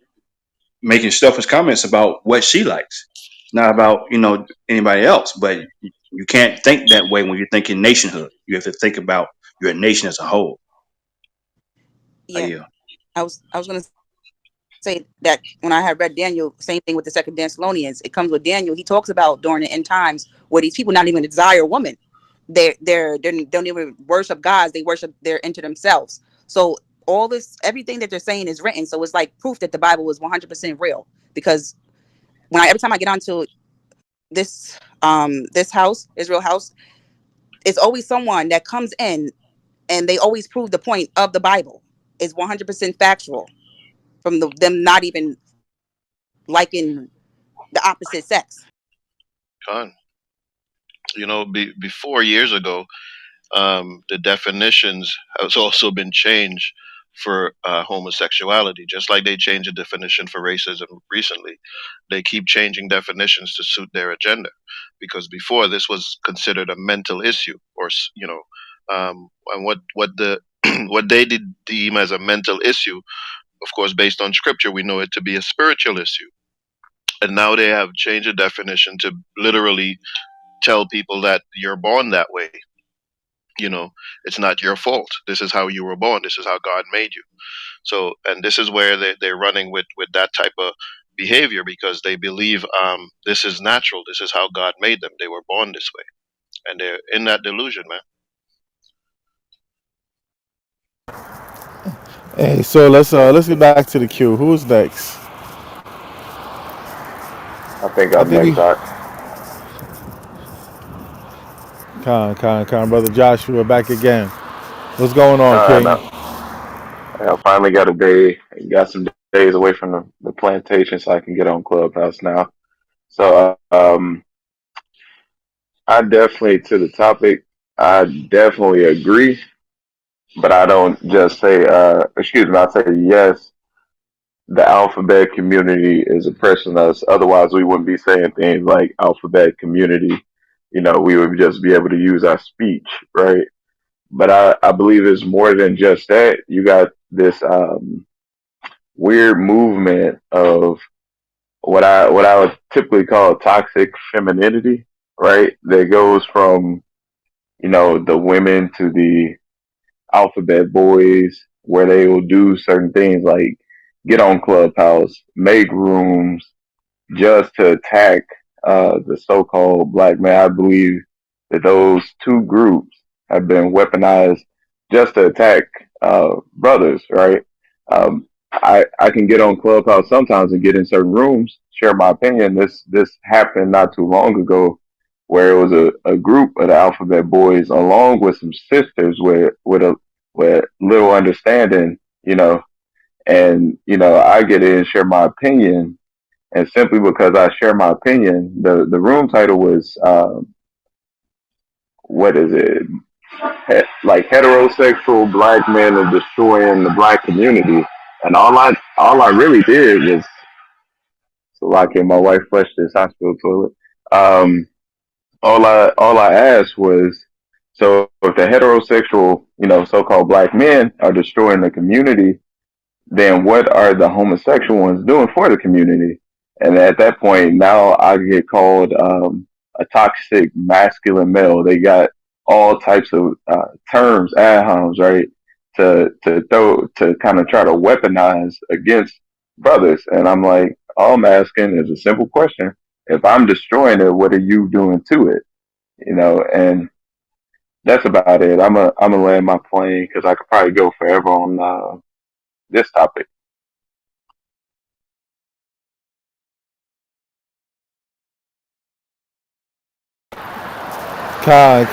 making selfish comments about what she likes. It's not about, anybody else, but you can't think that way when you're thinking nationhood. You have to think about your nation as a whole. yeah. Yeah. I was gonna say that when I had read Daniel, same thing with the Second Thessalonians. It comes with Daniel. He talks about during the end times where these people not even desire a woman. They don't even worship gods. They worship their into themselves. So all this, everything that they're saying is written. So it's like proof that the Bible is 100% real. Because every time I get onto this house, Israel house, it's always someone that comes in and they always prove the point of the Bible is 100% factual from them not even liking the opposite sex. Con. Before years ago, the definitions has also been changed for homosexuality, just like they changed the definition for racism recently. They keep changing definitions to suit their agenda, because before this was considered a mental issue, or and what the what they did deem as a mental issue, of course, based on scripture, we know it to be a spiritual issue. And now they have changed the definition to literally tell people that you're born that way. It's not your fault. This is how you were born. This is how God made you. So, and this is where they're running with that type of behavior, because they believe this is natural. This is how God made them. They were born this way, and they're in that delusion, man. Hey, so let's get back to the queue. Who's next? I think I I'm think we next. I Brother Joshua back again. What's going on, and King? I finally got a day. Got some days away from the plantation, so I can get on Clubhouse now. So I definitely to the topic. I definitely agree, but I don't just say. Excuse me. I say yes. The alphabet community is oppressing us. Otherwise, we wouldn't be saying things like alphabet community. We would just be able to use our speech, right? But I believe it's more than just that. You got this weird movement of what I would typically call toxic femininity, right? That goes from the women to the alphabet boys, where they will do certain things like get on Clubhouse, make rooms, just to attack the so-called black man. I believe that those two groups have been weaponized just to attack brothers, right? I can get on Clubhouse sometimes and get in certain rooms, share my opinion. This happened not too long ago, where it was a group of the Alphabet Boys along with some sisters with little understanding, and I get in and share my opinion, and simply because I share my opinion, the room title was what is it? Like heterosexual black men are destroying the black community, and all I really did was so like my wife flushed this hospital toilet. Um, all I asked was, so if the heterosexual so-called black men are destroying the community, then what are the homosexual ones doing for the community? And at that point, now I get called a toxic masculine male. They got all types of terms, ad-homs, right, to throw to kind of try to weaponize against brothers. And I'm like, all I'm asking is a simple question: if I'm destroying it, what are you doing to it? And that's about it. I'm gonna land my plane because I could probably go forever on this topic. Con.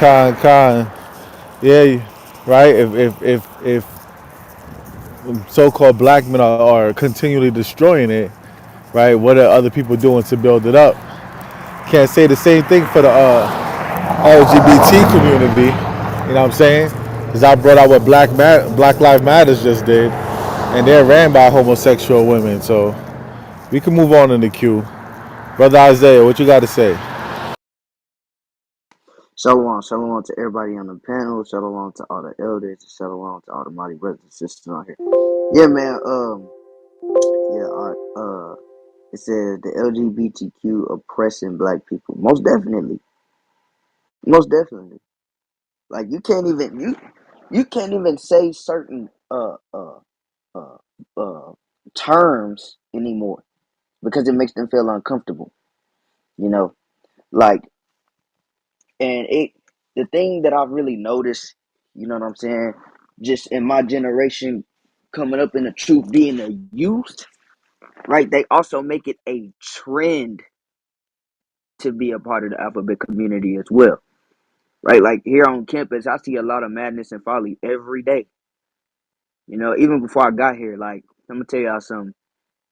Yeah, right. If so-called black men are continually destroying it, right? What are other people doing to build it up? Can't say the same thing for the LGBT community. You know what I'm saying? Because I brought out what Black Lives Matters just did, and they're ran by homosexual women. So we can move on in the queue. Brother Isaiah, what you got to say? Shalom, shalom to everybody on the panel. Shalom to all the elders. Shalom to all the mighty brothers and sisters on here. Yeah, man. Yeah. It says the LGBTQ oppressing black people. Most definitely. Most definitely. Like you can't even say certain uh uh terms anymore because it makes them feel uncomfortable. You know, like and it the thing that I've really noticed, you know what I'm saying, just in my generation coming up in the truth being a youth, right? They also make it a trend to be a part of the alphabet community as well. Right? Like here on campus, I see a lot of madness and folly every day. You know, even before I got here, like I'm gonna tell y'all something.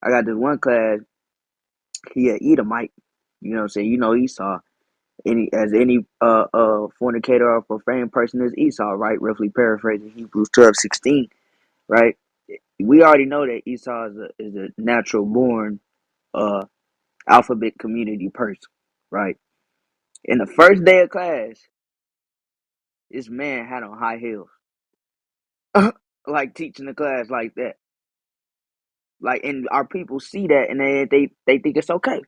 I got this one class, he a Edomite, you know what I'm saying? You know Esau. Any fornicator or profane person is Esau, right? Roughly paraphrasing Hebrews 12:16, right? We already know that Esau is a natural born uh alphabet community person, right? In the first day of class, this man had on high heels, like teaching the class like that. Like, and our people see that and they think it's okay,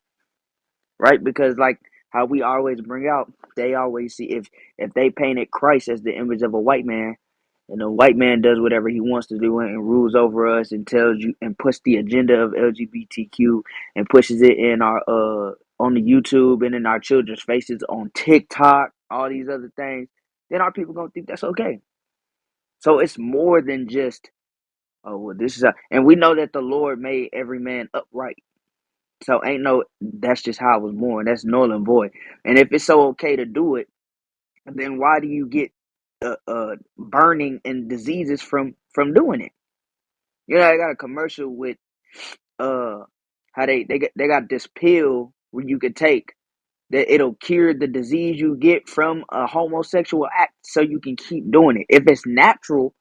right? Because like how we always bring out, they always see if they painted Christ as the image of a white man, and the white man does whatever he wants to do and rules over us and tells you and puts the agenda of LGBTQ and pushes it in our on the YouTube and in our children's faces on TikTok, all these other things, then our people gonna think that's okay. So it's more than just, oh well, this is and we know that the Lord made every man upright. So ain't no, that's just how I was born. That's null and void. And if it's so okay to do it, then why do you get burning and diseases from doing it? You know, I got a commercial with uh how they got this pill where you could take that it'll cure the disease you get from a homosexual act, so you can keep doing it. If it's natural,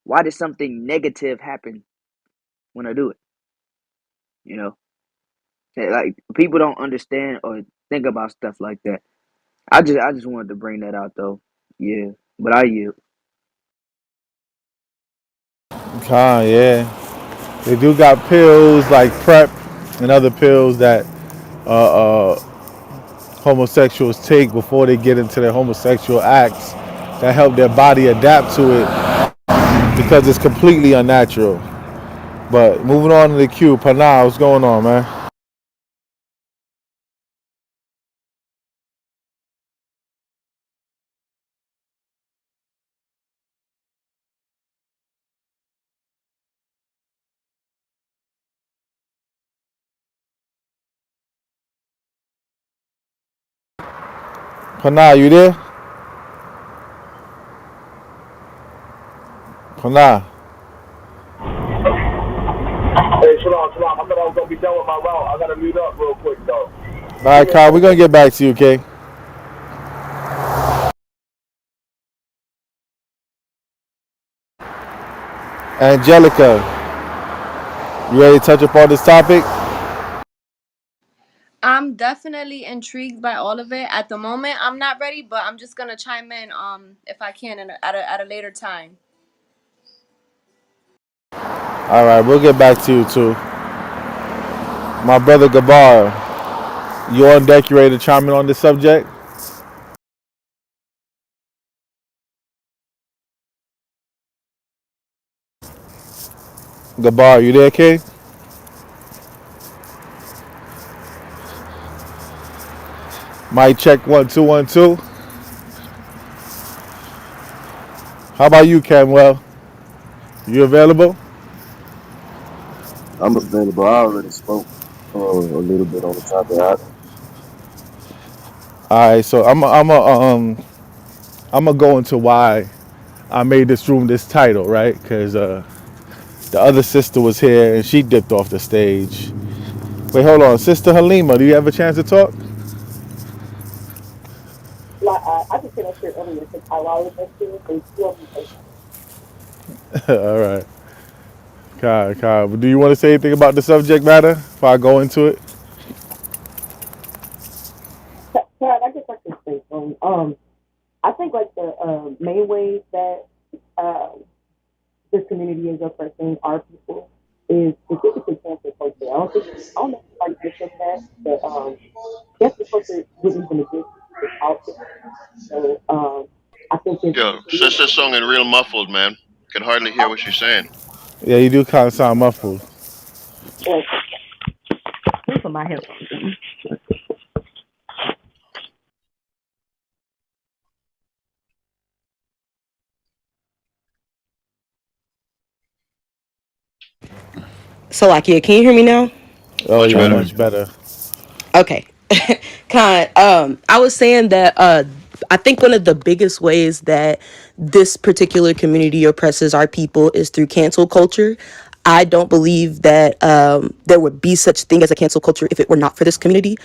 why does something negative happen when I do it? You know, like people don't understand or think about stuff like that. I just wanted to bring that out though. Yeah, but I yield. Yeah. They do got pills like PrEP and other pills that homosexuals take before they get into their homosexual acts that help their body adapt to it because it's completely unnatural. But moving on to the queue, Panay, what's going on, man? Panay, you there? Panay. Hey, Shalom, Shalom. I thought I was gonna be done with my route. I gotta mute up real quick though. All Give right, me a Kyle, we're second. gonna get back to you, okay? Angelica, you ready to touch upon this topic? I'm definitely intrigued by all of it. At the moment, I'm not ready, but I'm just gonna chime in if I can at a later time. All right, we'll get back to you too. My brother Gabar, you on deck? You ready to chime in on this subject? Gabar, you there, King? Mic check 1 2 1 2. How about you, Camwell? You available? I'm available. I already spoke a little bit on the topic. All right, so I'm gonna go into why I made this room this title, right? Because the other sister was here and she dipped off the stage. Wait, hold on, Sister Halima, do you have a chance to talk? All right, Kai, do you want to say anything about the subject matter before I go into it? Yo, sister song and real muffled, man. Can hardly hear what she's saying. Yeah, you do kind of sound muffled. So, like, yeah, can you hear me now? Oh Much yeah, better. much better. Okay. I was saying that I think one of the biggest ways that this particular community oppresses our people is through cancel culture. I don't believe that there would be such thing as a cancel culture if it were not for this community.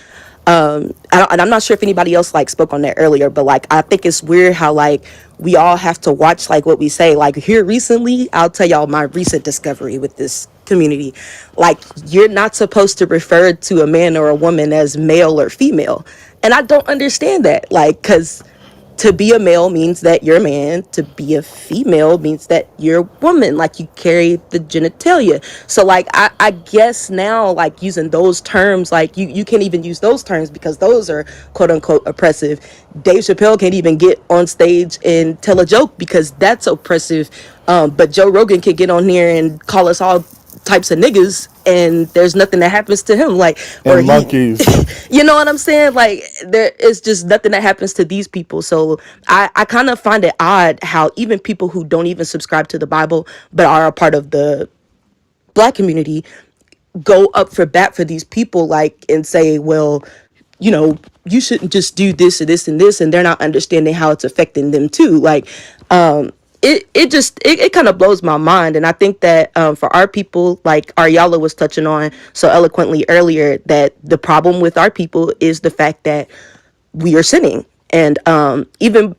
And I'm not sure if anybody else like spoke on that earlier, but like I think it's weird how like we all have to watch like what we say. Like here recently, I'll tell y'all my recent discovery with this community. Like you're not supposed to refer to a man or a woman as male or female, and I don't understand that. Like, cause to be a male means that you're a man, to be a female means that you're a woman, like you carry the genitalia. So like I guess now like using those terms, like you can't even use those terms because those are quote unquote oppressive. Dave Chappelle can't even get on stage and tell a joke because that's oppressive. But Joe Rogan can get on here and call us all types of niggas and there's nothing that happens to him, like, or And he monkeys. you know what I'm saying? Like there is just nothing that happens to these people. So I kind of find it odd how even people who don't even subscribe to the Bible but are a part of the black community go up for bat for these people, like, and say, well, you know, you shouldn't just do this and this and this, and they're not understanding how it's affecting them too. Like, it kind of blows my mind. And I think that for our people, like Ariala was touching on so eloquently earlier, that the problem with our people is the fact that we are sinning. And even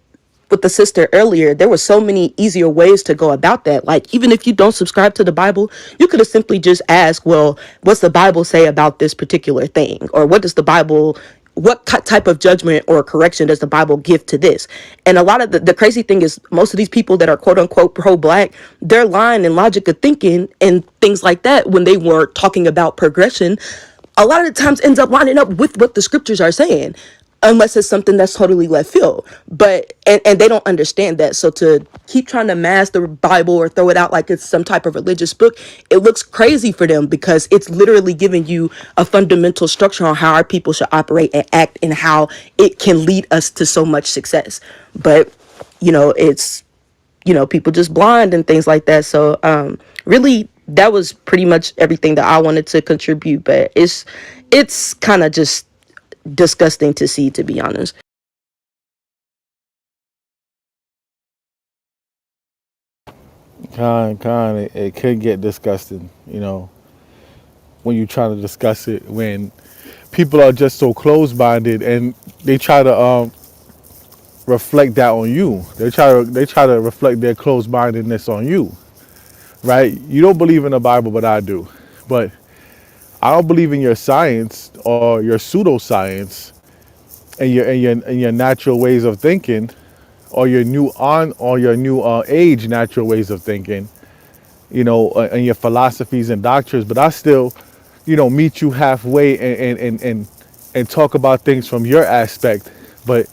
with the sister earlier, there were so many easier ways to go about that. Like, even if you don't subscribe to the Bible, you could have simply just asked, well, what's the Bible say about this particular thing? Or what does the Bible, what type of judgment or correction does the Bible give to this? And a lot of the crazy thing is, most of these people that are quote unquote pro black, their line and logic of thinking and things like that, when they were talking about progression, a lot of the times ends up lining up with what the scriptures are saying. unless it's something that's totally left field. But and they don't understand that. So to keep trying to mask the Bible or throw it out like it's some type of religious book, it looks crazy for them because it's literally giving you a fundamental structure on how our people should operate and act and how it can lead us to so much success. But it's people just blind and things like that. So really that was pretty much everything that I wanted to contribute. But it's kind of just disgusting to see, to be honest. It could get disgusting, when you try to discuss it, when people are just so close-minded and they try to reflect that on you. They try to reflect their closed-mindedness on you, right? You don't believe in the Bible, but I do. But I don't believe in your science or your pseudoscience and your natural ways of thinking or your new age natural ways of thinking, and your philosophies and doctrines. But I still, meet you halfway and talk about things from your aspect. But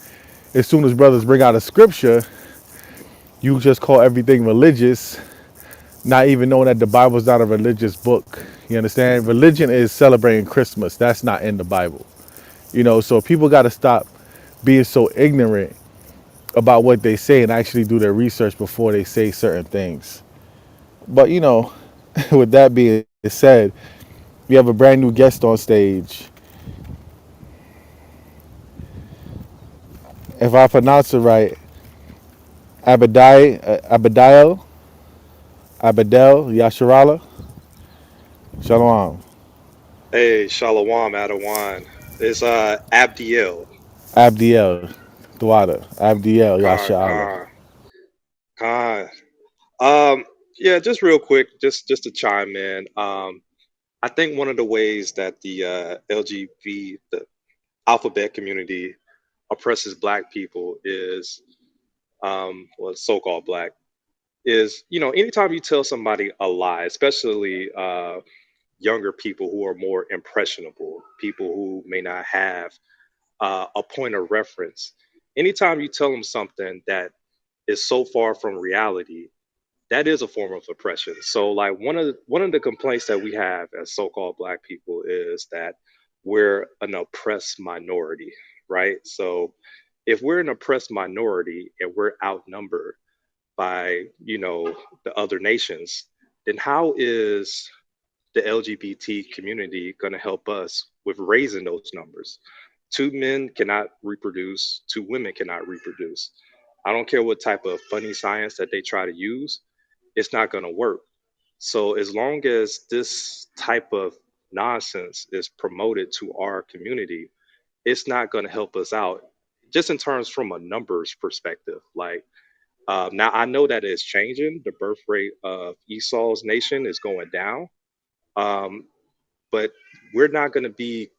as soon as brothers bring out a scripture, you just call everything religious, not even knowing that the Bible's not a religious book. You understand? Religion is celebrating Christmas. That's not in the Bible. So people got to stop being so ignorant about what they say and actually do their research before they say certain things. But with that being said, we have a brand new guest on stage. If I pronounce it right, Abadel Yasharala. Shalom. Hey, Shalom, Adawan. It's Abdiel. Abdiel Thwada. Abdiel Khan, Yasharala. Khan, Khan. Um, yeah, just real quick, just to chime in. I think one of the ways that the LGBT, the alphabet community, oppresses Black people is, well, so-called Black, is anytime you tell somebody a lie, especially younger people who are more impressionable, people who may not have a point of reference. Anytime you tell them something that is so far from reality, that is a form of oppression. So, like one of the complaints that we have as so-called Black people is that we're an oppressed minority, right? So, if we're an oppressed minority and we're outnumbered by the other nations, then how is the LGBT community going to help us with raising those numbers? Two men cannot reproduce, two women cannot reproduce. I don't care what type of funny science that they try to use, it's not going to work. So, as long as this type of nonsense is promoted to our community, it's not going to help us out just in terms from a numbers perspective. Like, now I know that it's changing. The birth rate of Esau's nation is going down. Um, but we're not going to be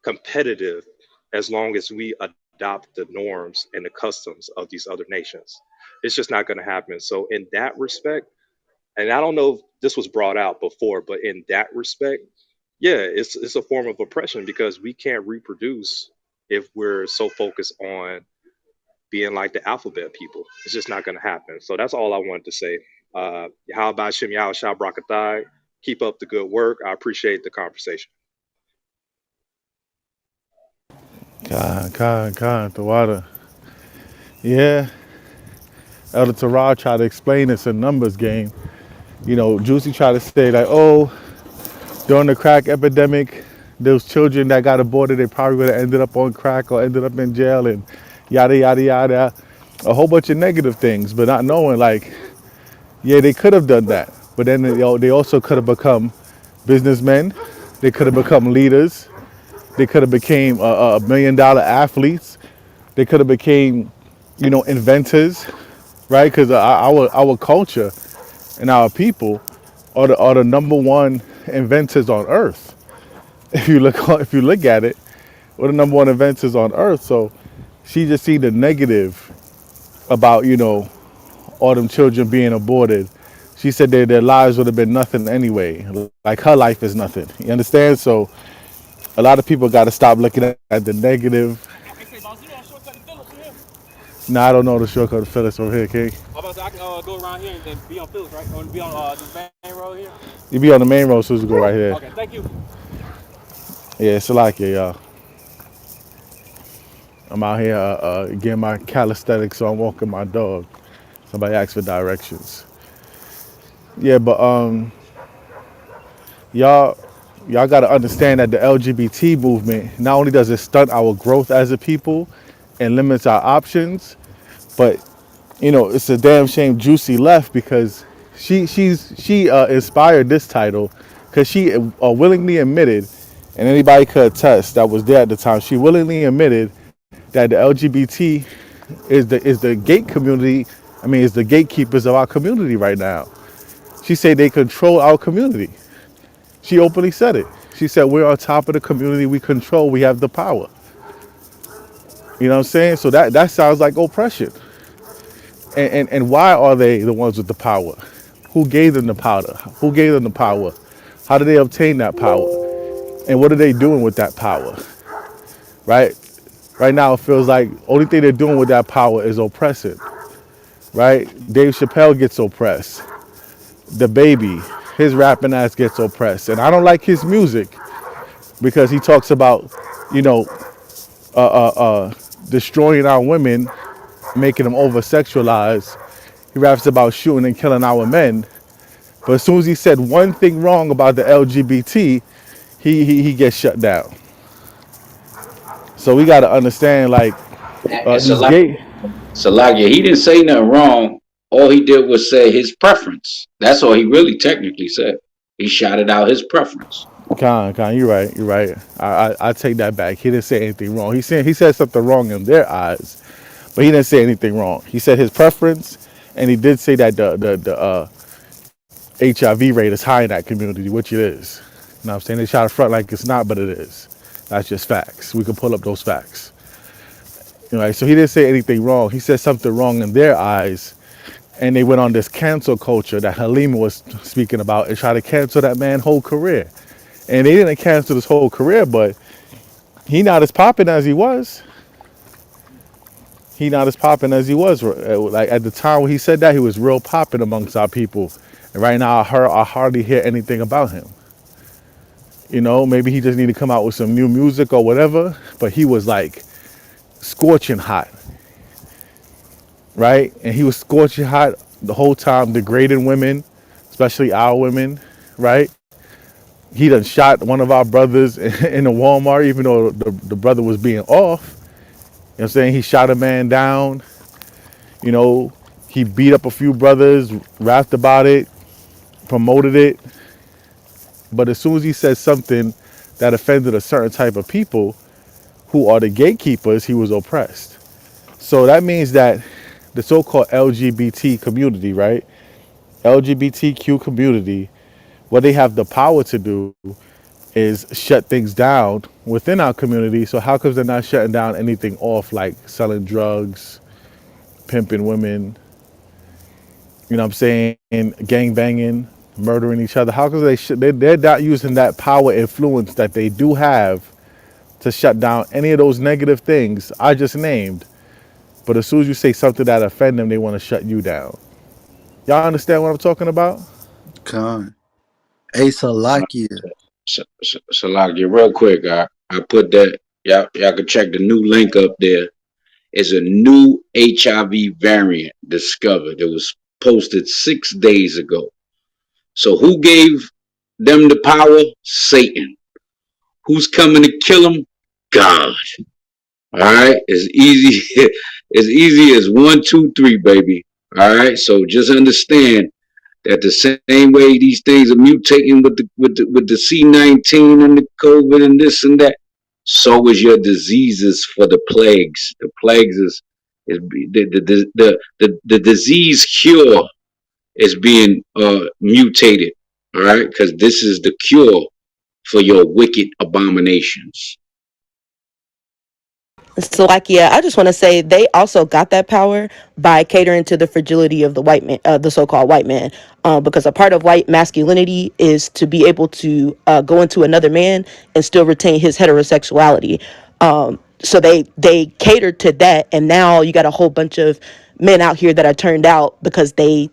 competitive as long as we adopt the norms and the customs of these other nations. It's just not going to happen. So, in that respect, and I don't know if this was brought out before, but in that respect, yeah, it's a form of oppression because we can't reproduce if we're so focused on being like the alphabet people. It's just not going to happen. So that's all I wanted to say. How about Shem Yao Shah Brakathai? Keep up the good work. I appreciate the conversation. Thwada. Yeah, Elder Terah tried to explain it's a numbers game. Juicy tried to say like, oh, during the crack epidemic, those children that got aborted, they probably would have ended up on crack or ended up in jail and yada yada yada. A whole bunch of negative things, but not knowing like, yeah, they could have done that. But then they also could have become businessmen. They could have become leaders. They could have became $1 million athletes. They could have became, inventors, right? Because our culture and our people are the number one inventors on earth. If you look at it, we're the number one inventors on earth. So she just see the negative about all them children being aborted. She said their lives would have been nothing anyway. Like her life is nothing. You understand? So a lot of people got to stop looking at the negative Nah, I don't know the shortcut to Phyllis over here, King. How about I can go around here and then be on Phillips, right? Or be on this main road here. You be on the main road, so go right here. Okay, thank you. Yeah, it's like it, y'all. I'm out here getting my calisthenics, so I'm walking my dog. Somebody asked for directions. Yeah, but y'all y'all got to understand that the LGBT movement not only does it stunt our growth as a people and limits our options, but it's a damn shame Juicy left because she inspired this title because she willingly admitted, and anybody could attest that was there at the time. She willingly admitted that the LGBT is the gate community. I mean, is the gatekeepers of our community right now. She said they control our community. She openly said it. She said we're on top of the community. We control. We have the power. You know what I'm saying? So that sounds like oppression. And why are they the ones with the power? Who gave them the power? Who gave them the power? How did they obtain that power? And what are they doing with that power? Right? Right now it feels like only thing they're doing with that power is oppressing. Right? Dave Chappelle gets oppressed. The baby, his rapping ass gets oppressed. And I don't like his music because he talks about, you know, destroying our women, making them over sexualized. He raps about shooting and killing our men. But as soon as he said one thing wrong about the LGBT, he gets shut down. So we got to understand, like, And these gay. Salakia, he didn't say nothing wrong. All he did was say his preference. That's all he really technically said. He shouted out his preference. Con, you're right, you're right. I take that back. He didn't say anything wrong. He said something wrong in their eyes, but he didn't say anything wrong. He said his preference, and he did say that the HIV rate is high in that community, which it is. You know what I'm saying? They try to front like it's not, but it is. That's just facts. We can pull up those facts. So he didn't say anything wrong. He said something wrong in their eyes, and they went on this cancel culture that Halima was speaking about and try to cancel that man's whole career. And they didn't cancel his whole career, but he not as popping as he was. He not as popping as he was. Like at the time when he said that, he was real popping amongst our people. And right now, I hardly hear anything about him. Maybe he just need to come out with some new music or whatever. But he was like scorching hot, right? And he was scorching hot the whole time, degrading women, especially our women, right? He done shot one of our brothers in a Walmart, even though the brother was being off. You know what I'm saying? He shot a man down. You know, he beat up a few brothers, rapped about it, promoted it. But as soon as he said something that offended a certain type of people who are the gatekeepers, he was oppressed. So that means that the so-called LGBT community, right? LGBTQ community, what they have the power to do is shut things down within our community. So how come they're not shutting down anything off, like selling drugs, pimping women, you know what I'm saying, gang banging, murdering each other? How come they're not using that power influence that they do have to shut down any of those negative things I just named? But as soon as you say something that offend them, they want to shut you down. Y'all understand what I'm talking about? Con. Hey, Salakia. Salakia, real quick, I put that. Y'all can check the new link up there. It's a new HIV variant discovered. It was posted 6 days ago. So who gave them the power? Satan. Who's coming to kill them? God. All right, as easy as easy as 1, 2, 3, baby. All right, so just understand that the same way these things are mutating with the C-19 and the COVID and this and that, so is your diseases for the plagues. The plagues is the disease cure is being mutated. All right, because this is the cure for your wicked abominations. So, like, yeah, I just want to say they also got that power by catering to the fragility of the white man, the so-called white man, because a part of white masculinity is to be able to go into another man and still retain his heterosexuality. So they catered to that, and now you got a whole bunch of men out here that are turned out because they,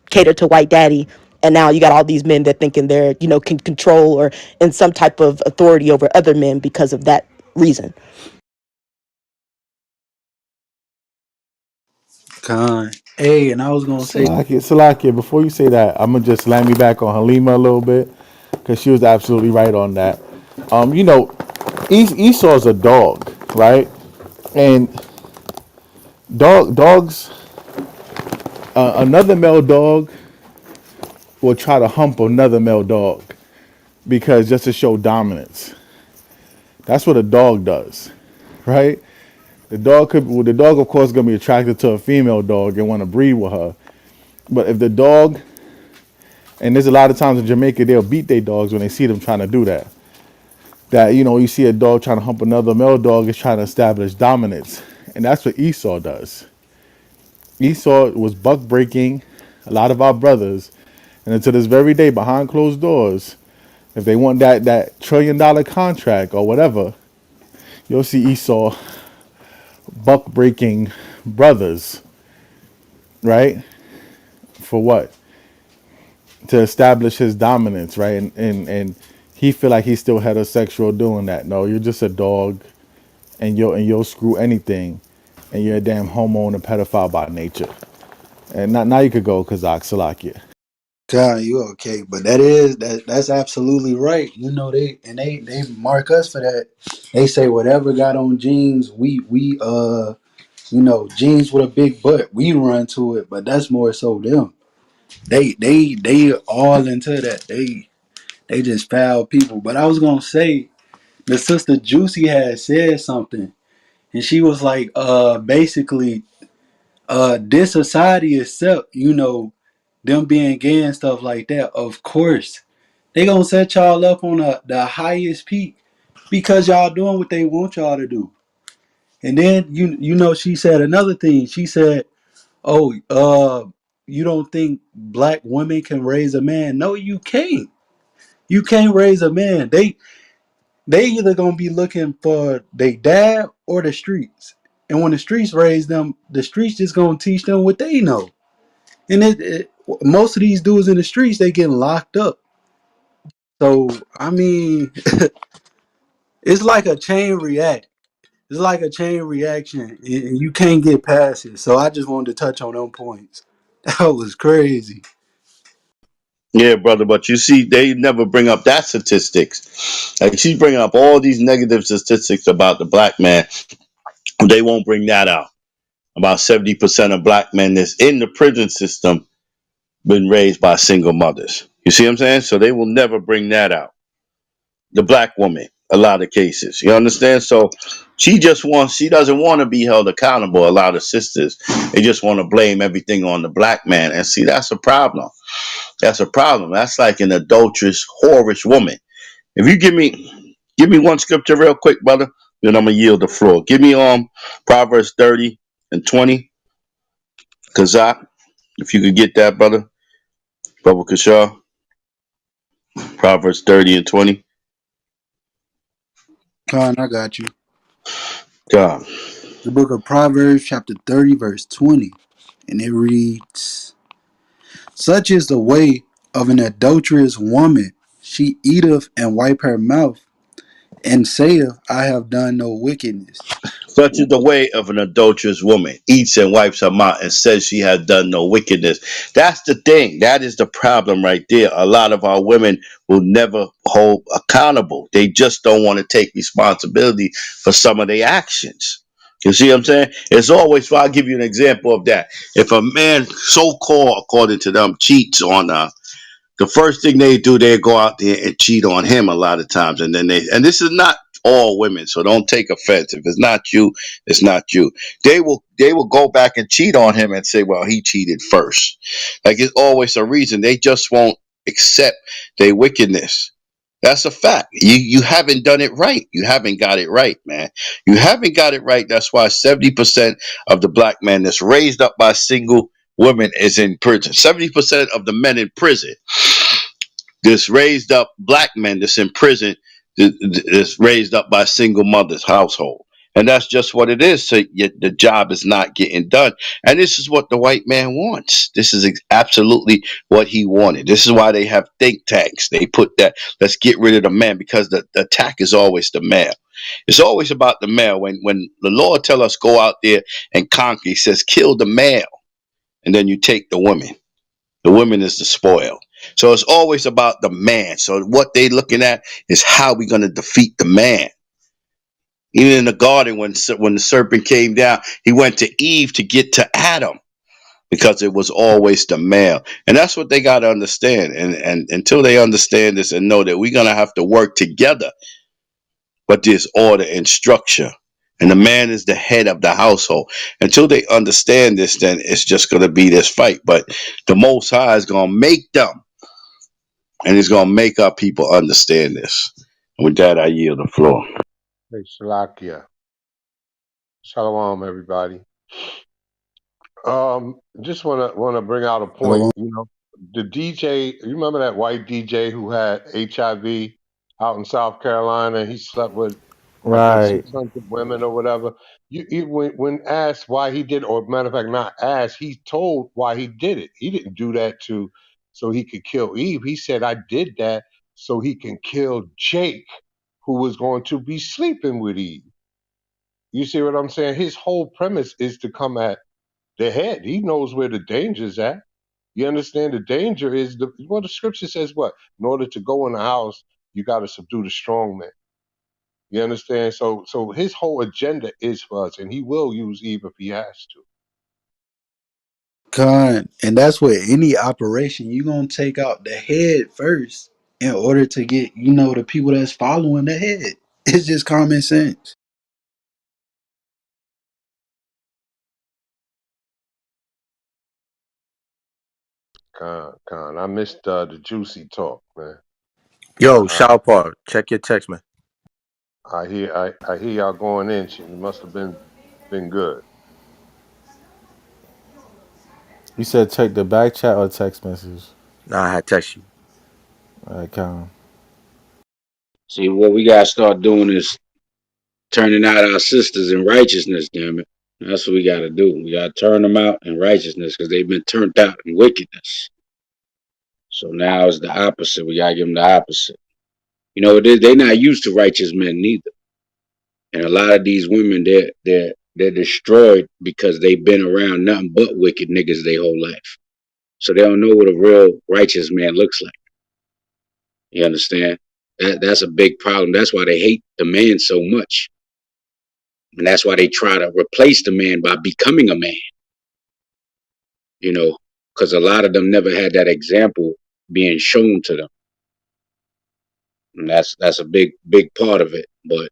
cater to white daddy. And now you got all these men that thinking they're, can control or in some type of authority over other men because of that reason. Con. Hey, and I was gonna say, Salakia, before you say that, I'm gonna just land me back on Halima a little bit because she was absolutely right on that. You know, Esau's a dog, right? And dogs, another male dog will try to hump another male dog because just to show dominance. That's what a dog does, right? The dog, of course, is gonna be attracted to a female dog and want to breed with her. But if the dog, and there's a lot of times in Jamaica, they'll beat their dogs when they see them trying to do that. That you see a dog trying to hump another male dog is trying to establish dominance, and that's what Esau does. Esau was buck breaking a lot of our brothers, and until this very day, behind closed doors, if they want that $1 trillion contract or whatever, you'll see Esau buck breaking brothers, right? For what? To establish his dominance, right? And he feel like he's still heterosexual doing that. No, you're just a dog, and you'll screw anything, and you're a damn homo and a pedophile by nature. And now you could go, Kazakh Salakia. God, you okay? But that's absolutely right. They mark us for that. They say whatever got on jeans, jeans with a big butt, we run to it. But that's more so them. They all into that. They just foul people. But I was gonna say the sister Juicy had said something, and she was like, basically, this society itself, them being gay and stuff like that. Of course, they gonna set y'all up on the highest peak because y'all doing what they want y'all to do. And then she said another thing. She said, "Oh, you don't think black women can raise a man? No, you can't. You can't raise a man. They either gonna be looking for their dad or the streets. And when the streets raise them, the streets just gonna teach them what they know. And most of these dudes in the streets, they getting locked up. So I mean, it's like a chain react. It's like a chain reaction, and you can't get past it. So I just wanted to touch on them points. That was crazy. Yeah, brother, but you see, they never bring up that statistics. Like she's bringing up all these negative statistics about the black man. They won't bring that out. About 70% of black men that's in the prison system been raised by single mothers. You see what I'm saying? So they will never bring that out. The black woman, a lot of cases. You understand? So she doesn't want to be held accountable. A lot of sisters, they just want to blame everything on the black man. And see, that's a problem. That's a problem. That's like an adulterous, whorish woman. If you give me one scripture real quick, brother, then I'm gonna yield the floor. Give me Proverbs 30 and 20. Kazak, if you could get that, brother. Brother Kashaw, Proverbs 30 and 20. Con, I got you. God. The book of Proverbs, chapter 30, verse 20. And it reads, such is the way of an adulterous woman. She eateth and wipe her mouth, and saith, I have done no wickedness. Such is the way of an adulterous woman, eats and wipes her mouth and says she has done no wickedness. That's the thing. That is the problem right there. A lot of our women will never hold accountable. They just don't want to take responsibility for some of their actions. You see what I'm saying? It's always, well, I'll give you an example of that. If a man, so-called, according to them, cheats on the first thing they do, they go out there and cheat on him a lot of times. And then and this is not all women, so don't take offense. If it's not you, it's not you. They will go back and cheat on him and say, well, he cheated first. Like it's always a reason. They just won't accept their wickedness. That's a fact. You haven't done it right. You haven't got it right, man. You haven't got it right. That's why 70% of the black men that's raised up by single women is in prison. 70% of the men in prison, this raised up black men that's in prison, that's raised up by single mothers household. And that's just what it is. So yet the job is not getting done. And this is what the white man wants. This is absolutely what he wanted. This is why they have think tanks. They put that, let's get rid of the man, because the attack is always the male. It's always about the male. When the Lord tell us go out there and conquer, he says kill the male, and then you take the women. The women is the spoil. So it's always about the man. So what they looking at is how we going to defeat the man. Even in the garden, when the serpent came down, he went to Eve to get to Adam, because it was always the male. And that's what they got to understand. And until they understand this and know that we're going to have to work together, but there's order and structure. And the man is the head of the household. Until they understand this, then it's just going to be this fight. But the Most High is going to make them, and he's going to make our people understand this. And with that, I yield the floor. Hey, Shalakia. Shalom, everybody. Just wanna bring out a point. Shalom. You know, the DJ. You remember that white DJ who had HIV out in South Carolina? He slept with, I think, Right. 600 women or whatever. When asked why he did, or matter of fact, not asked, he told why he did it. He didn't do that so he could kill Eve. He said, "I did that so he can kill Jake, who was going to be sleeping with Eve." You see what I'm saying? His whole premise is to come at the head. He knows where the danger's at. You understand? The danger is the scripture says what? In order to go in the house, you got to subdue the strong man. You understand? So his whole agenda is for us, and he will use Eve if he has to. Con, and that's what any operation you gonna take out the head first in order to get the people that's following the head. It's just common sense. Con. I missed the juicy talk, man. Yo, I Shaw Park, check your text, man. I hear y'all going in. It must have been good. You said check the back chat or text message. Nah, I had text you. All right, count. See, what we gotta start doing is turning out our sisters in righteousness. Damn it, that's what we gotta do. We gotta turn them out in righteousness because they've been turned out in wickedness. So now it's the opposite. We gotta give them the opposite. You know, they're not used to righteous men neither. And a lot of these women, they're destroyed because they've been around nothing but wicked niggas their whole life. So they don't know what a real righteous man looks like. You understand? That's a big problem. That's why they hate the man so much. And that's why they try to replace the man by becoming a man, you know, because a lot of them never had that example being shown to them. And that's a big part of it. But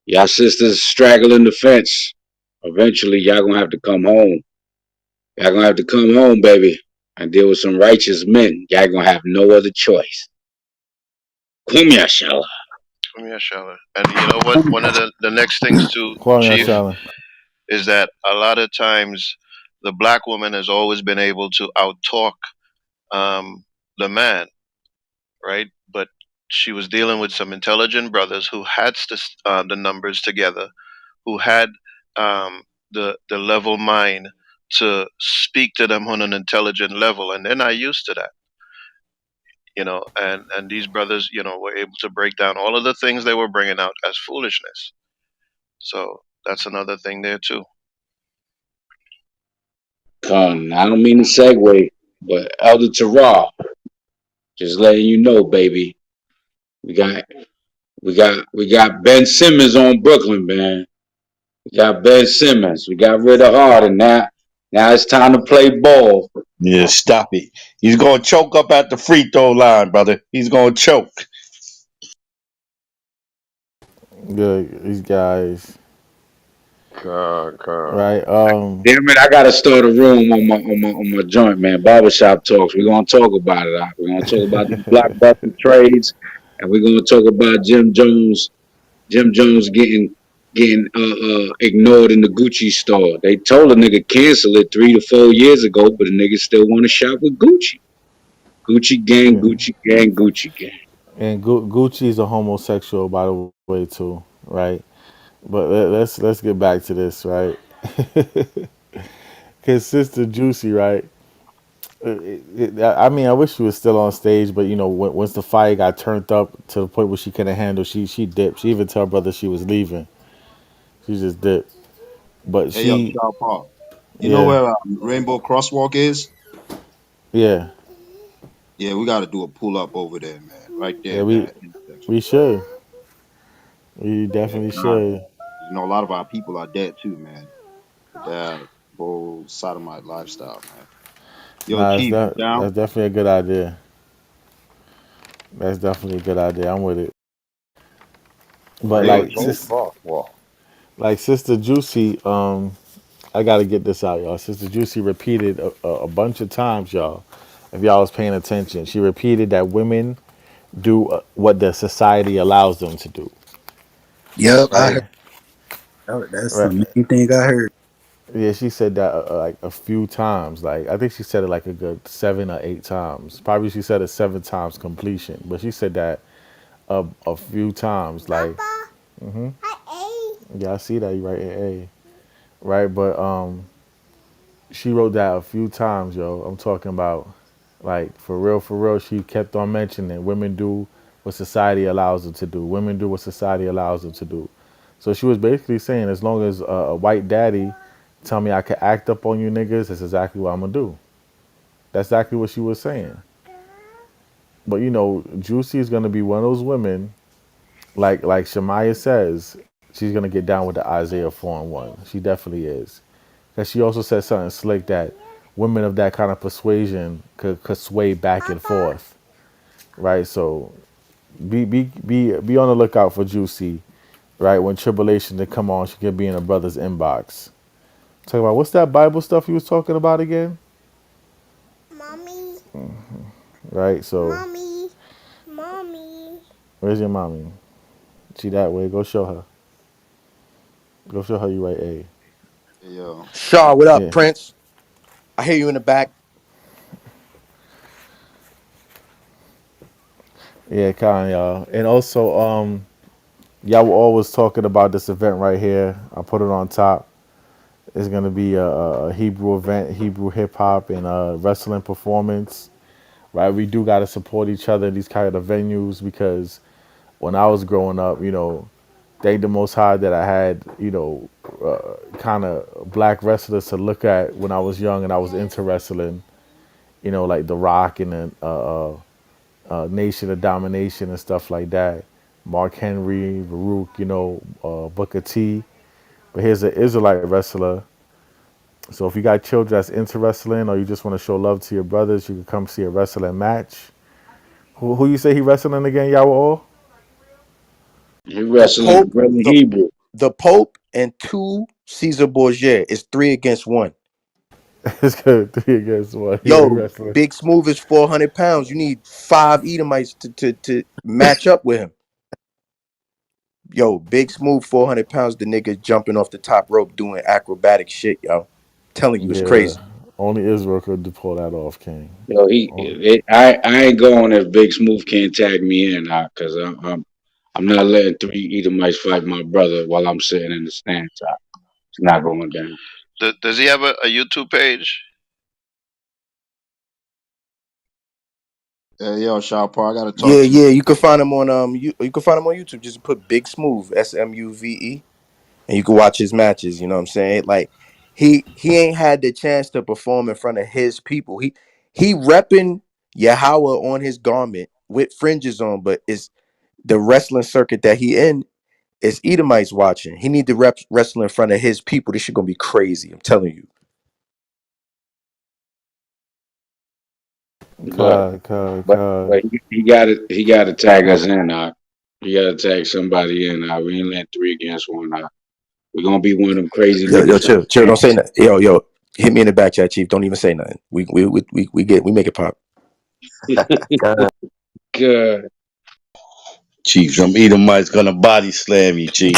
y'all sisters straggling the fence. Eventually, y'all gonna have to come home. Y'all gonna have to come home, baby, and deal with some righteous men. Y'all gonna have no other choice. Kum Yashala. Yeah, Charlotte. And you know what? One of the next things too, Kwame Chief, Ashala. is that a lot of times the black woman has always been able to outtalk the man, right? But she was dealing with some intelligent brothers who had the numbers together, who had the level mind to speak to them on an intelligent level, and they're not used to that, you know. And these brothers, you know, were able to break down all of the things they were bringing out as foolishness. So that's another thing there too. Con, I don't mean to segue, but Elder Terah, just letting you know, baby, we got we got Ben Simmons on Brooklyn, man. We got Ben Simmons. We got rid of Harden. Now it's time to play ball. Yeah, stop it. He's going to choke up at the free throw line, brother. He's going to choke. Good. These guys. Con. Right. Damn it, I gotta start a room on my joint, man. Barbershop talks. We're gonna talk about it. We're gonna talk about the blockbuster trades, and we're gonna talk about Jim Jones. Jim Jones getting ignored in the Gucci store. They told a nigga cancel it 3 to 4 years ago, but the nigga still want to shop with Gucci. Gucci gang, Yeah. Gucci gang, Gucci gang. And Gucci's a homosexual, by the way, too. Right. But let's get back to this, right? Cause Sister Juicy, right? I mean, I wish she was still on stage, but you know, once the fire got turned up to the point where she couldn't handle, she dipped. She even told her brother she was leaving. She just dipped. But Hey, yo, she, Shaw Paul. You know yeah, where Rainbow Crosswalk is? yeah, Yeah, we got to do a pull up over there, man. Right there yeah. at We that intersection. we should. We Yeah, definitely God. should. You know, a lot of our people are dead too, man. With that whole sodomite lifestyle, man. Yo, Nah, Chief, you down? that's definitely a good idea. That's definitely a good idea. I'm with it. But Real Rainbow Chief. crosswalk. like Sister Juicy, I gotta get this out, y'all. Sister Juicy repeated a bunch of times, y'all. If y'all was paying attention, she repeated that women do what the society allows them to do. Yep, I heard. Right, That's right. the main thing I heard. Yeah, she said that like a few times. Like I think she said it like a good 7 or 8 times. Probably she said it 7 times completion, but she said that a few times. Like, yeah, I see that you right A, right? But she wrote that a few times, yo. I'm talking about like for real, for real. She kept on mentioning women do what society allows them to do. Women do what society allows them to do. So she was basically saying, as long as a white daddy tell me I can act up on you niggas, that's exactly what I'm gonna do. That's exactly what she was saying. But you know, Juicy is gonna be one of those women, like Shemaya says, she's gonna get down with the Isaiah 4:1. She definitely is. Cause she also said something slick that women of that kind of persuasion could sway back and forth, right? So be on the lookout for Juicy, right? When tribulation to come on, she could be in a brother's inbox. Talk about what's that Bible stuff you was talking about again, Mommy, right? So mommy, mommy. where's your mommy? She that way. Go show her. Go show her you right A. Hey, yo. Shaw, what up, Yeah, Prince? I hear you in the back. yeah, kind y'all. And also, y'all were always talking about this event right here. I put it on top. It's gonna be a Hebrew event, Hebrew hip hop and wrestling performance. Right, we do gotta support each other in these kind of venues because when I was growing up, you know, thank the Most High that I had, you know, kind of black wrestlers to look at when I was young and I was into wrestling. You know, like The Rock and then Nation of Domination and stuff like that. Mark Henry, Farouk, you know, Booker T. But here's an Israelite wrestler. So if you got children that's into wrestling or you just want to show love to your brothers, you can come see a wrestling match. Who you say he wrestling again, y'all all? He The wrestling Pope, brother Hebrew. the Pope, and two Caesar Borgia. It's 3 against 1. It's good. 3 against 1. Yeah, he Yo, wrestling. Big Smooth is 400 pounds. You need 5 Edomites to match up with him. Yo, Big Smooth, 400 pounds. The nigga jumping off the top rope doing acrobatic shit, yo. Telling you, it's Yeah, crazy. only Israel could pull that off, King. Yo, Only. I ain't going if Big Smooth can't tag me in, cause I'm not letting three Edomites fight my brother while I'm sitting in the stands. It's not going down. Does he have a YouTube page? Hey, yo, Shaw Paul, I got to Yeah, talk to you. yeah. You can find him on you can find him on YouTube. Just put Big Smooth, SMUVE, and you can watch his matches. You know what I'm saying? Like he ain't had the chance to perform in front of his people. He repping Yahweh on his garment with fringes on, but it's the wrestling circuit that he in. It's Edomites watching. He need to wrestle in front of his people. This shit gonna be crazy. I'm telling you. But but God. but he got to tag us in. He got to tag somebody in. We ain't letting three against one. We're gonna be one of them crazy Yo, niggas in chill, the chill. Don't say stands. nothing. Yo, hit me in the back chat, Chief. Don't even say nothing. We make it pop. Good. Chief. Some Edomites gonna body slam you, Chief.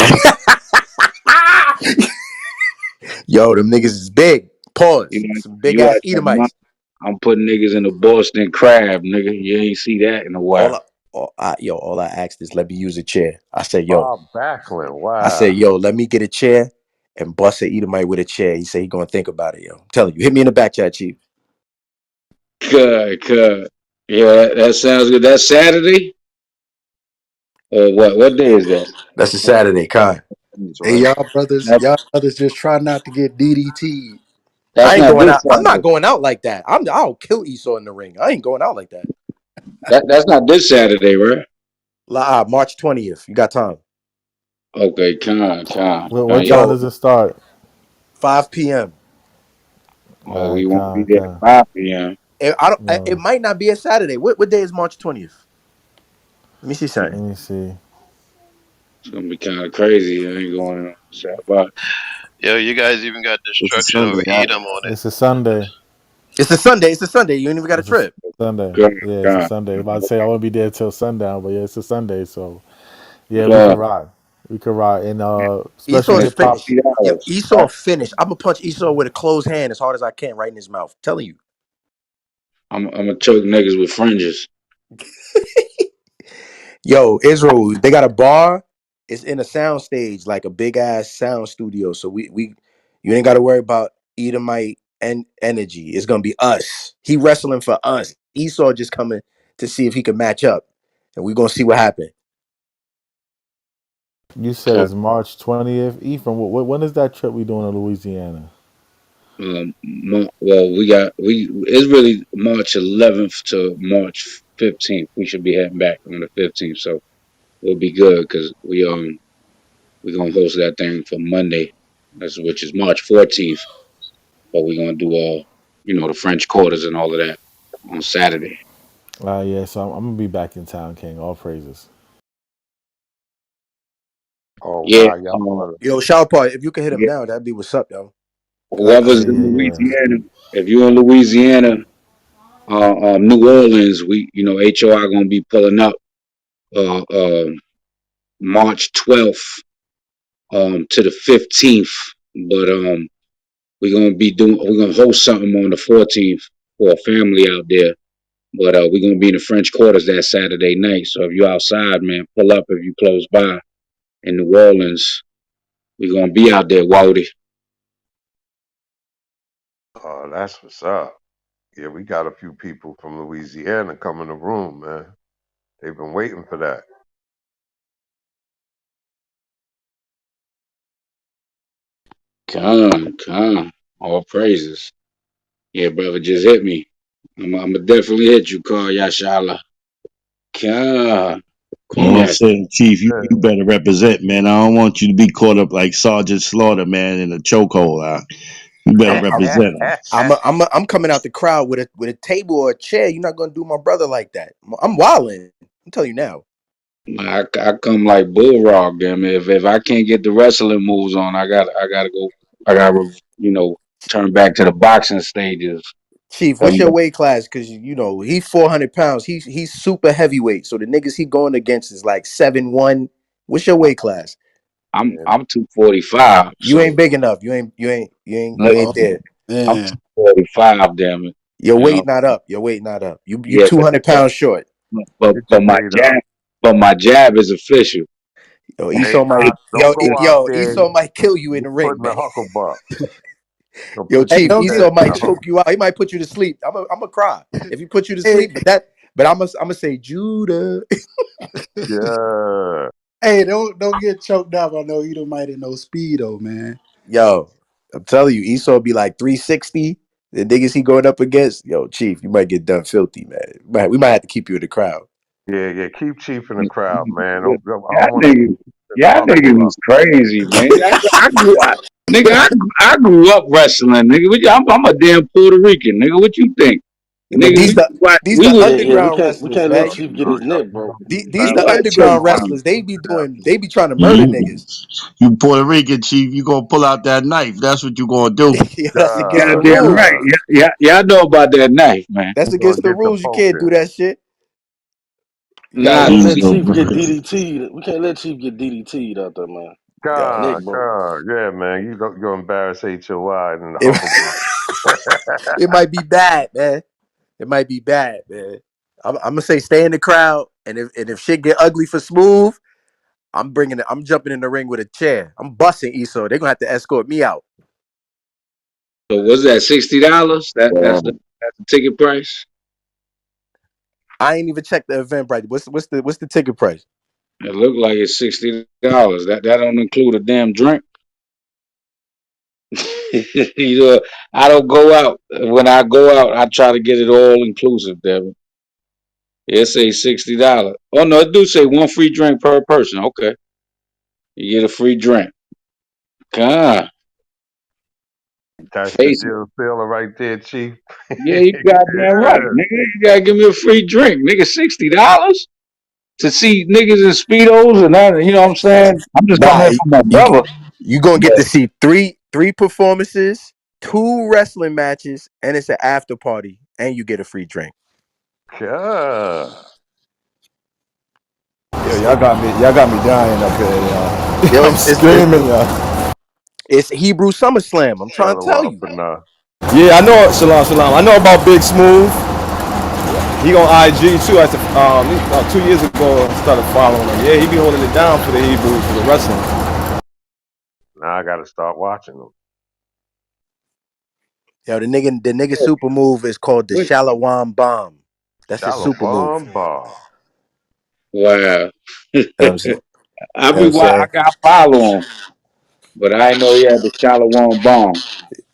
Yo, them niggas is big. Pause. Some big You ass ask my mom, Edomites. I'm putting niggas in the Boston crab, nigga. You ain't see that in a All while. all I asked is let me use a chair. Bob Backlund. I Wow. said, yo, let me get a chair and bust a Edomite with a chair. He said he gonna think about it, yo. I'm telling you, hit me in the back chat, Chief. Cut. Yeah, that sounds good. That's Saturday or what? What day is that? That's a Saturday, Con. That's Hey, right. That- y'all brothers, just try not to get DDT. That's I ain't not going this out. I'm not Saturday. going out like that. I'll kill Esau in the ring. I ain't going out like that. That's not this Saturday, right? March 20th. You got time. Okay, What time Yo, does it start? 5 p.m. All we right, won't be con, there at con. 5 p.m. It might not be a Saturday. What day is March 20th? Let me see something. Let me see. It's gonna be kind of crazy. I ain't going on Saturday, but Yo, you guys even got It's a destruction of Sunday. Edom on it. It's a Sunday. It's a Sunday. It's a Sunday. You ain't even got a It's a trip. Sunday. God, Yeah, it's a God, Sunday. About to say I won't be there till sundown, but yeah, it's a Sunday. So yeah, we God. could rock. We could rock, and especially Esau's hip hop. finished. Yo, $50. Esau finished. I'm gonna punch Esau with a closed hand as hard as I can right in his mouth. Telling you. I'm gonna choke niggas with fringes. Yo, Israel, they got a bar. It's in a sound stage, like a big ass sound studio. So we you ain't gotta worry about Edomite and energy. It's gonna be us. He wrestling for us. Esau just coming to see if he can match up. And we're gonna see what happened. You said it's March 20th. Ephraim, when is that trip we doing to Louisiana? Well, we it's really March 11th to March 15th. We should be heading back on the 15th, so we'll be good because we gonna host that thing for Monday, which is March 14th. But we're gonna do the French quarters and all of that on Saturday. Yeah, so I'm gonna be back in town, King. All praises. Oh Yeah, wow, y'all brother. Yo, Shalpar, if you could hit him yeah. now, that'd be what's up, yo. Cause Whoever's Yeah, in yeah, yeah. Louisiana, if you're in Louisiana, New Orleans, HOI gonna be pulling up uh, uh, March 12th to the 15th. But we're gonna host something on the 14th for a family out there. But we're gonna be in the French Quarters that Saturday night. So if you're outside, man, pull up if you close by in New Orleans. We're gonna be out there, Wody. Oh, that's what's up. Yeah, we got a few people from Louisiana come in the room, man. They've been waiting for that. Come, all praises. Yeah, brother, just hit me. I'm definitely hit you, Carl Yashala. Come, You know Carl what I'm Yash. saying, Chief? You, Yeah. you better represent, man. I don't want you to be caught up like Sergeant Slaughter, man, in a chokehold. You better represent him. I'm coming out the crowd with a table or a chair. You're not gonna do my brother like that. I'm wilding. I'm telling you now. I come like Bulldog, damn it. If I can't get the wrestling moves on, I gotta go. I gotta turn back to the boxing stages. Chief, what's Um, your weight class? Cause he's 400 pounds. He's super heavyweight. So the niggas he going against is like 7'1". What's your weight class? Yeah. I'm 245, You ain't so big enough. You like, ain't Oh there. I'm man. 245, damn it. Your You know, weight not up. Your weight not up. You yeah, 200 pounds short. but Get but your my weight up. jab, but my jab is official. Yo, Hey, Esau might Doc, don't go out there Esau might kill you in the putting ring, the man. hucklebuck. Don't Yo, put Hey, you Chief, to don't get Esau bed, might brother. choke you out. He might put you to sleep. I'm a cry if he put you to hey, sleep. But I'm gonna say Judah. Yeah. hey, don't get choked up. I know you don't might have no speedo, man. Yo, I'm telling you, Esau be like 360. The niggas he going up against, yo, Chief, you might get done filthy, man. We might have to keep you in the crowd. Yeah, yeah. Keep Chief in the crowd, man. Y'all I don't want to niggas, get the y'all niggas hucklebuck. is crazy, man. I grew up wrestling, nigga. I'm a damn Puerto Rican, nigga. What you think, But nigga? these We the was We underground can't wrestlers, let man. Chief get his neck broke. These we the watch underground showtime. wrestlers. They be trying to murder You, niggas. you Puerto Rican, Chief, you gonna pull out that knife. That's what you gonna do. Yo, that's against the Goddamn rules. right. God, Yeah, y'all know about that knife, man. That's you gonna against the get the rules. You can't do poking. that shit. You We gotta Nah, can't go. let Jesus Chief get Christ. DDT'd. We can't let Chief get DDT'd out there, man. Yo, Neck broke. Yeah, man. You embarrass HOI and the it, hucklebuck. it might be bad, man. It might be bad, man. I'm gonna say stay in the crowd. And if shit get ugly for Smooth, I'm jumping in the ring with a chair. I'm busting Esau. They're gonna have to escort me out. So what's that? $60? That's the ticket price. I ain't even checked the event right. What's the ticket price? It looked like it's $60. That don't include a damn drink. You know, I don't go out. When I go out, I try to get it all inclusive, Devin. It say $60. Oh no, it do say one free drink per person. Okay, you get a free drink. God, That's the face it. deal sealer right there, Chief. Yeah, you goddamn right, Yeah. nigga. You gotta give me a free drink, nigga. $60 to see niggas in speedos and that. You know what I'm saying? I'm just coming Nah, here for my you brother. you gonna get Yeah. to see three performances, two wrestling matches, and it's an after party, and you get a free drink. Yeah. Yo, y'all got me dying up here, Yo, y'all. I'm it's screaming, y'all. it's Hebrew SummerSlam. I'm trying to tell Shalom you. for now. Yeah, I know. Shalom, shalom. I know about Big Smooth. He on IG too. I said 2 years ago I started following him. Yeah, he be holding it down for the Hebrews for the wrestling. Now I gotta start watching them. Yo, the nigga super move is called the Wait. Shalawam Bomb. That's his super move. Shalom Bar. Wow. You know what I'm saying? I You know what be I'm why I saying? got follow him, but I didn't know he had the Shalom bomb.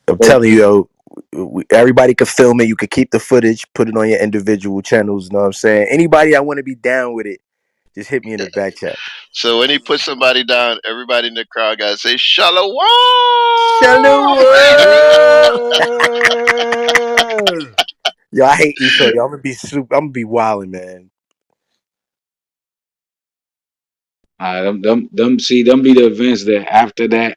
I'm So telling you, yo, everybody could film it. You could keep the footage, put it on your individual channels. You know what I'm saying? Anybody that want to be down with it, just hit me in the back chat. So when he puts somebody down, everybody in the crowd gotta say Shalom. Shalom. Yo, I hate Esau. Yo, I'm gonna be wilding, man. them be the events that after that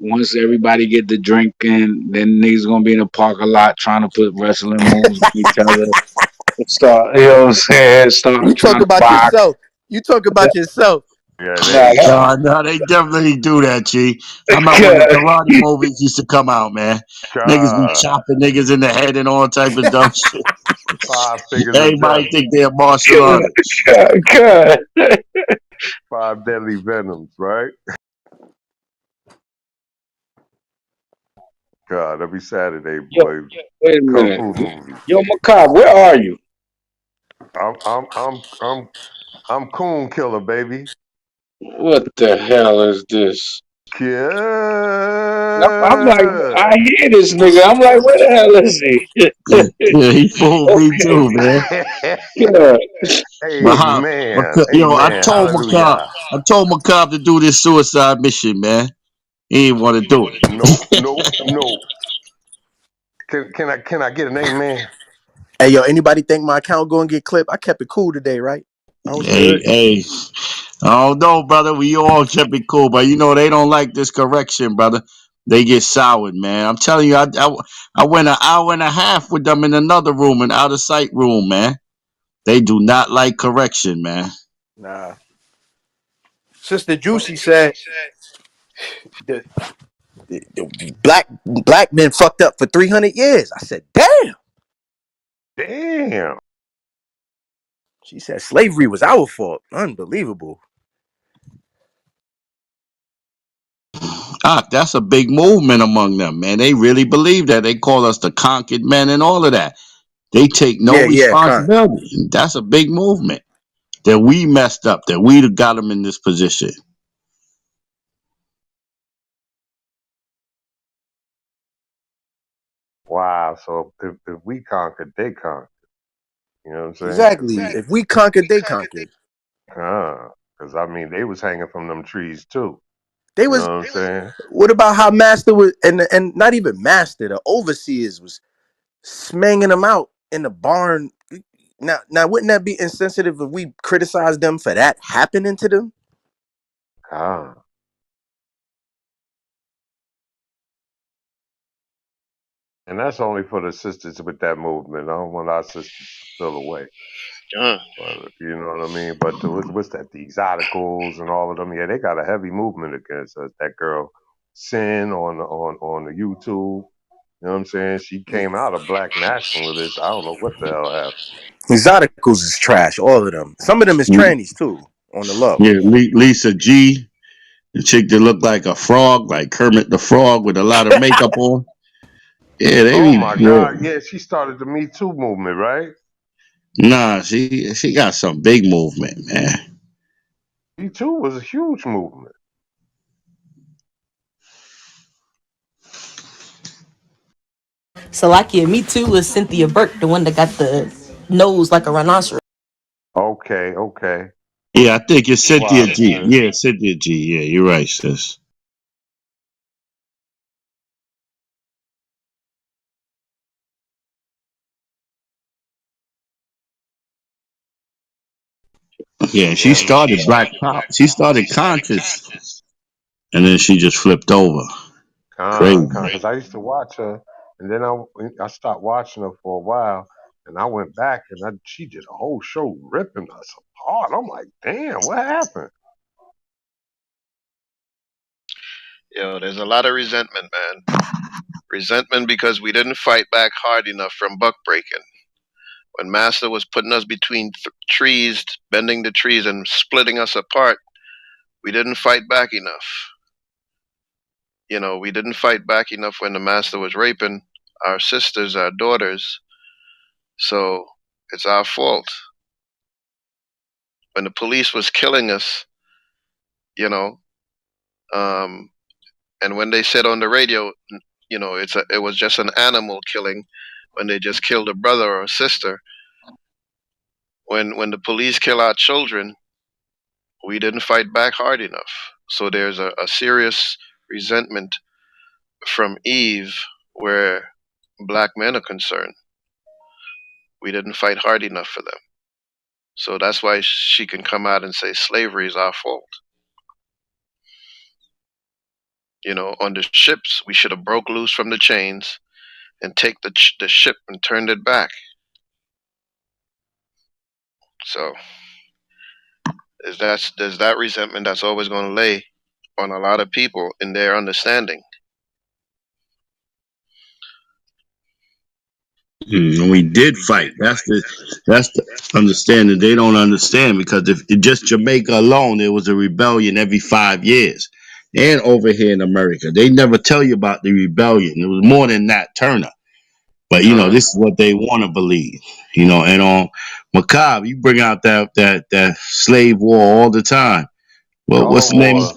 once everybody get the drink in, then niggas gonna be in the parking lot trying to put wrestling moves on each other. Start, you know what I'm saying? You Start talk trying to about box. yourself. You talk about yourself. Yeah, Nah, they No, they definitely do that, G. I remember when the karate movies used to come out, man. Niggas be God. chopping niggas in the head and all type of dumb shit. Five figures of death. Everybody think they're martial God, artists. God. Five deadly venoms, right? God, every Saturday, Yo, boy. wait a Kung minute. fu movies. Yo, Macabre, where are you? I'm I'm I'm I'm I'm coon killer, baby. What the hell is this? I'm like, Yeah. I hear this nigga. I'm like, where the hell is he? Yeah, he fooled me Okay, too, man. yeah. But how? Amen. Yo, Amen. Hallelujah. I told McCobb to do this suicide mission, man. He didn't want to do Nope, it. nope, nope. Can I get an amen? Hey, yo, anybody think my account going to get clipped? I kept it cool today, right? I was Hey, good. hey. I don't know, brother. We all kept it cool, but you know they don't like this correction, brother. They get soured, man. I'm telling you, I went an hour and a half with them in another room, an out of sight room, man. They do not like correction, man. Nah. Sister Juicy said the, the black men fucked up for 300 years. I said, damn. Damn. She said slavery was our fault. Unbelievable. Ah, that's a big movement among them, man. They really believe that. They call us the conquered men and all of that. They take no Yeah, con. responsibility. That's a big movement that we messed up, that we got them in this position. Wow. So if we conquered, they conquered. You know what I'm saying? Exactly. If we conquered, they conquered. Because I mean, they was hanging from them trees too. They You know was. what I'm saying? What about how Master was, and not even Master, the overseers was smanging them out in the barn. Now, wouldn't that be insensitive if we criticize them for that happening to them? Ah. And that's only for the sisters with that movement. I don't want our sisters to feel away. God. But you know what I mean? But what's that? The exoticals and all of them. Yeah, they got a heavy movement against us. That girl Sin on the YouTube. You know what I'm saying? She came out a black nationalist. I don't know what the hell happened. Exoticals is trash. All of them. Some of them is trannies too. On the low. Yeah, Lisa G, the chick that looked like a frog, like Kermit the Frog with a lot of makeup on. Yeah, they Oh be my yeah. God! Yeah, she started the Me Too movement, right? Nah, she got some big movement, man. Me Too was a huge movement. Salakia, me too, was Cynthia Burke, the one that got the nose like a rhinoceros. Okay, okay. Yeah, I think it's She Cynthia wild, G. man. Yeah, Cynthia G. Yeah, you're right, sis. Yeah, she Yeah, started Black Pop. She started conscious, and then she just flipped over. Crazy. because I used to watch her, and then I stopped watching her for a while, and I went back, and she did a whole show ripping us apart. I'm like, damn, what happened? Yo, there's a lot of resentment, man. Resentment because we didn't fight back hard enough from buck breaking. When Master was putting us between trees, bending the trees and splitting us apart, we didn't fight back enough. You know, we didn't fight back enough when the Master was raping our sisters, our daughters. So it's our fault. When the police was killing us, you know, um, and when they said on the radio, you know, it was just an animal killing when they just killed a brother or a sister. When the police kill our children, we didn't fight back hard enough. So there's a serious resentment from Eve where black men are concerned. We didn't fight hard enough for them. So that's why she can come out and say slavery is our fault. You know, on the ships, we should have broke loose from the chains and take the ship and turned it back. So there's that resentment that's always going to lay on a lot of people in their understanding. And we did fight. That's the understanding they don't understand because if just Jamaica alone, there was a rebellion every 5 years, and over here in America, they never tell you about the rebellion. It was more than that, Turner. But Con, this is what they want to believe. And on Macabre, you bring out that slave war all the time. Well, Gullah what's the name? Wars,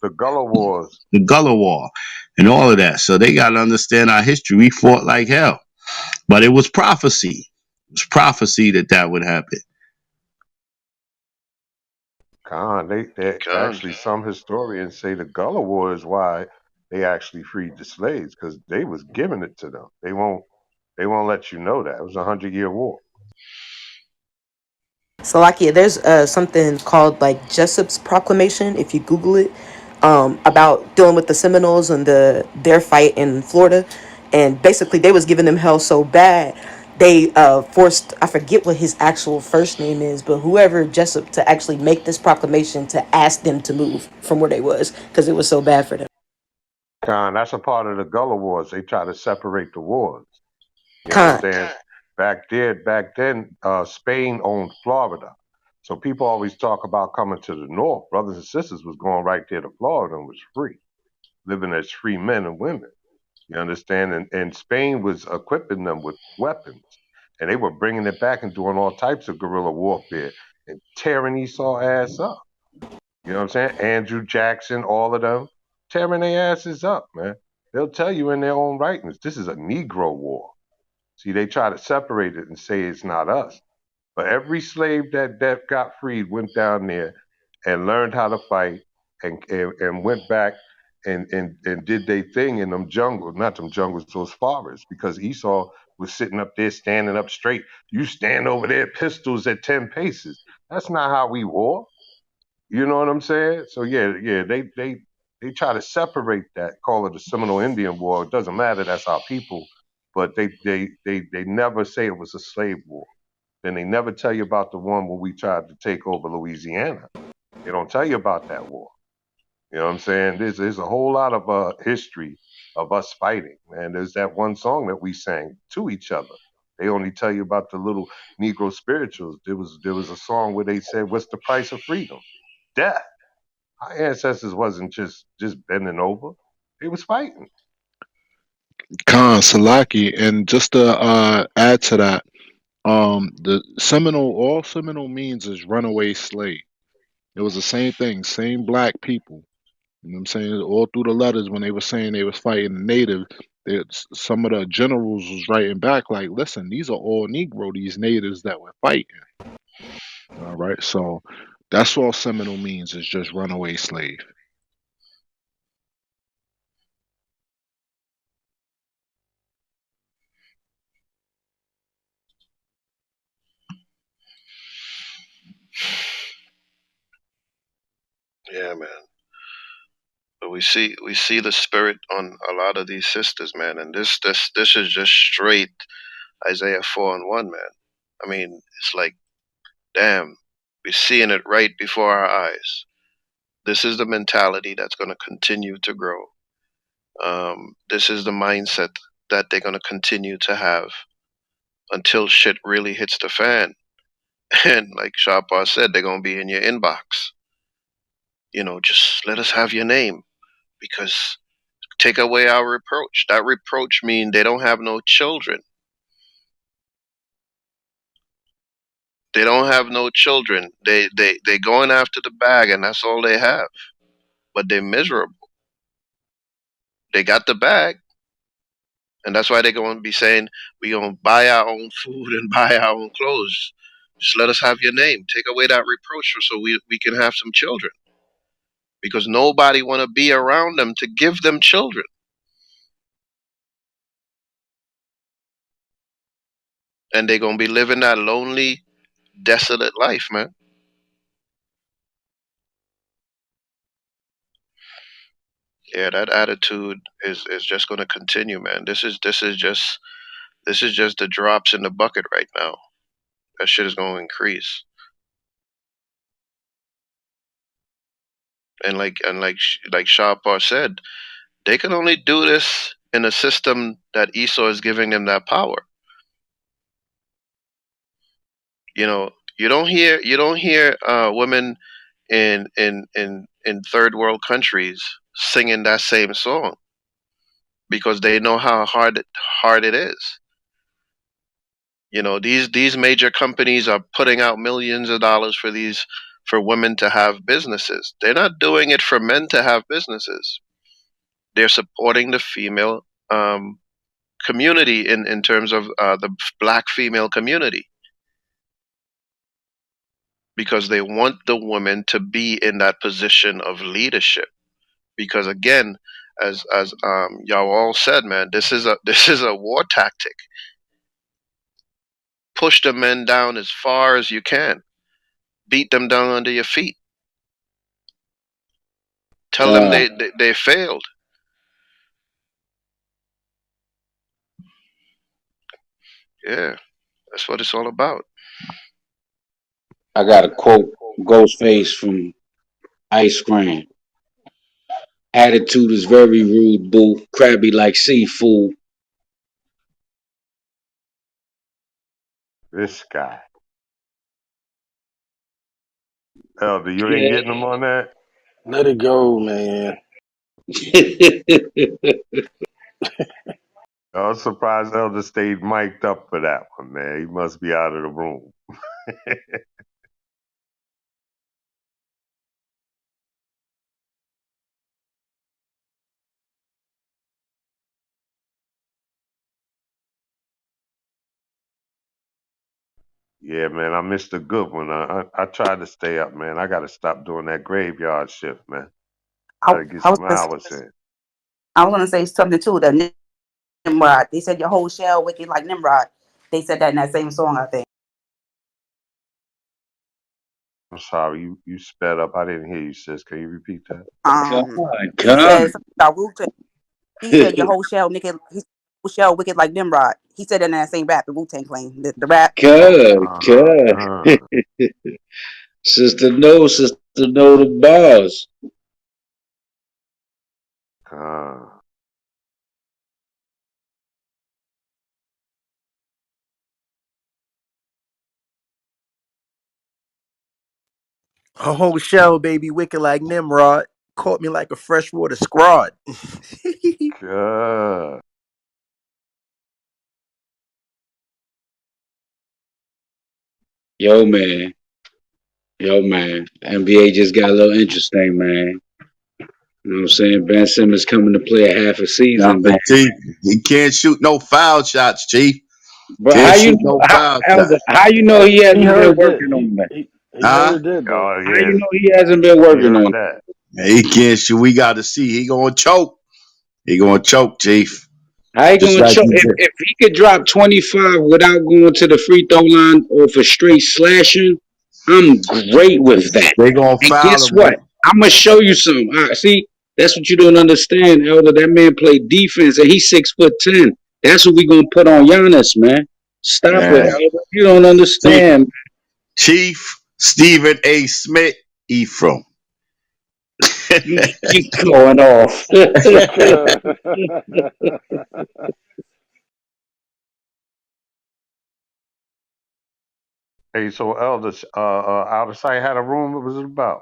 the Gullah Wars. The Gullah War, and all of that. So they got to understand our history. We fought like hell. But it was prophecy. It was prophecy that would happen. Con, they Con, actually, some historians say the Gullah War is why they actually freed the slaves because they was giving it to them. They won't let you know that it was 100-year war. Salakia, there's something called like Jessup's Proclamation, if you Google it, about dealing with the Seminoles and their fight in Florida, and basically they was giving them hell so bad they forced, I forget what his actual first name is, but whoever Jessup, to actually make this proclamation to ask them to move from where they was because it was so bad for them. Con, that's a part of the Gullah Wars. They try to separate the wars. You Con. understand? Back then, Spain owned Florida. So people always talk about coming to the north. Brothers and sisters was going right there to Florida and was free, living as free men and women. You understand? And Spain was equipping them with weapons. And they were bringing it back and doing all types of guerrilla warfare and tearing Esau ass up. You know what I'm saying? Andrew Jackson, all of them, tearing their asses up, man. They'll tell you in their own writings, this is a Negro war. See, they try to separate it and say it's not us. But every slave that got freed went down there and learned how to fight and went back and did their thing in them jungles, not them jungles, those forests, because Esau was sitting up there standing up straight. You stand over there, pistols at 10 paces. That's not how we war. You know what I'm saying? So yeah, they try to separate that, call it the Seminole Indian War. It doesn't matter, that's our people, but they never say it was a slave war. Then they never tell you about the one where we tried to take over Louisiana. They don't tell you about that war. You know what I'm saying? There's a whole lot of history of us fighting, man. There's that one song that we sang to each other. They only tell you about the little Negro spirituals. There was a song where they said, "What's the price of freedom? Death." Our ancestors wasn't just bending over; they was fighting. Khan Salaki, and just to add to that, the Seminole, all Seminole means is runaway slave. It was the same thing, same black people. You know what I'm saying? All through the letters when they were saying they was fighting the natives, some of the generals was writing back like, listen, these are all Negro, these natives that were fighting. All right. So that's all Seminole means is just runaway slave. Yeah, man. But we see the spirit on a lot of these sisters, man, and this is just straight Isaiah 4:1, man. I mean, it's like, damn, we're seeing it right before our eyes. This is the mentality that's going to continue to grow. This is the mindset that they're going to continue to have until shit really hits the fan. And like Shahpar said, they're going to be in your inbox. Just let us have your name because take away our reproach. That reproach means they don't have no children. They don't have no children. They going after the bag and that's all they have. But they're miserable. They got the bag. And that's why they're going to be saying, we're going to buy our own food and buy our own clothes. Just let us have your name. Take away that reproach so we can have some children. Because nobody want to be around them to give them children. And they're going to be living that lonely, desolate life, man. Yeah, that attitude is just going to continue, man. This is just the drops in the bucket right now. That shit is going to increase. And like Shahpar said, they can only do this in a system that Esau is giving them that power. You don't hear women in third world countries singing that same song because they know how hard it is. These major companies are putting out millions of dollars for women to have businesses. They're not doing it for men to have businesses. They're supporting the female community in terms of the black female community because they want the women to be in that position of leadership. Because again, as y'all all said, man, this is a war tactic. Push the men down as far as you can. Beat them down under your feet. Tell them God, they failed. Yeah, that's what it's all about. I got a quote Ghostface from Ice Cream. Attitude is very rude, boo. Crabby like seafood. This guy, Elder, you ain't Yeah, getting him on that. let it go, man. I was surprised Elder stayed mic'd up for that one, man. He must be out of the room. Yeah, man, I missed a good one. I tried to stay up, man. I got to stop doing that graveyard shift, man. I, Got to get I was some gonna, hours in. I was gonna say something too. That Nimrod. They said your whole shell wicked like Nimrod. They said that in that same song, I think. I'm sorry, you sped up. I didn't hear you, sis. Can you repeat that? God, He God. said something about Wu Tang. He said your whole shell wicked. His whole shell wicked like Nimrod. He said that in that same rap, the Wu Tang Clan, the rap. Oh, God, God. Sister know the bars. con. A whole shell, baby, wicked like Nimrod. Caught me like a freshwater scrod. God. Yo, man. Yo, man. NBA just got a little interesting, man. You know what I'm saying? Ben Simmons coming to play a half a Nah, season, but man. Chief, he can't shoot no foul shots, Chief. But Can't how you shoot know, no how, foul Elder, shots. how you know Hey, he he hasn't been heard that. working on that? He Huh? heard that though. Oh, How you yeah. know he hasn't been He working heard on that. He can't shoot. We got to see. He gonna choke. He gonna choke, Chief. it? How you Just gonna like choke he did. if he could drop 25 without going to the free throw line or for straight slashing? I'm great with that. They gonna And foul guess him, what? but I'm gonna show you some. See, that's what you don't understand, Elder. That man played defense and he's 6'10". That's what we gonna put on Giannis, man. Stop it, man, Elder. You don't Chief, understand. Chief Stephen A. Smith, Ephraim. You going off. God. Hey, so Elders, out of sight had a room. What was it about?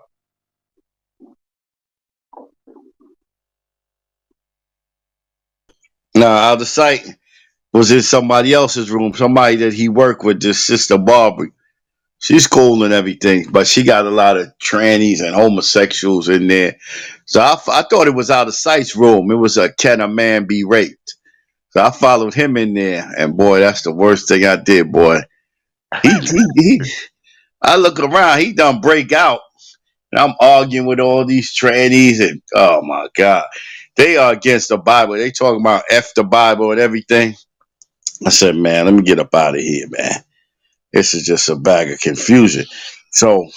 Nah, out of sight was in somebody else's room. Somebody that he worked with, this sister Barbara. She's cool and everything, but she got a lot of trannies and homosexuals in there. So I thought it was out of sight's room. It was a can a man be raped? So I followed him in there, and boy, that's the worst thing I did, boy. He I look around, he done break out, and I'm arguing with all these trannies, and oh my god, they are against the Bible. They talking about F the Bible and everything. I said, man, let me get up out of here, man. This is just a bag of confusion. So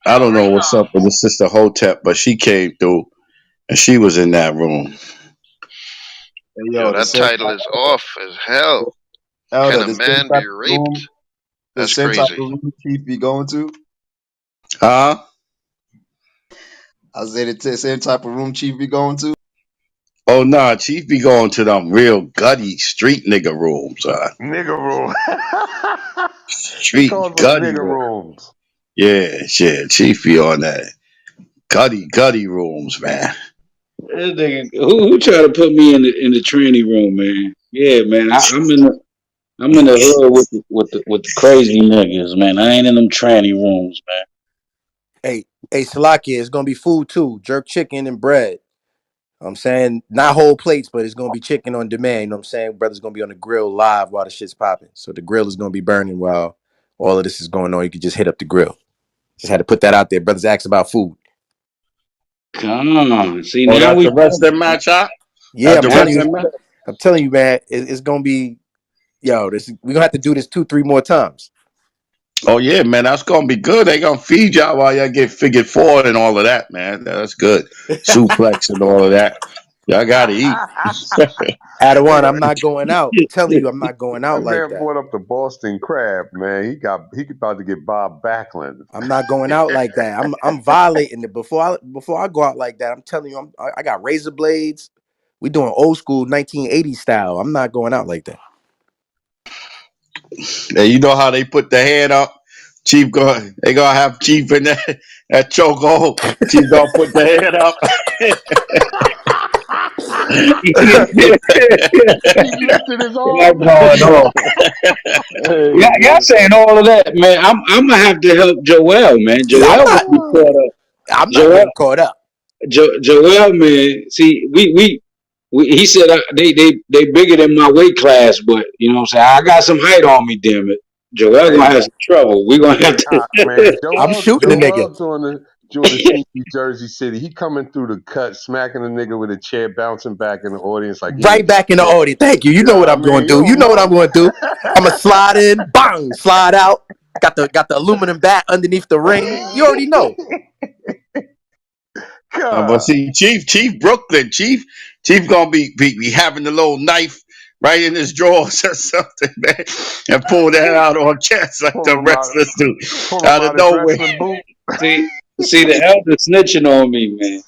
I don't know what's up with the sister Hotep, but she came through and she was in that room. Hey, Yo, yo, that title is off as hell. Can Elder, a the same man type be of room, raped? the That's same type crazy. of room Chief be going to. Huh? I said it's the same type of room Chief be going to. Oh nah, Chief be going to them real gutty street nigga rooms. Nigga room. He Street called them gutty nigga room. rooms. Yeah, shit. Chief be on that gutty rooms, man. This nigga, who tried to put me in the tranny room, man? Yeah, man. I'm in the hood with the crazy niggas, man. I ain't in them tranny rooms, man. Hey, Salakia, it's gonna be food too. Jerk chicken and bread. I'm saying not whole plates, but it's gonna be chicken on demand. You know what I'm saying? Brother's gonna be on the grill live while the shit's popping. So the grill is gonna be burning while all of this is going on. You can just hit up the grill. Just had to put that out there. Brothers asked about food. Come on. See, Oh, now that's we the wrestling match, huh? Yeah, That's I'm the telling you. wrestling match? I'm telling you, man. It's gonna be This we're gonna have to do this 2, 3 more times. Oh yeah, man, that's gonna be good. They gonna feed y'all while y'all get figured forward and all of that, man. That's good. Suplex and all of that. Y'all gotta eat. Hey, Adawan, I'm not going out. I'm telling you, I'm not going that out like man that. brought up the Boston crab, man. He about to get Bob Backlund. I'm not going out like that. I'm violating it before I go out like that. I'm telling you, I got razor blades. We doing old school 1980s style. I'm not going out like that. And you know how they put the hand up? Chief they gonna have Chief in that chokehold. Chief gonna put the hand up. He lifted his Y'all arm. going off. Hey Y'all man. saying all of that, man. I'm gonna have to help Joel, man. I'm Joel not. gonna be caught up. I'm not Joel, getting caught up. Joel, man. See, we he said they bigger than my weight class, but you know what I'm saying. I got some height on me, damn it. Joel Hey, gonna have some trouble. We gonna have man, to. I'm shooting the nigga Joel doing the sneaky Jersey City. He coming through the cut, smacking the nigga with a chair, bouncing back in the audience like he right ain't back in the shit. audience. Thank you. You You know know what what I'm I going mean? to You do. You don't know what I'm know? going to do. I'm gonna slide in, bang, slide out. Got the aluminum bat underneath the ring. You already know. But God. see, Chief Brooklyn, Chief gonna be having the little knife right in his drawers or something, man, and pull that out on chest like Pull the him out, wrestlers do pull him out of out his nowhere. wrestling boot. see the elder snitching on me, man.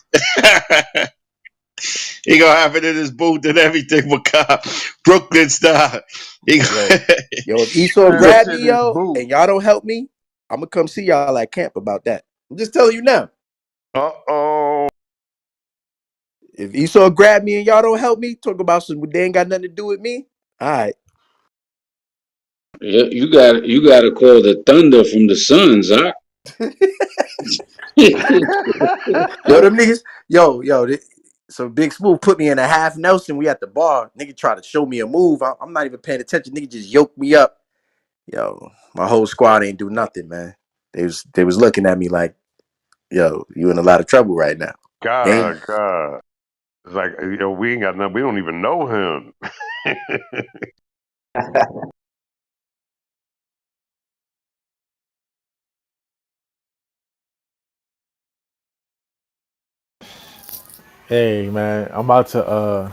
He gonna have it in his booth and everything, Macabre. Brooklyn style. He Yo, gonna, yo, if Esau Have that Brook- grab shit me, in his yo, boot. and y'all don't help me, I'm gonna come see y'all at camp about that. I'm just telling you now. Uh-oh. If Esau grab me and y'all don't help me, talk about some they ain't got nothing to do with me. All right. Yeah, you got to call the thunder from the suns, huh? Yo, them niggas, so Big Smooth put me in a half Nelson. We at the bar. Nigga tried to show me a move. I'm not even paying attention. Nigga just yoked me up. Yo, my whole squad ain't do nothing, man. They was looking at me like, yo, you in a lot of trouble right now. They ain't, God. It's like, we ain't got nothing. We don't even know him. Hey man, I'm about to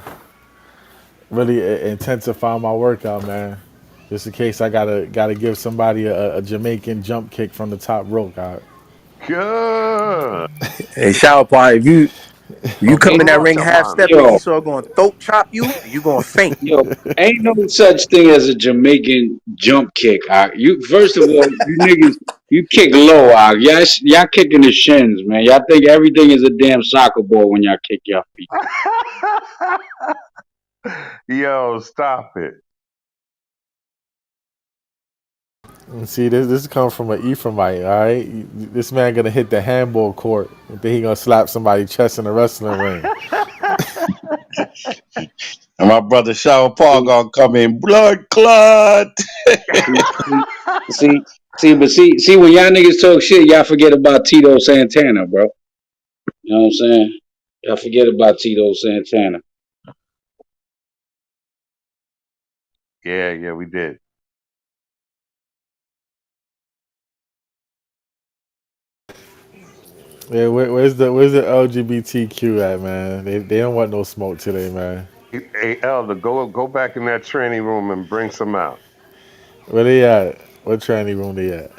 really intensify my workout, man. Just in case I gotta give somebody a Jamaican jump kick from the top rope. Good. hey, shower party. If you come in that ring half Rastafari. stepping, Yo, Esau gonna throat chop you and you gonna faint. yo, ain't no such thing as a Jamaican jump kick. You first of all, you niggas, you kick low. Y'all kicking the shins, man. Y'all think everything is a damn soccer ball when y'all kick your feet. Yo, stop it. See, this comes from an Ephraimite, all right? This man gonna hit the handball court, and then he gonna slap somebody chest in the wrestling ring. And my brother Shower Paul See, gonna come in blood clot. see, see, see, when y'all niggas talk shit, y'all forget about Tito Santana, bro. You know what I'm saying? Y'all forget about Tito Santana. Yeah, we did. Yeah, where's the LGBTQ at, man? They don't want no smoke today, man. Hey, Elder, go back in that training room and bring some out. Where they at? What tranny room they at?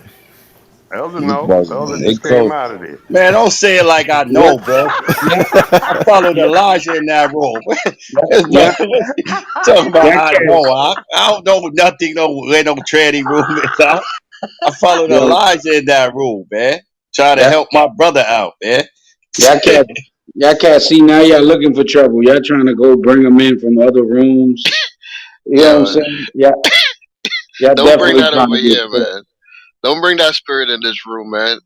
Elder, These no. brothers, Elder man, they just came close. out of there. Man, don't say it like I Yeah, know, bro. yeah, I followed yeah, Elijah in that room. yeah, This yeah. brother talking about Y'all I can't, know. I don't know nothing. No, where no tranny room is. I followed yo, Elijah in that room, man. Trying to y'all, help my brother out, man. y'all can't, y'all can't see now. Y'all looking for trouble. Y'all trying to go bring them in from other rooms. You know what I'm Yo, saying? Yeah, y'all don't bring definitely that trying over to get here, put. man. Don't bring that spirit in this room, man.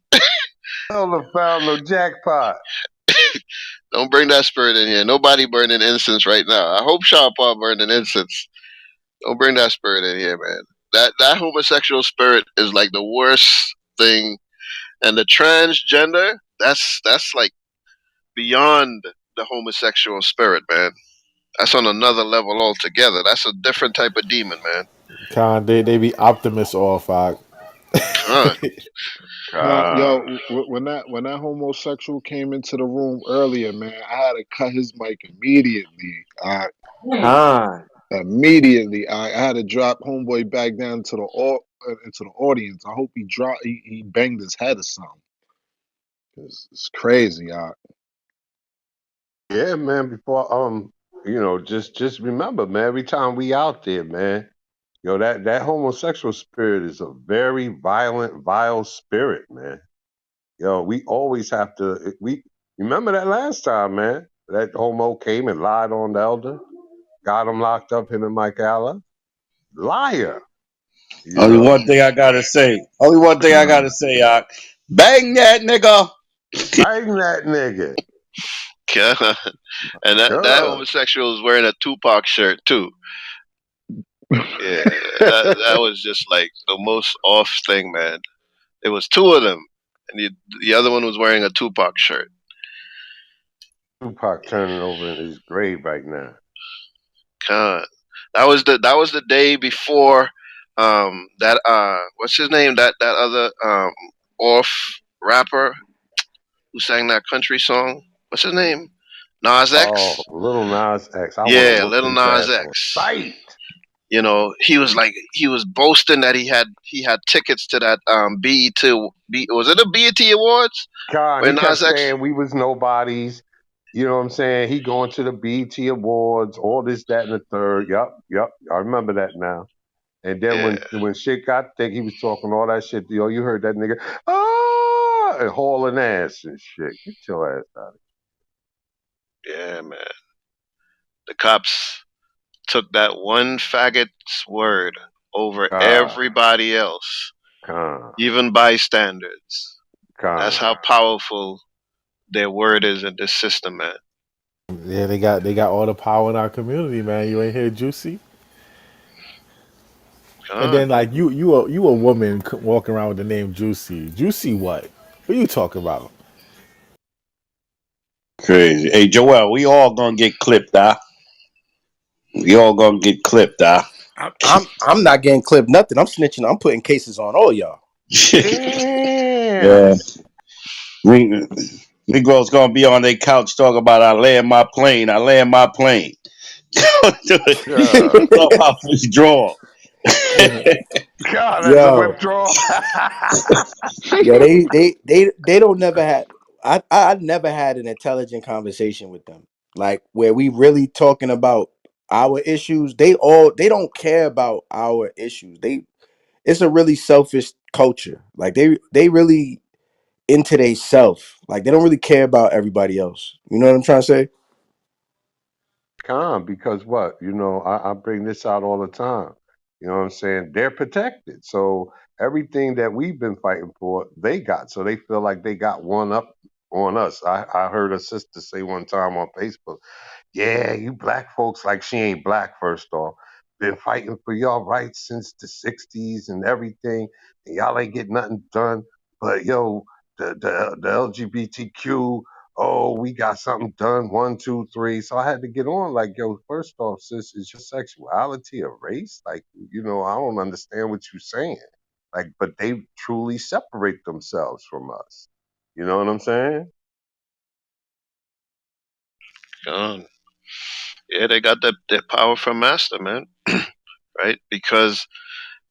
Elder found no jackpot. Don't bring that spirit in here. Nobody burning incense right now. I hope Sean Paul burning incense. Don't bring that spirit in here, man. That homosexual spirit is like the worst thing, and the transgender, that's like beyond the homosexual spirit, man. That's on another level altogether. That's a different type of demon, man. Con, they be optimists off. Con. God. When that homosexual came into the room earlier, man, I had to cut his mic immediately. Con. Immediately, I had to drop homeboy back down to into the audience. I hope he banged his head or something. It's crazy. Yeah, man, before just remember, man, every time we out there, man, that homosexual spirit is a very violent, vile spirit, man. We always have to we remember that last time, man. That homo came and lied on the elder, got him locked up, him and Mike Alla. Liar, you Only know. one thing I gotta say. Only one thing I gotta say, bang that nigga. Bang that nigga. And that Good. homosexual was wearing a Tupac shirt too. Yeah, that was just like the most off thing, man. It was two of them, and the other one was wearing a Tupac shirt. Tupac turning over in his grave right now. God, that was the day before that what's his name, that other off rapper who sang that country song. What's his name? Nas Oh, X. little Nas X. I want to Yeah, whoop Little his Nas ass on X. sight. He was boasting that he had tickets to that was it the BET Awards God, where he kept Nas X. saying we was nobodies. You know what I'm saying? He going to the BET Awards, all this, that, and the third. Yup. I remember that now. And then Yeah, when shit got thick, he was talking all that shit. Yo, you heard that nigga, ah, and hauling ass and shit. Get your ass out of yeah, man. The cops took that one faggot's word over here. everybody else, Con, even bystanders. That's con. how powerful their word is in this system, man. Yeah, they got all the power in our community, man. You ain't hear Juicy? And then Gone. like you a woman walking around with the name Juicy. Juicy what? What you talking about? Crazy. Hey, Joel, we all gonna get clipped, We all gonna get clipped, I'm not getting clipped nothing. I'm snitching. I'm putting cases on all y'all. Damn. Yeah. We, Negroes gonna be on their couch talking about I land my plane, I land my plane. God, Clubhouse withdrawal. God, that's a Yo, withdrawal. yo, they don't never had. I never had an intelligent conversation with them, like where we really talking about our issues. They don't care about our issues. It's a really selfish culture. Like they really into they self. Like they don't really care about everybody else. You know what I'm trying to say? Con, because what? I bring this out all the time. You know what I'm saying? They're protected. So everything that we've been fighting for, they got. So they feel like they got one up on us. I heard a sister say one time on Facebook, yeah, you black folks, like she ain't black, first off, been fighting for y'all rights since the 60s and everything, and y'all ain't get nothing done. But yo, the LGBTQ, oh, we got something done, one, two, three. So I had to get on, like, yo, first off, sis, is your sexuality a race? Like, I don't understand what you're saying. Like, but they truly separate themselves from us. You know what I'm saying? Gone. Yeah, they got that power from master, man. Right? Because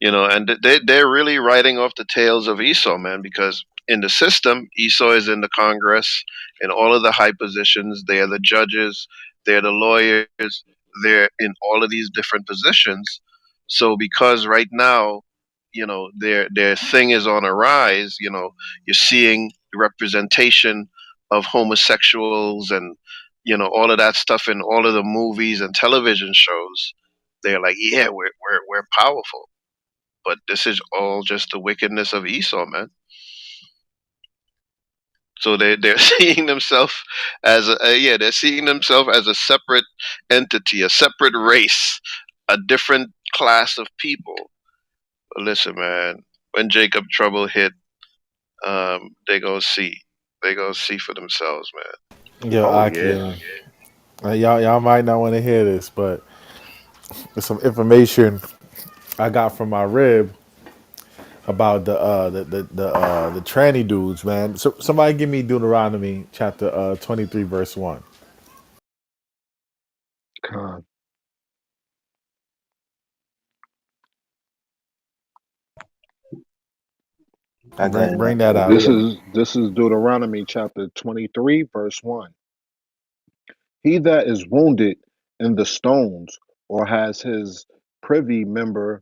and they're really writing off the tails of Esau, man, because in the system, Esau is in the Congress in all of the high positions. They're the judges, they're the lawyers, they're in all of these different positions. So because right now, their thing is on a rise, you're seeing representation of homosexuals and all of that stuff in all of the movies and television shows. They're like, yeah, we're powerful, but this is all just the wickedness of Esau, man. So they're seeing themselves as they're seeing themselves as a separate entity, a separate race, a different class of people. But listen, man, when Jacob trouble hit, they gonna see for themselves, man. Yo, Oh, yeah. Akim. Y'all might not want to hear this, but there's some information I got from my rib about the tranny dudes, man. So somebody give me Deuteronomy chapter 23 verse 1. Con. I got it. Bring that out. This is Deuteronomy chapter 23, verse 1. He that is wounded in the stones, or has his privy member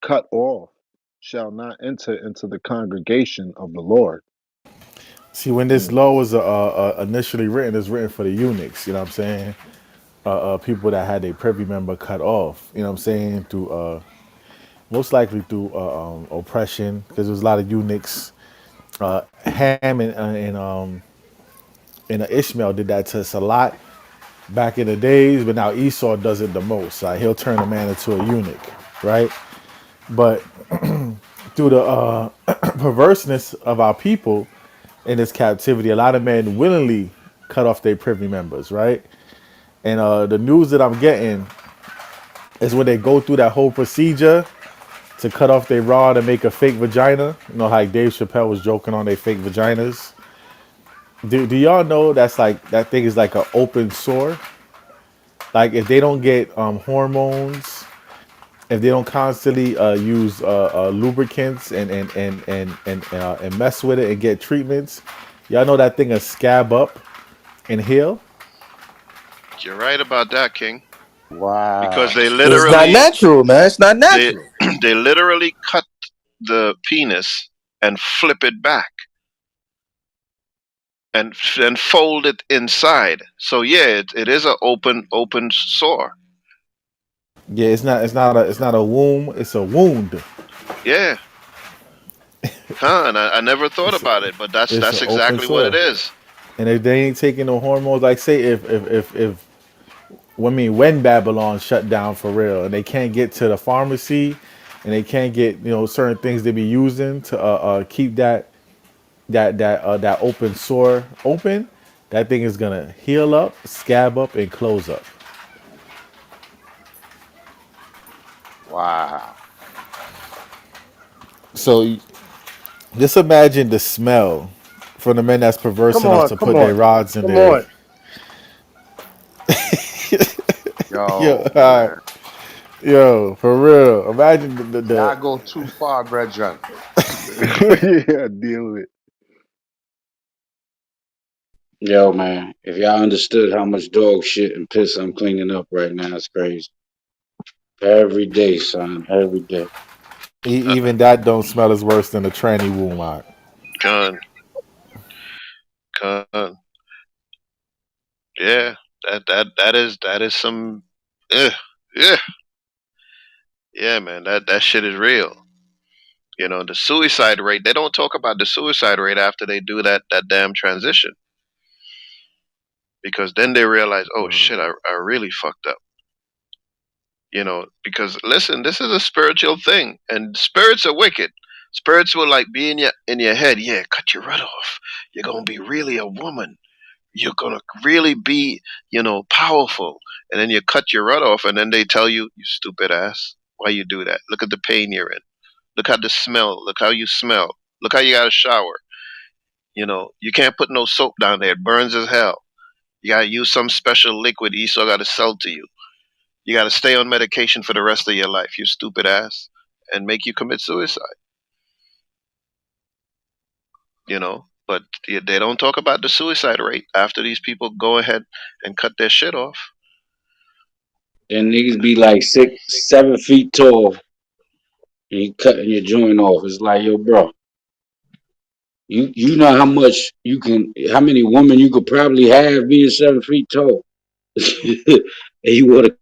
cut off, shall not enter into the congregation of the Lord. See, when this law was initially written, it's written for the eunuchs. You know what I'm saying? People that had their privy member cut off. You know what I'm saying? Through most likely through oppression, because there was a lot of eunuchs. Ham and Ishmael did that to us a lot back in the days, but now Esau does it the most. Like he'll turn a man into a eunuch, right? But through the perverseness of our people in this captivity, a lot of men willingly cut off their privy members, right? And the news that I'm getting is when they go through that whole procedure to cut off their rod and make a fake vagina. You know how Dave Chappelle was joking on their fake vaginas. Do y'all know that's like that thing is like an open sore? Like if they don't get hormones, if they don't constantly use lubricants and mess with it and get treatments, y'all know that thing will scab up and heal. You're right about that, King, because Wow. they It's not literally natural, man. It's not they natural. They literally cut the penis and flip it back and fold it inside. So yeah, it is an open sore. Yeah, it's not a womb, it's a wound. Yeah, I never thought It's about it, but it's that's an open exactly what it sore. is. And if they ain't taking no hormones, like say if when Babylon shut down for real and they can't get to the pharmacy and they can't get certain things they be using to keep that open sore open, that thing is gonna heal up, scab up, and close up. Wow. So just imagine the smell from the men that's perverse Come enough on, to come put their on, rods in come there. on. Yo, Yo, man. yo, for real. Imagine the Y'all go too far, brethren. Yeah, deal with. Yo, man, if y'all understood how much dog shit and piss I'm cleaning up right now, it's crazy. Every day, son. Every day. even that don't smell as worse than a tranny womb out. Con, con, yeah, that is some, yeah, yeah, yeah, man. That shit is real. The suicide rate. They don't talk about the suicide rate after they do that damn transition, because then they realize, oh shit, I really fucked up. Because listen, this is a spiritual thing, and spirits are wicked. Spirits will like be in your head. Yeah, cut your rut off. You're gonna be really a woman. You're gonna really be, powerful. And then you cut your rut off, and then they tell you, you stupid ass, why you do that? Look at the pain you're in. Look how the smell. Look how you smell. Look how you got to shower. You can't put no soap down there. It burns as hell. You gotta use some special liquid Esau got to sell to you. You got to stay on medication for the rest of your life, you stupid ass, and make you commit suicide. But they don't talk about the suicide rate after these people go ahead and cut their shit off. Then niggas be like 6, 7 feet tall and you cutting your joint off. It's like, yo, bro, you know how much how many women you could probably have being 7 feet tall. And you want to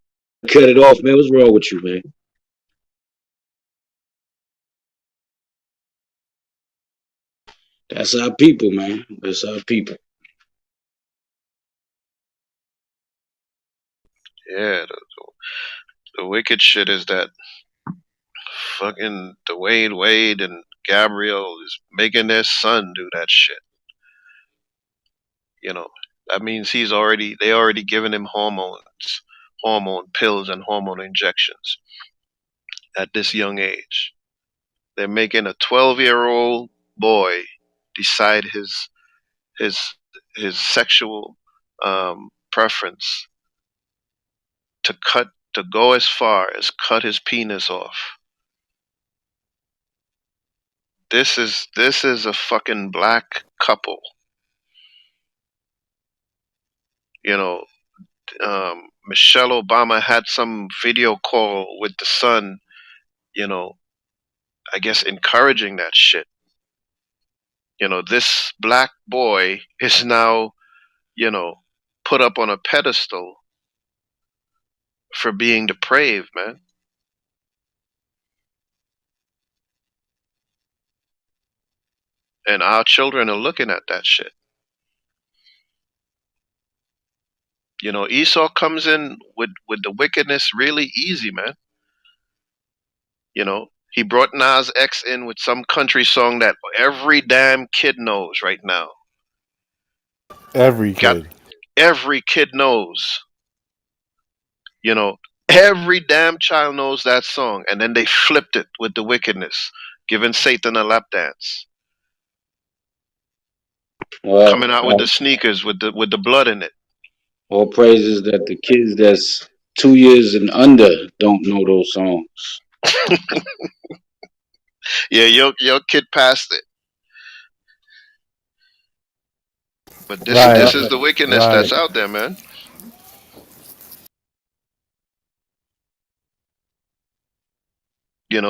cut it off, man. What's wrong with you, man? That's our people, man. That's our people. Yeah, the wicked shit is that fucking Dwayne Wade and Gabrielle is making their son do that shit. You know, that means they already given him hormones, hormone pills and hormone injections at this young age. They're making a 12-year-old boy decide his his sexual preference to go as far as cut his penis off. This is a fucking black couple. You know, Michelle Obama had some video call with the son. You know, I guess encouraging that shit. This black boy is now, you know, put up on a pedestal for being depraved, man. And our children are looking at that shit. Esau comes in with the wickedness really easy, man. He brought Nas X in with some country song that every damn kid knows right now. Every Got kid. every kid knows. You know, every damn child knows that song, and then they flipped it with the wickedness, giving Satan a lap dance, Well, coming out with the sneakers with the blood in it. all praises that the kids that's 2 years and under don't know those songs. Yeah, your kid passed it, but this Right, this is the wickedness right. that's out there, man.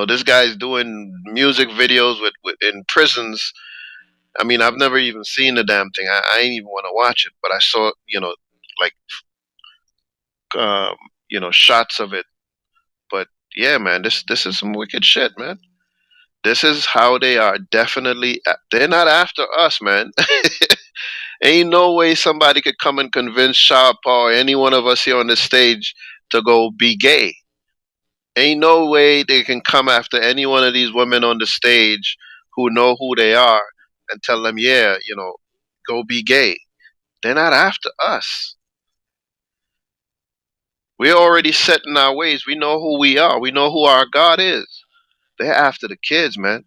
This guy's doing music videos with in prisons. I mean, I've never even seen the damn thing. I ain't even want to watch it, but I saw, like, um, shots of it. But yeah, man, this is some wicked shit, man. This is how they are. Definitely, they're not after us, man. Ain't no way somebody could come and convince Shaw Paul or any one of us here on the stage to go be gay. Ain't no way they can come after any one of these women on the stage who know who they are and tell them, yeah, go be gay. They're not after us. We're already set in our ways. We know who we are. We know who our God is. They're after the kids, man.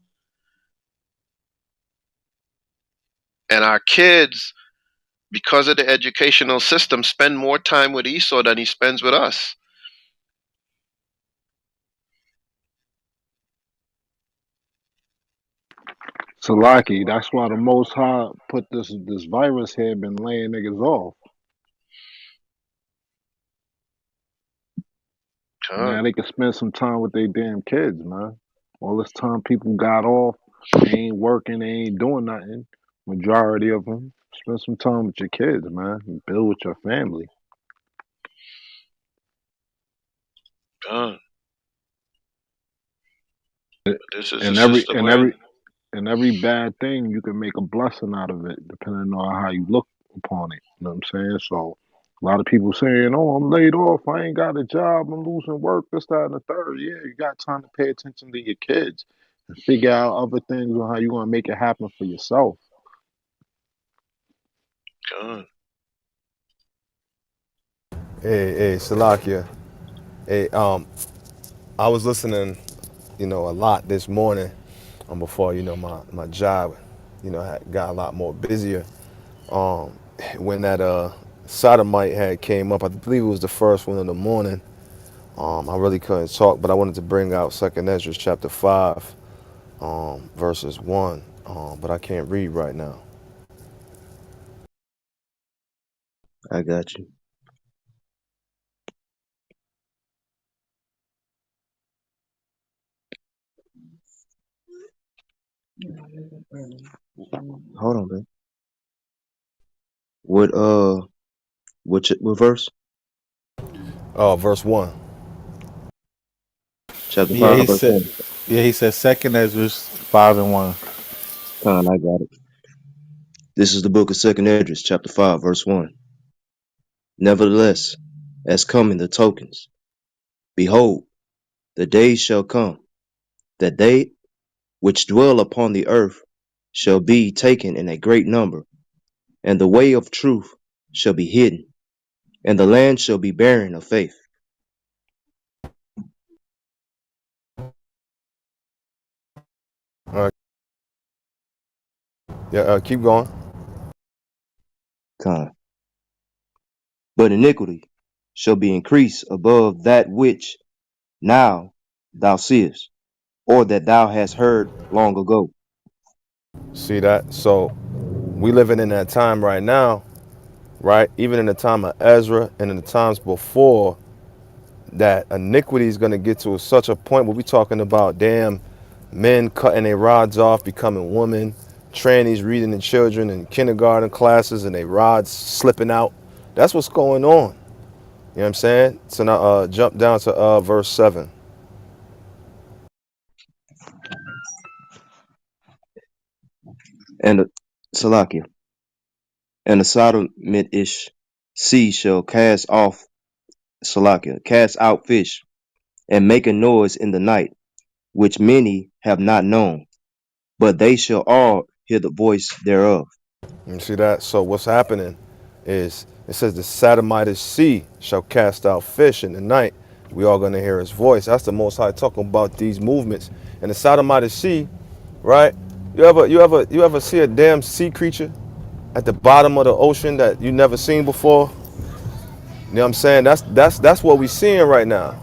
And our kids, because of the educational system, spend more time with Esau than he spends with us. Salaki, that's why the Most High put this virus here, been laying niggas off. Now Con, they can spend some time with their damn kids, man. All this time people got off, they ain't working, they ain't doing nothing. Majority of them spend some time with your kids, man. And build with your family. con. But this is the And every system and we're in. every and every bad thing you can make a blessing out of it, depending on how you look upon it. You know what I'm saying? So a lot of people saying, "Oh, I'm laid off. I ain't got a job. I'm losing work. This, that, and the third." Yeah, you got time to pay attention to your kids and figure out other things on how you gonna make it happen for yourself. Con. Hey, Salakia. Hey, I was listening, a lot this morning, before my job, got a lot more busier. Um, when that sodomite had came up, I believe it was the first one in the morning. I really couldn't talk, but I wanted to bring out Second Ezra chapter 5, verses 1. But I can't read right now. I got you. Hold on, man. What what verse? Verse 1. Chapter Yeah, 5, he verse said. 1. Yeah, he said second Ezra 5:1. I got it. This is the book of Second Esdras, chapter 5, verse 1. Nevertheless, as coming the tokens, behold, the days shall come, that they which dwell upon the earth shall be taken in a great number, and the way of truth shall be hidden, and the land shall be barren of faith. All right. Yeah, keep going. Con. But iniquity shall be increased above that which now thou seest, or that thou hast heard long ago. See that? So we living in that time right now, right? Even in the time of Ezra and in the times before, that iniquity is going to get to such a point where we talking about damn men cutting their rods off, becoming women, trannies reading to children in kindergarten classes and their rods slipping out. That's what's going on. You know what I'm saying? So now jump down to verse 7. And the Salakia, and the Sodomitish sea shall cast out fish, and make a noise in the night, which many have not known, but they shall all hear the voice thereof. You see that? So what's happening is it says the Sodomitish sea shall cast out fish in the night. We all gonna hear his voice. That's the Most High talking about these movements. And the Sodomitish sea, right? You ever see a damn sea creature at the bottom of the ocean that you never seen before? You know what I'm saying? That's what we seeing right now,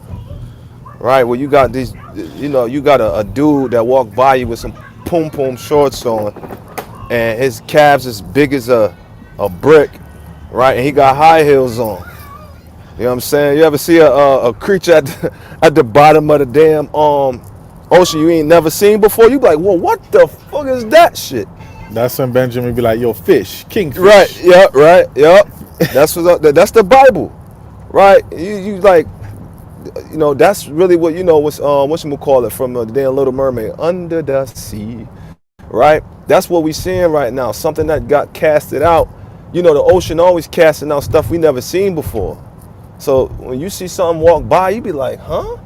right? Where you got these, you got a dude that walked by you with some poom poom shorts on, and his calves as big as a brick, right? And he got high heels on. You know what I'm saying? You ever see a creature at the bottom of the damn Ocean you ain't never seen before. You be like, well, what the fuck is that shit? That's when Benjamin be like, yo, fish, Right? kingfish. Yep. Right. Yep. That's the Bible, right? You like, that's really what what you call it from the damn Little Mermaid, under the sea, right? That's what we seeing right now. Something that got casted out. The ocean always casting out stuff we never seen before. So when you see something walk by, you be like, huh?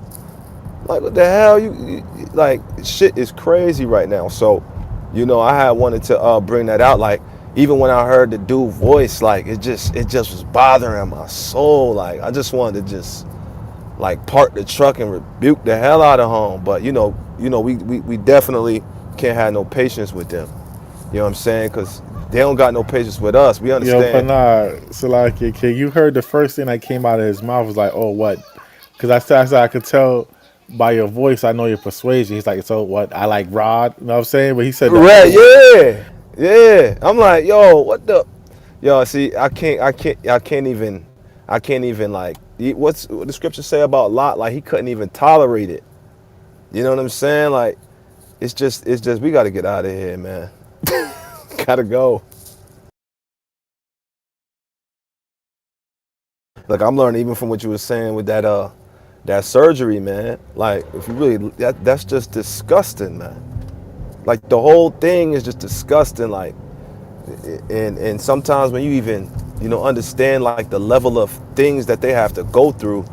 Like what the hell? Like shit is crazy right now. So, I had wanted to bring that out. Like even when I heard the dude voice, like it just was bothering my soul. Like I just wanted to just like park the truck and rebuke the hell out of home. But we definitely can't have no patience with them. You know what I'm saying? Because they don't got no patience with us. We Yo, understand. Panah, Salakia, kid, you heard the first thing that came out of his mouth was like, oh, what? Because I said I could tell by your voice, I know your persuasion. He's like, so what? I like Rod. You know what I'm saying? But he said the other Right? one. Yeah, yeah. I'm like, yo, what the? Yo, see, I can't even like. What the scripture say about Lot? Like he couldn't even tolerate it. You know what I'm saying? Like it's just we got to get out of here, man. Gotta go. Like I'm learning even from what you were saying with that surgery, man. Like if you really that's just disgusting, man. Like the whole thing is just disgusting. Like and sometimes when you even understand like the level of things that they have to go through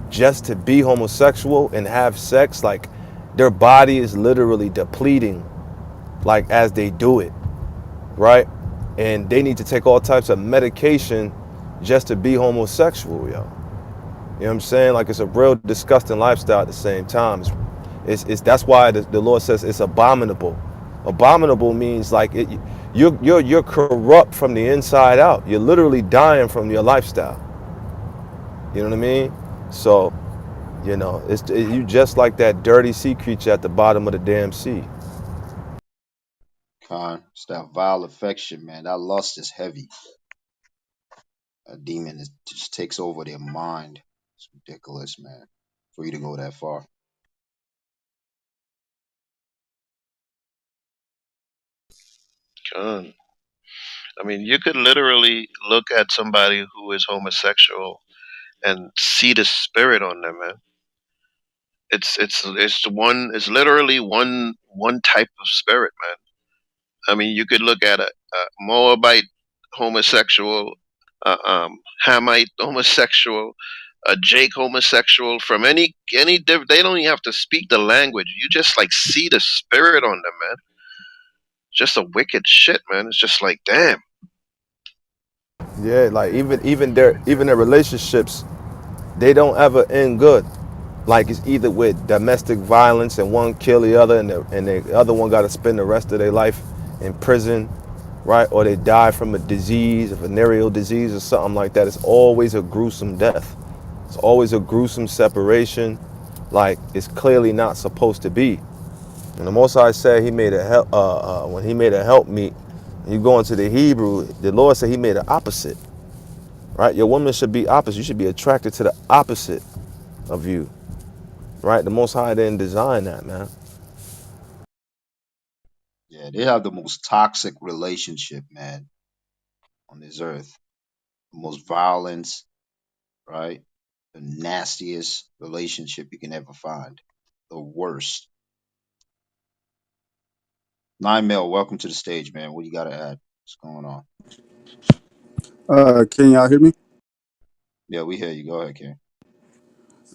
just to be homosexual and have sex, like their body is literally depleting like as they do it, right? And they need to take all types of medication just to be homosexual, yo. You know what I'm saying? Like it's a real disgusting lifestyle at the same time. It's that's why the Lord says it's abominable. Abominable means like you're corrupt from the inside out. You're literally dying from your lifestyle. You know what I mean? So you just like that dirty sea creature at the bottom of the damn sea. It's that vile affection, man. That lust is heavy. A demon just takes over their mind. It's ridiculous, man. For you to go that far. Con. I mean, you could literally look at somebody who is homosexual and see the spirit on them, man. It's literally one type of spirit, man. I mean, you could look at a Moabite homosexual, Hamite homosexual, a Jake homosexual from they don't even have to speak the language. You just like see the spirit on them, man. Just a wicked shit, man. It's just like, damn. Yeah, like even their relationships, they don't ever end good. Like it's either with domestic violence and one kill the other, and the other one got to spend the rest of their life in prison, right? Or they die from a disease, a venereal disease or something like that. It's always a gruesome death. It's always a gruesome separation. Like it's clearly not supposed to be. And the Most High said He made a help. When He made a help meet, you go into the Hebrew. The Lord said He made an opposite. Right? Your woman should be opposite. You should be attracted to the opposite of you. Right? The Most High didn't design that, man. Yeah, they have the most toxic relationship, man, on this earth. The most violence, right? The nastiest relationship you can ever find. The worst. Nine Mil, welcome to the stage, man. What you got to add? What's going on? Can y'all hear me? Yeah, we hear you. Go ahead, King.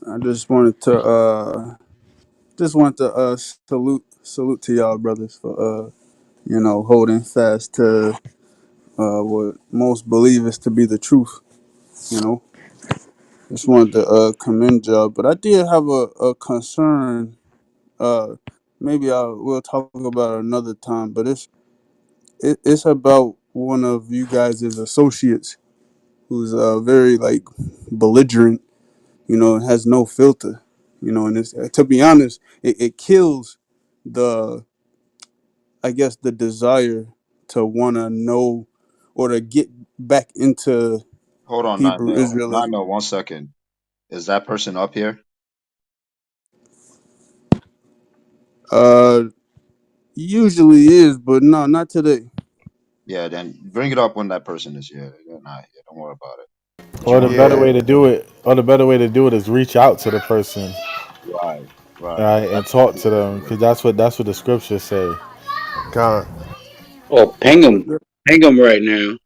I just wanted to salute to y'all brothers for holding fast to what most believe is to be the truth. You know, just wanted to commend y'all, but I did have a concern. Uh, maybe we'll talk about it another time, but it's about one of you guys' associates who's very like belligerent, and has no filter, and it's, to be honest, it kills the, I guess, the desire to want to know or to get back into Hold on, Nine Hebrew Mil. Nine Israelism. Mil, 1 second. Is that person up here? Uh, usually is, but no, not today. Yeah, then bring it up when that person is here. They're not here. Don't worry about it. Did you Or the want to go better ahead? way Yeah, to do it, or the better way to do it is reach out to the person, Right, right. right, and That's talk the to them, way. because that's what the scriptures say. con. Or ping 'em right now.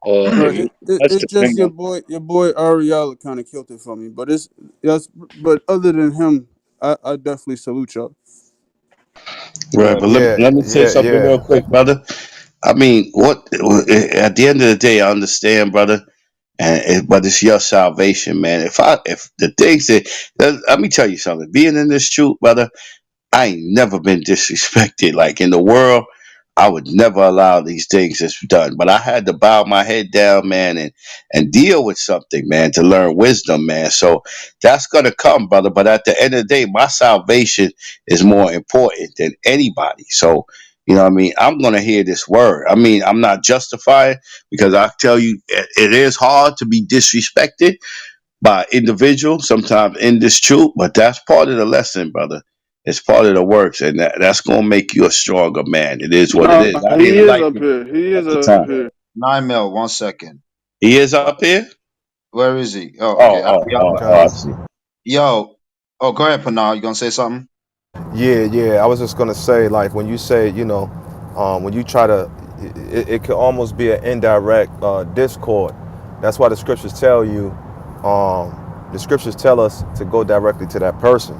Or No, if you touch it's the just ping 'em. your boy Ariella kind of killed it for me. But it's yes, but other than him, I definitely salute y'all. Right, Yeah, but Yeah, let me say yeah, something real yeah. quick, brother. I mean, what at the end of the day, I understand, brother, but it's your salvation, man. If the things that let me tell you something, being in this truth, brother. I ain't never been disrespected. Like in the world, I would never allow these things that's done. But I had to bow my head down, man, and deal with something, man, to learn wisdom, man. So that's gonna come, brother. But at the end of the day, my salvation is more important than anybody. So you know what I mean? I'm gonna hear this word. I mean, I'm not justifying because I tell you it is hard to be disrespected by individual, sometimes in this truth, but that's part of the lesson, brother. It's part of the works, and that's gonna make you a stronger man. It is what it No, is. I he didn't is like up it here. He at is the up time. here. 9 mil, 1 second. He is Uh, up here. where is he? Oh, Oh, okay. oh, oh, Ariella. oh, I Con. see. Yo. Oh, go ahead, Panal. You gonna say something? Yeah, yeah. I was just gonna say, like, when you say, when you try to, it could almost be an indirect discord. That's why the scriptures tell you, the scriptures tell us to go directly to that person.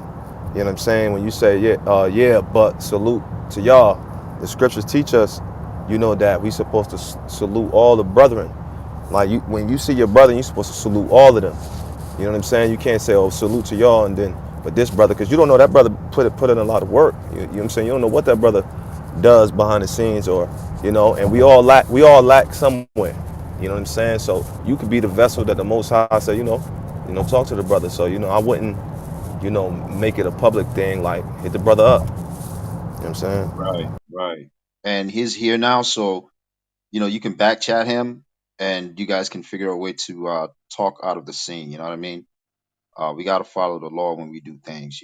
You know what I'm saying? When you say, yeah, but salute to y'all, the scriptures teach us, that we supposed to salute all the brethren. Like when you see your brother, you're supposed to salute all of them. You know what I'm saying? You can't say, "Oh, salute to y'all," and then, but this brother, because you don't know that brother put in a lot of work. You know what I'm saying? You don't know what that brother does behind the scenes, or and we all lack somewhere. You know what I'm saying? So you could be the vessel that the Most High say, talk to the brother. So I wouldn't, make it a public thing. Like hit the brother up. You know what I'm saying? Right, right. And he's here now, so you can back chat him, and you guys can figure a way to talk out of the scene. You know what I mean? We got to follow the law when we do things.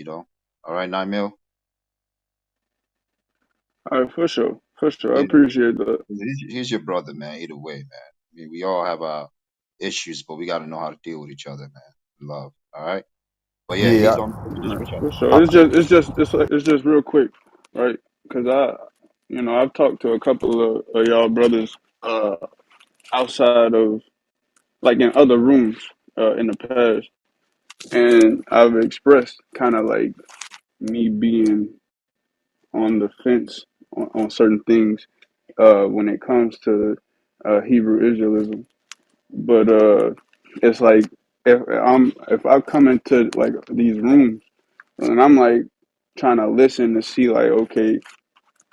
All right, 9 mil. All right, for sure, for sure. I Yeah, appreciate that. he's your brother, man. Either way, man. I mean, we all have our issues, but we got to know how to deal with each other, man. Love. All right. But yeah, he's Yeah, on the stage. All right, Check for him out. sure. It's just real quick, right? Because I've talked to a couple of y'all brothers outside of like in other rooms in the past, and I've expressed kind of like me being on the fence on certain things when it comes to Hebrew Israelism. But it's like if I come into like these rooms and I'm like trying to listen to see like okay,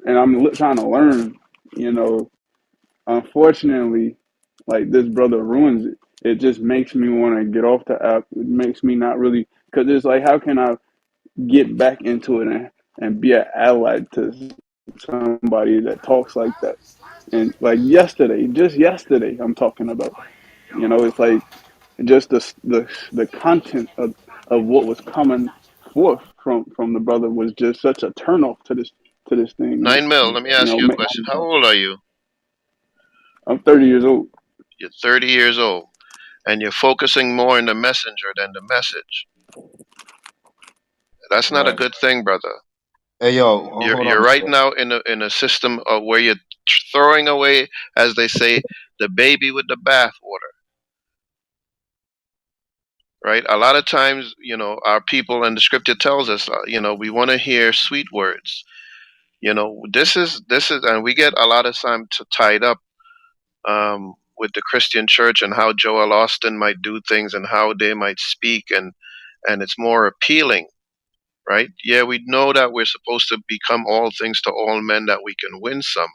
and I'm trying to learn, you know. Unfortunately, like this brother ruins it. It just makes me want to get off the app. It makes me not really because it's like how can I get back into it and be an ally to somebody that talks like that. And like yesterday, just yesterday, I'm talking about. It's like just the content of what was coming forth from the brother was just such a turnoff to this thing, and 9 mil, let me ask you a ma- question. How old are you? I'm 30 years old. You're 30 years old, and you're focusing more on the messenger than the message. That's not a Right. good thing, brother. Hey, yo, You're hold on you're a right second. now in a system of where you're throwing away, as they say, the baby with the bathwater. Right? A lot of times, our people and the scripture tells us, we want to hear sweet words. This is, and we get a lot of time tied up with the Christian church and how Joel Austin might do things and how they might speak, and it's more appealing, right? Yeah, we know that we're supposed to become all things to all men that we can win some,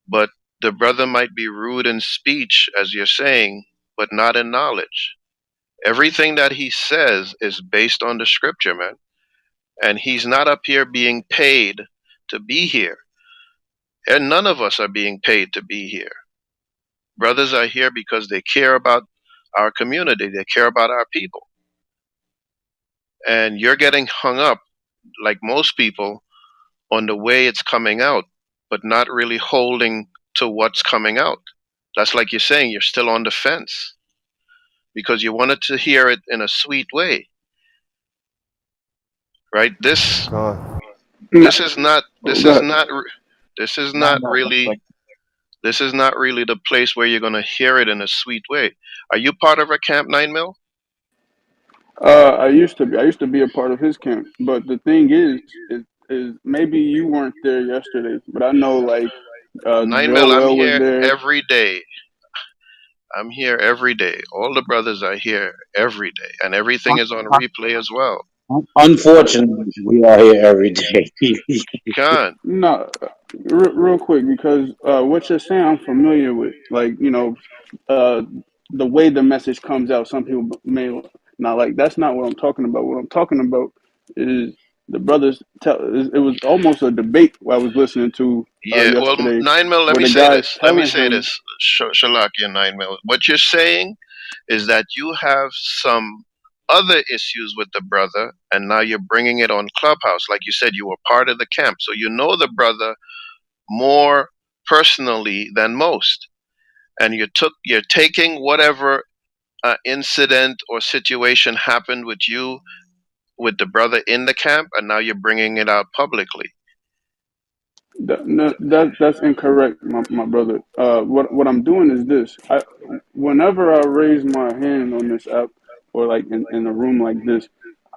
but the brother might be rude in speech, as you're saying, but not in knowledge. Everything that he says is based on the scripture, man. And he's not up here being paid to be here. And none of us are being paid to be here. Brothers are here because they care about our community, they care about our people. And you're getting hung up like most people, on the way it's coming out, but not really holding to what's coming out. That's like you're saying, you're still on the fence because you wanted to hear it in a sweet way, right? This Con. No, this is not oh, this go is ahead. not this is Nine not mil, one really second. this is not really the place where you're gonna hear it in a sweet way. Are you part of a Camp 9 Mil? I used to be. I used to be a part of his camp, but the thing is maybe you weren't there yesterday, but I know like 9 Mil, I'm Joel was here there. every day. I'm here every day. All the brothers are here every day, and everything is on replay as well. Unfortunately, we are here every day. Khan, No, real quick, because what you're saying, I'm familiar with. Like, the way the message comes out, some people may not like. That's not what I'm talking about. What I'm talking about is the brothers tell. It was almost a debate I was listening to yeah. Well, yesterday, 9 Mil. Let where me the say guy's this. Let me telling say him this. Shalaki and 9 Mil. What you're saying is that you have some other issues with the brother, and now you're bringing it on Clubhouse. Like you said, you were part of the camp, so you know the brother more personally than most, and you're taking whatever incident or situation happened with you with the brother in the camp, and now you're bringing it out publicly. that, no, that's incorrect, my brother. What I'm doing is this. Whenever I raise my hand on this app or like in a room like this,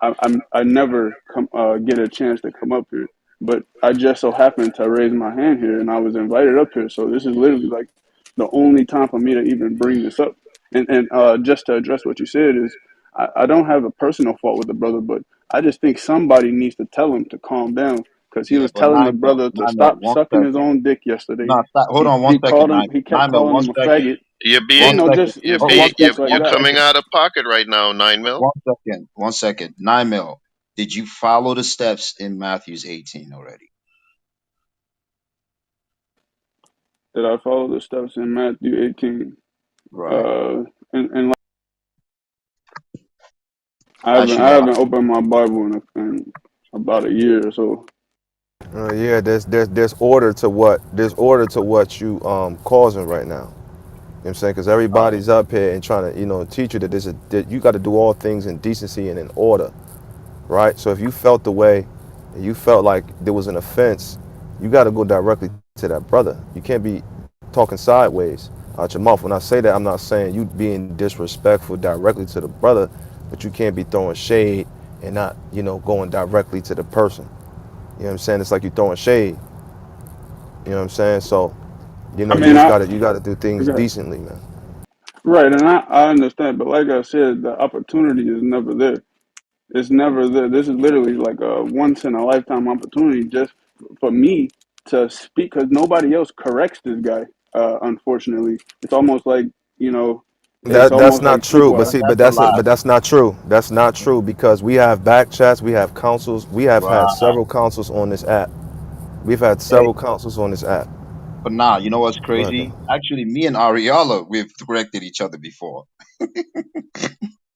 I never get a chance to come up here. But I just so happened to raise my hand here, and I was invited up here. So this is literally like the only time for me to even bring this up. And just to address what you said is, I don't have a personal fault with the brother, but I just think somebody needs to tell him to calm down because he Yeah, was but telling the nine mil, brother to 9 mil, stop one sucking his second. own dick yesterday. No, stop. Hold on one He second, called him. nine, He kept nine mil, calling one him a second. faggot. You're You One being know, second. just you're little One being little you're, things second. like you're One that. coming second. out of pocket right now, 9 Mil. One second. One second. 9 mil. Did you follow the steps in Matthew's 18 already? Did I follow the steps in Matthew 18? Right. Uh, and like, As I you are. haven't opened my Bible in about a year or so. Yeah, there's order to what you causing right now. You know what I'm saying? Because Right. everybody's up here and trying to teach you that that you got to do all things in decency and in order, right? So if you felt the way, and you felt like there was an offense, you got to go directly to that brother. You can't be talking sideways out your mouth. When I say that, I'm not saying you being disrespectful directly to the brother, but you can't be throwing shade and not going directly to the person. You know what I'm saying? It's like you throwing shade. You know what I'm saying? So, I you mean, just gotta do things okay, decently, man. right, and I understand, but like I said, the opportunity is never there. It's never there. This is literally like a once in a lifetime opportunity just for me to speak because nobody else corrects this guy. Unfortunately, it's almost like you know, it's That's almost not like true. people But are. see, That's a lie. but that's not true. That's not true because we have back chats, we have councils, we have had Wow. several councils on this app. We've had Hey, several councils on this app. but nah, you know what's Go ahead, crazy? go. Actually, me and Ariella, we've corrected each other before.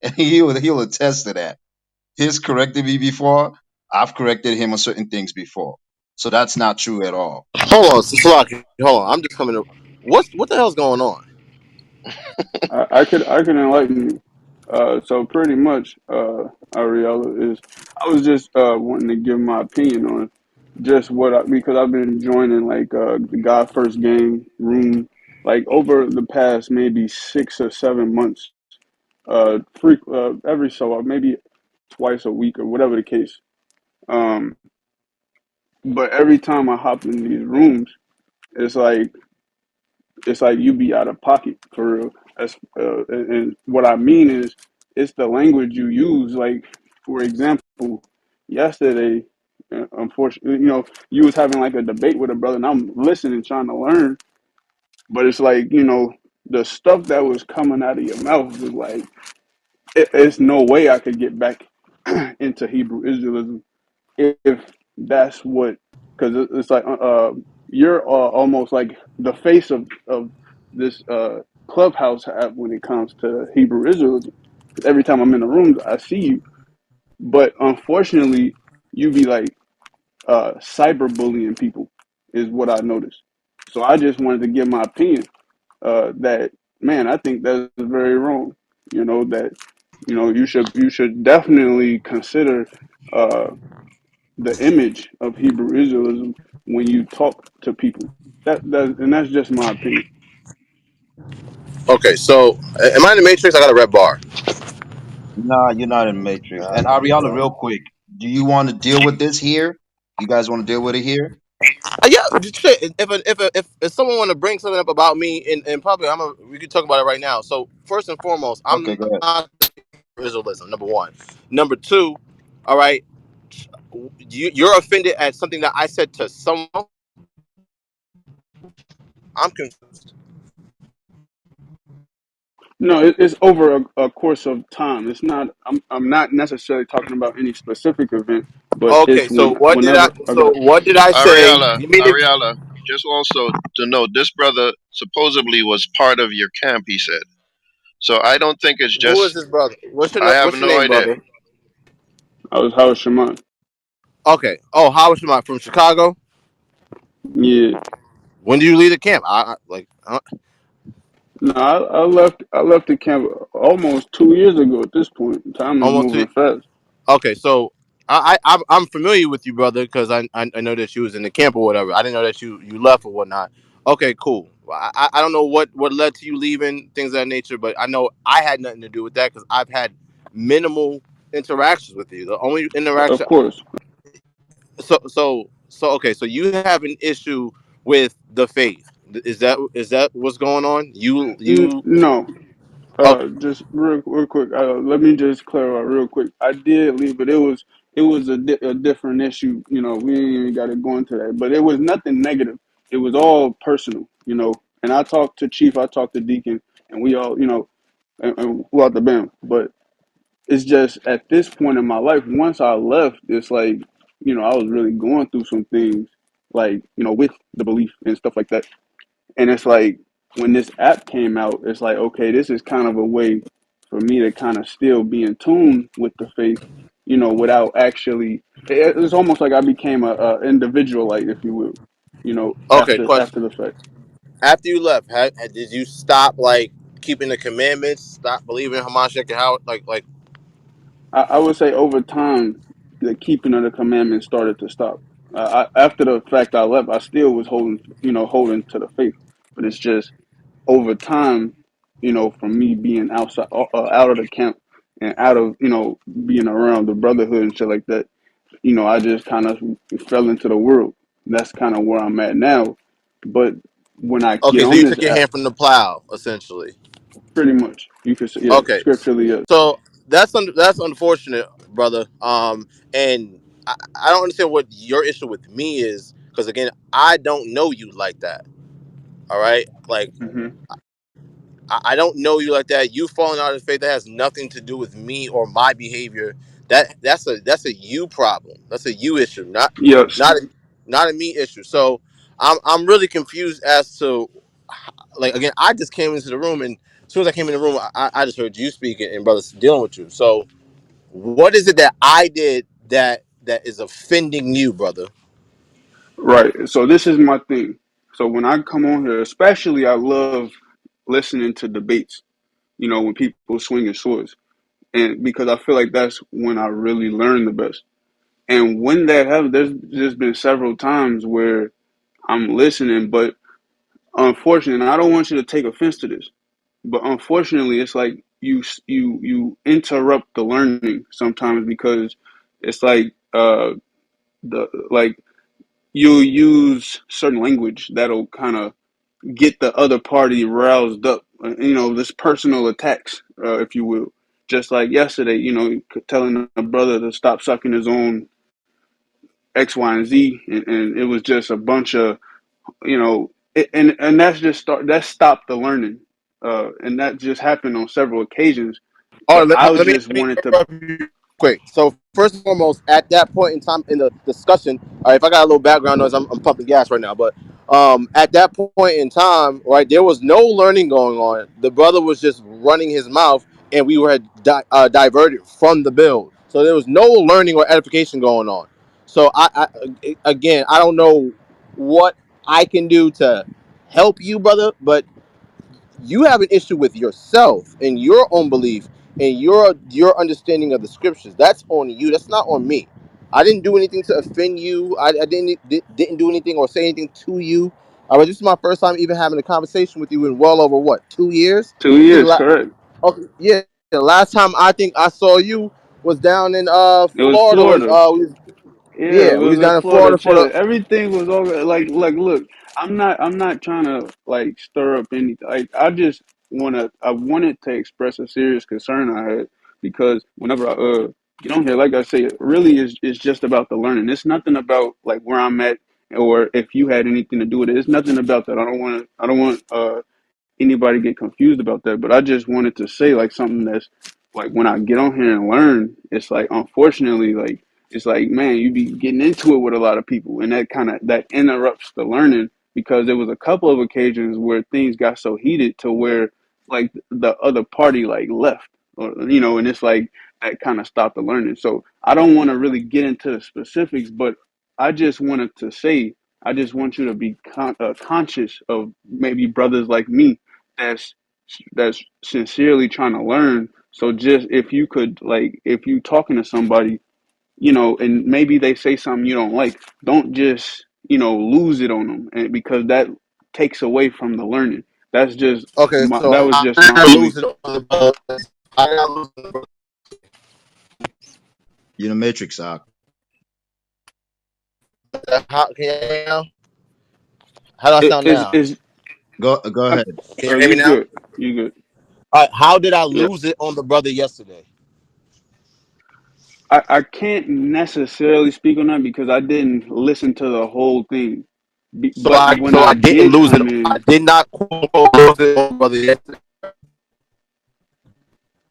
And he'll attest to that. He's corrected me before. I've corrected him on certain things before. So that's not true at all. Hold on, Slocky. Hold on. I'm just coming to. What the hell's going on? I could enlighten you. So pretty much, Ariella is. I was just wanting to give my opinion on just because I've been joining like the God First Gang room like over the past maybe 6 or 7 months. Every maybe twice a week or whatever the case. Um, but every time I hop in these rooms, it's like you be out of pocket for real. And what I mean is, it's the language you use. Like, for example, yesterday, unfortunately, you was having like a debate with a brother, and I'm listening, trying to learn. But it's like, the stuff that was coming out of your mouth was like, it's no way I could get back into Hebrew Israelism if that's what, because it's like you're almost like the face of this clubhouse app when it comes to Hebrew Israelism. Because every time I'm in the rooms, I see you. But unfortunately, you be like cyberbullying people is what I noticed. So I just wanted to give my opinion that man, I think that's very wrong. You know that you should definitely consider uh, the image of Hebrew Israelism when you talk to people. And that's just my opinion. Okay, so am I in the Matrix? I got a red bar. Nah, you're not in Matrix. And Ariana, real quick, do you want to deal with this here? You guys want to deal with it here? Yeah, shit. If someone want to bring something up about me, and probably we could talk about it right now. So first and foremost, Okay, I'm go ahead. not Israelism. Number one. Number two. All right, you're offended at something that I said to someone. I'm confused. No, it's over a course of time. It's not. I'm not necessarily talking about any specific event, but Okay, it's so whenever. Okay. what did I say? Ariella, You mean it? Ariella, just also to know, this brother supposedly was part of your camp, he said. So I don't think it's Who is just, this brother? I have What's your no name, idea. brother? I was Howard Shemai. Okay. Oh, how was my from Chicago? Yeah. When did you leave the camp? No, I left. I left the camp almost 2 years ago. At this point, time is Almost two. moving fast. Okay, so I'm familiar with you, brother, because I know that you was in the camp or whatever. I didn't know that you left or whatnot. Okay, cool. I don't know what led to you leaving, things of that nature, but I know I had nothing to do with that because I've had minimal interactions with you. The only Of interaction. course. So okay, so you have an issue with the faith. Is that what's going on? You No. okay? Just real quick. Let me just clarify real quick. I did leave, but it was a different issue. We ain't even got to go into that. But it was nothing negative. It was all personal. And I talked to Chief. I talked to Deacon, and we all and throughout the band. But it's just at this point in my life, once I left, it's like I was really going through some things, like with the belief and stuff like that. And it's like when this app came out, it's like, okay, this is kind of a way for me to kind of still be in tune with the faith, without actually. It's almost like I became a individualite, if you will, Okay, after question. the fact. After you left, did you stop like keeping the commandments? Stop believing in Hamashiach and how like I would say over time, the keeping of the commandments started to stop. After the fact I left, I still was holding to the faith, but it's just over time, from me being out of the camp and out of, being around the brotherhood and shit like that, I just kind of fell into the world. That's kind of where I'm at now. But when I get okay, so on you this took your app, hand from the plow essentially. pretty much, you could say, yeah, Okay, scripturally, yes. so that's unfortunate, brother. And I don't understand what your issue with me is because again, I don't know you like that. All right, like Hmm. I don't know you like that. You falling out of faith that has nothing to do with me or my behavior. That's a you problem. That's a you issue, Yes. not a, not a me issue. So I'm really confused as to like again. I just came into the room and as soon as I came in the room, I just heard you speaking and brothers dealing with you. So what is it that I did that is offending you, brother? Right. So this is my thing. So when I come on here, especially I love listening to debates, when people swinging swords. And because I feel like that's when I really learn the best. And when that happens, there's just been several times where I'm listening, but unfortunately, and I don't want you to take offense to this, but unfortunately, it's like you interrupt the learning sometimes because it's like the like you'll use certain language that'll kind of get the other party roused up. This personal attacks, if you will. Just like yesterday, telling a brother to stop sucking his own X, Y, and Z, and it was just a bunch of, and that stopped the learning, and that just happened on several occasions. Oh, But I just let me wanted to. interrupt you quick. So first and foremost, at that point in time in the discussion, all right, if I got a little background noise, I'm pumping gas right now. But at that point in time, right, there was no learning going on. The brother was just running his mouth, and we were diverted from the build. So there was no learning or edification going on. So again, I don't know what I can do to help you, brother, but you have an issue with yourself and your own belief and your understanding of the scriptures. That's on you. That's not on me. I didn't do anything to offend you. I didn't do anything or say anything to you. This is my first time even having a conversation with you in well over what, 2 years? Two I think years, correct? okay, yeah. The last time I think I saw you was down in It was Florida. Florida. Yeah, We we was was in down in Florida Florida for the. chilling. Everything was all like. Look, I'm not trying to like stir up anything. Like, I wanted to express a serious concern I had because whenever I get on here, like I say, it really is just about the learning. It's nothing about like where I'm at or if you had anything to do with it. It's nothing about that. I don't want anybody get confused about that. But I just wanted to say like something that's like when I get on here and learn, it's like unfortunately like it's like man, you be getting into it with a lot of people, and that interrupts the learning because there was a couple of occasions where things got so heated to where like the other party like left or and it's like that kind of stopped the learning. So I don't want to really get into the specifics, but I just wanted to say I just want you to be conscious of maybe brothers like me that's that's sincerely trying to learn. So just if you could like if you talking to somebody, and maybe they say something you don't like, don't just lose it on them, and because that takes away from the learning. That's just Okay, that so was I just my gotta only. lose it on the brother. I gotta lose it on the brother. You the Matrix, Ak. How, can you hear me now? How do I It sound is now? is Go ahead. Can you hear me you now? good? You good? All right, how did I Yeah. lose it on the brother yesterday? I can't necessarily speak on that because I didn't listen to the whole thing. But when So I I didn't did lose it. come I in, did not quote unquote lose it on the brother yesterday.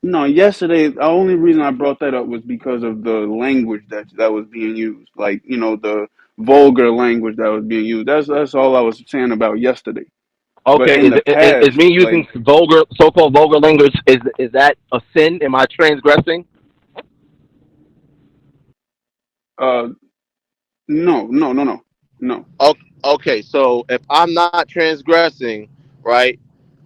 no, yesterday the only reason I brought that up was because of the language that was being used, like the vulgar language that was being used. That's all I was saying about yesterday. But Okay, in the is past, me like using vulgar, so-called vulgar language, is that a sin? Am I transgressing? uh, no, no, no, no, no. Okay, so if I'm not transgressing, right?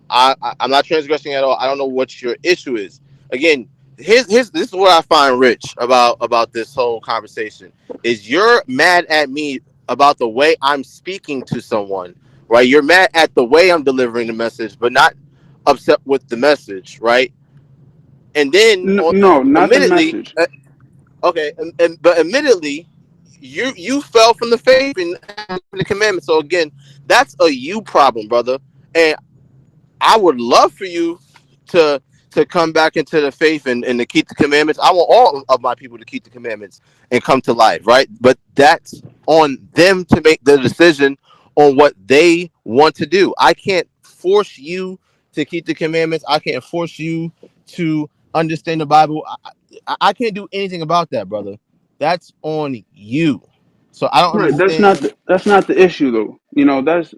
I'm not transgressing at all. I don't know what your issue is. Again, here's this is what I find rich about this whole conversation is you're mad at me about the way I'm speaking to someone, right? You're mad at the way I'm delivering the message, but not upset with the message, right? And then No, not the admittedly, message. okay, but admittedly, you fell from the faith and the commandments. So again, that's a you problem, brother. And I would love for you to come back into the faith and to keep the commandments. I want all of my people to keep the commandments and come to life, right? But that's on them to make the decision on what they want to do. I can't force you to keep the commandments. I can't force you to understand the Bible. I can't do anything about that, brother. That's on you. So I don't Right. understand. That's not the issue though. That's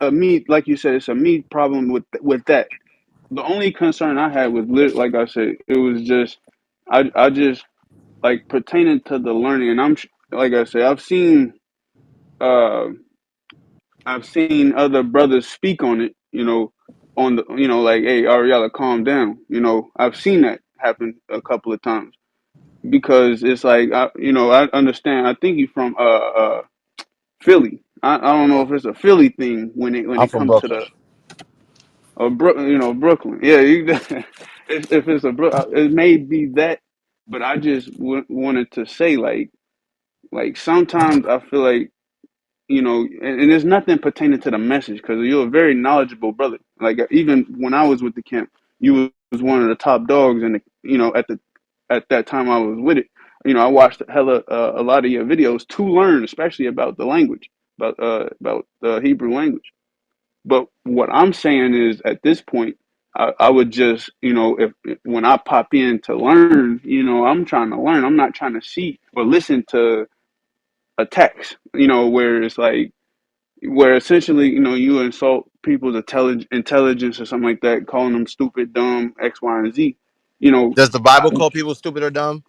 a me like you said, it's a me problem with that. The only concern I had was like I said, it was just I just like pertaining to the learning, and like I said, uh I've seen other brothers speak on it. On the like, hey Ariella, calm down. I've seen that happen a couple of times because it's like I understand. I think he's from Philly. I don't know if it's a Philly thing when I'm it from comes to Brooklyn. the Brooklyn. Yeah, if it's a it may be that, but I just wanted to say like sometimes I feel like and there's nothing pertaining to the message because you're a very knowledgeable brother. Like even when I was with the camp, you was one of the top dogs, and at that time I was with it. I watched a lot of your videos to learn, especially about the language, about the Hebrew language. But what I'm saying is, at this point, I would just, if when I pop in to learn, I'm trying to learn. I'm not trying to see or listen to a text, where it's like, where essentially, you insult people's intelligence or something like that, calling them stupid, dumb, X, Y, and Z. You know, Does the I, Bible call people stupid or dumb?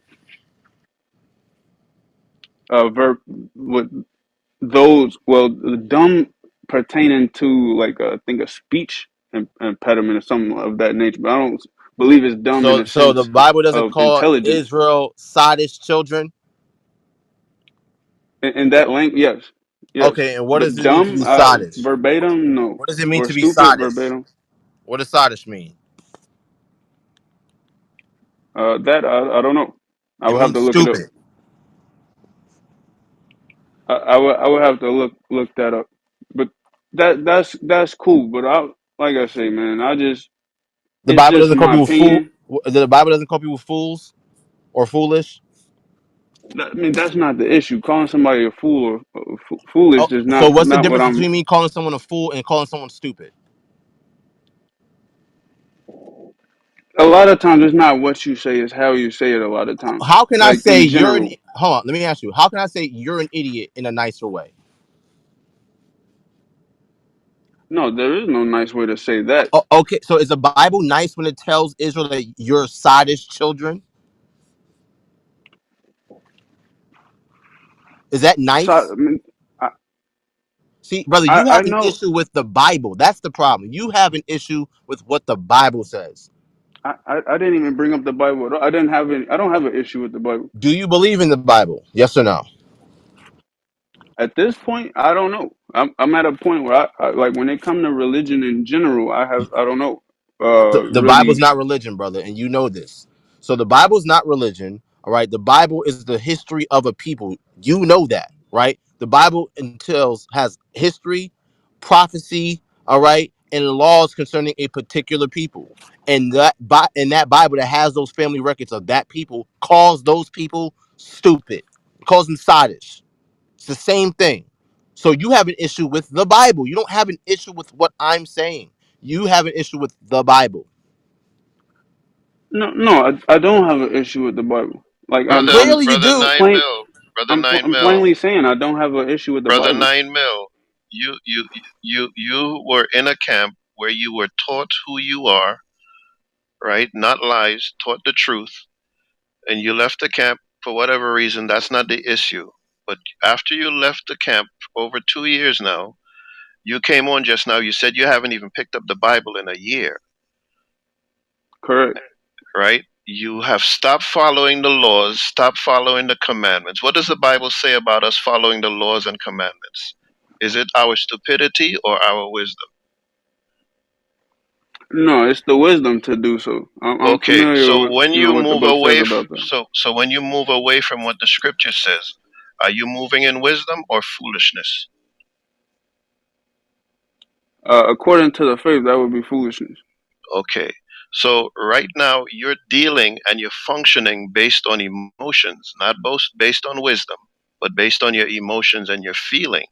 Verb with those. Well, the dumb pertaining to like I think a speech impediment or something of that nature. But I don't believe it's dumb in So a so the sense Bible doesn't of call intelligence. Israel sottish children. In that language, yes, yes. Okay, and what But does it mean to dumb, be sottish? verbatim, no. What does it mean Or to be stupid, sottish? verbatim. What does sottish mean? That I don't know. I It would have to means look it up. stupid. I would have to look that up. But that's cool. But I like I say, man, The it's Bible just doesn't call my people fool. opinion. The Bible doesn't call people fools or foolish. I mean, that's not the issue. Calling somebody a fool or foolish Oh, is so what's the not what difference I'm. between me calling someone a fool and calling someone stupid? A lot of times, it's not what you say; it's how you say it. A lot of times, How can I like say in you're an? general. Hold on, let me ask you. How can I say you're an idiot in a nicer way? No, there is no nice way to say that. Okay, so is the Bible nice when it tells Israel that you're sottish children? Is that So nice? I mean, I See, brother, I, you I have an know issue with the Bible. That's the problem. You have an issue with what the Bible says. I didn't even bring up the Bible. I didn't have any. I don't have an issue with the Bible. Do you believe in the Bible? Yes or no? At this point, I don't know. I'm at a point where I like when it come to religion in general. I don't know. The Bible's Really, not religion, brother, and you know this. So the Bible's not religion, all right? The Bible is the history of a people. You know that, right? The Bible entails has history, prophecy, all right, and laws concerning a particular people. And in that Bible that has those family records of that people calls those people stupid, calls them sottish. It's the same thing. So you have an issue with the Bible. You don't have an issue with what I'm saying. You have an issue with the Bible. no. I don't have an issue with the Bible. Like Clearly you brother do. nine plain. mil, brother nine I'm mil, plainly saying I don't have an issue with the brother Bible. 9 mil. You were in a camp where you were taught who you are, right? Not lies, taught the truth, and you left the camp for whatever reason. That's not the issue. But after you left the camp over 2 years now, you came on just now. You said you haven't even picked up the Bible in a year, Correct. right? You have stopped following the laws, stopped following the commandments. What does the Bible say about us following the laws and commandments? Is it our stupidity or our wisdom? No, it's the wisdom to do so. I'm Okay, familiar so with when you what the move book says away, about that. so when you move away from what the Scripture says, are you moving in wisdom or foolishness? According to the faith, that would be foolishness. Okay, so right now you're dealing and you're functioning based on emotions, not both based on wisdom, but based on your emotions and your feeling.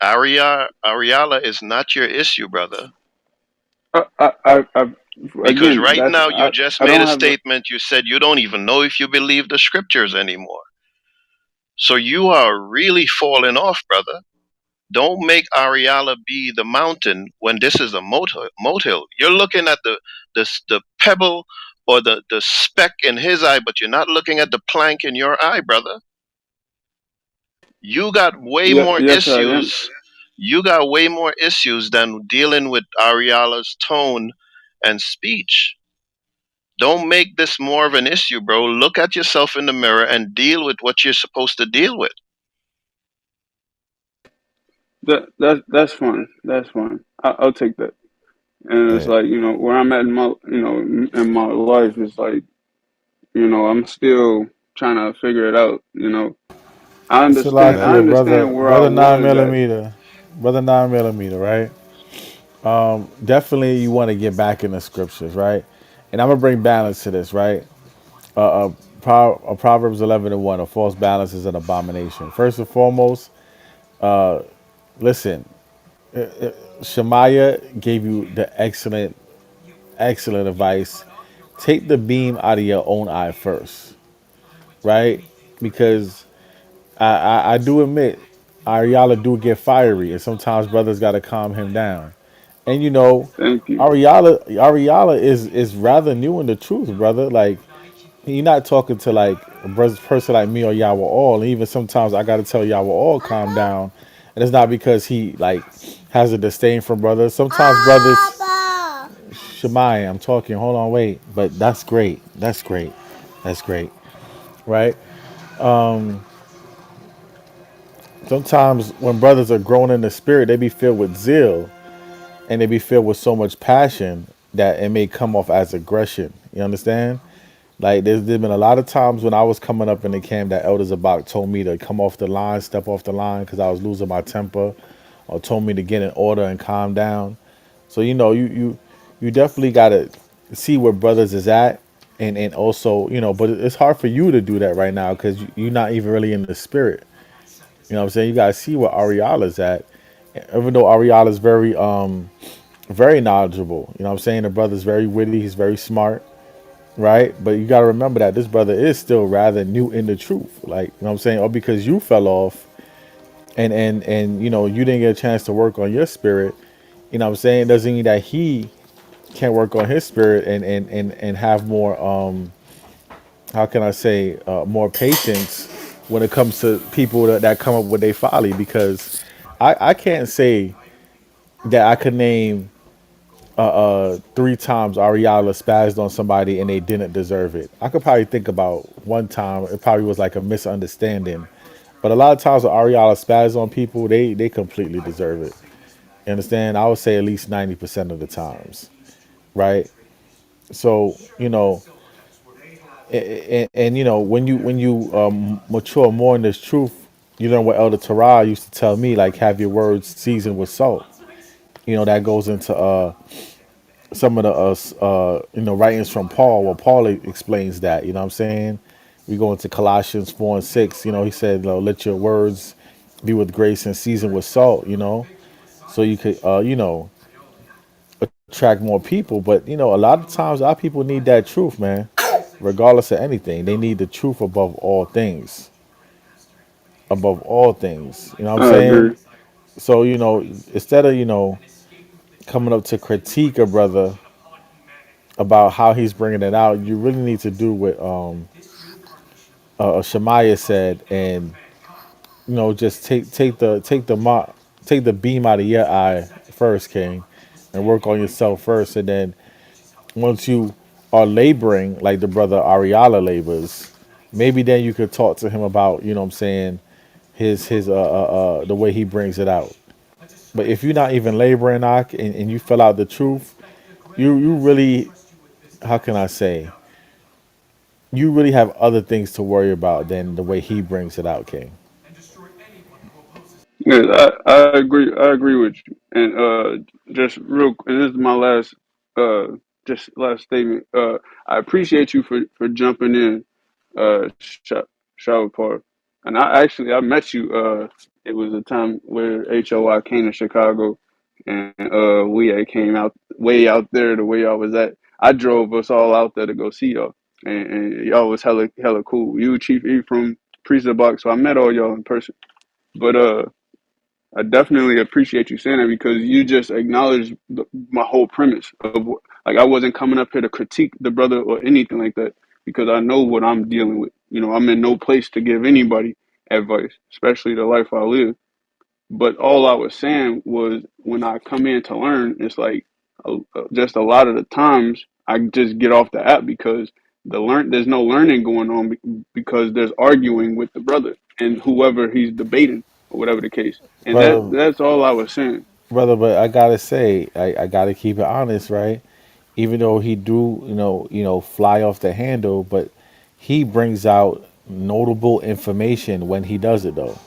Ariala is not your issue, brother. Because Again, right that's now you just I made a don't have a statement. You said you don't even know if you believe the scriptures anymore. So you are really falling off, brother. Don't make Ariala be the mountain when this is a molehill. You're looking at the pebble or the speck in his eye, but you're not looking at the plank in your eye, brother. You got way yeah, more yes I am. issues. You got way more issues than dealing with Ariala's tone and speech. Don't make this more of an issue, bro. Look at yourself in the mirror and deal with what you're supposed to deal with. That's fine. That's fine. I'll take that. And it's Hey, like where I'm at in my in my life is like I'm still trying to figure it out. I understand. Salaki, I yeah, understand where I brother nine was at. millimeter, brother 9 millimeter, right? Definitely, you want to get back in the scriptures, right? And I'm gonna bring balance to this, right? Proverbs 11:1, a false balance is an abomination. First and foremost, listen, Shemaiah gave you the excellent advice. Take the beam out of your own eye first, right? Because I do admit, Ariala do get fiery, and sometimes brothers got to calm him down. And Thank you. Ariala is rather new in the truth, brother. Like you're not talking to like a person like me or Yahweh all. And even sometimes I gotta tell Yahweh all calm down, and it's not because he like has a disdain for brothers. Sometimes brothers, Abba. Shemai, I'm talking. Hold on, wait. But that's great. That's great. That's great. Right. Sometimes when brothers are grown in the spirit, they be filled with zeal and they be filled with so much passion that it may come off as aggression. You understand? Like there's been a lot of times when I was coming up in the camp that Elders Abak told me to come off the line, step off the line because I was losing my temper, or told me to get in order and calm down. So you definitely gotta see where brothers is at, and also but it's hard for you to do that right now because you're not even really in the spirit. You know what I'm saying? You gotta see where Ariala's at. Even though Ariala's very knowledgeable, you know what I'm saying? The brother's very witty, he's very smart, right? But you got to remember that this brother is still rather new in the truth. Like, you know what I'm saying? Or because you fell off and you didn't get a chance to work on your spirit, you know what I'm saying? Doesn't mean that he can't work on his spirit and have more how can I say more patience when it comes to people that come up with their folly because I can't say that I could name three times Ariala spazzed on somebody and they didn't deserve it. I could probably think about one time it probably was like a misunderstanding, but a lot of times when Ariala spazzed on people, they completely deserve it. You understand? I would say at least 90% of the times, right? So and when you mature more in this truth, you learn what Elder Torah used to tell me, like have your words seasoned with salt. That goes into some of the writings from Paul. Well, Paul explains that. You know what I'm saying? We go into Colossians 4 and 6. He said, "Let your words be with grace and seasoned with salt." So you could attract more people. But a lot of times our people need that truth, man. Regardless of anything, they need the truth above all things. Above all things, you know what I'm I saying? agree. So instead of coming up to critique a brother about how he's bringing it out, you really need to do what Shemaiah said, and just take the beam out of your eye first, King, and work on yourself first, and then once you are laboring like the brother Ariala labors, maybe then you could talk to him about what I'm saying, his the way he brings it out. But if you're not even laboring, and you fill out the truth, you really, how can I say, you really have other things to worry about than the way he brings it out, King. Yes, I agree. I agree with you. And just real, and this is my last last statement. I appreciate you for jumping in, shower part. And I met you. It was a time where HOI came to Chicago, and we had came out way out there the way y'all was at. I drove us all out there to go see y'all, and y'all was hella cool. You, Chief E from Priest of Box, so I met all y'all in person. But I definitely appreciate you saying that because you just acknowledged my whole premise of like I wasn't coming up here to critique the brother or anything like that because I know what I'm dealing with. I'm in no place to give anybody advice, especially the life I live. But all I was saying was when I come in to learn, it's like just a lot of the times I just get off the app because there's no learning going on because there's arguing with the brother and whoever he's debating or whatever the case. And Brother, that's all I was saying. but I gotta say, I gotta keep it honest, right? Even though he do, fly off the handle, but he brings out notable information when he does it, though.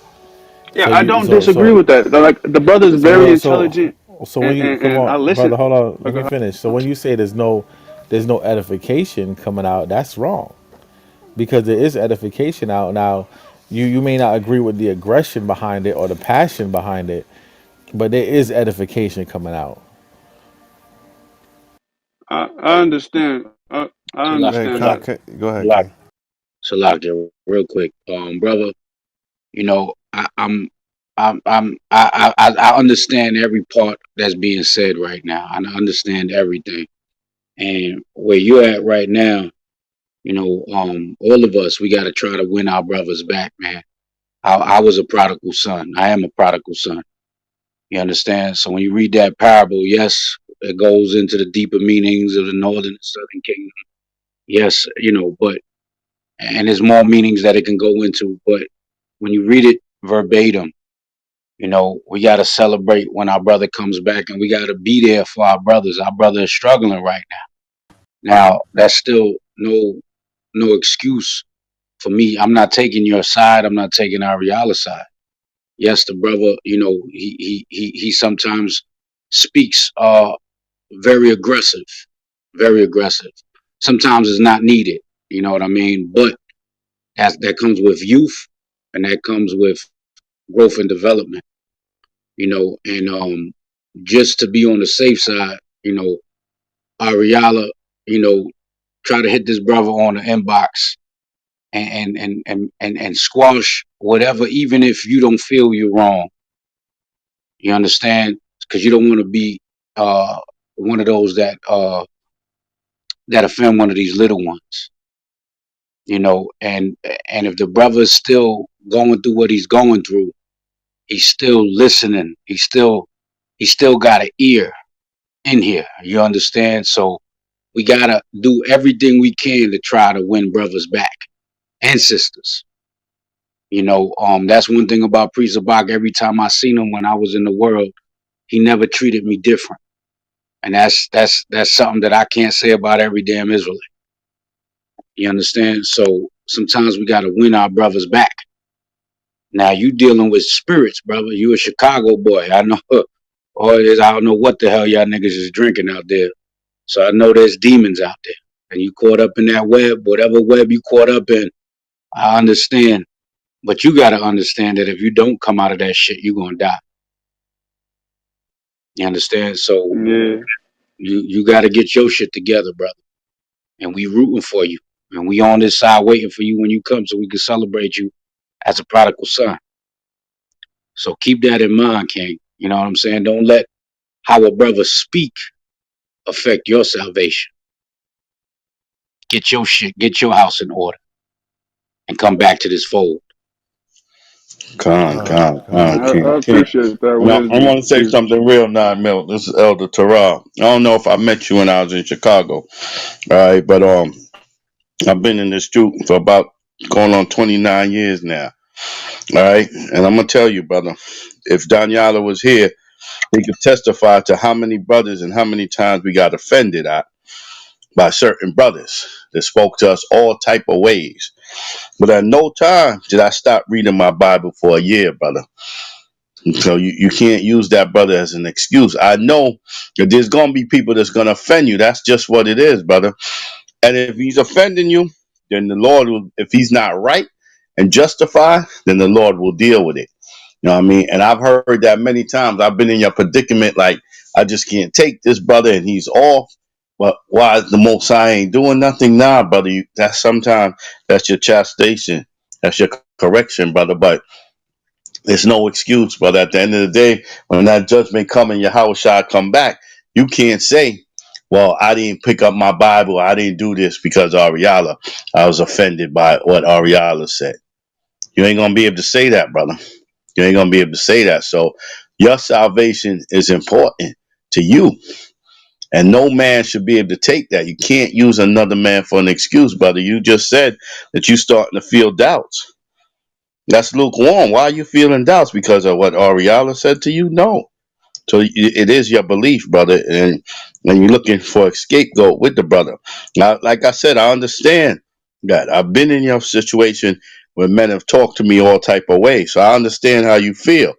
Yeah, So I you, don't so disagree so with that. Like the brother's so very hold on, intelligent, so when you come and I on, listen. brother, hold on, let me Okay. finish. So when you say there's no edification coming out, that's wrong because there is edification out now. You may not agree with the aggression behind it or the passion behind it, but there is edification coming out. I understand. I Salak, Hey, understand that. go ahead, Salak, King. Salak, real quick, brother. I understand every part that's being said right now. I understand everything, and where you're at right now. All of us, we got to try to win our brothers back, man. I was a prodigal son. I am a prodigal son. You understand? So when you read that parable, yes, it goes into the deeper meanings of the northern and southern kingdom. Yes, but and there's more meanings that it can go into. But when you read it verbatim, we got to celebrate when our brother comes back, and we got to be there for our brothers. Our brother is struggling right now. Now that's still no excuse for me. I'm not taking your side. I'm not taking Ariala's side. Yes, the brother, he sometimes speaks very aggressive, very aggressive. Sometimes it's not needed. You know what I mean? But that comes with youth, and that comes with growth and development. And just to be on the safe side, Ariala, you know, try to hit this brother on the inbox and squash whatever, even if you don't feel you're wrong. You understand? Because you don't want to be uh, one of those that offend one of these little ones. And if the brother is still going through what he's going through, he's still listening. He still got an ear in here. You understand? So we gotta do everything we can to try to win brothers back and sisters. That's one thing about Priest Zabak. Every time I seen him when I was in the world, he never treated me different. And that's something that I can't say about every damn Israelite. You understand? So sometimes we gotta win our brothers back. Now you dealing with spirits, brother. You a Chicago boy. I know or it is I don't know what the hell y'all niggas is drinking out there. So I know there's demons out there. And you caught up in that web, whatever web you caught up in, I understand. But you gotta understand that if you don't come out of that shit, you're gonna die. You understand? So Yeah. you gotta get your shit together, brother. And we rooting for you. And we on this side waiting for you when you come so we can celebrate you as a prodigal son. So keep that in mind, King. You know what I'm saying? Don't let how a brother speak affect your salvation. Get your shit, get your house in order, and come back to this fold. Man, I King. appreciate that Now, I wisdom. want to say something real non-milk. This is Elder Terrell. I don't know if I met you when I was in Chicago. All right, but I've been in this truth for about going on 29 years now. All right, and I'm gonna tell you, brother, if Daniela was here, he could testify to how many brothers and how many times we got offended at by certain brothers that spoke to us all type of ways. But at no time did I stop reading my Bible for a year, brother. So you can't use that, brother, as an excuse. I know that there's gonna be people that's gonna offend you. That's just what it is, brother. And if he's offending you, then the Lord will, if he's not right and justified, then the Lord will deal with it. You know what I mean? And I've heard that many times. I've been in your predicament, like I just can't take this brother and he's off. But why the most I ain't doing nothing? Nah, brother. That's sometimes that's your chastisement. That's your correction, brother. But there's no excuse, brother. At the end of the day, when that judgment come and your house shall come back, you can't say, well, I didn't pick up my Bible. I didn't do this because Ariala. I was offended by what Ariala said. You ain't going to be able to say that, brother. You ain't going to be able to say that. So your salvation is important to you. And no man should be able to take that. You can't use another man for an excuse, brother. You just said that you starting to feel doubts. That's lukewarm. Why are you feeling doubts? Because of what Ariala said to you? No. So it is your belief, brother, and you're looking for a scapegoat with the brother. Now, like I said, I understand that. I've been in your situation where men have talked to me all type of ways, so I understand how you feel,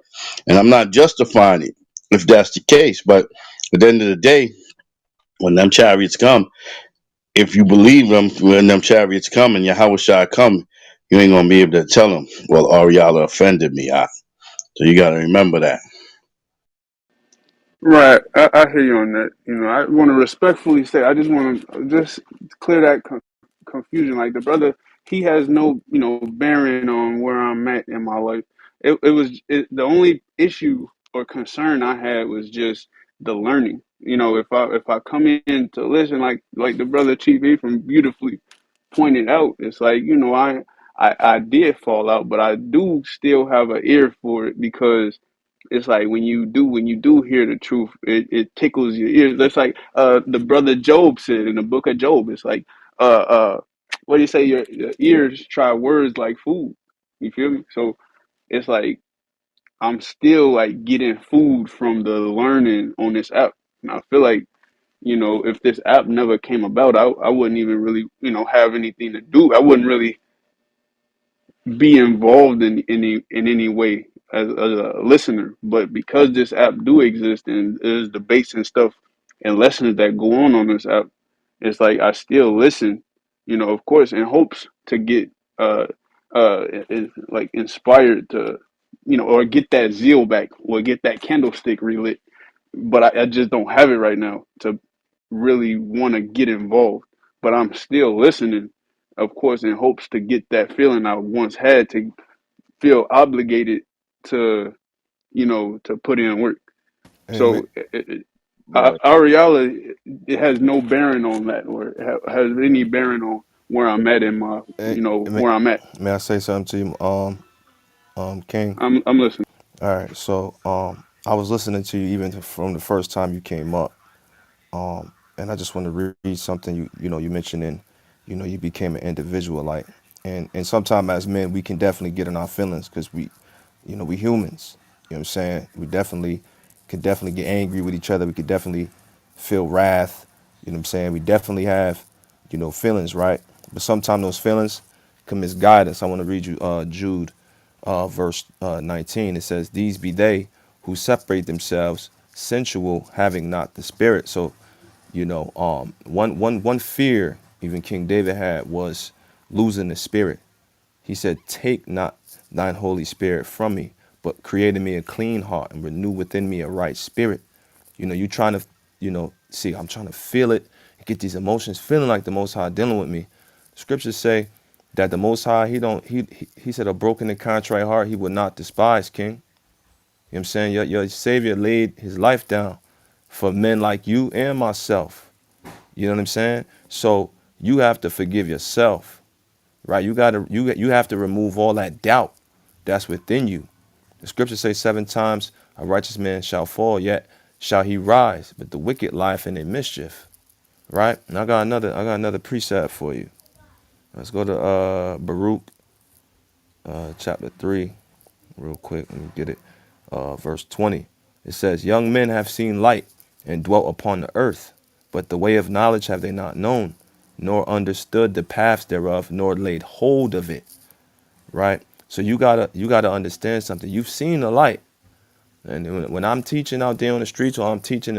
and I'm not justifying it if that's the case. But at the end of the day, when them chariots come, if you believe them, when them chariots come and Yahweh Shai come, you ain't gonna be able to tell them, well, Ariala offended me. So you got to remember that. Right, I hear you on that. I want to respectfully say, I just want to just clear that confusion. Like the brother, he has no, bearing on where I'm at in my life. The only issue or concern I had was just the learning. If I come in to listen, like the brother Chief Ephraim beautifully pointed out, it's like, I did fall out, but I do still have an ear for it because it's like when you do hear the truth, it tickles your ears. That's like the brother Job said in the book of Job. It's like what do you say? Your ears try words like food. You feel me? So it's like I'm still like getting food from the learning on this app. And I feel like, if this app never came about, I wouldn't even really, have anything to do. I wouldn't really be involved in any way as a listener. But because this app do exist and there's debates and stuff and lessons that go on this app, it's like I still listen, of course, in hopes to get uh like inspired to, or get that zeal back or get that candlestick relit. But I just don't have it right now to really want to get involved. But I'm still listening, of course, in hopes to get that feeling I once had to feel obligated to, to put in work. Amen. So Right. Ariala, it has no bearing on that, or has any bearing on where I'm at in my, Hey, may, where I'm at. may I say something to you, King? I'm listening. All right. So, I was listening to you even from the first time you came up. And I just want to read something you mentioned in, you became an individual, like, and sometimes as men we can definitely get in our feelings because we humans. You know what I'm saying? We definitely could definitely get angry with each other. We could definitely feel wrath. You know what I'm saying? We definitely have, feelings, right? But sometimes those feelings can misguide us. I want to read you Jude verse 19. It says, "These be they who separate themselves sensual, having not the spirit." So, one fear even King David had was losing the spirit. He said, "Take not thine Holy Spirit from me, but create in me a clean heart and renew within me a right spirit." You trying to, see, I'm trying to feel it, get these emotions, feeling like the Most High dealing with me. Scriptures say that the Most High, he don't, he said, a broken and contrite heart he would not despise, King. You know what I'm saying? Your Savior laid his life down for men like you and myself. You know what I'm saying? So you have to forgive yourself, right? You have to remove all that doubt that's within you. The scriptures say 7 times a righteous man shall fall, yet shall he rise, but the wicked life in a mischief, right? And I got another precept for you. Let's go to Baruch chapter 3 real quick. Let me get it. Verse 20. It says, "Young men have seen light and dwelt upon the earth, but the way of knowledge have they not known, nor understood the paths thereof, nor laid hold of it." Right? So you gotta understand something. You've seen the light. And when I'm teaching out there on the streets, or I'm teaching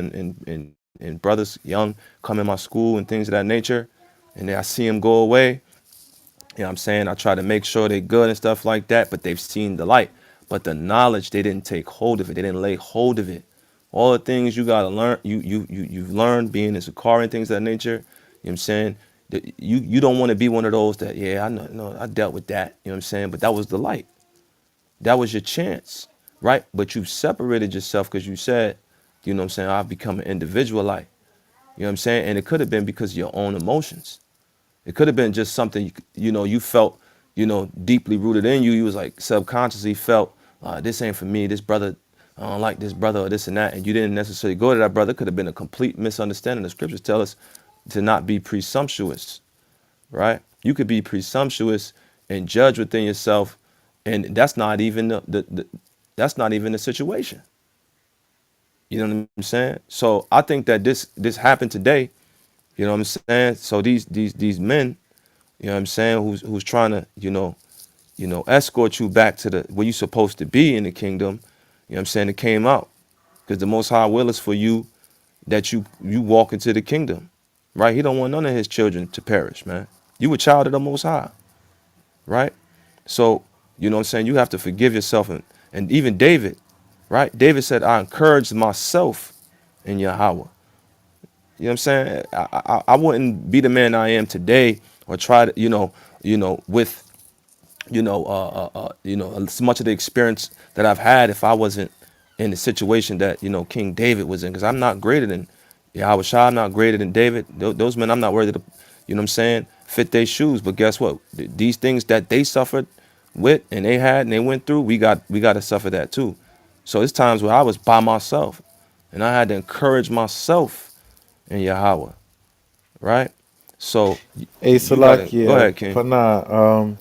and brothers young come in my school and things of that nature, and then I see them go away, you know what I'm saying? I try to make sure they're good and stuff like that, but they've seen the light. But the knowledge, they didn't take hold of it. They didn't lay hold of it. All the things you gotta learn, you've learned being in Sakari and things of that nature. You know what I'm saying? You don't want to be one of those that, yeah, I know, no, I dealt with that. You know what I'm saying? But that was the light. That was your chance, right? But you separated yourself because you said, you know what I'm saying, I've become an individual light. You know what I'm saying? And it could have been because of your own emotions. It could have been just something you felt, deeply rooted in you. You was like subconsciously felt, this ain't for me. This brother, I don't like this brother or this and that, and you didn't necessarily go to that brother. It could have been a complete misunderstanding. The scriptures tell us to not be presumptuous, right? You could be presumptuous and judge within yourself, and that's not even that's not even the situation. You know what I'm saying? So I think that this happened today. You know what I'm saying? So these men, you know what I'm saying, who's trying to, escort you back to the where you're supposed to be in the kingdom, you know what I'm saying, it came out. Because the most high will is for you that you walk into the kingdom. Right? He don't want none of his children to perish, man. You a child of the most high, right? So, you know what I'm saying, you have to forgive yourself, and even David, right? David said, "I encouraged myself in Yahweh." You know what I'm saying? I wouldn't be the man I am today or try to, with as much of the experience that I've had if I wasn't in the situation that, King David was in, because I'm not greater than Yahweh Shah, I'm not greater than David. Those men, I'm not worthy to, you know what I'm saying, fit their shoes. But guess what? These things that they suffered with and they had and they went through, we got to suffer that too. So it's times where I was by myself, and I had to encourage myself in Yahweh, right? So Hey, you gotta go Salakia, ahead, King. Pana,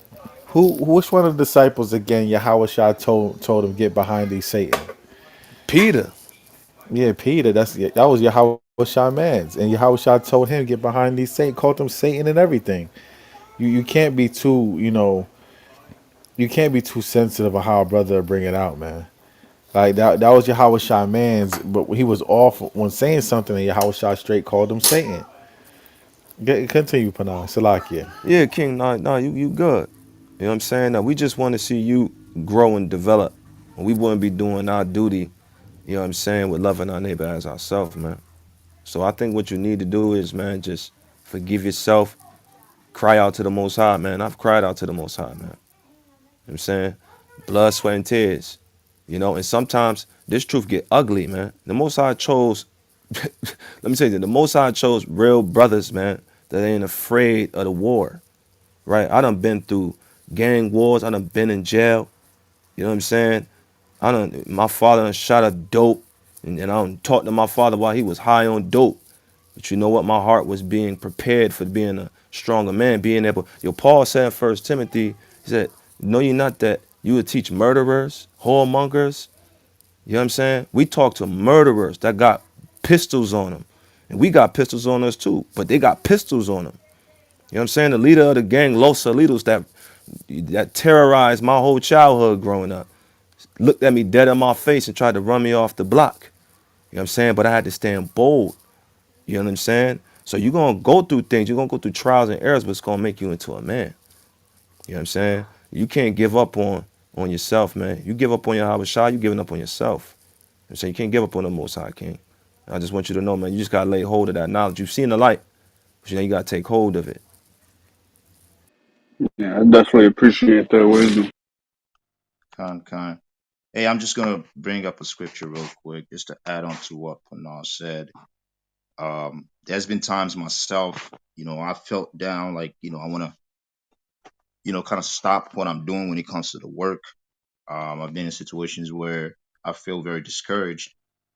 which one of the disciples again, Yahweh Shah told him get behind thee, Satan? Peter. Yeah, Peter. That was Yahweh Shah man's, and Yahweh Shah told him get behind these Satan, called him Satan and everything. You can't be too, you can't be too sensitive of how a brother bring it out, man. Like that was Yahweh Shah man's, but he was off when saying something, and Yahweh Shah straight called him Satan. Continue, Pana, Salakia. Yeah, King. No, you good. You know what I'm saying? Now we just want to see you grow and develop. And we wouldn't be doing our duty, you know what I'm saying, with loving our neighbor as ourselves, man. So I think what you need to do is, man, just forgive yourself, cry out to the Most High, man. I've cried out to the Most High, man. You know what I'm saying? Blood, sweat, and tears. You know, and sometimes this truth get ugly, man. The Most High chose, let me tell you, the Most High chose real brothers, man, that ain't afraid of the war, right? I done been through gang wars. I done been in jail. You know what I'm saying? My father done shot a dope, and I done talked to my father while he was high on dope. But you know what? My heart was being prepared for being a stronger man, being able. Paul said in 1 Timothy, he said, know you not that you would teach murderers, whoremongers. You know what I'm saying? We talk to murderers that got pistols on them. And we got pistols on us too, but they got pistols on them. You know what I'm saying? The leader of the gang, Los Salitos, that terrorized my whole childhood growing up, looked at me dead in my face and tried to run me off the block. You know what I'm saying? But I had to stand bold. You know what I'm saying? So you're going to go through things. You're going to go through trials and errors, but it's going to make you into a man. You know what I'm saying? You can't give up on yourself, man. You give up on your Habashah, you giving up on yourself. You know what I'm saying? You can't give up on the Most High King. I just want you to know, man, you just got to lay hold of that knowledge. You've seen the light, but you got to take hold of it. Yeah, I definitely appreciate that wisdom. Con. Hey, I'm just gonna bring up a scripture real quick, just to add on to what Panar said. There's been times myself, I felt down, like, I want to, kind of stop what I'm doing when it comes to the work. I've been in situations where I feel very discouraged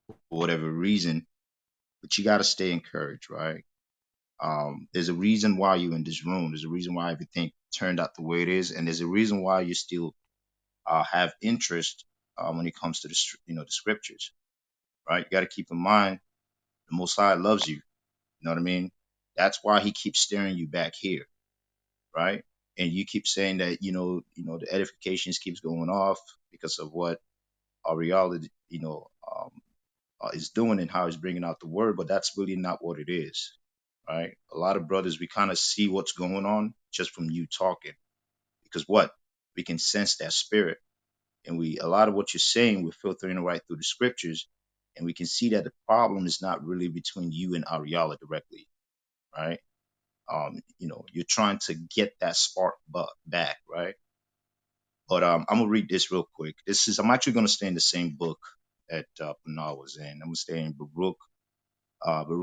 for whatever reason, but you got to stay encouraged, right? There's a reason why you're in this room. There's a reason why everything turned out the way it is, and there's a reason why you still have interest when it comes to the scriptures, right? You got to keep in mind the Most High loves you. You know what I mean? That's why He keeps steering you back here, right? And you keep saying that the edifications keeps going off because of what Ariala, is doing and how he's bringing out the word, but that's really not what it is, right? A lot of brothers, we kind of see what's going on just from you talking, because what we can sense that spirit, and a lot of what you're saying, we're filtering it right through the scriptures, and we can see that the problem is not really between you and Ariala directly, right? You're trying to get that spark back, right? But I'm gonna read this real quick. I'm actually gonna stay in the same book that Panah was in. I'm gonna stay in Baruch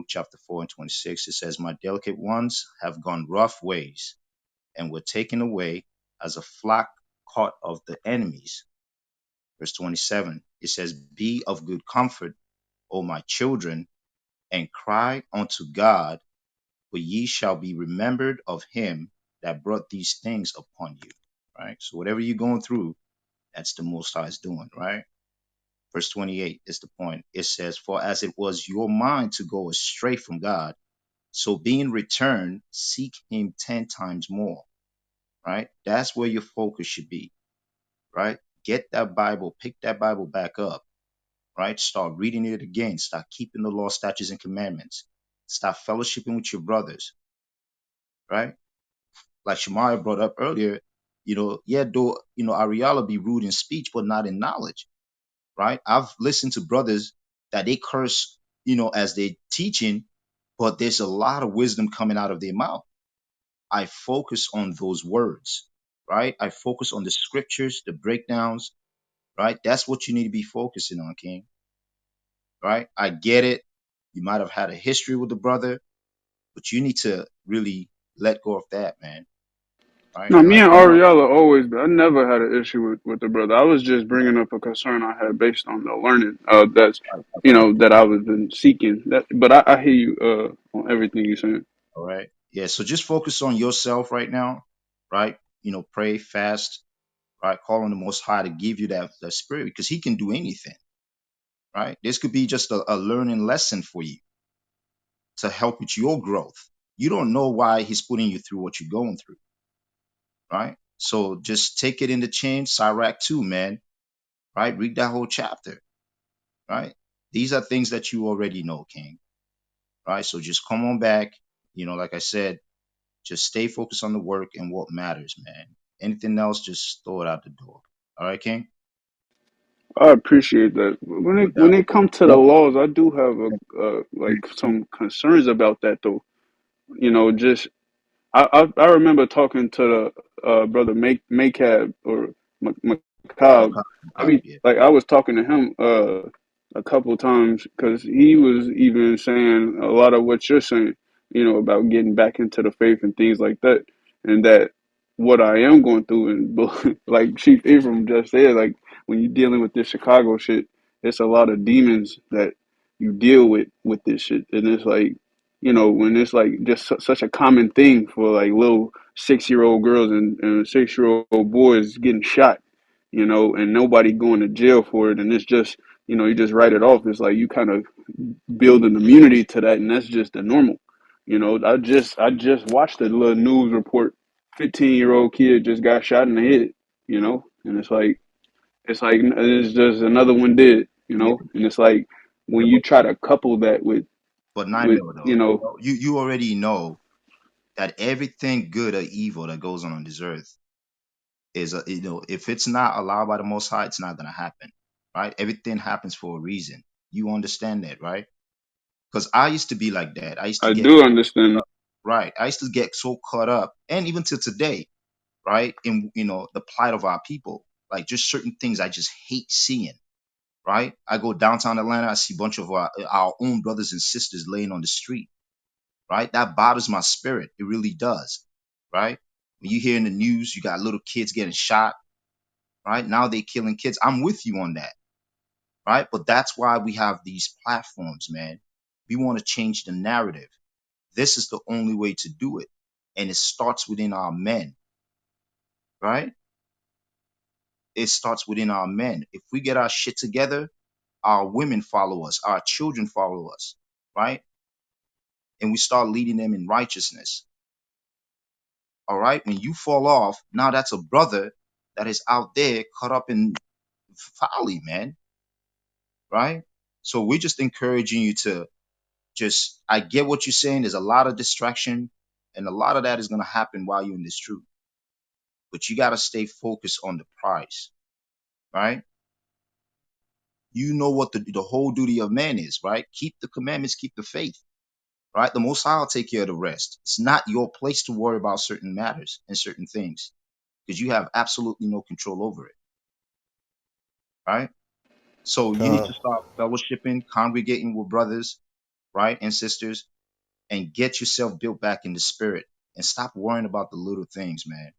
chapter 4 and 26. It says, "My delicate ones have gone rough ways and were taken away as a flock caught of the enemies." Verse 27, it says, "Be of good comfort, O my children, and cry unto God, for ye shall be remembered of him that brought these things upon you." Right? So whatever you're going through, that's the Most High's doing, right? Verse 28 is the point. It says, "For as it was your mind to go astray from God, so being returned, seek him 10 times more." Right? That's where your focus should be, right? Get that Bible, pick that Bible back up, right? Start reading it again. Start keeping the law, statutes, and commandments. Start fellowshipping with your brothers, right? Like Shemaiah brought up earlier, though, Ariala be rude in speech, but not in knowledge, right? I've listened to brothers that they curse, as they teaching, but there's a lot of wisdom coming out of their mouth. I focus on those words, right? I focus on the scriptures, the breakdowns, right? That's what you need to be focusing on, King, right? I get it. You might have had a history with the brother, but you need to really let go of that, man. Right? No, And me like and King, Ariella always. I never had an issue with the brother. I was just bringing up a concern I had based on the learning. That's that I was been seeking. That, but I hear you on everything you're saying. all right. Yeah. So just focus on yourself right now, right? Pray, fast, right? Call on the Most High to give you that spirit because He can do anything, right? This could be just a learning lesson for you to help with your growth. You don't know why He's putting you through what you're going through, right? So just take it in the chin, Sirach 2, man, right? Read that whole chapter, right? These are things that you already know, King, right? So just come on back. Like I said, just stay focused on the work and what matters, man. Anything else, just throw it out the door. All right, King? I appreciate that. When No it when doubt. it comes to the laws, I do have like some concerns about that though. Just I remember talking to the brother Macab or No Macab. I copy, be yeah. like I was talking to him a couple times because he was even saying a lot of what you're saying, about getting back into the faith and things like that, and that what I am going through and like Chief Abram just said, like when you're dealing with this Chicago shit, it's a lot of demons that you deal with this shit, and it's like when it's like just such a common thing for like little 6-year-old girls and 6-year-old boys getting shot, and nobody going to jail for it. And it's just, you just write it off. It's like you kind of build an immunity to that. And that's just the normal. I just watched a little news report. 15-year-old kid just got shot in the head, and it's just another one did, Yeah, and it's like when yeah, you try to couple that but 9 with, mil though. you know, You already know that everything good or evil that goes on this earth is if it's not allowed by the Most High, it's not gonna happen, right? Everything happens for a reason. You understand that, right? Because I used to be like that. I used to I get do understand. right. I used to get so caught up, and even to today, right, in the plight of our people. Like just certain things I just hate seeing. Right? I go downtown Atlanta, I see a bunch of our own brothers and sisters laying on the street. Right? That bothers my spirit. It really does. Right? When you hear in the news, you got little kids getting shot. Right? Now they killing kids. I'm with you on that. Right? But that's why we have these platforms, man. We want to change the narrative. This is the only way to do it. And it starts within our men, right? It starts within our men. If we get our shit together, our women follow us, our children follow us, right? And we start leading them in righteousness. All right. When you fall off, now that's a brother that is out there caught up in folly, man. Right. So we're just encouraging you to I get what you're saying. There's a lot of distraction, and a lot of that is going to happen while you're in this truth. But you got to stay focused on the prize, right? You know what the whole duty of man is, right? Keep the commandments, keep the faith, right? The Most High will take care of the rest. It's not your place to worry about certain matters and certain things because you have absolutely no control over it, right? So you need Con, to start fellowshipping, congregating with brothers, right, and sisters, and get yourself built back in the spirit and stop worrying about the little things, man.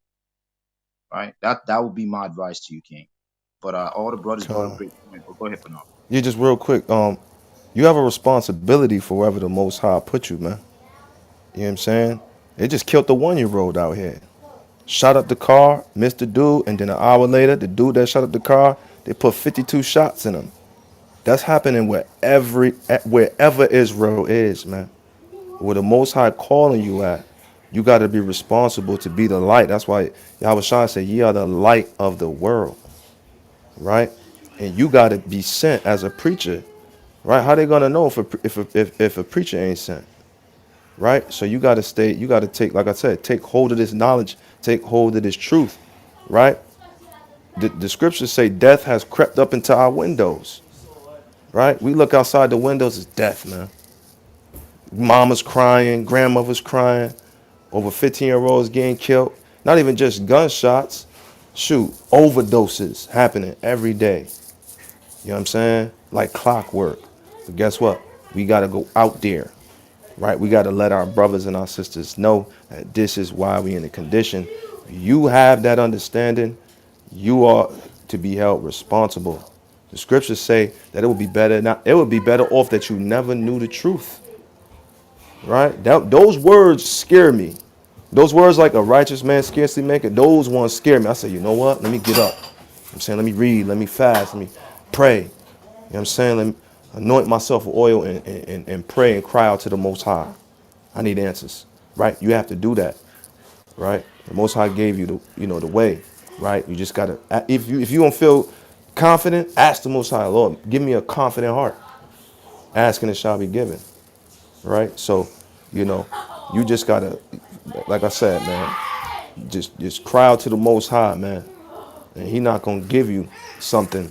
Right? That would be my advice to you, King. But all the brothers brought up con. great point. But go ahead, Panal. You just real quick. You have a responsibility for wherever the Most High put you, man. You know what I'm saying? They just killed the 1 year old out here. Shot up the car, missed the dude, and then an hour later, the dude that shot up the car, they put 52 shots in him. That's happening wherever Israel is, man. Where the Most High calling you at, you got to be responsible to be the light. That's why Yahweh Shai said, "Ye are the light of the world," right? And you got to be sent as a preacher, right? How they gonna know if a preacher ain't sent, right? So you got to stay. You got to take, like I said, take hold of this knowledge, take hold of this truth, right? The scriptures say death has crept up into our windows, right? We look outside the windows, it's death, man. Mama's crying, grandmother's crying, over 15-year-olds getting killed. Not even just gunshots, shoot, overdoses happening every day. You know what I'm saying? Like clockwork. But guess what? We got to go out there. right? We got to let our brothers and our sisters know that this is why we in the condition. You have that understanding, you are to be held responsible. The scriptures say that it would be better not it would be better off that you never knew the truth, right? Those words scare me. Those words like a righteous man scarcely make it, those ones scare me. I say, you know what? Let me get up. I'm saying, let me read, let me fast, let me pray. You know what I'm saying? Let me anoint myself with oil and pray and cry out to the Most High. I need answers, right? You have to do that, right? The Most High gave you the way, right? You just gotta, if you don't feel confident, ask the Most High, Lord, give me a confident heart. Asking it shall be given, right? So, you know, you just gotta, like I said, man, just cry out to the Most High, man, and He not gonna give you something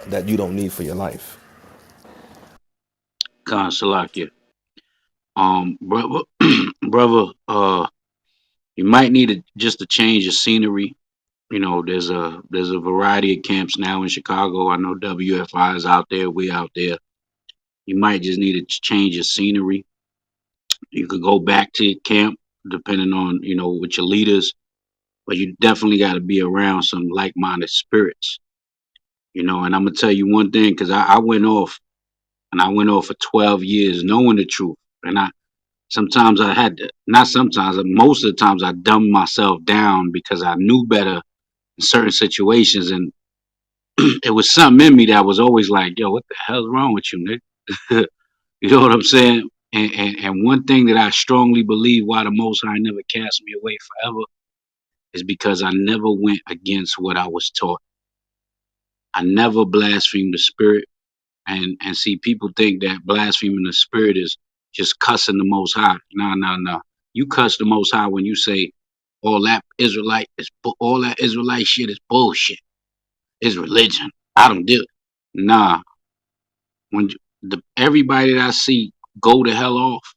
that you don't need for your life. Khan Salakia. Brother, brother, you might need just a change of scenery. You know, there's a variety of camps now in Chicago. I know WFI is out there. We out there. You might just need a change of scenery. You could go back to your camp, depending on with your leaders, but you definitely got to be around some like-minded spirits. And I'm gonna tell you one thing, because I went off, and I went off for 12 years knowing the truth, and sometimes I had to, not sometimes, most of the times I dumbed myself down because I knew better in certain situations, and it was something in me that was always like, yo, what the hell's wrong with you, Nick? You know what I'm saying? And one thing that I strongly believe why the Most High never cast me away forever is because I never went against what I was taught. I never blasphemed the Spirit. And see, people think that blaspheming the Spirit is just cussing the Most High. No, no, no. You cuss the Most High when you say all that Israelite shit is bullshit. It's religion. I don't do it. Nah. When everybody that I see go the hell off,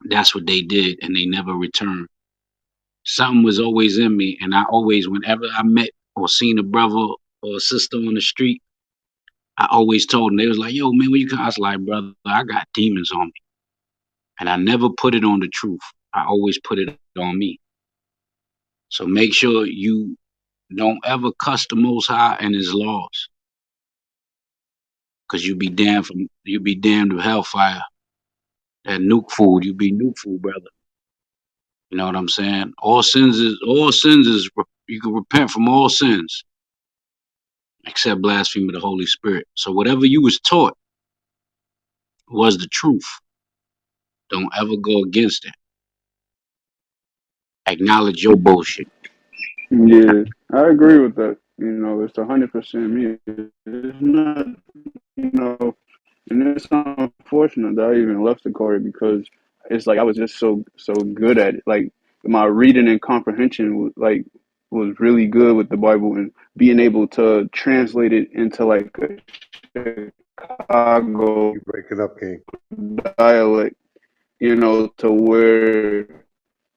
that's what they did, and they never returned. Something was always in me, and I always, whenever I met or seen a brother or a sister on the street, I always told them. They was like, "Yo, man, where you come?" I was like, "Brother, I got demons on me," and I never put it on the truth. I always put it on me. So make sure you don't ever cuss the Most High and His laws, cause you be damned with hellfire. That nuke food, you be nuke food, brother. You know what I'm saying? All sins is you can repent from all sins except blasphemy of the Holy Spirit. So whatever you was taught was the truth. Don't ever go against it. Acknowledge your bullshit. Yeah, I agree with that. It's 100% me. It's not, you know, and it's unfortunate that I even left the Corey because it's like I was just so good at it. Like my reading and comprehension was really good with the Bible and being able to translate it into like a Chicago You breaking up, King? dialect, to where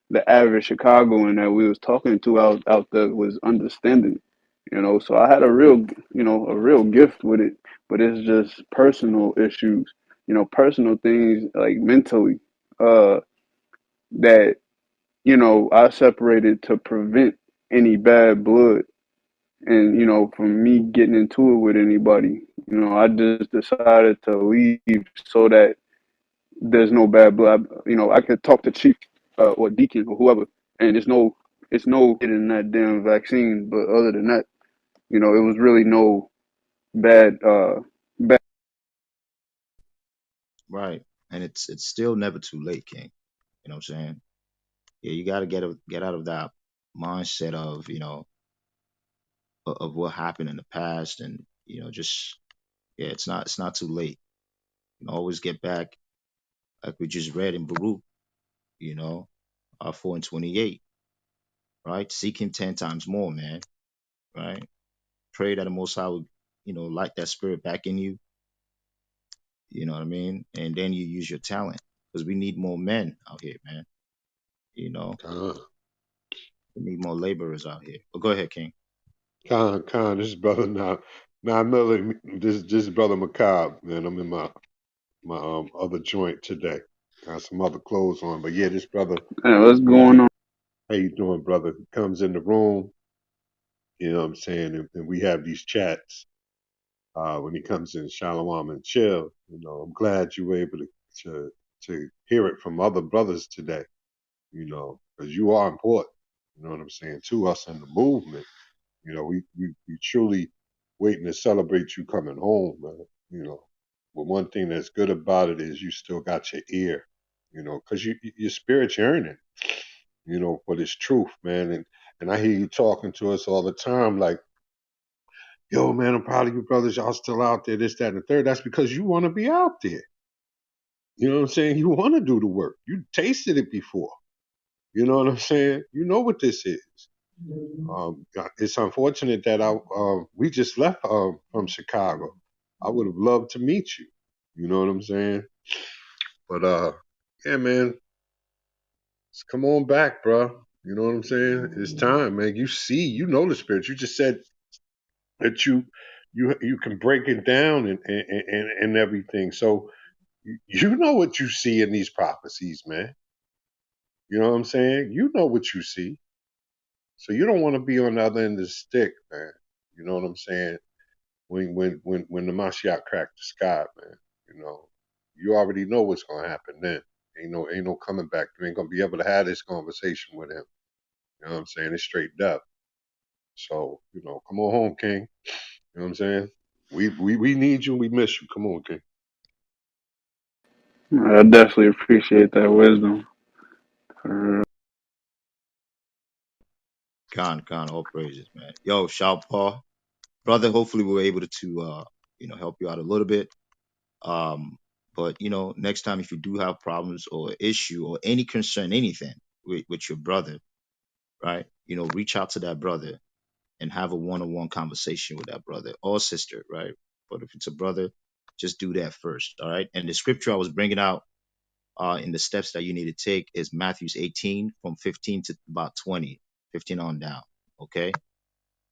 the average Chicagoan that we was talking to out there was understanding. So I had a real gift with it, but it's just personal issues, personal things like mentally, that I separated to prevent any bad blood, and from me getting into it with anybody. I just decided to leave so that there's no bad blood. I could talk to chief, or deacon or whoever, and it's no getting that damn vaccine. But other than that, it was really no bad. Right. And it's still never too late, King. You know what I'm saying? Yeah, you got to get out of that mindset of, of what happened in the past, and, just, yeah, it's not too late. You can always get back, like we just read in Baruch, you know, 4:28, right? Seek him 10 times more, man, right? Pray that the Most High would, light that spirit back in you, you know what I mean? And then you use your talent, because we need more men out here, man. You know, Khan, we need more laborers out here. But go ahead, King. Khan. This is brother now. I know that this is brother Macabre, man. I'm in my other joint today. Got some other clothes on, but yeah, this brother, Hey, what's going on? how you doing, brother? Comes in the room, you know what I'm saying, and we have these chats. When he comes in, Shalom and chill. You know, I'm glad you were able to to hear it from other brothers today. You know, because you are important. You know what I'm saying to us in the movement. You know, we truly waiting to celebrate you coming home, man. You know, but one thing that's good about it is you still got your ear. You know, because your spirit's yearning. You know, for this truth, man. And I hear you talking to us all the time, like, yo, man, I'm proud of you brothers. Y'all still out there, this, that, and the third. That's because you want to be out there. You know what I'm saying? You want to do the work. You tasted it before. You know what I'm saying? You know what this is. It's unfortunate that we just left from Chicago. I would have loved to meet you. You know what I'm saying? But yeah, man, just come on back, bro. You know what I'm saying? It's time, man. You see, you know the spirit. You just said that you can break it down and everything. So you know what you see in these prophecies, man. You know what I'm saying? You know what you see. So you don't want to be on the other end of the stick, man. You know what I'm saying? When the Mashiach cracked the sky, man. You know, you already know what's gonna happen then. Ain't no coming back. You ain't gonna be able to have this conversation with him. You know what I'm saying? It's straight up. So, you know, come on home, King. You know what I'm saying? We need you, we miss you. Come on, King. I definitely appreciate that wisdom. For Con, all praises, man. Yo, shout Paul, brother. Hopefully, we were able to, help you out a little bit. Um, but next time if you do have problems or issue or any concern, anything with your brother, right? Reach out to that brother and have a one-on-one conversation with that brother or sister, right? But if it's a brother, just do that first, all right? And the scripture I was bringing out in the steps that you need to take is Matthew 18 from 15 to about 20, 15 on down, okay?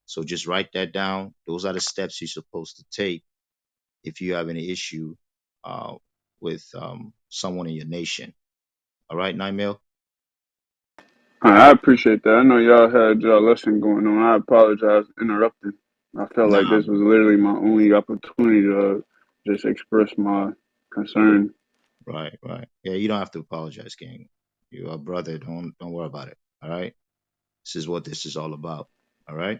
So just write that down. Those are the steps you're supposed to take if you have any issue uh, with someone in your nation. All right, Naimel? I appreciate that. I know y'all had y'all lesson going on. I apologize for interrupting. I felt Nah, like this was literally my only opportunity to just express my concern. right. Yeah, you don't have to apologize, King. You're a brother. Don't worry about it. All right. This is what this is all about. All right.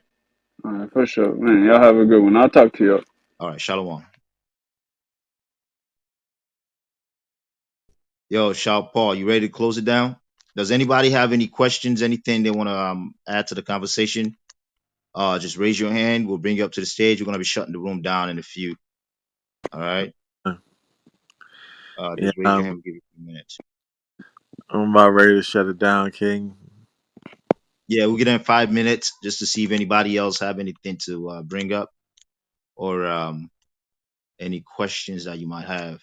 All right, for sure. Man, y'all have a good one. I'll talk to y'all. All right. Shalom. Yo, Shal Paul, you ready to close it down? Does anybody have any questions? Anything they want to add to the conversation? Just raise your hand. We'll bring you up to the stage. We're gonna be shutting the room down in a few. All right. Yeah, Just raise your hand. We'll give you a few minutes. I'm about ready to shut it down, King. Yeah, we'll get in 5 minutes just to see if anybody else have anything to bring up or any questions that you might have.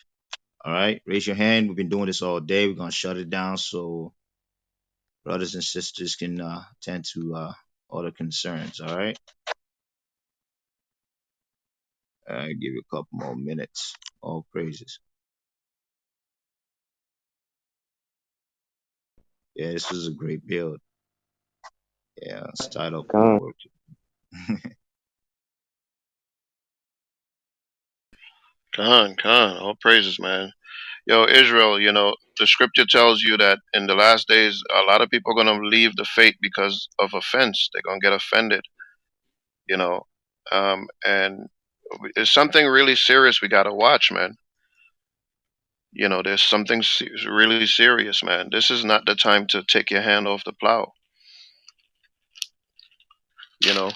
All right, raise your hand. We've been doing this all day. We're gonna shut it down so brothers and sisters can tend to other concerns. All right. Give you a couple more minutes. All praises. Yeah, this was a great build. Yeah, start up Con. work. Khan, all praises, man. Yo, Israel, the scripture tells you that in the last days, a lot of people are going to leave the faith because of offense. They're going to get offended, you know. And it's something really serious we got to watch, man. There's something really serious, man. This is not the time to take your hand off the plow. You know,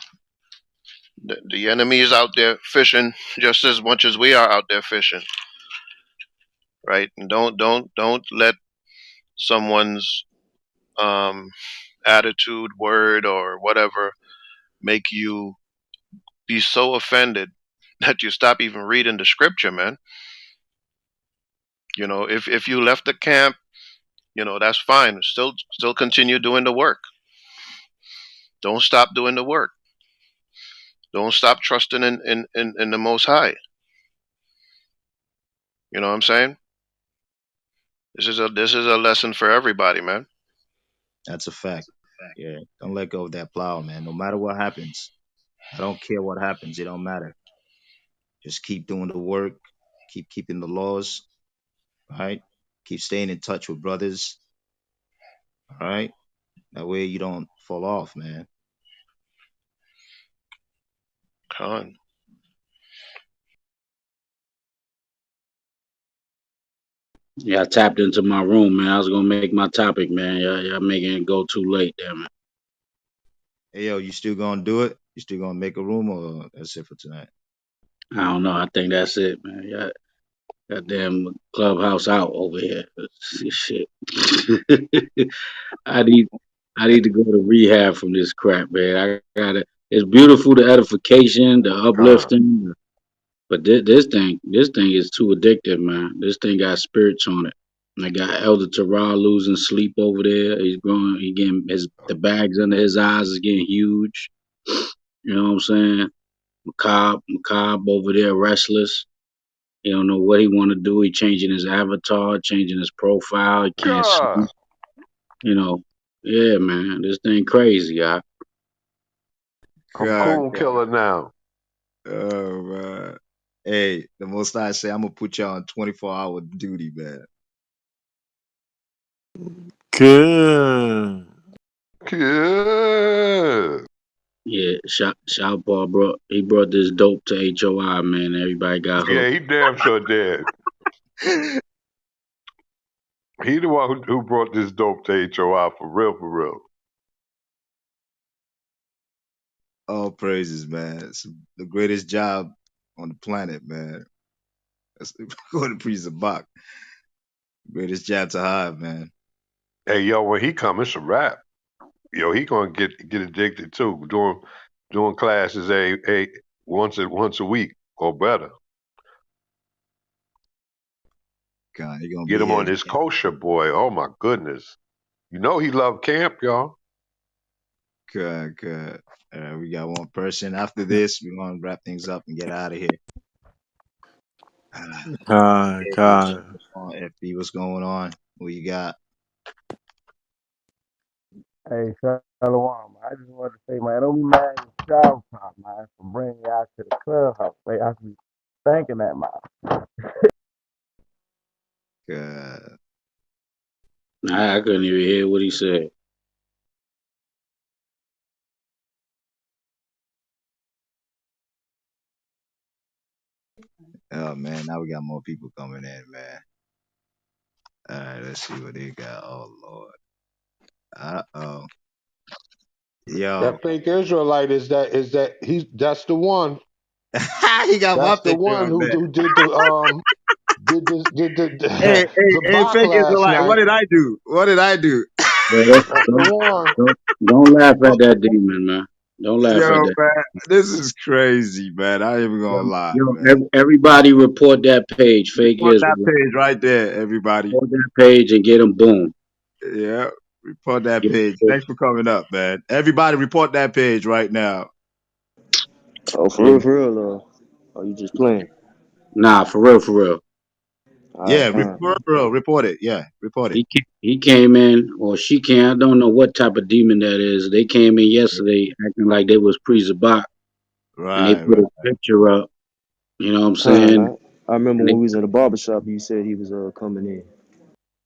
the enemy is out there fishing just as much as we are out there fishing, right? And don't let someone's um, attitude, word, or whatever make you be so offended that you stop even reading the scripture, man. If you left the camp, that's fine. Still continue doing the work. Don't stop doing the work. Don't stop trusting in the Most High. You know what I'm saying? This is a lesson for everybody, man. That's a fact. Yeah, don't let go of that plow, man. No matter what happens, I don't care what happens. It don't matter. Just keep doing the work. Keep keeping the laws. All right. Keep staying in touch with brothers. All right. That way you don't fall off, man. Con. Yeah, I tapped into my room, man. I was gonna make my topic, man. Y'all making it go too late, damn it. Hey, yo, you still gonna do it? You still gonna make a room, or that's it for tonight? I don't know. I think that's it, man. Goddamn clubhouse out over here. Shit. I need I need to go to rehab from this crap, man. I got it. It's beautiful, the edification, the Con. uplifting, but this thing is too addictive, man. This thing got spirits on it. I got Elder Terrell losing sleep over there. He's growing. He getting the bags under his eyes is getting huge. You know what I'm saying? Macabre over there, restless. He don't know what he want to do. He changing his avatar, changing his profile. He can't God, sleep. You know, yeah, man, this thing crazy. I'm God, cool God. killer now. Oh man. Hey, the most I say, I'm gonna put y'all on 24-hour duty, man. Good. Good. Yeah, Shot Paul brought this dope to HOI, man. Everybody got Yeah, hooked. he damn sure did. He the one who brought this dope to HOI for real, for real. All praises, man. It's the greatest job on the planet, man. That's according to Priest Bach. Greatest job to have, man. Hey, yo, when he come, it's a wrap. Yo, he gonna get addicted too. Doing classes once a week or better. God, he gonna Get be him here. on this kosher boy. Oh my goodness. You know he love camp, y'all. Good, good. We got one person. After this, we're gonna wrap things up and get out of here. Con, con. FB, what's going on? What you got? Hey, Shalom. I just wanted to say, man, don't be mad at the job, man, for bringing y'all to the clubhouse. Man, I be thinking that, man. Good. I couldn't even hear what he said. Oh man, now we got more people coming in, man. All right, let's see what they got. Oh Lord. Oh. Yo. That fake Israelite that's the one. He got my That's the picture one on there. who did Hey, the hey, Bach fake last Israelite. What night. did I do? What did I do? But That's the one. don't laugh at that demon, man. Don't laugh Yo, at that. man, this is crazy, man. I ain't even Yo, gonna lie, yo, man. everybody report that page, fake Report that Israel. page right there, everybody. Report that page and get them boom. Yeah, report that Get 'em page. boom. Thanks for coming up, man. Everybody, report that page right now. Oh, Yeah. for real, or you just playing? Nah, for real, for real. All right, Yeah, con. report it. Yeah, report it. He came in, or she came. I don't know what type of demon that is. They came in yesterday acting like they was pre-Zabak, and they Right, put right. a picture up. You know what I'm Con, saying? I remember And when they we was in the barber shop, you said he was coming in.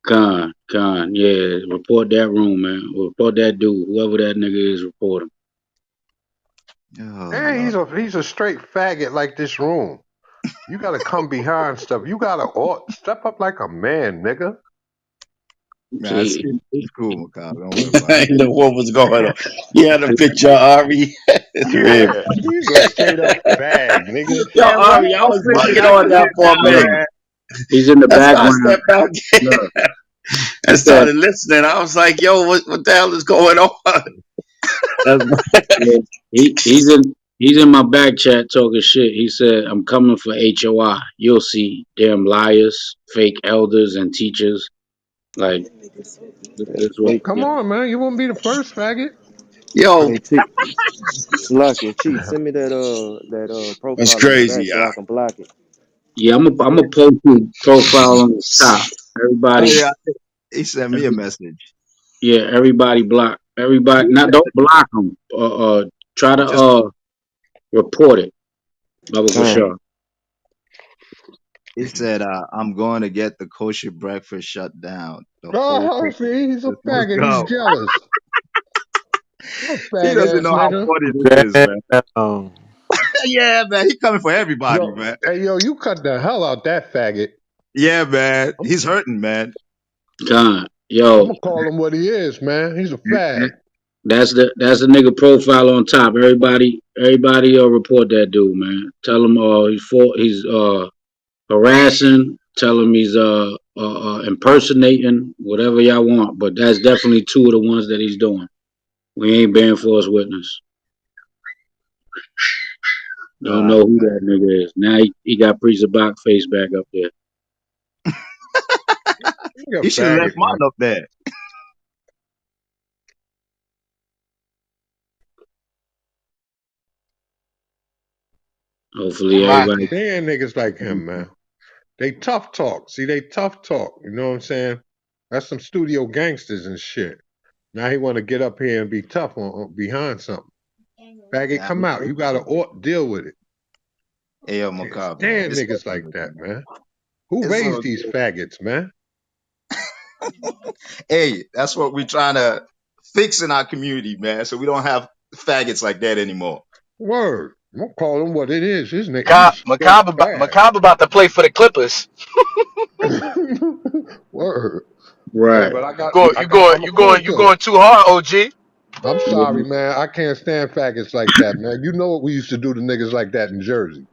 yeah. Report that room, man. Report that dude, whoever that nigga is. Report him. Oh And Lord. he's a straight faggot like this room. You gotta come behind stuff. You gotta step up like a man, nigga. Nah, See, it's cool, Macabre. Don't worry about I it. didn't know what was going on. You had a picture of Ari. It's weird. Yeah, he's a straight up fag, nigga. Yo, Man, Ari, I what was picture bugging got on you that in for a now, look, minute. man? he's in the That's why I background. stepped out Look, and he said, started listening. I was like, yo, what the hell is going on? That's yeah, he's in my back chat talking shit. He said, "I'm coming for HOI. You'll see, damn liars, fake elders and teachers. Like this is what." Hey, Come Yeah. on, man. You won't be the first faggot. yo, hey, Chief, Salakia, Chief, send me that that's profile in the back crazy. so I can block it. I'm a post his profile on the top. Oh Everybody, yeah, he sent me a every, message. yeah, everybody block. Everybody, not don't block them. Try to Just report it. Baba Con. Bashar. he said, "I'm going to get the kosher breakfast shut down. The whole Oh, cookout. see, he's a Let's faggot. He's go." jealous. A He fag doesn't ass know how nigga. funny this is, man. Damn. Yeah, man. He coming for everybody, Yo, man. hey, yo, you cut the hell out that faggot. Yeah, man. I'm, He's hurting, man. God, I'm yo, gonna call him what he is, man. He's a fag. that's the nigga profile on top. Everybody, report that dude, man. Tell him he's harassing. Tell him he's impersonating. Whatever y'all want, but that's definitely two of the ones that he's doing. We ain't bearing false witness. Don't God, know who man. that nigga is. Now he got Priest Bach face back up there. He's a He should have left faggot, man. mine up there. Hopefully Can't everybody. stand niggas like him, man. They tough talk. See, they tough talk. You know what I'm saying? That's some studio gangsters and shit. Now he want to get up here and be tough on behind something. Faggot, Nah, come out. You gotta deal with it. hey, yo, Can't Macabre, man. stand It's all niggas like good, that, man. man. Who It's raised all these good. faggots, man? Hey, that's what we're trying to fix in our community, man. So we don't have faggots like that anymore. Word. I'm gonna call him what it is. His name, he's a straight fag. Macabre about to play for the Clippers. Word. Hey, Right. but I'm a cool You to it. going too hard, OG. I'm Yeah. sorry, man. I can't stand faggots like that, man. You know what we used to do to niggas like that in Jersey.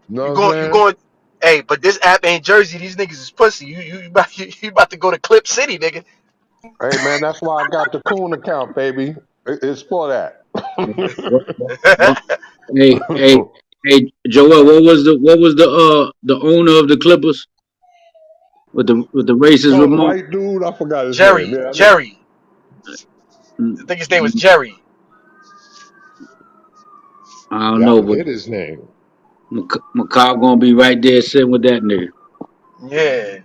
You know what I'm You saying? going. Hey, but this app ain't Jersey. These niggas is pussy. You about to go to Clip City, nigga. Hey, man, that's why I got the Coon account, baby. It's for that. What, what, hey, Joel. What was the owner of the Clippers with the racist Oh, the remark? white dude, I forgot his name. Jerry. Yeah, Jerry. I Mm, think his name was Jerry. I don't yeah, I know, but forget his name. McCobb gonna be right there sitting with that nigga. Yeah.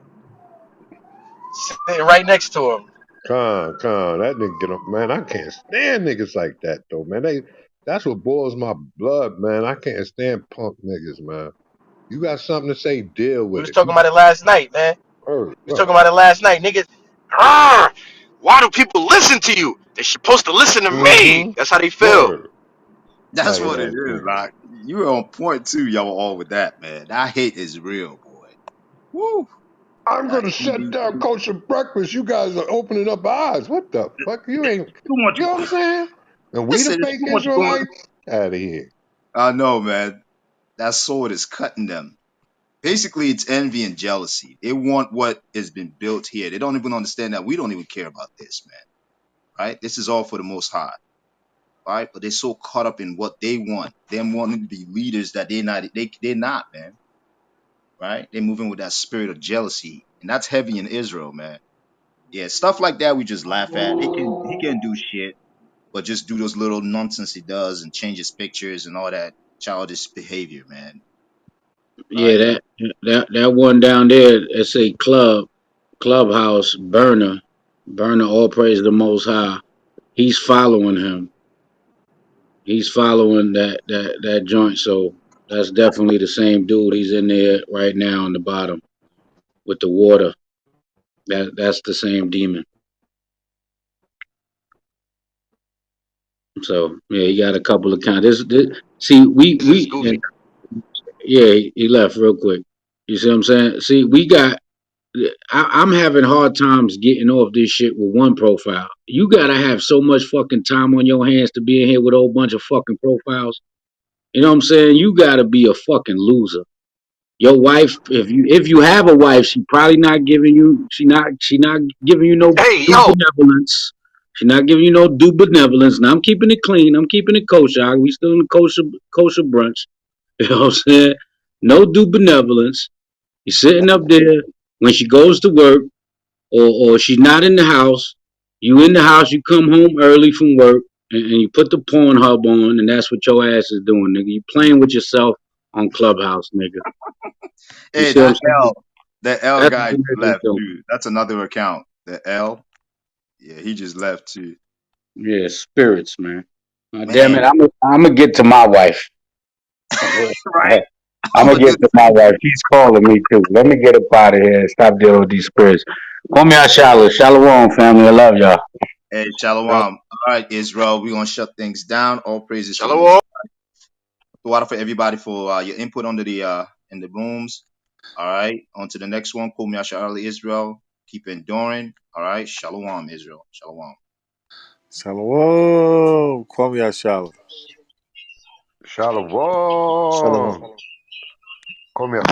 Sitting right next to him. That nigga get up, man. I can't stand niggas like that though, man. That's what boils my blood, man. I can't stand punk niggas, man. You got something to say, deal We with was it. talking You about it last night, man. heard, We was right? talking about it last night, niggas. "Arr, why do people listen to you? They're supposed to listen to me. Mm-hmm. That's how they feel. Word. That's Faggot what it ass is, niggas. like you were on point too, y'all all with that, man. That hate is real, boy. Woo! I'm That gonna shut down LGBT kosher breakfast. You guys are opening up eyes. What the fuck? You ain't. too much. You know what I'm saying? And we the Listen, it's fake too much going. Israelites. Out of here. I know, man. That sword is cutting them. Basically, it's envy and jealousy. They want what has been built here. They don't even understand that we don't even care about this, man. Right? This is all for the Most High, right? But they're so caught up in what they want, them wanting to be leaders that they're not, man. Right? They're moving with that spirit of jealousy, and that's heavy in Israel, man. Yeah, stuff like that we just laugh at. He can do shit, but just do those little nonsense he does and change his pictures and all that childish behavior, man. Yeah, Right? that one down there. It's a clubhouse burner. All praise the Most High. He's following him. He's following that joint. So that's definitely the same dude. He's in there right now on the bottom with the water. That's the same demon. So yeah, he got a couple of kind. See, This is we goofy. yeah, he left real quick. You see what I'm saying? See, I'm having hard times getting off this shit with one profile. You gotta have so much fucking time on your hands to be in here with a whole bunch of fucking profiles. You know what I'm saying? You gotta be a fucking loser. Your wife, if you have a wife, she not giving you no Hey, due yo. benevolence. She not giving you no due benevolence. Now I'm keeping it clean. I'm keeping it kosher. We still in the kosher brunch. You know what I'm saying? No due benevolence. You're sitting up there when she goes to work or she's not in the house. You in the house. You come home early from work and you put the porn hub on, and that's what your ass is doing, nigga. You playing with yourself on Clubhouse, nigga. You Hey, see what I'm that saying? L. The L That's guy religion left too. too. That's another account. The L, yeah, he just left too. Yeah, spirits, man. Damn it, Man, I'm gonna get to my wife. right? I'm I'm gonna gonna get do the to my same wife. thing. She's calling me too. Let me get up out of here and stop dealing with these spirits. Call me out, Charlotte. Shalom, family. I love y'all. Hey, Shalom. All right, Israel, we're gonna shut things down. All praises to the Most. Shalom. Water for everybody for your input under the in the rooms. All right, on to the next one. Call me early, Israel. Keep enduring. All right, Shalom, Israel. Shalom. Shalom. Kwame Ashala. Shalom. Shalom. Come here.